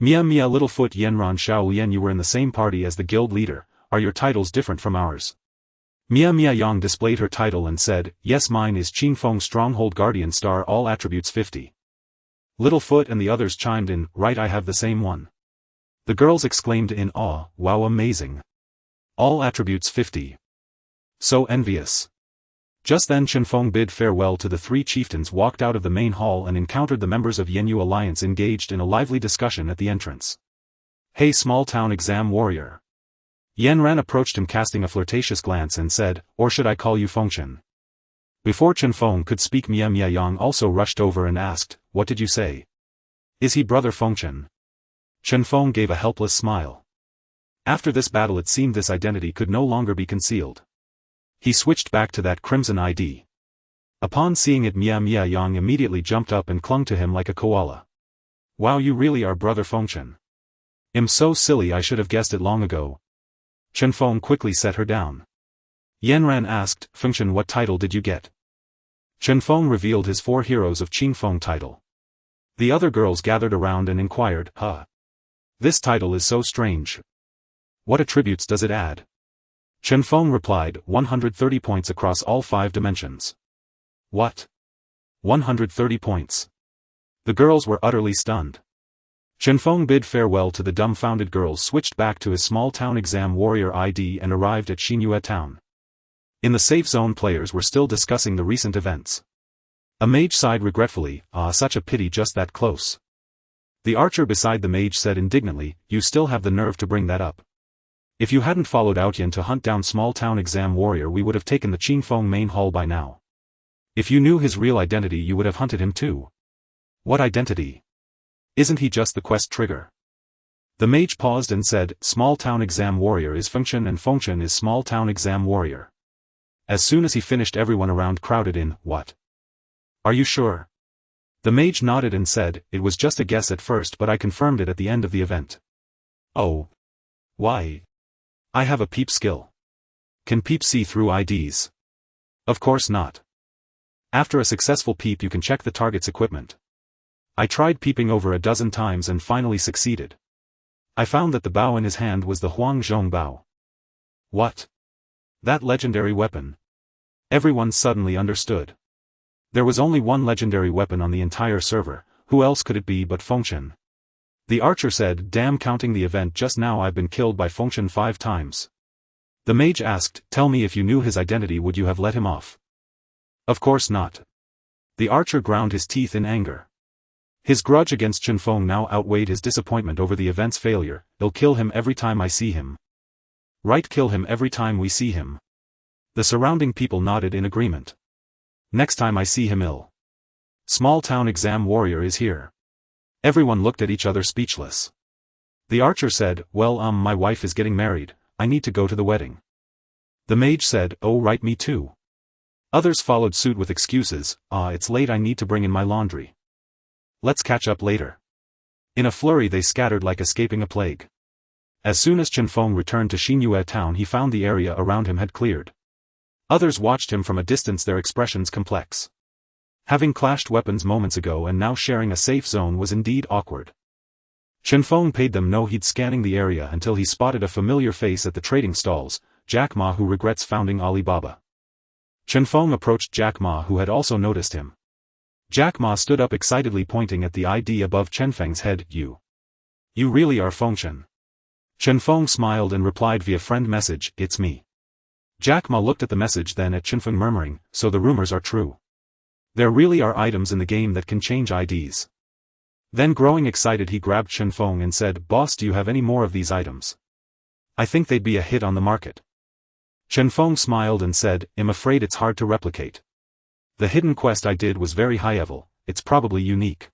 Mia Mia Littlefoot Yenran Xiao Yen, you were in the same party as the guild leader, are your titles different from ours? Mia Mia Yang displayed her title and said, yes, mine is Chen Feng Stronghold Guardian Star, all attributes 50. Littlefoot and the others chimed in, right, I have the same one. The girls exclaimed in awe, wow, amazing. All attributes 50. So envious. Just then Chen Feng bid farewell to the three chieftains, walked out of the main hall and encountered the members of Yenyu Alliance engaged in a lively discussion at the entrance. Hey, small town exam warrior. Yenran approached him casting a flirtatious glance and said, or should I call you Fengchen? Before Chen Feng could speak, Mia Mia Yang also rushed over and asked, what did you say? Is he brother Fengchen? Chen Feng gave a helpless smile. After this battle it seemed this identity could no longer be concealed. He switched back to that crimson ID. Upon seeing it, Mia Mia Yang immediately jumped up and clung to him like a koala. Wow, you really are brother Fengchen. I'm so silly, I should have guessed it long ago. Chen Feng quickly set her down. Yenran asked, Fengchen, what title did you get? Chen Feng revealed his 4 Heroes of Chen Feng title. The other girls gathered around and inquired, this title is so strange. What attributes does it add? Chen Feng replied, 130 points across all 5 dimensions. What? 130 points. The girls were utterly stunned. Chen Feng bid farewell to the dumbfounded girls, switched back to his small town exam warrior ID and arrived at Xinyue town. In the safe zone, players were still discussing the recent events. A mage sighed regretfully, such a pity, just that close. The archer beside the mage said indignantly, you still have the nerve to bring that up. If you hadn't followed Outyan to hunt down small town exam warrior, we would have taken the Chen Feng main hall by now. If you knew his real identity, you would have hunted him too. What identity? Isn't he just the quest trigger? The mage paused and said, small town exam warrior is Fengchen and Fengchen is small town exam warrior. As soon as he finished, everyone around crowded in, what? Are you sure? The mage nodded and said, it was just a guess at first but I confirmed it at the end of the event. Oh. Why? I have a peep skill. Can peep see through IDs? Of course not. After a successful peep you can check the target's equipment. I tried peeping over a dozen times and finally succeeded. I found that the bow in his hand was the Huangzhong bow. What? That legendary weapon. Everyone suddenly understood. There was only one legendary weapon on the entire server, who else could it be but Fengchen? The archer said, damn, counting the event just now I've been killed by Fengchen 5 times. The mage asked, tell me, if you knew his identity would you have let him off? Of course not. The archer ground his teeth in anger. His grudge against Chen Feng now outweighed his disappointment over the event's failure. I'll kill him every time I see him. Right, kill him every time we see him. The surrounding people nodded in agreement. Next time I see him, I'll. Small town exam warrior is here. Everyone looked at each other speechless. The archer said, well, my wife is getting married, I need to go to the wedding. The mage said, oh right, me too. Others followed suit with excuses, it's late, I need to bring in my laundry. Let's catch up later. In a flurry they scattered like escaping a plague. As soon as Chen Feng returned to Xinyue town, he found the area around him had cleared. Others watched him from a distance, their expressions complex. Having clashed weapons moments ago and now sharing a safe zone was indeed awkward. Chen Feng paid them no heed, scanning the area until he spotted a familiar face at the trading stalls, Jack Ma, who regrets founding Alibaba. Chen Feng approached Jack Ma, who had also noticed him. Jack Ma stood up excitedly, pointing at the ID above Chen Feng's head. You really are Feng Chen. Chen Feng smiled and replied via friend message, it's me. Jack Ma looked at the message, then at Chen Feng, murmuring, so the rumors are true. There really are items in the game that can change IDs. Then, growing excited, he grabbed Chen Feng and said, boss, do you have any more of these items? I think they'd be a hit on the market. Chen Feng smiled and said, I'm afraid it's hard to replicate. The hidden quest I did was very high level, it's probably unique.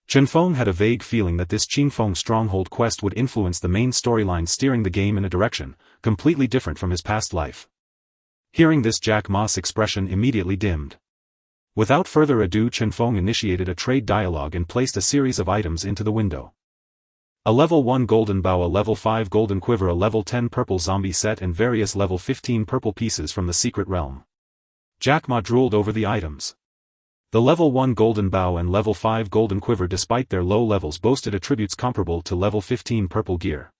Chen Feng had a vague feeling that this Chen Feng stronghold quest would influence the main storyline, steering the game in a direction completely different from his past life. Hearing this, Jack Ma's expression immediately dimmed. Without further ado, Chen Feng initiated a trade dialogue and placed a series of items into the window. A level 1 golden bow, a level 5 golden quiver, a level 10 purple zombie set, and various level 15 purple pieces from the secret realm. Jack Ma drooled over the items. The level 1 golden bow and level 5 golden quiver, despite their low levels, boasted attributes comparable to level 15 purple gear.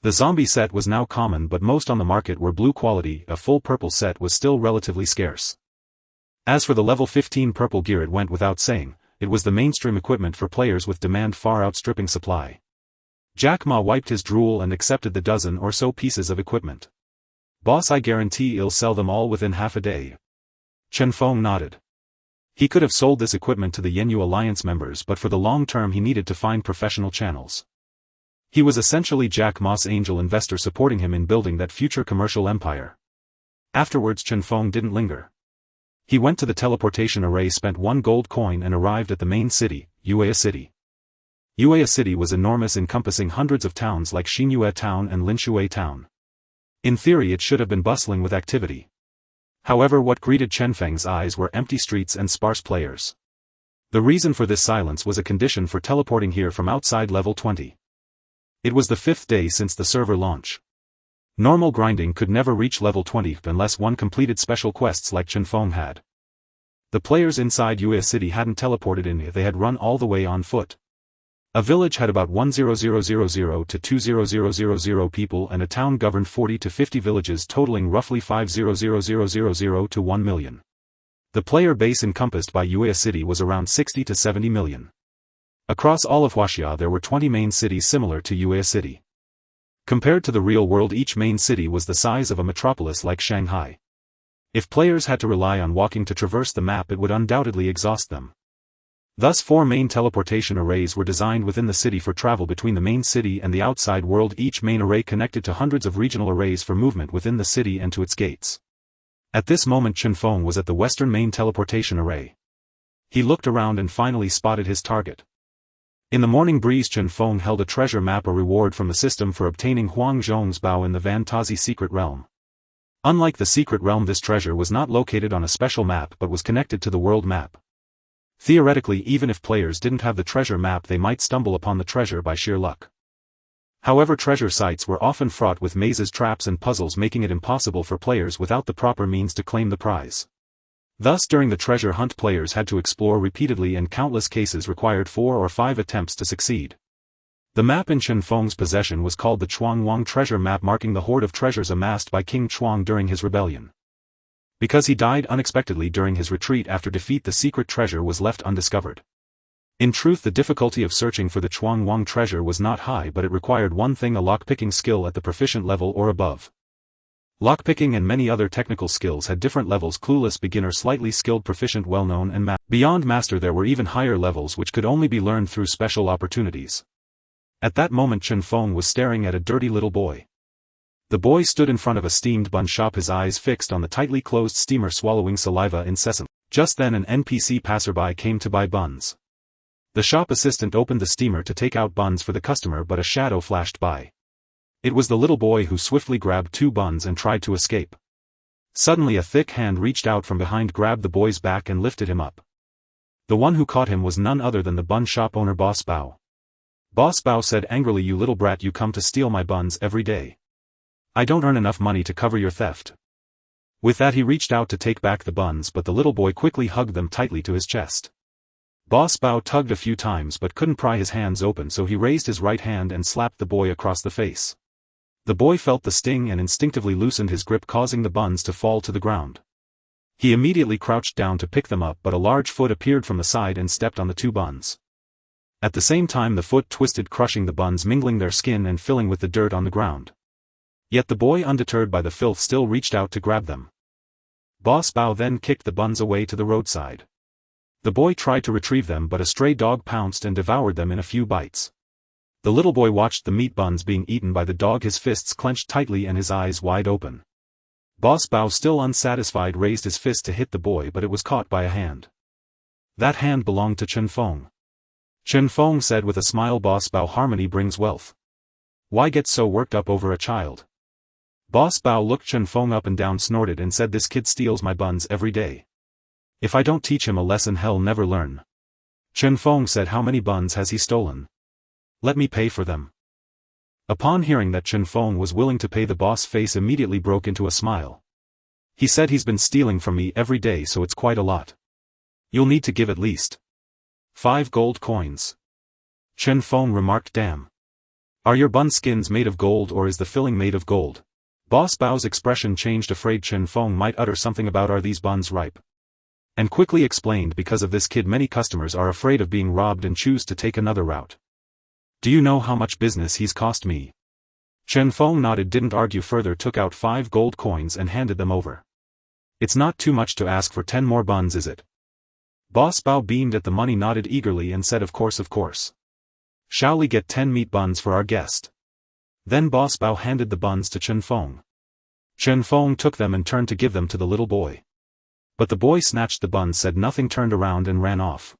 The zombie set was now common, but most on the market were blue quality. A full purple set was still relatively scarce. As for the level 15 purple gear, it went without saying, it was the mainstream equipment for players with demand far outstripping supply. Jack Ma wiped his drool and accepted the dozen or so pieces of equipment. Boss, I guarantee I'll sell them all within half a day. Chen Feng nodded. He could have sold this equipment to the Yenyu Alliance members, but for the long term he needed to find professional channels. He was essentially Jack Ma's angel investor, supporting him in building that future commercial empire. Afterwards, Chen Feng didn't linger. He went to the teleportation array, spent 1 gold coin, and arrived at the main city, Yueya City. Yueya City was enormous, encompassing hundreds of towns like Xinyue Town and Linshui Town. In theory it should have been bustling with activity. However, what greeted Chen Feng's eyes were empty streets and sparse players. The reason for this silence was a condition for teleporting here from outside level 20. It was the 5th day since the server launch. Normal grinding could never reach level 20 unless one completed special quests like Chen Feng had. The players inside Yueya City hadn't teleported in, they had run all the way on foot. A village had about 100,000 to 200,000 people, and a town governed 40 to 50 villages, totaling roughly 500,000 to 1 million. The player base encompassed by Yueya City was around 60 to 70 million. Across all of Huaxia there were 20 main cities similar to Yueya City. Compared to the real world, each main city was the size of a metropolis like Shanghai. If players had to rely on walking to traverse the map, it would undoubtedly exhaust them. Thus 4 main teleportation arrays were designed within the city for travel between the main city and the outside world, each main array connected to hundreds of regional arrays for movement within the city and to its gates. At this moment Chen Feng was at the western main teleportation array. He looked around and finally spotted his target. In the morning breeze, Chen Feng held a treasure map, a reward from the system for obtaining Huang Zhong's bow in the Van Tazi secret realm. Unlike the secret realm, this treasure was not located on a special map but was connected to the world map. Theoretically, even if players didn't have the treasure map, they might stumble upon the treasure by sheer luck. However, treasure sites were often fraught with mazes, traps and puzzles, making it impossible for players without the proper means to claim the prize. Thus, during the treasure hunt, players had to explore repeatedly, and countless cases required 4 or 5 attempts to succeed. The map in Chen Feng's possession was called the Chuangwang treasure map, marking the hoard of treasures amassed by King Chuang during his rebellion. Because he died unexpectedly during his retreat after defeat, the secret treasure was left undiscovered. In truth, the difficulty of searching for the Chuangwang treasure was not high, but it required one thing: a lock-picking skill at the proficient level or above. Lockpicking and many other technical skills had different levels: clueless, beginner, slightly skilled, proficient, well-known, and beyond master. There were even higher levels which could only be learned through special opportunities. At that moment Chen Feng was staring at a dirty little boy. The boy stood in front of a steamed bun shop, his eyes fixed on the tightly closed steamer, swallowing saliva incessantly. Just then an NPC passerby came to buy buns. The shop assistant opened the steamer to take out buns for the customer, but a shadow flashed by. It was the little boy, who swiftly grabbed 2 buns and tried to escape. Suddenly a thick hand reached out from behind, grabbed the boy's back and lifted him up. The one who caught him was none other than the bun shop owner, Boss Bao. Boss Bao said angrily, "You little brat, you come to steal my buns every day. I don't earn enough money to cover your theft." With that he reached out to take back the buns, but the little boy quickly hugged them tightly to his chest. Boss Bao tugged a few times but couldn't pry his hands open, so he raised his right hand and slapped the boy across the face. The boy felt the sting and instinctively loosened his grip, causing the buns to fall to the ground. He immediately crouched down to pick them up, but a large foot appeared from the side and stepped on the 2 buns. At the same time the foot twisted, crushing the buns, mingling their skin and filling with the dirt on the ground. Yet the boy, undeterred by the filth, still reached out to grab them. Boss Bao then kicked the buns away to the roadside. The boy tried to retrieve them, but a stray dog pounced and devoured them in a few bites. The little boy watched the meat buns being eaten by the dog, his fists clenched tightly and his eyes wide open. Boss Bao, still unsatisfied, raised his fist to hit the boy, but it was caught by a hand. That hand belonged to Chen Feng. Chen Feng said with a smile, "Boss Bao, harmony brings wealth. Why get so worked up over a child?" Boss Bao looked Chen Feng up and down, snorted and said, "This kid steals my buns every day. If I don't teach him a lesson, he'll never learn." Chen Feng said, "How many buns has he stolen? Let me pay for them." Upon hearing that Chen Feng was willing to pay, the boss face immediately broke into a smile. He said, "He's been stealing from me every day, so it's quite a lot. You'll need to give at least 5 gold coins. Chen Feng remarked, "Damn. Are your bun skins made of gold, or is the filling made of gold?" Boss Bao's expression changed, afraid Chen Feng might utter something about "Are these buns ripe?" and quickly explained, "Because of this kid many customers are afraid of being robbed and choose to take another route. Do you know how much business he's cost me?" Chen Feng nodded, didn't argue further, took out 5 gold coins and handed them over. "It's not too much to ask for 10 more buns, is it?" Boss Bao beamed at the money, nodded eagerly and said, "Of course, of course. Shall we get 10 meat buns for our guest?" Then Boss Bao handed the buns to Chen Feng. Chen Feng took them and turned to give them to the little boy. But the boy snatched the buns, said nothing, turned around and ran off.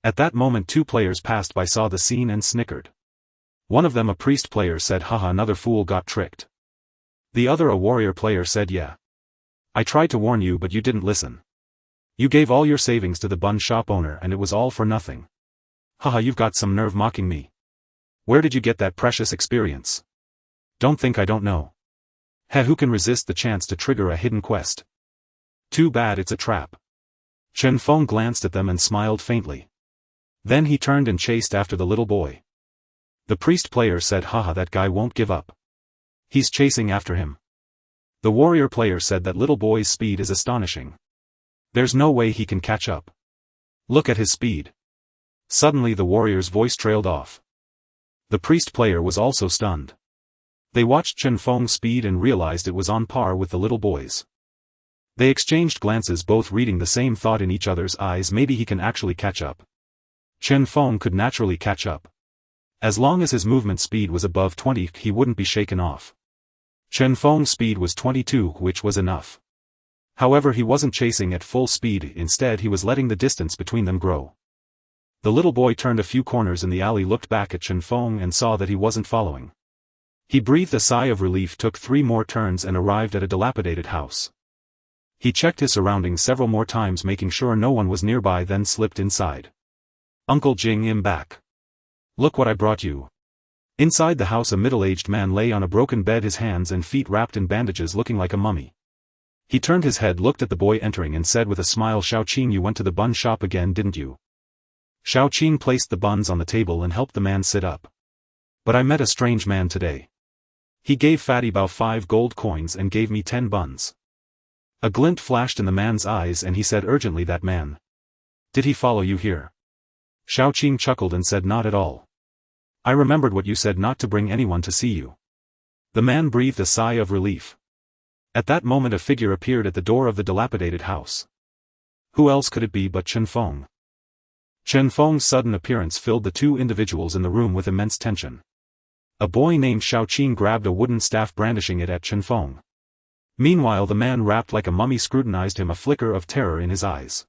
At that moment 2 players passed by, saw the scene and snickered. One of them, a priest player, said, "Haha, another fool got tricked." The other, a warrior player, said, "Yeah. I tried to warn you, but you didn't listen. You gave all your savings to the bun shop owner and it was all for nothing. Haha, you've got some nerve mocking me. Where did you get that precious experience? Don't think I don't know. Who can resist the chance to trigger a hidden quest? Too bad it's a trap." Chen Feng glanced at them and smiled faintly. Then he turned and chased after the little boy. The priest player said, "Haha, that guy won't give up. He's chasing after him." The warrior player said, "That little boy's speed is astonishing. There's no way he can catch up. Look at his speed." Suddenly the warrior's voice trailed off. The priest player was also stunned. They watched Chen Feng's speed and realized it was on par with the little boy's. They exchanged glances, both reading the same thought in each other's eyes: maybe he can actually catch up. Chen Feng could naturally catch up. As long as his movement speed was above 20, he wouldn't be shaken off. Chen Feng's speed was 22, which was enough. However, he wasn't chasing at full speed, instead he was letting the distance between them grow. The little boy turned a few corners in the alley, looked back at Chen Feng and saw that he wasn't following. He breathed a sigh of relief, took 3 more turns and arrived at a dilapidated house. He checked his surroundings several more times, making sure no one was nearby, then slipped inside. "Uncle Jing, I'm back. Look what I brought you." Inside the house a middle-aged man lay on a broken bed, his hands and feet wrapped in bandages, looking like a mummy. He turned his head, looked at the boy entering and said with a smile, "Xiaoqing, you went to the bun shop again, didn't you?" Xiaoqing placed the buns on the table and helped the man sit up. "But I met a strange man today. He gave Fatty Bao 5 gold coins and gave me 10 buns." A glint flashed in the man's eyes and he said urgently, "That man. Did he follow you here?" Xiaoqing chuckled and said, "Not at all. I remembered what you said, not to bring anyone to see you." The man breathed a sigh of relief. At that moment a figure appeared at the door of the dilapidated house. Who else could it be but Chen Feng? Chen Feng's sudden appearance filled the two individuals in the room with immense tension. A boy named Xiaoqing grabbed a wooden staff brandishing it at Chen Feng. Meanwhile the man wrapped like a mummy scrutinized him, a flicker of terror in his eyes.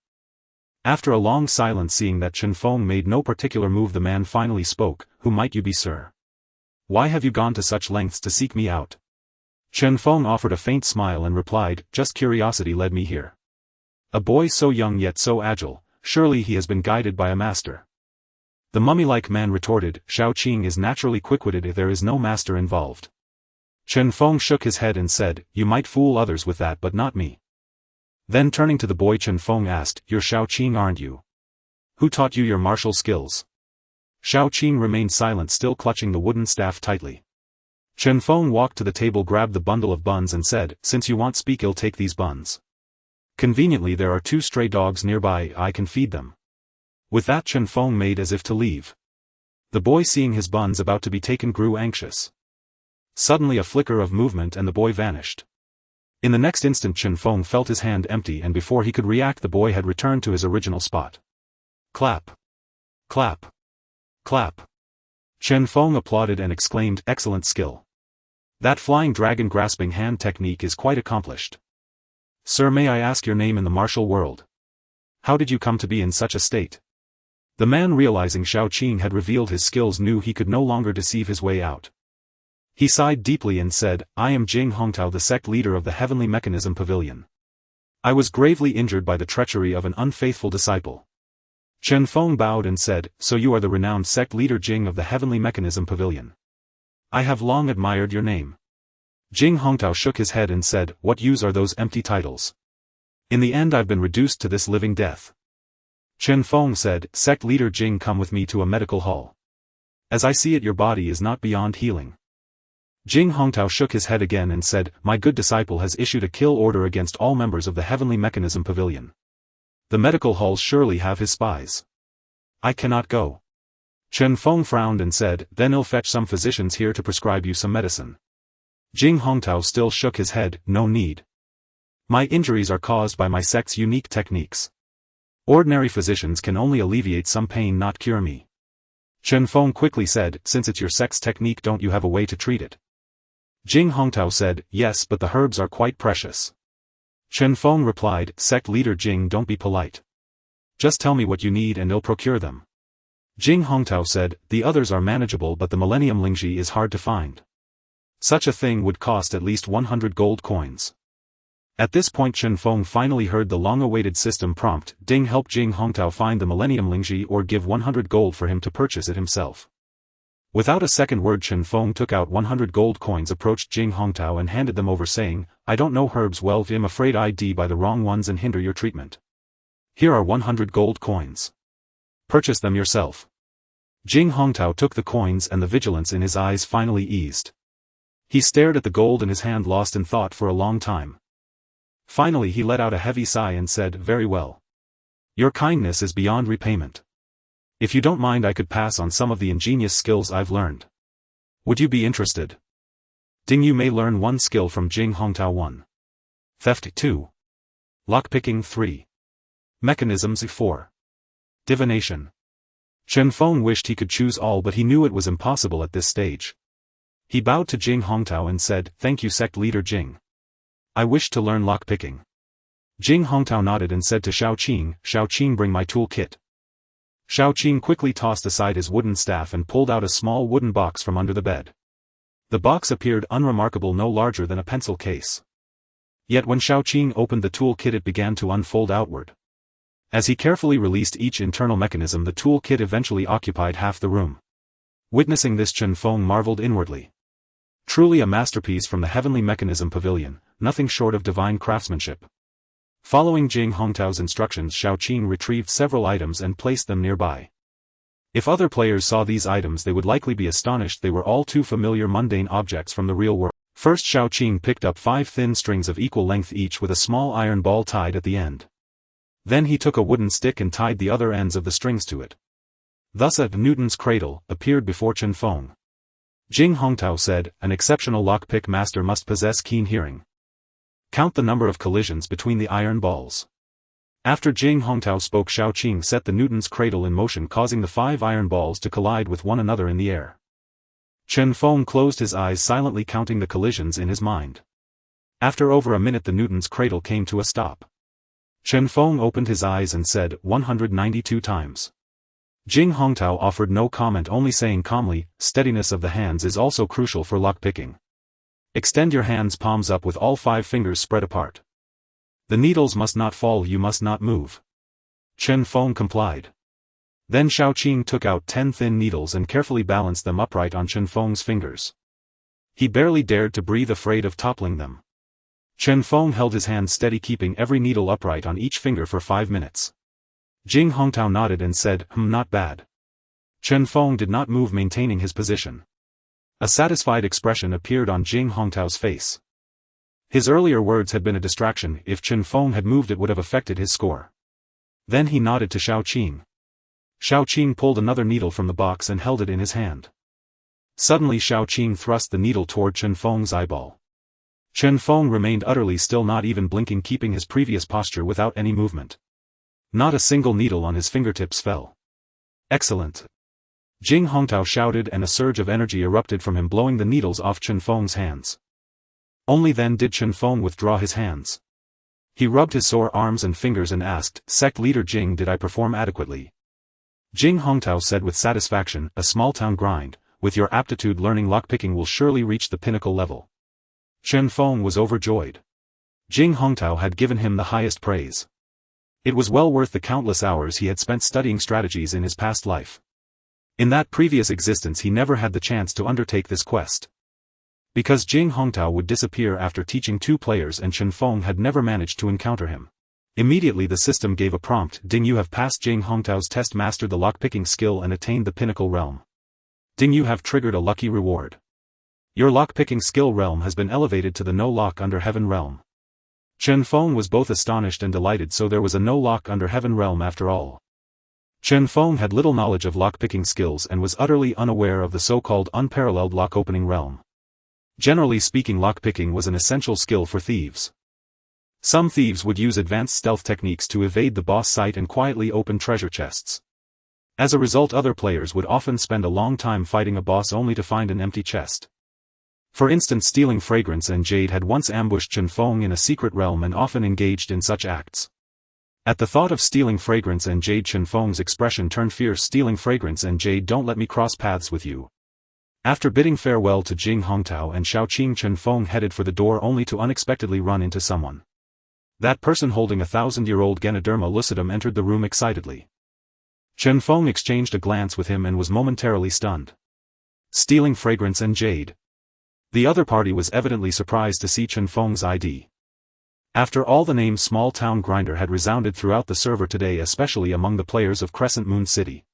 After a long silence, seeing that Chen Feng made no particular move, the man finally spoke, "Who might you be, sir? Why have you gone to such lengths to seek me out?" Chen Feng offered a faint smile and replied, "Just curiosity led me here." A boy so young yet so agile, surely he has been guided by a master. The mummy-like man retorted, "Xiaoqing is naturally quick-witted if there is no master involved." Chen Feng shook his head and said, "You might fool others with that but not me." Then turning to the boy, Chen Feng asked, "You're Xiaoqing, aren't you? Who taught you your martial skills?" Xiaoqing remained silent, still clutching the wooden staff tightly. Chen Feng walked to the table, grabbed the bundle of buns and said, "Since you won't speak, I'll take these buns. Conveniently there are 2 stray dogs nearby, I can feed them." With that Chen Feng made as if to leave. The boy, seeing his buns about to be taken, grew anxious. Suddenly a flicker of movement and the boy vanished. In the next instant Chen Feng felt his hand empty, and before he could react the boy had returned to his original spot. Clap. Clap. Clap. Chen Feng applauded and exclaimed, "Excellent skill. That flying dragon grasping hand technique is quite accomplished. Sir, may I ask your name in the martial world? How did you come to be in such a state?" The man, realizing Xiaoqing had revealed his skills, knew he could no longer deceive his way out. He sighed deeply and said, "I am Jing Hongtao, the sect leader of the Heavenly Mechanism Pavilion. I was gravely injured by the treachery of an unfaithful disciple." Chen Feng bowed and said, "So you are the renowned sect leader Jing of the Heavenly Mechanism Pavilion. I have long admired your name." Jing Hongtao shook his head and said, "What use are those empty titles? In the end I've been reduced to this living death." Chen Feng said, "Sect leader Jing, come with me to a medical hall. As I see it, your body is not beyond healing." Jing Hongtao shook his head again and said, "My good disciple has issued a kill order against all members of the Heavenly Mechanism Pavilion. The medical halls surely have his spies. I cannot go." Chen Feng frowned and said, "Then I'll fetch some physicians here to prescribe you some medicine." Jing Hongtao still shook his head, "No need. My injuries are caused by my sect's unique techniques. Ordinary physicians can only alleviate some pain, not cure me." Chen Feng quickly said, "Since it's your sect's technique, don't you have a way to treat it?" Jing Hongtao said, "Yes, but the herbs are quite precious." Chen Feng replied, "Sect leader Jing, don't be polite. Just tell me what you need and I'll procure them." Jing Hongtao said, "The others are manageable, but the Millennium Lingji is hard to find. Such a thing would cost at least 100 gold coins." At this point Chen Feng finally heard the long-awaited system prompt, "Ding, help Jing Hongtao find the Millennium Lingji or give 100 gold for him to purchase it himself." Without a second word Chen Feng took out 100 gold coins, approached Jing Hongtao and handed them over, saying, "I don't know herbs well, I'm afraid I'd buy the wrong ones and hinder your treatment. Here are 100 gold coins. Purchase them yourself." Jing Hongtao took the coins and the vigilance in his eyes finally eased. He stared at the gold in his hand, lost in thought for a long time. Finally he let out a heavy sigh and said, "Very well. Your kindness is beyond repayment. If you don't mind, I could pass on some of the ingenious skills I've learned. Would you be interested?" Ding, you may learn one skill from Jing Hongtao. 1. Theft 2. Lockpicking 3. Mechanisms 4. Divination. Chen Feng wished he could choose all, but he knew it was impossible at this stage. He bowed to Jing Hongtao and said, "Thank you, sect leader Jing. I wish to learn lockpicking." Jing Hongtao nodded and said to Xiaoqing, "Xiaoqing, bring my tool kit." Xiaoqing quickly tossed aside his wooden staff and pulled out a small wooden box from under the bed. The box appeared unremarkable, no larger than a pencil case. Yet when Xiaoqing opened the tool kit, it began to unfold outward. As he carefully released each internal mechanism, the tool kit eventually occupied half the room. Witnessing this, Chen Feng marveled inwardly. Truly a masterpiece from the Heavenly Mechanism Pavilion, nothing short of divine craftsmanship. Following Jing Hongtao's instructions, Xiaoqing retrieved several items and placed them nearby. If other players saw these items, they would likely be astonished. They were all too familiar, mundane objects from the real world. First, Xiaoqing picked up 5 thin strings of equal length each with a small iron ball tied at the end. Then he took a wooden stick and tied the other ends of the strings to it. Thus a Newton's cradle appeared before Chen Feng. Jing Hongtao said, "An exceptional lockpick master must possess keen hearing." Count the number of collisions between the iron balls. After Jing Hongtao spoke, Xiaoqing set the Newton's cradle in motion, causing the 5 iron balls to collide with one another in the air. Chen Feng closed his eyes, silently counting the collisions in his mind. After over a minute the Newton's cradle came to a stop. Chen Feng opened his eyes and said, 192 times. Jing Hongtao offered no comment, only saying calmly, steadiness of the hands is also crucial for lockpicking. Extend your hands palms up with all 5 fingers spread apart. The needles must not fall, you must not move. Chen Feng complied. Then Xiaoqing took out 10 thin needles and carefully balanced them upright on Chen Feng's fingers. He barely dared to breathe, afraid of toppling them. Chen Feng held his hands steady, keeping every needle upright on each finger for 5 minutes. Jing Hongtao nodded and said, not bad. Chen Feng did not move, maintaining his position. A satisfied expression appeared on Jing Hongtao's face. His earlier words had been a distraction. If Chen Feng had moved, it would have affected his score. Then he nodded to Xiaoqing. Xiaoqing pulled another needle from the box and held it in his hand. Suddenly Xiaoqing thrust the needle toward Chen Feng's eyeball. Chen Feng remained utterly still, not even blinking, keeping his previous posture without any movement. Not a single needle on his fingertips fell. Excellent! Jing Hongtao shouted, and a surge of energy erupted from him, blowing the needles off Chen Feng's hands. Only then did Chen Feng withdraw his hands. He rubbed his sore arms and fingers and asked, Sect Leader Jing, did I perform adequately? Jing Hongtao said with satisfaction, a small town grind, with your aptitude learning lockpicking will surely reach the pinnacle level. Chen Feng was overjoyed. Jing Hongtao had given him the highest praise. It was well worth the countless hours he had spent studying strategies in his past life. In that previous existence he never had the chance to undertake this quest. Because Jing Hongtao would disappear after teaching 2 players and Chen Feng had never managed to encounter him. Immediately the system gave a prompt, Ding, you have passed Jing Hongtao's test, mastered the lockpicking skill and attained the pinnacle realm. Ding, you have triggered a lucky reward. Your lockpicking skill realm has been elevated to the no lock under heaven realm. Chen Feng was both astonished and delighted, so there was a no lock under heaven realm after all. Chen Feng had little knowledge of lockpicking skills and was utterly unaware of the so-called unparalleled lock opening realm. Generally speaking, lockpicking was an essential skill for thieves. Some thieves would use advanced stealth techniques to evade the boss sight and quietly open treasure chests. As a result, other players would often spend a long time fighting a boss only to find an empty chest. For instance, Stealing Fragrance and Jade had once ambushed Chen Feng in a secret realm and often engaged in such acts. At the thought of Stealing Fragrance and Jade, Chen Feng's expression turned fierce. Stealing Fragrance and Jade, don't let me cross paths with you. After bidding farewell to Jing Hongtao and Xiaoqing, Chen Feng headed for the door only to unexpectedly run into someone. That person holding a 1,000-year-old Ganoderma lucidum entered the room excitedly. Chen Feng exchanged a glance with him and was momentarily stunned. Stealing Fragrance and Jade. The other party was evidently surprised to see Chen Feng's ID. After all, the name Small Town Grinder had resounded throughout the server today, especially among the players of Crescent Moon City.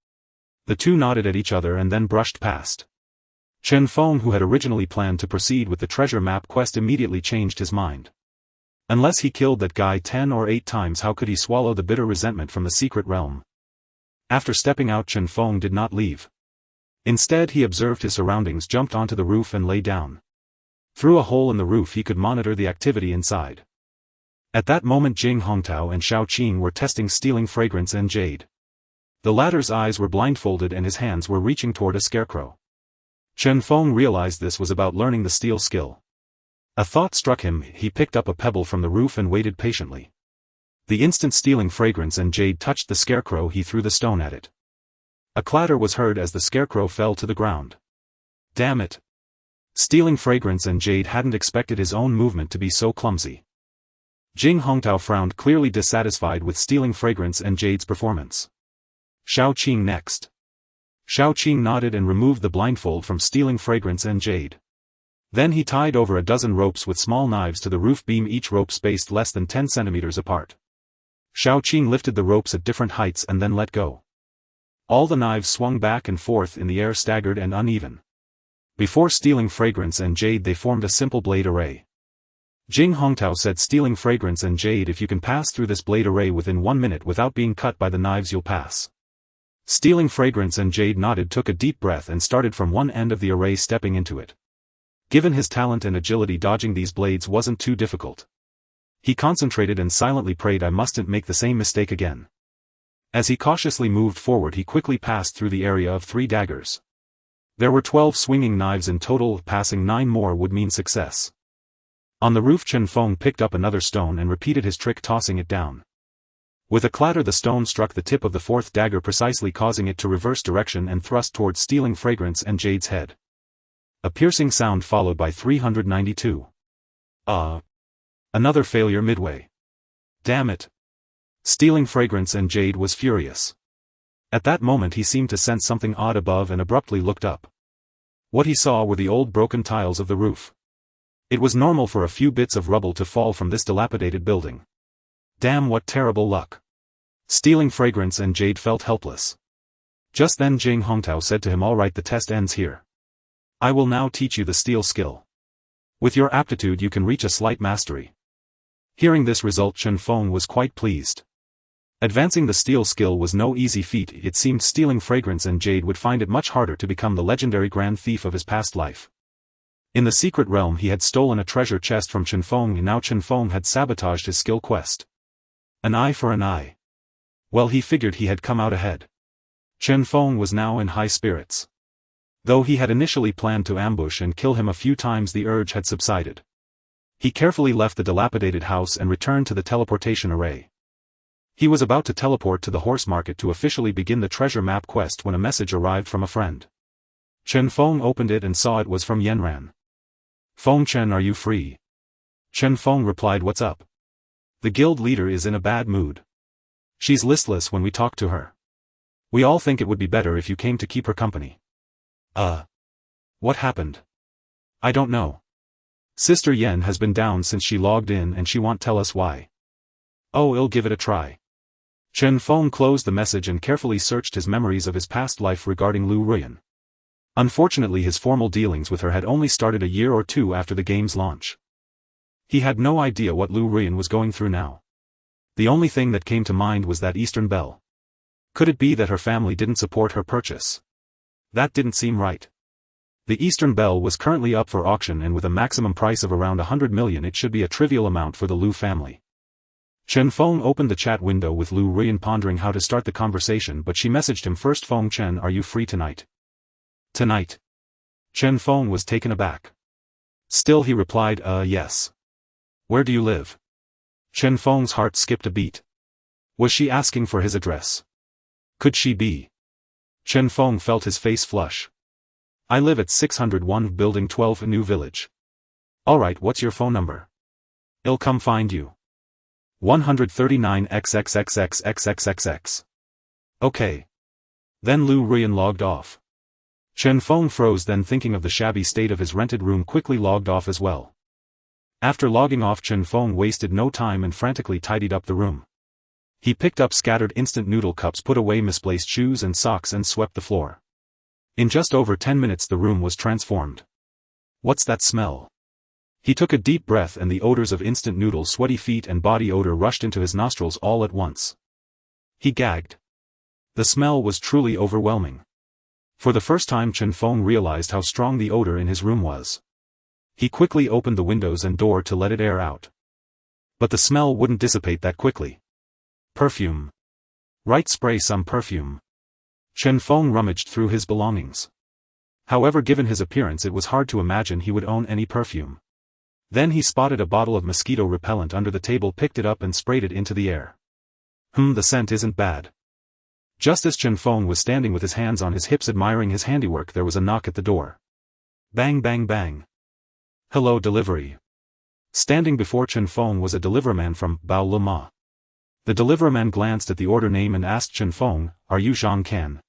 The two nodded at each other and then brushed past. Chen Feng, who had originally planned to proceed with the treasure map quest, immediately changed his mind. Unless he killed that guy 10 or 8 times, how could he swallow the bitter resentment from the secret realm? After stepping out, Chen Feng did not leave. Instead, he observed his surroundings, jumped onto the roof and lay down. Through a hole in the roof he could monitor the activity inside. At that moment Jing Hongtao and Xiaoqing were testing Stealing Fragrance and Jade. The latter's eyes were blindfolded and his hands were reaching toward a scarecrow. Chen Feng realized this was about learning the steal skill. A thought struck him. He picked up a pebble from the roof and waited patiently. The instant Stealing Fragrance and Jade touched the scarecrow, he threw the stone at it. A clatter was heard as the scarecrow fell to the ground. Damn it! Stealing Fragrance and Jade hadn't expected his own movement to be so clumsy. Jing Hongtao frowned, clearly dissatisfied with Stealing Fragrance and Jade's performance. Xiaoqing next. Xiaoqing nodded and removed the blindfold from Stealing Fragrance and Jade. Then he tied over a dozen ropes with small knives to the roof beam, each rope spaced less than 10 centimeters apart. Xiaoqing lifted the ropes at different heights and then let go. All the knives swung back and forth in the air, staggered and uneven. Before Stealing Fragrance and Jade they formed a simple blade array. Jing Hongtao said, Stealing Fragrance and Jade, if you can pass through this blade array within 1 minute without being cut by the knives, you'll pass. Stealing Fragrance and Jade nodded, took a deep breath and started from one end of the array, stepping into it. Given his talent and agility, dodging these blades wasn't too difficult. He concentrated and silently prayed I mustn't make the same mistake again. As he cautiously moved forward he quickly passed through the area of 3 daggers. There were 12 swinging knives in total, passing 9 more would mean success. On the roof Chen Feng picked up another stone and repeated his trick, tossing it down. With a clatter the stone struck the tip of the 4th dagger, precisely causing it to reverse direction and thrust towards Stealing Fragrance and Jade's head. A piercing sound followed by 392. Another failure midway. Damn it. Stealing Fragrance and Jade was furious. At that moment he seemed to sense something odd above and abruptly looked up. What he saw were the old broken tiles of the roof. It was normal for a few bits of rubble to fall from this dilapidated building. Damn, what terrible luck. Stealing Fragrance and Jade felt helpless. Just then Jing Hongtao said to him, all right, the test ends here. I will now teach you the steal skill. With your aptitude you can reach a slight mastery. Hearing this result Chen Feng was quite pleased. Advancing the steal skill was no easy feat. It seemed Stealing Fragrance and Jade would find it much harder to become the legendary grand thief of his past life. In the secret realm he had stolen a treasure chest from Chen Feng, and now Chen Feng had sabotaged his skill quest. An eye for an eye. Well, he figured he had come out ahead. Chen Feng was now in high spirits. Though he had initially planned to ambush and kill him a few times, the urge had subsided. He carefully left the dilapidated house and returned to the teleportation array. He was about to teleport to the horse market to officially begin the treasure map quest when a message arrived from a friend. Chen Feng opened it and saw it was from Yanran. Feng Chen, are you free? Chen Feng replied, what's up? The guild leader is in a bad mood. She's listless when we talk to her. We all think it would be better if you came to keep her company. What happened? I don't know. Sister Yen has been down since she logged in and she won't tell us why. Oh, I'll give it a try. Chen Feng closed the message and carefully searched his memories of his past life regarding Lu Ruyan. Unfortunately his formal dealings with her had only started a year or 2 after the game's launch. He had no idea what Lu Ruyan was going through now. The only thing that came to mind was that Eastern Bell. Could it be that her family didn't support her purchase? That didn't seem right. The Eastern Bell was currently up for auction, and with a maximum price of around 100 million it should be a trivial amount for the Lu family. Chen Feng opened the chat window with Lu Ruyan, pondering how to start the conversation, but she messaged him first. Feng Chen, are you free tonight? Tonight? Chen Feng was taken aback. Still he replied, yes. Where do you live? Chen Feng's heart skipped a beat. Was she asking for his address? Could she be? Chen Feng felt his face flush. I live at 601 Building 12 New Village. Alright, what's your phone number? I'll come find you. 139 XXXXXXXX. Okay. Then Lu Ruyan logged off. Chen Feng froze, then thinking of the shabby state of his rented room quickly logged off as well. After logging off Chen Feng wasted no time and frantically tidied up the room. He picked up scattered instant noodle cups, put away misplaced shoes and socks and swept the floor. In just over 10 minutes the room was transformed. What's that smell? He took a deep breath and the odors of instant noodles, sweaty feet and body odor rushed into his nostrils all at once. He gagged. The smell was truly overwhelming. For the first time Chen Feng realized how strong the odor in his room was. He quickly opened the windows and door to let it air out. But the smell wouldn't dissipate that quickly. Perfume. Right, spray some perfume. Chen Feng rummaged through his belongings. However, given his appearance it was hard to imagine he would own any perfume. Then he spotted a bottle of mosquito repellent under the table, picked it up and sprayed it into the air. The scent isn't bad. Just as Chen Feng was standing with his hands on his hips admiring his handiwork, there was a knock at the door. Bang bang bang. Hello, delivery. Standing before Chen Feng was a deliverman from Bao Lama. The deliverman glanced at the order name and asked Chen Feng, are you Zhang Can?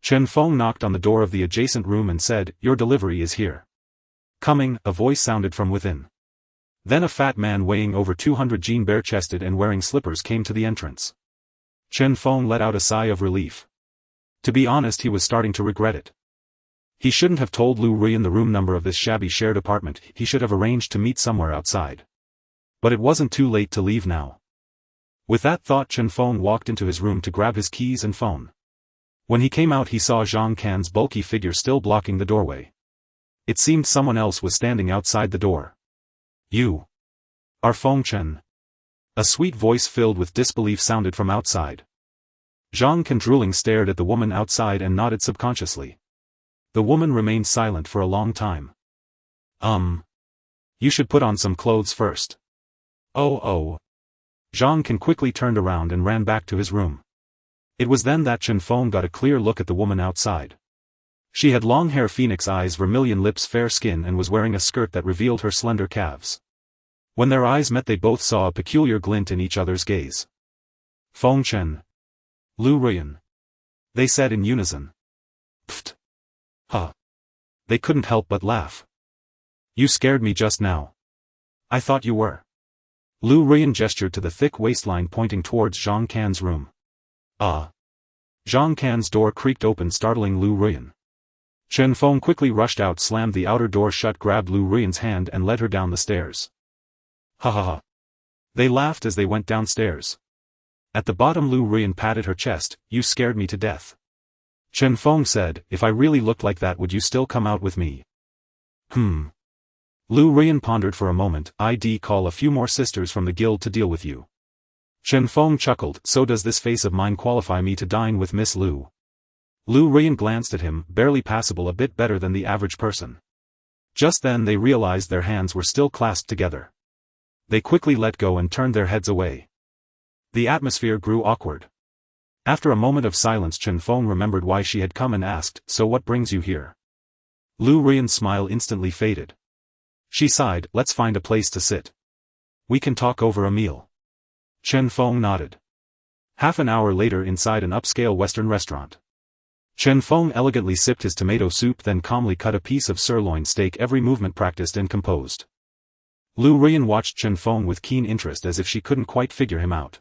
Chen Feng knocked on the door of the adjacent room and said, your delivery is here. Coming, a voice sounded from within. Then a fat man weighing over 200 jean, bare-chested and wearing slippers came to the entrance. Chen Feng let out a sigh of relief. To be honest, he was starting to regret it. He shouldn't have told Lu Ruyan the room number of this shabby shared apartment, he should have arranged to meet somewhere outside. But it wasn't too late to leave now. With that thought Chen Feng walked into his room to grab his keys and phone. When he came out he saw Zhang Can's bulky figure still blocking the doorway. It seemed someone else was standing outside the door. You are Feng Chen. A sweet voice filled with disbelief sounded from outside. Zhang Can drooling stared at the woman outside and nodded subconsciously. The woman remained silent for a long time. You should put on some clothes first. Oh. Zhang Can quickly turned around and ran back to his room. It was then that Chen Feng got a clear look at the woman outside. She had long hair, phoenix eyes, vermilion lips, fair skin, and was wearing a skirt that revealed her slender calves. When their eyes met, they both saw a peculiar glint in each other's gaze. Feng Chen. Lu Ruyan. They said in unison. Pfft. Huh. They couldn't help but laugh. You scared me just now. I thought you were. Lu Ruyan gestured to the thick waistline pointing towards Zhang Can's room. Zhang Can's door creaked open, startling Lu Ruyan. Chen Feng quickly rushed out, slammed the outer door shut, grabbed Lu Ruyan's hand and led her down the stairs. Ha ha ha. They laughed as they went downstairs. At the bottom, Lu Ruyan patted her chest. You scared me to death. Chen Feng said, if I really looked like that, would you still come out with me? Lu Ruyan pondered for a moment. I'd call a few more sisters from the guild to deal with you. Chen Feng chuckled. So does this face of mine qualify me to dine with Miss Lu? Lu Ruyan glanced at him, barely passable, a bit better than the average person. Just then they realized their hands were still clasped together. They quickly let go and turned their heads away. The atmosphere grew awkward. After a moment of silence, Chen Feng remembered why she had come and asked, so what brings you here? Lu Ruyan's smile instantly faded. She sighed, let's find a place to sit. We can talk over a meal. Chen Feng nodded. Half an hour later, inside an upscale Western restaurant. Chen Feng elegantly sipped his tomato soup, then calmly cut a piece of sirloin steak, every movement practiced and composed. Lu Ruyan watched Chen Feng with keen interest, as if she couldn't quite figure him out.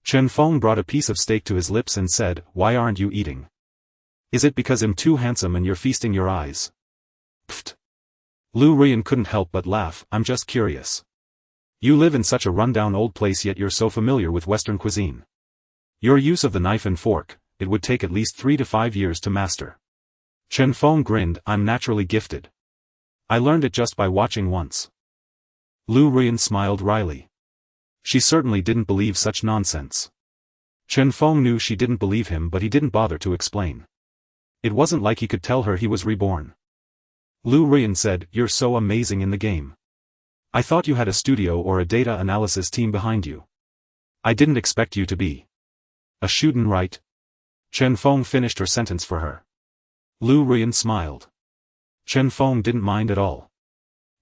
Chen Feng brought a piece of steak to his lips and said, why aren't you eating? Is it because I'm too handsome and you're feasting your eyes? Pfft. Lu Ruyan couldn't help but laugh. I'm just curious. You live in such a rundown old place, yet you're so familiar with Western cuisine. Your use of the knife and fork, it would take at least 3 to 5 years to master. Chen Feng grinned. I'm naturally gifted. I learned it just by watching once. Lu Ruyan smiled wryly. She certainly didn't believe such nonsense. Chen Feng knew she didn't believe him, but he didn't bother to explain. It wasn't like he could tell her he was reborn. Lu Ruyan said, you're so amazing in the game. I thought you had a studio or a data analysis team behind you. I didn't expect you to be a shootin', right? Chen Feng finished her sentence for her. Lu Ruyan smiled. Chen Feng didn't mind at all.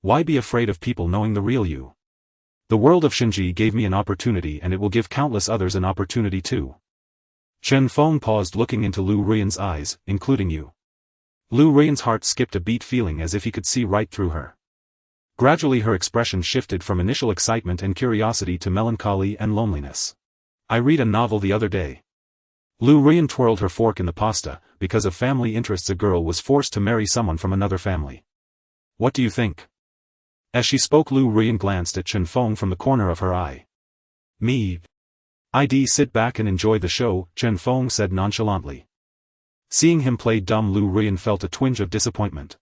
Why be afraid of people knowing the real you? The world of Shinji gave me an opportunity, and it will give countless others an opportunity too. Chen Feng paused, looking into Lu Ruyan's eyes, including you. Lu Ruyan's heart skipped a beat, feeling as if he could see right through her. Gradually her expression shifted from initial excitement and curiosity to melancholy and loneliness. I read a novel the other day. Lu Ruyan twirled her fork in the pasta. Because of family interests, a girl was forced to marry someone from another family. What do you think? As she spoke, Lu Ruyan glanced at Chen Feng from the corner of her eye. Me? I'd sit back and enjoy the show, Chen Feng said nonchalantly. Seeing him play dumb, Lu Ruyan felt a twinge of disappointment.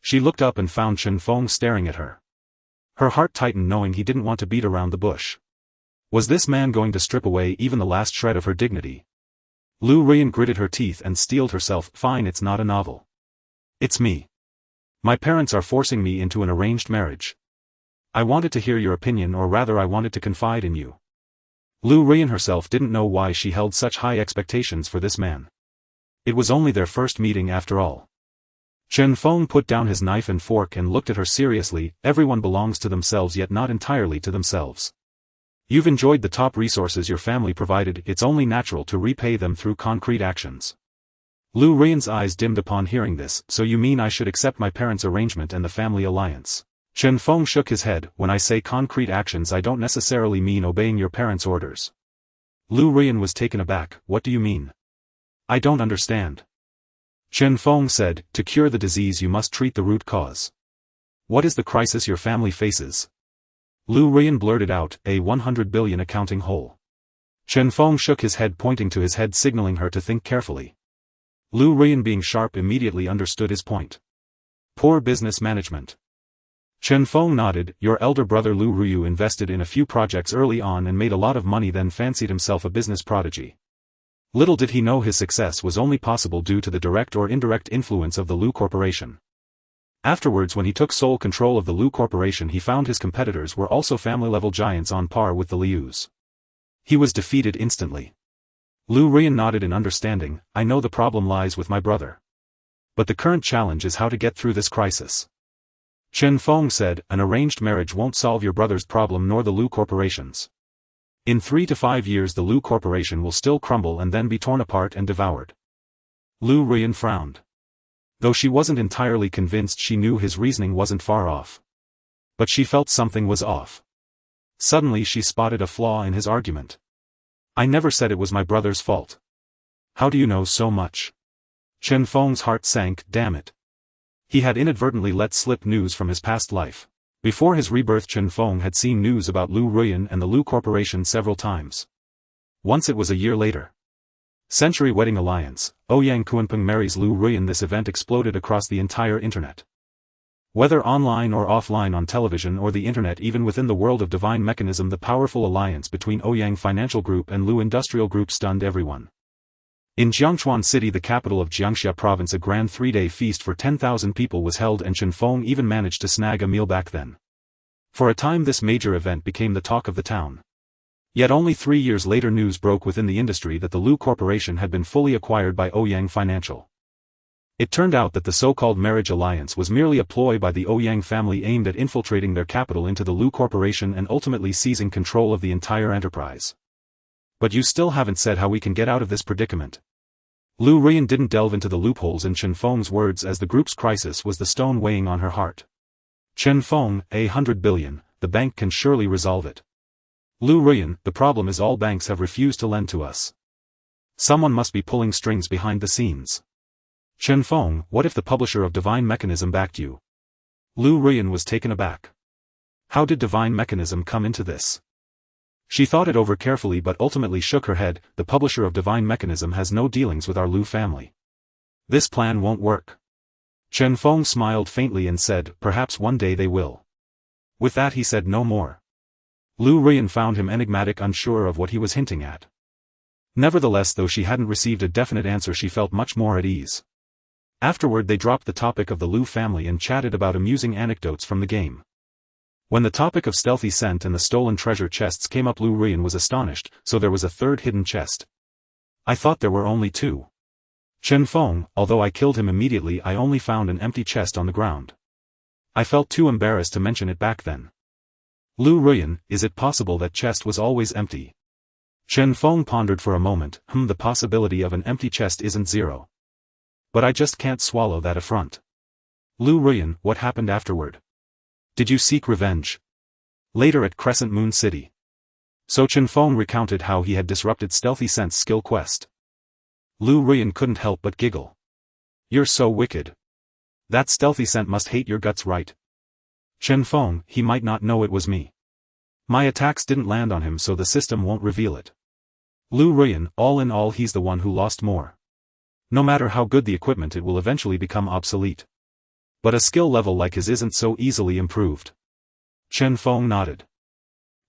She looked up and found Chen Feng staring at her. Her heart tightened, knowing he didn't want to beat around the bush. Was this man going to strip away even the last shred of her dignity? Lu Ruyan gritted her teeth and steeled herself. Fine, it's not a novel. It's me. My parents are forcing me into an arranged marriage. I wanted to hear your opinion, or rather I wanted to confide in you. Lu Ruyan herself didn't know why she held such high expectations for this man. It was only their first meeting after all. Chen Feng put down his knife and fork and looked at her seriously. Everyone belongs to themselves, yet not entirely to themselves. You've enjoyed the top resources your family provided, it's only natural to repay them through concrete actions. Lu Ruyan's eyes dimmed upon hearing this. So you mean I should accept my parents' arrangement and the family alliance? Chen Feng shook his head. When I say concrete actions, I don't necessarily mean obeying your parents' orders. Lu Ruyan was taken aback. What do you mean? I don't understand. Chen Feng said, to cure the disease you must treat the root cause. What is the crisis your family faces? Lu Ruyan blurted out, a 100 billion accounting hole. Chen Feng shook his head, pointing to his head, signaling her to think carefully. Lu Ruyan, being sharp, immediately understood his point. Poor business management. Chen Feng nodded. Your elder brother Lu Ruyu invested in a few projects early on and made a lot of money, then fancied himself a business prodigy. Little did he know his success was only possible due to the direct or indirect influence of the Lu Corporation. Afterwards, when he took sole control of the Lu Corporation, he found his competitors were also family-level giants on par with the Lius. He was defeated instantly. Lu Ruyan nodded in understanding. I know the problem lies with my brother. But the current challenge is how to get through this crisis. Chen Feng said, an arranged marriage won't solve your brother's problem nor the Lu Corporation's. In 3 to 5 years the Lu Corporation will still crumble and then be torn apart and devoured. Lu Ruyan frowned. Though she wasn't entirely convinced, she knew his reasoning wasn't far off. But she felt something was off. Suddenly she spotted a flaw in his argument. I never said it was my brother's fault. How do you know so much? Chen Feng's heart sank. Damn it. He had inadvertently let slip news from his past life. Before his rebirth, Chen Feng had seen news about Lu Ruyan and the Lu Corporation several times. Once it was a year later. Century Wedding Alliance, Ouyang Kuanpeng marries Lu Ruyan. This event exploded across the entire internet. Whether online or offline, on television or the internet, even within the world of divine mechanism, the powerful alliance between Ouyang Financial Group and Lu Industrial Group stunned everyone. In Jiangchuan City, the capital of Jiangxia Province, a grand 3-day feast for 10,000 people was held, and Chen Feng even managed to snag a meal back then. For a time this major event became the talk of the town. Yet only 3 years later news broke within the industry that the Lu Corporation had been fully acquired by Ouyang Financial. It turned out that the so-called marriage alliance was merely a ploy by the Ouyang family aimed at infiltrating their capital into the Lu Corporation and ultimately seizing control of the entire enterprise. But you still haven't said how we can get out of this predicament. Lu Ruyan didn't delve into the loopholes in Chen Feng's words, as the group's crisis was the stone weighing on her heart. Chen Feng, 100 billion, the bank can surely resolve it. Lu Ruyan, the problem is all banks have refused to lend to us. Someone must be pulling strings behind the scenes. Chen Feng, what if the publisher of Divine Mechanism backed you? Lu Ruyan was taken aback. How did Divine Mechanism come into this? She thought it over carefully but ultimately shook her head. The publisher of Divine Mechanism has no dealings with our Lu family. This plan won't work. Chen Feng smiled faintly and said, perhaps one day they will. With that he said no more. Lu Ruyan found him enigmatic, unsure of what he was hinting at. Nevertheless, though she hadn't received a definite answer, she felt much more at ease. Afterward they dropped the topic of the Lu family and chatted about amusing anecdotes from the game. When the topic of stealthy scent and the stolen treasure chests came up, Lu Ruyan was astonished. So there was a third hidden chest. I thought there were only 2. Chen Feng, although I killed him immediately, I only found an empty chest on the ground. I felt too embarrassed to mention it back then. Lu Ruyan, is it possible that chest was always empty? Chen Feng pondered for a moment. The possibility of an empty chest isn't zero. But I just can't swallow that affront. Lu Ruyan, what happened afterward? Did you seek revenge? Later at Crescent Moon City. So Chen Feng recounted how he had disrupted Stealthy Scent's skill quest. Lu Ruyan couldn't help but giggle. You're so wicked. That Stealthy Scent must hate your guts, right? Chen Feng, he might not know it was me. My attacks didn't land on him, so the system won't reveal it. Lu Ruyan, all in all he's the one who lost more. No matter how good the equipment, it will eventually become obsolete. But a skill level like his isn't so easily improved. Chen Feng nodded.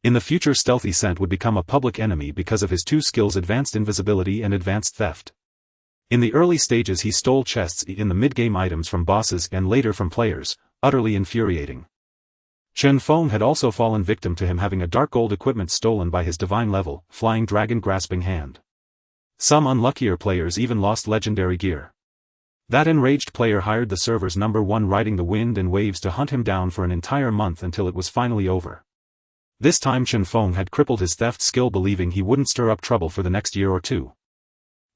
In the future, Stealthy Scent would become a public enemy because of his 2 skills, advanced invisibility and advanced theft. In the early stages he stole chests in the mid-game items from bosses and later from players, utterly infuriating. Chen Feng had also fallen victim to him having a dark gold equipment stolen by his divine level, flying dragon grasping hand. Some unluckier players even lost legendary gear. That enraged player hired the server's #1 riding the wind and waves to hunt him down for an entire month until it was finally over. This time Chen Feng had crippled his theft skill, believing he wouldn't stir up trouble for the next year or 2.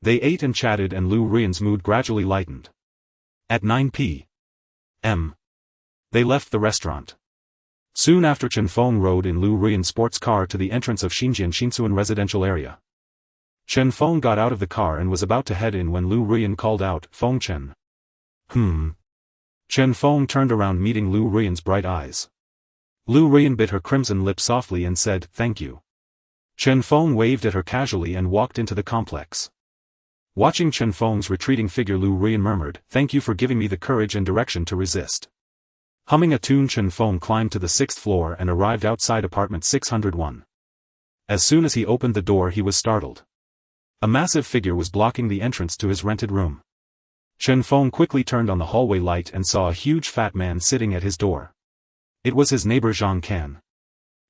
They ate and chatted and Lu Ruyan's mood gradually lightened. At 9 p.m. they left the restaurant. Soon after, Chen Feng rode in Lu Ruyan's sports car to the entrance of Xinjian Xinsuan residential area. Chen Feng got out of the car and was about to head in when Lu Ruyan called out, Feng Chen. Chen Feng turned around, meeting Lu Ruyan's bright eyes. Lu Ruyan bit her crimson lip softly and said, thank you. Chen Feng waved at her casually and walked into the complex. Watching Chen Feng's retreating figure, Lu Ruyan murmured, thank you for giving me the courage and direction to resist. Humming a tune, Chen Feng climbed to the 6th floor and arrived outside apartment 601. As soon as he opened the door he was startled. A massive figure was blocking the entrance to his rented room. Chen Feng quickly turned on the hallway light and saw a huge fat man sitting at his door. It was his neighbor Zhang Can.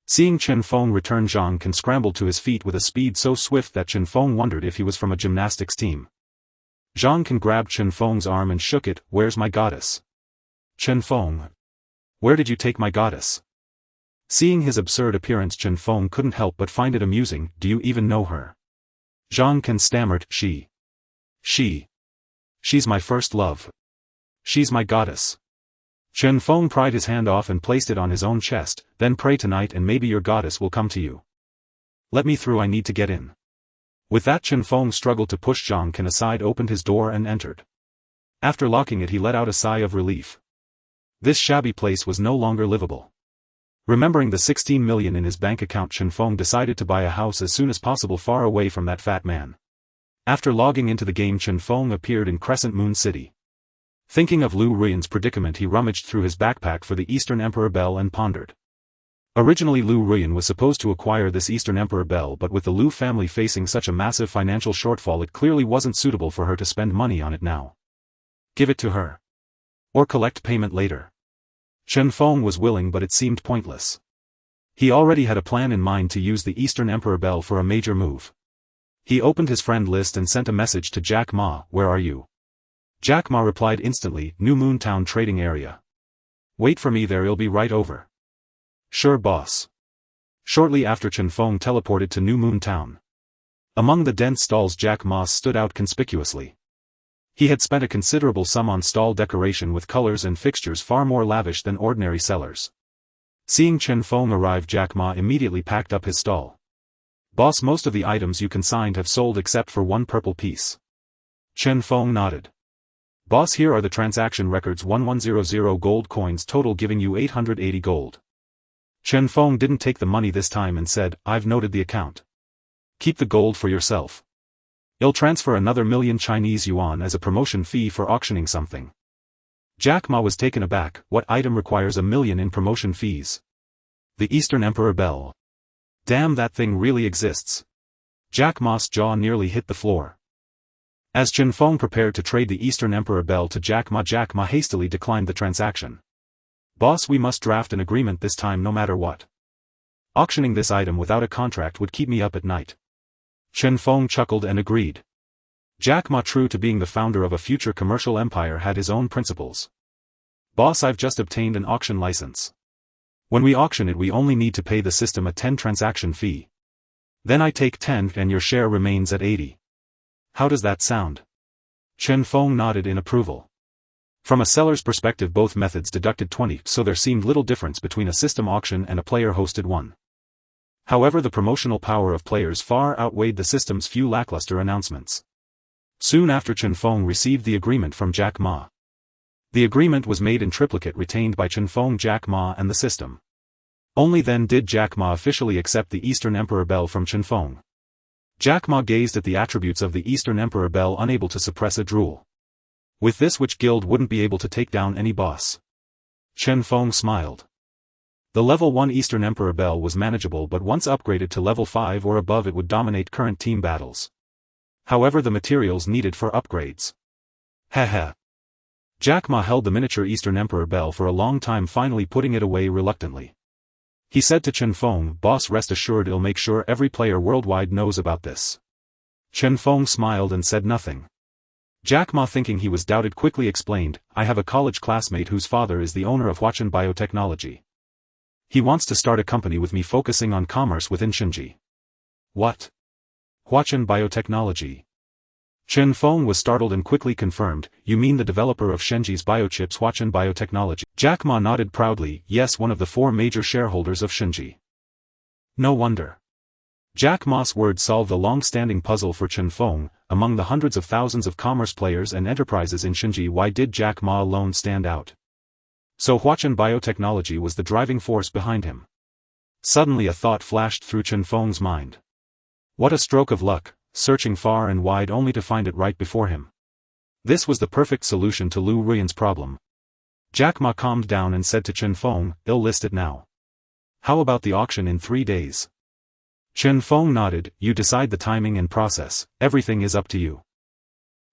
Seeing Chen Feng return, Zhang Can scrambled to his feet with a speed so swift that Chen Feng wondered if he was from a gymnastics team. Zhang Can grabbed Chen Feng's arm and shook it. "Where's my goddess? Chen Feng. Where did you take my goddess?" Seeing his absurd appearance, Chen Feng couldn't help but find it amusing. "Do you even know her?" Zhang Can stammered. She's my first love. She's my goddess." Chen Feng pried his hand off and placed it on his own chest. "Then pray tonight and maybe your goddess will come to you." "Let me through, I need to get in." With that, Chen Feng struggled to push Zhang Can aside, opened his door and entered. After locking it, he let out a sigh of relief. This shabby place was no longer livable. Remembering the 16 million in his bank account, Chen Feng decided to buy a house as soon as possible far away from that fat man. After logging into the game, Chen Feng appeared in Crescent Moon City. Thinking of Lu Ruyan's predicament, he rummaged through his backpack for the Eastern Emperor Bell and pondered. Originally Lu Ruyan was supposed to acquire this Eastern Emperor Bell, but with the Lu family facing such a massive financial shortfall, it clearly wasn't suitable for her to spend money on it now. Give it to her. Or collect payment later. Chen Feng was willing, but it seemed pointless. He already had a plan in mind to use the Eastern Emperor Bell for a major move. He opened his friend list and sent a message to Jack Ma. "Where are you?" Jack Ma replied instantly, "New Moon Town trading area. Wait for me there, I'll be right over." "Sure, boss." Shortly after, Chen Feng teleported to New Moon Town. Among the dense stalls, Jack Ma stood out conspicuously. He had spent a considerable sum on stall decoration with colors and fixtures far more lavish than ordinary sellers. Seeing Chen Feng arrive, Jack Ma immediately packed up his stall. "Boss, most of the items you consigned have sold except for one purple piece." Chen Feng nodded. "Boss, here are the transaction records, 1100 gold coins total, giving you 880 gold. Chen Feng didn't take the money this time and said, "I've noted the account. Keep the gold for yourself. I'll transfer another 1,000,000 Chinese yuan as a promotion fee for auctioning something." Jack Ma was taken aback. "What item requires 1,000,000 in promotion fees?" "The Eastern Emperor Bell." "Damn, that thing really exists." Jack Ma's jaw nearly hit the floor. As Chen Feng prepared to trade the Eastern Emperor Bell to Jack Ma hastily declined the transaction. "Boss, we must draft an agreement this time no matter what. Auctioning this item without a contract would keep me up at night." Chen Feng chuckled and agreed. Jack Ma, true to being the founder of a future commercial empire, had his own principles. "Boss, I've just obtained an auction license. When we auction it, we only need to pay the system a 10 transaction fee. Then I take 10 and your share remains at 80. How does that sound?" Chen Feng nodded in approval. From a seller's perspective, both methods deducted 20, so there seemed little difference between a system auction and a player-hosted one. However, the promotional power of players far outweighed the system's few lackluster announcements. Soon after, Chen Feng received the agreement from Jack Ma. The agreement was made in triplicate, retained by Chen Feng, Jack Ma and the system. Only then did Jack Ma officially accept the Eastern Emperor Bell from Chen Feng. Jack Ma gazed at the attributes of the Eastern Emperor Bell, unable to suppress a drool. With this, which guild wouldn't be able to take down any boss? Chen Feng smiled. The level 1 Eastern Emperor Bell was manageable, but once upgraded to level 5 or above it would dominate current team battles. However, the materials needed for upgrades. Haha. Jack Ma held the miniature Eastern Emperor Bell for a long time, finally putting it away reluctantly. He said to Chen Feng, "Boss, rest assured I'll make sure every player worldwide knows about this." Chen Feng smiled and said nothing. Jack Ma, thinking he was doubted, quickly explained, "I have a college classmate whose father is the owner of Huachen Biotechnology. He wants to start a company with me focusing on commerce within Shinji." "What? Huachen Biotechnology?" Chen Feng was startled and quickly confirmed, "You mean the developer of Shenji's biochips, Huachen Biotechnology?" Jack Ma nodded proudly, "Yes, one of the 4 major shareholders of Shinji." No wonder. Jack Ma's words solved a long-standing puzzle for Chen Feng. Among the hundreds of thousands of commerce players and enterprises in Shinji, why did Jack Ma alone stand out? So Huachen Biotechnology was the driving force behind him. Suddenly a thought flashed through Chen Feng's mind. What a stroke of luck, searching far and wide only to find it right before him. This was the perfect solution to Lu Ruyan's problem. Jack Ma calmed down and said to Chen Feng, "I'll list it now. How about the auction in 3 days?" Chen Feng nodded, "You decide the timing and process, everything is up to you.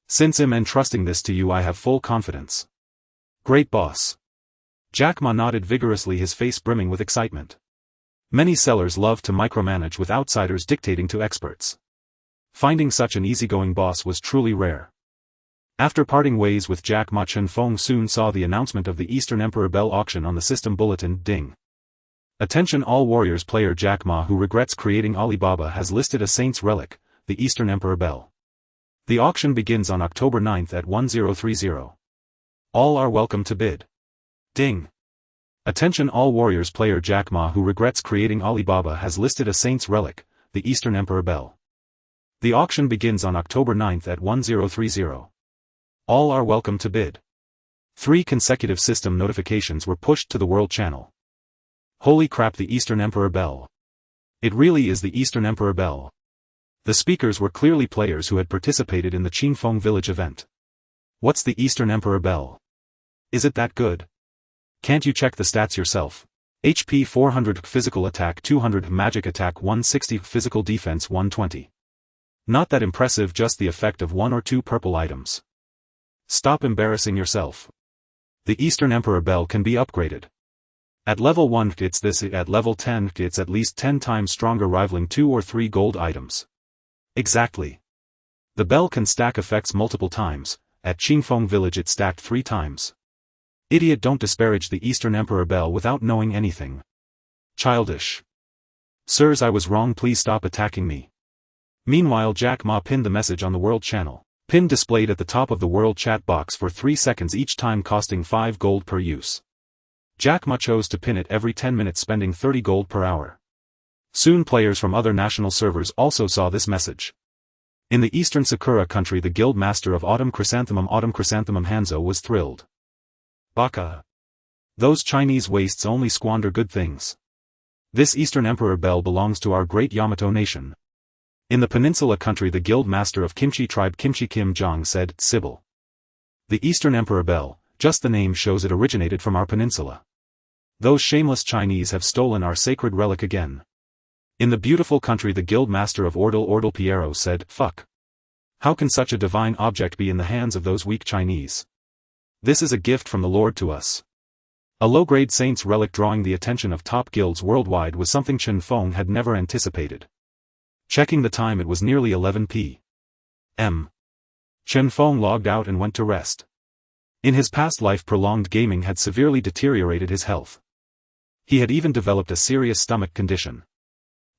Since I'm entrusting this to you, I have full confidence." "Great boss." Jack Ma nodded vigorously, his face brimming with excitement. Many sellers love to micromanage with outsiders dictating to experts. Finding such an easygoing boss was truly rare. After parting ways with Jack Ma, Chen Feng soon saw the announcement of the Eastern Emperor Bell auction on the system bulletin. Ding. Attention all warriors, player Jack Ma, who regrets creating Alibaba, has listed a saint's relic, the Eastern Emperor Bell. The auction begins on October 9th at 1030. All are welcome to bid. Ding. Attention all warriors, player Jack Ma, who regrets creating Alibaba, has listed a saint's relic, the Eastern Emperor Bell. The auction begins on October 9th at 1030. All are welcome to bid. 3 consecutive system notifications were pushed to the World Channel. Holy crap, the Eastern Emperor Bell. It really is the Eastern Emperor Bell. The speakers were clearly players who had participated in the Chen Feng village event. What's the Eastern Emperor Bell? Is it that good? Can't you check the stats yourself? HP 400, physical attack 200, magic attack 160, physical defense 120. Not that impressive, just the effect of 1 or 2 purple items. Stop embarrassing yourself. The Eastern Emperor Bell can be upgraded. At level 1 it's this, at level 10 it's at least 10 times stronger, rivaling 2 or 3 gold items. Exactly. The bell can stack effects multiple times, at Chen Feng village it stacked 3 times. Idiot, don't disparage the Eastern Emperor Bell without knowing anything. Childish. Sirs, I was wrong, please stop attacking me. Meanwhile, Jack Ma pinned the message on the World Channel. Pin displayed at the top of the World Chat box for 3 seconds each time, costing 5 gold per use. Jack Ma chose to pin it every 10 minutes, spending 30 gold per hour. Soon players from other national servers also saw this message. In the Eastern Sakura country, the Guild Master of Autumn Chrysanthemum Hanzo was thrilled. Baka. Those Chinese wastes only squander good things. This Eastern Emperor Bell belongs to our great Yamato nation. In the Peninsula country, the Guild Master of Kimchi tribe Kimchi Kim Jong said, Sybil. The Eastern Emperor Bell, just the name shows it originated from our peninsula. Those shameless Chinese have stolen our sacred relic again. In the beautiful country, the Guild Master of Ordal Piero said, fuck. How can such a divine object be in the hands of those weak Chinese? This is a gift from the Lord to us. A low-grade saint's relic drawing the attention of top guilds worldwide was something Chen Feng had never anticipated. Checking the time, it was nearly 11 p.m. Chen Feng logged out and went to rest. In his past life, prolonged gaming had severely deteriorated his health. He had even developed a serious stomach condition.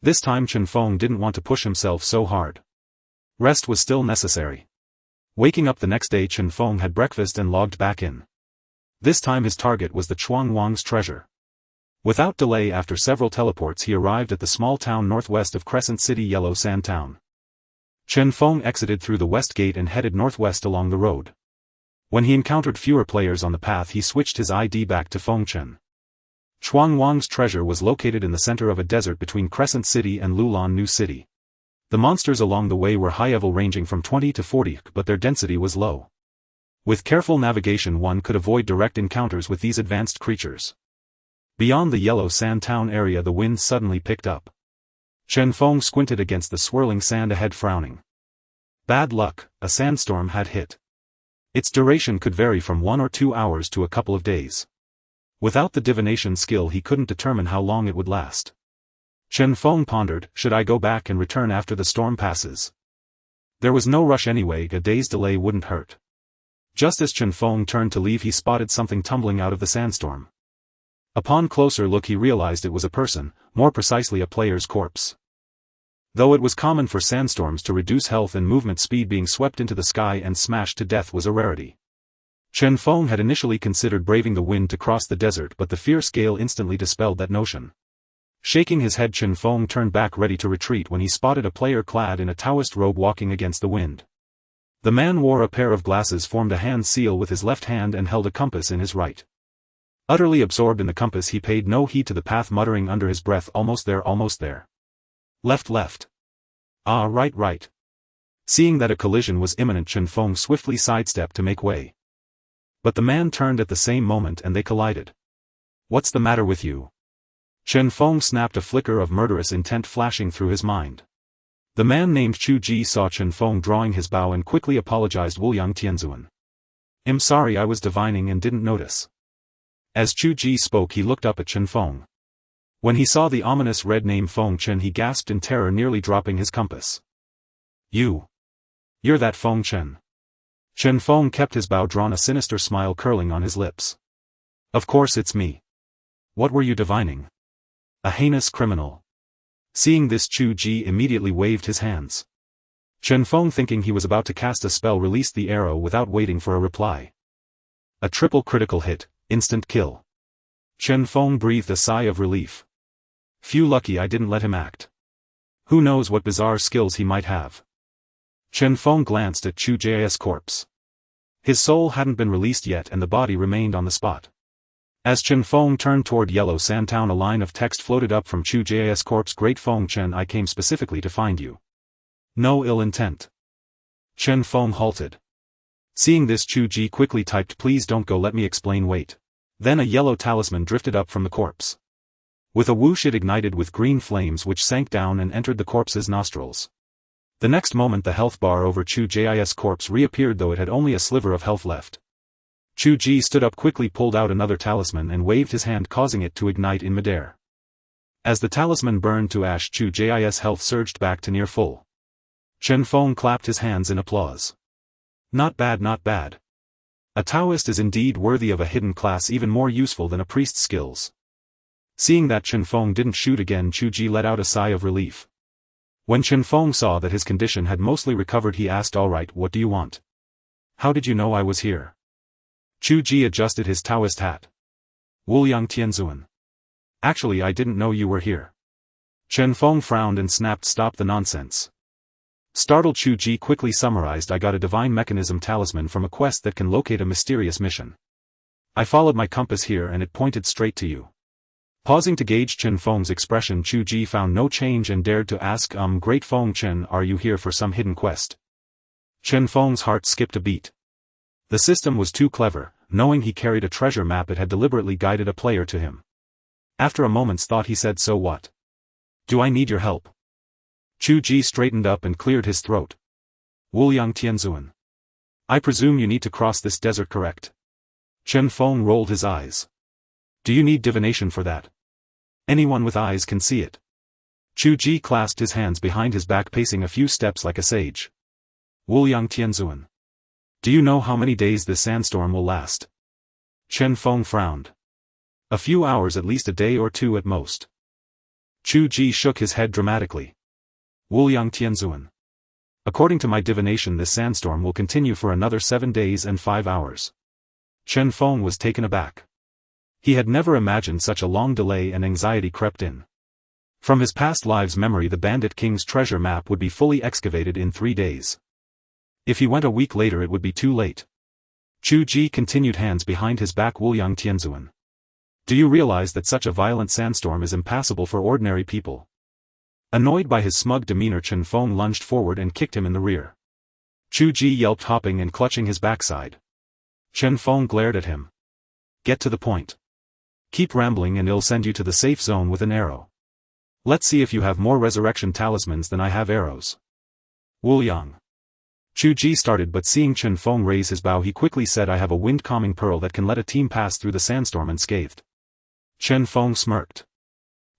This time Chen Feng didn't want to push himself so hard. Rest was still necessary. Waking up the next day, Chen Feng had breakfast and logged back in. This time his target was the Chuang Wang's treasure. Without delay, after several teleports, he arrived at the small town northwest of Crescent City, Yellow Sand Town. Chen Feng exited through the west gate and headed northwest along the road. When he encountered fewer players on the path, he switched his ID back to Fengchen. Chuang Wang's treasure was located in the center of a desert between Crescent City and Lulan New City. The monsters along the way were high-level, ranging from 20 to 40, but their density was low. With careful navigation, one could avoid direct encounters with these advanced creatures. Beyond the Yellow Sand Town area, the wind suddenly picked up. Chen Feng squinted against the swirling sand ahead, frowning. Bad luck, a sandstorm had hit. Its duration could vary from 1 or 2 hours to a couple of days. Without the divination skill, he couldn't determine how long it would last. Chen Feng pondered, should I go back and return after the storm passes? There was no rush anyway, a day's delay wouldn't hurt. Just as Chen Feng turned to leave, he spotted something tumbling out of the sandstorm. Upon closer look, he realized it was a person, more precisely a player's corpse. Though it was common for sandstorms to reduce health and movement speed, being swept into the sky and smashed to death was a rarity. Chen Feng had initially considered braving the wind to cross the desert, but the fierce gale instantly dispelled that notion. Shaking his head, Chen Feng turned back, ready to retreat, when he spotted a player clad in a Taoist robe walking against the wind. The man wore a pair of glasses, formed a hand seal with his left hand, and held a compass in his right. Utterly absorbed in the compass, he paid no heed to the path, muttering under his breath, almost there, almost there. Left, left. Ah, right, right. Seeing that a collision was imminent, Chen Feng swiftly sidestepped to make way. But the man turned at the same moment and they collided. "What's the matter with you?" Chen Feng snapped, a flicker of murderous intent flashing through his mind. The man named Hou Yi saw Chen Feng drawing his bow and quickly apologized. "Wuliang Tianzuan. I'm sorry, I was divining and didn't notice." As Hou Yi spoke, he looked up at Chen Feng. When he saw the ominous red name Feng Chen, he gasped in terror, nearly dropping his compass. You're that Feng Chen." Chen Feng kept his bow drawn, a sinister smile curling on his lips. "Of course it's me. What were you divining? A heinous criminal." Seeing this, Hou Yi immediately waved his hands. Chen Feng, thinking he was about to cast a spell, released the arrow without waiting for a reply. A triple critical hit, instant kill. Chen Feng breathed a sigh of relief. Phew, lucky I didn't let him act. Who knows what bizarre skills he might have. Chen Feng glanced at Hou Yi's corpse. His soul hadn't been released yet and the body remained on the spot. As Chen Feng turned toward Yellow Sandtown, a line of text floated up from Hou Yi's corpse. "Great Feng Chen, I came specifically to find you. No ill intent." Chen Feng halted. Seeing this, Hou Yi quickly typed, "Please don't go, let me explain, wait." Then a yellow talisman drifted up from the corpse. With a whoosh, it ignited with green flames which sank down and entered the corpse's nostrils. The next moment the health bar over Hou Yi's corpse reappeared, though it had only a sliver of health left. Hou Yi stood up quickly, pulled out another talisman and waved his hand, causing it to ignite in midair. As the talisman burned to ash, Hou Yi's health surged back to near full. Chen Feng clapped his hands in applause. "Not bad, not bad. A Taoist is indeed worthy of a hidden class, even more useful than a priest's skills." Seeing that Chen Feng didn't shoot again, Hou Yi let out a sigh of relief. When Chen Feng saw that his condition had mostly recovered, he asked, "All right, what do you want? How did you know I was here?" Hou Yi adjusted his Taoist hat. "Wuliang Tianzuan. Actually, I didn't know you were here." Chen Feng frowned and snapped, "Stop the nonsense." Startled, Hou Yi quickly summarized, "I got a divine mechanism talisman from a quest that can locate a mysterious mission. I followed my compass here and it pointed straight to you." Pausing to gauge Chen Feng's expression, Hou Yi found no change and dared to ask, "Great Feng Chen, are you here for some hidden quest?" Chen Feng's heart skipped a beat. The system was too clever. Knowing he carried a treasure map, it had deliberately guided a player to him. After a moment's thought, he said, "So what? Do I need your help?" Hou Yi straightened up and cleared his throat. "Wuliang Tianzuan. I presume you need to cross this desert, correct?" Chen Feng rolled his eyes. "Do you need divination for that? Anyone with eyes can see it." Hou Yi clasped his hands behind his back, pacing a few steps like a sage. "Wuliang Tianzuan. Do you know how many days this sandstorm will last?" Chen Feng frowned. "A few hours, at least, a day or two at most." Hou Yi shook his head dramatically. "Wuliang Tianzuan. According to my divination, this sandstorm will continue for another 7 days and 5 hours. Chen Feng was taken aback. He had never imagined such a long delay, and anxiety crept in. From his past lives' memory, the Bandit King's treasure map would be fully excavated in 3 days. If he went a week later, it would be too late. Hou Yi continued, hands behind his back. "Wuliang Tianzuan. Do you realize that such a violent sandstorm is impassable for ordinary people?" Annoyed by his smug demeanor, Chen Feng lunged forward and kicked him in the rear. Hou Yi yelped, hopping and clutching his backside. Chen Feng glared at him. "Get to the point. Keep rambling and it'll send you to the safe zone with an arrow. Let's see if you have more resurrection talismans than I have arrows." "Wuliang." Hou Yi started, but seeing Chen Feng raise his bow, he quickly said, "I have a wind-calming pearl that can let a team pass through the sandstorm unscathed." Chen Feng smirked.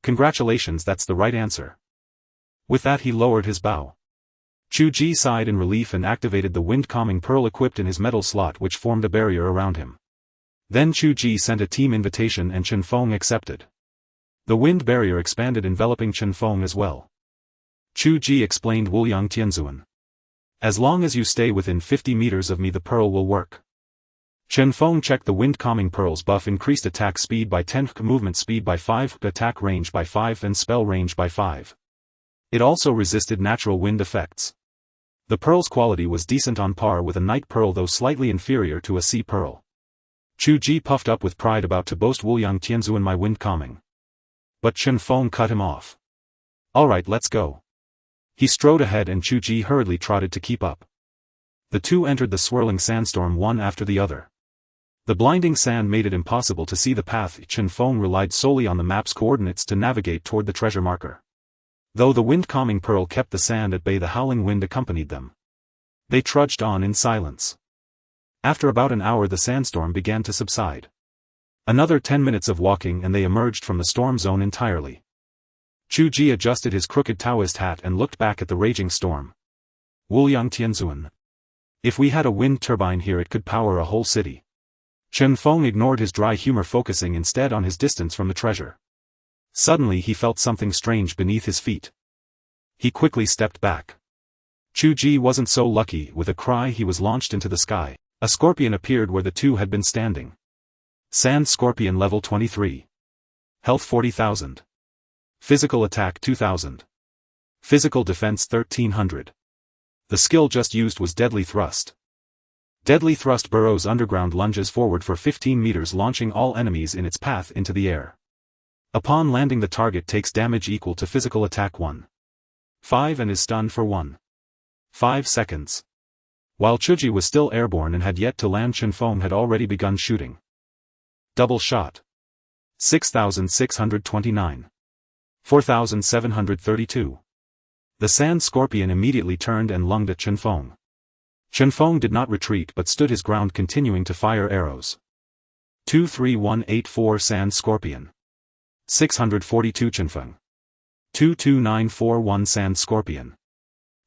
"Congratulations, that's the right answer." With that, he lowered his bow. Hou Yi sighed in relief and activated the wind-calming pearl equipped in his metal slot, which formed a barrier around him. Then Hou Yi sent a team invitation and Chen Feng accepted. The wind barrier expanded, enveloping Chen Feng as well. Hou Yi explained, "Wuliang Tianzuan. As long as you stay within 50 meters of me, the pearl will work." Chen Feng checked the wind-calming pearl's buff: increased attack speed by 10, movement speed by 5, attack range by 5 and spell range by 5. It also resisted natural wind effects. The pearl's quality was decent, on par with a night pearl, though slightly inferior to a sea pearl. Hou Yi puffed up with pride, about to boast, "Wuliang Tianzuan, my wind calming." But Chen Feng cut him off. "Alright, let's go." He strode ahead and Hou Yi hurriedly trotted to keep up. The two entered the swirling sandstorm one after the other. The blinding sand made it impossible to see the path. Chen Feng relied solely on the map's coordinates to navigate toward the treasure marker. Though the wind-calming pearl kept the sand at bay, the howling wind accompanied them. They trudged on in silence. After about an hour the sandstorm began to subside. Another 10 minutes of walking and they emerged from the storm zone entirely. Hou Yi adjusted his crooked Taoist hat and looked back at the raging storm. Wuliang Tianzuan. If we had a wind turbine here it could power a whole city. Chen Feng ignored his dry humor, focusing instead on his distance from the treasure. Suddenly he felt something strange beneath his feet. He quickly stepped back. Hou Yi wasn't so lucky. With a cry he was launched into the sky. A scorpion appeared where the two had been standing. Sand Scorpion level 23. Health 40,000. Physical attack 2,000. Physical defense 1,300. The skill just used was Deadly Thrust. Deadly Thrust burrows underground, lunges forward for 15 meters, launching all enemies in its path into the air. Upon landing the target takes damage equal to physical attack 1.5 and is stunned for 1.5 seconds. While Hou Yi was still airborne and had yet to land, Chen Feng had already begun shooting. Double shot. 6,629. 4,732. The Sand Scorpion immediately turned and lunged at Chen Feng. Chen Feng did not retreat but stood his ground, continuing to fire arrows. 23184 Sand Scorpion. 642 Chen Feng. 22941 Sand Scorpion.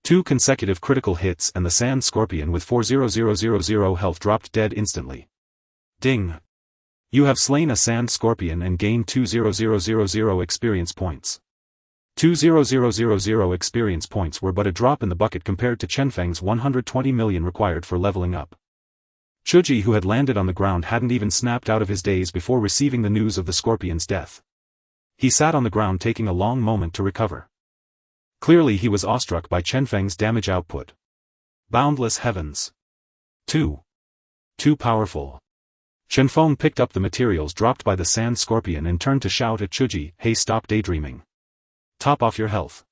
2 consecutive critical hits and the Sand Scorpion with 40000 health dropped dead instantly. Ding! You have slain a Sand Scorpion and gained 20000 experience points. 20000 experience points were but a drop in the bucket compared to Chen Feng's 120 million required for leveling up. Hou Yi, who had landed on the ground, hadn't even snapped out of his daze before receiving the news of the scorpion's death. He sat on the ground, taking a long moment to recover. Clearly he was awestruck by Chen Feng's damage output. Boundless heavens. Too powerful. Chen Feng picked up the materials dropped by the Sand Scorpion and turned to shout at Hou Yi, "Hey, stop daydreaming. Top off your health."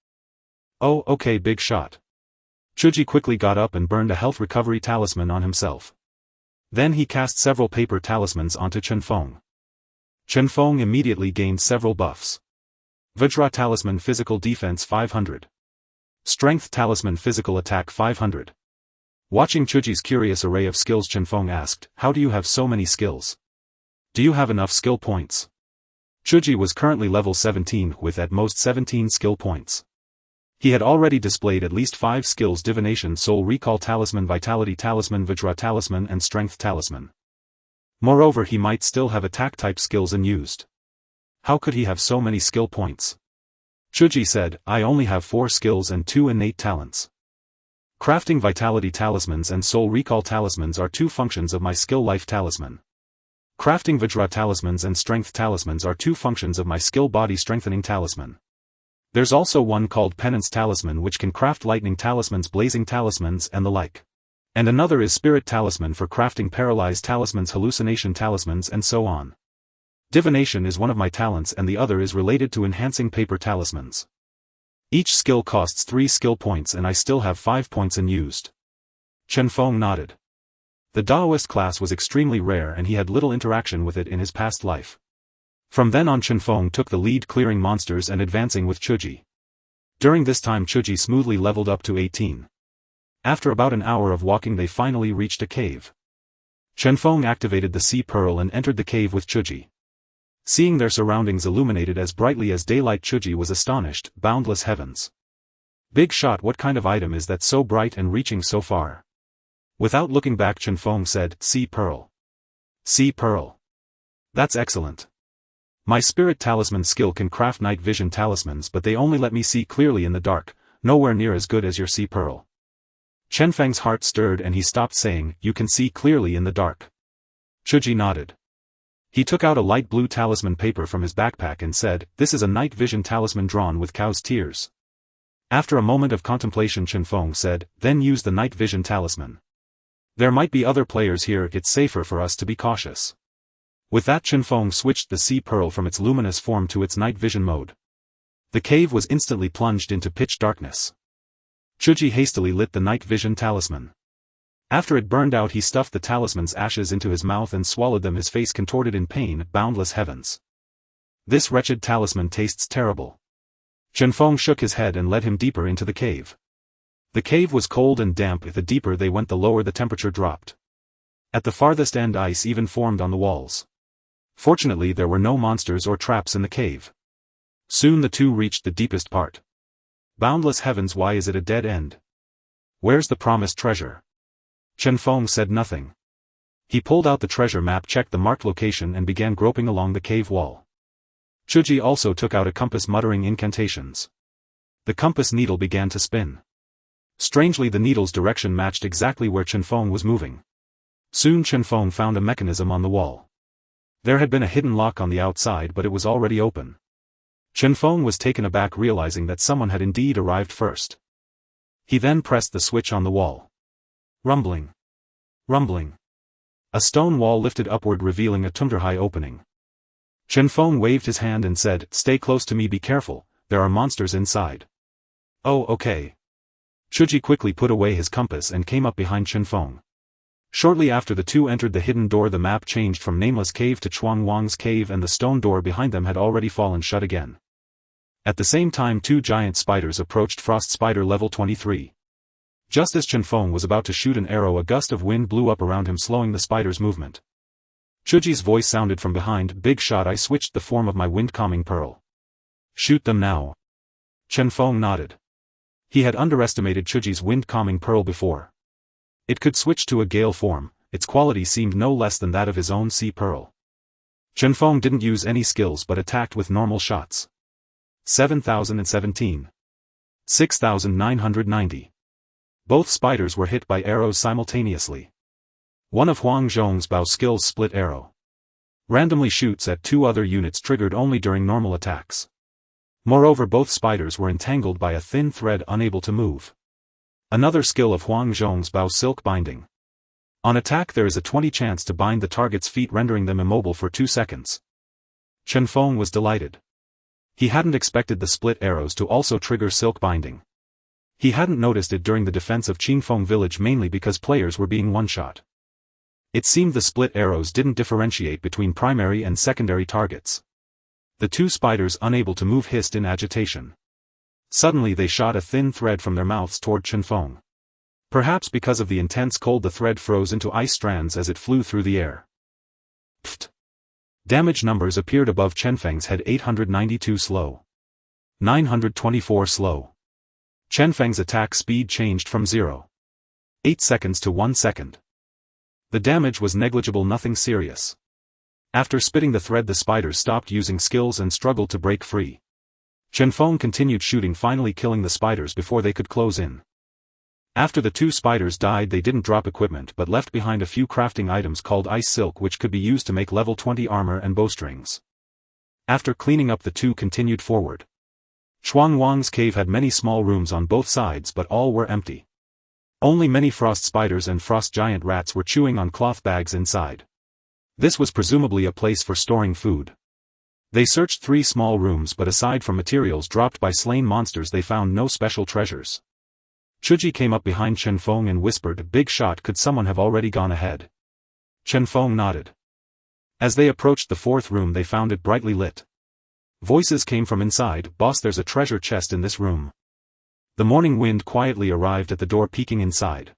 "Oh, okay, big shot." Hou Yi quickly got up and burned a health recovery talisman on himself. Then he cast several paper talismans onto Chen Feng. Chen Feng immediately gained several buffs. Vajra Talisman Physical Defense 500. Strength Talisman Physical Attack 500. Watching Hou Yi's curious array of skills, Chen Feng asked, "How do you have so many skills? Do you have enough skill points?" Hou Yi was currently level 17 with at most 17 skill points. He had already displayed at least 5 skills: Divination, Soul Recall Talisman, Vitality Talisman, Vajra Talisman and Strength Talisman. Moreover, he might still have attack-type skills unused. How could he have so many skill points? Hou Yi said, "I only have 4 skills and 2 innate talents. Crafting Vitality Talismans and Soul Recall Talismans are 2 functions of my Skill Life Talisman. Crafting Vajra Talismans and Strength Talismans are 2 functions of my Skill Body Strengthening Talisman. There's also one called Penance Talisman which can craft Lightning Talismans, Blazing Talismans and the like. And another is Spirit Talisman for crafting Paralyzed Talismans, Hallucination Talismans and so on. Divination is one of my talents and the other is related to enhancing paper talismans. Each skill costs 3 skill points and I still have 5 points unused." Chen Feng nodded. The Daoist class was extremely rare and he had little interaction with it in his past life. From then on, Chen Feng took the lead, clearing monsters and advancing with Hou Yi. During this time Hou Yi smoothly leveled up to 18. After about an hour of walking they finally reached a cave. Chen Feng activated the Sea Pearl and entered the cave with Hou Yi. Seeing their surroundings illuminated as brightly as daylight, Hou Yi was astonished. Boundless heavens. Big shot, what kind of item is that so bright and reaching so far? Without looking back, Chen Feng said, "Sea Pearl. Sea Pearl. That's excellent. My Spirit Talisman skill can craft night vision talismans, but they only let me see clearly in the dark, nowhere near as good as your Sea Pearl." Chen Feng's heart stirred and he stopped, saying, "You can see clearly in the dark?" Hou Yi nodded. He took out a light blue talisman paper from his backpack and said, "This is a night vision talisman drawn with cow's tears." After a moment of contemplation, Chen Feng said, "Then use the night vision talisman. There might be other players here, it's safer for us to be cautious." With that, Chen Feng switched the Sea Pearl from its luminous form to its night vision mode. The cave was instantly plunged into pitch darkness. Hou Yi hastily lit the night vision talisman. After it burned out he stuffed the talisman's ashes into his mouth and swallowed them, his face contorted in pain. Boundless heavens. This wretched talisman tastes terrible. Chen Feng shook his head and led him deeper into the cave. The cave was cold and damp. The deeper they went the lower the temperature dropped. At the farthest end ice even formed on the walls. Fortunately there were no monsters or traps in the cave. Soon the two reached the deepest part. Boundless heavens, why is it a dead end? Where's the promised treasure? Chen Feng said nothing. He pulled out the treasure map, checked the marked location and began groping along the cave wall. Hou Yi also took out a compass, muttering incantations. The compass needle began to spin. Strangely the needle's direction matched exactly where Chen Feng was moving. Soon Chen Feng found a mechanism on the wall. There had been a hidden lock on the outside, but it was already open. Chen Feng was taken aback, realizing that someone had indeed arrived first. He then pressed the switch on the wall. Rumbling. Rumbling. A stone wall lifted upward, revealing a tunderhigh opening. Chen Feng waved his hand and said, "Stay close to me, be careful, there are monsters inside." "Oh, okay." Hou Yi quickly put away his compass and came up behind Chen Feng. Shortly after the two entered the hidden door, the map changed from Nameless Cave to Chuang Wang's Cave, and the stone door behind them had already fallen shut again. At the same time two giant spiders approached. Frost Spider level 23. Just as Chen Feng was about to shoot an arrow, a gust of wind blew up around him, slowing the spider's movement. Hou Yi's voice sounded from behind, "Big shot, I switched the form of my wind calming pearl. Shoot them now." Chen Feng nodded. He had underestimated Hou Yi's wind calming pearl before. It could switch to a gale form, its quality seemed no less than that of his own sea pearl. Chen Feng didn't use any skills but attacked with normal shots. 7,017. 6,990. Both spiders were hit by arrows simultaneously. One of Huang Zhong's bow skills, split arrow, randomly shoots at two other units, triggered only during normal attacks. Moreover, both spiders were entangled by a thin thread, unable to move. Another skill of Huang Zhong's bow, silk binding. On attack there is a 20 chance to bind the target's feet, rendering them immobile for 2 seconds. Chen Feng was delighted. He hadn't expected the split arrows to also trigger silk binding. He hadn't noticed it during the defense of Qingfeng village, mainly because players were being one-shot. It seemed the split arrows didn't differentiate between primary and secondary targets. The two spiders, unable to move, hissed in agitation. Suddenly they shot a thin thread from their mouths toward Chen Feng. Perhaps because of the intense cold the thread froze into ice strands as it flew through the air. Pfft. Damage numbers appeared above Chen Feng's head: 892 slow. 924 slow. Chen Feng's attack speed changed from 0.8 seconds to 1 second. The damage was negligible, nothing serious. After spitting the thread the spiders stopped using skills and struggled to break free. Chen Feng continued shooting, finally killing the spiders before they could close in. After the two spiders died they didn't drop equipment but left behind a few crafting items called ice silk, which could be used to make level 20 armor and bowstrings. After cleaning up the two continued forward. Chuang Wang's cave had many small rooms on both sides, but all were empty. Only many frost spiders and frost giant rats were chewing on cloth bags inside. This was presumably a place for storing food. They searched 3 small rooms, but aside from materials dropped by slain monsters they found no special treasures. Hou Yi came up behind Chen Feng and whispered, "Big shot, could someone have already gone ahead?" Chen Feng nodded. As they approached the 4th room they found it brightly lit. Voices came from inside, "Boss, there's a treasure chest in this room." The morning wind quietly arrived at the door, peeking inside.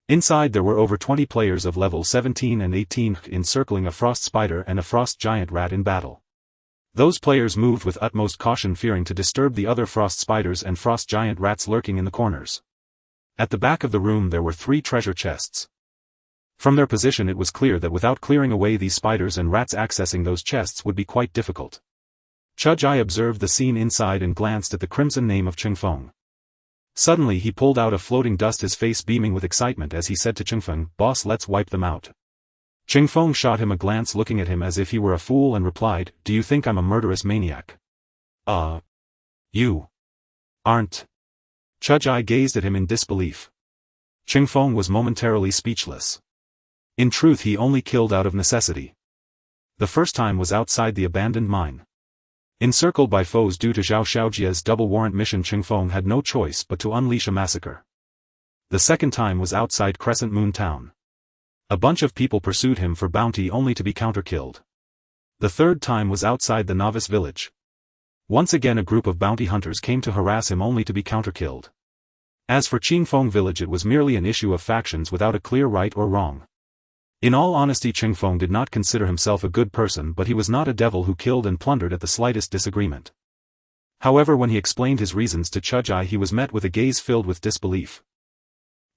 Inside there were over 20 players of level 17 and 18 encircling a frost spider and a frost giant rat in battle. Those players moved with utmost caution, fearing to disturb the other frost spiders and frost giant rats lurking in the corners. At the back of the room there were 3 treasure chests. From their position it was clear that without clearing away these spiders and rats, accessing those chests would be quite difficult. Hou Yi observed the scene inside and glanced at the crimson name of Chen Feng. Suddenly he pulled out a floating dust, his face beaming with excitement as he said to Chen Feng, "Boss, let's wipe them out." Chen Feng shot him a glance, looking at him as if he were a fool, and replied, "Do you think I'm a murderous maniac?" You aren't." Hou Yi gazed at him in disbelief. Chen Feng was momentarily speechless. In truth he only killed out of necessity. The first time was outside the abandoned mine. Encircled by foes due to Zhao Xiaojie's double warrant mission, Chen Feng had no choice but to unleash a massacre. The second time was outside Crescent Moon Town. A bunch of people pursued him for bounty only to be counter-killed. The third time was outside the novice village. Once again a group of bounty hunters came to harass him only to be counter-killed. As for Chen Feng village, it was merely an issue of factions without a clear right or wrong. In all honesty, Chen Feng did not consider himself a good person, but he was not a devil who killed and plundered at the slightest disagreement. However, when he explained his reasons to Chujai, he was met with a gaze filled with disbelief.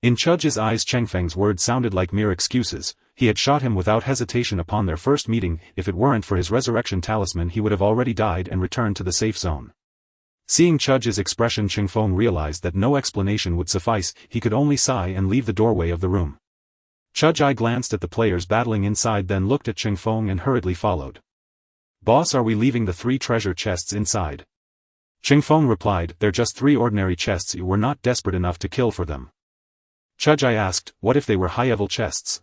In Chuj's eyes, Chen Feng's words sounded like mere excuses. He had shot him without hesitation upon their first meeting. If it weren't for his resurrection talisman, he would have already died and returned to the safe zone. Seeing Chuj's expression, Chen Feng realized that no explanation would suffice. He could only sigh and leave the doorway of the room. Chujai glanced at the players battling inside, then looked at Chen Feng and hurriedly followed. "Boss, are we leaving the 3 treasure chests inside?" Chen Feng replied, "They're just 3 ordinary chests. You were not desperate enough to kill for them." Chujai asked, "What if they were high-level chests?"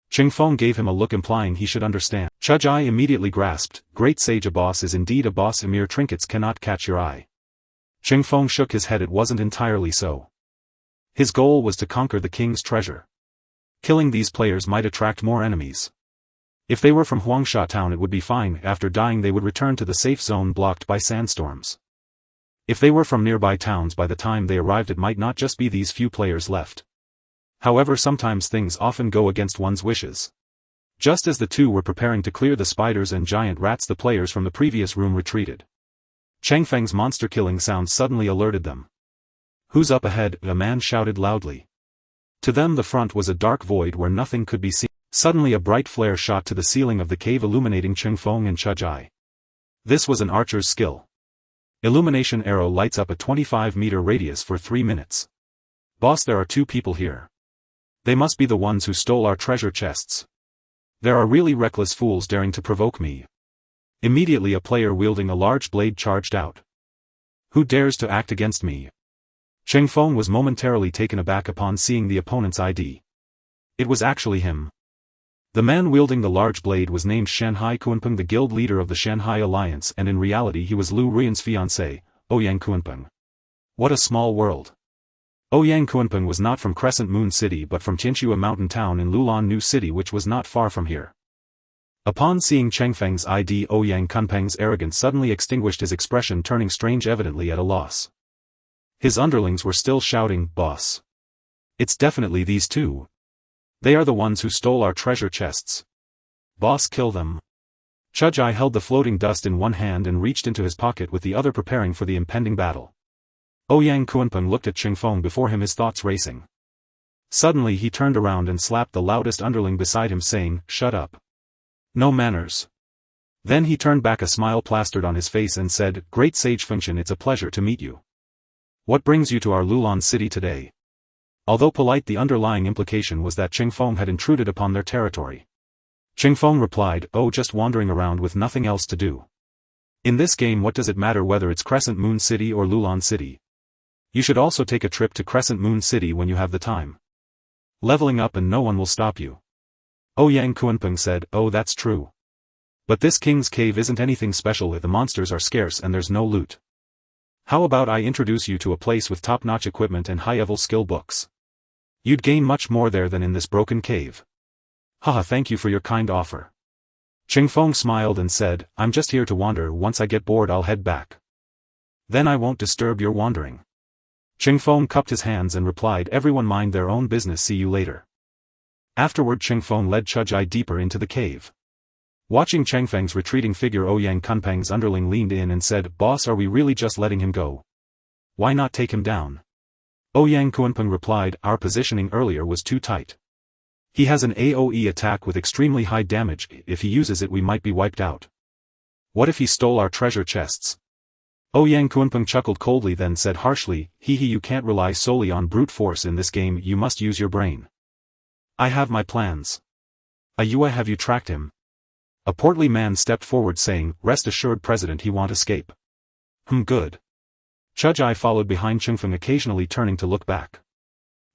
Chen Feng gave him a look implying he should understand. Chujai immediately grasped, "Great sage, a boss is indeed a boss. Mere trinkets cannot catch your eye." Chen Feng shook his head. It wasn't entirely so. His goal was to conquer the king's treasure. Killing these players might attract more enemies. If they were from Huangsha town, it would be fine. After dying they would return to the safe zone blocked by sandstorms. If they were from nearby towns, by the time they arrived it might not just be these few players left. However, sometimes things often go against one's wishes. Just as the two were preparing to clear the spiders and giant rats, the players from the previous room retreated. Chen Feng's monster-killing sound suddenly alerted them. "Who's up ahead?" a man shouted loudly. To them the front was a dark void where nothing could be seen. Suddenly a bright flare shot to the ceiling of the cave, illuminating Chen Feng and Chujai. This was an archer's skill. Illumination arrow lights up a 25-meter radius for 3 minutes. "Boss, there are 2 people here. They must be the ones who stole our treasure chests. There are really reckless fools daring to provoke me." Immediately a player wielding a large blade charged out. "Who dares to act against me?" Chen Feng was momentarily taken aback upon seeing the opponent's ID. It was actually him. The man wielding the large blade was named Shanhai Kunpeng, the guild leader of the Shanghai Alliance, and in reality he was Liu Ruian's fiancé, Ouyang Kunpeng. What a small world. Ouyang Kunpeng was not from Crescent Moon City but from Tianxu, a mountain town in Lulan New City, which was not far from here. Upon seeing Chen Feng's ID, Ouyang Kunpeng's arrogance suddenly extinguished his expression, turning strange, evidently at a loss. His underlings were still shouting, "Boss! It's definitely these 2. They are the ones who stole our treasure chests. Boss, kill them." Chujai held the floating dust in one hand and reached into his pocket with the other, preparing for the impending battle. Ouyang Kunpeng looked at Chen Feng before him, his thoughts racing. Suddenly he turned around and slapped the loudest underling beside him, saying, "Shut up. No manners." Then he turned back, a smile plastered on his face, and said, "Great Sage Fengchen, it's a pleasure to meet you. What brings you to our Lulan city today?" Although polite, the underlying implication was that Chen Feng had intruded upon their territory. Chen Feng replied, "Oh, just wandering around with nothing else to do. In this game, what does it matter whether it's Crescent Moon City or Lulan City? You should also take a trip to Crescent Moon City when you have the time. Leveling up and no one will stop you." Ouyang Kunpeng said, "Oh, that's true. But this king's cave isn't anything special. The monsters are scarce and there's no loot. How about I introduce you to a place with top-notch equipment and high-level skill books? You'd gain much more there than in this broken cave." "Haha, thank you for your kind offer." Chen Feng smiled and said, "I'm just here to wander. Once I get bored I'll head back. Then I won't disturb your wandering." Chen Feng cupped his hands and replied, "Everyone mind their own business. See you later." Afterward Chen Feng led Chujai deeper into the cave. Watching Chen Feng's retreating figure, Ouyang Kunpeng's underling leaned in and said, "Boss, are we really just letting him go? Why not take him down?" Ouyang Kunpeng replied, "Our positioning earlier was too tight. He has an AoE attack with extremely high damage. If he uses it we might be wiped out. What if he stole our treasure chests?" Ouyang Kunpeng chuckled coldly, then said harshly, "Hee, you can't rely solely on brute force in this game. You must use your brain. I have my plans." "Ayua, have you tracked him?" A portly man stepped forward saying, "Rest assured, President, he won't escape." Good." Chujai followed behind Chen Feng, occasionally turning to look back.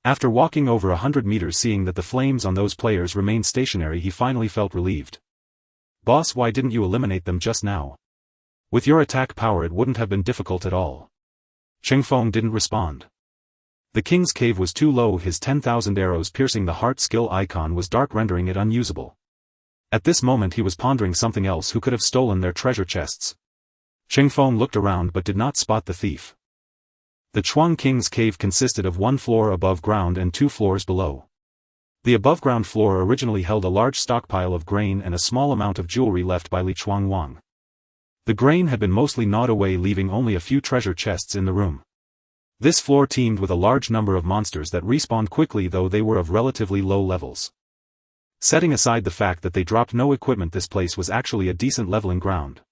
After walking over 100 meters, seeing that the flames on those players remained stationary, he finally felt relieved. "Boss, why didn't you eliminate them just now? With your attack power it wouldn't have been difficult at all." Chen Feng didn't respond. The king's cave was too low, his 10,000 arrows piercing the heart skill icon was dark, rendering it unusable. At this moment he was pondering something else: who could have stolen their treasure chests. Chen Feng looked around but did not spot the thief. The Chuang King's cave consisted of one floor above ground and 2 floors below. The above-ground floor originally held a large stockpile of grain and a small amount of jewelry left by Li Chuangwang. The grain had been mostly gnawed away, leaving only a few treasure chests in the room. This floor teemed with a large number of monsters that respawned quickly, though they were of relatively low levels. Setting aside the fact that they dropped no equipment, this place was actually a decent leveling ground.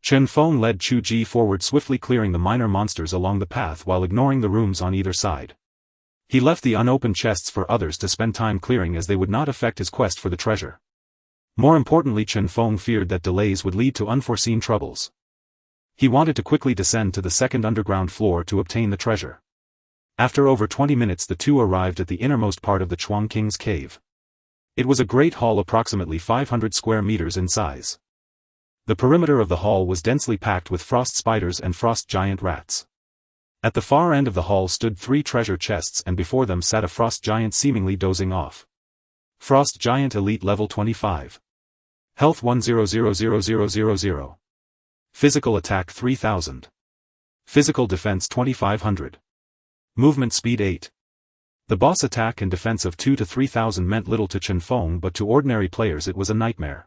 Chen Feng led Chu Ji forward, swiftly clearing the minor monsters along the path while ignoring the rooms on either side. He left the unopened chests for others to spend time clearing, as they would not affect his quest for the treasure. More importantly, Chen Feng feared that delays would lead to unforeseen troubles. He wanted to quickly descend to the second underground floor to obtain the treasure. After over 20 minutes the two arrived at the innermost part of the Chuang King's cave. It was a great hall, approximately 500 square meters in size. The perimeter of the hall was densely packed with frost spiders and frost giant rats. At the far end of the hall stood 3 treasure chests, and before them sat a frost giant seemingly dozing off. Frost Giant Elite Level 25. Health 10000000. Physical Attack 3000. Physical Defense 2500. Movement Speed 8. The boss attack and defense of 2 to 3000 meant little to Chen Feng, but to ordinary players it was a nightmare.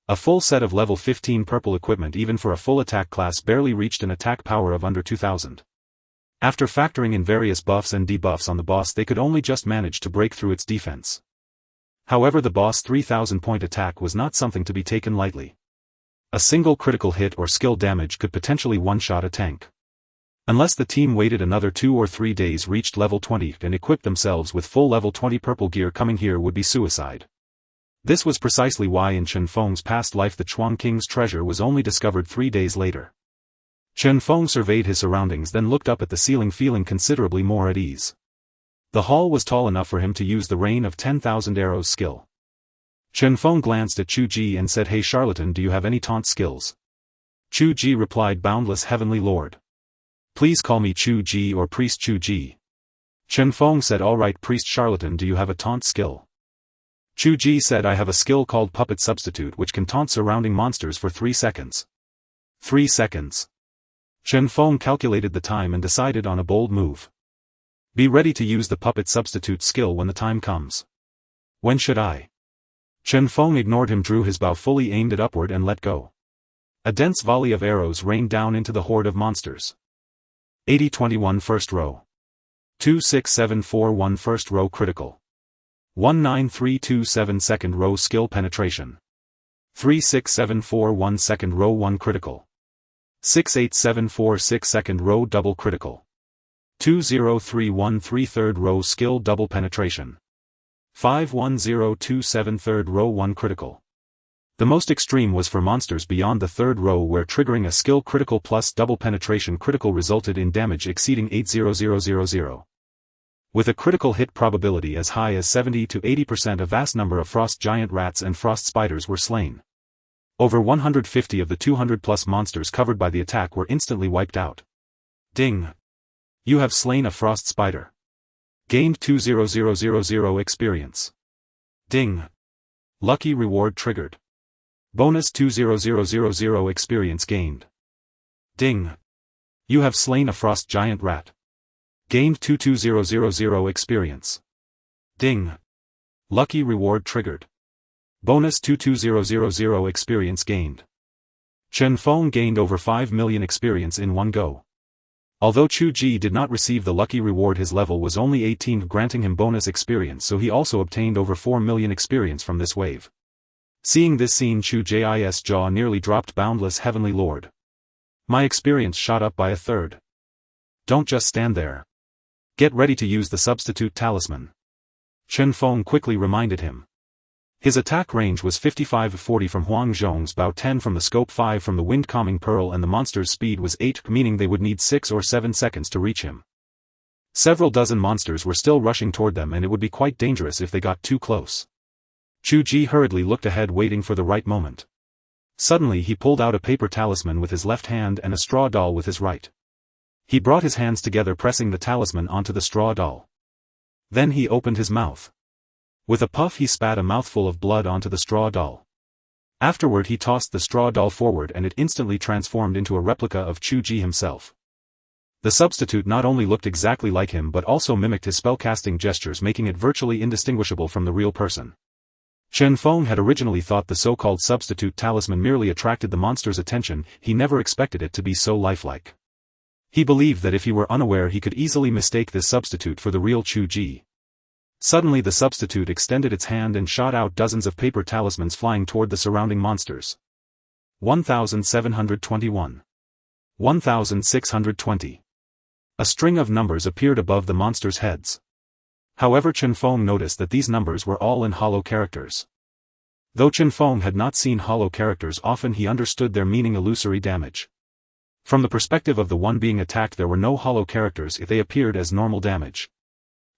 A full set of level 15 purple equipment, even for a full attack class, barely reached an attack power of under 2000. After factoring in various buffs and debuffs on the boss, they could only just manage to break through its defense. However, the boss' 3000-point attack was not something to be taken lightly. A single critical hit or skill damage could potentially one-shot a tank. Unless the team waited another 2 or 3 days, reached level 20 and equipped themselves with full level 20 purple gear, coming here would be suicide. This was precisely why in Chen Feng's past life the Chuang King's treasure was only discovered 3 days later. Chen Feng surveyed his surroundings, then looked up at the ceiling, feeling considerably more at ease. The hall was tall enough for him to use the Rain of 10,000 Arrows skill. Chen Feng glanced at Chu Ji and said, "Hey charlatan, do you have any taunt skills?" Chu Ji replied, "Boundless Heavenly Lord. Please call me Chu Ji or Priest Chu Ji." Chen Feng said, "Alright Priest Charlatan, do you have a taunt skill?" Chu Ji said, "I have a skill called Puppet Substitute which can taunt surrounding monsters for 3 seconds. 3 seconds. Chen Feng calculated the time and decided on a bold move. Be ready to use the Puppet Substitute skill when the time comes. When should I? Chen Feng ignored him, drew his bow, fully aimed it upward and let go. A dense volley of arrows rained down into the horde of monsters. 80-21 first row. 26741 first row critical. 19327 second row skill penetration. 36741 second row 1 critical. 68746 second row double critical. 20313 third row skill double penetration. 51027 third row 1 critical. The most extreme was for monsters beyond the third row, where triggering a skill critical plus double penetration critical resulted in damage exceeding 80000. With a critical hit probability as high as 70 to 80%, a vast number of frost giant rats and frost spiders were slain. Over 150 of the 200+ monsters covered by the attack were instantly wiped out. Ding! You have slain a frost spider. Gained 20000 experience. Ding! Lucky reward triggered. Bonus 20000 experience gained. Ding! You have slain a frost giant rat. Gained 22000 experience. Ding! Lucky reward triggered. Bonus 22000 experience gained. Chen Feng gained over 5 million experience in one go. Although Chu Ji did not receive the lucky reward, his level was only 18, granting him bonus experience, so he also obtained over 4 million experience from this wave. Seeing this scene, Chu Ji's jaw nearly dropped. Boundless Heavenly Lord. My experience shot up by a third. Don't just stand there. Get ready to use the substitute talisman. Chen Feng quickly reminded him. His attack range was 55-40 from Huang Zhong's bow, 10 from the scope, 5 from the wind calming pearl, and the monster's speed was 8, meaning they would need 6 or 7 seconds to reach him. Several dozen monsters were still rushing toward them, and it would be quite dangerous if they got too close. Chu Ji hurriedly looked ahead, waiting for the right moment. Suddenly he pulled out a paper talisman with his left hand and a straw doll with his right. He brought his hands together, pressing the talisman onto the straw doll. Then he opened his mouth. With a puff he spat a mouthful of blood onto the straw doll. Afterward he tossed the straw doll forward and it instantly transformed into a replica of Hou Yi himself. The substitute not only looked exactly like him but also mimicked his spellcasting gestures, making it virtually indistinguishable from the real person. Chen Feng had originally thought the so-called substitute talisman merely attracted the monster's attention. He never expected it to be so lifelike. He believed that if he were unaware he could easily mistake this substitute for the real Hou Yi. Suddenly the substitute extended its hand and shot out dozens of paper talismans flying toward the surrounding monsters. 1721. 1620. A string of numbers appeared above the monsters' heads. However, Chen Feng noticed that these numbers were all in hollow characters. Though Chen Feng had not seen hollow characters often, he understood their meaning: illusory damage. From the perspective of the one being attacked, there were no hollow characters if they appeared as normal damage.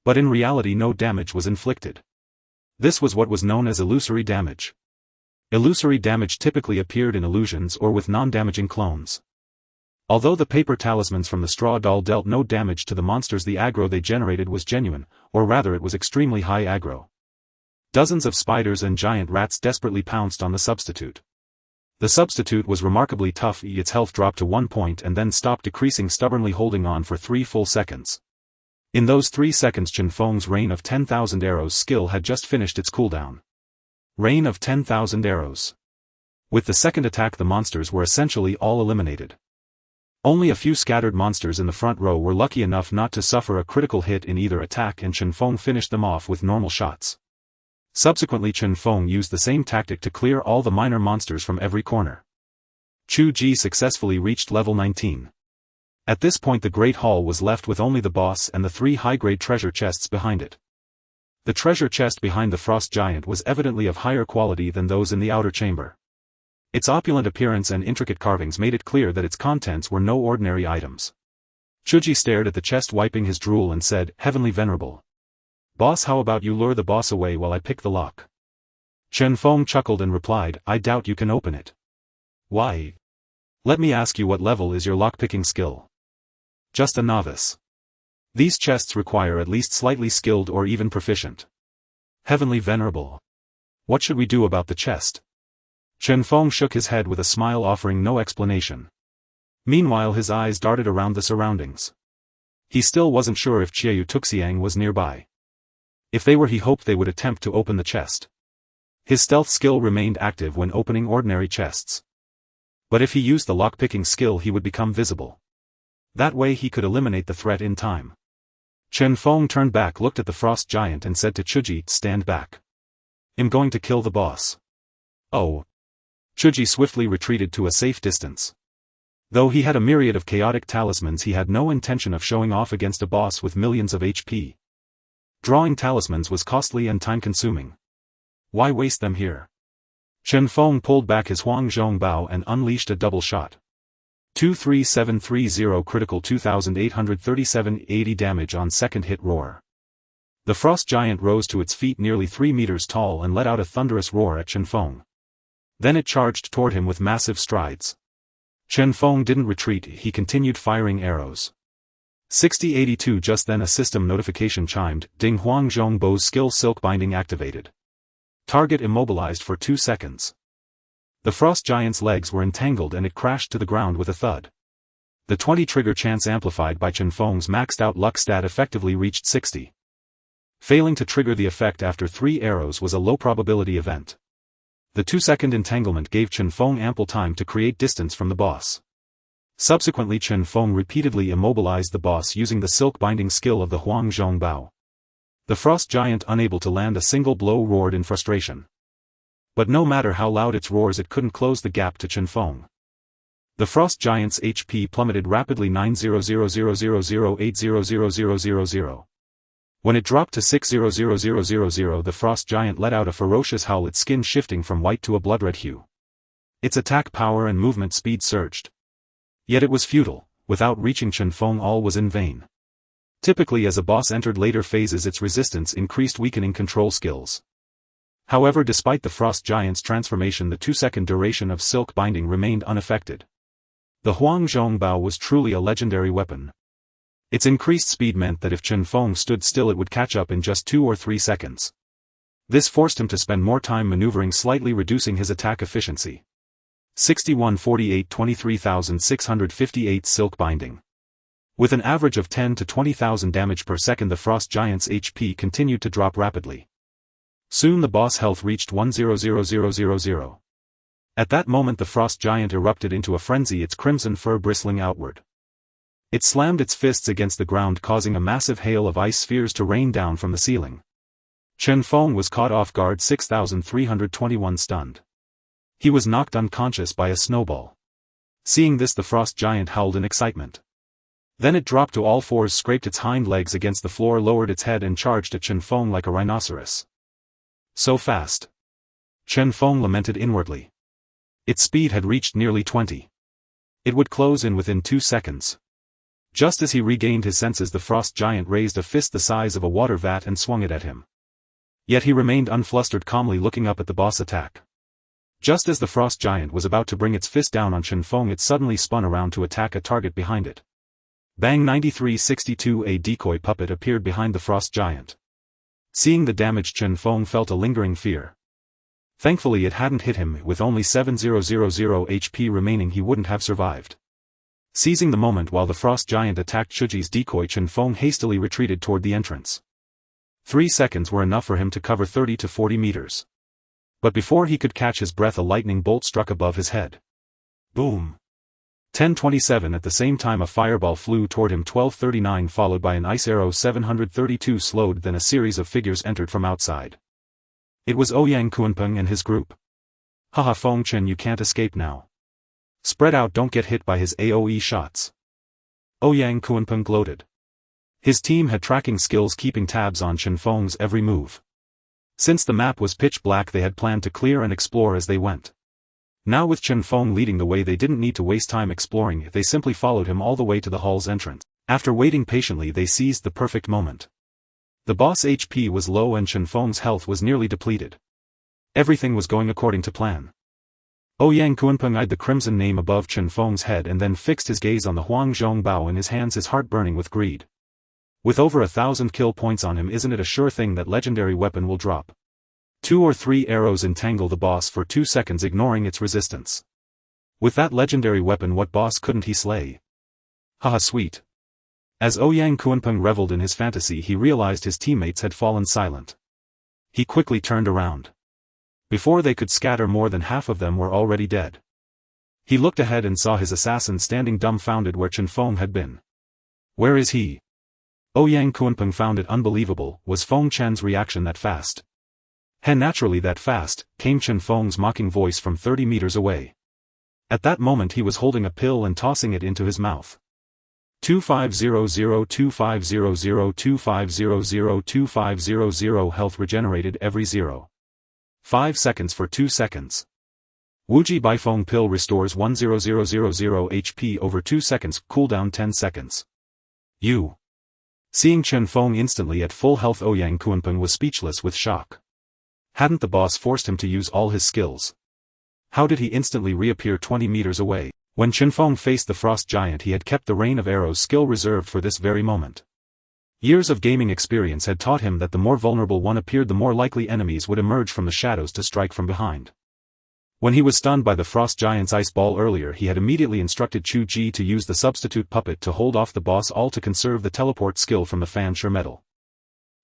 But in reality no damage was inflicted. This was what was known as illusory damage. Illusory damage typically appeared in illusions or with non-damaging clones. Although the paper talismans from the straw doll dealt no damage to the monsters, the aggro they generated was genuine, or rather it was extremely high aggro. Dozens of spiders and giant rats desperately pounced on the substitute. The substitute was remarkably tough. Its health dropped to 1 point and then stopped decreasing, stubbornly holding on for 3 full seconds. In those 3 seconds Chen Feng's Rain of 10,000 Arrows skill had just finished its cooldown. Rain of 10,000 Arrows. With the second attack the monsters were essentially all eliminated. Only a few scattered monsters in the front row were lucky enough not to suffer a critical hit in either attack, and Chen Feng finished them off with normal shots. Subsequently Chen Feng used the same tactic to clear all the minor monsters from every corner. Hou Yi successfully reached level 19. At this point the Great Hall was left with only the boss and the 3 high-grade treasure chests behind it. The treasure chest behind the Frost Giant was evidently of higher quality than those in the outer chamber. Its opulent appearance and intricate carvings made it clear that its contents were no ordinary items. Hou Yi stared at the chest, wiping his drool, and said, "Heavenly Venerable. Boss, how about you lure the boss away while I pick the lock?" Chen Feng chuckled and replied, "I doubt you can open it." "Why? Let me ask you, what level is your lock-picking skill?" "Just a novice. These chests require at least slightly skilled or even proficient." "Heavenly Venerable. What should we do about the chest?" Chen Feng shook his head with a smile, offering no explanation. Meanwhile his eyes darted around the surroundings. He still wasn't sure if Qiu Tuxiang was nearby. If they were, he hoped they would attempt to open the chest. His stealth skill remained active when opening ordinary chests. But if he used the lock-picking skill he would become visible. That way he could eliminate the threat in time. Chen Feng turned back, looked at the Frost Giant and said to Hou Yi, "Stand back. I'm going to kill the boss." "Oh." Hou Yi swiftly retreated to a safe distance. Though he had a myriad of chaotic talismans, he had no intention of showing off against a boss with millions of HP. Drawing talismans was costly and time-consuming. Why waste them here? Chen Feng pulled back his Huangzhong Bao and unleashed a double shot. 23730 critical, 2837 80 damage on second hit. Roar. The Frost Giant rose to its feet, nearly 3 meters tall, and let out a thunderous roar at Chen Feng. Then it charged toward him with massive strides. Chen Feng didn't retreat, he continued firing arrows. 6082. Just then a system notification chimed. Ding. Huangzhong Bao's skill Silk Binding activated. Target immobilized for 2 seconds. The Frost Giant's legs were entangled and it crashed to the ground with a thud. The 20 trigger chance amplified by Chen Feng's maxed out luck stat effectively reached 60. Failing to trigger the effect after 3 arrows was a low probability event. The 2-second entanglement gave Chen Feng ample time to create distance from the boss. Subsequently Chen Feng repeatedly immobilized the boss using the silk binding skill of the Huangzhong Bao. The Frost Giant, unable to land a single blow, roared in frustration. But no matter how loud its roars, it couldn't close the gap to Chen Feng. The Frost Giant's HP plummeted rapidly. 90000800000. When it dropped to 600000, the Frost Giant let out a ferocious howl, its skin shifting from white to a blood-red hue. Its attack power and movement speed surged. Yet it was futile. Without reaching Chen Feng, all was in vain. Typically, as a boss entered later phases, its resistance increased, weakening control skills. However, despite the Frost Giant's transformation, the 2-second duration of silk binding remained unaffected. The Huangzhong Bao was truly a legendary weapon. Its increased speed meant that if Chen Feng stood still it would catch up in just 2 or 3 seconds. This forced him to spend more time maneuvering, slightly reducing his attack efficiency. 6148 23,658 silk binding. With an average of 10 to 20,000 damage per second, the frost giant's HP continued to drop rapidly. Soon the boss health reached 100,000. At that moment the frost giant erupted into a frenzy, its crimson fur bristling outward. It slammed its fists against the ground, causing a massive hail of ice spheres to rain down from the ceiling. Chen Feng was caught off guard, 6,321 stunned. He was knocked unconscious by a snowball. Seeing this, the frost giant howled in excitement. Then it dropped to all fours, scraped its hind legs against the floor, lowered its head and charged at Chen Feng like a rhinoceros. So fast. Chen Feng lamented inwardly. Its speed had reached nearly 20. It would close in within 2 seconds. Just as he regained his senses, the frost giant raised a fist the size of a water vat and swung it at him. Yet he remained unflustered, calmly looking up at the boss attack. Just as the frost giant was about to bring its fist down on Chen Feng, it suddenly spun around to attack a target behind it. Bang! 9362. A decoy puppet appeared behind the frost giant. Seeing the damage, Chen Feng felt a lingering fear. Thankfully it hadn't hit him. With only 7000 HP remaining, he wouldn't have survived. Seizing the moment while the frost giant attacked Shuji's decoy, Chen Feng hastily retreated toward the entrance. 3 seconds were enough for him to cover 30 to 40 meters. But before he could catch his breath, a lightning bolt struck above his head. Boom! 10:27. At the same time a fireball flew toward him. 12:39, followed by an ice arrow. 732 slowed. Then a series of figures entered from outside. It was Ouyang Kunpeng and his group. Haha, Feng Chen, you can't escape now. Spread out, don't get hit by his AoE shots. Ouyang Kunpeng gloated. His team had tracking skills, keeping tabs on Chen Feng's every move. Since the map was pitch black, they had planned to clear and explore as they went. Now with Chen Feng leading the way, they didn't need to waste time exploring, they simply followed him all the way to the hall's entrance. After waiting patiently, they seized the perfect moment. The boss' HP was low and Chen Feng's health was nearly depleted. Everything was going according to plan. Ouyang Kunpeng eyed the crimson name above Chen Feng's head and then fixed his gaze on the Huangzhong Bao in his hands, his heart burning with greed. With over 1,000 kill points on him, isn't it a sure thing that legendary weapon will drop? 2 or 3 arrows entangle the boss for 2 seconds, ignoring its resistance. With that legendary weapon, what boss couldn't he slay? Haha, sweet. As Ouyang Kunpeng reveled in his fantasy, he realized his teammates had fallen silent. He quickly turned around. Before they could scatter, more than half of them were already dead. He looked ahead and saw his assassin standing dumbfounded where Chen Feng had been. Where is he? Ouyang Kunpeng found it unbelievable. Was Feng Chen's reaction that fast? Naturally that fast, came Chen Feng's mocking voice from 30 meters away. At that moment he was holding a pill and tossing it into his mouth. 2500 2500 2500 2500 health regenerated every 0.5 seconds for 2 seconds. Wuji Baifeng pill restores 10000 HP over 2 seconds, cooldown 10 seconds. Seeing Chen Feng instantly at full health, Ouyang Kunpeng was speechless with shock. Hadn't the boss forced him to use all his skills? How did he instantly reappear 20 meters away? When Chen Feng faced the frost giant, he had kept the rain of arrows skill reserved for this very moment. Years of gaming experience had taught him that the more vulnerable one appeared, the more likely enemies would emerge from the shadows to strike from behind. When he was stunned by the frost giant's ice ball earlier, he had immediately instructed Chu Ji to use the substitute puppet to hold off the boss, all to conserve the teleport skill from the fan sure metal.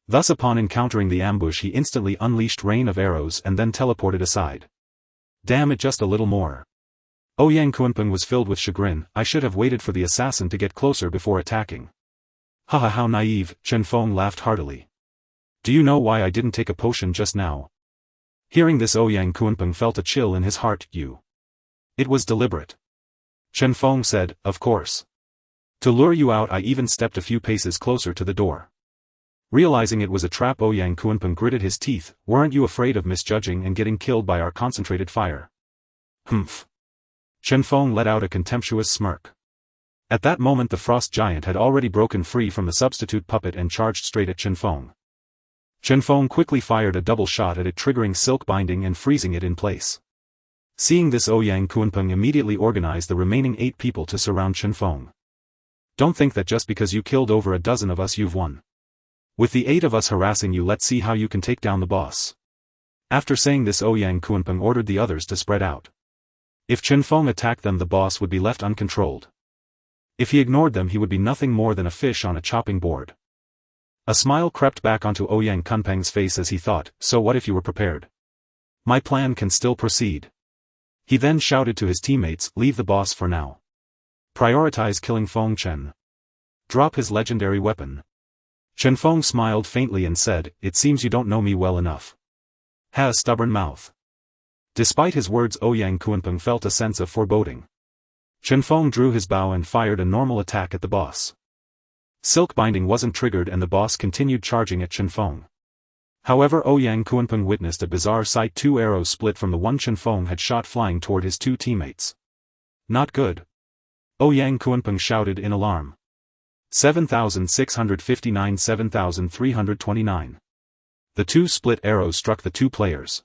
Thus upon encountering the ambush, he instantly unleashed rain of arrows and then teleported aside. Damn it, just a little more. Ouyang Kunpeng was filled with chagrin. I should have waited for the assassin to get closer before attacking. Haha, how naive. Chen Feng laughed heartily. Do you know why I didn't take a potion just now? Hearing this, Ouyang Kunpeng felt a chill in his heart. It was deliberate. Chen Feng said, of course. To lure you out, I even stepped a few paces closer to the door. Realizing it was a trap, Ouyang Kunpeng gritted his teeth. Weren't you afraid of misjudging and getting killed by our concentrated fire? Humph. Chen Feng let out a contemptuous smirk. At that moment the frost giant had already broken free from the substitute puppet and charged straight at Chen Feng. Chen Feng quickly fired a double shot at it, triggering silk binding and freezing it in place. Seeing this, Ouyang Kunpeng immediately organized the remaining 8 people to surround Chen Feng. Don't think that just because you killed over a dozen of us you've won. With the 8 of us harassing you, let's see how you can take down the boss." After saying this, Ouyang Kunpeng ordered the others to spread out. If Chen Feng attacked them, the boss would be left uncontrolled. If he ignored them, he would be nothing more than a fish on a chopping board. A smile crept back onto Ouyang Kunpeng's face as he thought, "So what if you were prepared? My plan can still proceed." He then shouted to his teammates, "Leave the boss for now. Prioritize killing Feng Chen. Drop his legendary weapon." Chen Feng smiled faintly and said, "It seems you don't know me well enough. Ha, a stubborn mouth." Despite his words, Ouyang Kunpeng felt a sense of foreboding. Chen Feng drew his bow and fired a normal attack at the boss. Silk binding wasn't triggered and the boss continued charging at Chen Feng. However, Ouyang Kunpeng witnessed a bizarre sight. 2 arrows split from the one Chen Feng had shot, flying toward his 2 teammates. "Not good." Ouyang Kunpeng shouted in alarm. 7,659 7,329. The 2 split arrows struck the 2 players.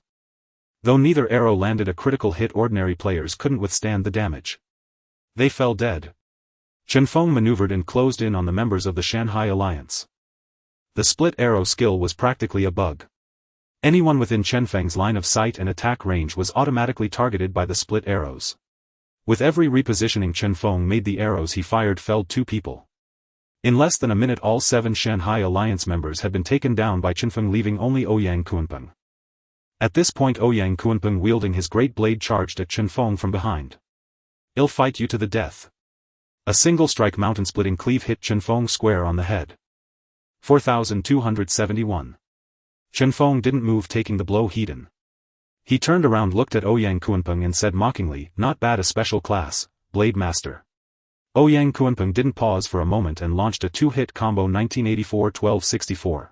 Though neither arrow landed a critical hit, ordinary players couldn't withstand the damage. They fell dead. Chen Feng maneuvered and closed in on the members of the Shanghai Alliance. The split arrow skill was practically a bug. Anyone within Chen Feng's line of sight and attack range was automatically targeted by the split arrows. With every repositioning Chen Feng made, the arrows he fired felled 2 people. In less than a minute, all 7 Shanghai Alliance members had been taken down by Chen Feng, leaving only Ouyang Kunpeng. At this point, Ouyang Kunpeng, wielding his great blade, charged at Chen Feng from behind. "I'll fight you to the death." A single strike, mountain-splitting cleave, hit Chen Feng square on the head. 4,271. Chen Feng didn't move, taking the blow hidden. He turned around, looked at Ouyang Kunpeng and said mockingly, "Not bad, a special class, Blade Master." Ouyang Kunpeng didn't pause for a moment and launched a 2-hit combo. 1984-1264.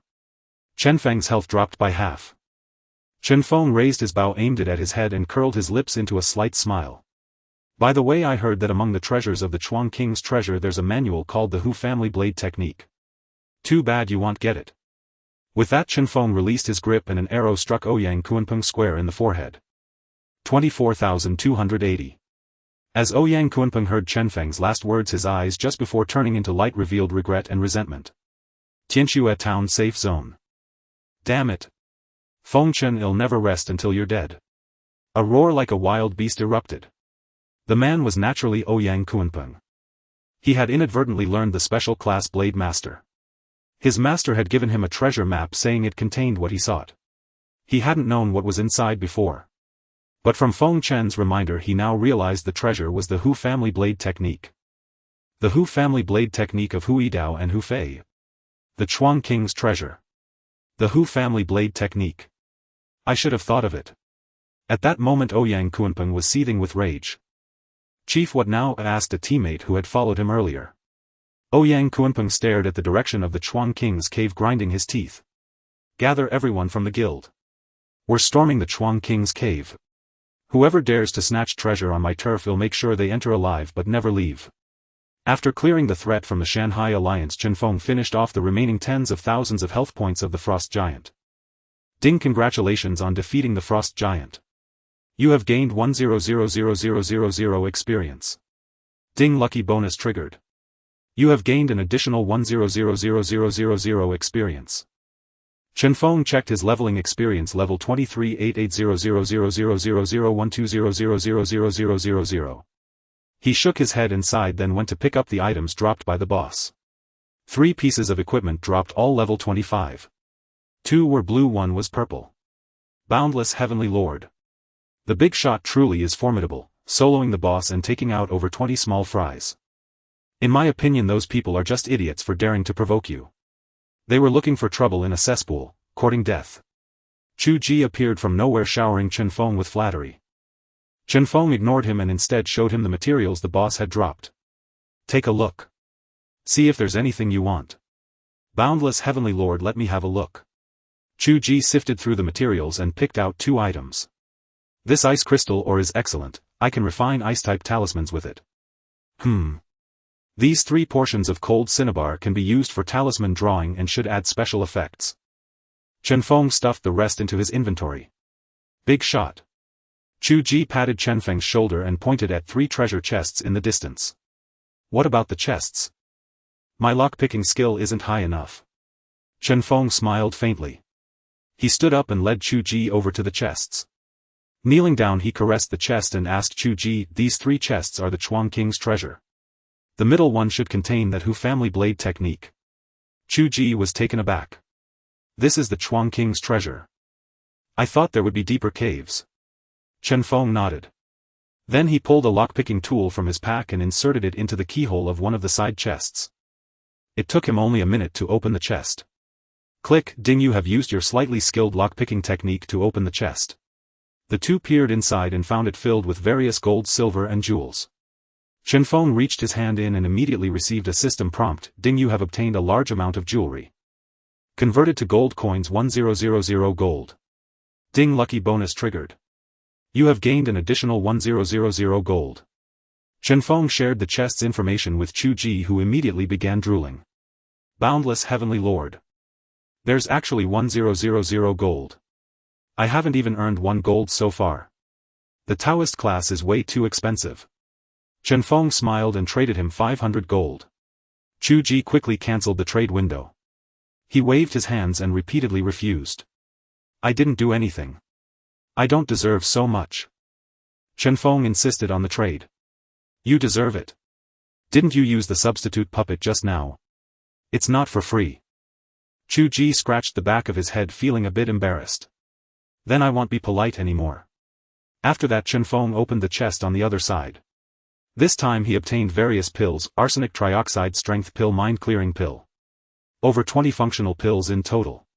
Chen Feng's health dropped by half. Chen Feng raised his bow, aimed it at his head and curled his lips into a slight smile. "By the way, I heard that among the treasures of the Chuang King's treasure there's a manual called the Hou family blade technique. Too bad you won't get it." With that, Chen Feng released his grip and an arrow struck Ouyang Kunpeng square in the forehead. 24,280. As Ouyang Kunpeng heard Chen Feng's last words, his eyes just before turning into light revealed regret and resentment. "Tianxue town safe zone. Damn it. Feng Chen, I'll never rest until you're dead." A roar like a wild beast erupted. The man was naturally Ouyang Kunpeng. He had inadvertently learned the special class Blade Master. His master had given him a treasure map saying it contained what he sought. He hadn't known what was inside before. But from Feng Chen's reminder, he now realized the treasure was the Hou family blade technique. The Hou family blade technique of Hou Yi Dao and Hou Fei. The Chuang King's treasure. The Hou family blade technique. I should have thought of it. At that moment, Ouyang Kunpeng was seething with rage. "Chief, what now?" asked a teammate who had followed him earlier. Ouyang Kunpeng stared at the direction of the Chuang King's cave, grinding his teeth. "Gather everyone from the guild. We're storming the Chuang King's cave. Whoever dares to snatch treasure on my turf, will make sure they enter alive but never leave." After clearing the threat from the Shanghai Alliance, Chen Feng finished off the remaining tens of thousands of health points of the Frost Giant. "Ding, congratulations on defeating the Frost Giant. You have gained 100,000 experience. Ding, lucky bonus triggered. You have gained an additional 100,000 experience." Chen Feng checked his leveling experience level 23,880,000,000,000,000,000,000,000. He shook his head and sighed, then went to pick up the items dropped by the boss. 3 pieces of equipment dropped, all level 25. 2 were blue, 1 was purple. Boundless Heavenly Lord. The big shot truly is formidable, soloing the boss and taking out over 20 small fries. In my opinion, those people are just idiots for daring to provoke you. They were looking for trouble in a cesspool, courting death. Chu Ji appeared from nowhere, showering Chen Feng with flattery. Chen Feng ignored him and instead showed him the materials the boss had dropped. "Take a look. See if there's anything you want." "Boundless Heavenly Lord, let me have a look." Chu Ji sifted through the materials and picked out 2 items. "This ice crystal ore is excellent, I can refine ice-type talismans with it. These 3 portions of cold cinnabar can be used for talisman drawing and should add special effects." Chen Feng stuffed the rest into his inventory. "Big shot." Chu Ji patted Chen Feng's shoulder and pointed at 3 treasure chests in the distance. "What about the chests?" My lock-picking skill isn't high enough. Chen Feng smiled faintly. He stood up and led Hou Yi over to the chests. Kneeling down he caressed the chest and asked Hou Yi, "These 3 chests are the Chuang King's treasure. The middle one should contain that Hou family blade technique." Hou Yi was taken aback. "This is the Chuang King's treasure. I thought there would be deeper caves." Chen Feng nodded. Then he pulled a lock-picking tool from his pack and inserted it into the keyhole of one of the side chests. It took him only a minute to open the chest. Click, ding, you have used your slightly skilled lock-picking technique to open the chest. The two peered inside and found it filled with various gold, silver and jewels. Chen Feng reached his hand in and immediately received a system prompt, "Ding, you have obtained a large amount of jewelry. Converted to gold coins 1000 gold. Ding, lucky bonus triggered. You have gained an additional 1000 gold." Chen Feng shared the chest's information with Hou Yi, who immediately began drooling. "Boundless Heavenly Lord. There's actually 1000 gold. I haven't even earned 1 gold so far. The Taoist class is way too expensive." Chen Feng smiled and traded him 500 gold. Hou Yi quickly cancelled the trade window. He waved his hands and repeatedly refused. "I didn't do anything. I don't deserve so much." Chen Feng insisted on the trade. "You deserve it. Didn't you use the substitute puppet just now? It's not for free." Hou Yi scratched the back of his head, feeling a bit embarrassed. "Then I won't be polite anymore." After that Chen Feng opened the chest on the other side. This time he obtained various pills: arsenic trioxide strength pill, mind clearing pill. Over 20 functional pills in total.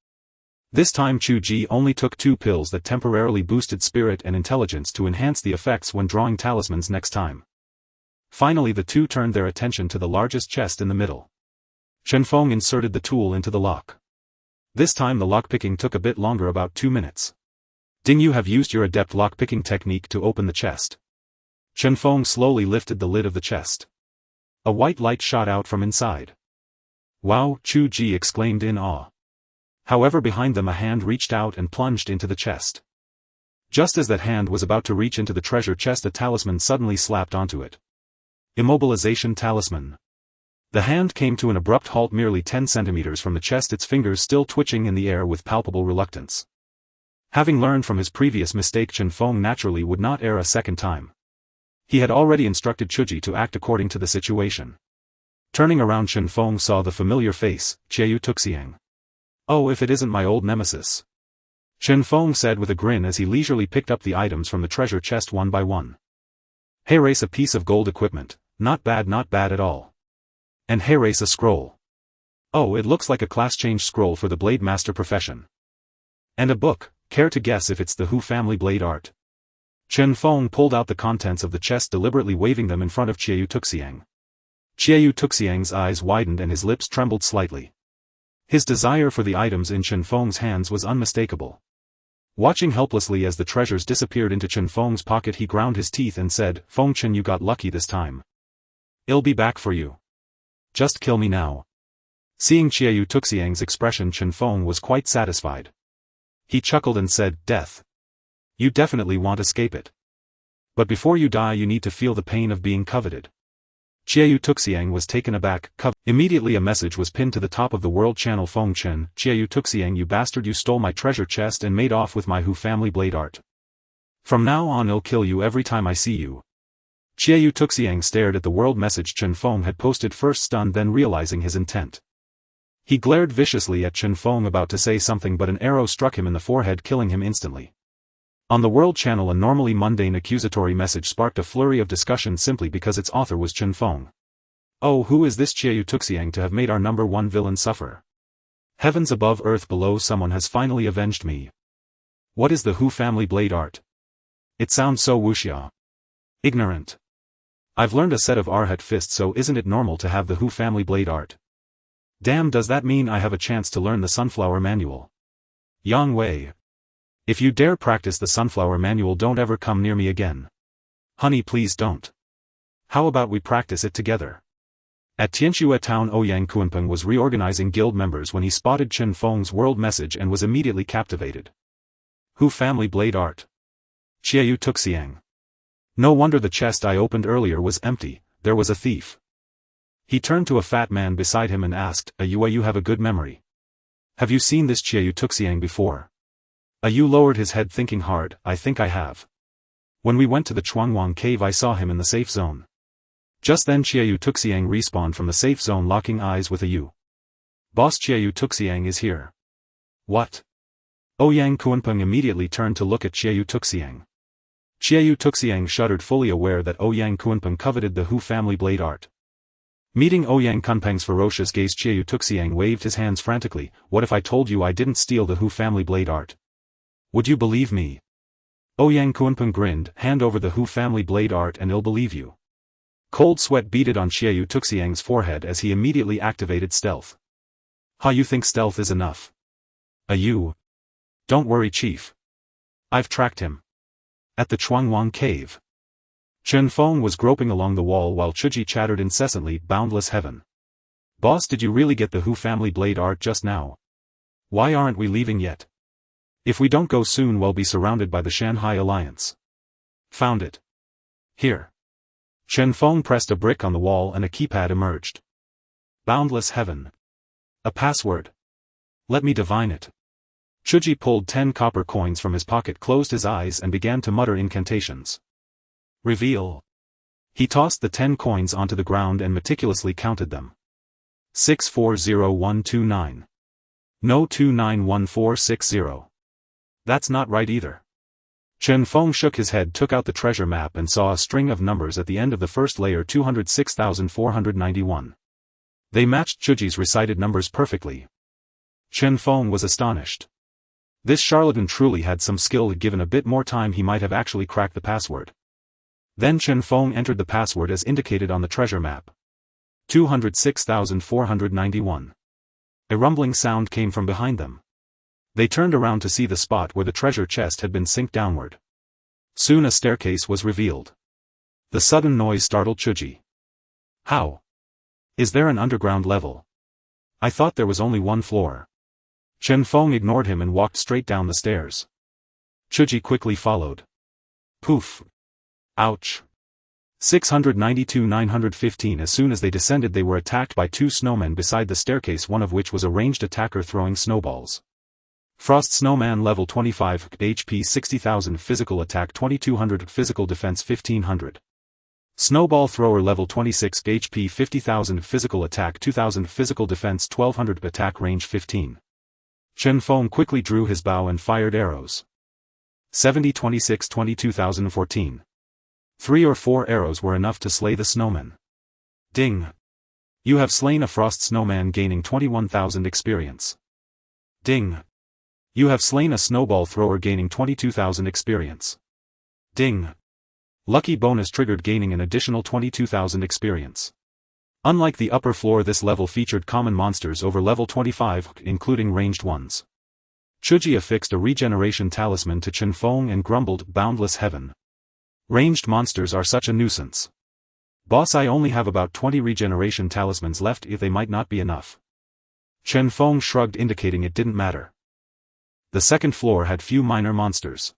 This time Hou Yi only took 2 pills that temporarily boosted spirit and intelligence to enhance the effects when drawing talismans next time. Finally the two turned their attention to the largest chest in the middle. Chen Feng inserted the tool into the lock. This time the lockpicking took a bit longer, about 2 minutes. "Ding, you have used your adept lockpicking technique to open the chest." Chen Feng slowly lifted the lid of the chest. A white light shot out from inside. "Wow!" Hou Yi exclaimed in awe. However, behind them a hand reached out and plunged into the chest. Just as that hand was about to reach into the treasure chest, a talisman suddenly slapped onto it. Immobilization talisman. The hand came to an abrupt halt merely 10 centimeters from the chest, its fingers still twitching in the air with palpable reluctance. Having learned from his previous mistake, Chen Feng naturally would not err a second time. He had already instructed Hou Yi to act according to the situation. Turning around, Chen Feng saw the familiar face, Chiu Tuxiang. "Oh, if it isn't my old nemesis," Chen Feng said with a grin as he leisurely picked up the items from the treasure chest one by one. "Hey, race, a piece of gold equipment, not bad at all. And hey, race, a scroll. Oh, it looks like a class change scroll for the blade master profession. And a book, care to guess if it's the Hou family blade art?" Chen Feng pulled out the contents of the chest, deliberately waving them in front of Chiu Tuxiang. Chiu Tuxiang's eyes widened and his lips trembled slightly. His desire for the items in Chen Feng's hands was unmistakable. Watching helplessly as the treasures disappeared into Chen Feng's pocket, he ground his teeth and said, "Feng Chen, you got lucky this time. I'll be back for you. Just kill me now." Seeing Chiu Tuxiang's expression, Chen Feng was quite satisfied. He chuckled and said, "Death. You definitely won't escape it. But before you die you need to feel the pain of being coveted." Chiu Tuxiang was taken aback. Immediately a message was pinned to the top of the world channel. "Feng Chen, Chiu Tuxiang, you bastard, you stole my treasure chest and made off with my Hou family blade art. From now on I'll kill you every time I see you." Chiu Tuxiang stared at the world message Chen Feng had posted, first stunned, then realizing his intent. He glared viciously at Chen Feng, about to say something, but an arrow struck him in the forehead, killing him instantly. On the world channel a normally mundane accusatory message sparked a flurry of discussion simply because its author was Chen Feng. "Oh, who is this Chiu Tuxiang to have made our #1 villain suffer? Heavens above, earth below, someone has finally avenged me. What is the Hou family blade art? It sounds so wuxia. Ignorant. I've learned a set of Arhat fists, so isn't it normal to have the Hou family blade art? Damn, does that mean I have a chance to learn the sunflower manual? Yang Wei. If you dare practice the sunflower manual, don't ever come near me again. Honey, please don't. How about we practice it together?" At Tianxue town, Ouyang Kunpeng was reorganizing guild members when he spotted Chen Feng's world message and was immediately captivated. Hou family blade art. Chiu Tuxiang. No wonder the chest I opened earlier was empty, there was a thief. He turned to a fat man beside him and asked, you have a good memory. Have you seen this Chiayu Tuxiang before? Yu lowered his head thinking hard, I think I have. When we went to the Chuangwang cave I saw him in the safe zone. Just then Chiayu Tuxiang respawned from the safe zone locking eyes with Yu. Boss Chiayu Tuxiang is here. What? Ouyang Kuanpeng immediately turned to look at Chiayu Tuxiang. Chiayu Tuxiang shuddered, fully aware that Ouyang Kuanpeng coveted the Hou family blade art. Meeting Ouyang Kunpeng's ferocious gaze, Chiayu Tuxiang waved his hands frantically. What if I told you I didn't steal the Hou family blade art? Would you believe me? Ouyang Kuanpeng grinned. Hand over the Hou family blade art and I'll believe you. Cold sweat beaded on Chiayu Tuxiang's forehead as he immediately activated stealth. Ha, you think stealth is enough? Yu. Don't worry, Chief. I've tracked him. At the Chuangwang cave. Chen Feng was groping along the wall while Chuji chattered incessantly. Boundless heaven. Boss, did you really get the Hou family blade art just now? Why aren't we leaving yet? If we don't go soon we'll be surrounded by the Shanghai Alliance. Found it. Here. Chen Feng pressed a brick on the wall and a keypad emerged. Boundless heaven. A password. Let me divine it. Chuji pulled 10 copper coins from his pocket, closed his eyes and began to mutter incantations. Reveal. He tossed the 10 coins onto the ground and meticulously counted them. 640129. No 291460. That's not right either. Chen Feng shook his head, took out the treasure map and saw a string of numbers at the end of the first layer. 206,491. They matched Chuji's recited numbers perfectly. Chen Feng was astonished. This charlatan truly had some skill. Given a bit more time he might have actually cracked the password. Then Chen Feng entered the password as indicated on the treasure map. 206,491. A rumbling sound came from behind them. They turned around to see the spot where the treasure chest had been sunk downward. Soon a staircase was revealed. The sudden noise startled Chuji. How? Is there an underground level? I thought there was only one floor. Chen Feng ignored him and walked straight down the stairs. Chuji quickly followed. Poof. Ouch. 692-915. As soon as they descended they were attacked by 2 snowmen beside the staircase, one of which was a ranged attacker throwing snowballs. Frost Snowman level 25, HP 60,000, physical attack 2200, physical defense 1500. Snowball Thrower level 26, HP 50,000, physical attack 2000, physical defense 1200, attack range 15. Chen Feng quickly drew his bow and fired arrows. 70, 26, 22,014. 3 or 4 arrows were enough to slay the snowman. Ding. You have slain a frost snowman, gaining 21,000 experience. Ding. You have slain a snowball thrower, gaining 22,000 experience. Ding. Lucky bonus triggered, gaining an additional 22,000 experience. Unlike the upper floor, this level featured common monsters over level 25, including ranged ones. Chuji affixed a regeneration talisman to Chen Feng and grumbled, Boundless heaven. Ranged monsters are such a nuisance. Boss, I only have about 20 regeneration talismans left. If they might not be enough. Chen Feng shrugged, indicating it didn't matter. The second floor had few minor monsters.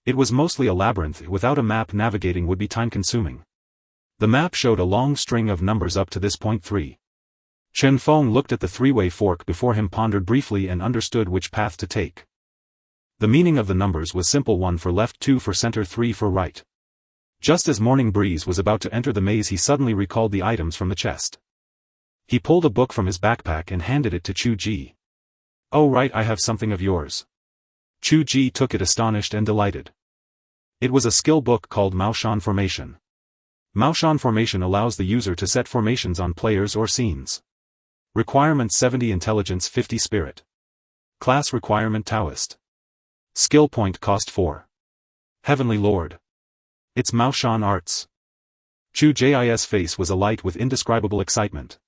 It was mostly a labyrinth. Without a map, navigating would be time-consuming. The map showed a long string of numbers up to this point 3. Chen Feng looked at the 3-way fork before him, pondered briefly and understood which path to take. The meaning of the numbers was simple: 1 for left, 2 for center, 3 for right. Just as Morning Breeze was about to enter the maze, he suddenly recalled the items from the chest. He pulled a book from his backpack and handed it to Chuji. Oh right, I have something of yours. Chuji took it, astonished and delighted. It was a skill book called Maoshan Formation. Maoshan Formation allows the user to set formations on players or scenes. Requirement 70 Intelligence, 50 Spirit. Class requirement Taoist. Skill point cost 4. Heavenly Lord. It's Maoshan Arts. Chuji's face was alight with indescribable excitement.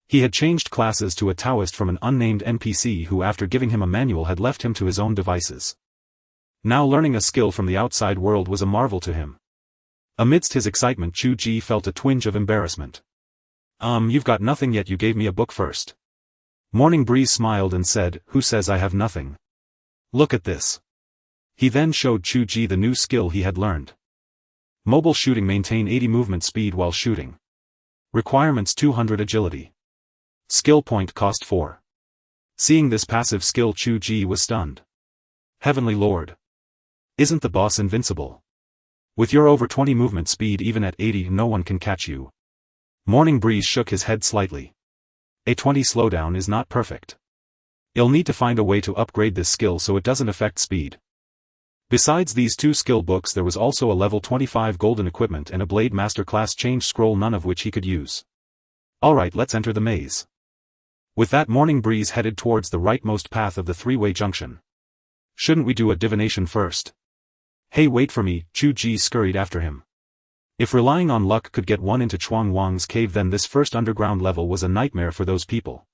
He had changed classes to a Taoist from an unnamed NPC who, after giving him a manual, had left him to his own devices. Now learning a skill from the outside world was a marvel to him. Amidst his excitement, Chuji felt a twinge of embarrassment. You've got nothing yet, you gave me a book first. Morning Breeze smiled and said, who says I have nothing? Look at this. He then showed Chuji the new skill he had learned. Mobile shooting, maintain 80 movement speed while shooting. Requirements 200 agility. Skill point cost 4. Seeing this passive skill, Hou Yi was stunned. Heavenly Lord. Isn't the boss invincible? With your over 20 movement speed, even at 80 no one can catch you. Morning Breeze shook his head slightly. A 20 slowdown is not perfect. You'll need to find a way to upgrade this skill so it doesn't affect speed. Besides these 2 skill books, there was also a level 25 golden equipment and a Blade Masterclass change scroll, none of which he could use. Alright, let's enter the maze. With that, Morning Breeze headed towards the rightmost path of the 3-way junction. Shouldn't we do a divination first? Hey, wait for me, Hou Yi scurried after him. If relying on luck could get one into Chuang Wang's cave, then this first underground level was a nightmare for those people.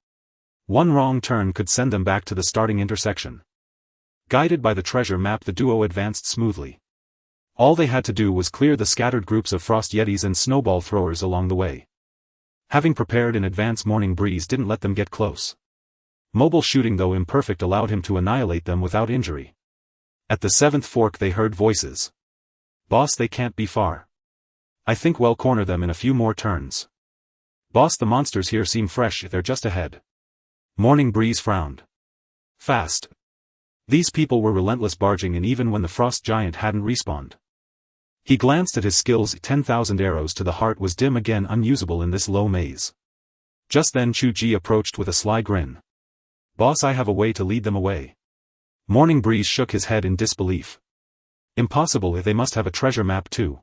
One wrong turn could send them back to the starting intersection. Guided by the treasure map, the duo advanced smoothly. All they had to do was clear the scattered groups of frost yetis and snowball throwers along the way. Having prepared in advance, Morning Breeze didn't let them get close. Mobile shooting, though imperfect, allowed him to annihilate them without injury. At the 7th fork they heard voices. Boss, they can't be far. I think we'll corner them in a few more turns. Boss, the monsters here seem fresh, they're just ahead. Morning Breeze frowned. Fast. These people were relentless, barging in even when the frost giant hadn't respawned. He glanced at his skills. 10,000 arrows to the heart was dim again, unusable in this low maze. Just then Hou Yi approached with a sly grin. Boss, I have a way to lead them away. Morning Breeze shook his head in disbelief. Impossible, they must have a treasure map too.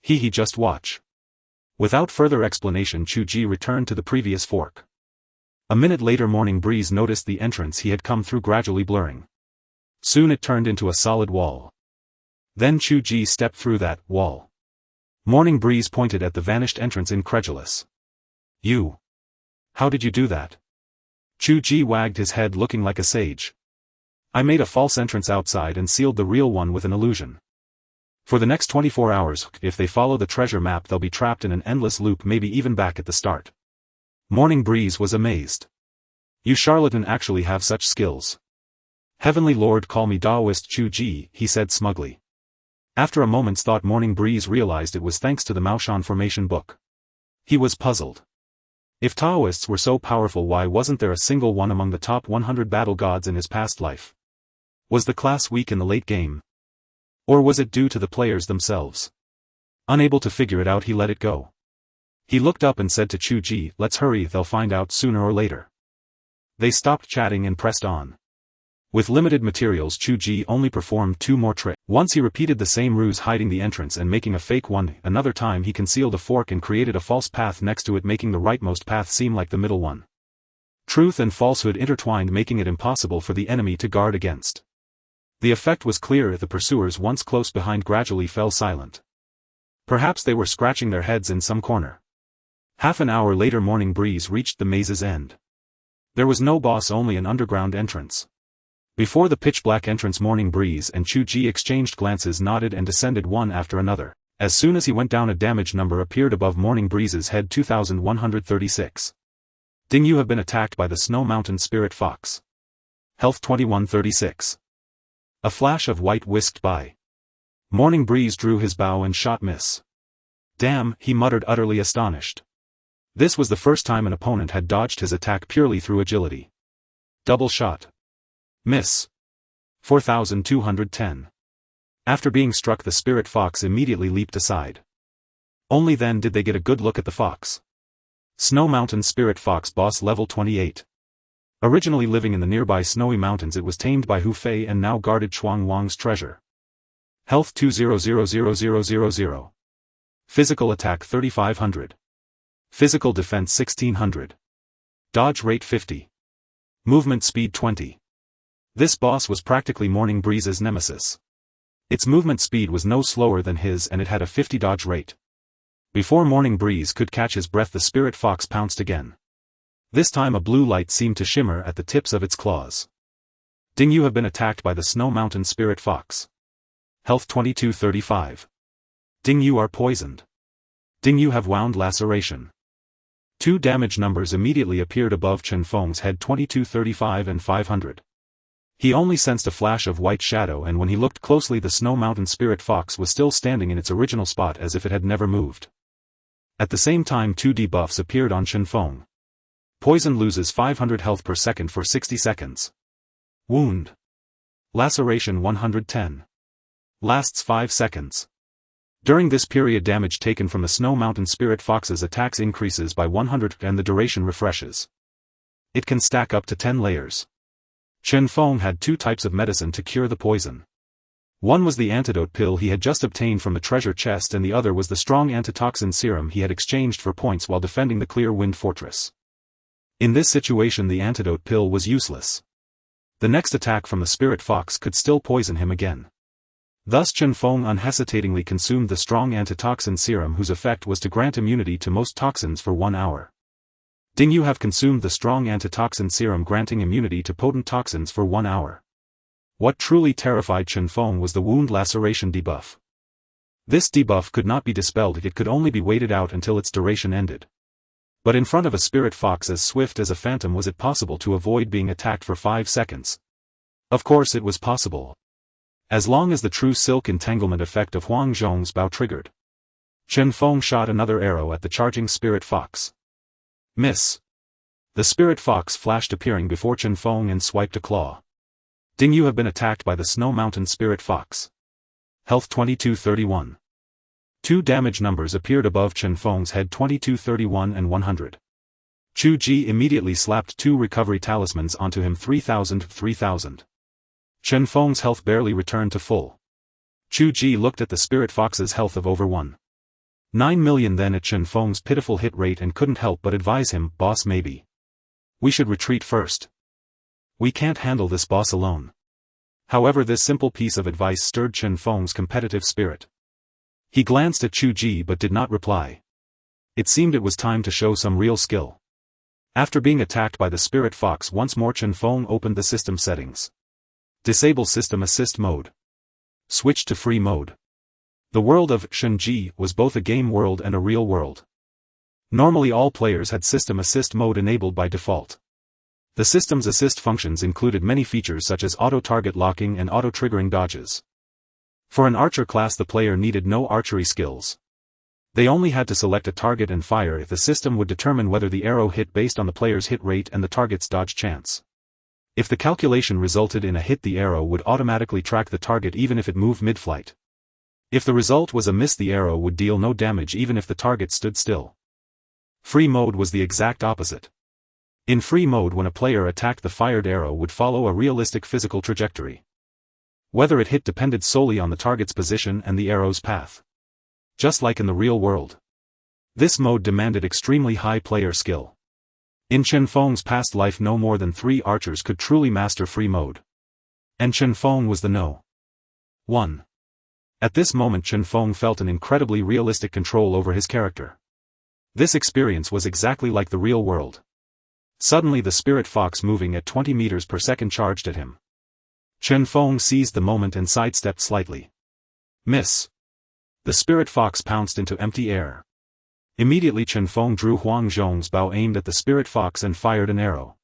He just watch. Without further explanation, Hou Yi returned to the previous fork. A minute later, Morning Breeze noticed the entrance he had come through gradually blurring. Soon it turned into a solid wall. Then Hou Yi stepped through that wall. Morning Breeze pointed at the vanished entrance, incredulous. You? How did you do that? Hou Yi wagged his head, looking like a sage. I made a false entrance outside and sealed the real one with an illusion. For the next 24 hours, if they follow the treasure map, they'll be trapped in an endless loop, maybe even back at the start. Morning Breeze was amazed. You charlatan actually have such skills. Heavenly Lord, call me Taoist Hou Yi, he said smugly. After a moment's thought, Morning Breeze realized it was thanks to the Maoshan formation book. He was puzzled. If Taoists were so powerful, why wasn't there a single one among the top 100 battle gods in his past life? Was the class weak in the late game? Or was it due to the players themselves? Unable to figure it out, he let it go. He looked up and said to Hou Yi, let's hurry, they'll find out sooner or later. They stopped chatting and pressed on. With limited materials, Hou Yi only performed 2 more tricks. Once he repeated the same ruse, hiding the entrance and making a fake one. Another time he concealed a fork and created a false path next to it, making the rightmost path seem like the middle one. Truth and falsehood intertwined, making it impossible for the enemy to guard against. The effect was clear. The pursuers, once close behind, gradually fell silent. Perhaps they were scratching their heads in some corner. Half an hour later, Morning Breeze reached the maze's end. There was no boss, only an underground entrance. Before the pitch-black entrance, Morning Breeze and Hou Yi exchanged glances, nodded and descended one after another. As soon as he went down, a damage number appeared above Morning Breeze's head: 2136. Ding, you have been attacked by the Snow Mountain Spirit Fox. Health 2136. A flash of white whisked by. Morning Breeze drew his bow and shot miss. Damn, he muttered, utterly astonished. This was the first time an opponent had dodged his attack purely through agility. Double shot. Miss. 4210. After being struck, the Spirit Fox immediately leaped aside. Only then did they get a good look at the fox. Snow Mountain Spirit Fox, boss level 28. Originally living in the nearby snowy mountains, it was tamed by Hu Fei and now guarded Chuang Wang's treasure. Health 20,000,000. Physical attack 3500. Physical defense 1600. Dodge rate 50. Movement speed 20. This boss was practically Morning Breeze's nemesis. Its movement speed was no slower than his, and it had a 50 dodge rate. Before Morning Breeze could catch his breath, the Spirit Fox pounced again. This time a blue light seemed to shimmer at the tips of its claws. Ding, you have been attacked by the Snow Mountain Spirit Fox. Health 2235. Ding, you are poisoned. Ding, you have wound laceration. 2 damage numbers immediately appeared above Chen Feng's head: 2235 and 500. He only sensed a flash of white shadow, and when he looked closely, the Snow Mountain Spirit Fox was still standing in its original spot as if it had never moved. At the same time, 2 debuffs appeared on Chen Feng. Poison loses 500 health per second for 60 seconds. Wound. Laceration 110. Lasts 5 seconds. During this period, damage taken from the Snow Mountain Spirit Fox's attacks increases by 100 and the duration refreshes. It can stack up to 10 layers. Chen Feng had 2 types of medicine to cure the poison. One was the antidote pill he had just obtained from the treasure chest, and the other was the strong antitoxin serum he had exchanged for points while defending the Clear Wind Fortress. In this situation, the antidote pill was useless. The next attack from the Spirit Fox could still poison him again. Thus Chen Feng unhesitatingly consumed the strong antitoxin serum, whose effect was to grant immunity to most toxins for 1 hour. Ding Yu have consumed the strong antitoxin serum, granting immunity to potent toxins for 1 hour. What truly terrified Chen Feng was the wound laceration debuff. This debuff could not be dispelled, it could only be waited out until its duration ended. But in front of a Spirit Fox as swift as a phantom, was it possible to avoid being attacked for 5 seconds? Of course it was possible. As long as the true silk entanglement effect of Huang Zhong's bow triggered. Chen Feng shot another arrow at the charging Spirit Fox. Miss. The Spirit Fox flashed, appearing before Chen Feng, and swiped a claw. Ding Yu have been attacked by the Snow Mountain Spirit Fox. Health 2231. 2 damage numbers appeared above Chen Feng's head, 2231 and 100. Chu Ji immediately slapped 2 recovery talismans onto him, 3000. Chen Feng's health barely returned to full. Chu Ji looked at the Spirit Fox's health of over 1.9 million then at Chen Feng's pitiful hit rate, and couldn't help but advise him, "Boss, maybe we should retreat first. We can't handle this boss alone." However, this simple piece of advice stirred Chen Feng's competitive spirit. He glanced at Chu Ji but did not reply. It seemed it was time to show some real skill. After being attacked by the Spirit Fox once more, Chen Feng opened the system settings. Disable System Assist Mode. Switch to Free Mode. The world of Shenji was both a game world and a real world. Normally all players had System Assist Mode enabled by default. The system's assist functions included many features such as auto-target locking and auto-triggering dodges. For an archer class, the player needed no archery skills. They only had to select a target and fire if the system would determine whether the arrow hit based on the player's hit rate and the target's dodge chance. If the calculation resulted in a hit, the arrow would automatically track the target even if it moved mid-flight. If the result was a miss, the arrow would deal no damage even if the target stood still. Free mode was the exact opposite. In free mode, when a player attacked, the fired arrow would follow a realistic physical trajectory. Whether it hit depended solely on the target's position and the arrow's path. Just like in the real world. This mode demanded extremely high player skill. In Chen Feng's past life, no more than 3 archers could truly master free mode. And Chen Feng was the no. 1. At this moment, Chen Feng felt an incredibly realistic control over his character. This experience was exactly like the real world. Suddenly the Spirit Fox, moving at 20 meters per second, charged at him. Chen Feng seized the moment and sidestepped slightly. Miss. The Spirit Fox pounced into empty air. Immediately Chen Feng drew Huang Zhong's bow, aimed at the Spirit Fox, and fired an arrow.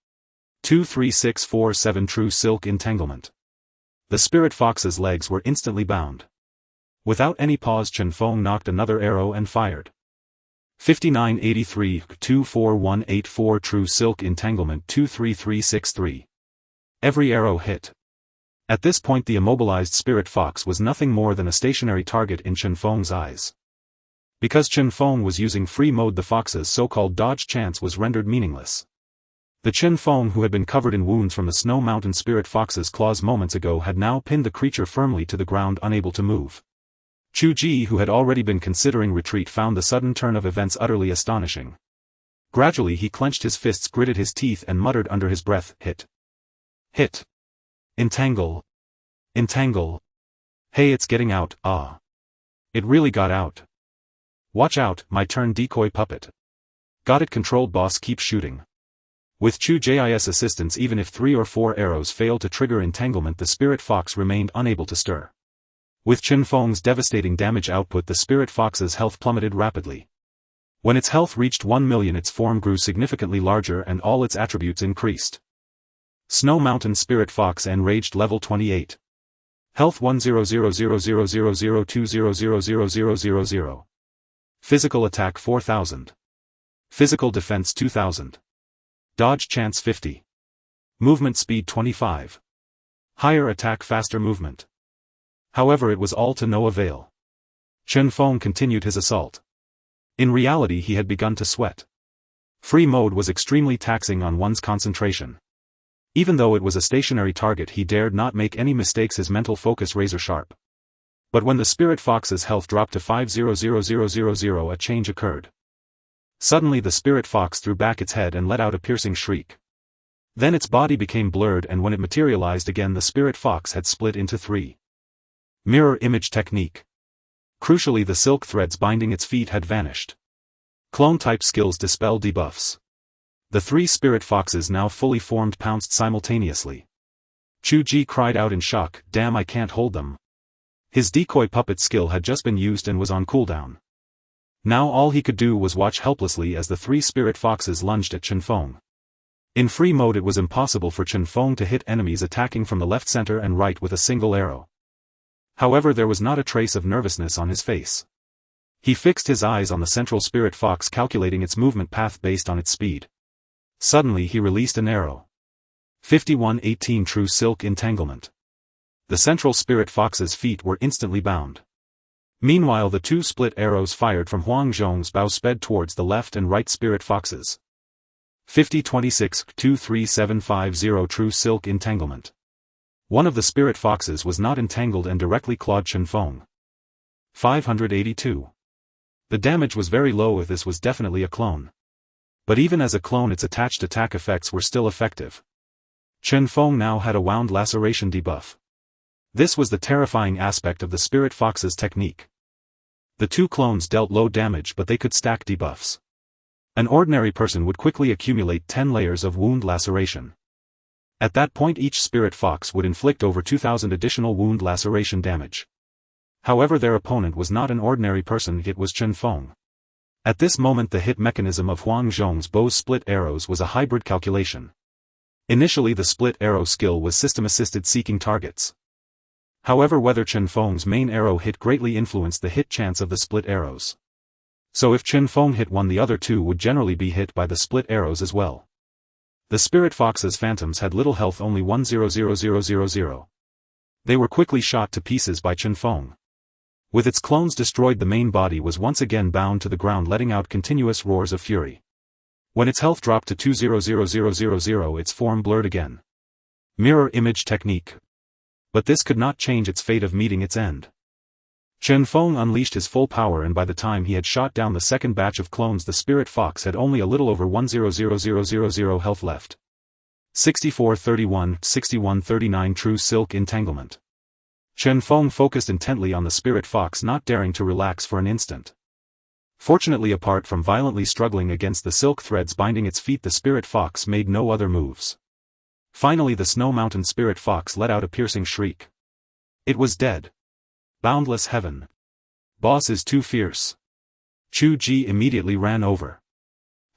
23647 True Silk Entanglement. The Spirit Fox's legs were instantly bound. Without any pause, Chen Feng knocked another arrow and fired. 5983 24184 True Silk Entanglement 23363. Every arrow hit. At this point, the immobilized Spirit Fox was nothing more than a stationary target in Chen Feng's eyes. Because Chen Feng was using free mode, the fox's so-called dodge chance was rendered meaningless. The Chen Feng, who had been covered in wounds from the Snow Mountain Spirit Fox's claws moments ago, had now pinned the creature firmly to the ground, unable to move. Chu Ji, who had already been considering retreat, found the sudden turn of events utterly astonishing. Gradually he clenched his fists, gritted his teeth, and muttered under his breath, "Hit. Hit. Entangle. Entangle. Hey, it's getting out, ah. It really got out. Watch out, my turn, decoy puppet. Got it controlled, boss, keep shooting." With Chu Ji's assistance, even if 3 or 4 arrows failed to trigger entanglement, the Spirit Fox remained unable to stir. With Chen Feng's devastating damage output, the Spirit Fox's health plummeted rapidly. When its health reached 1 million, its form grew significantly larger and all its attributes increased. Snow Mountain Spirit Fox Enraged Level 28. Health 100000020000000. Physical attack 4000. Physical defense 2000. Dodge chance 50. Movement speed 25. Higher attack faster movement. However, it was all to no avail. Chen Feng continued his assault. In reality, he had begun to sweat. Free mode was extremely taxing on one's concentration. Even though it was a stationary target, he dared not make any mistakes, his mental focus razor sharp. But when the spirit fox's health dropped to 5,000,000, a change occurred. Suddenly the spirit fox threw back its head and let out a piercing shriek. Then its body became blurred, and when it materialized again, the spirit fox had split into three. Mirror image technique. Crucially, the silk threads binding its feet had vanished. Clone-type skills dispel debuffs. The three spirit foxes, now fully formed, pounced simultaneously. Hou Yi cried out in shock, "Damn, I can't hold them." His decoy puppet skill had just been used and was on cooldown. Now all he could do was watch helplessly as the three spirit foxes lunged at Chen Feng. In free mode, it was impossible for Chen Feng to hit enemies attacking from the left, center and right with a single arrow. However, there was not a trace of nervousness on his face. He fixed his eyes on the central spirit fox, calculating its movement path based on its speed. Suddenly he released an arrow. 5118 True Silk Entanglement. The central spirit fox's feet were instantly bound. Meanwhile, the two split arrows fired from Huang Zhong's bow sped towards the left and right spirit foxes. 5026 23750 True Silk Entanglement. One of the spirit foxes was not entangled and directly clawed Chen Feng. 582. The damage was very low, if this was definitely a clone. But even as a clone, its attached attack effects were still effective. Chen Feng now had a wound laceration debuff. This was the terrifying aspect of the spirit fox's technique. The two clones dealt low damage, but they could stack debuffs. An ordinary person would quickly accumulate 10 layers of wound laceration. At that point, each spirit fox would inflict over 2000 additional wound laceration damage. However, their opponent was not an ordinary person, it was Chen Feng. At this moment, the hit mechanism of Huang Zhong's bow's split arrows was a hybrid calculation. Initially, the split arrow skill was system-assisted, seeking targets. However, whether Chen Feng's main arrow hit greatly influenced the hit chance of the split arrows. So if Chen Feng hit one, the other two would generally be hit by the split arrows as well. The spirit fox's phantoms had little health, only 1,000,000. They were quickly shot to pieces by Chen Feng. With its clones destroyed, the main body was once again bound to the ground, letting out continuous roars of fury. When its health dropped to 2,000,000, its form blurred again. Mirror image technique. But this could not change its fate of meeting its end. Chen Feng unleashed his full power, and by the time he had shot down the second batch of clones, the spirit fox had only a little over 1,000,000 health left. 6431, 6139 True Silk Entanglement. Chen Feng focused intently on the spirit fox, not daring to relax for an instant. Fortunately, apart from violently struggling against the silk threads binding its feet, the spirit fox made no other moves. Finally, the Snow Mountain spirit fox let out a piercing shriek. It was dead. Boundless heaven. Boss is too fierce. Hou Yi immediately ran over.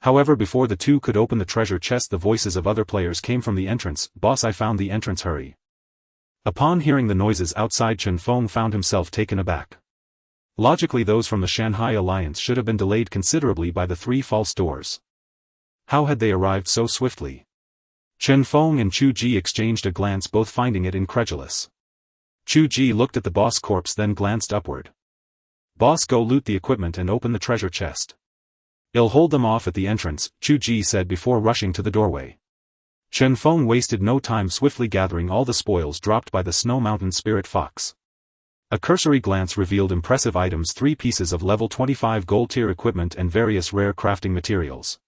However, before the two could open the treasure chest, the voices of other players came from the entrance. "Boss, I found the entrance, hurry." Upon hearing the noises outside, Chen Feng found himself taken aback. Logically, those from the Shanghai Alliance should have been delayed considerably by the three false doors. How had they arrived so swiftly? Chen Feng and Hou Yi exchanged a glance, both finding it incredulous. Hou Yi looked at the boss corpse, then glanced upward. "Boss, go loot the equipment and open the treasure chest. I'll hold them off at the entrance," Hou Yi said before rushing to the doorway. Chen Feng wasted no time, swiftly gathering all the spoils dropped by the Snow Mountain spirit fox. A cursory glance revealed impressive items: 3 pieces of level 25 gold tier equipment and various rare crafting materials.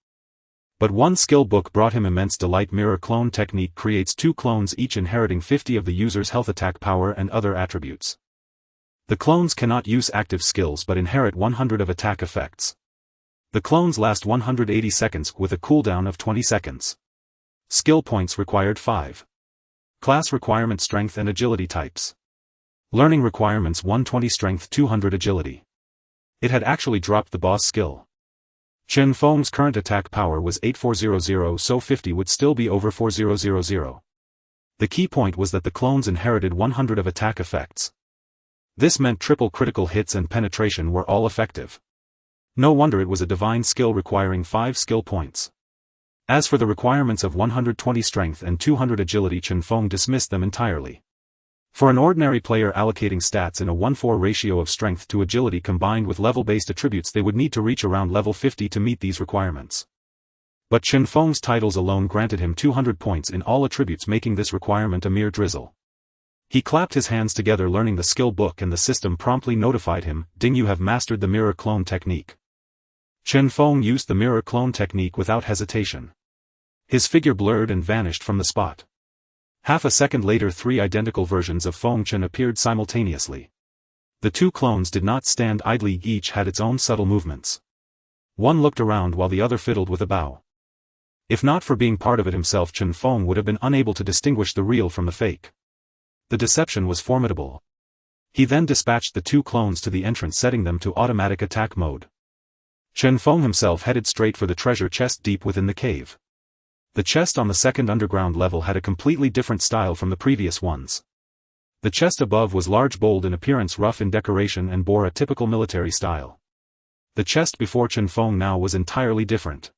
But one skill book brought him immense delight. Mirror clone technique creates 2 clones, each inheriting 50 of the user's health, attack power and other attributes. The clones cannot use active skills but inherit 100 of attack effects. The clones last 180 seconds with a cooldown of 20 seconds. Skill points required 5. Class requirement: strength and agility types. Learning requirements: 120 strength, 200 agility. It had actually dropped the boss skill. Chen Feng's current attack power was 8400, so 50 would still be over 4000. The key point was that the clones inherited 100 of attack effects. This meant triple critical hits and penetration were all effective. No wonder it was a divine skill requiring 5 skill points. As for the requirements of 120 strength and 200 agility, Chen Feng dismissed them entirely. For an ordinary player allocating stats in a 1:4 ratio of strength to agility combined with level-based attributes, they would need to reach around level 50 to meet these requirements. But Chen Feng's titles alone granted him 200 points in all attributes, making this requirement a mere drizzle. He clapped his hands together learning the skill book, and the system promptly notified him, "Ding, you have mastered the mirror clone technique." Chen Feng used the mirror clone technique without hesitation. His figure blurred and vanished from the spot. Half a second later 3 identical versions of Feng Chen appeared simultaneously. The 2 clones did not stand idly, each had its own subtle movements. One looked around while the other fiddled with a bow. If not for being part of it himself, Chen Feng would have been unable to distinguish the real from the fake. The deception was formidable. He then dispatched the 2 clones to the entrance, setting them to automatic attack mode. Chen Feng himself headed straight for the treasure chest deep within the cave. The chest on the second underground level had a completely different style from the previous ones. The chest above was large, bold in appearance, rough in decoration, and bore a typical military style. The chest before Chen Feng now was entirely different.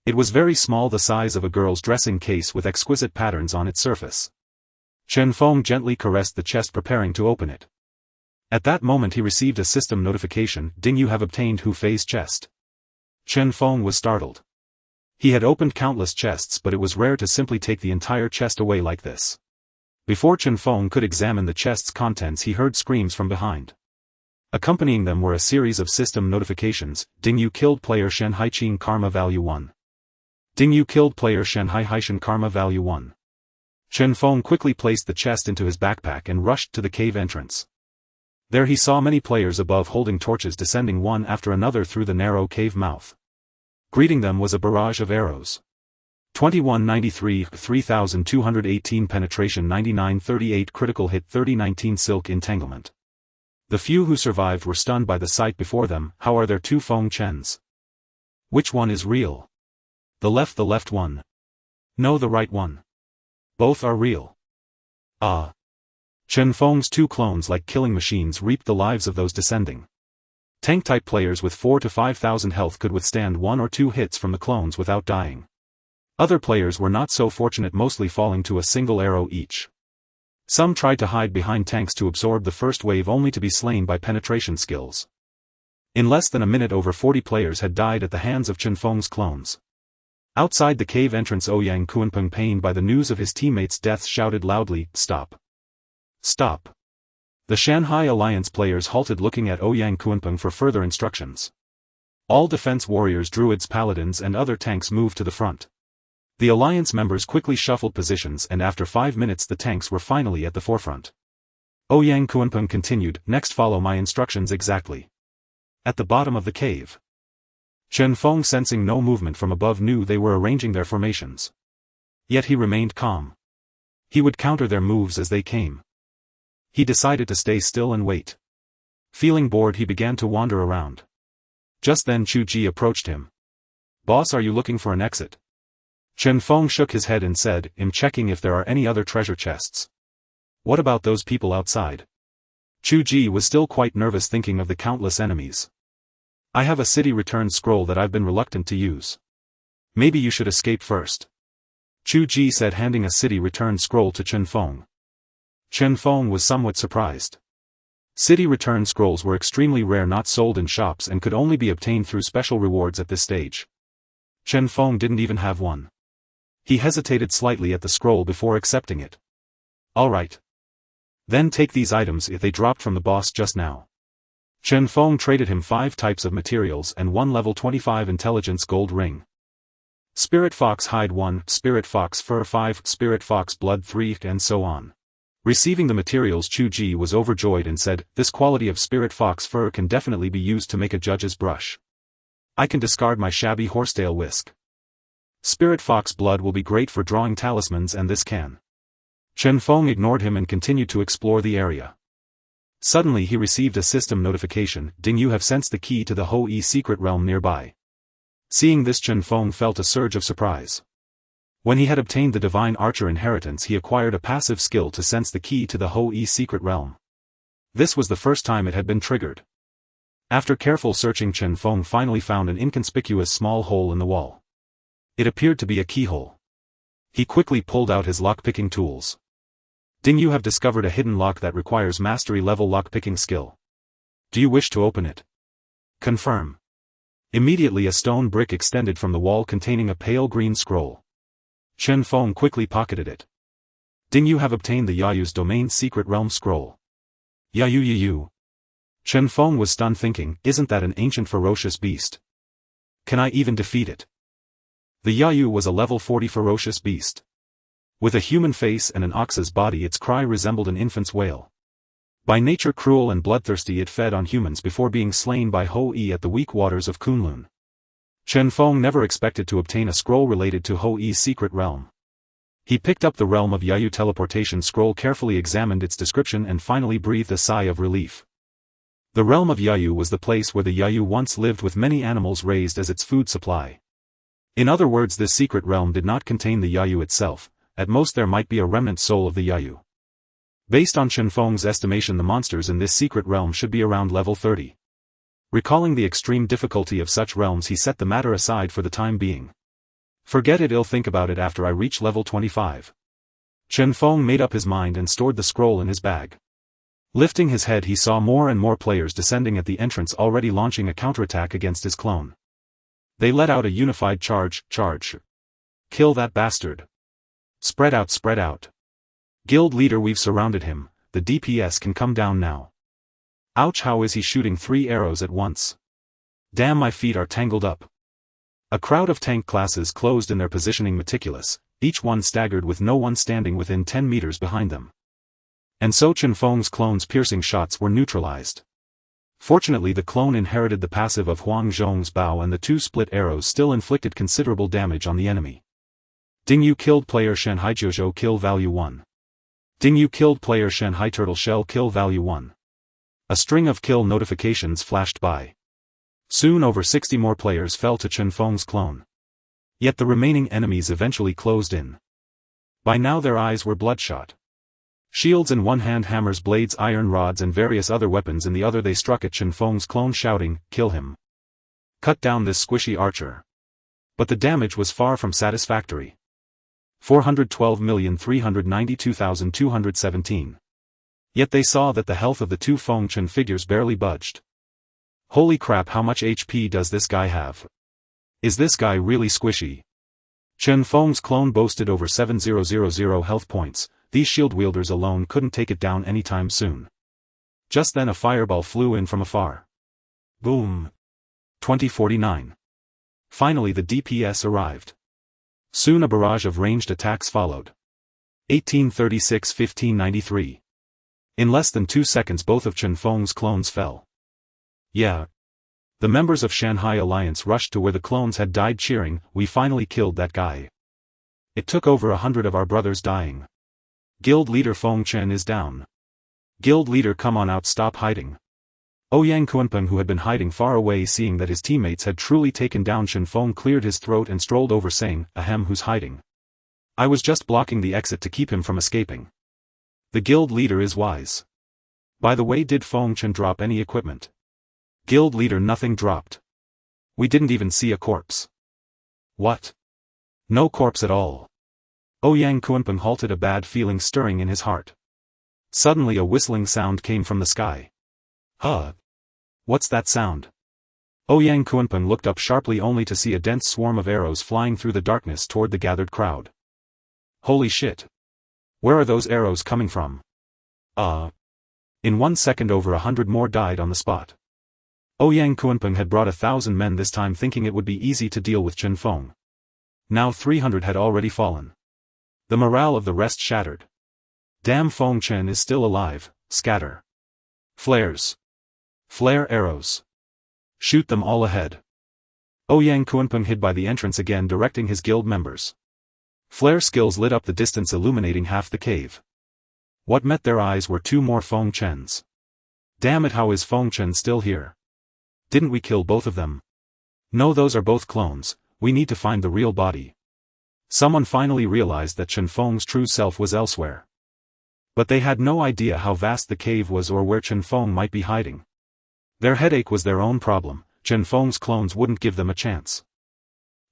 It was very small, the size of a girl's dressing case, with exquisite patterns on its surface. Chen Feng gently caressed the chest, preparing to open it. At that moment he received a system notification, "Ding, you have obtained Hou Yi's chest." Chen Feng was startled. He had opened countless chests, but it was rare to simply take the entire chest away like this. Before Chen Feng could examine the chest's contents, he heard screams from behind. Accompanying them were a series of system notifications, "Ding, you killed player Shen Haiqin, Karma value 1. Ding, you killed player Shen Haishin, Karma value 1. Chen Feng quickly placed the chest into his backpack and rushed to the cave entrance. There he saw many players above holding torches descending one after another through the narrow cave mouth. Greeting them was a barrage of arrows. 2193, 3218 penetration, 9938 critical hit, 3019 silk entanglement. The few who survived were stunned by the sight before them. How are there 2 Feng Chens? Which one is real? The left one. No, the right one. Both are real. Ah. Chen Feng's 2 clones, like killing machines, reaped the lives of those descending. Tank-type players with 4,000 to 5,000 health could withstand 1 or 2 hits from the clones without dying. Other players were not so fortunate, mostly falling to a single arrow each. Some tried to hide behind tanks to absorb the first wave, only to be slain by penetration skills. In less than a minute over 40 players had died at the hands of Chen Feng's clones. Outside the cave entrance, Ouyang Kunpeng, pained by the news of his teammates' deaths, shouted loudly, "Stop! Stop!" The Shanghai Alliance players halted, looking at Ouyang Kunpeng for further instructions. All defense warriors, druids, paladins and other tanks moved to the front. The Alliance members quickly shuffled positions, and after 5 minutes the tanks were finally at the forefront. Ouyang Kunpeng continued, "Next, follow my instructions exactly." At the bottom of the cave. Chen Feng, sensing no movement from above, knew they were arranging their formations. Yet he remained calm. He would counter their moves as they came. He decided to stay still and wait. Feeling bored, he began to wander around. Just then Chu Ji approached him. "Boss, are you looking for an exit?" Chen Feng shook his head and said, "I'm checking if there are any other treasure chests." "What about those people outside?" Chu Ji was still quite nervous, thinking of the countless enemies. "I have a city return scroll that I've been reluctant to use. Maybe you should escape first," Chu Ji said, handing a city return scroll to Chen Feng. Chen Feng was somewhat surprised. City return scrolls were extremely rare, not sold in shops, and could only be obtained through special rewards at this stage. Chen Feng didn't even have one. He hesitated slightly at the scroll before accepting it. "All right. Then take these items if they dropped from the boss just now." Chen Feng traded him 5 types of materials and 1 level 25 intelligence gold ring. Spirit Fox Hide 1, Spirit Fox Fur 5, Spirit Fox Blood 3, and so on. Receiving the materials, Chu Ji was overjoyed and said, "This quality of Spirit Fox fur can definitely be used to make a judge's brush. I can discard my shabby horsetail whisk. Spirit Fox Blood will be great for drawing talismans, and this can." Chen Feng ignored him and continued to explore the area. Suddenly he received a system notification, "Ding, you have sensed the key to the Hou Yi secret realm nearby." Seeing this, Chen Feng felt a surge of surprise. When he had obtained the Divine Archer inheritance, he acquired a passive skill to sense the key to the Hou Yi secret realm. This was the first time it had been triggered. After careful searching, Chen Feng finally found an inconspicuous small hole in the wall. It appeared to be a keyhole. He quickly pulled out his lockpicking tools. Ding, you have discovered a hidden lock that requires mastery-level lockpicking skill. Do you wish to open it? Confirm. Immediately a stone brick extended from the wall containing a pale green scroll. Chen Feng quickly pocketed it. Ding, you have obtained the Yaoyu's domain secret realm scroll. Yaoyu. Chen Feng was stunned, thinking, isn't that an ancient ferocious beast? Can I even defeat it? The Yaoyu was a level 40 ferocious beast. With a human face and an ox's body, its cry resembled an infant's wail. By nature cruel and bloodthirsty, it fed on humans before being slain by Hou Yi at the weak waters of Kunlun. Chen Feng never expected to obtain a scroll related to Hou Yi's secret realm. He picked up the Realm of Yaoyu teleportation scroll, carefully examined its description, and finally breathed a sigh of relief. The Realm of Yaoyu was the place where the Yaoyu once lived, with many animals raised as its food supply. In other words, this secret realm did not contain the Yaoyu itself. At most there might be a remnant soul of the Yaoyu. Based on Chen Feng's estimation, the monsters in this secret realm should be around level 30. Recalling the extreme difficulty of such realms, he set the matter aside for the time being. Forget it, I'll think about it after I reach level 25. Chen Feng made up his mind and stored the scroll in his bag. Lifting his head, he saw more and more players descending at the entrance, already launching a counterattack against his clone. They let out a unified charge. Kill that bastard. Spread out. Guild leader, we've surrounded him, the DPS can come down now. Ouch, how is he shooting 3 arrows at once? Damn, my feet are tangled up. A crowd of tank classes closed in their positioning, meticulous, each one staggered with no one standing within 10 meters behind them. And so Chen Feng's clone's piercing shots were neutralized. Fortunately, the clone inherited the passive of Huang Zhong's bow, and the 2 split arrows still inflicted considerable damage on the enemy. Ding, you killed player Shen Hai Jiuzhou, kill value 1. Ding, you killed player Shen Hai Turtle Shell, kill value 1. A string of kill notifications flashed by. Soon over 60 more players fell to Chen Feng's clone. Yet the remaining enemies eventually closed in. By now their eyes were bloodshot. Shields in one hand, hammers, blades, iron rods and various other weapons in the other, they struck at Chen Feng's clone, shouting, kill him. Cut down this squishy archer. But the damage was far from satisfactory. 412,392,217. Yet they saw that the health of the 2 Feng Chen figures barely budged. Holy crap, how much HP does this guy have? Is this guy really squishy? Chen Feng's clone boasted over 7,000 health points. These shield wielders alone couldn't take it down anytime soon. Just then a fireball flew in from afar. Boom. 2049. Finally the DPS arrived. Soon a barrage of ranged attacks followed. 1836-1593. In less than 2 seconds both of Chen Feng's clones fell. Yeah. The members of Shanghai Alliance rushed to where the clones had died, cheering, we finally killed that guy. It took over 100 of our brothers dying. Guild leader Feng Chen is down. Guild leader, come on out, stop hiding. Ouyang Kunpeng, who had been hiding far away, seeing that his teammates had truly taken down Chen Feng, cleared his throat and strolled over, saying, ahem, who's hiding? I was just blocking the exit to keep him from escaping. The guild leader is wise. By the way, did Feng Chen drop any equipment? Guild leader, nothing dropped. We didn't even see a corpse. What? No corpse at all. Ouyang Kunpeng halted, a bad feeling stirring in his heart. Suddenly a whistling sound came from the sky. Huh? What's that sound? Ouyang Kunpeng looked up sharply, only to see a dense swarm of arrows flying through the darkness toward the gathered crowd. Holy shit! Where are those arrows coming from? In 1 second over 100 more died on the spot. Ouyang Kunpeng had brought 1,000 men this time, thinking it would be easy to deal with Chen Feng. Now 300 had already fallen. The morale of the rest shattered. Damn, Feng Chen is still alive. Scatter. Flares. Flare arrows. Shoot them all ahead. Ouyang Kunpeng hid by the entrance again, directing his guild members. Flare skills lit up the distance, illuminating half the cave. What met their eyes were 2 more Feng Chens. Damn it, how is Feng Chen still here? Didn't we kill both of them? No, those are both clones. We need to find the real body. Someone finally realized that Chen Feng's true self was elsewhere. But they had no idea how vast the cave was or where Chen Feng might be hiding. Their headache was their own problem, Chen Feng's clones wouldn't give them a chance.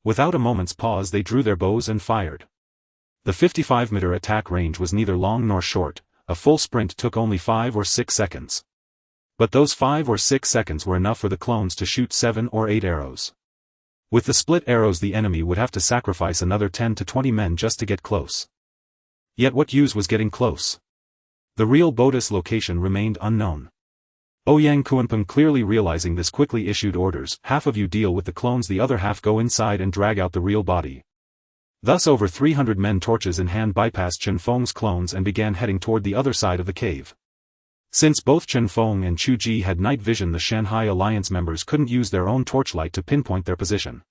Without a moment's pause they drew their bows and fired. The 55-meter attack range was neither long nor short, a full sprint took only 5 or 6 seconds. But those 5 or 6 seconds were enough for the clones to shoot 7 or 8 arrows. With the split arrows the enemy would have to sacrifice another 10 to 20 men just to get close. Yet what use was getting close? The real Bodis location remained unknown. Ouyang Kunpeng, clearly realizing this, quickly issued orders: half of you deal with the clones, the other half go inside and drag out the real body. Thus over 300 men, torches in hand, bypassed Chen Feng's clones and began heading toward the other side of the cave. Since both Chen Feng and Hou Yi had night vision, the Shanghai Alliance members couldn't use their own torchlight to pinpoint their position.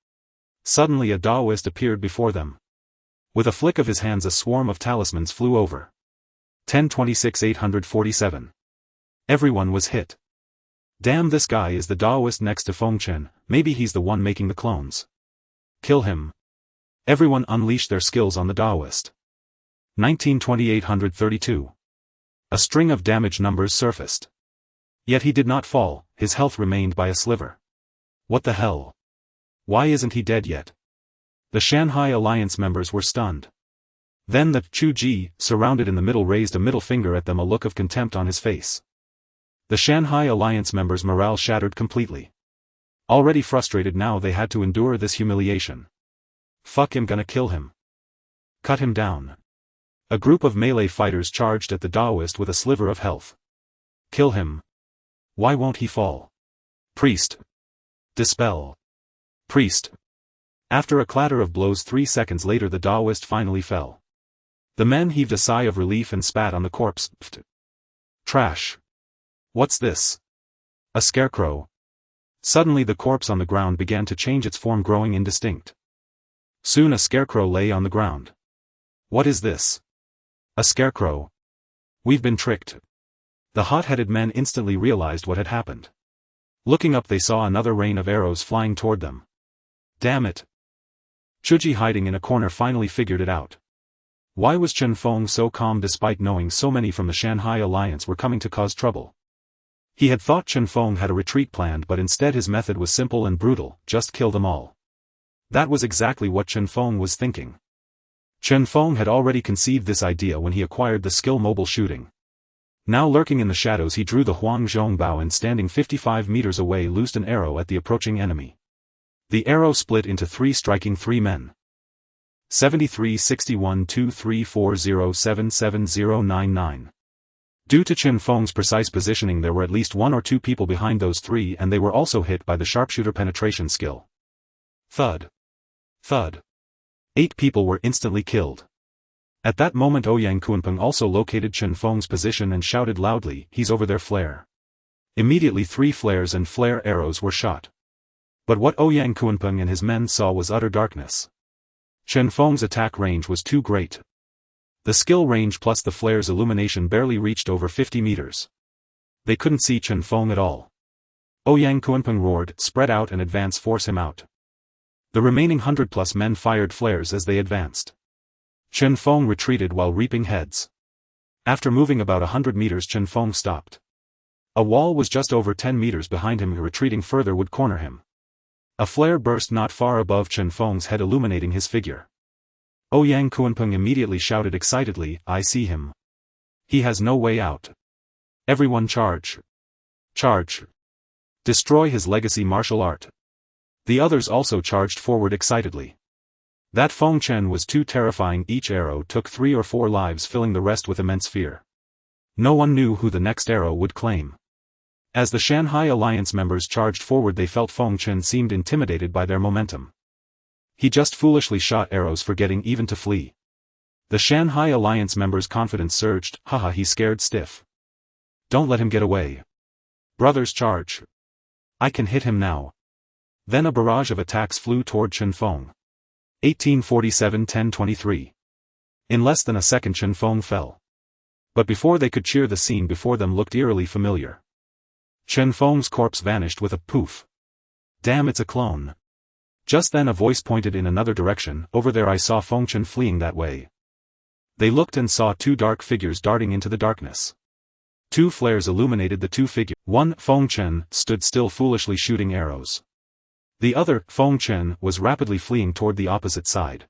Suddenly a Taoist appeared before them. With a flick of his hands a swarm of talismans flew over. 1026-847. Everyone was hit. Damn, this guy is the Taoist next to Feng Chen, maybe he's the one making the clones. Kill him. Everyone unleashed their skills on the Taoist. 1928-832. A string of damage numbers surfaced. Yet he did not fall, his health remained by a sliver. What the hell? Why isn't he dead yet? The Shanghai Alliance members were stunned. Then the Hou Yi, surrounded in the middle, raised a middle finger at them, a look of contempt on his face. The Shanghai Alliance members' morale shattered completely. Already frustrated, now they had to endure this humiliation. Fuck him, gonna kill him. Cut him down. A group of melee fighters charged at the Taoist with a sliver of health. Kill him. Why won't he fall? Priest. Dispel. Priest. After a clatter of blows 3 seconds later the Taoist finally fell. The men heaved a sigh of relief and spat on the corpse. Pfft. Trash. What's this? A scarecrow. Suddenly the corpse on the ground began to change its form, growing indistinct. Soon a scarecrow lay on the ground. What is this? A scarecrow. We've been tricked. The hot-headed men instantly realized what had happened. Looking up they saw another rain of arrows flying toward them. Damn it. Hou Yi, hiding in a corner, finally figured it out. Why was Chen Feng so calm despite knowing so many from the Shanghai Alliance were coming to cause trouble? He had thought Chen Feng had a retreat planned, but instead his method was simple and brutal: just kill them all. That was exactly what Chen Feng was thinking. Chen Feng had already conceived this idea when he acquired the skill mobile shooting. Now lurking in the shadows he drew the Huang Zhong Bao and, standing 55 meters away, loosed an arrow at the approaching enemy. The arrow split into 3, striking 3 men. 73-61-234077099. Due to Chen Feng's precise positioning there were at least 1 or 2 people behind those 3, and they were also hit by the sharpshooter penetration skill. Thud. Thud. 8 people were instantly killed. At that moment Ouyang Kunpeng also located Chen Feng's position and shouted loudly, "He's over there, flare." Immediately 3 flares and flare arrows were shot. But what Ouyang Kunpeng and his men saw was utter darkness. Chen Feng's attack range was too great. The skill range plus the flare's illumination barely reached over 50 meters. They couldn't see Chen Feng at all. Ouyang Kunpeng roared, "Spread out and advance, force him out." The remaining 100+ men fired flares as they advanced. Chen Feng retreated while reaping heads. After moving about 100 meters Chen Feng stopped. A wall was just over 10 meters behind him, retreating further would corner him. A flare burst not far above Chen Feng's head, illuminating his figure. Ouyang Kunpeng immediately shouted excitedly, "I see him. He has no way out. Everyone charge. Charge. Destroy his legacy martial art." The others also charged forward excitedly. That Feng Chen was too terrifying. Each arrow took 3 or 4 lives, filling the rest with immense fear. No one knew who the next arrow would claim. As the Shanghai Alliance members charged forward they felt Feng Chen seemed intimidated by their momentum. He just foolishly shot arrows, forgetting even to flee. The Shanghai Alliance members' confidence surged. "Haha, he's scared stiff. Don't let him get away. Brothers, charge. I can hit him now." Then a barrage of attacks flew toward Chen Feng. 1847-1023. In less than a second Chen Feng fell. But before they could cheer the scene before them looked eerily familiar. Chen Feng's corpse vanished with a poof. Damn, it's a clone. Just then a voice pointed in another direction. "Over there, I saw Feng Chen fleeing that way." They looked and saw 2 dark figures darting into the darkness. Two flares illuminated the two figures. One, Feng Chen, stood still foolishly shooting arrows. The other, Feng Chen, was rapidly fleeing toward the opposite side.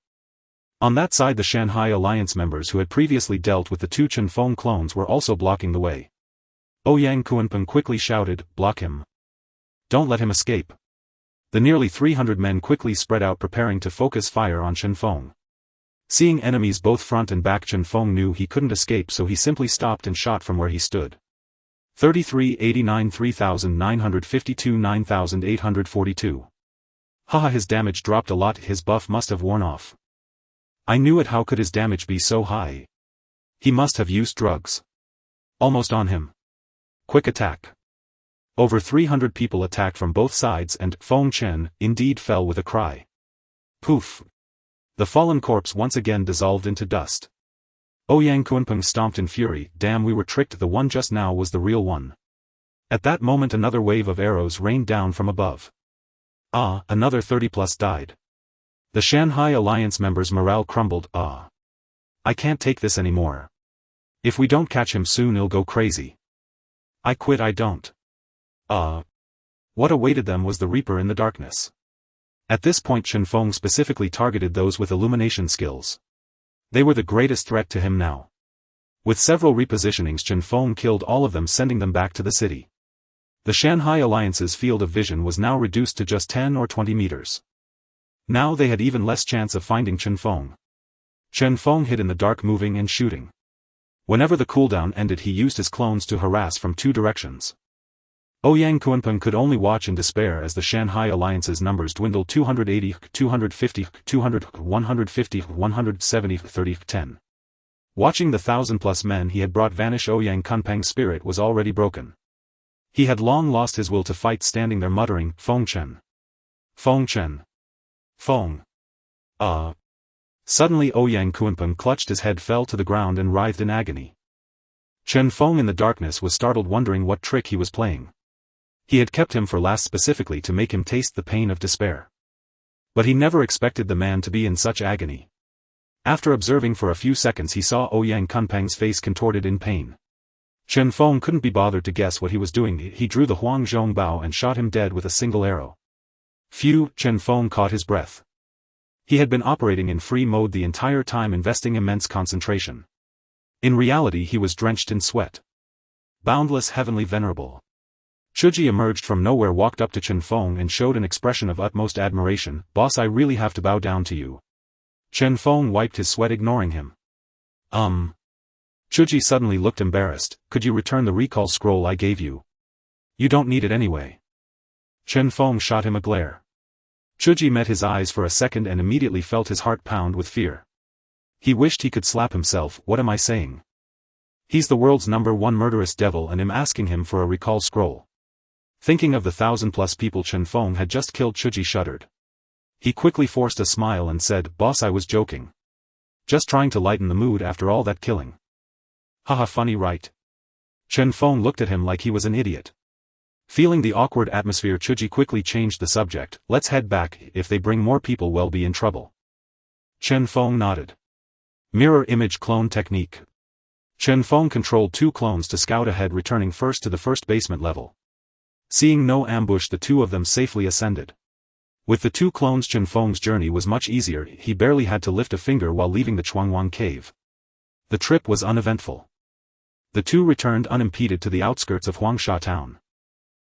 On that side the Shanghai Alliance members who had previously dealt with the two Chen Feng clones were also blocking the way. Ouyang Kunpeng quickly shouted, "Block him. Don't let him escape." The nearly 300 men quickly spread out preparing to focus fire on Chen Feng. Seeing enemies both front and back, Chen Feng knew he couldn't escape, so he simply stopped and shot from where he stood. 3389 3952 9842. Haha, his damage dropped a lot, his buff must have worn off. I knew it, how could his damage be so high? He must have used drugs. Almost on him. Quick attack. Over 300 people attacked from both sides and Feng Chen, indeed, fell with a cry. Poof. The fallen corpse once again dissolved into dust. Ouyang Kunpeng stomped in fury, damn, we were tricked, the one just now was the real one. At that moment another wave of arrows rained down from above. Ah, another 30+ died. The Shanghai Alliance members' morale crumbled. Ah. I can't take this anymore. If we don't catch him soon he'll go crazy. I quit, I don't. What awaited them was the Reaper in the darkness. At this point Chen Feng specifically targeted those with illumination skills. They were the greatest threat to him now. With several repositionings Chen Feng killed all of them, sending them back to the city. The Shanghai Alliance's field of vision was now reduced to just 10 or 20 meters. Now they had even less chance of finding Chen Feng. Chen Feng hid in the dark, moving and shooting. Whenever the cooldown ended he used his clones to harass from two directions. Ouyang Kunpeng could only watch in despair as the Shanghai Alliance's numbers dwindled: 280, 250, 200, 150, 170, 30, 10. Watching the 1,000+ men he had brought vanish, Ouyang Kunpeng's spirit was already broken. He had long lost his will to fight, standing there muttering, "Feng Chen. Feng Chen. Feng." Suddenly Ouyang Kunpeng clutched his head, fell to the ground and writhed in agony. Chen Feng in the darkness was startled, wondering what trick he was playing. He had kept him for last specifically to make him taste the pain of despair. But he never expected the man to be in such agony. After observing for a few seconds he saw Ouyang Kunpeng's face contorted in pain. Chen Feng couldn't be bothered to guess what he was doing. He drew the Huang Zhong Bao and shot him dead with a single arrow. Phew, Chen Feng caught his breath. He had been operating in free mode the entire time, investing immense concentration. In reality he was drenched in sweat. Boundless, heavenly, venerable. Chuji emerged from nowhere, walked up to Chen Feng and showed an expression of utmost admiration. "Boss, I really have to bow down to you." Chen Feng wiped his sweat, ignoring him. Chuji suddenly looked embarrassed. "Could you return the recall scroll I gave you? You don't need it anyway." Chen Feng shot him a glare. Chuji met his eyes for a second and immediately felt his heart pound with fear. He wished he could slap himself. What am I saying? He's the world's #1 murderous devil and I'm asking him for a recall scroll. Thinking of the 1,000+ people Chen Feng had just killed, Chuji shuddered. He quickly forced a smile and said, "Boss, I was joking. Just trying to lighten the mood after all that killing." Haha, funny, right? Chen Feng looked at him like he was an idiot. Feeling the awkward atmosphere, Chuji quickly changed the subject. "Let's head back, if they bring more people we'll be in trouble." Chen Feng nodded. Mirror image clone technique. Chen Feng controlled two clones to scout ahead, returning first to the first basement level. Seeing no ambush, the two of them safely ascended. With the two clones Chen Feng's journey was much easier, he barely had to lift a finger while leaving the Chuangwang cave. The trip was uneventful. The two returned unimpeded to the outskirts of Huangsha town.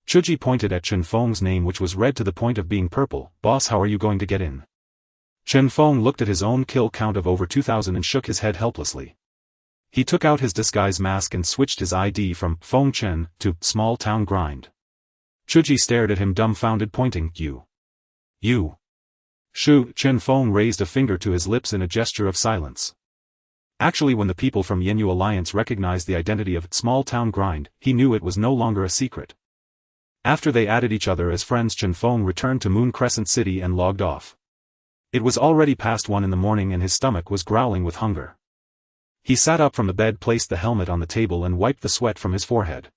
Chuji pointed at Chen Feng's name, which was red to the point of being purple. "Boss, how are you going to get in?" Chen Feng looked at his own kill count of over 2,000 and shook his head helplessly. He took out his disguise mask and switched his ID from Feng Chen to Small Town Grind. Chuji stared at him dumbfounded, pointing, You. Shu." Chen Feng raised a finger to his lips in a gesture of silence. Actually, when the people from Yenyu Alliance recognized the identity of Small Town Grind, he knew it was no longer a secret. After they added each other as friends, Chen Feng returned to Moon Crescent City and logged off. It was already past 1 in the morning and his stomach was growling with hunger. He sat up from the bed, placed the helmet on the table and wiped the sweat from his forehead.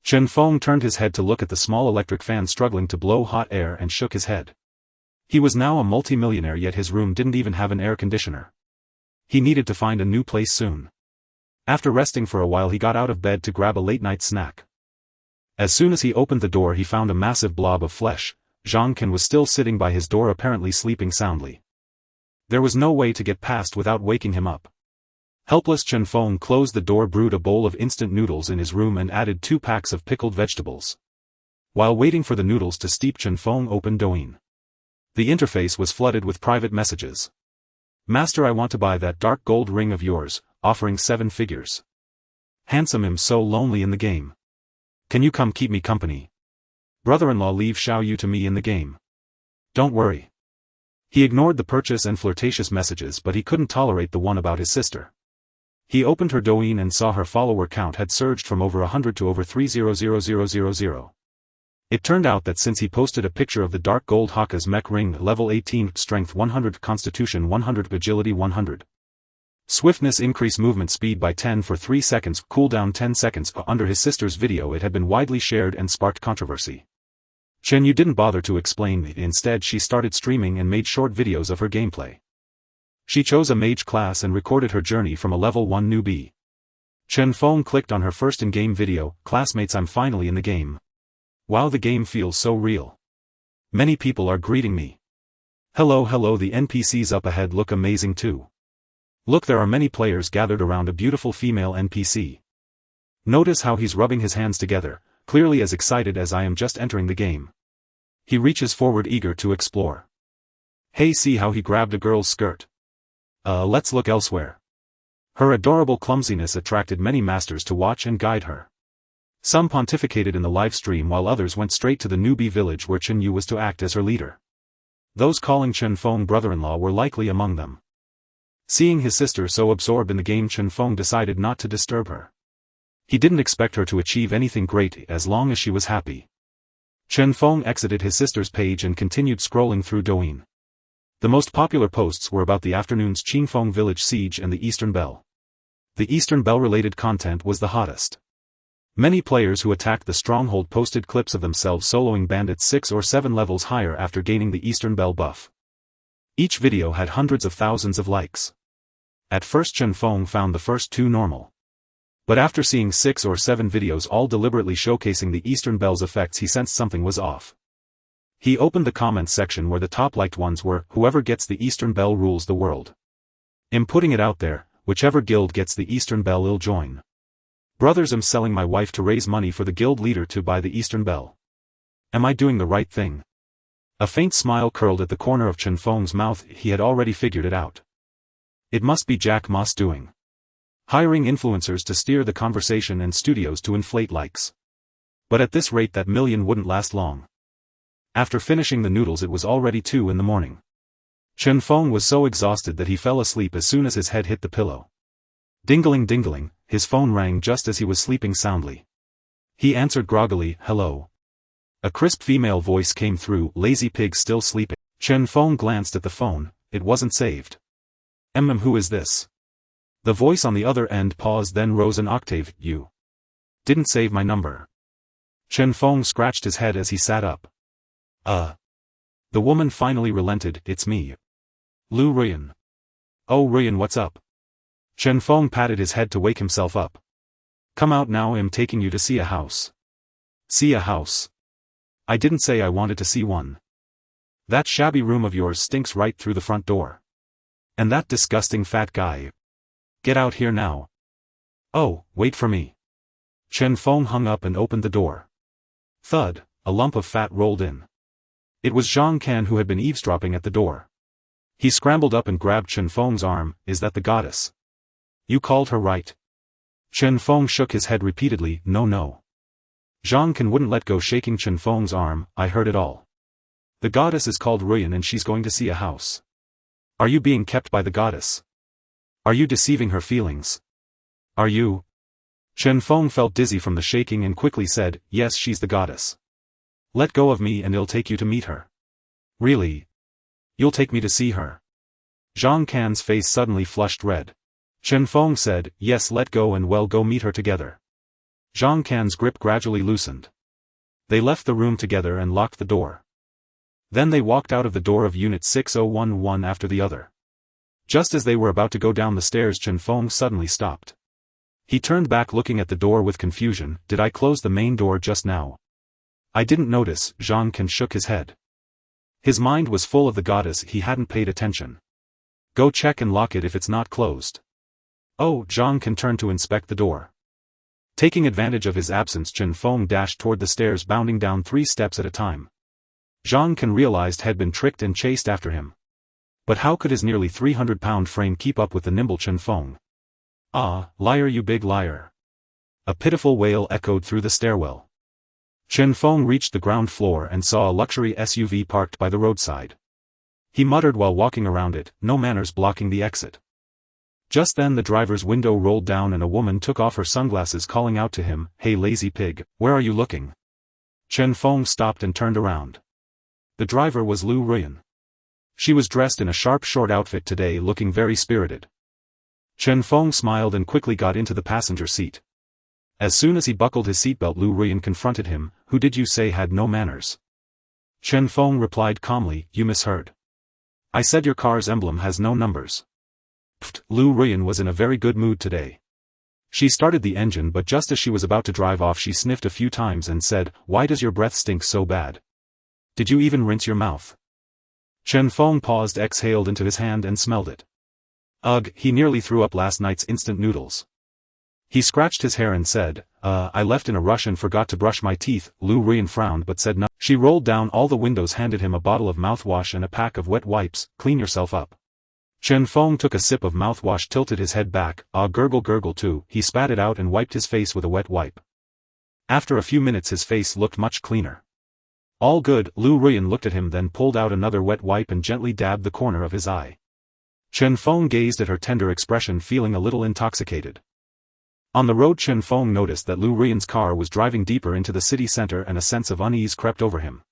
Chen Feng turned his head to look at the small electric fan struggling to blow hot air and shook his head. He was now a multi-millionaire, yet his room didn't even have an air conditioner. He needed to find a new place soon. After resting for a while he got out of bed to grab a late-night snack. As soon as he opened the door he found a massive blob of flesh. Zhang Can was still sitting by his door apparently sleeping soundly. There was no way to get past without waking him up. Helpless Chen Feng closed the door, brewed a bowl of instant noodles in his room and added 2 packs of pickled vegetables. While waiting for the noodles to steep, Chen Feng opened Douyin. The interface was flooded with private messages. Master, I want to buy that dark gold ring of yours, offering 7 figures. Handsome, I'm so lonely in the game. Can you come keep me company? Brother-in-law, leave Hou Yi to me in the game. Don't worry. He ignored the purchase and flirtatious messages, but he couldn't tolerate the one about his sister. He opened her Douyin and saw her follower count had surged from over 100 to over 300,000. It turned out that since he posted a picture of the dark gold Haka's mech ring, level 18, strength 100, constitution 100, agility 100. Swiftness increase movement speed by 10 for 3 seconds, cooldown 10 seconds. Under his sister's video it had been widely shared and sparked controversy. Chen Yu didn't bother to explain, instead she started streaming and made short videos of her gameplay. She chose a mage class and recorded her journey from a level 1 newbie. Chen Feng clicked on her first in-game video, "Classmates, I'm finally in the game. Wow, the game feels so real. Many people are greeting me. Hello, the NPCs up ahead look amazing too. Look, there are many players gathered around a beautiful female NPC. Notice how he's rubbing his hands together, clearly as excited as I am just entering the game. He reaches forward eager to explore. Hey, see how he grabbed a girl's skirt. Let's look elsewhere." Her adorable clumsiness attracted many masters to watch and guide her. Some pontificated in the live stream while others went straight to the newbie village where Chen Yu was to act as her leader. Those calling Chen Feng brother-in-law were likely among them. Seeing his sister so absorbed in the game, Chen Feng decided not to disturb her. He didn't expect her to achieve anything great as long as she was happy. Chen Feng exited his sister's page and continued scrolling through Douyin. The most popular posts were about the afternoon's Qingfeng village siege and the Eastern Bell. The Eastern Bell related content was the hottest. Many players who attacked the stronghold posted clips of themselves soloing bandits 6 or 7 levels higher after gaining the Eastern Bell buff. Each video had hundreds of thousands of likes. At first Chen Feng found the first 2 normal. But after seeing 6 or 7 videos all deliberately showcasing the Eastern Bell's effects, he sensed something was off. He opened the comments section where the top liked ones were, "Whoever gets the Eastern Bell rules the world. I'm putting it out there, whichever guild gets the Eastern Bell I'll join. Brothers, I'm selling my wife to raise money for the guild leader to buy the Eastern Bell. Am I doing the right thing?" A faint smile curled at the corner of Chen Feng's mouth. He had already figured it out. It must be Jack Ma's doing. Hiring influencers to steer the conversation and studios to inflate likes. But at this rate that million wouldn't last long. After finishing the noodles it was already 2 in the morning. Chen Feng was so exhausted that he fell asleep as soon as his head hit the pillow. Dingling dingling, his phone rang just as he was sleeping soundly. He answered groggily, "Hello." A crisp female voice came through, "Lazy pig, still sleeping." Chen Feng glanced at the phone, it wasn't saved. Who is this? The voice on the other end paused, then rose an octave, "You didn't save my number." Chen Feng scratched his head as he sat up. The woman finally relented, "It's me. Lu Ruyan." "Oh Ruyan, what's up?" Chen Feng patted his head to wake himself up. "Come out now, I'm taking you to see a house." "See a house? I didn't say I wanted to see one. That shabby room of yours stinks right through the front door. And that disgusting fat guy. Get out here now." "Oh, wait for me." Chen Feng hung up and opened the door. Thud, a lump of fat rolled in. It was Zhang Can who had been eavesdropping at the door. He scrambled up and grabbed Chen Feng's arm. "Is that the goddess? You called her right?" Chen Feng shook his head repeatedly, No. Zhang Can wouldn't let go, shaking Chen Feng's arm. "I heard it all. The goddess is called Ruyan and she's going to see a house. Are you being kept by the goddess? Are you deceiving her feelings? Are you?" Chen Feng felt dizzy from the shaking and quickly said, "Yes, she's the goddess. Let go of me and I'll take you to meet her." "Really? You'll take me to see her?" Zhang Can's face suddenly flushed red. Chen Feng said, "Yes, let go and we'll go meet her together." Zhang Can's grip gradually loosened. They left the room together and locked the door. Then they walked out of the door of Unit 6011 one after the other. Just as they were about to go down the stairs, Chen Feng suddenly stopped. He turned back looking at the door with confusion. Did I close the main door just now? I didn't notice. Chen Feng shook his head. His mind was full of the goddess. He hadn't paid attention. Go check and lock it if it's not closed. Oh, Chen Feng turned to inspect the door. Taking advantage of his absence, Chen Feng dashed toward the stairs, bounding down 3 steps at a time. Chen Feng realized had been tricked and chased after him. But how could his nearly 300-pound frame keep up with the nimble Chen Feng? Ah, liar, you big liar. A pitiful wail echoed through the stairwell. Chen Feng reached the ground floor and saw a luxury SUV parked by the roadside. He muttered while walking around it, no manners, blocking the exit. Just then the driver's window rolled down and a woman took off her sunglasses, calling out to him, "Hey lazy pig, where are you looking?" Chen Feng stopped and turned around. The driver was Hou Yi. She was dressed in a sharp short outfit today, looking very spirited. Chen Feng smiled and quickly got into the passenger seat. As soon as he buckled his seatbelt, Hou Yi confronted him. "Who did you say had no manners?" Chen Feng replied calmly, "You misheard. I said your car's emblem has no numbers." Pfft, Hou Yi was in a very good mood today. She started the engine, but just as she was about to drive off she sniffed a few times and said, "Why does your breath stink so bad? Did you even rinse your mouth?" Chen Feng paused, exhaled into his hand and smelled it. Ugh, he nearly threw up last night's instant noodles. He scratched his hair and said, I left in a rush and forgot to brush my teeth." Hou Yi frowned but said nothing. She rolled down all the windows, handed him a bottle of mouthwash and a pack of wet wipes. "Clean yourself up." Chen Feng took a sip of mouthwash, tilted his head back. "Ah, gurgle gurgle too." He spat it out and wiped his face with a wet wipe. After a few minutes his face looked much cleaner. "All good." Hou Yi looked at him, then pulled out another wet wipe and gently dabbed the corner of his eye. Chen Feng gazed at her tender expression, feeling a little intoxicated. On the road Chen Feng noticed that Hou Yi's car was driving deeper into the city center and a sense of unease crept over him.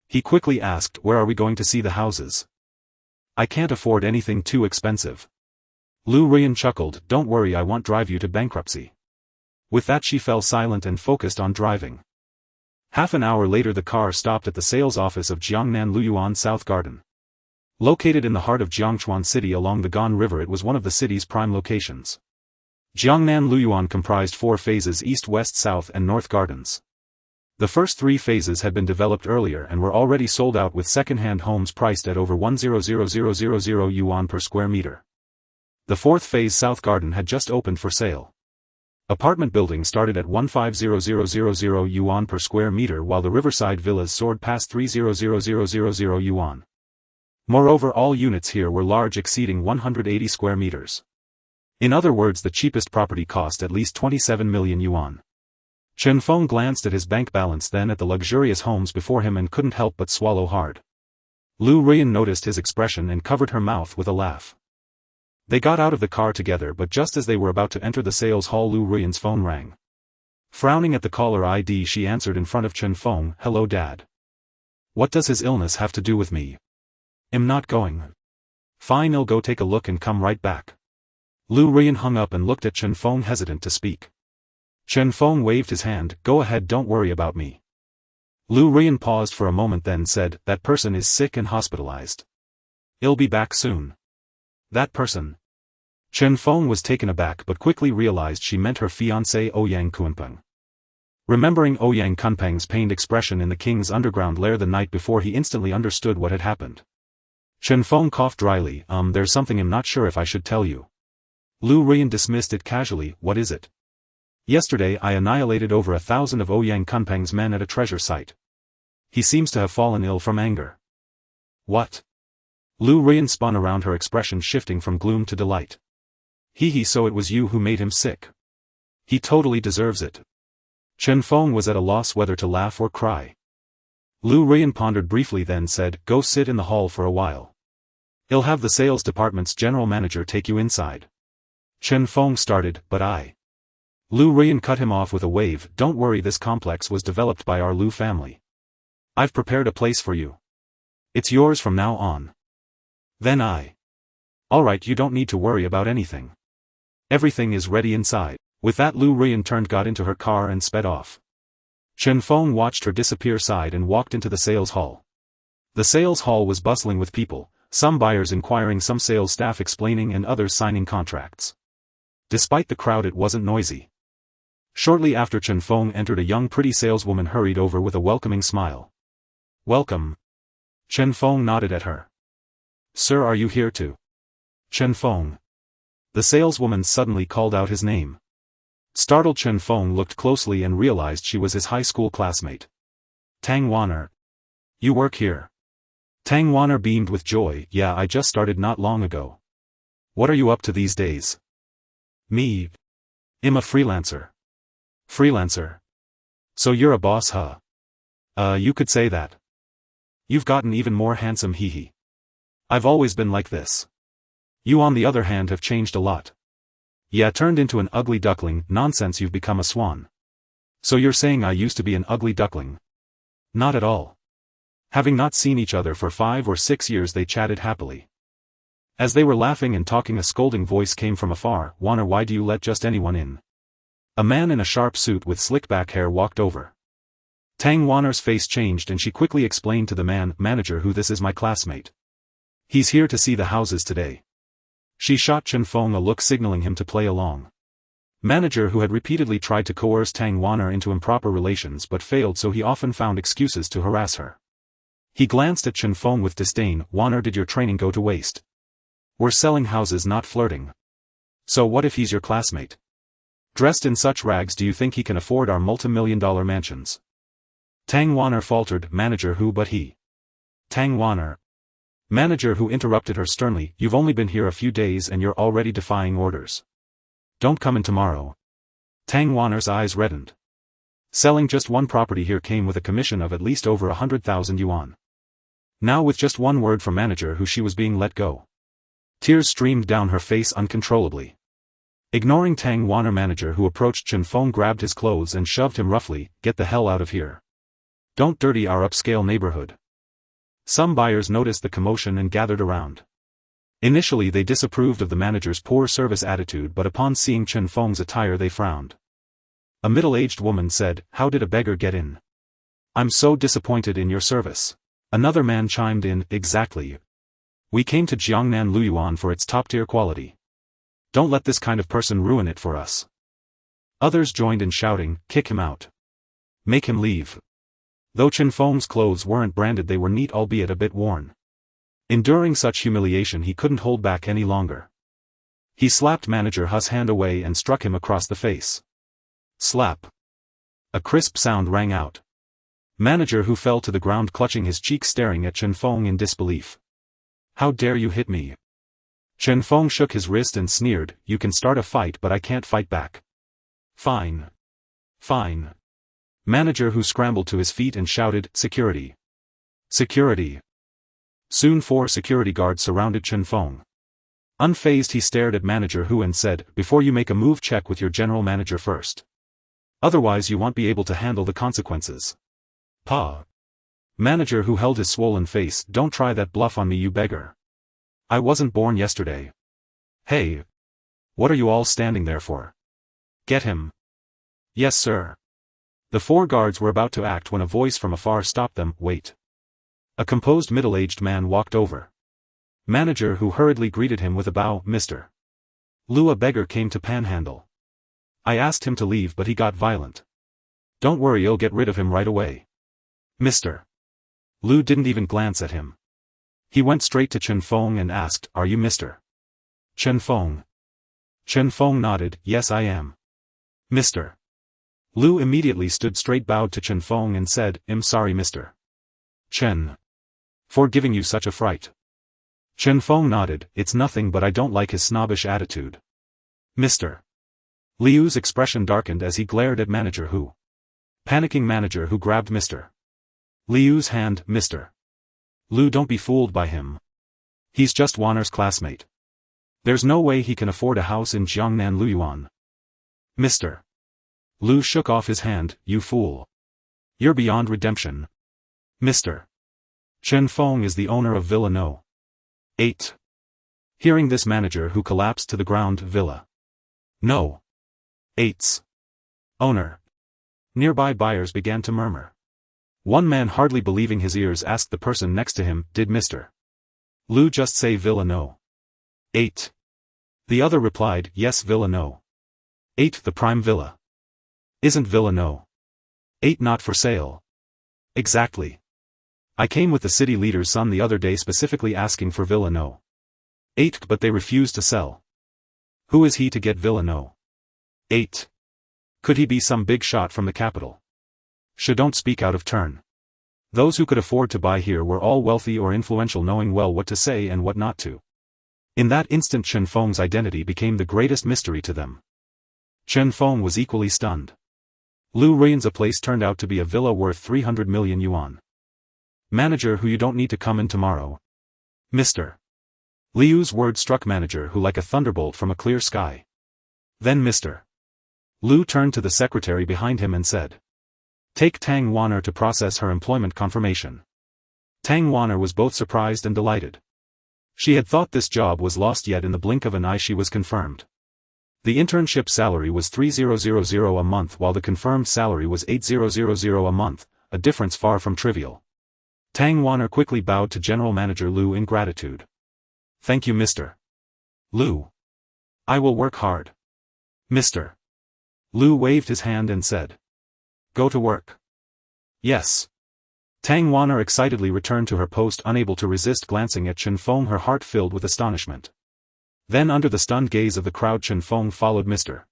He quickly asked, "Where are we going to see the houses?" "I can't afford anything too expensive." Hou Yi chuckled, "Don't worry, I won't drive you to bankruptcy." With that she fell silent and focused on driving. Half an hour later the car stopped at the sales office of Jiangnan Luyuan South Garden. Located in the heart of Jiangchuan City along the Gan River, it was one of the city's prime locations. Jiangnan Luyuan comprised 4 phases: East, West, South and North Gardens. The first 3 phases had been developed earlier and were already sold out, with second-hand homes priced at over 100,000 yuan per square meter. The 4th phase, South Garden, had just opened for sale. Apartment buildings started at 150,000 yuan per square meter, while the riverside villas soared past 300,000 yuan. Moreover, all units here were large, exceeding 180 square meters. In other words, the cheapest property cost at least 27 million yuan. Chen Feng glanced at his bank balance, then at the luxurious homes before him, and couldn't help but swallow hard. Hou Yi noticed his expression and covered her mouth with a laugh. They got out of the car together, but just as they were about to enter the sales hall Hou Yi's phone rang. Frowning at the caller ID she answered in front of Chen Feng, "Hello Dad. What does his illness have to do with me? I'm not going." "Fine, I'll go take a look and come right back." Hou Yi hung up and looked at Chen Feng, hesitant to speak. Chen Feng waved his hand, "Go ahead, don't worry about me." Hou Yi paused for a moment, then said, "That person is sick and hospitalized. I'll be back soon." "That person?" Chen Feng was taken aback but quickly realized she meant her fiancé Ouyang Kunpeng. Remembering Ouyang Kunpeng's pained expression in the king's underground lair the night before, he instantly understood what had happened. Chen Feng coughed dryly, "There's something I'm not sure if I should tell you." Hou Yi dismissed it casually. "What is it?" "Yesterday I annihilated over 1,000 of Ouyang Kunpeng's men at a treasure site. He seems to have fallen ill from anger." "What?" Hou Yi spun around, her expression shifting from gloom to delight. He, so it was you who made him sick. He totally deserves it." Chen Feng was at a loss whether to laugh or cry. Hou Yi pondered briefly, then said, "Go sit in the hall for a while. I'll have the sales department's general manager take you inside." Chen Feng started, "But I..." Hou Yi cut him off with a wave, "Don't worry, this complex was developed by our Liu family. I've prepared a place for you. It's yours from now on." Then I. "Alright, you don't need to worry about anything. Everything is ready inside." With that Hou Yi got into her car and sped off. Chen Feng watched her disappear, sighed and walked into the sales hall. The sales hall was bustling with people, some buyers inquiring, some sales staff explaining and others signing contracts. Despite the crowd, it wasn't noisy. Shortly after Chen Feng entered, a young pretty saleswoman hurried over with a welcoming smile. "Welcome." Chen Feng nodded at her. "Sir, are you here too?" "Chen Feng." The saleswoman suddenly called out his name. Startled, Chen Feng looked closely and realized she was his high school classmate. "Tang Wanner. You work here?" Tang Wanner beamed with joy. "Yeah, I just started not long ago." "What are you up to these days?" "Me? I'm a freelancer." "Freelancer? So you're a boss, huh?" You could say that." "You've gotten even more handsome, hee. I've always been like this. You on the other hand have changed a lot." "Yeah, turned into an ugly duckling." "Nonsense, you've become a swan." "So you're saying I used to be an ugly duckling?" "Not at all." Having not seen each other for 5 or 6 years, they chatted happily. As they were laughing and talking, a scolding voice came from afar. "Wanner, why do you let just anyone in?" A man in a sharp suit with slick back hair walked over. Tang Wanner's face changed and she quickly explained to the man, "Manager, who this is my classmate. He's here to see the houses today." She shot Chen Feng a look signaling him to play along. Manager, who had repeatedly tried to coerce Tang Wanner into improper relations but failed, so he often found excuses to harass her. He glanced at Chen Feng with disdain. "Wanner, did your training go to waste? We're selling houses, not flirting. So what if he's your classmate? Dressed in such rags, do you think he can afford our multi-million-dollar mansions?" Tang Wanner faltered. "Manager, who but he?" "Tang Wanner." Manager, who interrupted her sternly. "You've only been here a few days and you're already defying orders. Don't come in tomorrow." Tang Wanner's eyes reddened. Selling just one property here came with a commission of at least over 100,000 yuan. Now with just one word from Manager, who she was being let go. Tears streamed down her face uncontrollably. Ignoring Tang Wanner, Manager, who approached Chen Feng, grabbed his clothes and shoved him roughly. "Get the hell out of here. Don't dirty our upscale neighborhood." Some buyers noticed the commotion and gathered around. Initially they disapproved of the manager's poor service attitude, but upon seeing Chen Feng's attire they frowned. A middle-aged woman said, "How did a beggar get in? I'm so disappointed in your service." Another man chimed in, "Exactly. We came to Jiangnan Luyuan for its top-tier quality. Don't let this kind of person ruin it for us." Others joined in shouting, "Kick him out. Make him leave." Though Chen Feng's clothes weren't branded, they were neat, albeit a bit worn. Enduring such humiliation, he couldn't hold back any longer. He slapped Manager Hu's hand away and struck him across the face. Slap. A crisp sound rang out. Manager Hu fell to the ground, clutching his cheek, staring at Chen Feng in disbelief. "How dare you hit me?" Chen Feng shook his wrist and sneered, "You can start a fight, but I can't fight back." "Fine. Fine." Manager Hu scrambled to his feet and shouted, "Security! Security!" Soon 4 security guards surrounded Chen Feng. Unfazed, he stared at Manager Hu and said, "Before you make a move, check with your general manager first. Otherwise you won't be able to handle the consequences." "Pa." Manager Hu held his swollen face. "Don't try that bluff on me, you beggar. I wasn't born yesterday." "Hey! What are you all standing there for? Get him." "Yes, sir." The 4 guards were about to act when a voice from afar stopped them. "Wait." A composed middle-aged man walked over. Manager Hu hurriedly greeted him with a bow. "Mr. Lu, a beggar came to panhandle. I asked him to leave, but he got violent. Don't worry, I'll get rid of him right away." "Mr. Lu didn't even glance at him. He went straight to Chen Feng and asked, "Are you Mr. Chen Feng?" Chen Feng nodded, "Yes, I am." "Mr. Lu immediately stood straight, bowed to Chen Feng and said, "I'm sorry, Mr. Chen, for giving you such a fright." Chen Feng nodded, "It's nothing, but I don't like his snobbish attitude." "Mr. Liu's expression darkened as he glared at Manager Hu. Panicking Manager Hu grabbed Mr. Liu's hand. "Mr. Lu, don't be fooled by him. He's just Wanner's classmate. There's no way he can afford a house in Jiangnan Luyuan." Mr. Lu shook off his hand. "You fool. You're beyond redemption. Mr. Chen Feng is the owner of Villa No. 8. Hearing this, Manager Hu collapsed to the ground. "Villa No. 8's owner." Nearby buyers began to murmur. One man, hardly believing his ears, asked the person next to him, "Did Mr. Lu just say Villa No. 8? The other replied, yes, Villa No. 8. The prime villa. Isn't Villa No. 8 not for sale? Exactly. I came with the city leader's son the other day specifically asking for Villa No. 8, but they refused to sell. Who is he to get Villa No. 8? Could he be some big shot from the capital? Don't speak out of turn. Those who could afford to buy here were all wealthy or influential, knowing well what to say and what not to. In that instant Chen Feng's identity became the greatest mystery to them. Chen Feng was equally stunned. Lu Ruin's place turned out to be a villa worth 300 million yuan. Manager who you don't need to come in tomorrow. Mr. Liu's word struck manager who like a thunderbolt from a clear sky. Then Mr. Lu turned to the secretary behind him and said, take Tang Wanner to process her employment confirmation. Tang Wanner was both surprised and delighted. She had thought this job was lost, yet in the blink of an eye she was confirmed. The internship salary was 3,000 a month while the confirmed salary was 8,000 a month, a difference far from trivial. Tang Wanner quickly bowed to General Manager Lu in gratitude. Thank you, Mr. Lu. I will work hard. Mr. Lu waved his hand and said, go to work. Yes. Tang Wanner excitedly returned to her post, unable to resist glancing at Chen Feng, her heart filled with astonishment. Then under the stunned gaze of the crowd Chen Feng followed Mr.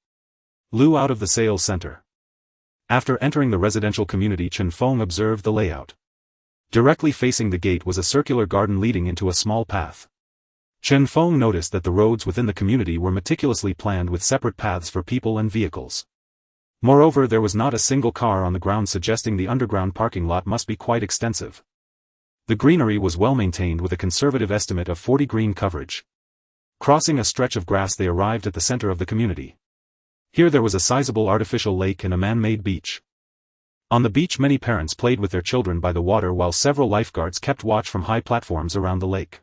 Lu out of the sales center. After entering the residential community, Chen Feng observed the layout. Directly facing the gate was a circular garden leading into a small path. Chen Feng noticed that the roads within the community were meticulously planned with separate paths for people and vehicles. Moreover, there was not a single car on the ground, suggesting the underground parking lot must be quite extensive. The greenery was well maintained with a conservative estimate of 40 green coverage. Crossing a stretch of grass they arrived at the center of the community. Here there was a sizable artificial lake and a man-made beach. On the beach many parents played with their children by the water while several lifeguards kept watch from high platforms around the lake.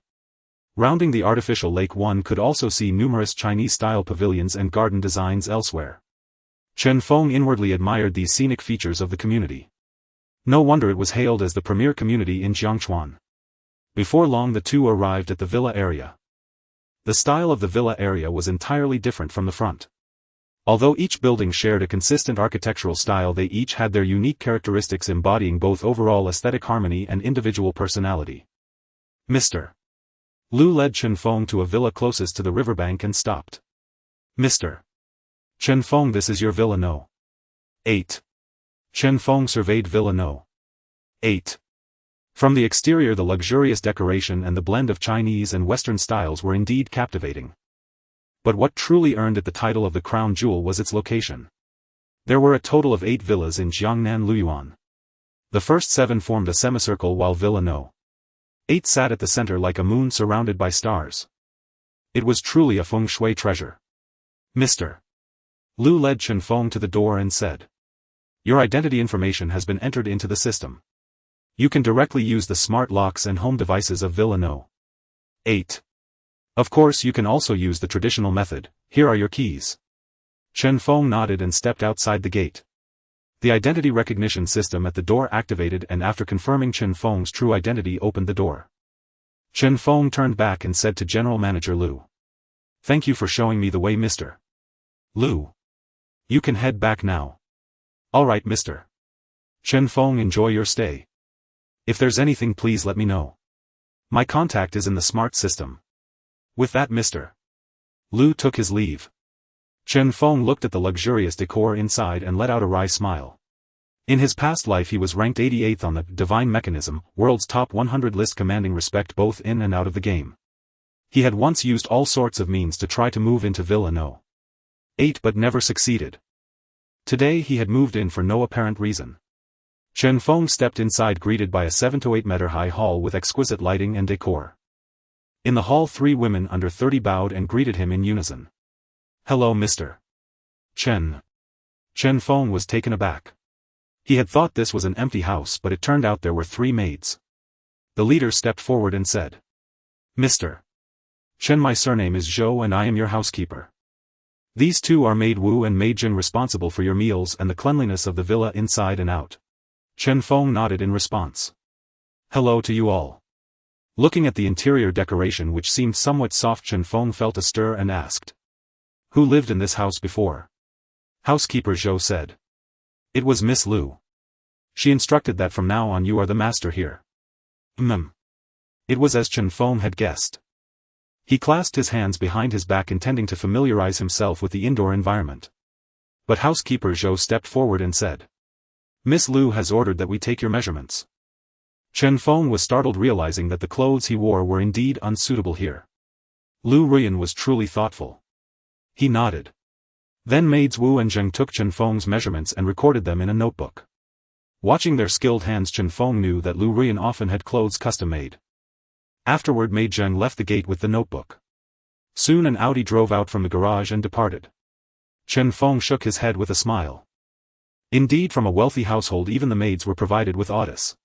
Rounding the artificial lake one could also see numerous Chinese-style pavilions and garden designs elsewhere. Chen Feng inwardly admired these scenic features of the community. No wonder it was hailed as the premier community in Jiangchuan. Before long the two arrived at the villa area. The style of the villa area was entirely different from the front. Although each building shared a consistent architectural style, they each had their unique characteristics embodying both overall aesthetic harmony and individual personality. Mr. Lu led Chen Feng to a villa closest to the riverbank and stopped. Mr. Chen Feng, this is your Villa No. 8. Chen Feng surveyed Villa No. 8. From the exterior the luxurious decoration and the blend of Chinese and Western styles were indeed captivating. But what truly earned it the title of the crown jewel was its location. There were a total of 8 villas in Jiangnan Luyuan. The first 7 formed a semicircle while Villa No. 8 sat at the center like a moon surrounded by stars. It was truly a feng shui treasure. Mr. Lu led Chen Feng to the door and said, your identity information has been entered into the system. You can directly use the smart locks and home devices of Villa No. 8. Of course you can also use the traditional method. Here are your keys. Chen Feng nodded and stepped outside the gate. The identity recognition system at the door activated, and after confirming Chen Feng's true identity opened the door. Chen Feng turned back and said to General Manager Lu, thank you for showing me the way, Mr. Lu. You can head back now. Alright, Mr. Chen Feng, enjoy your stay. If there's anything please let me know. My contact is in the smart system. With that Mr. Lu took his leave. Chen Feng looked at the luxurious decor inside and let out a wry smile. In his past life he was ranked 88th on the Divine Mechanism, world's top 100 list, commanding respect both in and out of the game. He had once used all sorts of means to try to move into Villa No. 8 but never succeeded. Today he had moved in for no apparent reason. Chen Feng stepped inside, greeted by a 7 to 8 meter high hall with exquisite lighting and decor. In the hall 3 women under 30 bowed and greeted him in unison. Hello, Mr. Chen. Chen Feng was taken aback. He had thought this was an empty house, but it turned out there were 3 maids. The leader stepped forward and said, Mr. Chen, my surname is Zhou and I am your housekeeper. These 2 are Maid Wu and Maid Jin, responsible for your meals and the cleanliness of the villa inside and out. Chen Feng nodded in response. Hello to you all. Looking at the interior decoration which seemed somewhat soft, Chen Feng felt a stir and asked, Who lived in this house before? Housekeeper Zhou said. It was Miss Lu. She instructed that from now on you are the master here. It was as Chen Feng had guessed. He clasped his hands behind his back intending to familiarize himself with the indoor environment. But housekeeper Zhou stepped forward and said. Miss Lu has ordered that we take your measurements. Chen Feng was startled realizing that the clothes he wore were indeed unsuitable here. Lu Ruyan was truly thoughtful. He nodded. Then maids Wu and Zheng took Chen Feng's measurements and recorded them in a notebook. Watching their skilled hands, Chen Feng knew that Lu Ruyan often had clothes custom-made. Afterward, maid Zheng left the gate with the notebook. Soon an Audi drove out from the garage and departed. Chen Feng shook his head with a smile. Indeed, from a wealthy household even the maids were provided with Audis.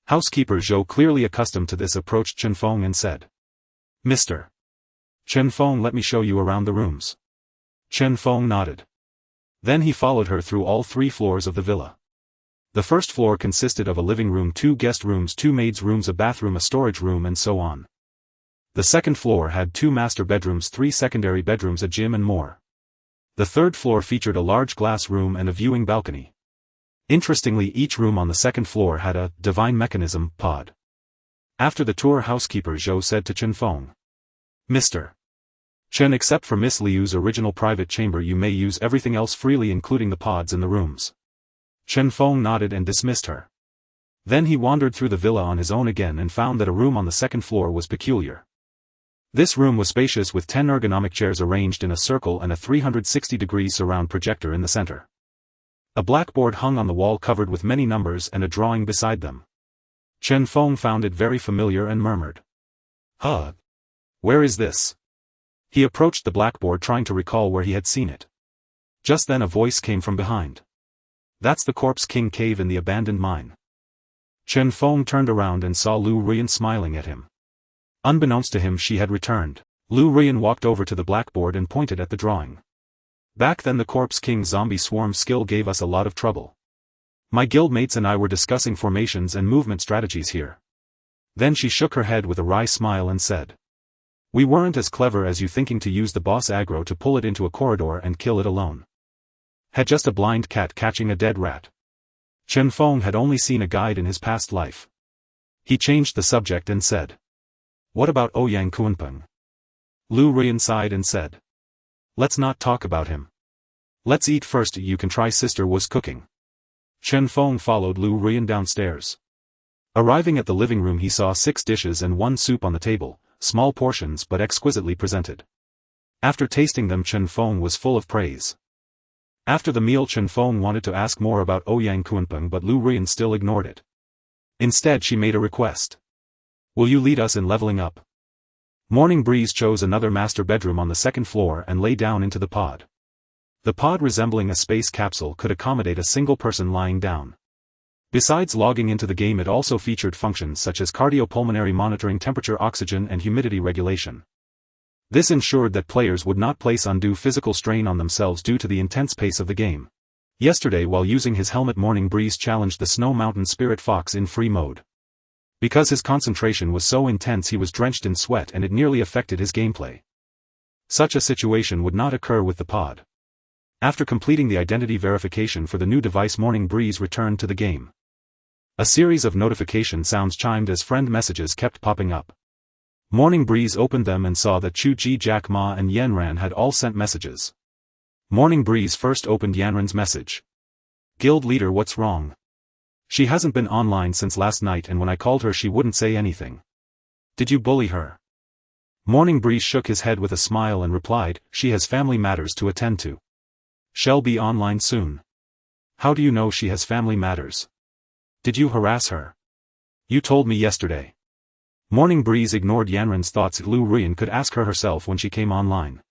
Housekeeper Zhou, clearly accustomed to this, approached Chen Feng and said. Mr. Chen Feng, let me show you around the rooms. Chen Feng nodded. Then he followed her through all 3 floors of the villa. The first floor consisted of a living room, 2 guest rooms, 2 maids' rooms, a bathroom, a storage room, and so on. The second floor had 2 master bedrooms, 3 secondary bedrooms, a gym, and more. The third floor featured a large glass room and a viewing balcony. Interestingly, each room on the second floor had a divine mechanism pod. After the tour, housekeeper Zhou said to Chen Feng. Mr. Chen, except for Miss Liu's original private chamber, you may use everything else freely, including the pods in the rooms. Chen Feng nodded and dismissed her. Then he wandered through the villa on his own again and found that a room on the second floor was peculiar. This room was spacious with 10 ergonomic chairs arranged in a circle and a 360-degree surround projector in the center. A blackboard hung on the wall covered with many numbers and a drawing beside them. Chen Feng found it very familiar and murmured. Where is this? He approached the blackboard trying to recall where he had seen it. Just then a voice came from behind. That's the Corpse King cave in the abandoned mine. Chen Feng turned around and saw Lu Ruyan smiling at him. Unbeknownst to him, she had returned. Lu Ruyan walked over to the blackboard and pointed at the drawing. Back then the Corpse King zombie swarm skill gave us a lot of trouble. My guildmates and I were discussing formations and movement strategies here. Then she shook her head with a wry smile and said. We weren't as clever as you, thinking to use the boss aggro to pull it into a corridor and kill it alone. Had just a blind cat catching a dead rat. Chen Feng had only seen a guide in his past life. He changed the subject and said. What about Ouyang Kunpeng? Lu Ruyan sighed and said. Let's not talk about him. Let's eat first. You can try sister was cooking. Chen Feng followed Lu Ruyan downstairs. Arriving at the living room, he saw 6 dishes and 1 soup on the table, small portions but exquisitely presented. After tasting them, Chen Feng was full of praise. After the meal, Chen Feng wanted to ask more about Ouyang Kunpeng, but Lu Ruyan still ignored it. Instead, she made a request. Will you lead us in leveling up? Morning Breeze chose another master bedroom on the second floor and lay down into the pod. The pod, resembling a space capsule, could accommodate a single person lying down. Besides logging into the game, it also featured functions such as cardiopulmonary monitoring, temperature, oxygen, and humidity regulation. This ensured that players would not place undue physical strain on themselves due to the intense pace of the game. Yesterday, while using his helmet, Morning Breeze challenged the Snow Mountain Spirit Fox in free mode. Because his concentration was so intense, he was drenched in sweat and it nearly affected his gameplay. Such a situation would not occur with the pod. After completing the identity verification for the new device, Morning Breeze returned to the game. A series of notification sounds chimed as friend messages kept popping up. Morning Breeze opened them and saw that Chu Ji, Jack Ma and Yanran had all sent messages. Morning Breeze first opened Yanran's message. Guild leader, what's wrong? She hasn't been online since last night, and when I called her she wouldn't say anything. Did you bully her? Morning Breeze shook his head with a smile and replied, she has family matters to attend to. She'll be online soon. How do you know she has family matters? Did you harass her? You told me yesterday. Morning Breeze ignored Yanran's thoughts. Lu Ruyan could ask her herself when she came online.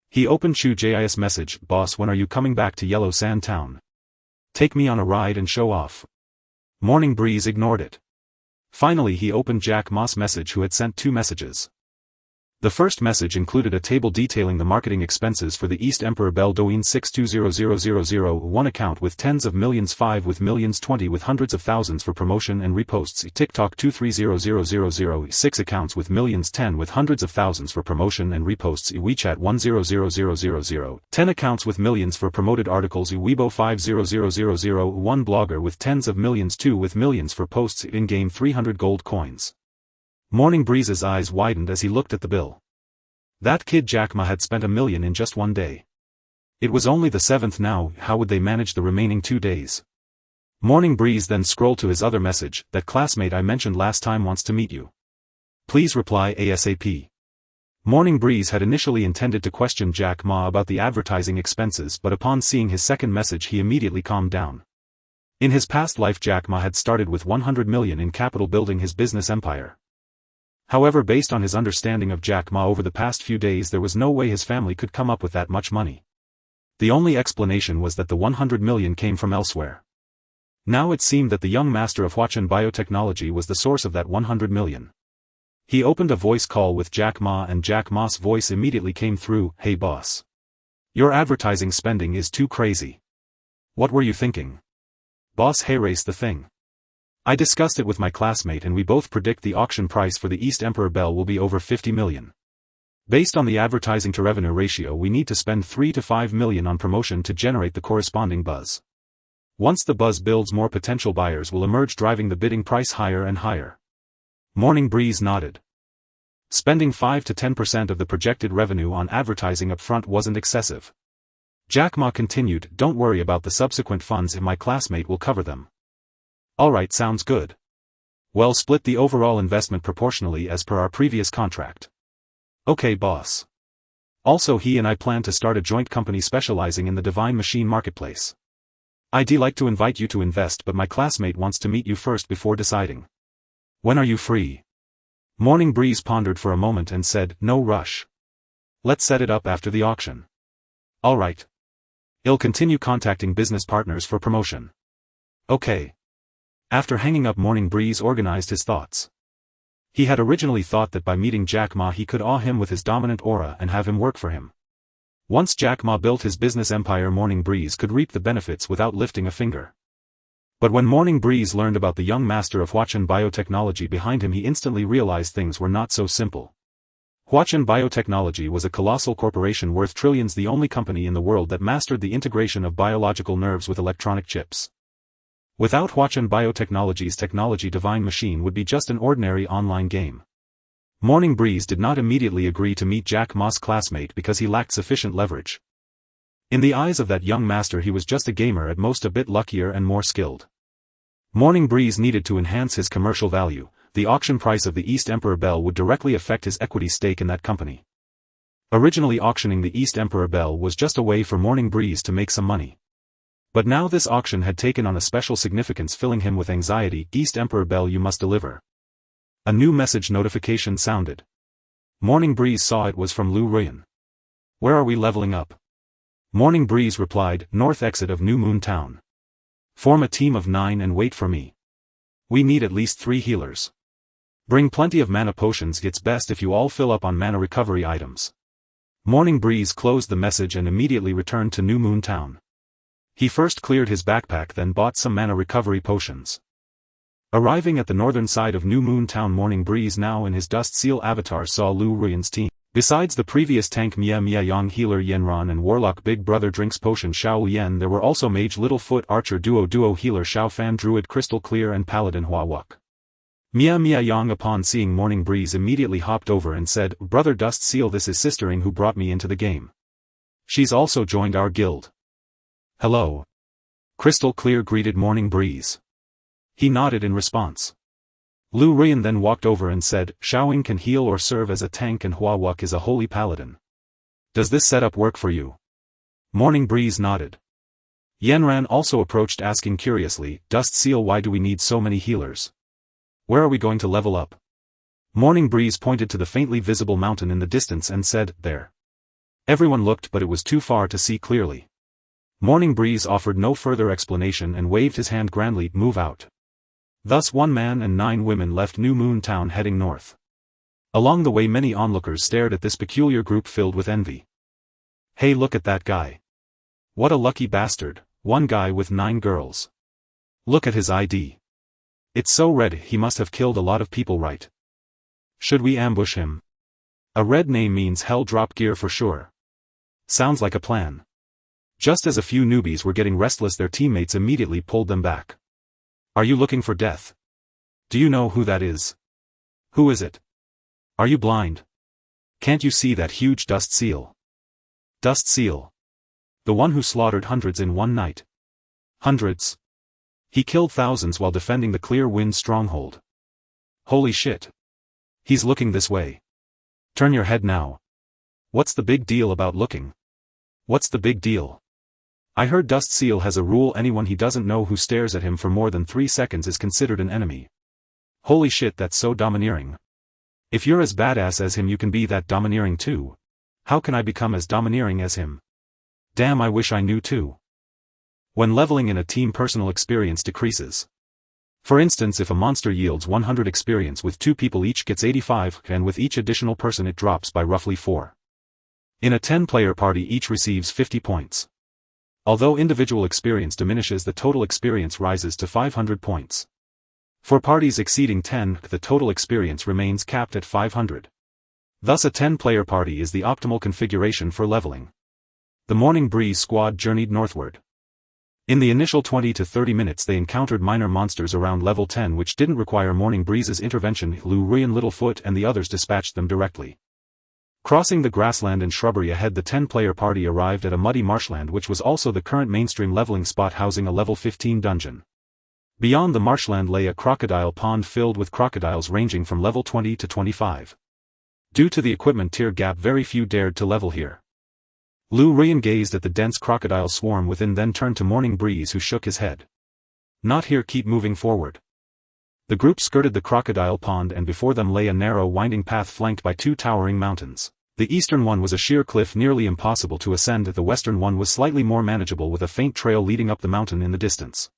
He opened Chu Ji's message. Boss, when are you coming back to Yellow Sand Town? Take me on a ride and show off. Morning Breeze ignored it. Finally he opened Jack Ma's message, who had sent 2 messages. The first message included a table detailing the marketing expenses for the East Emperor Bell Douyin 6200001 account with tens of millions, 5 with millions, 20 with hundreds of thousands for promotion and reposts, TikTok 230006 accounts with millions, 10 with hundreds of thousands for promotion and reposts, WeChat 100000 10 accounts with millions for promoted articles, Weibo 500001 blogger with tens of millions, 2 with millions for posts, in-game 300 gold coins. Morning Breeze's eyes widened as he looked at the bill. That kid Jack Ma had spent $1 million in just one day. It was only the 7th now, how would they manage the remaining 2 days? Morning Breeze then scrolled to his other message, that classmate I mentioned last time wants to meet you. Please reply ASAP. Morning Breeze had initially intended to question Jack Ma about the advertising expenses, but upon seeing his second message he immediately calmed down. In his past life Jack Ma had started with 100 million in capital building his business empire. However, based on his understanding of Jack Ma over the past few days, there was no way his family could come up with that much money. The only explanation was that the 100 million came from elsewhere. Now it seemed that the young master of Huachen biotechnology was the source of that 100 million. He opened a voice call with Jack Ma and Jack Ma's voice immediately came through, "Hey boss. Your advertising spending is too crazy. What were you thinking? Boss, hey, race the thing. I discussed it with my classmate and we both predict the auction price for the East Emperor Bell will be over 50 million. Based on the advertising to revenue ratio we need to spend 3 to 5 million on promotion to generate the corresponding buzz. Once the buzz builds, more potential buyers will emerge, driving the bidding price higher and higher." Morning Breeze nodded. Spending 5 to 10% of the projected revenue on advertising up front wasn't excessive. Jack Ma continued, "Don't worry about the subsequent funds, if my classmate will cover them." "Alright, sounds good. Well, split the overall investment proportionally as per our previous contract." "Okay boss. Also he and I plan to start a joint company specializing in the divine machine marketplace. I'd like to invite you to invest, but my classmate wants to meet you first before deciding. When are you free?" Morning Breeze pondered for a moment and said, "No rush. Let's set it up after the auction." "Alright. I'll continue contacting business partners for promotion." "Okay." After hanging up, Morning Breeze organized his thoughts. He had originally thought that by meeting Jack Ma he could awe him with his dominant aura and have him work for him. Once Jack Ma built his business empire, Morning Breeze could reap the benefits without lifting a finger. But when Morning Breeze learned about the young master of Huachen biotechnology behind him, he instantly realized things were not so simple. Huachen biotechnology was a colossal corporation worth trillions, the only company in the world that mastered the integration of biological nerves with electronic chips. Without Huachen biotechnology's technology, divine machine would be just an ordinary online game. Morning Breeze did not immediately agree to meet Jack Ma's classmate because he lacked sufficient leverage. In the eyes of that young master he was just a gamer, at most a bit luckier and more skilled. Morning Breeze needed to enhance his commercial value. The auction price of the East Emperor Bell would directly affect his equity stake in that company. Originally, auctioning the East Emperor Bell was just a way for Morning Breeze to make some money. But now this auction had taken on a special significance, filling him with anxiety. "East Emperor Bell, you must deliver." A new message notification sounded. Morning Breeze saw it was from Lu Ruyan. "Where are we leveling up?" Morning Breeze replied, "North exit of New Moon Town. Form a team of 9 and wait for me. We need at least 3 healers. Bring plenty of mana potions, it's best if you all fill up on mana recovery items." Morning Breeze closed the message and immediately returned to New Moon Town. He first cleared his backpack, then bought some mana recovery potions. Arriving at the northern side of New Moon Town, Morning Breeze now in his Dust Seal avatar saw Lu Ruyan's team. Besides the previous tank Mia Yang healer Yanran and warlock Big Brother Drinks Potion Xiao Yan, there were also mage Littlefoot, archer duo healer Xiao Fan, druid Crystal Clear and paladin Hua Wuk. Mia Yang upon seeing Morning Breeze immediately hopped over and said, "Brother Dust Seal, this is Sister Ing who brought me into the game. She's also joined our guild." "Hello." Crystal Clear greeted Morning Breeze. He nodded in response. Lu Ruyan then walked over and said, "Xiaoying can heal or serve as a tank and Hua Wuk is a holy paladin. Does this setup work for you?" Morning Breeze nodded. Yanran also approached, asking curiously, "Dust Seal, why do we need so many healers? Where are we going to level up?" Morning Breeze pointed to the faintly visible mountain in the distance and said, "There." Everyone looked, but it was too far to see clearly. Morning Breeze offered no further explanation and waved his hand grandly, "Move out." Thus 1 man and 9 women left New Moon Town heading north. Along the way many onlookers stared at this peculiar group filled with envy. Hey, look at that guy. What a lucky bastard, one guy with 9 girls. Look at his ID. It's so red, he must have killed a lot of people, right? Should we ambush him? A red name means hell drop gear for sure. Sounds like a plan. Just as a few newbies were getting restless, their teammates immediately pulled them back. Are you looking for death? Do you know who that is? Who is it? Are you blind? Can't you see that huge dust seal? Dust seal. The one who slaughtered hundreds in one night. Hundreds. He killed thousands while defending the Clear Wind stronghold. Holy shit. He's looking this way. Turn your head now. What's the big deal about looking? What's the big deal? I heard Dust Seal has a rule: anyone he doesn't know who stares at him for more than 3 seconds is considered an enemy. Holy shit, that's so domineering. If you're as badass as him, you can be that domineering too. How can I become as domineering as him? Damn, I wish I knew too. When leveling in a team, personal experience decreases. For instance, if a monster yields 100 experience with 2 people, each gets 85, and with each additional person it drops by roughly 4. In a 10-player party, each receives 50 points. Although individual experience diminishes, the total experience rises to 500 points. For parties exceeding 10, the total experience remains capped at 500. Thus a 10-player party is the optimal configuration for leveling. The Morning Breeze squad journeyed northward. In the initial 20 to 30 minutes they encountered minor monsters around level 10 which didn't require Morning Breeze's intervention. Hou Yi and Littlefoot and the others dispatched them directly. Crossing the grassland and shrubbery ahead, the 10-player party arrived at a muddy marshland which was also the current mainstream leveling spot, housing a level 15 dungeon. Beyond the marshland lay a crocodile pond filled with crocodiles ranging from level 20 to 25. Due to the equipment tier gap, very few dared to level here. Hou Yi gazed at the dense crocodile swarm within, then turned to Morning Breeze, who shook his head. Not here, keep moving forward. The group skirted the crocodile pond and before them lay a narrow winding path flanked by 2 towering mountains. The eastern one was a sheer cliff nearly impossible to ascend, the western one was slightly more manageable with a faint trail leading up the mountain in the distance.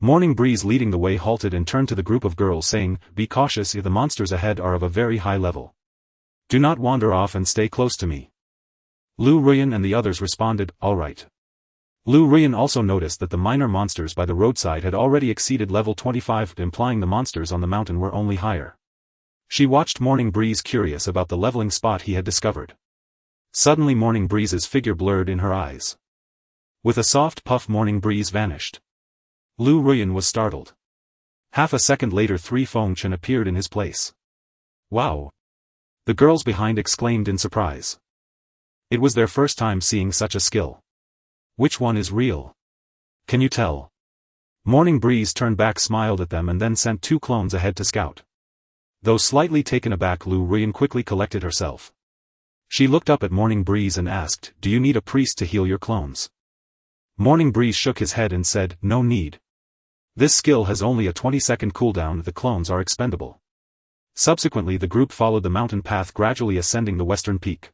Morning Breeze, leading the way, halted and turned to the group of girls saying, "Be cautious, the monsters ahead are of a very high level. Do not wander off and stay close to me." Hou Yi and the others responded, "All right." Hou Yi also noticed that the minor monsters by the roadside had already exceeded level 25, implying the monsters on the mountain were only higher. She watched Morning Breeze, curious about the leveling spot he had discovered. Suddenly Morning Breeze's figure blurred in her eyes. With a soft puff, Morning Breeze vanished. Hou Yi was startled. Half a second later 3 Feng appeared in his place. Wow! The girls behind exclaimed in surprise. It was their first time seeing such a skill. Which one is real? Can you tell? Morning Breeze turned back, smiled at them and then sent 2 clones ahead to scout. Though slightly taken aback, Hou Yi quickly collected herself. She looked up at Morning Breeze and asked, "Do you need a priest to heal your clones?" Morning Breeze shook his head and said, "No need. This skill has only a 20-second cooldown, the clones are expendable." Subsequently the group followed the mountain path, gradually ascending the western peak.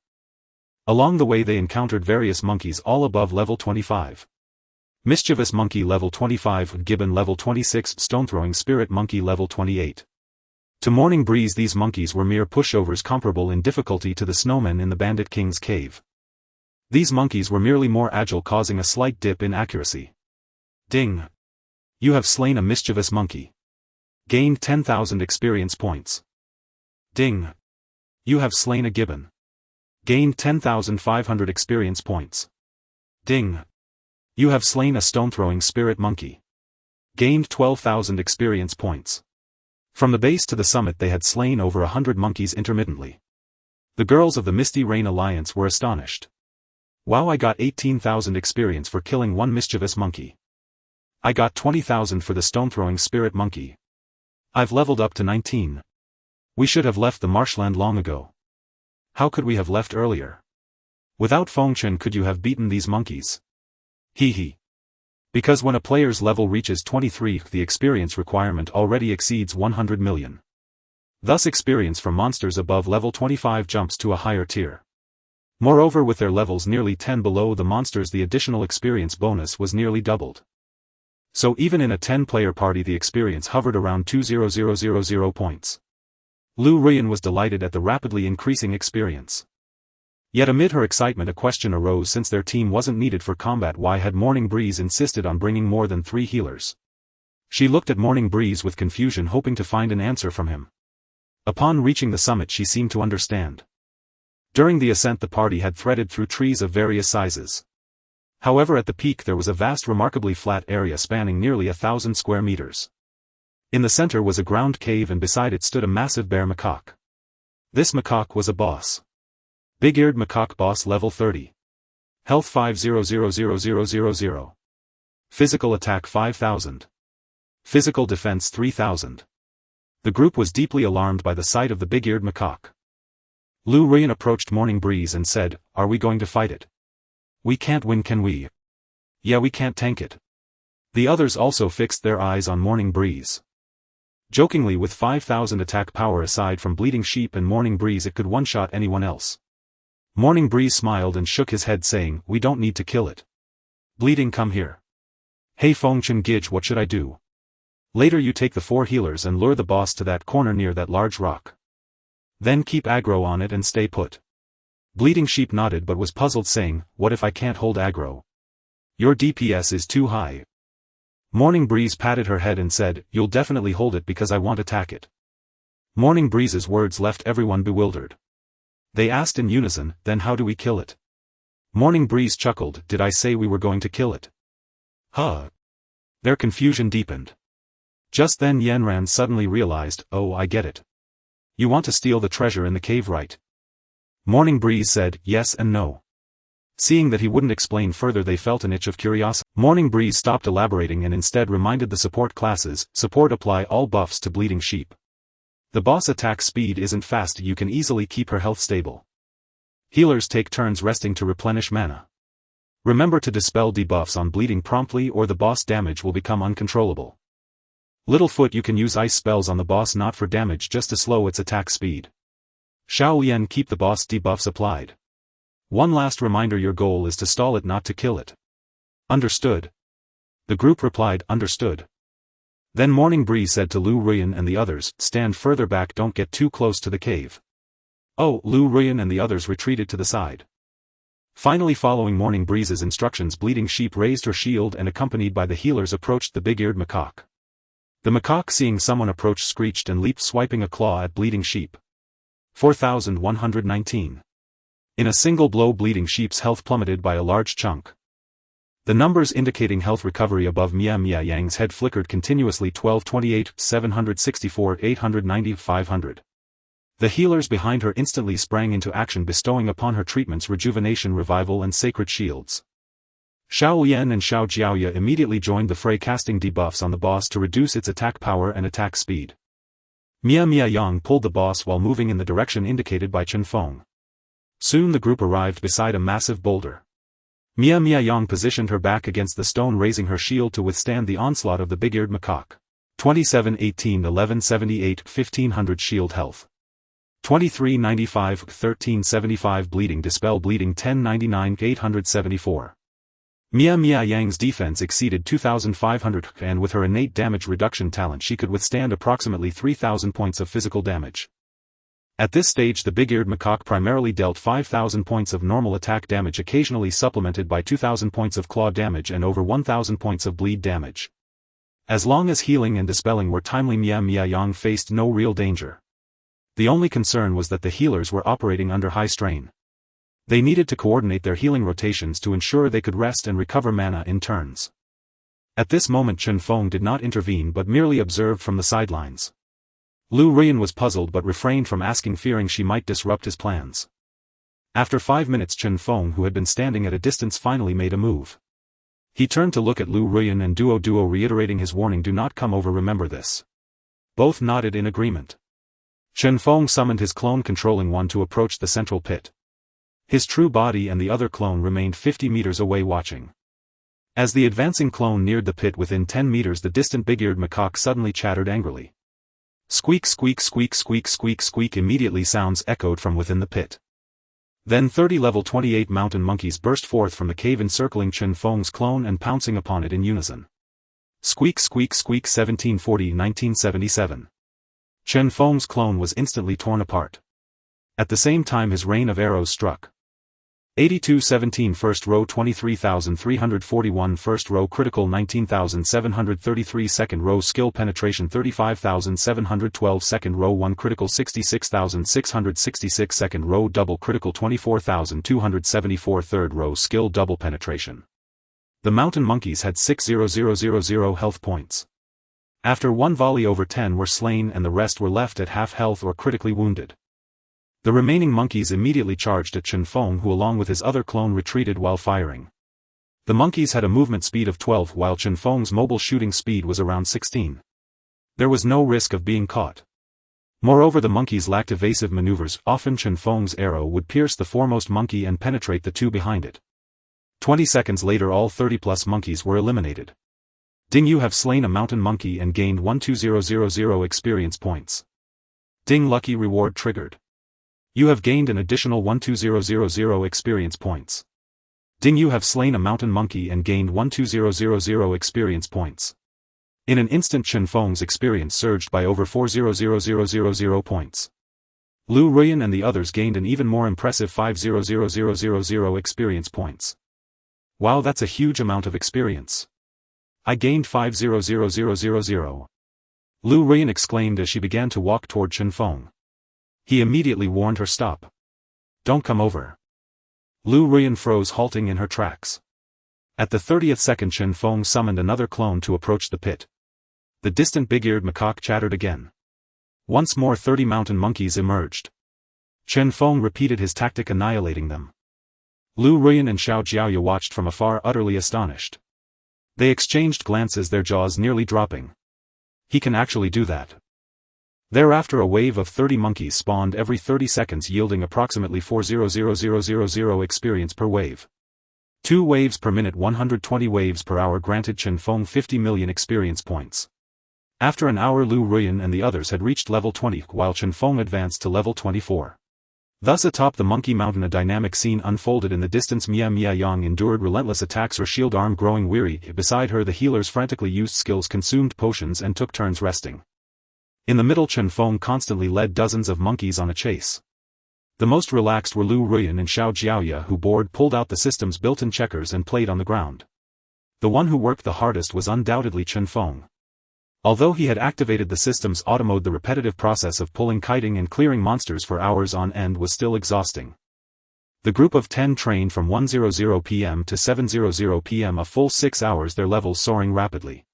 Along the way they encountered various monkeys, all above level 25. Mischievous Monkey level 25, Gibbon level 26, Stone-throwing Spirit Monkey level 28. To Morning Breeze these monkeys were mere pushovers, comparable in difficulty to the snowmen in the Bandit King's cave. These monkeys were merely more agile, causing a slight dip in accuracy. Ding! You have slain a mischievous monkey. Gained 10,000 experience points. Ding! You have slain a gibbon. Gained 10,500 experience points. Ding! You have slain a stone-throwing spirit monkey. Gained 12,000 experience points. From the base to the summit they had slain over 100 monkeys intermittently. The girls of the Misty Rain Alliance were astonished. Wow, I got 18,000 experience for killing 1 mischievous monkey. I got 20,000 for the stone-throwing spirit monkey. I've leveled up to 19. We should have left the marshland long ago. How could we have left earlier? Without Feng could you have beaten these monkeys? Hee hee. Because when a player's level reaches 23, the experience requirement already exceeds 100 million. Thus experience from monsters above level 25 jumps to a higher tier. Moreover, with their levels nearly 10 below the monsters, the additional experience bonus was nearly doubled. So even in a 10-player party the experience hovered around 20000 points. Lu Ruyan was delighted at the rapidly increasing experience. Yet amid her excitement a question arose: since their team wasn't needed for combat, why had Morning Breeze insisted on bringing more than 3 healers? She looked at Morning Breeze with confusion, hoping to find an answer from him. Upon reaching the summit she seemed to understand. During the ascent the party had threaded through trees of various sizes. However, at the peak there was a vast, remarkably flat area spanning nearly 1,000 square meters. In the center was a ground cave, and beside it stood a massive bear macaque. This macaque was a boss. Big-eared macaque boss level 30. Health 500000. Physical attack 5000. Physical defense 3000. The group was deeply alarmed by the sight of the big-eared macaque. Lu Ruyan approached Morning Breeze and said, "Are we going to fight it? We can't win, can we?" "Yeah, we can't tank it." The others also fixed their eyes on Morning Breeze. Jokingly, with 5000 attack power aside from Bleeding Sheep and Morning Breeze, it could one-shot anyone else. Morning Breeze smiled and shook his head, saying, "We don't need to kill it. Bleeding, come here." "Hey Feng Chen Gij, what should I do?" "Later you take the 4 healers and lure the boss to that corner near that large rock. Then keep aggro on it and stay put." Bleeding Sheep nodded but was puzzled, saying, "What if I can't hold aggro? Your DPS is too high." Morning Breeze patted her head and said, "You'll definitely hold it because I want to attack it." Morning Breeze's words left everyone bewildered. They asked in unison, "Then how do we kill it?" Morning Breeze chuckled, "Did I say we were going to kill it?" Huh. Their confusion deepened. Just then Yanran suddenly realized, "Oh, I get it. You want to steal the treasure in the cave, right?" Morning Breeze said, "Yes and no." Seeing that he wouldn't explain further, they felt an itch of curiosity. Morning Breeze stopped elaborating and instead reminded the support classes, "Support, apply all buffs to Bleeding Sheep. The boss attack speed isn't fast, you can easily keep her health stable. Healers take turns resting to replenish mana. Remember to dispel debuffs on bleeding promptly or the boss damage will become uncontrollable. Littlefoot, you can use ice spells on the boss, not for damage, just to slow its attack speed. Shaoyan, keep the boss debuffs applied. One last reminder, your goal is to stall it, not to kill it." "Understood." The group replied, "Understood." Then Morning Breeze said to Lu Ruyan and the others, "Stand further back, don't get too close to the cave." Oh, Lu Ruyan and the others retreated to the side. Finally, following Morning Breeze's instructions, Bleeding Sheep raised her shield and, accompanied by the healers, approached the big-eared macaque. The macaque, seeing someone approach, screeched and leaped, swiping a claw at Bleeding Sheep. 4119. In a single blow, Bleeding Sheep's health plummeted by a large chunk. The numbers indicating health recovery above Mia Yang's head flickered continuously: 1228, 764, 890, 500. The healers behind her instantly sprang into action, bestowing upon her treatments Rejuvenation, Revival and Sacred Shields. Xiao Yan and Xiao Jiaoya immediately joined the fray, casting debuffs on the boss to reduce its attack power and attack speed. Mia Yang pulled the boss while moving in the direction indicated by Chen Feng. Soon the group arrived beside a massive boulder. Mia Yang positioned her back against the stone, raising her shield to withstand the onslaught of the big-eared macaque. 2718, 1178, 1500 shield health. 2395, 1375 bleeding, dispel bleeding, 1099, 874. Mia Yang's defense exceeded 2500 and with her innate damage reduction talent she could withstand approximately 3000 points of physical damage. At this stage the big-eared macaque primarily dealt 5000 points of normal attack damage, occasionally supplemented by 2000 points of claw damage and over 1000 points of bleed damage. As long as healing and dispelling were timely, Mia Yang faced no real danger. The only concern was that the healers were operating under high strain. They needed to coordinate their healing rotations to ensure they could rest and recover mana in turns. At this moment Chen Feng did not intervene but merely observed from the sidelines. Lu Ruyan was puzzled but refrained from asking, fearing she might disrupt his plans. After 5 minutes Chen Feng, who had been standing at a distance, finally made a move. He turned to look at Lu Ruyan and Duo, reiterating his warning, "Do not come over, remember this." Both nodded in agreement. Chen Feng summoned his clone controlling one to approach the central pit. His true body and the other clone remained 50 meters away watching. As the advancing clone neared the pit within 10 meters, the distant big-eared macaque suddenly chattered angrily. Squeak, squeak, squeak, squeak, squeak, squeak. Immediately sounds echoed from within the pit. Then 30 level 28 mountain monkeys burst forth from the cave, encircling Chen Feng's clone and pouncing upon it in unison. Squeak, squeak, squeak. 1740, 1977. Chen Feng's clone was instantly torn apart. At the same time his rain of arrows struck. 82-17 first row 23,341 first row critical 19,733 second row skill penetration 35,712 second row 1 critical 66,666 second row double critical 24,274 third row skill double penetration. The mountain monkeys had 6,000 health points. After one volley over 10 were slain and the rest were left at half health or critically wounded. The remaining monkeys immediately charged at Chen Feng, who along with his other clone retreated while firing. The monkeys had a movement speed of 12 while Chen Feng's mobile shooting speed was around 16. There was no risk of being caught. Moreover, the monkeys lacked evasive maneuvers. Often Chen Feng's arrow would pierce the foremost monkey and penetrate the two behind it. 20 seconds later all 30+ monkeys were eliminated. Ding, you have slain a mountain monkey and gained 12000 experience points. Ding, lucky reward triggered. You have gained an additional 12000 experience points. Ding, you have slain a mountain monkey and gained 12000 experience points. In an instant Chen Feng's experience surged by over 400,000 points. Lu Ruyan and the others gained an even more impressive 500,000 experience points. Wow, that's a huge amount of experience. I gained 500,000. Lu Ruyan exclaimed as she began to walk toward Chen Feng. He immediately warned her, stop. Don't come over. Lu Ruyan froze, halting in her tracks. At the 30th second Chen Feng summoned another clone to approach the pit. The distant big-eared macaque chattered again. Once more 30 mountain monkeys emerged. Chen Feng repeated his tactic, annihilating them. Lu Ruyan and Xiao Jiaoya watched from afar, utterly astonished. They exchanged glances, their jaws nearly dropping. He can actually do that. Thereafter a wave of 30 monkeys spawned every 30 seconds, yielding approximately 400,000 experience per wave. 2 waves per minute, 120 waves per hour granted Chen Feng 50 million experience points. After an hour Lu Ruyan and the others had reached level 20 while Chen Feng advanced to level 24. Thus atop the monkey mountain a dynamic scene unfolded in the distance. Mia Yang endured relentless attacks, her shield arm growing weary. Beside her the healers frantically used skills, consumed potions and took turns resting. In the middle Chen Feng constantly led dozens of monkeys on a chase. The most relaxed were Lu Ruyan and Xiao Jiaoya, who pulled out the system's built-in checkers and played on the ground. The one who worked the hardest was undoubtedly Chen Feng. Although he had activated the system's auto mode, the repetitive process of pulling, kiting and clearing monsters for hours on end was still exhausting. The group of 10 trained from 1:00 p.m. to 7:00 p.m. a full 6 hours, their levels soaring rapidly.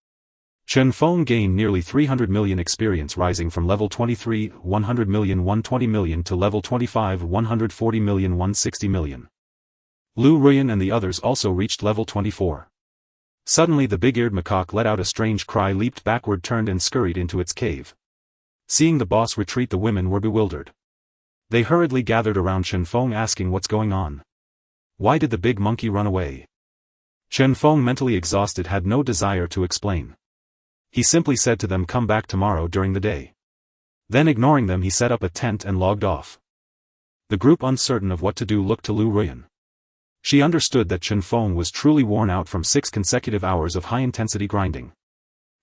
Chen Feng gained nearly 300 million experience, rising from level 23, 100 million 120 million to level 25, 140 million 160 million. Lu Ruyan and the others also reached level 24. Suddenly the big-eared macaque let out a strange cry, leaped backward, turned and scurried into its cave. Seeing the boss retreat, the women were bewildered. They hurriedly gathered around Chen Feng, asking what's going on. Why did the big monkey run away? Chen Feng, mentally exhausted, had no desire to explain. He simply said to them, come back tomorrow during the day. Then ignoring them he set up a tent and logged off. The group, uncertain of what to do, looked to Lu Ruyan. She understood that Chen Feng was truly worn out from 6 consecutive hours of high-intensity grinding.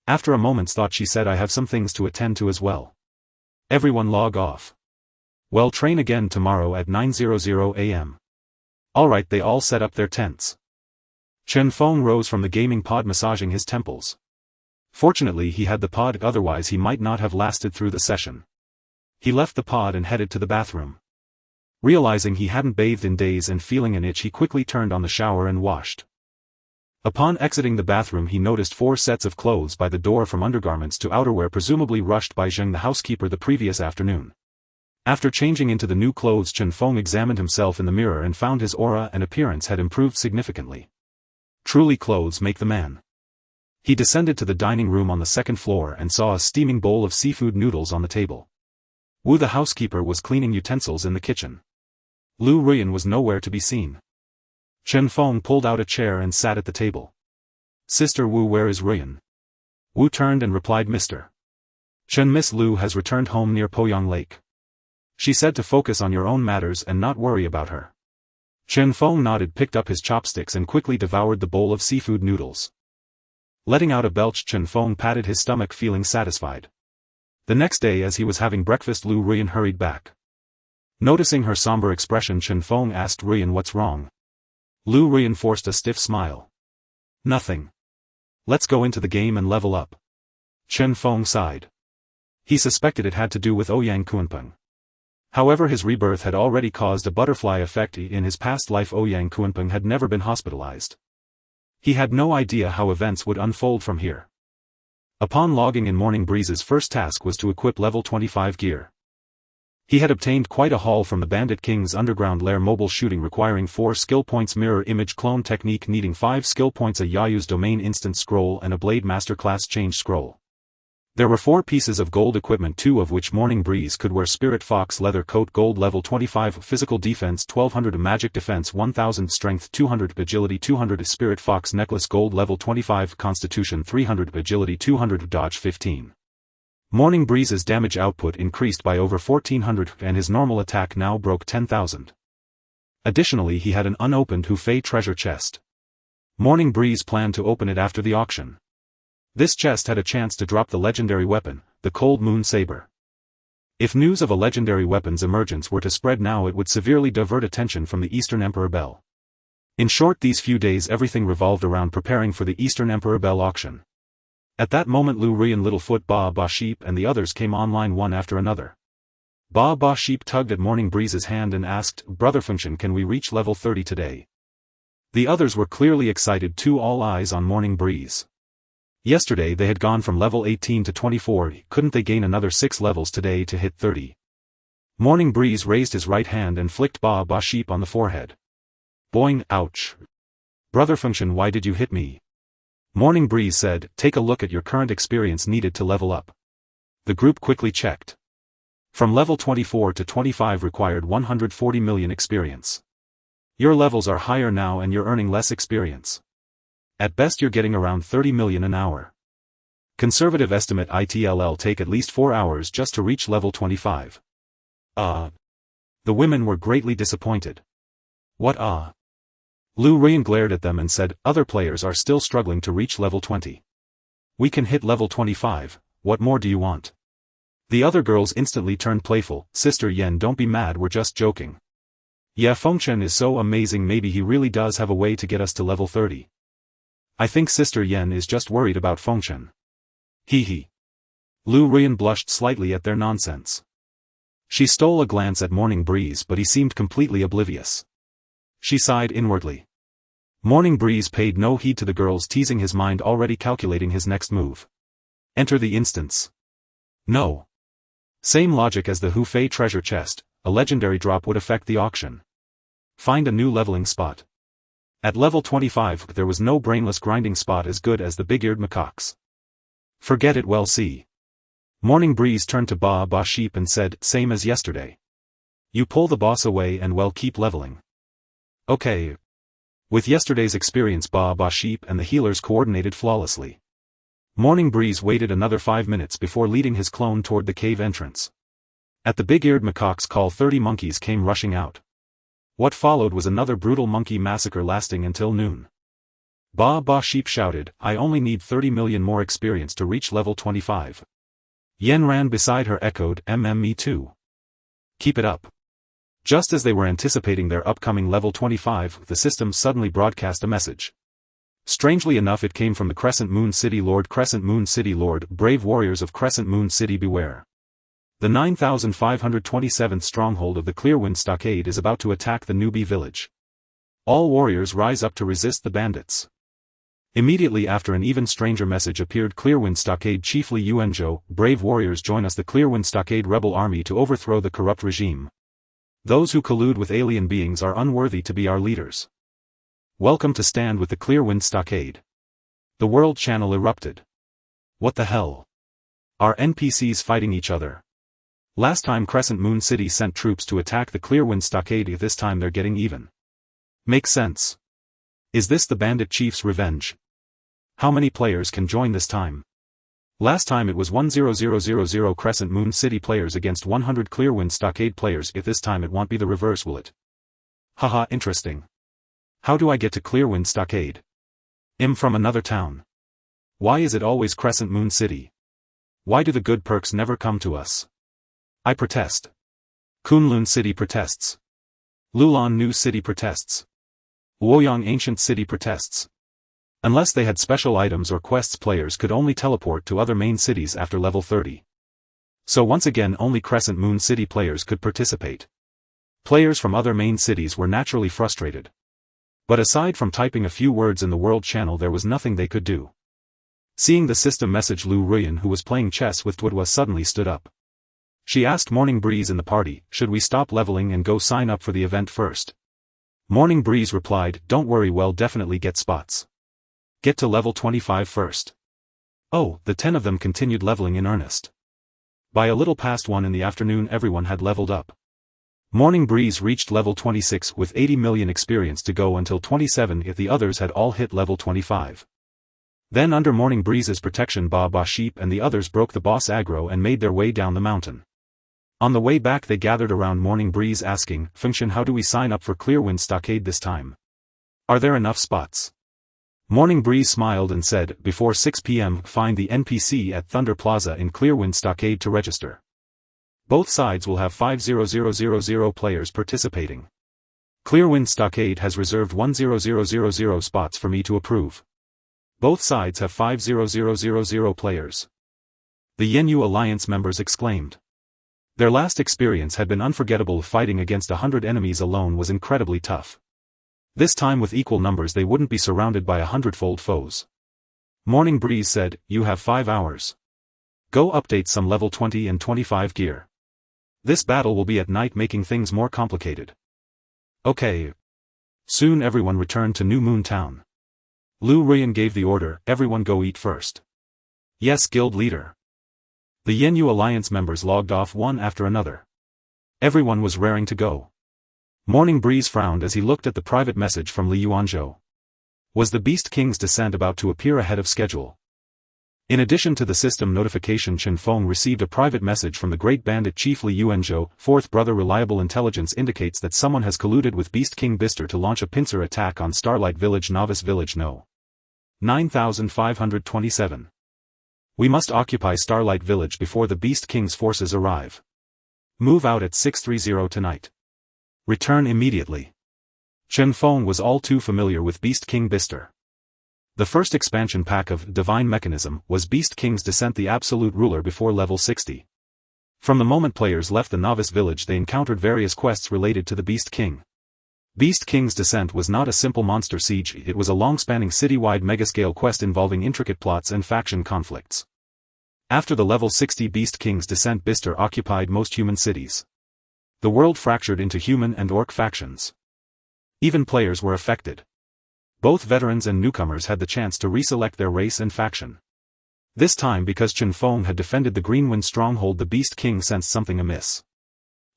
After a moment's thought she said, I have some things to attend to as well. Everyone log off. Well, train again tomorrow at 9:00 a.m. Alright, they all set up their tents. Chen Feng rose from the gaming pod, massaging his temples. Fortunately he had the pod, otherwise he might not have lasted through the session. He left the pod and headed to the bathroom. Realizing he hadn't bathed in days and feeling an itch, he quickly turned on the shower and washed. Upon exiting the bathroom he noticed 4 sets of clothes by the door, from undergarments to outerwear, presumably rushed by Zheng the housekeeper the previous afternoon. After changing into the new clothes, Chen Feng examined himself in the mirror and found his aura and appearance had improved significantly. Truly, clothes make the man. He descended to the dining room on the 2nd floor and saw a steaming bowl of seafood noodles on the table. Wu the housekeeper was cleaning utensils in the kitchen. Lu Ruyan was nowhere to be seen. Chen Feng pulled out a chair and sat at the table. Sister Wu, where is Ruyan? Wu turned and replied, Mr. Chen, Miss Lu has returned home near Poyang Lake. She said to focus on your own matters and not worry about her. Chen Feng nodded, picked up his chopsticks and quickly devoured the bowl of seafood noodles. Letting out a belch, Chen Feng patted his stomach, feeling satisfied. The next day as he was having breakfast Lu Ruyan hurried back. Noticing her somber expression Chen Feng asked Ruyan what's wrong. Lu Ruyan forced a stiff smile. Nothing. Let's go into the game and level up. Chen Feng sighed. He suspected it had to do with Ouyang Kunpeng. However, his rebirth had already caused a butterfly effect. In his past life Ouyang Kunpeng had never been hospitalized. He had no idea how events would unfold from here. Upon logging in, Morning Breeze's first task was to equip level 25 gear. He had obtained quite a haul from the Bandit King's underground lair: mobile shooting requiring 4 skill points, mirror image clone technique needing 5 skill points, a Yayu's domain instant scroll and a Blade Masterclass change scroll. There were 4 pieces of gold equipment, 2 of which Morning Breeze could wear: Spirit Fox leather coat gold level 25, physical defense 1200, magic defense 1000, strength 200, agility 200, Spirit Fox necklace gold level 25, constitution 300, agility 200, dodge 15. Morning Breeze's damage output increased by over 1400 and his normal attack now broke 10,000. Additionally, he had an unopened Hou Fei treasure chest. Morning Breeze planned to open it after the auction. This chest had a chance to drop the legendary weapon, the Cold Moon Saber. If news of a legendary weapon's emergence were to spread now, it would severely divert attention from the Eastern Emperor Bell. In short, these few days everything revolved around preparing for the Eastern Emperor Bell auction. At that moment Lu Ruyan, Littlefoot, Ba Sheep and the others came online one after another. Ba Sheep tugged at Morning Breeze's hand and asked, "Brother Function, can we reach level 30 today?" The others were clearly excited too, all eyes on Morning Breeze. Yesterday they had gone from level 18 to 24, couldn't they gain another 6 levels today to hit 30? Morning Breeze raised his right hand and flicked Ba Sheep on the forehead. Boing, ouch. Brother Function, why did you hit me? Morning Breeze said, "Take a look at your current experience needed to level up." The group quickly checked. From level 24 to 25 required 140 million experience. Your levels are higher now and you're earning less experience. At best you're getting around 30 million an hour. Conservative estimate it'll take at least 4 hours just to reach level 25. The women were greatly disappointed. What Lu Ruyan glared at them and said, "Other players are still struggling to reach level 20. We can hit level 25, what more do you want?" The other girls instantly turned playful. "Sister Yen, don't be mad, we're just joking. Yeah, Fengchen is so amazing, maybe he really does have a way to get us to level 30. I think Sister Yen is just worried about Fengchen. Hee. Lu Ruyan blushed slightly at their nonsense. She stole a glance at Morning Breeze, but he seemed completely oblivious. She sighed inwardly. Morning Breeze paid no heed to the girls teasing, his mind already calculating his next move. Enter the instance. No. Same logic as the Hou Fei treasure chest, a legendary drop would affect the auction. Find a new leveling spot. At level 25 there was no brainless grinding spot as good as the big-eared macaques. Forget it, well see. Morning Breeze turned to Ba Sheep and said, "Same as yesterday. You pull the boss away and well keep leveling." Okay. With yesterday's experience Ba Sheep and the healers coordinated flawlessly. Morning Breeze waited another 5 minutes before leading his clone toward the cave entrance. At the big-eared macaque's call 30 monkeys came rushing out. What followed was another brutal monkey massacre lasting until noon. Ba Sheep shouted, "I only need 30 million more experience to reach level 25. Yen ran beside her echoed, Me too. Keep it up." Just as they were anticipating their upcoming level 25, the system suddenly broadcast a message. Strangely enough, it came from the Crescent Moon City Lord. "Crescent Moon City Lord, brave warriors of Crescent Moon City, beware. The 9527th stronghold of the Clearwind Stockade is about to attack the newbie village. All warriors rise up to resist the bandits." Immediately after, an even stranger message appeared. "Clearwind Stockade Chief Li Yuanzhou, brave warriors, join us, the Clearwind Stockade rebel army, to overthrow the corrupt regime. Those who collude with alien beings are unworthy to be our leaders. Welcome to stand with the Clearwind Stockade." The world channel erupted. What the hell? Are NPCs fighting each other? Last time Crescent Moon City sent troops to attack the Clearwind Stockade, this time they're getting even. Makes sense. Is this the bandit chief's revenge? How many players can join this time? Last time it was 100,000 Crescent Moon City players against 100 Clearwind Stockade players. If this time it won't be the reverse, will it? Haha, interesting. How do I get to Clearwind Stockade? I'm from another town. Why is it always Crescent Moon City? Why do the good perks never come to us? I protest. Kunlun City protests. Lulan New City protests. Luoyang Ancient City protests. Unless they had special items or quests, players could only teleport to other main cities after level 30. So once again only Crescent Moon City players could participate. Players from other main cities were naturally frustrated. But aside from typing a few words in the world channel, there was nothing they could do. Seeing the system message, Lu Ruyan, who was playing chess with Twidwa, suddenly stood up. She asked Morning Breeze in the party, should we stop leveling and go sign up for the event first? Morning Breeze replied, don't worry, we'll definitely get spots. Get to level 25 first. Oh, the 10 of them continued leveling in earnest. By a little past 1 in the afternoon everyone had leveled up. Morning Breeze reached level 26 with 80 million experience to go until 27 if the others had all hit level 25. Then under Morning Breeze's protection, Ba Sheep and the others broke the boss aggro and made their way down the mountain. On the way back they gathered around Morning Breeze asking, Function, how do we sign up for Clearwind Stockade this time? Are there enough spots? Morning Breeze smiled and said, before 6 p.m. find the NPC at Thunder Plaza in Clearwind Stockade to register. Both sides will have 5,000 players participating. Clearwind Stockade has reserved 1,000 spots for me to approve. Both sides have 5,000 players. The Yenyu Alliance members exclaimed. Their last experience had been unforgettable. Fighting against 100 enemies alone was incredibly tough. This time with equal numbers they wouldn't be surrounded by 100-fold foes. Morning Breeze said, you have 5 hours. Go update some level 20 and 25 gear. This battle will be at night, making things more complicated. Okay. Soon everyone returned to New Moon Town. Lu Ruyan gave the order, everyone go eat first. Yes, guild leader. The Yenyu Alliance members logged off one after another. Everyone was raring to go. Morning Breeze frowned as he looked at the private message from Li Yuanzhou. Was the Beast King's descent about to appear ahead of schedule? In addition to the system notification, Chen Feng received a private message from the great bandit chief Li Yuanzhou, fourth brother. Reliable intelligence indicates that someone has colluded with Beast King Bister to launch a pincer attack on Starlight Village Novice Village No. 9527. We must occupy Starlight Village before the Beast King's forces arrive. Move out at 6:30 tonight. Return immediately. Chen Feng was all too familiar with Beast King Bister. The first expansion pack of Divine Mechanism was Beast King's Descent, the absolute ruler, before level 60. From the moment players left the Novice Village they encountered various quests related to the Beast King. Beast King's Descent was not a simple monster siege, it was a long-spanning citywide megascale quest involving intricate plots and faction conflicts. After the level 60 Beast King's Descent, Bister occupied most human cities. The world fractured into human and orc factions. Even players were affected. Both veterans and newcomers had the chance to reselect their race and faction. This time, because Chen Feng had defended the Greenwind stronghold, the Beast King sensed something amiss.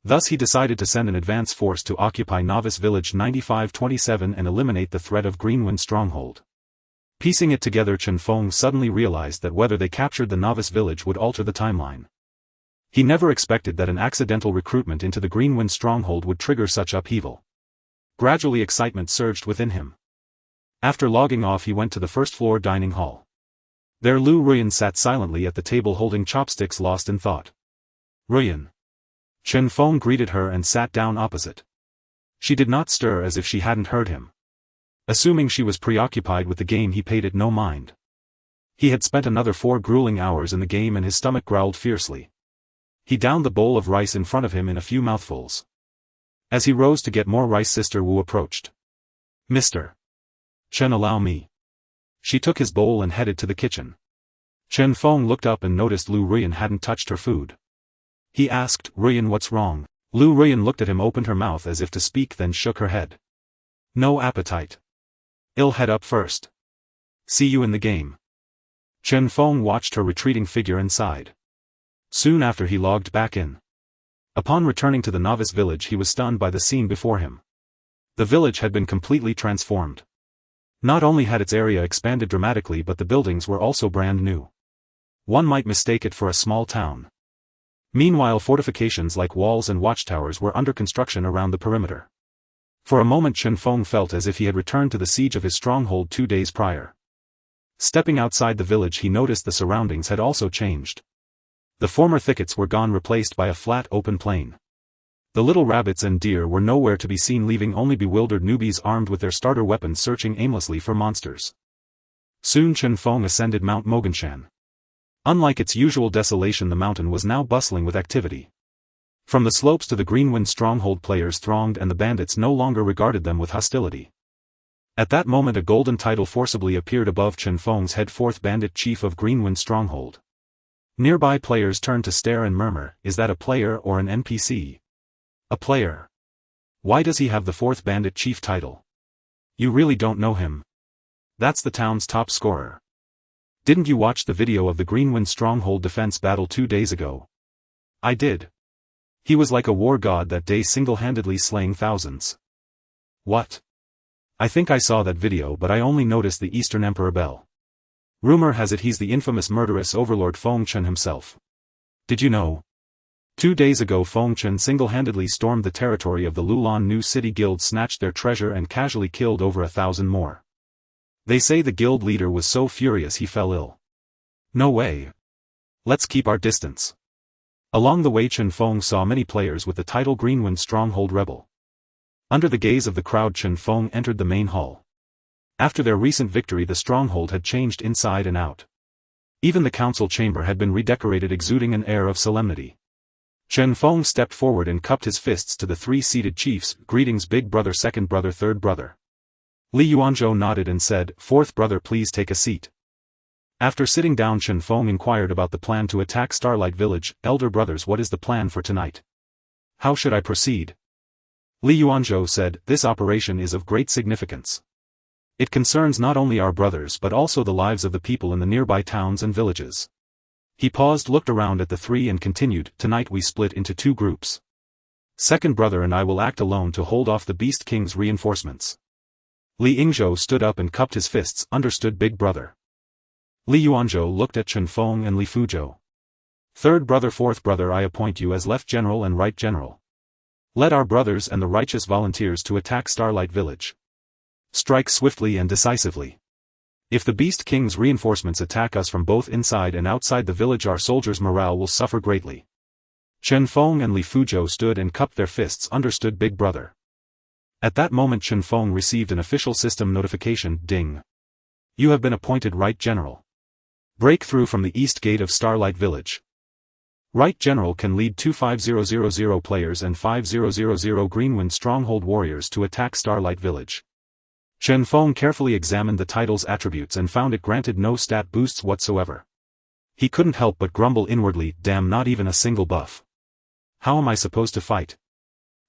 Thus he decided to send an advance force to occupy Novice Village 9527 and eliminate the threat of Greenwind stronghold. Piecing it together, Chen Feng suddenly realized that whether they captured the Novice Village would alter the timeline. He never expected that an accidental recruitment into the Greenwind stronghold would trigger such upheaval. Gradually excitement surged within him. After logging off he went to the first-floor dining hall. There Lu Ruyan sat silently at the table holding chopsticks, lost in thought. Ruyan. Chen Feng greeted her and sat down opposite. She did not stir, as if she hadn't heard him. Assuming she was preoccupied with the game, he paid it no mind. He had spent another 4 grueling hours in the game and his stomach growled fiercely. He downed the bowl of rice in front of him in a few mouthfuls. As he rose to get more rice, Sister Wu approached. Mr. Chen, allow me. She took his bowl and headed to the kitchen. Chen Feng looked up and noticed Lu Ruyan hadn't touched her food. He asked, Ruyan, what's wrong? Lu Ruyan looked at him, opened her mouth as if to speak, then shook her head. No appetite. I'll head up first. See you in the game. Chen Feng watched her retreating figure and sighed. Soon after he logged back in. Upon returning to the Novice Village he was stunned by the scene before him. The village had been completely transformed. Not only had its area expanded dramatically, but the buildings were also brand new. One might mistake it for a small town. Meanwhile, fortifications like walls and watchtowers were under construction around the perimeter. For a moment Chen Feng felt as if he had returned to the siege of his stronghold 2 days prior. Stepping outside the village he noticed the surroundings had also changed. The former thickets were gone, replaced by a flat open plain. The little rabbits and deer were nowhere to be seen, leaving only bewildered newbies armed with their starter weapons searching aimlessly for monsters. Soon Chen Feng ascended Mount Moganshan. Unlike its usual desolation, the mountain was now bustling with activity. From the slopes to the Greenwind stronghold, players thronged, and the bandits no longer regarded them with hostility. At that moment a golden title forcibly appeared above Chen Feng's head: 4th Bandit, Chief of Greenwind Stronghold. Nearby players turned to stare and murmur, "Is that a player or an NPC? A player. Why does he have the 4th Bandit Chief title? You really don't know him? That's the town's top scorer. Didn't you watch the video of the Greenwind Stronghold defense battle 2 days ago?" "I did. He was like a war god that day, single-handedly slaying thousands." "What? I think I saw that video, but I only noticed the Eastern Emperor bell. Rumor has it he's the infamous murderous overlord Feng Chen himself. Did you know? 2 days ago Feng Chen single-handedly stormed the territory of the Lulan New City Guild, snatched their treasure and casually killed over 1,000 more. They say the guild leader was so furious he fell ill." "No way. Let's keep our distance." Along the way Chen Feng saw many players with the title Greenwind Stronghold Rebel. Under the gaze of the crowd Chen Feng entered the main hall. After their recent victory the stronghold had changed inside and out. Even the council chamber had been redecorated, exuding an air of solemnity. Chen Feng stepped forward and cupped his fists to the 3 seated chiefs. "Greetings, big brother, second brother, third brother." Li Yuanzhou nodded and said, "4th brother, please take a seat." After sitting down Chen Feng inquired about the plan to attack Starlight Village. "Elder brothers, what is the plan for tonight? How should I proceed?" Li Yuanzhou said, "This operation is of great significance. It concerns not only our brothers but also the lives of the people in the nearby towns and villages." He paused, looked around at the 3 and continued, "Tonight we split into 2 groups. Second brother and I will act alone to hold off the Beast King's reinforcements." Li Yingzhou stood up and cupped his fists. "Understood, big brother." Li Yuanzhou looked at Chen Feng and Li Fuzhou. "Third brother, 4th brother, I appoint you as left general and right general. Let our brothers and the righteous volunteers to attack Starlight Village. Strike swiftly and decisively. If the Beast King's reinforcements attack us from both inside and outside the village, our soldiers' morale will suffer greatly." Chen Feng and Li Fuzhou stood and cupped their fists. "Understood, big brother." At that moment Chen Feng received an official system notification. "Ding. You have been appointed Right General. Break through from the east gate of Starlight Village. Right General can lead 25000 players and 5000 Greenwind Stronghold warriors to attack Starlight Village." Chen Feng carefully examined the title's attributes and found it granted no stat boosts whatsoever. He couldn't help but grumble inwardly, "Damn, not even a single buff. How am I supposed to fight?"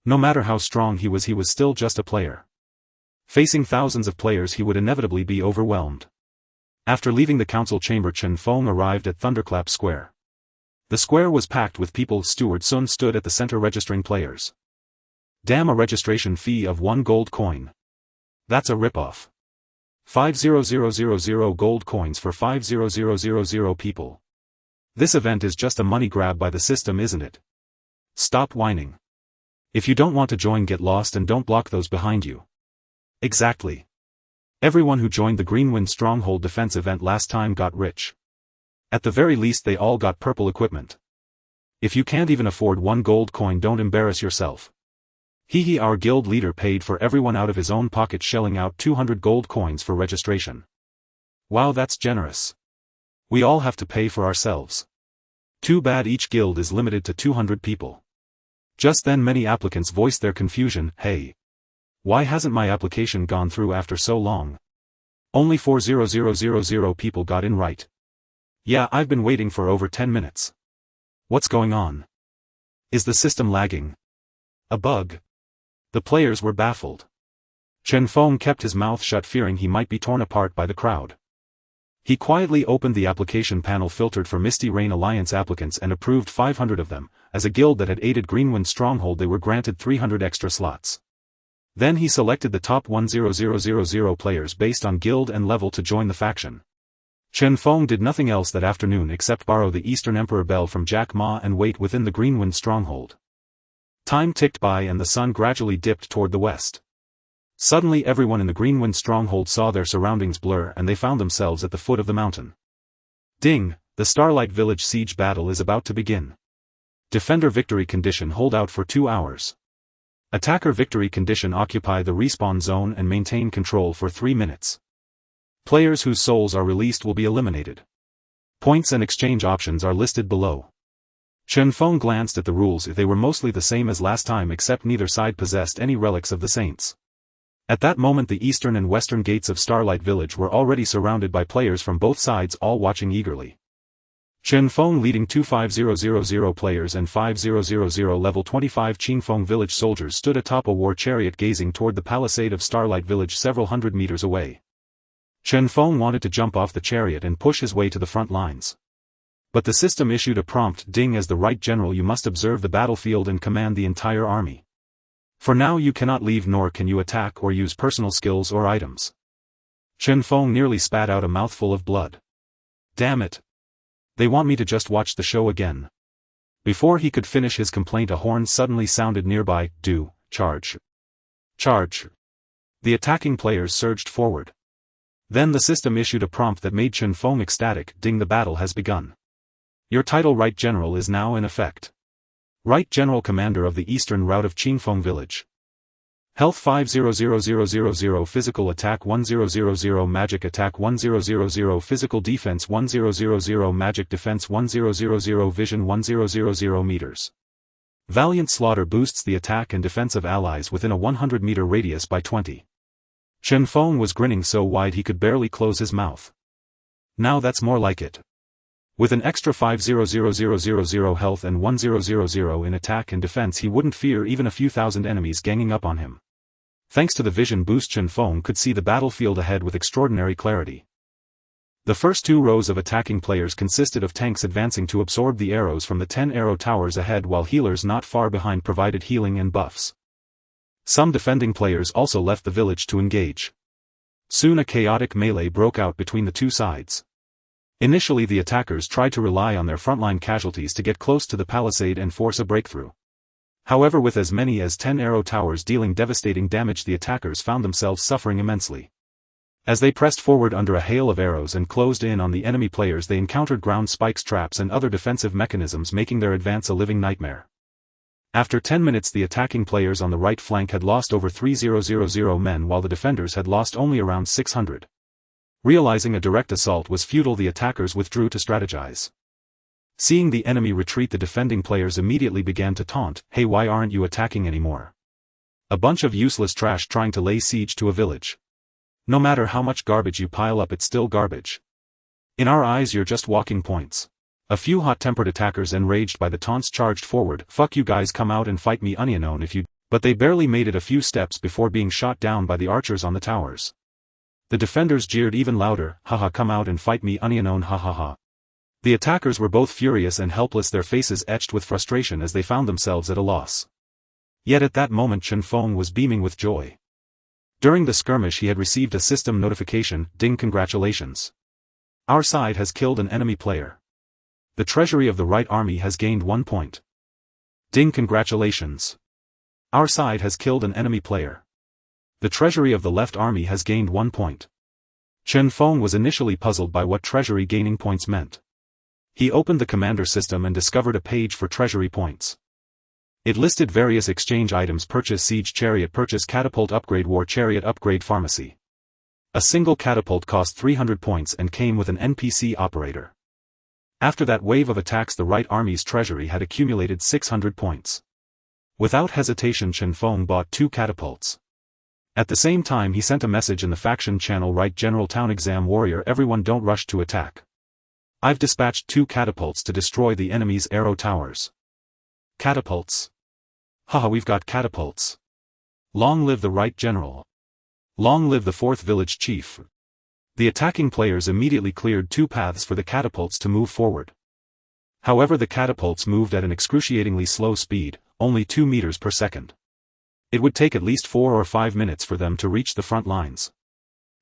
No matter how strong he was still just a player. Facing thousands of players he would inevitably be overwhelmed. After leaving the council chamber Chen Feng arrived at Thunderclap Square. The square was packed with people. Steward Sun stood at the center registering players. "Damn, a registration fee of 1 gold coin. That's a ripoff. 50000 gold coins for 50000 people. This event is just a money grab by the system, isn't it? Stop whining. If you don't want to join, get lost and don't block those behind you." Exactly. Everyone who joined the Greenwind Stronghold defense event last time got rich. At the very least they all got purple equipment. If you can't even afford 1 gold coin, don't embarrass yourself. Hee, our guild leader paid for everyone out of his own pocket, shelling out 200 gold coins for registration. Wow, that's generous. We all have to pay for ourselves. Too bad each guild is limited to 200 people. Just then many applicants voiced their confusion. "Hey. Why hasn't my application gone through after so long? Only 40000 people got in, right? Yeah, I've been waiting for over 10 minutes. What's going on? Is the system lagging? A bug?" The players were baffled. Chen Feng kept his mouth shut, fearing he might be torn apart by the crowd. He quietly opened the application panel, filtered for Misty Rain Alliance applicants and approved 500 of them. As a guild that had aided Greenwind Stronghold they were granted 300 extra slots. Then he selected the top 10000 players based on guild and level to join the faction. Chen Feng did nothing else that afternoon except borrow the Eastern Emperor bell from Jack Ma and wait within the Greenwind Stronghold. Time ticked by and the sun gradually dipped toward the west. Suddenly everyone in the Greenwind Stronghold saw their surroundings blur and they found themselves at the foot of the mountain. "Ding, The Starlight Village siege battle is about to begin. Defender victory condition hold out for 2 hours. Attacker victory condition occupy the respawn zone and maintain control for 3 minutes. Players whose souls are released will be eliminated. Points and exchange options are listed below. Chen Feng glanced at the rules. They were mostly the same as last time except neither side possessed any relics of the saints. At that moment the eastern and western gates of Starlight Village were already surrounded by players from both sides, all watching eagerly. Chen Feng leading 25000 players and 5000 level 25 Qingfeng village soldiers stood atop a war chariot gazing toward the palisade of Starlight Village several hundred meters away. Chen Feng wanted to jump off the chariot and push his way to the front lines. But the system issued a prompt: ding, as the right general you must observe the battlefield and command the entire army. For now you cannot leave nor can you attack or use personal skills or items. Chen Feng nearly spat out a mouthful of blood. Damn it. They want me to just watch the show again. Before he could finish his complaint a horn suddenly sounded nearby. Do, charge. Charge. The attacking players surged forward. Then the system issued a prompt that made Chen Feng ecstatic: ding, the battle has begun. Your title Right General is now in effect. Right General Commander of the Eastern Route of Qingfeng Village. Health 500000, Physical Attack 1000, Magic Attack 1000, Physical Defense 1000, Magic Defense 1000, Vision 1000 meters. Valiant Slaughter boosts the attack and defense of allies within a 100-meter radius by 20. Chen Feng was grinning so wide he could barely close his mouth. Now that's more like it. With an extra 500000 health and 1000 in attack and defense, he wouldn't fear even a few thousand enemies ganging up on him. Thanks to the vision boost, Chen Feng could see the battlefield ahead with extraordinary clarity. The first 2 rows of attacking players consisted of tanks advancing to absorb the arrows from the 10 arrow towers ahead, while healers not far behind provided healing and buffs. Some defending players also left the village to engage. Soon a chaotic melee broke out between the 2 sides. Initially the attackers tried to rely on their frontline casualties to get close to the palisade and force a breakthrough. However, with as many as 10 arrow towers dealing devastating damage, the attackers found themselves suffering immensely. As they pressed forward under a hail of arrows and closed in on the enemy players, they encountered ground spikes, traps and other defensive mechanisms, making their advance a living nightmare. After 10 minutes the attacking players on the right flank had lost over 3000 men, while the defenders had lost only around 600. Realizing a direct assault was futile, the attackers withdrew to strategize. Seeing the enemy retreat, the defending players immediately began to taunt: hey, why aren't you attacking anymore? A bunch of useless trash trying to lay siege to a village. No matter how much garbage you pile up, it's still garbage. In our eyes you're just walking points. A few hot-tempered attackers, enraged by the taunts, charged forward. Fuck you guys, come out and fight me unknown if you... But they barely made it a few steps before being shot down by the archers on the towers. The defenders jeered even louder: haha, come out and fight me unknown, ha ha ha. The attackers were both furious and helpless, their faces etched with frustration as they found themselves at a loss. Yet at that moment Chen Feng was beaming with joy. During the skirmish he had received a system notification: ding, congratulations. Our side has killed an enemy player. The treasury of the right army has gained 1 point. Ding, congratulations. Our side has killed an enemy player. The treasury of the left army has gained 1 point. Chen Feng was initially puzzled by what treasury gaining points meant. He opened the commander system and discovered a page for treasury points. It listed various exchange items: purchase siege chariot, purchase catapult upgrade, war chariot upgrade, pharmacy. A single catapult cost 300 points and came with an NPC operator. After that wave of attacks the right army's treasury had accumulated 600 points. Without hesitation Chen Feng bought 2 catapults. At the same time he sent a message in the faction channel: Right General Town Exam Warrior, everyone don't rush to attack. I've dispatched 2 catapults to destroy the enemy's arrow towers. Catapults. Haha, we've got catapults. Long live the Right General. Long live the 4th Village Chief. The attacking players immediately cleared 2 paths for the catapults to move forward. However, the catapults moved at an excruciatingly slow speed, only 2 meters per second. It would take at least 4 or 5 minutes for them to reach the front lines.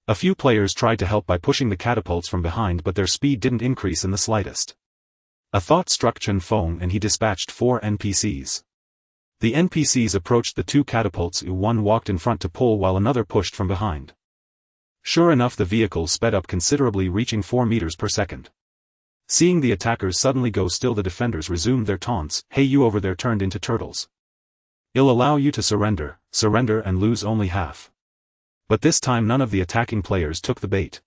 A few players tried to help by pushing the catapults from behind, but their speed didn't increase in the slightest. A thought struck Chen Feng and he dispatched 4 NPCs. The NPCs approached the 2 catapults. One walked in front to pull while another pushed from behind. Sure enough, the vehicles sped up considerably, reaching 4 meters per second. Seeing the attackers suddenly go still, the defenders resumed their taunts. Hey, you over there turned into turtles. I'll allow you to surrender and lose only half. But this time none of the attacking players took the bait.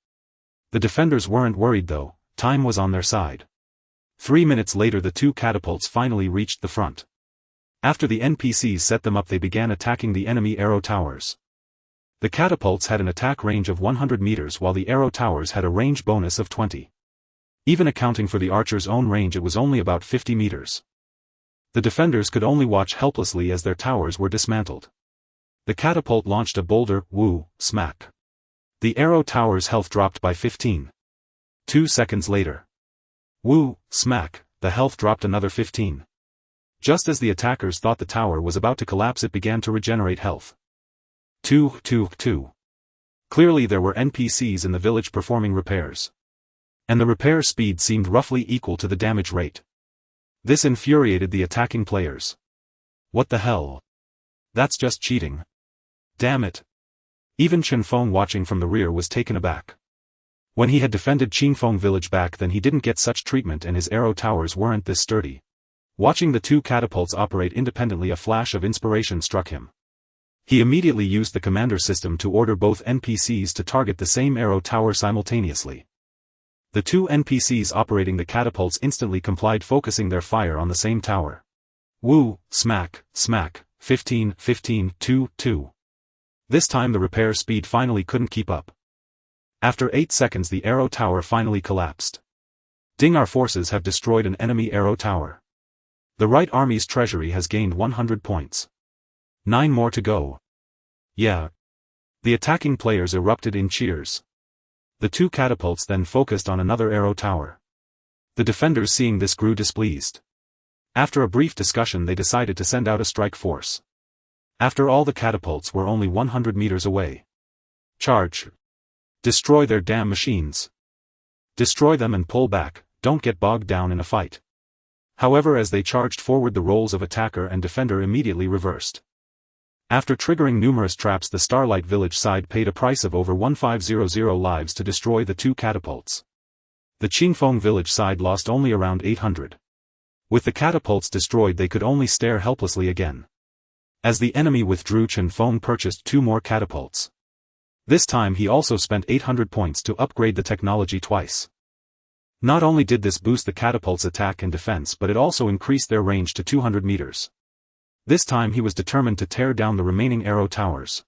The defenders weren't worried though, time was on their side. 3 minutes later the two catapults finally reached the front. After the NPCs set them up, they began attacking the enemy arrow towers. The catapults had an attack range of 100 meters while the arrow towers had a range bonus of 20. Even accounting for the archer's own range, it was only about 50 meters. The defenders could only watch helplessly as their towers were dismantled. The catapult launched a boulder, whoo, smack. The arrow tower's health dropped by 15. 2 seconds later. Whoo, smack, the health dropped another 15. Just as the attackers thought the tower was about to collapse, it began to regenerate health. 2. Clearly there were NPCs in the village performing repairs. And the repair speed seemed roughly equal to the damage rate. This infuriated the attacking players. What the hell? That's just cheating. Damn it. Even Chen Feng, watching from the rear, was taken aback. When he had defended Chen Feng village back then, he didn't get such treatment and his arrow towers weren't this sturdy. Watching the two catapults operate independently, a flash of inspiration struck him. He immediately used the commander system to order both NPCs to target the same arrow tower simultaneously. The two NPCs operating the catapults instantly complied, focusing their fire on the same tower. Woo, smack, 15, 2. This time the repair speed finally couldn't keep up. After 8 seconds the arrow tower finally collapsed. Ding, our forces have destroyed an enemy arrow tower. The right army's treasury has gained 100 points. 9 more to go. Yeah. The attacking players erupted in cheers. The two catapults then focused on another arrow tower. The defenders, seeing this, grew displeased. After a brief discussion they decided to send out a strike force. After all, the catapults were only 100 meters away. Charge. Destroy their damn machines. Destroy them and pull back, don't get bogged down in a fight. However, as they charged forward, the roles of attacker and defender immediately reversed. After triggering numerous traps, the Starlight Village side paid a price of over 1500 lives to destroy the two catapults. The Chen Feng village side lost only around 800. With the catapults destroyed, they could only stare helplessly again. As the enemy withdrew, Chen Feng purchased 2 more catapults. This time he also spent 800 points to upgrade the technology twice. Not only did this boost the catapults' attack and defense, but it also increased their range to 200 meters. This time he was determined to tear down the remaining arrow towers.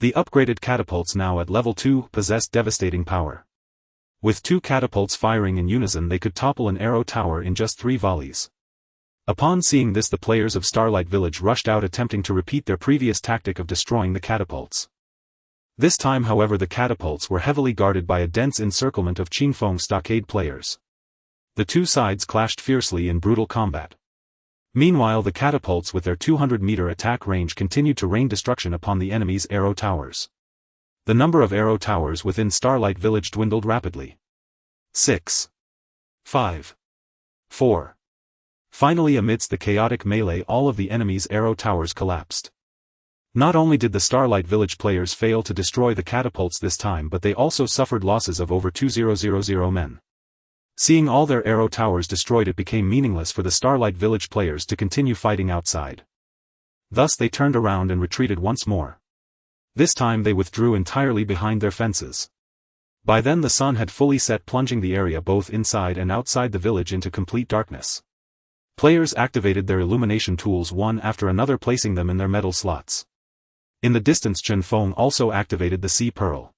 The upgraded catapults, now at level 2, possessed devastating power. With 2 catapults firing in unison, they could topple an arrow tower in just 3 volleys. Upon seeing this, the players of Starlight Village rushed out, attempting to repeat their previous tactic of destroying the catapults. This time, however, the catapults were heavily guarded by a dense encirclement of Chen Feng stockade players. The two sides clashed fiercely in brutal combat. Meanwhile, the catapults with their 200-meter attack range continued to rain destruction upon the enemy's arrow towers. The number of arrow towers within Starlight Village dwindled rapidly. 6. 5. 4. Finally, amidst the chaotic melee, all of the enemy's arrow towers collapsed. Not only did the Starlight Village players fail to destroy the catapults this time, but they also suffered losses of over 2000 men. Seeing all their arrow towers destroyed, it became meaningless for the Starlight Village players to continue fighting outside. Thus they turned around and retreated once more. This time they withdrew entirely behind their fences. By then the sun had fully set, plunging the area both inside and outside the village into complete darkness. Players activated their illumination tools one after another, placing them in their metal slots. In the distance, Chen Feng also activated the Sea Pearl.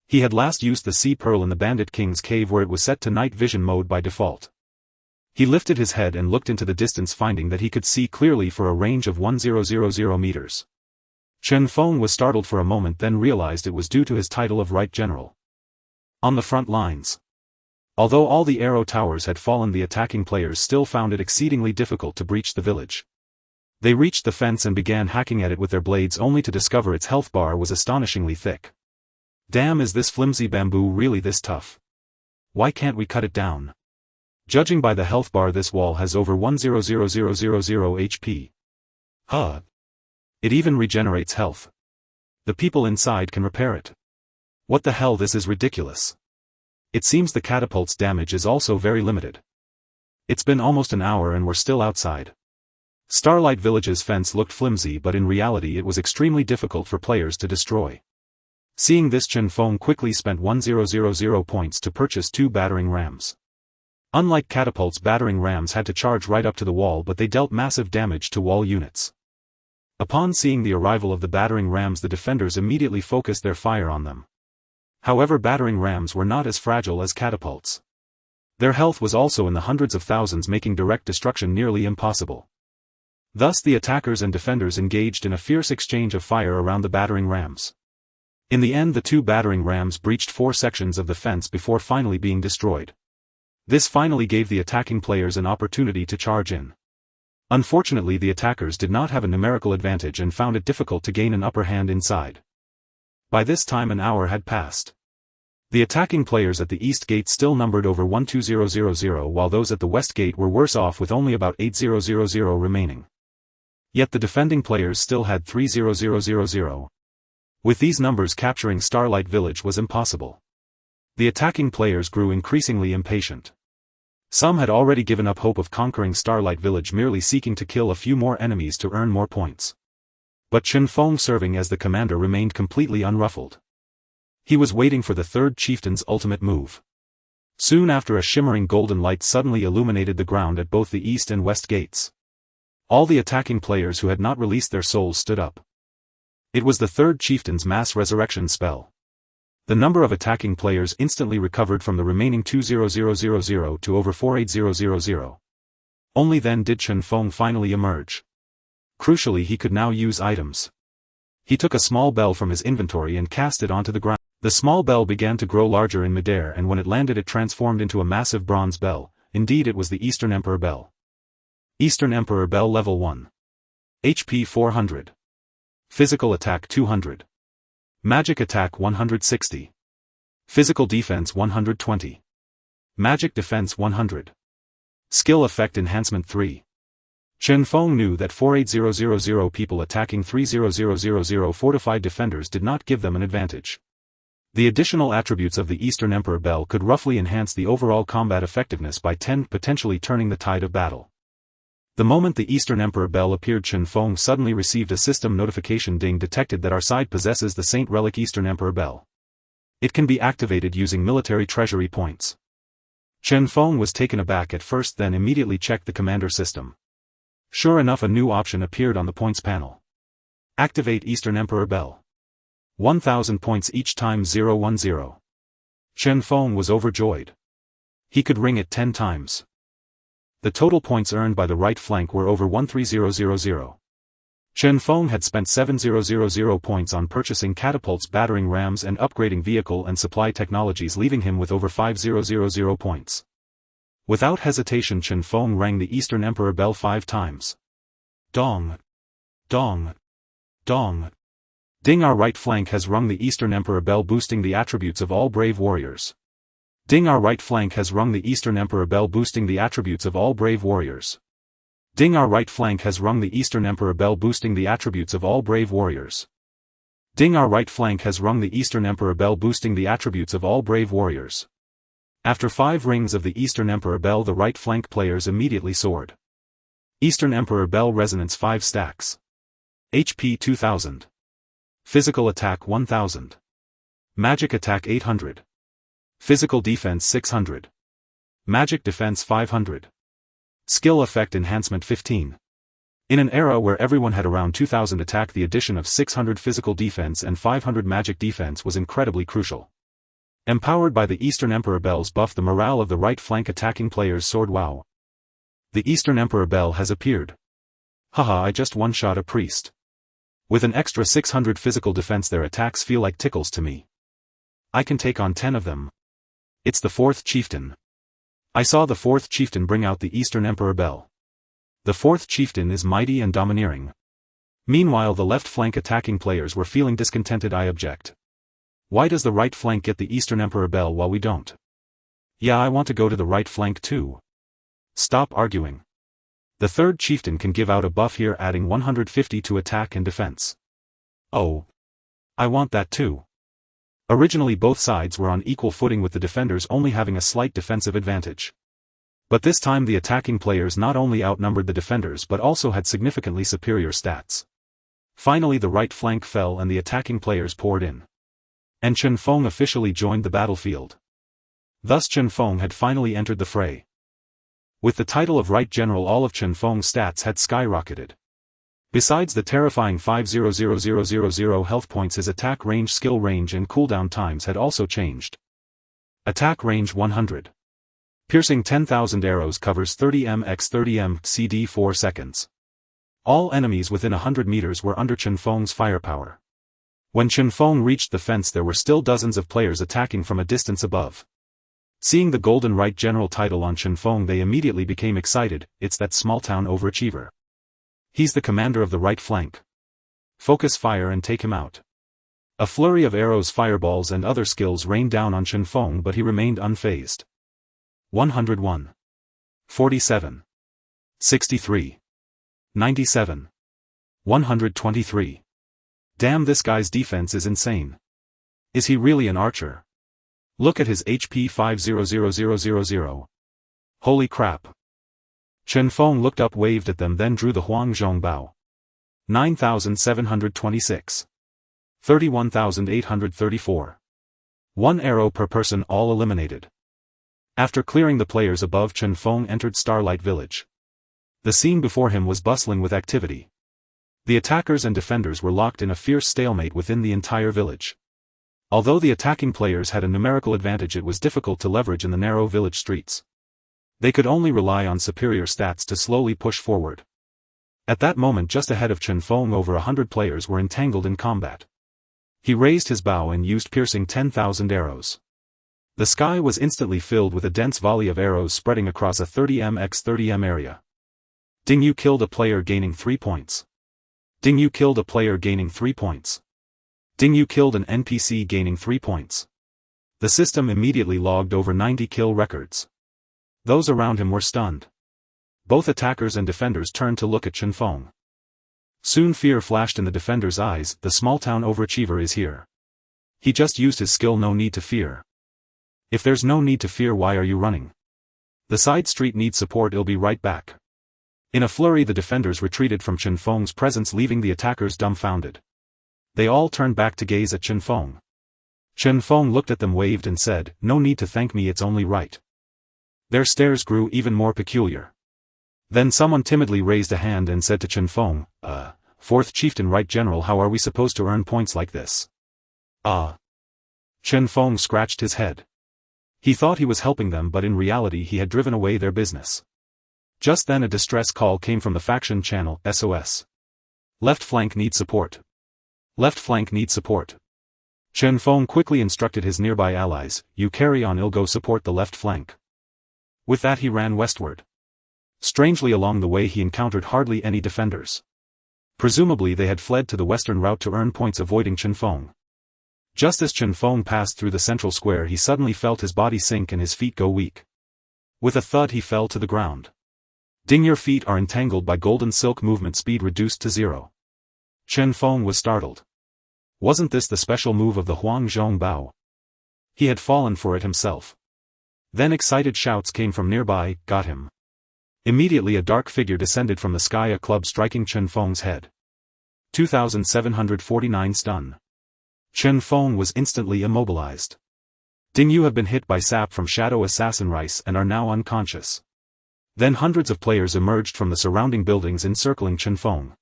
He had last used the Sea Pearl in the Bandit King's cave, where it was set to night vision mode by default. He lifted his head and looked into the distance, finding that he could see clearly for a range of 1000 meters. Chen Feng was startled for a moment, then realized it was due to his title of Right General. On the front lines. Although all the arrow towers had fallen, the attacking players still found it exceedingly difficult to breach the village. They reached the fence and began hacking at it with their blades, only to discover its health bar was astonishingly thick. Damn, is this flimsy bamboo really this tough? Why can't we cut it down? Judging by the health bar, this wall has over 100000 HP. Huh. It even regenerates health. The people inside can repair it. What the hell, this is ridiculous. It seems the catapult's damage is also very limited. It's been almost an hour and we're still outside. Starlight Village's fence looked flimsy, but in reality it was extremely difficult for players to destroy. Seeing this, Chen Feng quickly spent 1000 points to purchase 2 battering rams. Unlike catapults, battering rams had to charge right up to the wall, but they dealt massive damage to wall units. Upon seeing the arrival of the battering rams, the defenders immediately focused their fire on them. However, battering rams were not as fragile as catapults. Their health was also in the hundreds of thousands, making direct destruction nearly impossible. Thus the attackers and defenders engaged in a fierce exchange of fire around the battering rams. In the end, the 2 battering rams breached 4 sections of the fence before finally being destroyed. This finally gave the attacking players an opportunity to charge in. Unfortunately, the attackers did not have a numerical advantage and found it difficult to gain an upper hand inside. By this time an hour had passed. The attacking players at the east gate still numbered over 12000, while those at the west gate were worse off with only about 8000 remaining. Yet the defending players still had 3000. With these numbers, capturing Starlight Village was impossible. The attacking players grew increasingly impatient. Some had already given up hope of conquering Starlight Village, merely seeking to kill a few more enemies to earn more points. But Chen Feng, serving as the commander, remained completely unruffled. He was waiting for the 3rd chieftain's ultimate move. Soon after, a shimmering golden light suddenly illuminated the ground at both the east and west gates. All the attacking players who had not released their souls stood up. It was the 3rd chieftain's mass resurrection spell. The number of attacking players instantly recovered from the remaining 20000 to over 48000. Only then did Chen Feng finally emerge. Crucially, he could now use items. He took a small bell from his inventory and cast it onto the ground. The small bell began to grow larger in midair, and when it landed it transformed into a massive bronze bell. Indeed, it was the Eastern Emperor Bell. Eastern Emperor Bell Level 1. HP 400. Physical Attack 200. Magic Attack 160. Physical Defense 120. Magic Defense 100. Skill Effect Enhancement 3. Chen Feng knew that 48000 people attacking 3000 fortified defenders did not give them an advantage. The additional attributes of the Eastern Emperor Bell could roughly enhance the overall combat effectiveness by 10, potentially turning the tide of battle. The moment the Eastern Emperor Bell appeared, Chen Feng suddenly received a system notification: ding, detected that our side possesses the Saint Relic Eastern Emperor Bell. It can be activated using military treasury points. Chen Feng was taken aback at first, then immediately checked the commander system. Sure enough, a new option appeared on the points panel. Activate Eastern Emperor Bell. 1000 points each time 010. Chen Feng was overjoyed. He could ring it 10 times. The total points earned by the right flank were over 13000. Chen Feng had spent 7000 points on purchasing catapults, battering rams, and upgrading vehicle and supply technologies, leaving him with over 5000 points. Without hesitation, Chen Feng rang the Eastern Emperor Bell 5 times. Dong. Dong. Dong. Ding, our right flank has rung the Eastern Emperor Bell, boosting the attributes of all brave warriors. Ding, our right flank has rung the Eastern Emperor Bell, boosting the attributes of all brave warriors. Ding, our right flank has rung the Eastern Emperor Bell, boosting the attributes of all brave warriors. Ding, our right flank has rung the Eastern Emperor Bell, boosting the attributes of all brave warriors. After 5 rings of the Eastern Emperor Bell, the right flank players immediately soared. Eastern Emperor Bell Resonance 5 stacks. HP 2000. Physical Attack 1000. Magic Attack 800. Physical Defense 600. Magic Defense 500. Skill Effect Enhancement 15. In an era where everyone had around 2000 attack, the addition of 600 physical defense and 500 magic defense was incredibly crucial. Empowered by the Eastern Emperor Bell's buff, the morale of the right flank attacking players soared. Wow. The Eastern Emperor Bell has appeared. Haha, I just one-shot a priest. With an extra 600 physical defense, their attacks feel like tickles to me. I can take on 10 of them. It's the 4th chieftain. I saw the 4th chieftain bring out the Eastern Emperor Bell. The 4th chieftain is mighty and domineering. Meanwhile, the left flank attacking players were feeling discontented. I object. Why does the right flank get the Eastern Emperor Bell while we don't? Yeah, I want to go to the right flank too. Stop arguing. The 3rd chieftain can give out a buff here, adding 150 to attack and defense. Oh. I want that too. Originally both sides were on equal footing with the defenders only having a slight defensive advantage. But this time the attacking players not only outnumbered the defenders but also had significantly superior stats. Finally the right flank fell and the attacking players poured in. And Chen Feng officially joined the battlefield. Thus Chen Feng had finally entered the fray. With the title of Right General, all of Chen Feng's stats had skyrocketed. Besides the terrifying 5,000,000 health points, his attack range, skill range and cooldown times had also changed. Attack range 100. Piercing 10,000 arrows, covers 30m x 30m CD 4 seconds. All enemies within 100 meters were under Chen Feng's firepower. When Chen Feng reached the fence there were still dozens of players attacking from a distance above. Seeing the golden Right General title on Chen Feng they immediately became excited. It's that small-town overachiever. He's the commander of the right flank. Focus fire and take him out. A flurry of arrows, fireballs and other skills rained down on Chen Feng but he remained unfazed. 101. 47. 63. 97. 123. Damn, this guy's defense is insane. Is he really an archer? Look at his HP 5,000,000. Holy crap. Chen Feng looked up, waved at them, then drew the Huangzhong bow. 9,726. 31,834. 1 arrow per person, all eliminated. After clearing the players above, Chen Feng entered Starlight Village. The scene before him was bustling with activity. The attackers and defenders were locked in a fierce stalemate within the entire village. Although the attacking players had a numerical advantage, it was difficult to leverage in the narrow village streets. They could only rely on superior stats to slowly push forward. At that moment, just ahead of Chen Feng, over 100 players were entangled in combat. He raised his bow and used piercing 10,000 arrows. The sky was instantly filled with a dense volley of arrows spreading across a 30m x 30m area. Ding, you killed a player, gaining 3 points. Ding, you killed a player, gaining 3 points. Ding, you killed an NPC, gaining 3 points. The system immediately logged over 90 kill records. Those around him were stunned. Both attackers and defenders turned to look at Chen Feng. Soon fear flashed in the defender's eyes. The small-town overachiever is here. He just used his skill, no need to fear. If there's no need to fear, why are you running? The side street needs support, it'll be right back. In a flurry the defenders retreated from Chen Feng's presence, leaving the attackers dumbfounded. They all turned back to gaze at Chen Feng. Chen Feng looked at them, waved and said, "No need to thank me, it's only right." Their stares grew even more peculiar. Then someone timidly raised a hand and said to Chen Feng, "Fourth Chieftain, Right General, how are we supposed to earn points like this?" Chen Feng scratched his head. He thought he was helping them, but in reality he had driven away their business. Just then a distress call came from the faction channel. SOS. Left flank needs support. Left flank needs support. Chen Feng quickly instructed his nearby allies, "You carry on, I'll go support the left flank." With that he ran westward. Strangely, along the way he encountered hardly any defenders. Presumably they had fled to the western route to earn points, avoiding Chen Feng. Just as Chen Feng passed through the central square he suddenly felt his body sink and his feet go weak. With a thud he fell to the ground. Ding, your feet are entangled by golden silk, movement speed reduced to 0. Chen Feng was startled. Wasn't this the special move of the Huangzhong Bao? He had fallen for it himself. Then excited shouts came from nearby, "Got him." Immediately a dark figure descended from the sky, a club striking Chen Feng's head. 2,749 stun. Chen Feng was instantly immobilized. "Ding, you have been hit by sap from Shadow Assassin Rice and are now unconscious." Then hundreds of players emerged from the surrounding buildings encircling Chen Feng.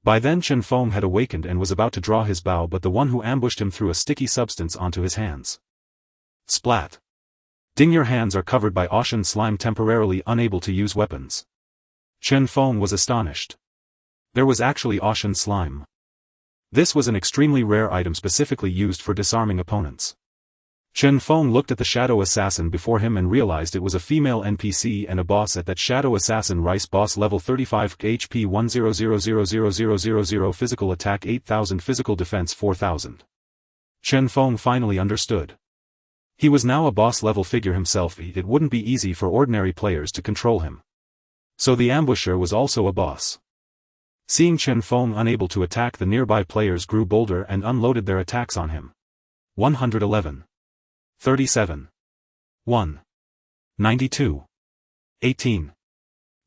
By then Chen Feng had awakened and was about to draw his bow, but the one who ambushed him threw a sticky substance onto his hands. Splat. "Ding, your hands are covered by ocean slime, temporarily unable to use weapons." Chen Feng was astonished. There was actually ocean slime. This was an extremely rare item specifically used for disarming opponents. Chen Feng looked at the Shadow Assassin before him and realized it was a female NPC and a boss at that. Shadow Assassin Rice, boss level 35, HP 1000000, physical attack 8000, physical defense 4000. Chen Feng finally understood. He was now a boss level figure himself. It wouldn't be easy for ordinary players to control him. So the ambusher was also a boss. Seeing Chen Feng unable to attack, the nearby players grew bolder and unloaded their attacks on him. 111. 37. 1. 92. 18.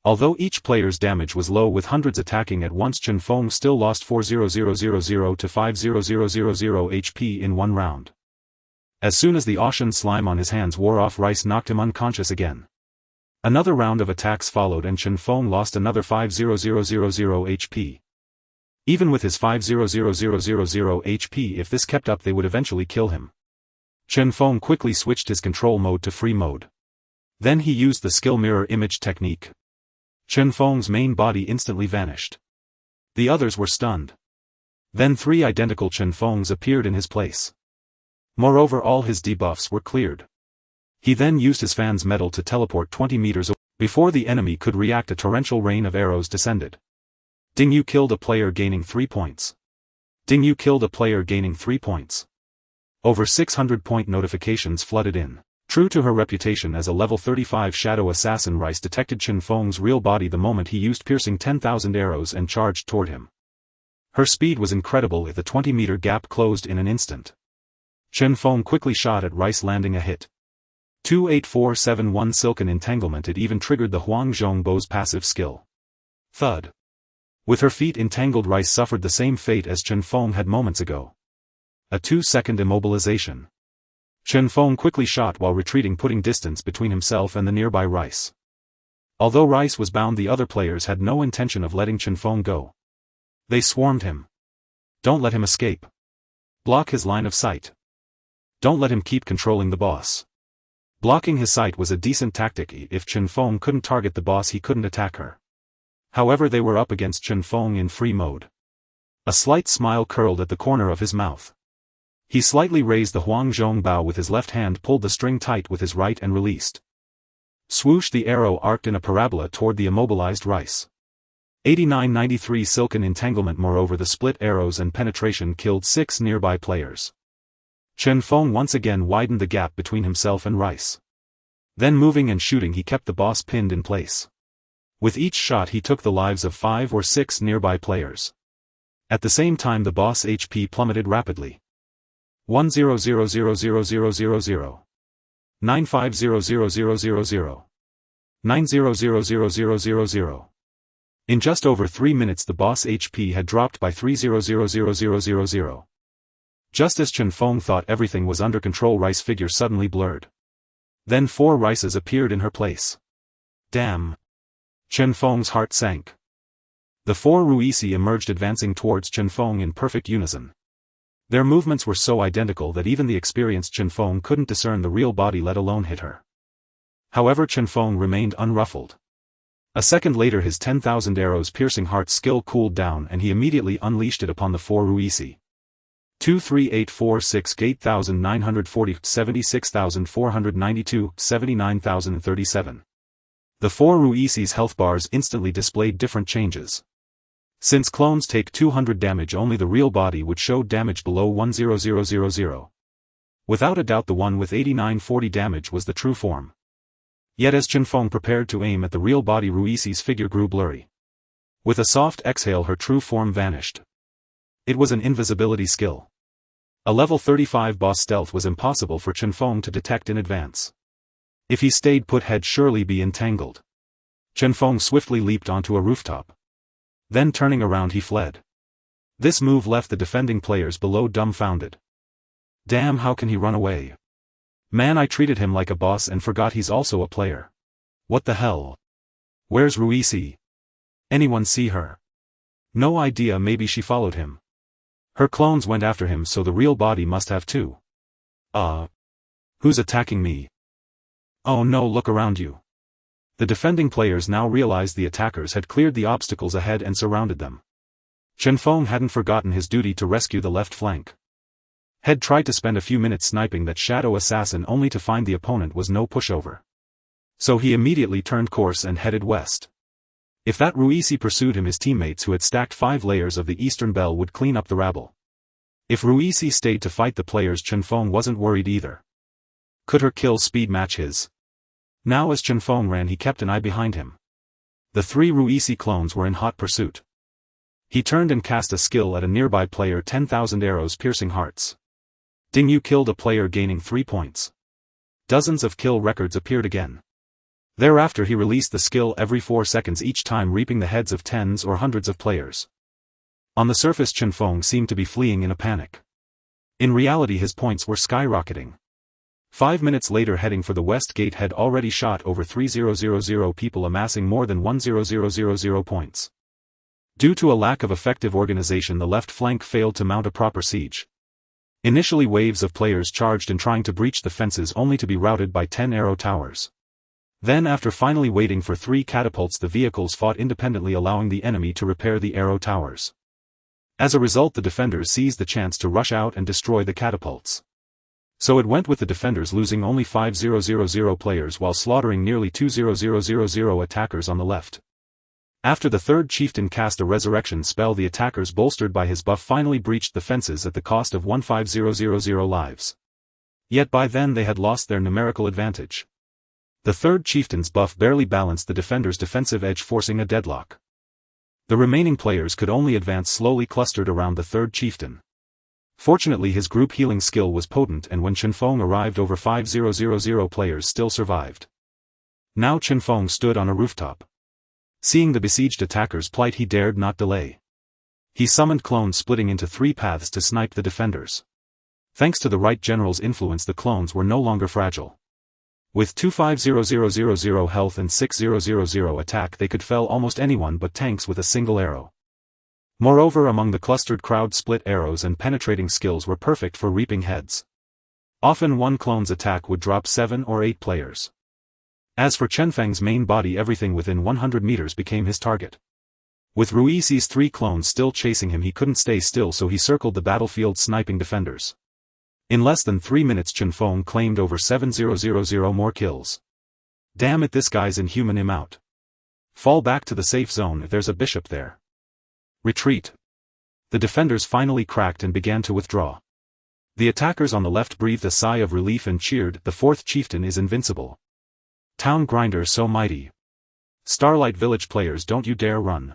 Although each player's damage was low with hundreds attacking at once, Chen Feng still lost 4,000 to 5,000 HP in one round. As soon as the ocean slime on his hands wore off, Rice knocked him unconscious again. Another round of attacks followed and Chen Feng lost another 5,000 HP. Even with his 5,000 HP, if this kept up they would eventually kill him. Chen Feng quickly switched his control mode to free mode. Then he used the skill mirror image technique. Chen Feng's main body instantly vanished. The others were stunned. Then 3 identical Chen Fengs appeared in his place. Moreover, all his debuffs were cleared. He then used his fan's metal to teleport 20 meters away. Before the enemy could react, a torrential rain of arrows descended. Ding Yu killed a player, gaining 3 points. Ding Yu killed a player, gaining 3 points. Over 600 point notifications flooded in. True to her reputation as a level 35 shadow assassin, Rice detected Chen Feng's real body the moment he used piercing 10,000 arrows and charged toward him. Her speed was incredible. If the 20-meter gap closed in an instant. Chen Feng quickly shot at Rice, landing a hit. 28471 Silken Entanglement. It even triggered the Huang Zhongbou's passive skill. Thud. With her feet entangled, Rice suffered the same fate as Chen Feng had moments ago. A 2-second immobilization. Chen Feng quickly shot while retreating, putting distance between himself and the nearby Rice. Although Rice was bound, the other players had no intention of letting Chen Feng go. They swarmed him. Don't let him escape. Block his line of sight. Don't let him keep controlling the boss. Blocking his sight was a decent tactic. If Chen Feng couldn't target the boss, he couldn't attack her. However, they were up against Chen Feng in free mode. A slight smile curled at the corner of his mouth. He slightly raised the Huang Zhongbao with his left hand, pulled the string tight with his right and released. Swoosh! The arrow arced in a parabola toward the immobilized Rice. 8993 Silken Entanglement. Moreover, the split arrows and penetration killed 6 nearby players. Chen Feng once again widened the gap between himself and Rice. Then moving and shooting, he kept the boss pinned in place. With each shot he took the lives of 5 or 6 nearby players. At the same time the boss HP plummeted rapidly. 1000000 9500000 9000000. In just over 3 minutes the boss HP had dropped by 3000000. Just as Chen Feng thought everything was under control, Rice's figure suddenly blurred. Then 4 Rices appeared in her place. Damn! Chen Feng's heart sank. The 4 Ruisi emerged, advancing towards Chen Feng in perfect unison. Their movements were so identical that even the experienced Chen Feng couldn't discern the real body, let alone hit her. However, Chen Feng remained unruffled. A second later his 10,000 arrows piercing heart skill cooled down and he immediately unleashed it upon the 4 Ruisi. 23846 8940 76492 79037. The 4 Ruisi's health bars instantly displayed different changes. Since clones take 200 damage, only the real body would show damage below 10000. Without a doubt the one with 8940 damage was the true form. Yet as Chen Feng prepared to aim at the real body, Ruisi's figure grew blurry. With a soft exhale her true form vanished. It was an invisibility skill. A level 35 boss stealth was impossible for Chen Feng to detect in advance. If he stayed put, he'd surely be entangled. Chen Feng swiftly leaped onto a rooftop. Then turning around he fled. This move left the defending players below dumbfounded. Damn, how can he run away? Man, I treated him like a boss and forgot he's also a player. What the hell? Where's Ruisi? Anyone see her? No idea, maybe she followed him. Her clones went after him, so the real body must have too. Who's attacking me? Oh no, look around you. The defending players now realized the attackers had cleared the obstacles ahead and surrounded them. Chen Feng hadn't forgotten his duty to rescue the left flank. Had tried to spend a few minutes sniping that shadow assassin only to find the opponent was no pushover. So he immediately turned course and headed west. If that Ruisi pursued him, his teammates who had stacked 5 layers of the Eastern Bell would clean up the rabble. If Ruisi stayed to fight the players, Chen Feng wasn't worried either. Could her kill speed match his? Now as Chen Feng ran he kept an eye behind him. The 3 Ruisi clones were in hot pursuit. He turned and cast a skill at a nearby player, 10,000 arrows piercing hearts. Ding Yu killed a player gaining 3 points. Dozens of kill records appeared again. Thereafter he released the skill every 4 seconds each time, reaping the heads of tens or hundreds of players. On the surface Chen Feng seemed to be fleeing in a panic. In reality his points were skyrocketing. 5 minutes later, heading for the west gate, had already shot over 3,000 people, amassing more than 1,000 points. Due to a lack of effective organization, the left flank failed to mount a proper siege. Initially waves of players charged in trying to breach the fences, only to be routed by 10 arrow towers. Then after finally waiting for 3 catapults, the vehicles fought independently, allowing the enemy to repair the arrow towers. As a result, the defenders seized the chance to rush out and destroy the catapults. So it went with the defenders losing only 5,000 players while slaughtering nearly 2,000 attackers on the left. After the third chieftain cast a resurrection spell, the attackers, bolstered by his buff, finally breached the fences at the cost of 15,000 lives. Yet by then they had lost their numerical advantage. The third chieftain's buff barely balanced the defenders' defensive edge, forcing a deadlock. The remaining players could only advance slowly, clustered around the third chieftain. Fortunately his group healing skill was potent, and when Chen Feng arrived, over 5,000 players still survived. Now Chen Feng stood on a rooftop. Seeing the besieged attackers' plight, he dared not delay. He summoned clones, splitting into 3 paths to snipe the defenders. Thanks to the right general's influence, the clones were no longer fragile. With 25,000 health and 6,000 attack, they could fell almost anyone but tanks with a single arrow. Moreover, among the clustered crowd, split arrows and penetrating skills were perfect for reaping heads. Often one clone's attack would drop 7 or 8 players. As for Chen Feng's main body, everything within 100 meters became his target. With Hou Yi's 3 clones still chasing him, he couldn't stay still, so he circled the battlefield, sniping defenders. In less than 3 minutes Chen Feng claimed over 7,000 more kills. Damn it, this guy's inhuman. Him out. Fall back to the safe zone if there's a bishop there. Retreat. The defenders finally cracked and began to withdraw. The attackers on the left breathed a sigh of relief and cheered, the fourth chieftain is invincible. Town grinder so mighty. Starlight Village players, don't you dare run.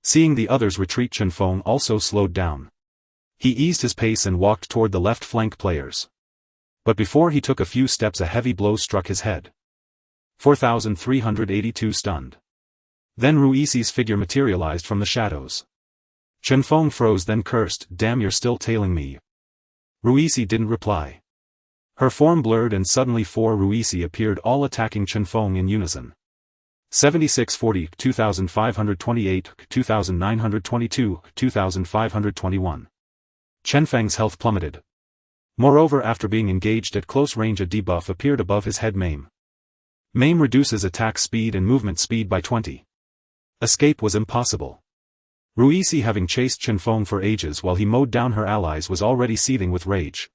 Seeing the others retreat, Chen Feng also slowed down. He eased his pace and walked toward the left flank players. But before he took a few steps, a heavy blow struck his head. 4,382 stunned. Then Hou Yi's figure materialized from the shadows. Chen Feng froze, then cursed, damn, you're still tailing me. Hou Yi didn't reply. Her form blurred and suddenly 4 Hou Yi appeared, all attacking Chen Feng in unison. 7640, 2528, 2922, 2521. Chen Feng's health plummeted. Moreover, after being engaged at close range, a debuff appeared above his head, Maim. Maim reduces attack speed and movement speed by 20. Escape was impossible. Hou Yi, having chased Chen Feng for ages while he mowed down her allies, was already seething with rage.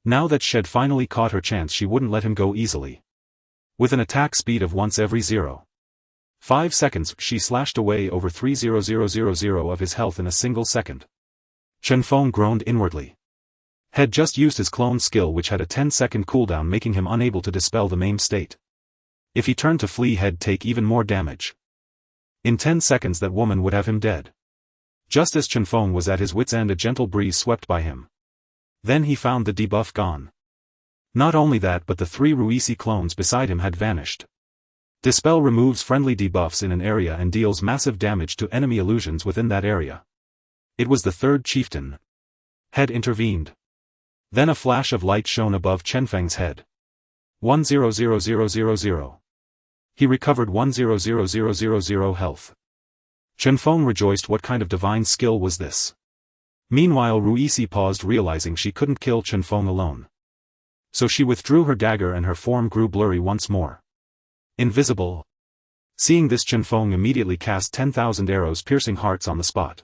Now that she had finally caught her chance, she wouldn't let him go easily. With an attack speed of once every 0.5 seconds, she slashed away over 3,000 of his health in a single second. Chen Feng groaned inwardly. Had just used his clone skill, which had a 10-second cooldown, making him unable to dispel the Maim state. If he turned to flee, he'd take even more damage. In 10 seconds that woman would have him dead. Just as Chen Feng was at his wit's end, a gentle breeze swept by him. Then he found the debuff gone. Not only that, but the 3 Hou Yi clones beside him had vanished. Dispel removes friendly debuffs in an area and deals massive damage to enemy illusions within that area. It was the third chieftain. Had intervened. Then a flash of light shone above Chen Feng's head. 1,000,000. He recovered 1,000,000 health. Chen Feng rejoiced. What kind of divine skill was this? Meanwhile Hou Yi paused, realizing she couldn't kill Chen Feng alone. So she withdrew her dagger and her form grew blurry once more. Invisible. Seeing this, Chen Feng immediately cast 10,000 arrows, piercing hearts on the spot.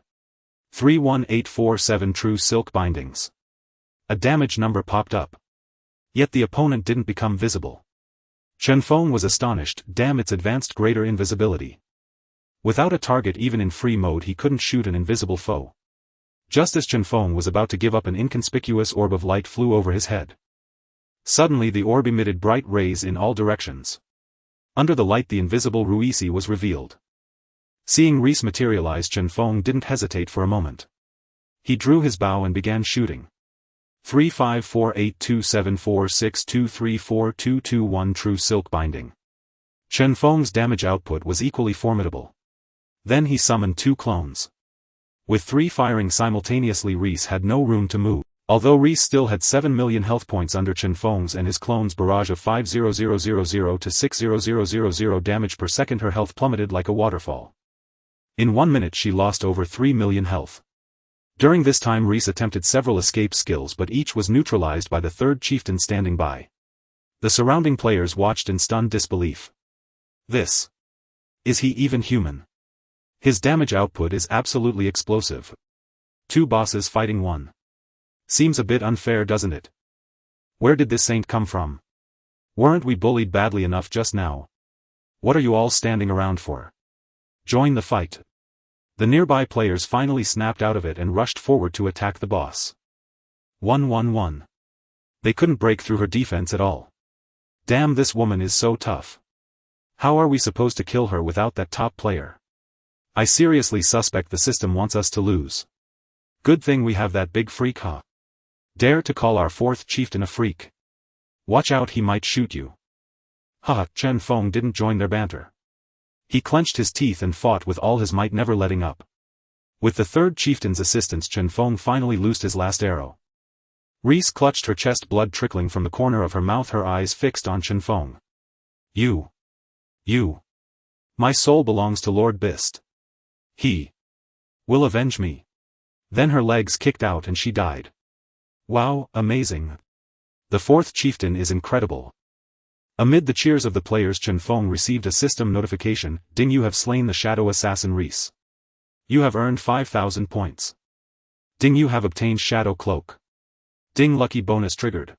31847 true silk bindings. A damage number popped up. Yet the opponent didn't become visible. Chen Feng was astonished. Damn, it's advanced greater invisibility. Without a target, even in free mode, he couldn't shoot an invisible foe. Just as Chen Feng was about to give up, an inconspicuous orb of light flew over his head. Suddenly the orb emitted bright rays in all directions. Under the light, the invisible Hou Yi was revealed. Seeing Reese materialize, Chen Feng didn't hesitate for a moment. He drew his bow and began shooting. 35482746234221 True Silk Binding. Chen Feng's damage output was equally formidable. Then he summoned 2 clones. With 3 firing simultaneously, Reese had no room to move. Although Reese still had 7 million health points under Chen Feng's and his clone's barrage of 50000 to 60000 damage per second, her health plummeted like a waterfall. In 1 minute she lost over 3 million health. During this time Reese attempted several escape skills, but each was neutralized by the 3rd chieftain standing by. The surrounding players watched in stunned disbelief. Is he even human? His damage output is absolutely explosive. 2 bosses fighting 1. Seems a bit unfair, doesn't it? Where did this saint come from? Weren't we bullied badly enough just now? What are you all standing around for? Join the fight. The nearby players finally snapped out of it and rushed forward to attack the boss. 1-1-1. They couldn't break through her defense at all. Damn, this woman is so tough. How are we supposed to kill her without that top player? I seriously suspect the system wants us to lose. Good thing we have that big freak, huh? Dare to call our 4th chieftain a freak. Watch out, he might shoot you. Haha, Chen Feng didn't join their banter. He clenched his teeth and fought with all his might, never letting up. With the 3rd chieftain's assistance, Chen Feng finally loosed his last arrow. Reese clutched her chest, blood trickling from the corner of her mouth, her eyes fixed on Chen Feng. You. My soul belongs to Lord Bist. He will avenge me. Then her legs kicked out and she died. Wow, amazing. The 4th chieftain is incredible. Amid the cheers of the players, Chen Feng received a system notification: Ding, you have slain the shadow assassin Reese. You have earned 5,000 points. Ding, you have obtained Shadow Cloak. Ding, lucky bonus triggered.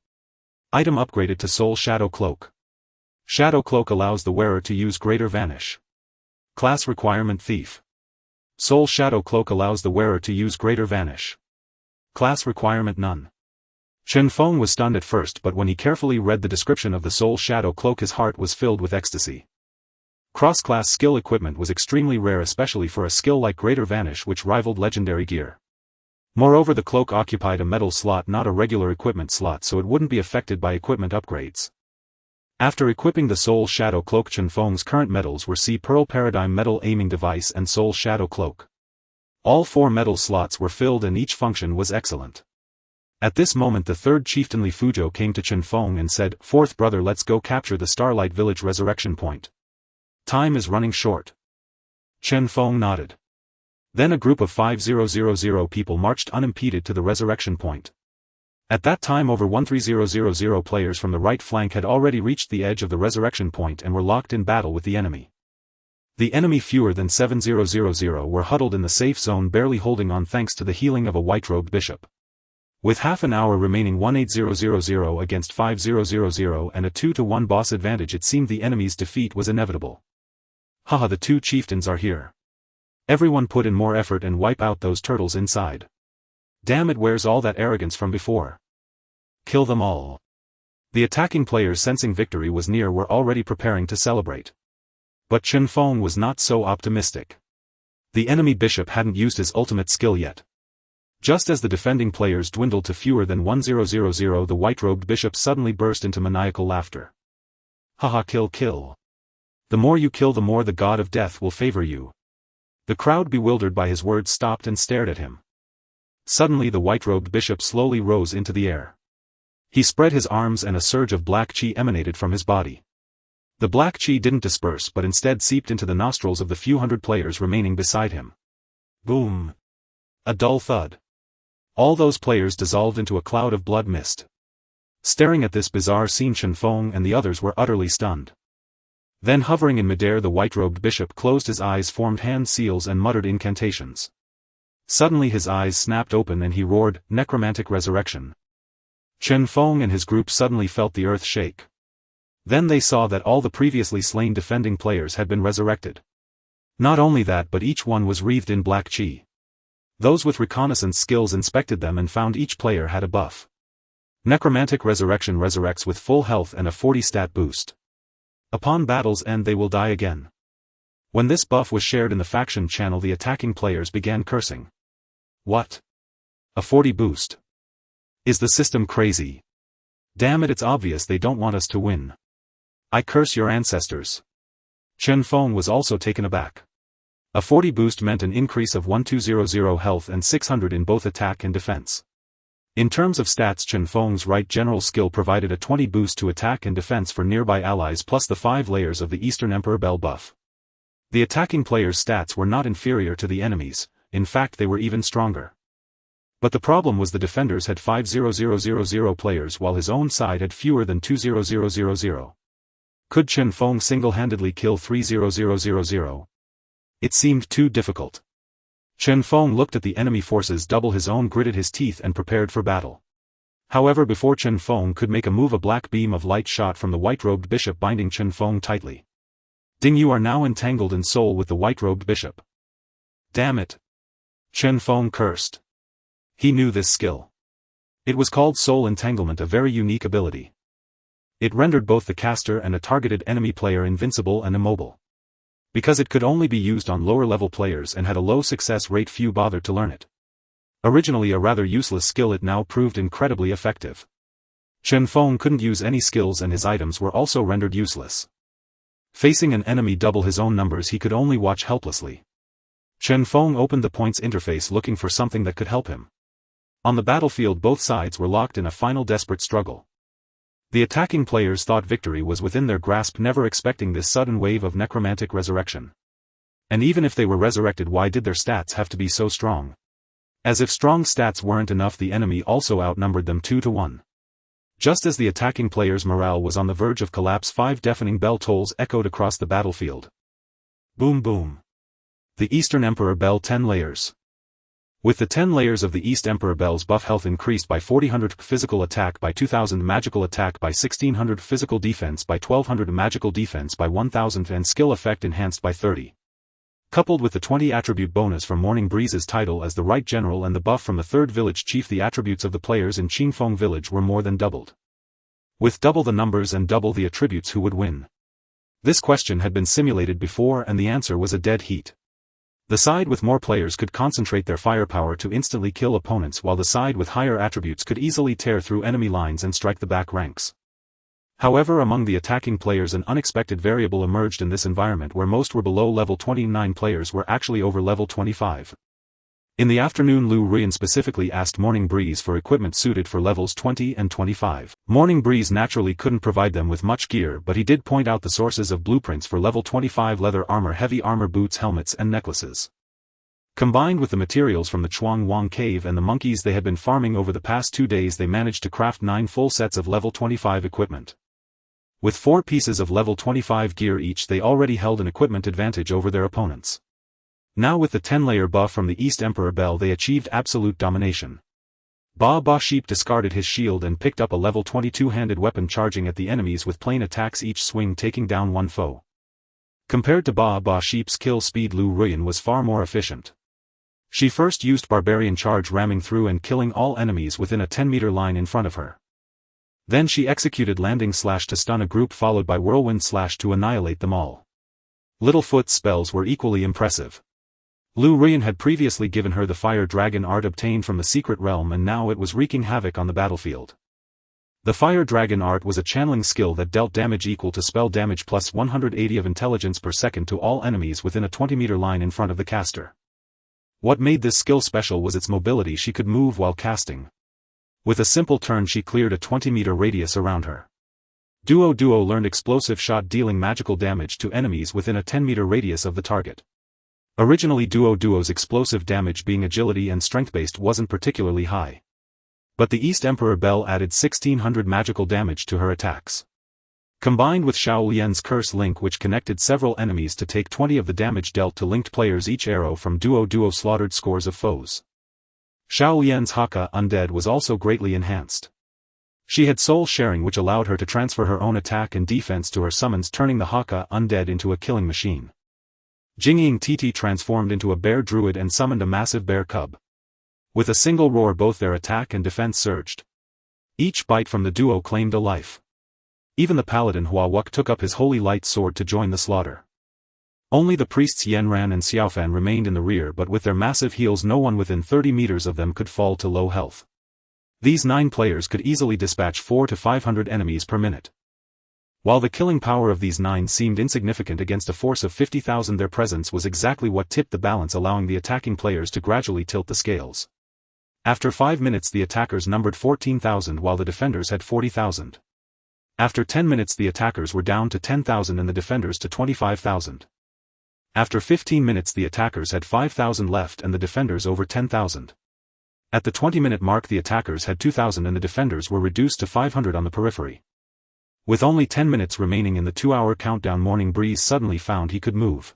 Item upgraded to Soul Shadow Cloak. Shadow Cloak allows the wearer to use Greater Vanish. Class requirement: Thief. Soul Shadow Cloak allows the wearer to use Greater Vanish. Class requirement: None. Chen Feng was stunned at first, but when he carefully read the description of the Soul Shadow Cloak, his heart was filled with ecstasy. Cross-class skill equipment was extremely rare, especially for a skill like Greater Vanish, which rivaled legendary gear. Moreover, the cloak occupied a metal slot, not a regular equipment slot, so it wouldn't be affected by equipment upgrades. After equipping the Soul Shadow Cloak, Chen Feng's current medals were C Pearl Paradigm Metal Aiming Device and Soul Shadow Cloak. All 4 metal slots were filled and each function was excellent. At this moment the 3rd chieftain Li Fuzhou came to Chen Feng and said, 4th brother, let's go capture the Starlight Village resurrection point. Time is running short. Chen Feng nodded. Then a group of 5000 people marched unimpeded to the resurrection point. At that time over 13000 players from the right flank had already reached the edge of the resurrection point and were locked in battle with the enemy. The enemy, fewer than 7000, were huddled in the safe zone, barely holding on thanks to the healing of a white-robed bishop. With half an hour remaining, 18000 against 5000 and a 2-to-1 boss advantage, it seemed the enemy's defeat was inevitable. Haha, the 2 chieftains are here. Everyone put in more effort and wipe out those turtles inside. Damn it, where's all that arrogance from before? Kill them all. The attacking players, sensing victory was near, were already preparing to celebrate. But Chen Feng was not so optimistic. The enemy bishop hadn't used his ultimate skill yet. Just as the defending players dwindled to fewer than 1000, the white-robed bishop suddenly burst into maniacal laughter. Haha, kill. The more you kill, the more the god of death will favor you. The crowd, bewildered by his words, stopped and stared at him. Suddenly the white-robed bishop slowly rose into the air. He spread his arms and a surge of black chi emanated from his body. The black chi didn't disperse but instead seeped into the nostrils of the few hundred players remaining beside him. Boom! A dull thud. All those players dissolved into a cloud of blood mist. Staring at this bizarre scene, Chen Feng and the others were utterly stunned. Then, hovering in midair, the white-robed bishop closed his eyes, formed hand seals and muttered incantations. Suddenly his eyes snapped open and he roared, "Necromantic Resurrection." Chen Feng and his group suddenly felt the earth shake. Then they saw that all the previously slain defending players had been resurrected. Not only that, but each one was wreathed in black chi. Those with reconnaissance skills inspected them and found each player had a buff. Necromantic Resurrection resurrects with full health and a 40 stat boost. Upon battle's end they will die again. When this buff was shared in the faction channel, the attacking players began cursing. What? A 40 boost? Is the system crazy? Damn it, it's obvious they don't want us to win. I curse your ancestors. Chen Feng was also taken aback. A 40 boost meant an increase of 1200 health and 600 in both attack and defense. In terms of stats, Chen Feng's right general skill provided a 20 boost to attack and defense for nearby allies plus the 5 layers of the Eastern Emperor Bell buff. The attacking player's stats were not inferior to the enemy's, in fact they were even stronger. But the problem was the defenders had 50000 players while his own side had fewer than 20000. Could Chen Feng single-handedly kill 30000? It seemed too difficult. Chen Feng looked at the enemy forces double his own, gritted his teeth and prepared for battle. However, before Chen Feng could make a move, a black beam of light shot from the white-robed bishop, binding Chen Feng tightly. Ding, you are now entangled in soul with the white-robed bishop. Damn it. Chen Feng cursed. He knew this skill. It was called soul entanglement, a very unique ability. It rendered both the caster and a targeted enemy player invincible and immobile. Because it could only be used on lower-level players and had a low success rate, few bothered to learn it. Originally a rather useless skill, it now proved incredibly effective. Chen Feng couldn't use any skills and his items were also rendered useless. Facing an enemy double his own numbers, he could only watch helplessly. Chen Feng opened the points interface looking for something that could help him. On the battlefield, both sides were locked in a final desperate struggle. The attacking players thought victory was within their grasp, never expecting this sudden wave of necromantic resurrection. And even if they were resurrected, why did their stats have to be so strong? As if strong stats weren't enough, the enemy also outnumbered them 2-1. Just as the attacking players' morale was on the verge of collapse, 5 deafening bell tolls echoed across the battlefield. Boom boom. The Eastern Emperor Bell 10 layers. With the 10 layers of the East Emperor Bell's buff, health increased by 4000, physical attack by 2000, magical attack by 1600, physical defense by 1200, magical defense by 1000, and skill effect enhanced by 30. Coupled with the 20 attribute bonus from Morning Breeze's title as the right general and the buff from the 3rd village chief, the attributes of the players in Qingfeng village were more than doubled. With double the numbers and double the attributes, who would win? This question had been simulated before and the answer was a dead heat. The side with more players could concentrate their firepower to instantly kill opponents, while the side with higher attributes could easily tear through enemy lines and strike the back ranks. However, among the attacking players an unexpected variable emerged in this environment where most were below level 29, players were actually over level 25. In the afternoon, Hou Yi specifically asked Morning Breeze for equipment suited for levels 20 and 25. Morning Breeze naturally couldn't provide them with much gear, but he did point out the sources of blueprints for level 25 leather armor, heavy armor, boots, helmets and necklaces. Combined with the materials from the Chuang Wang cave and the monkeys they had been farming over the past 2 days, they managed to craft 9 full sets of level 25 equipment. With 4 pieces of level 25 gear each, they already held an equipment advantage over their opponents. Now with the 10-layer buff from the East Emperor Bell, they achieved absolute domination. Ba Sheep discarded his shield and picked up a level 22 handed weapon, charging at the enemies with plain attacks, each swing taking down 1 foe. Compared to Ba Sheep's kill speed, Hou Yi was far more efficient. She first used Barbarian Charge, ramming through and killing all enemies within a 10-meter line in front of her. Then she executed Landing Slash to stun a group, followed by Whirlwind Slash to annihilate them all. Littlefoot's spells were equally impressive. Hou Yi had previously given her the Fire Dragon art obtained from the Secret Realm, and now it was wreaking havoc on the battlefield. The Fire Dragon art was a channeling skill that dealt damage equal to spell damage plus 180 of intelligence per second to all enemies within a 20-meter line in front of the caster. What made this skill special was its mobility. She could move while casting. With a simple turn she cleared a 20-meter radius around her. Duo learned explosive shot, dealing magical damage to enemies within a 10-meter radius of the target. Originally Duo's explosive damage, being agility and strength-based, wasn't particularly high. But the East Emperor Bell added 1600 magical damage to her attacks. Combined with Hou Yi's Curse Link, which connected several enemies to take 20 of the damage dealt to linked players, each arrow from Duo slaughtered scores of foes. Hou Yi's Haka Undead was also greatly enhanced. She had soul sharing, which allowed her to transfer her own attack and defense to her summons, turning the Haka Undead into a killing machine. Jingying Titi transformed into a bear druid and summoned a massive bear cub. With a single roar both their attack and defense surged. Each bite from the duo claimed a life. Even the paladin Hua Wuk took up his holy light sword to join the slaughter. Only the priests Yanran and Xiaofan remained in the rear, but with their massive heals no one within 30 meters of them could fall to low health. These 9 players could easily dispatch 400 to 500 enemies per minute. While the killing power of these 9 seemed insignificant against a force of 50,000, their presence was exactly what tipped the balance, allowing the attacking players to gradually tilt the scales. After 5 minutes the attackers numbered 14,000 while the defenders had 40,000. After 10 minutes the attackers were down to 10,000 and the defenders to 25,000. After 15 minutes the attackers had 5,000 left and the defenders over 10,000. At the 20-minute mark the attackers had 2,000 and the defenders were reduced to 500 on the periphery. With only 10 minutes remaining in the 2-hour countdown, Morning Breeze suddenly found he could move.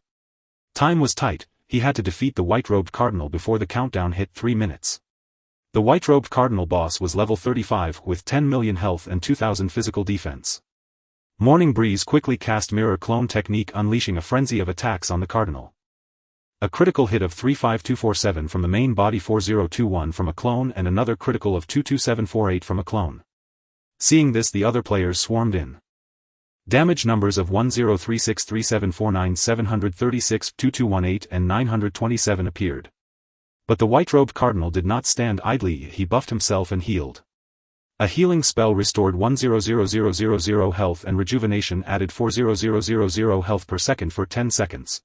Time was tight, he had to defeat the white-robed cardinal before the countdown hit 3 minutes. The white-robed cardinal boss was level 35 with 10 million health and 2,000 physical defense. Morning Breeze quickly cast Mirror Clone technique, unleashing a frenzy of attacks on the cardinal. A critical hit of 35247 from the main body, 4021 from a clone, and another critical of 22748 from a clone. Seeing this, the other players swarmed in. Damage numbers of 10363749 736 2218 and 927 appeared. But the white-robed cardinal did not stand idly, he buffed himself and healed. A healing spell restored 100000 health and rejuvenation added 40000 health per second for 10 seconds.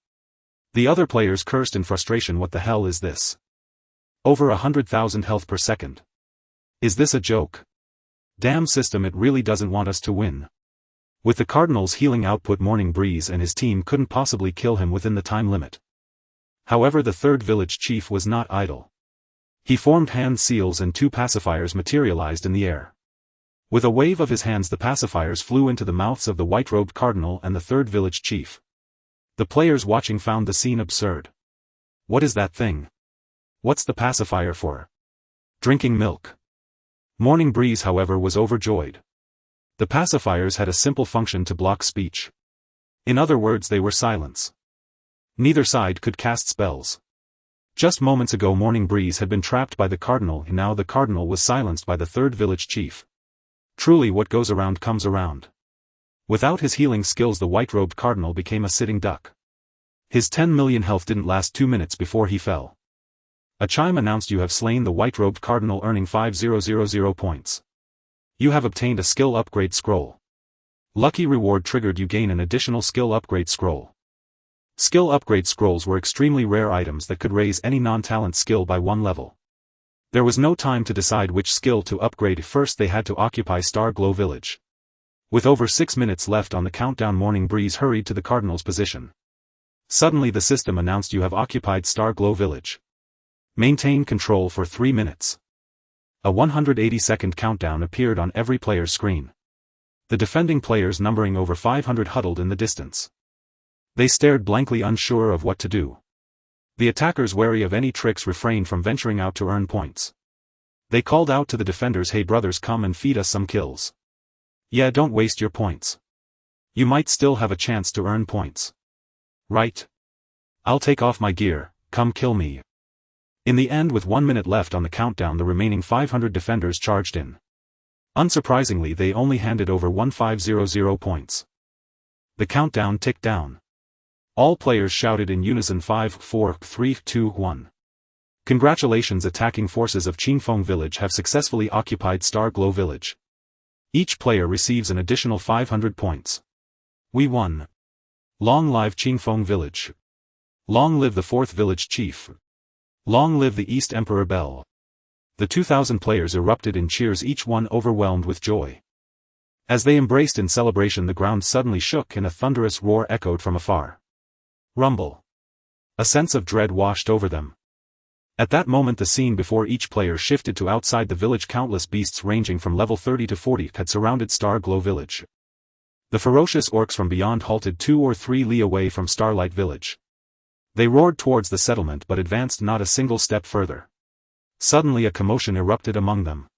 The other players cursed in frustration, what the hell is this? Over 100,000 health per second. Is this a joke? Damn system, it really doesn't want us to win. With the cardinal's healing output, Morning Breeze and his team couldn't possibly kill him within the time limit. However, the third village chief was not idle. He formed hand seals and 2 pacifiers materialized in the air. With a wave of his hands the pacifiers flew into the mouths of the white-robed cardinal and the third village chief. The players watching found the scene absurd. What is that thing? What's the pacifier for? Drinking milk. Morning Breeze, however, was overjoyed. The pacifiers had a simple function to block speech. In other words, they were silence. Neither side could cast spells. Just moments ago Morning Breeze had been trapped by the cardinal, and now the cardinal was silenced by the third village chief. Truly, what goes around comes around. Without his healing skills the white-robed cardinal became a sitting duck. His 10 million health didn't last 2 minutes before he fell. A chime announced, "You have slain the white-robed cardinal, earning 5000 points. You have obtained a skill upgrade scroll. Lucky reward triggered, you gain an additional skill upgrade scroll." Skill upgrade scrolls were extremely rare items that could raise any non-talent skill by 1 level. There was no time to decide which skill to upgrade. First they had to occupy Star Glow Village. With over 6 minutes left on the countdown, Morning Breeze hurried to the cardinal's position. Suddenly the system announced, "You have occupied Star Glow Village. Maintain control for 3 minutes. A 180-second countdown appeared on every player's screen. The defending players, numbering over 500, huddled in the distance. They stared blankly, unsure of what to do. The attackers, wary of any tricks, refrained from venturing out to earn points. They called out to the defenders, "Hey brothers, come and feed us some kills. Yeah, don't waste your points. You might still have a chance to earn points. Right? I'll take off my gear, come kill me." In the end, with 1 minute left on the countdown, the remaining 500 defenders charged in. Unsurprisingly, they only handed over 1500 points. The countdown ticked down. All players shouted in unison, 5, 4, 3, 2, 1. Congratulations, attacking forces of Chen Feng Village have successfully occupied Star Glow Village. Each player receives an additional 500 points. We won. Long live Chen Feng Village. Long live the 4th village chief. Long live the East Emperor Bell. The 2,000 players erupted in cheers, each one overwhelmed with joy. As they embraced in celebration, the ground suddenly shook and a thunderous roar echoed from afar. Rumble. A sense of dread washed over them. At that moment the scene before each player shifted to outside the village. Countless beasts ranging from level 30 to 40 had surrounded Star Glow Village. The ferocious orcs from beyond halted 2 or 3 li away from Starlight Village. They roared towards the settlement but advanced not a single step further. Suddenly a commotion erupted among them.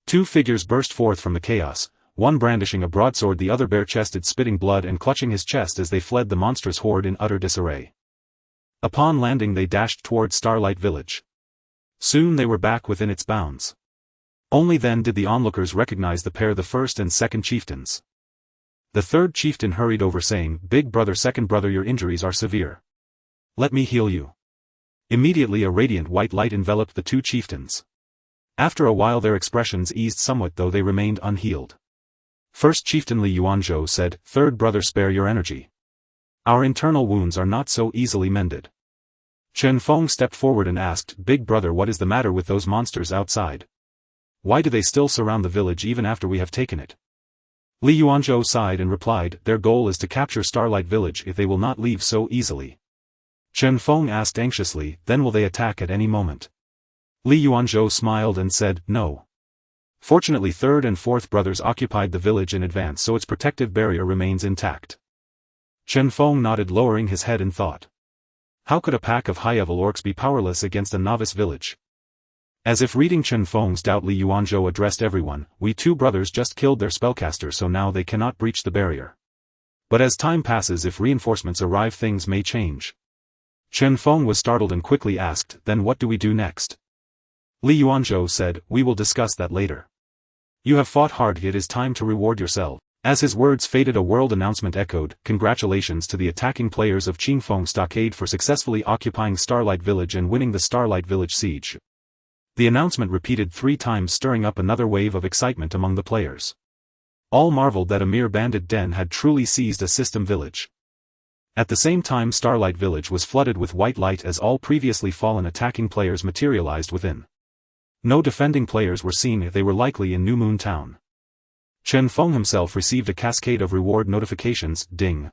2 figures burst forth from the chaos, one brandishing a broadsword, the other bare-chested, spitting blood and clutching his chest as they fled the monstrous horde in utter disarray. Upon landing they dashed towards Starlight Village. Soon they were back within its bounds. Only then did the onlookers recognize the pair, the first and second chieftains. The third chieftain hurried over, saying, "Big brother, second brother, your injuries are severe. Let me heal you." Immediately a radiant white light enveloped the 2 chieftains. After a while their expressions eased somewhat though they remained unhealed. First Chieftain Li Yuanzhou said, "Third brother, spare your energy. Our internal wounds are not so easily mended." Chen Feng stepped forward and asked, "Big brother, what is the matter with those monsters outside? Why do they still surround the village even after we have taken it?" Li Yuanzhou sighed and replied, "Their goal is to capture Starlight Village if they will not leave so easily." Chen Feng asked anxiously, "Then will they attack at any moment?" Li Yuanzhou smiled and said, "No. Fortunately third and fourth brothers occupied the village in advance so its protective barrier remains intact." Chen Feng nodded, lowering his head in thought. How could a pack of high-level orcs be powerless against a novice village? As if reading Chen Feng's doubt, Li Yuanzhou addressed everyone, "We two brothers just killed their spellcaster so now they cannot breach the barrier. But as time passes, if reinforcements arrive, things may change." Chen Feng was startled and quickly asked, "Then what do we do next?" Li Yuanzhou said, "We will discuss that later. You have fought hard, it is time to reward yourself." As his words faded, a world announcement echoed, "Congratulations to the attacking players of Qingfeng Stockade for successfully occupying Starlight Village and winning the Starlight Village siege." The announcement repeated 3 times, stirring up another wave of excitement among the players. All marveled that a mere bandit den had truly seized a system village. At the same time, Starlight Village was flooded with white light as all previously fallen attacking players materialized within. No defending players were seen, they were likely in New Moon Town. Chen Feng himself received a cascade of reward notifications, ding.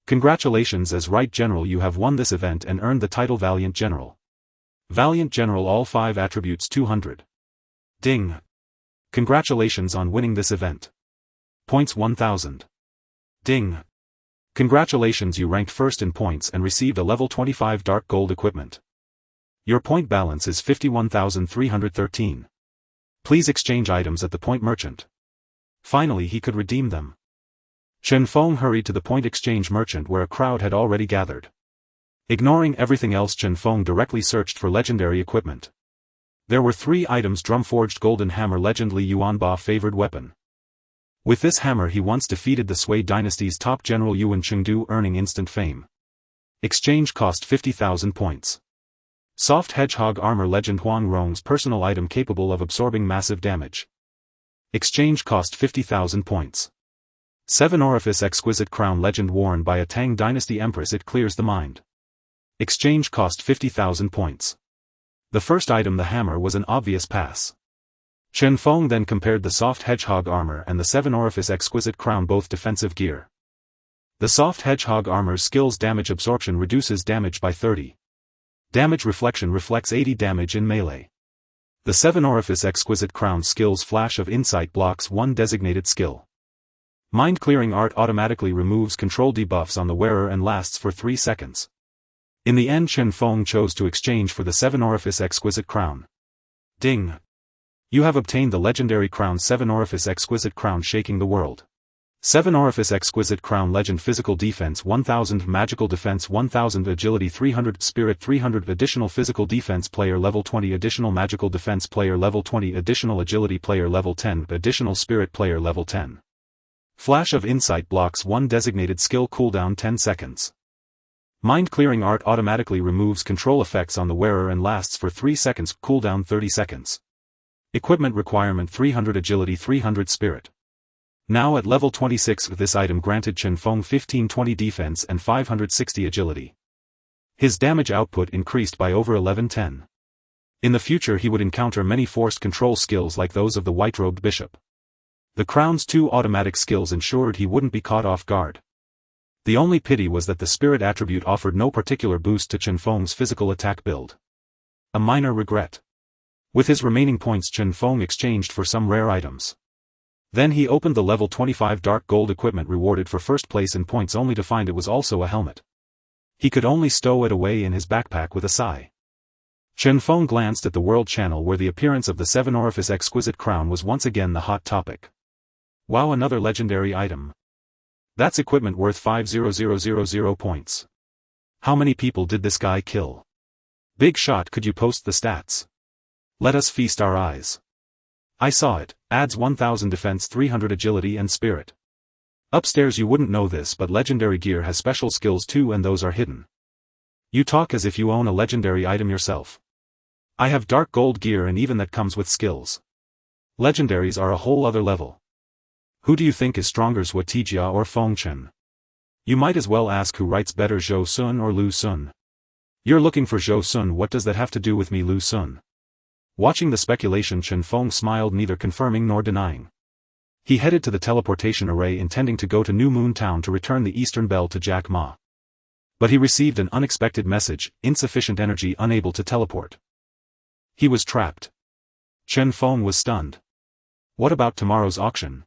"Congratulations as Right General, you have won this event and earned the title Valiant General. Valiant General, all 5 attributes 200. Ding. Congratulations on winning this event. Points 1000. Ding. Congratulations, you ranked first in points and received a level 25 dark gold equipment. Your point balance is 51,313. Please exchange items at the point merchant." Finally he could redeem them. Chen Feng hurried to the point exchange merchant where a crowd had already gathered. Ignoring everything else, Chen Feng directly searched for legendary equipment. There were 3 items: Drum-forged golden hammer, legend Li Yuanba favored weapon. With this hammer he once defeated the Sui dynasty's top general Yuan Chengdu, earning instant fame. Exchange cost 50,000 points. Soft hedgehog armor, legend Huang Rong's personal item capable of absorbing massive damage. Exchange cost 50,000 points. 7 orifice exquisite crown, legend worn by a Tang dynasty empress, it clears the mind. Exchange cost 50,000 points. The first item, the hammer, was an obvious pass. Chen Feng then compared the soft hedgehog armor and the 7 orifice exquisite crown, both defensive gear. The soft hedgehog armor's skills damage absorption reduces damage by 30. Damage reflection reflects 80 damage in melee. The 7 orifice exquisite crown skills flash of insight blocks 1 designated skill. Mind clearing art automatically removes control debuffs on the wearer and lasts for 3 seconds. In the end, Chen Feng chose to exchange for the 7 orifice exquisite crown. Ding. You have obtained the legendary crown 7 orifice exquisite crown, shaking the world. 7 orifice exquisite crown, legend physical defense 1000, magical defense 1000, agility 300, spirit 300, additional physical defense player level 20, additional magical defense player level 20, additional agility player level 10, additional spirit player level 10. Flash of insight blocks 1 designated skill, cooldown 10 seconds. Mind clearing art automatically removes control effects on the wearer and lasts for 3 seconds, cooldown 30 seconds. Equipment requirement 300, agility 300, spirit. Now at level 26, this item granted Chen Feng 1520 defense and 560 agility. His damage output increased by over 1110. In the future he would encounter many forced control skills like those of the white-robed bishop. The crown's 2 automatic skills ensured he wouldn't be caught off guard. The only pity was that the spirit attribute offered no particular boost to Chen Feng's physical attack build. A minor regret. With his remaining points, Chen Feng exchanged for some rare items. Then he opened the level 25 dark gold equipment rewarded for first place in points, only to find it was also a helmet. He could only stow it away in his backpack with a sigh. Chen Feng glanced at the world channel where the appearance of the 7 orifice exquisite crown was once again the hot topic. Wow, another legendary item. That's equipment worth 5,000 points. How many people did this guy kill? Big shot, could you post the stats? Let us feast our eyes. I saw it, adds 1000 defense, 300 agility and spirit. Upstairs you wouldn't know this, but legendary gear has special skills too, and those are hidden. You talk as if you own a legendary item yourself. I have dark gold gear and even that comes with skills. Legendaries are a whole other level. Who do you think is stronger, Zhuo or Feng Chen? You might as well ask who writes better, Zhou Sun or Lu Sun. You're looking for Zhou Sun, what does that have to do with me, Lu Sun? Watching the speculation, Chen Feng smiled, neither confirming nor denying. He headed to the teleportation array intending to go to New Moon Town to return the Eastern Bell to Jack Ma. But he received an unexpected message: insufficient energy, unable to teleport. He was trapped. Chen Feng was stunned. What about tomorrow's auction?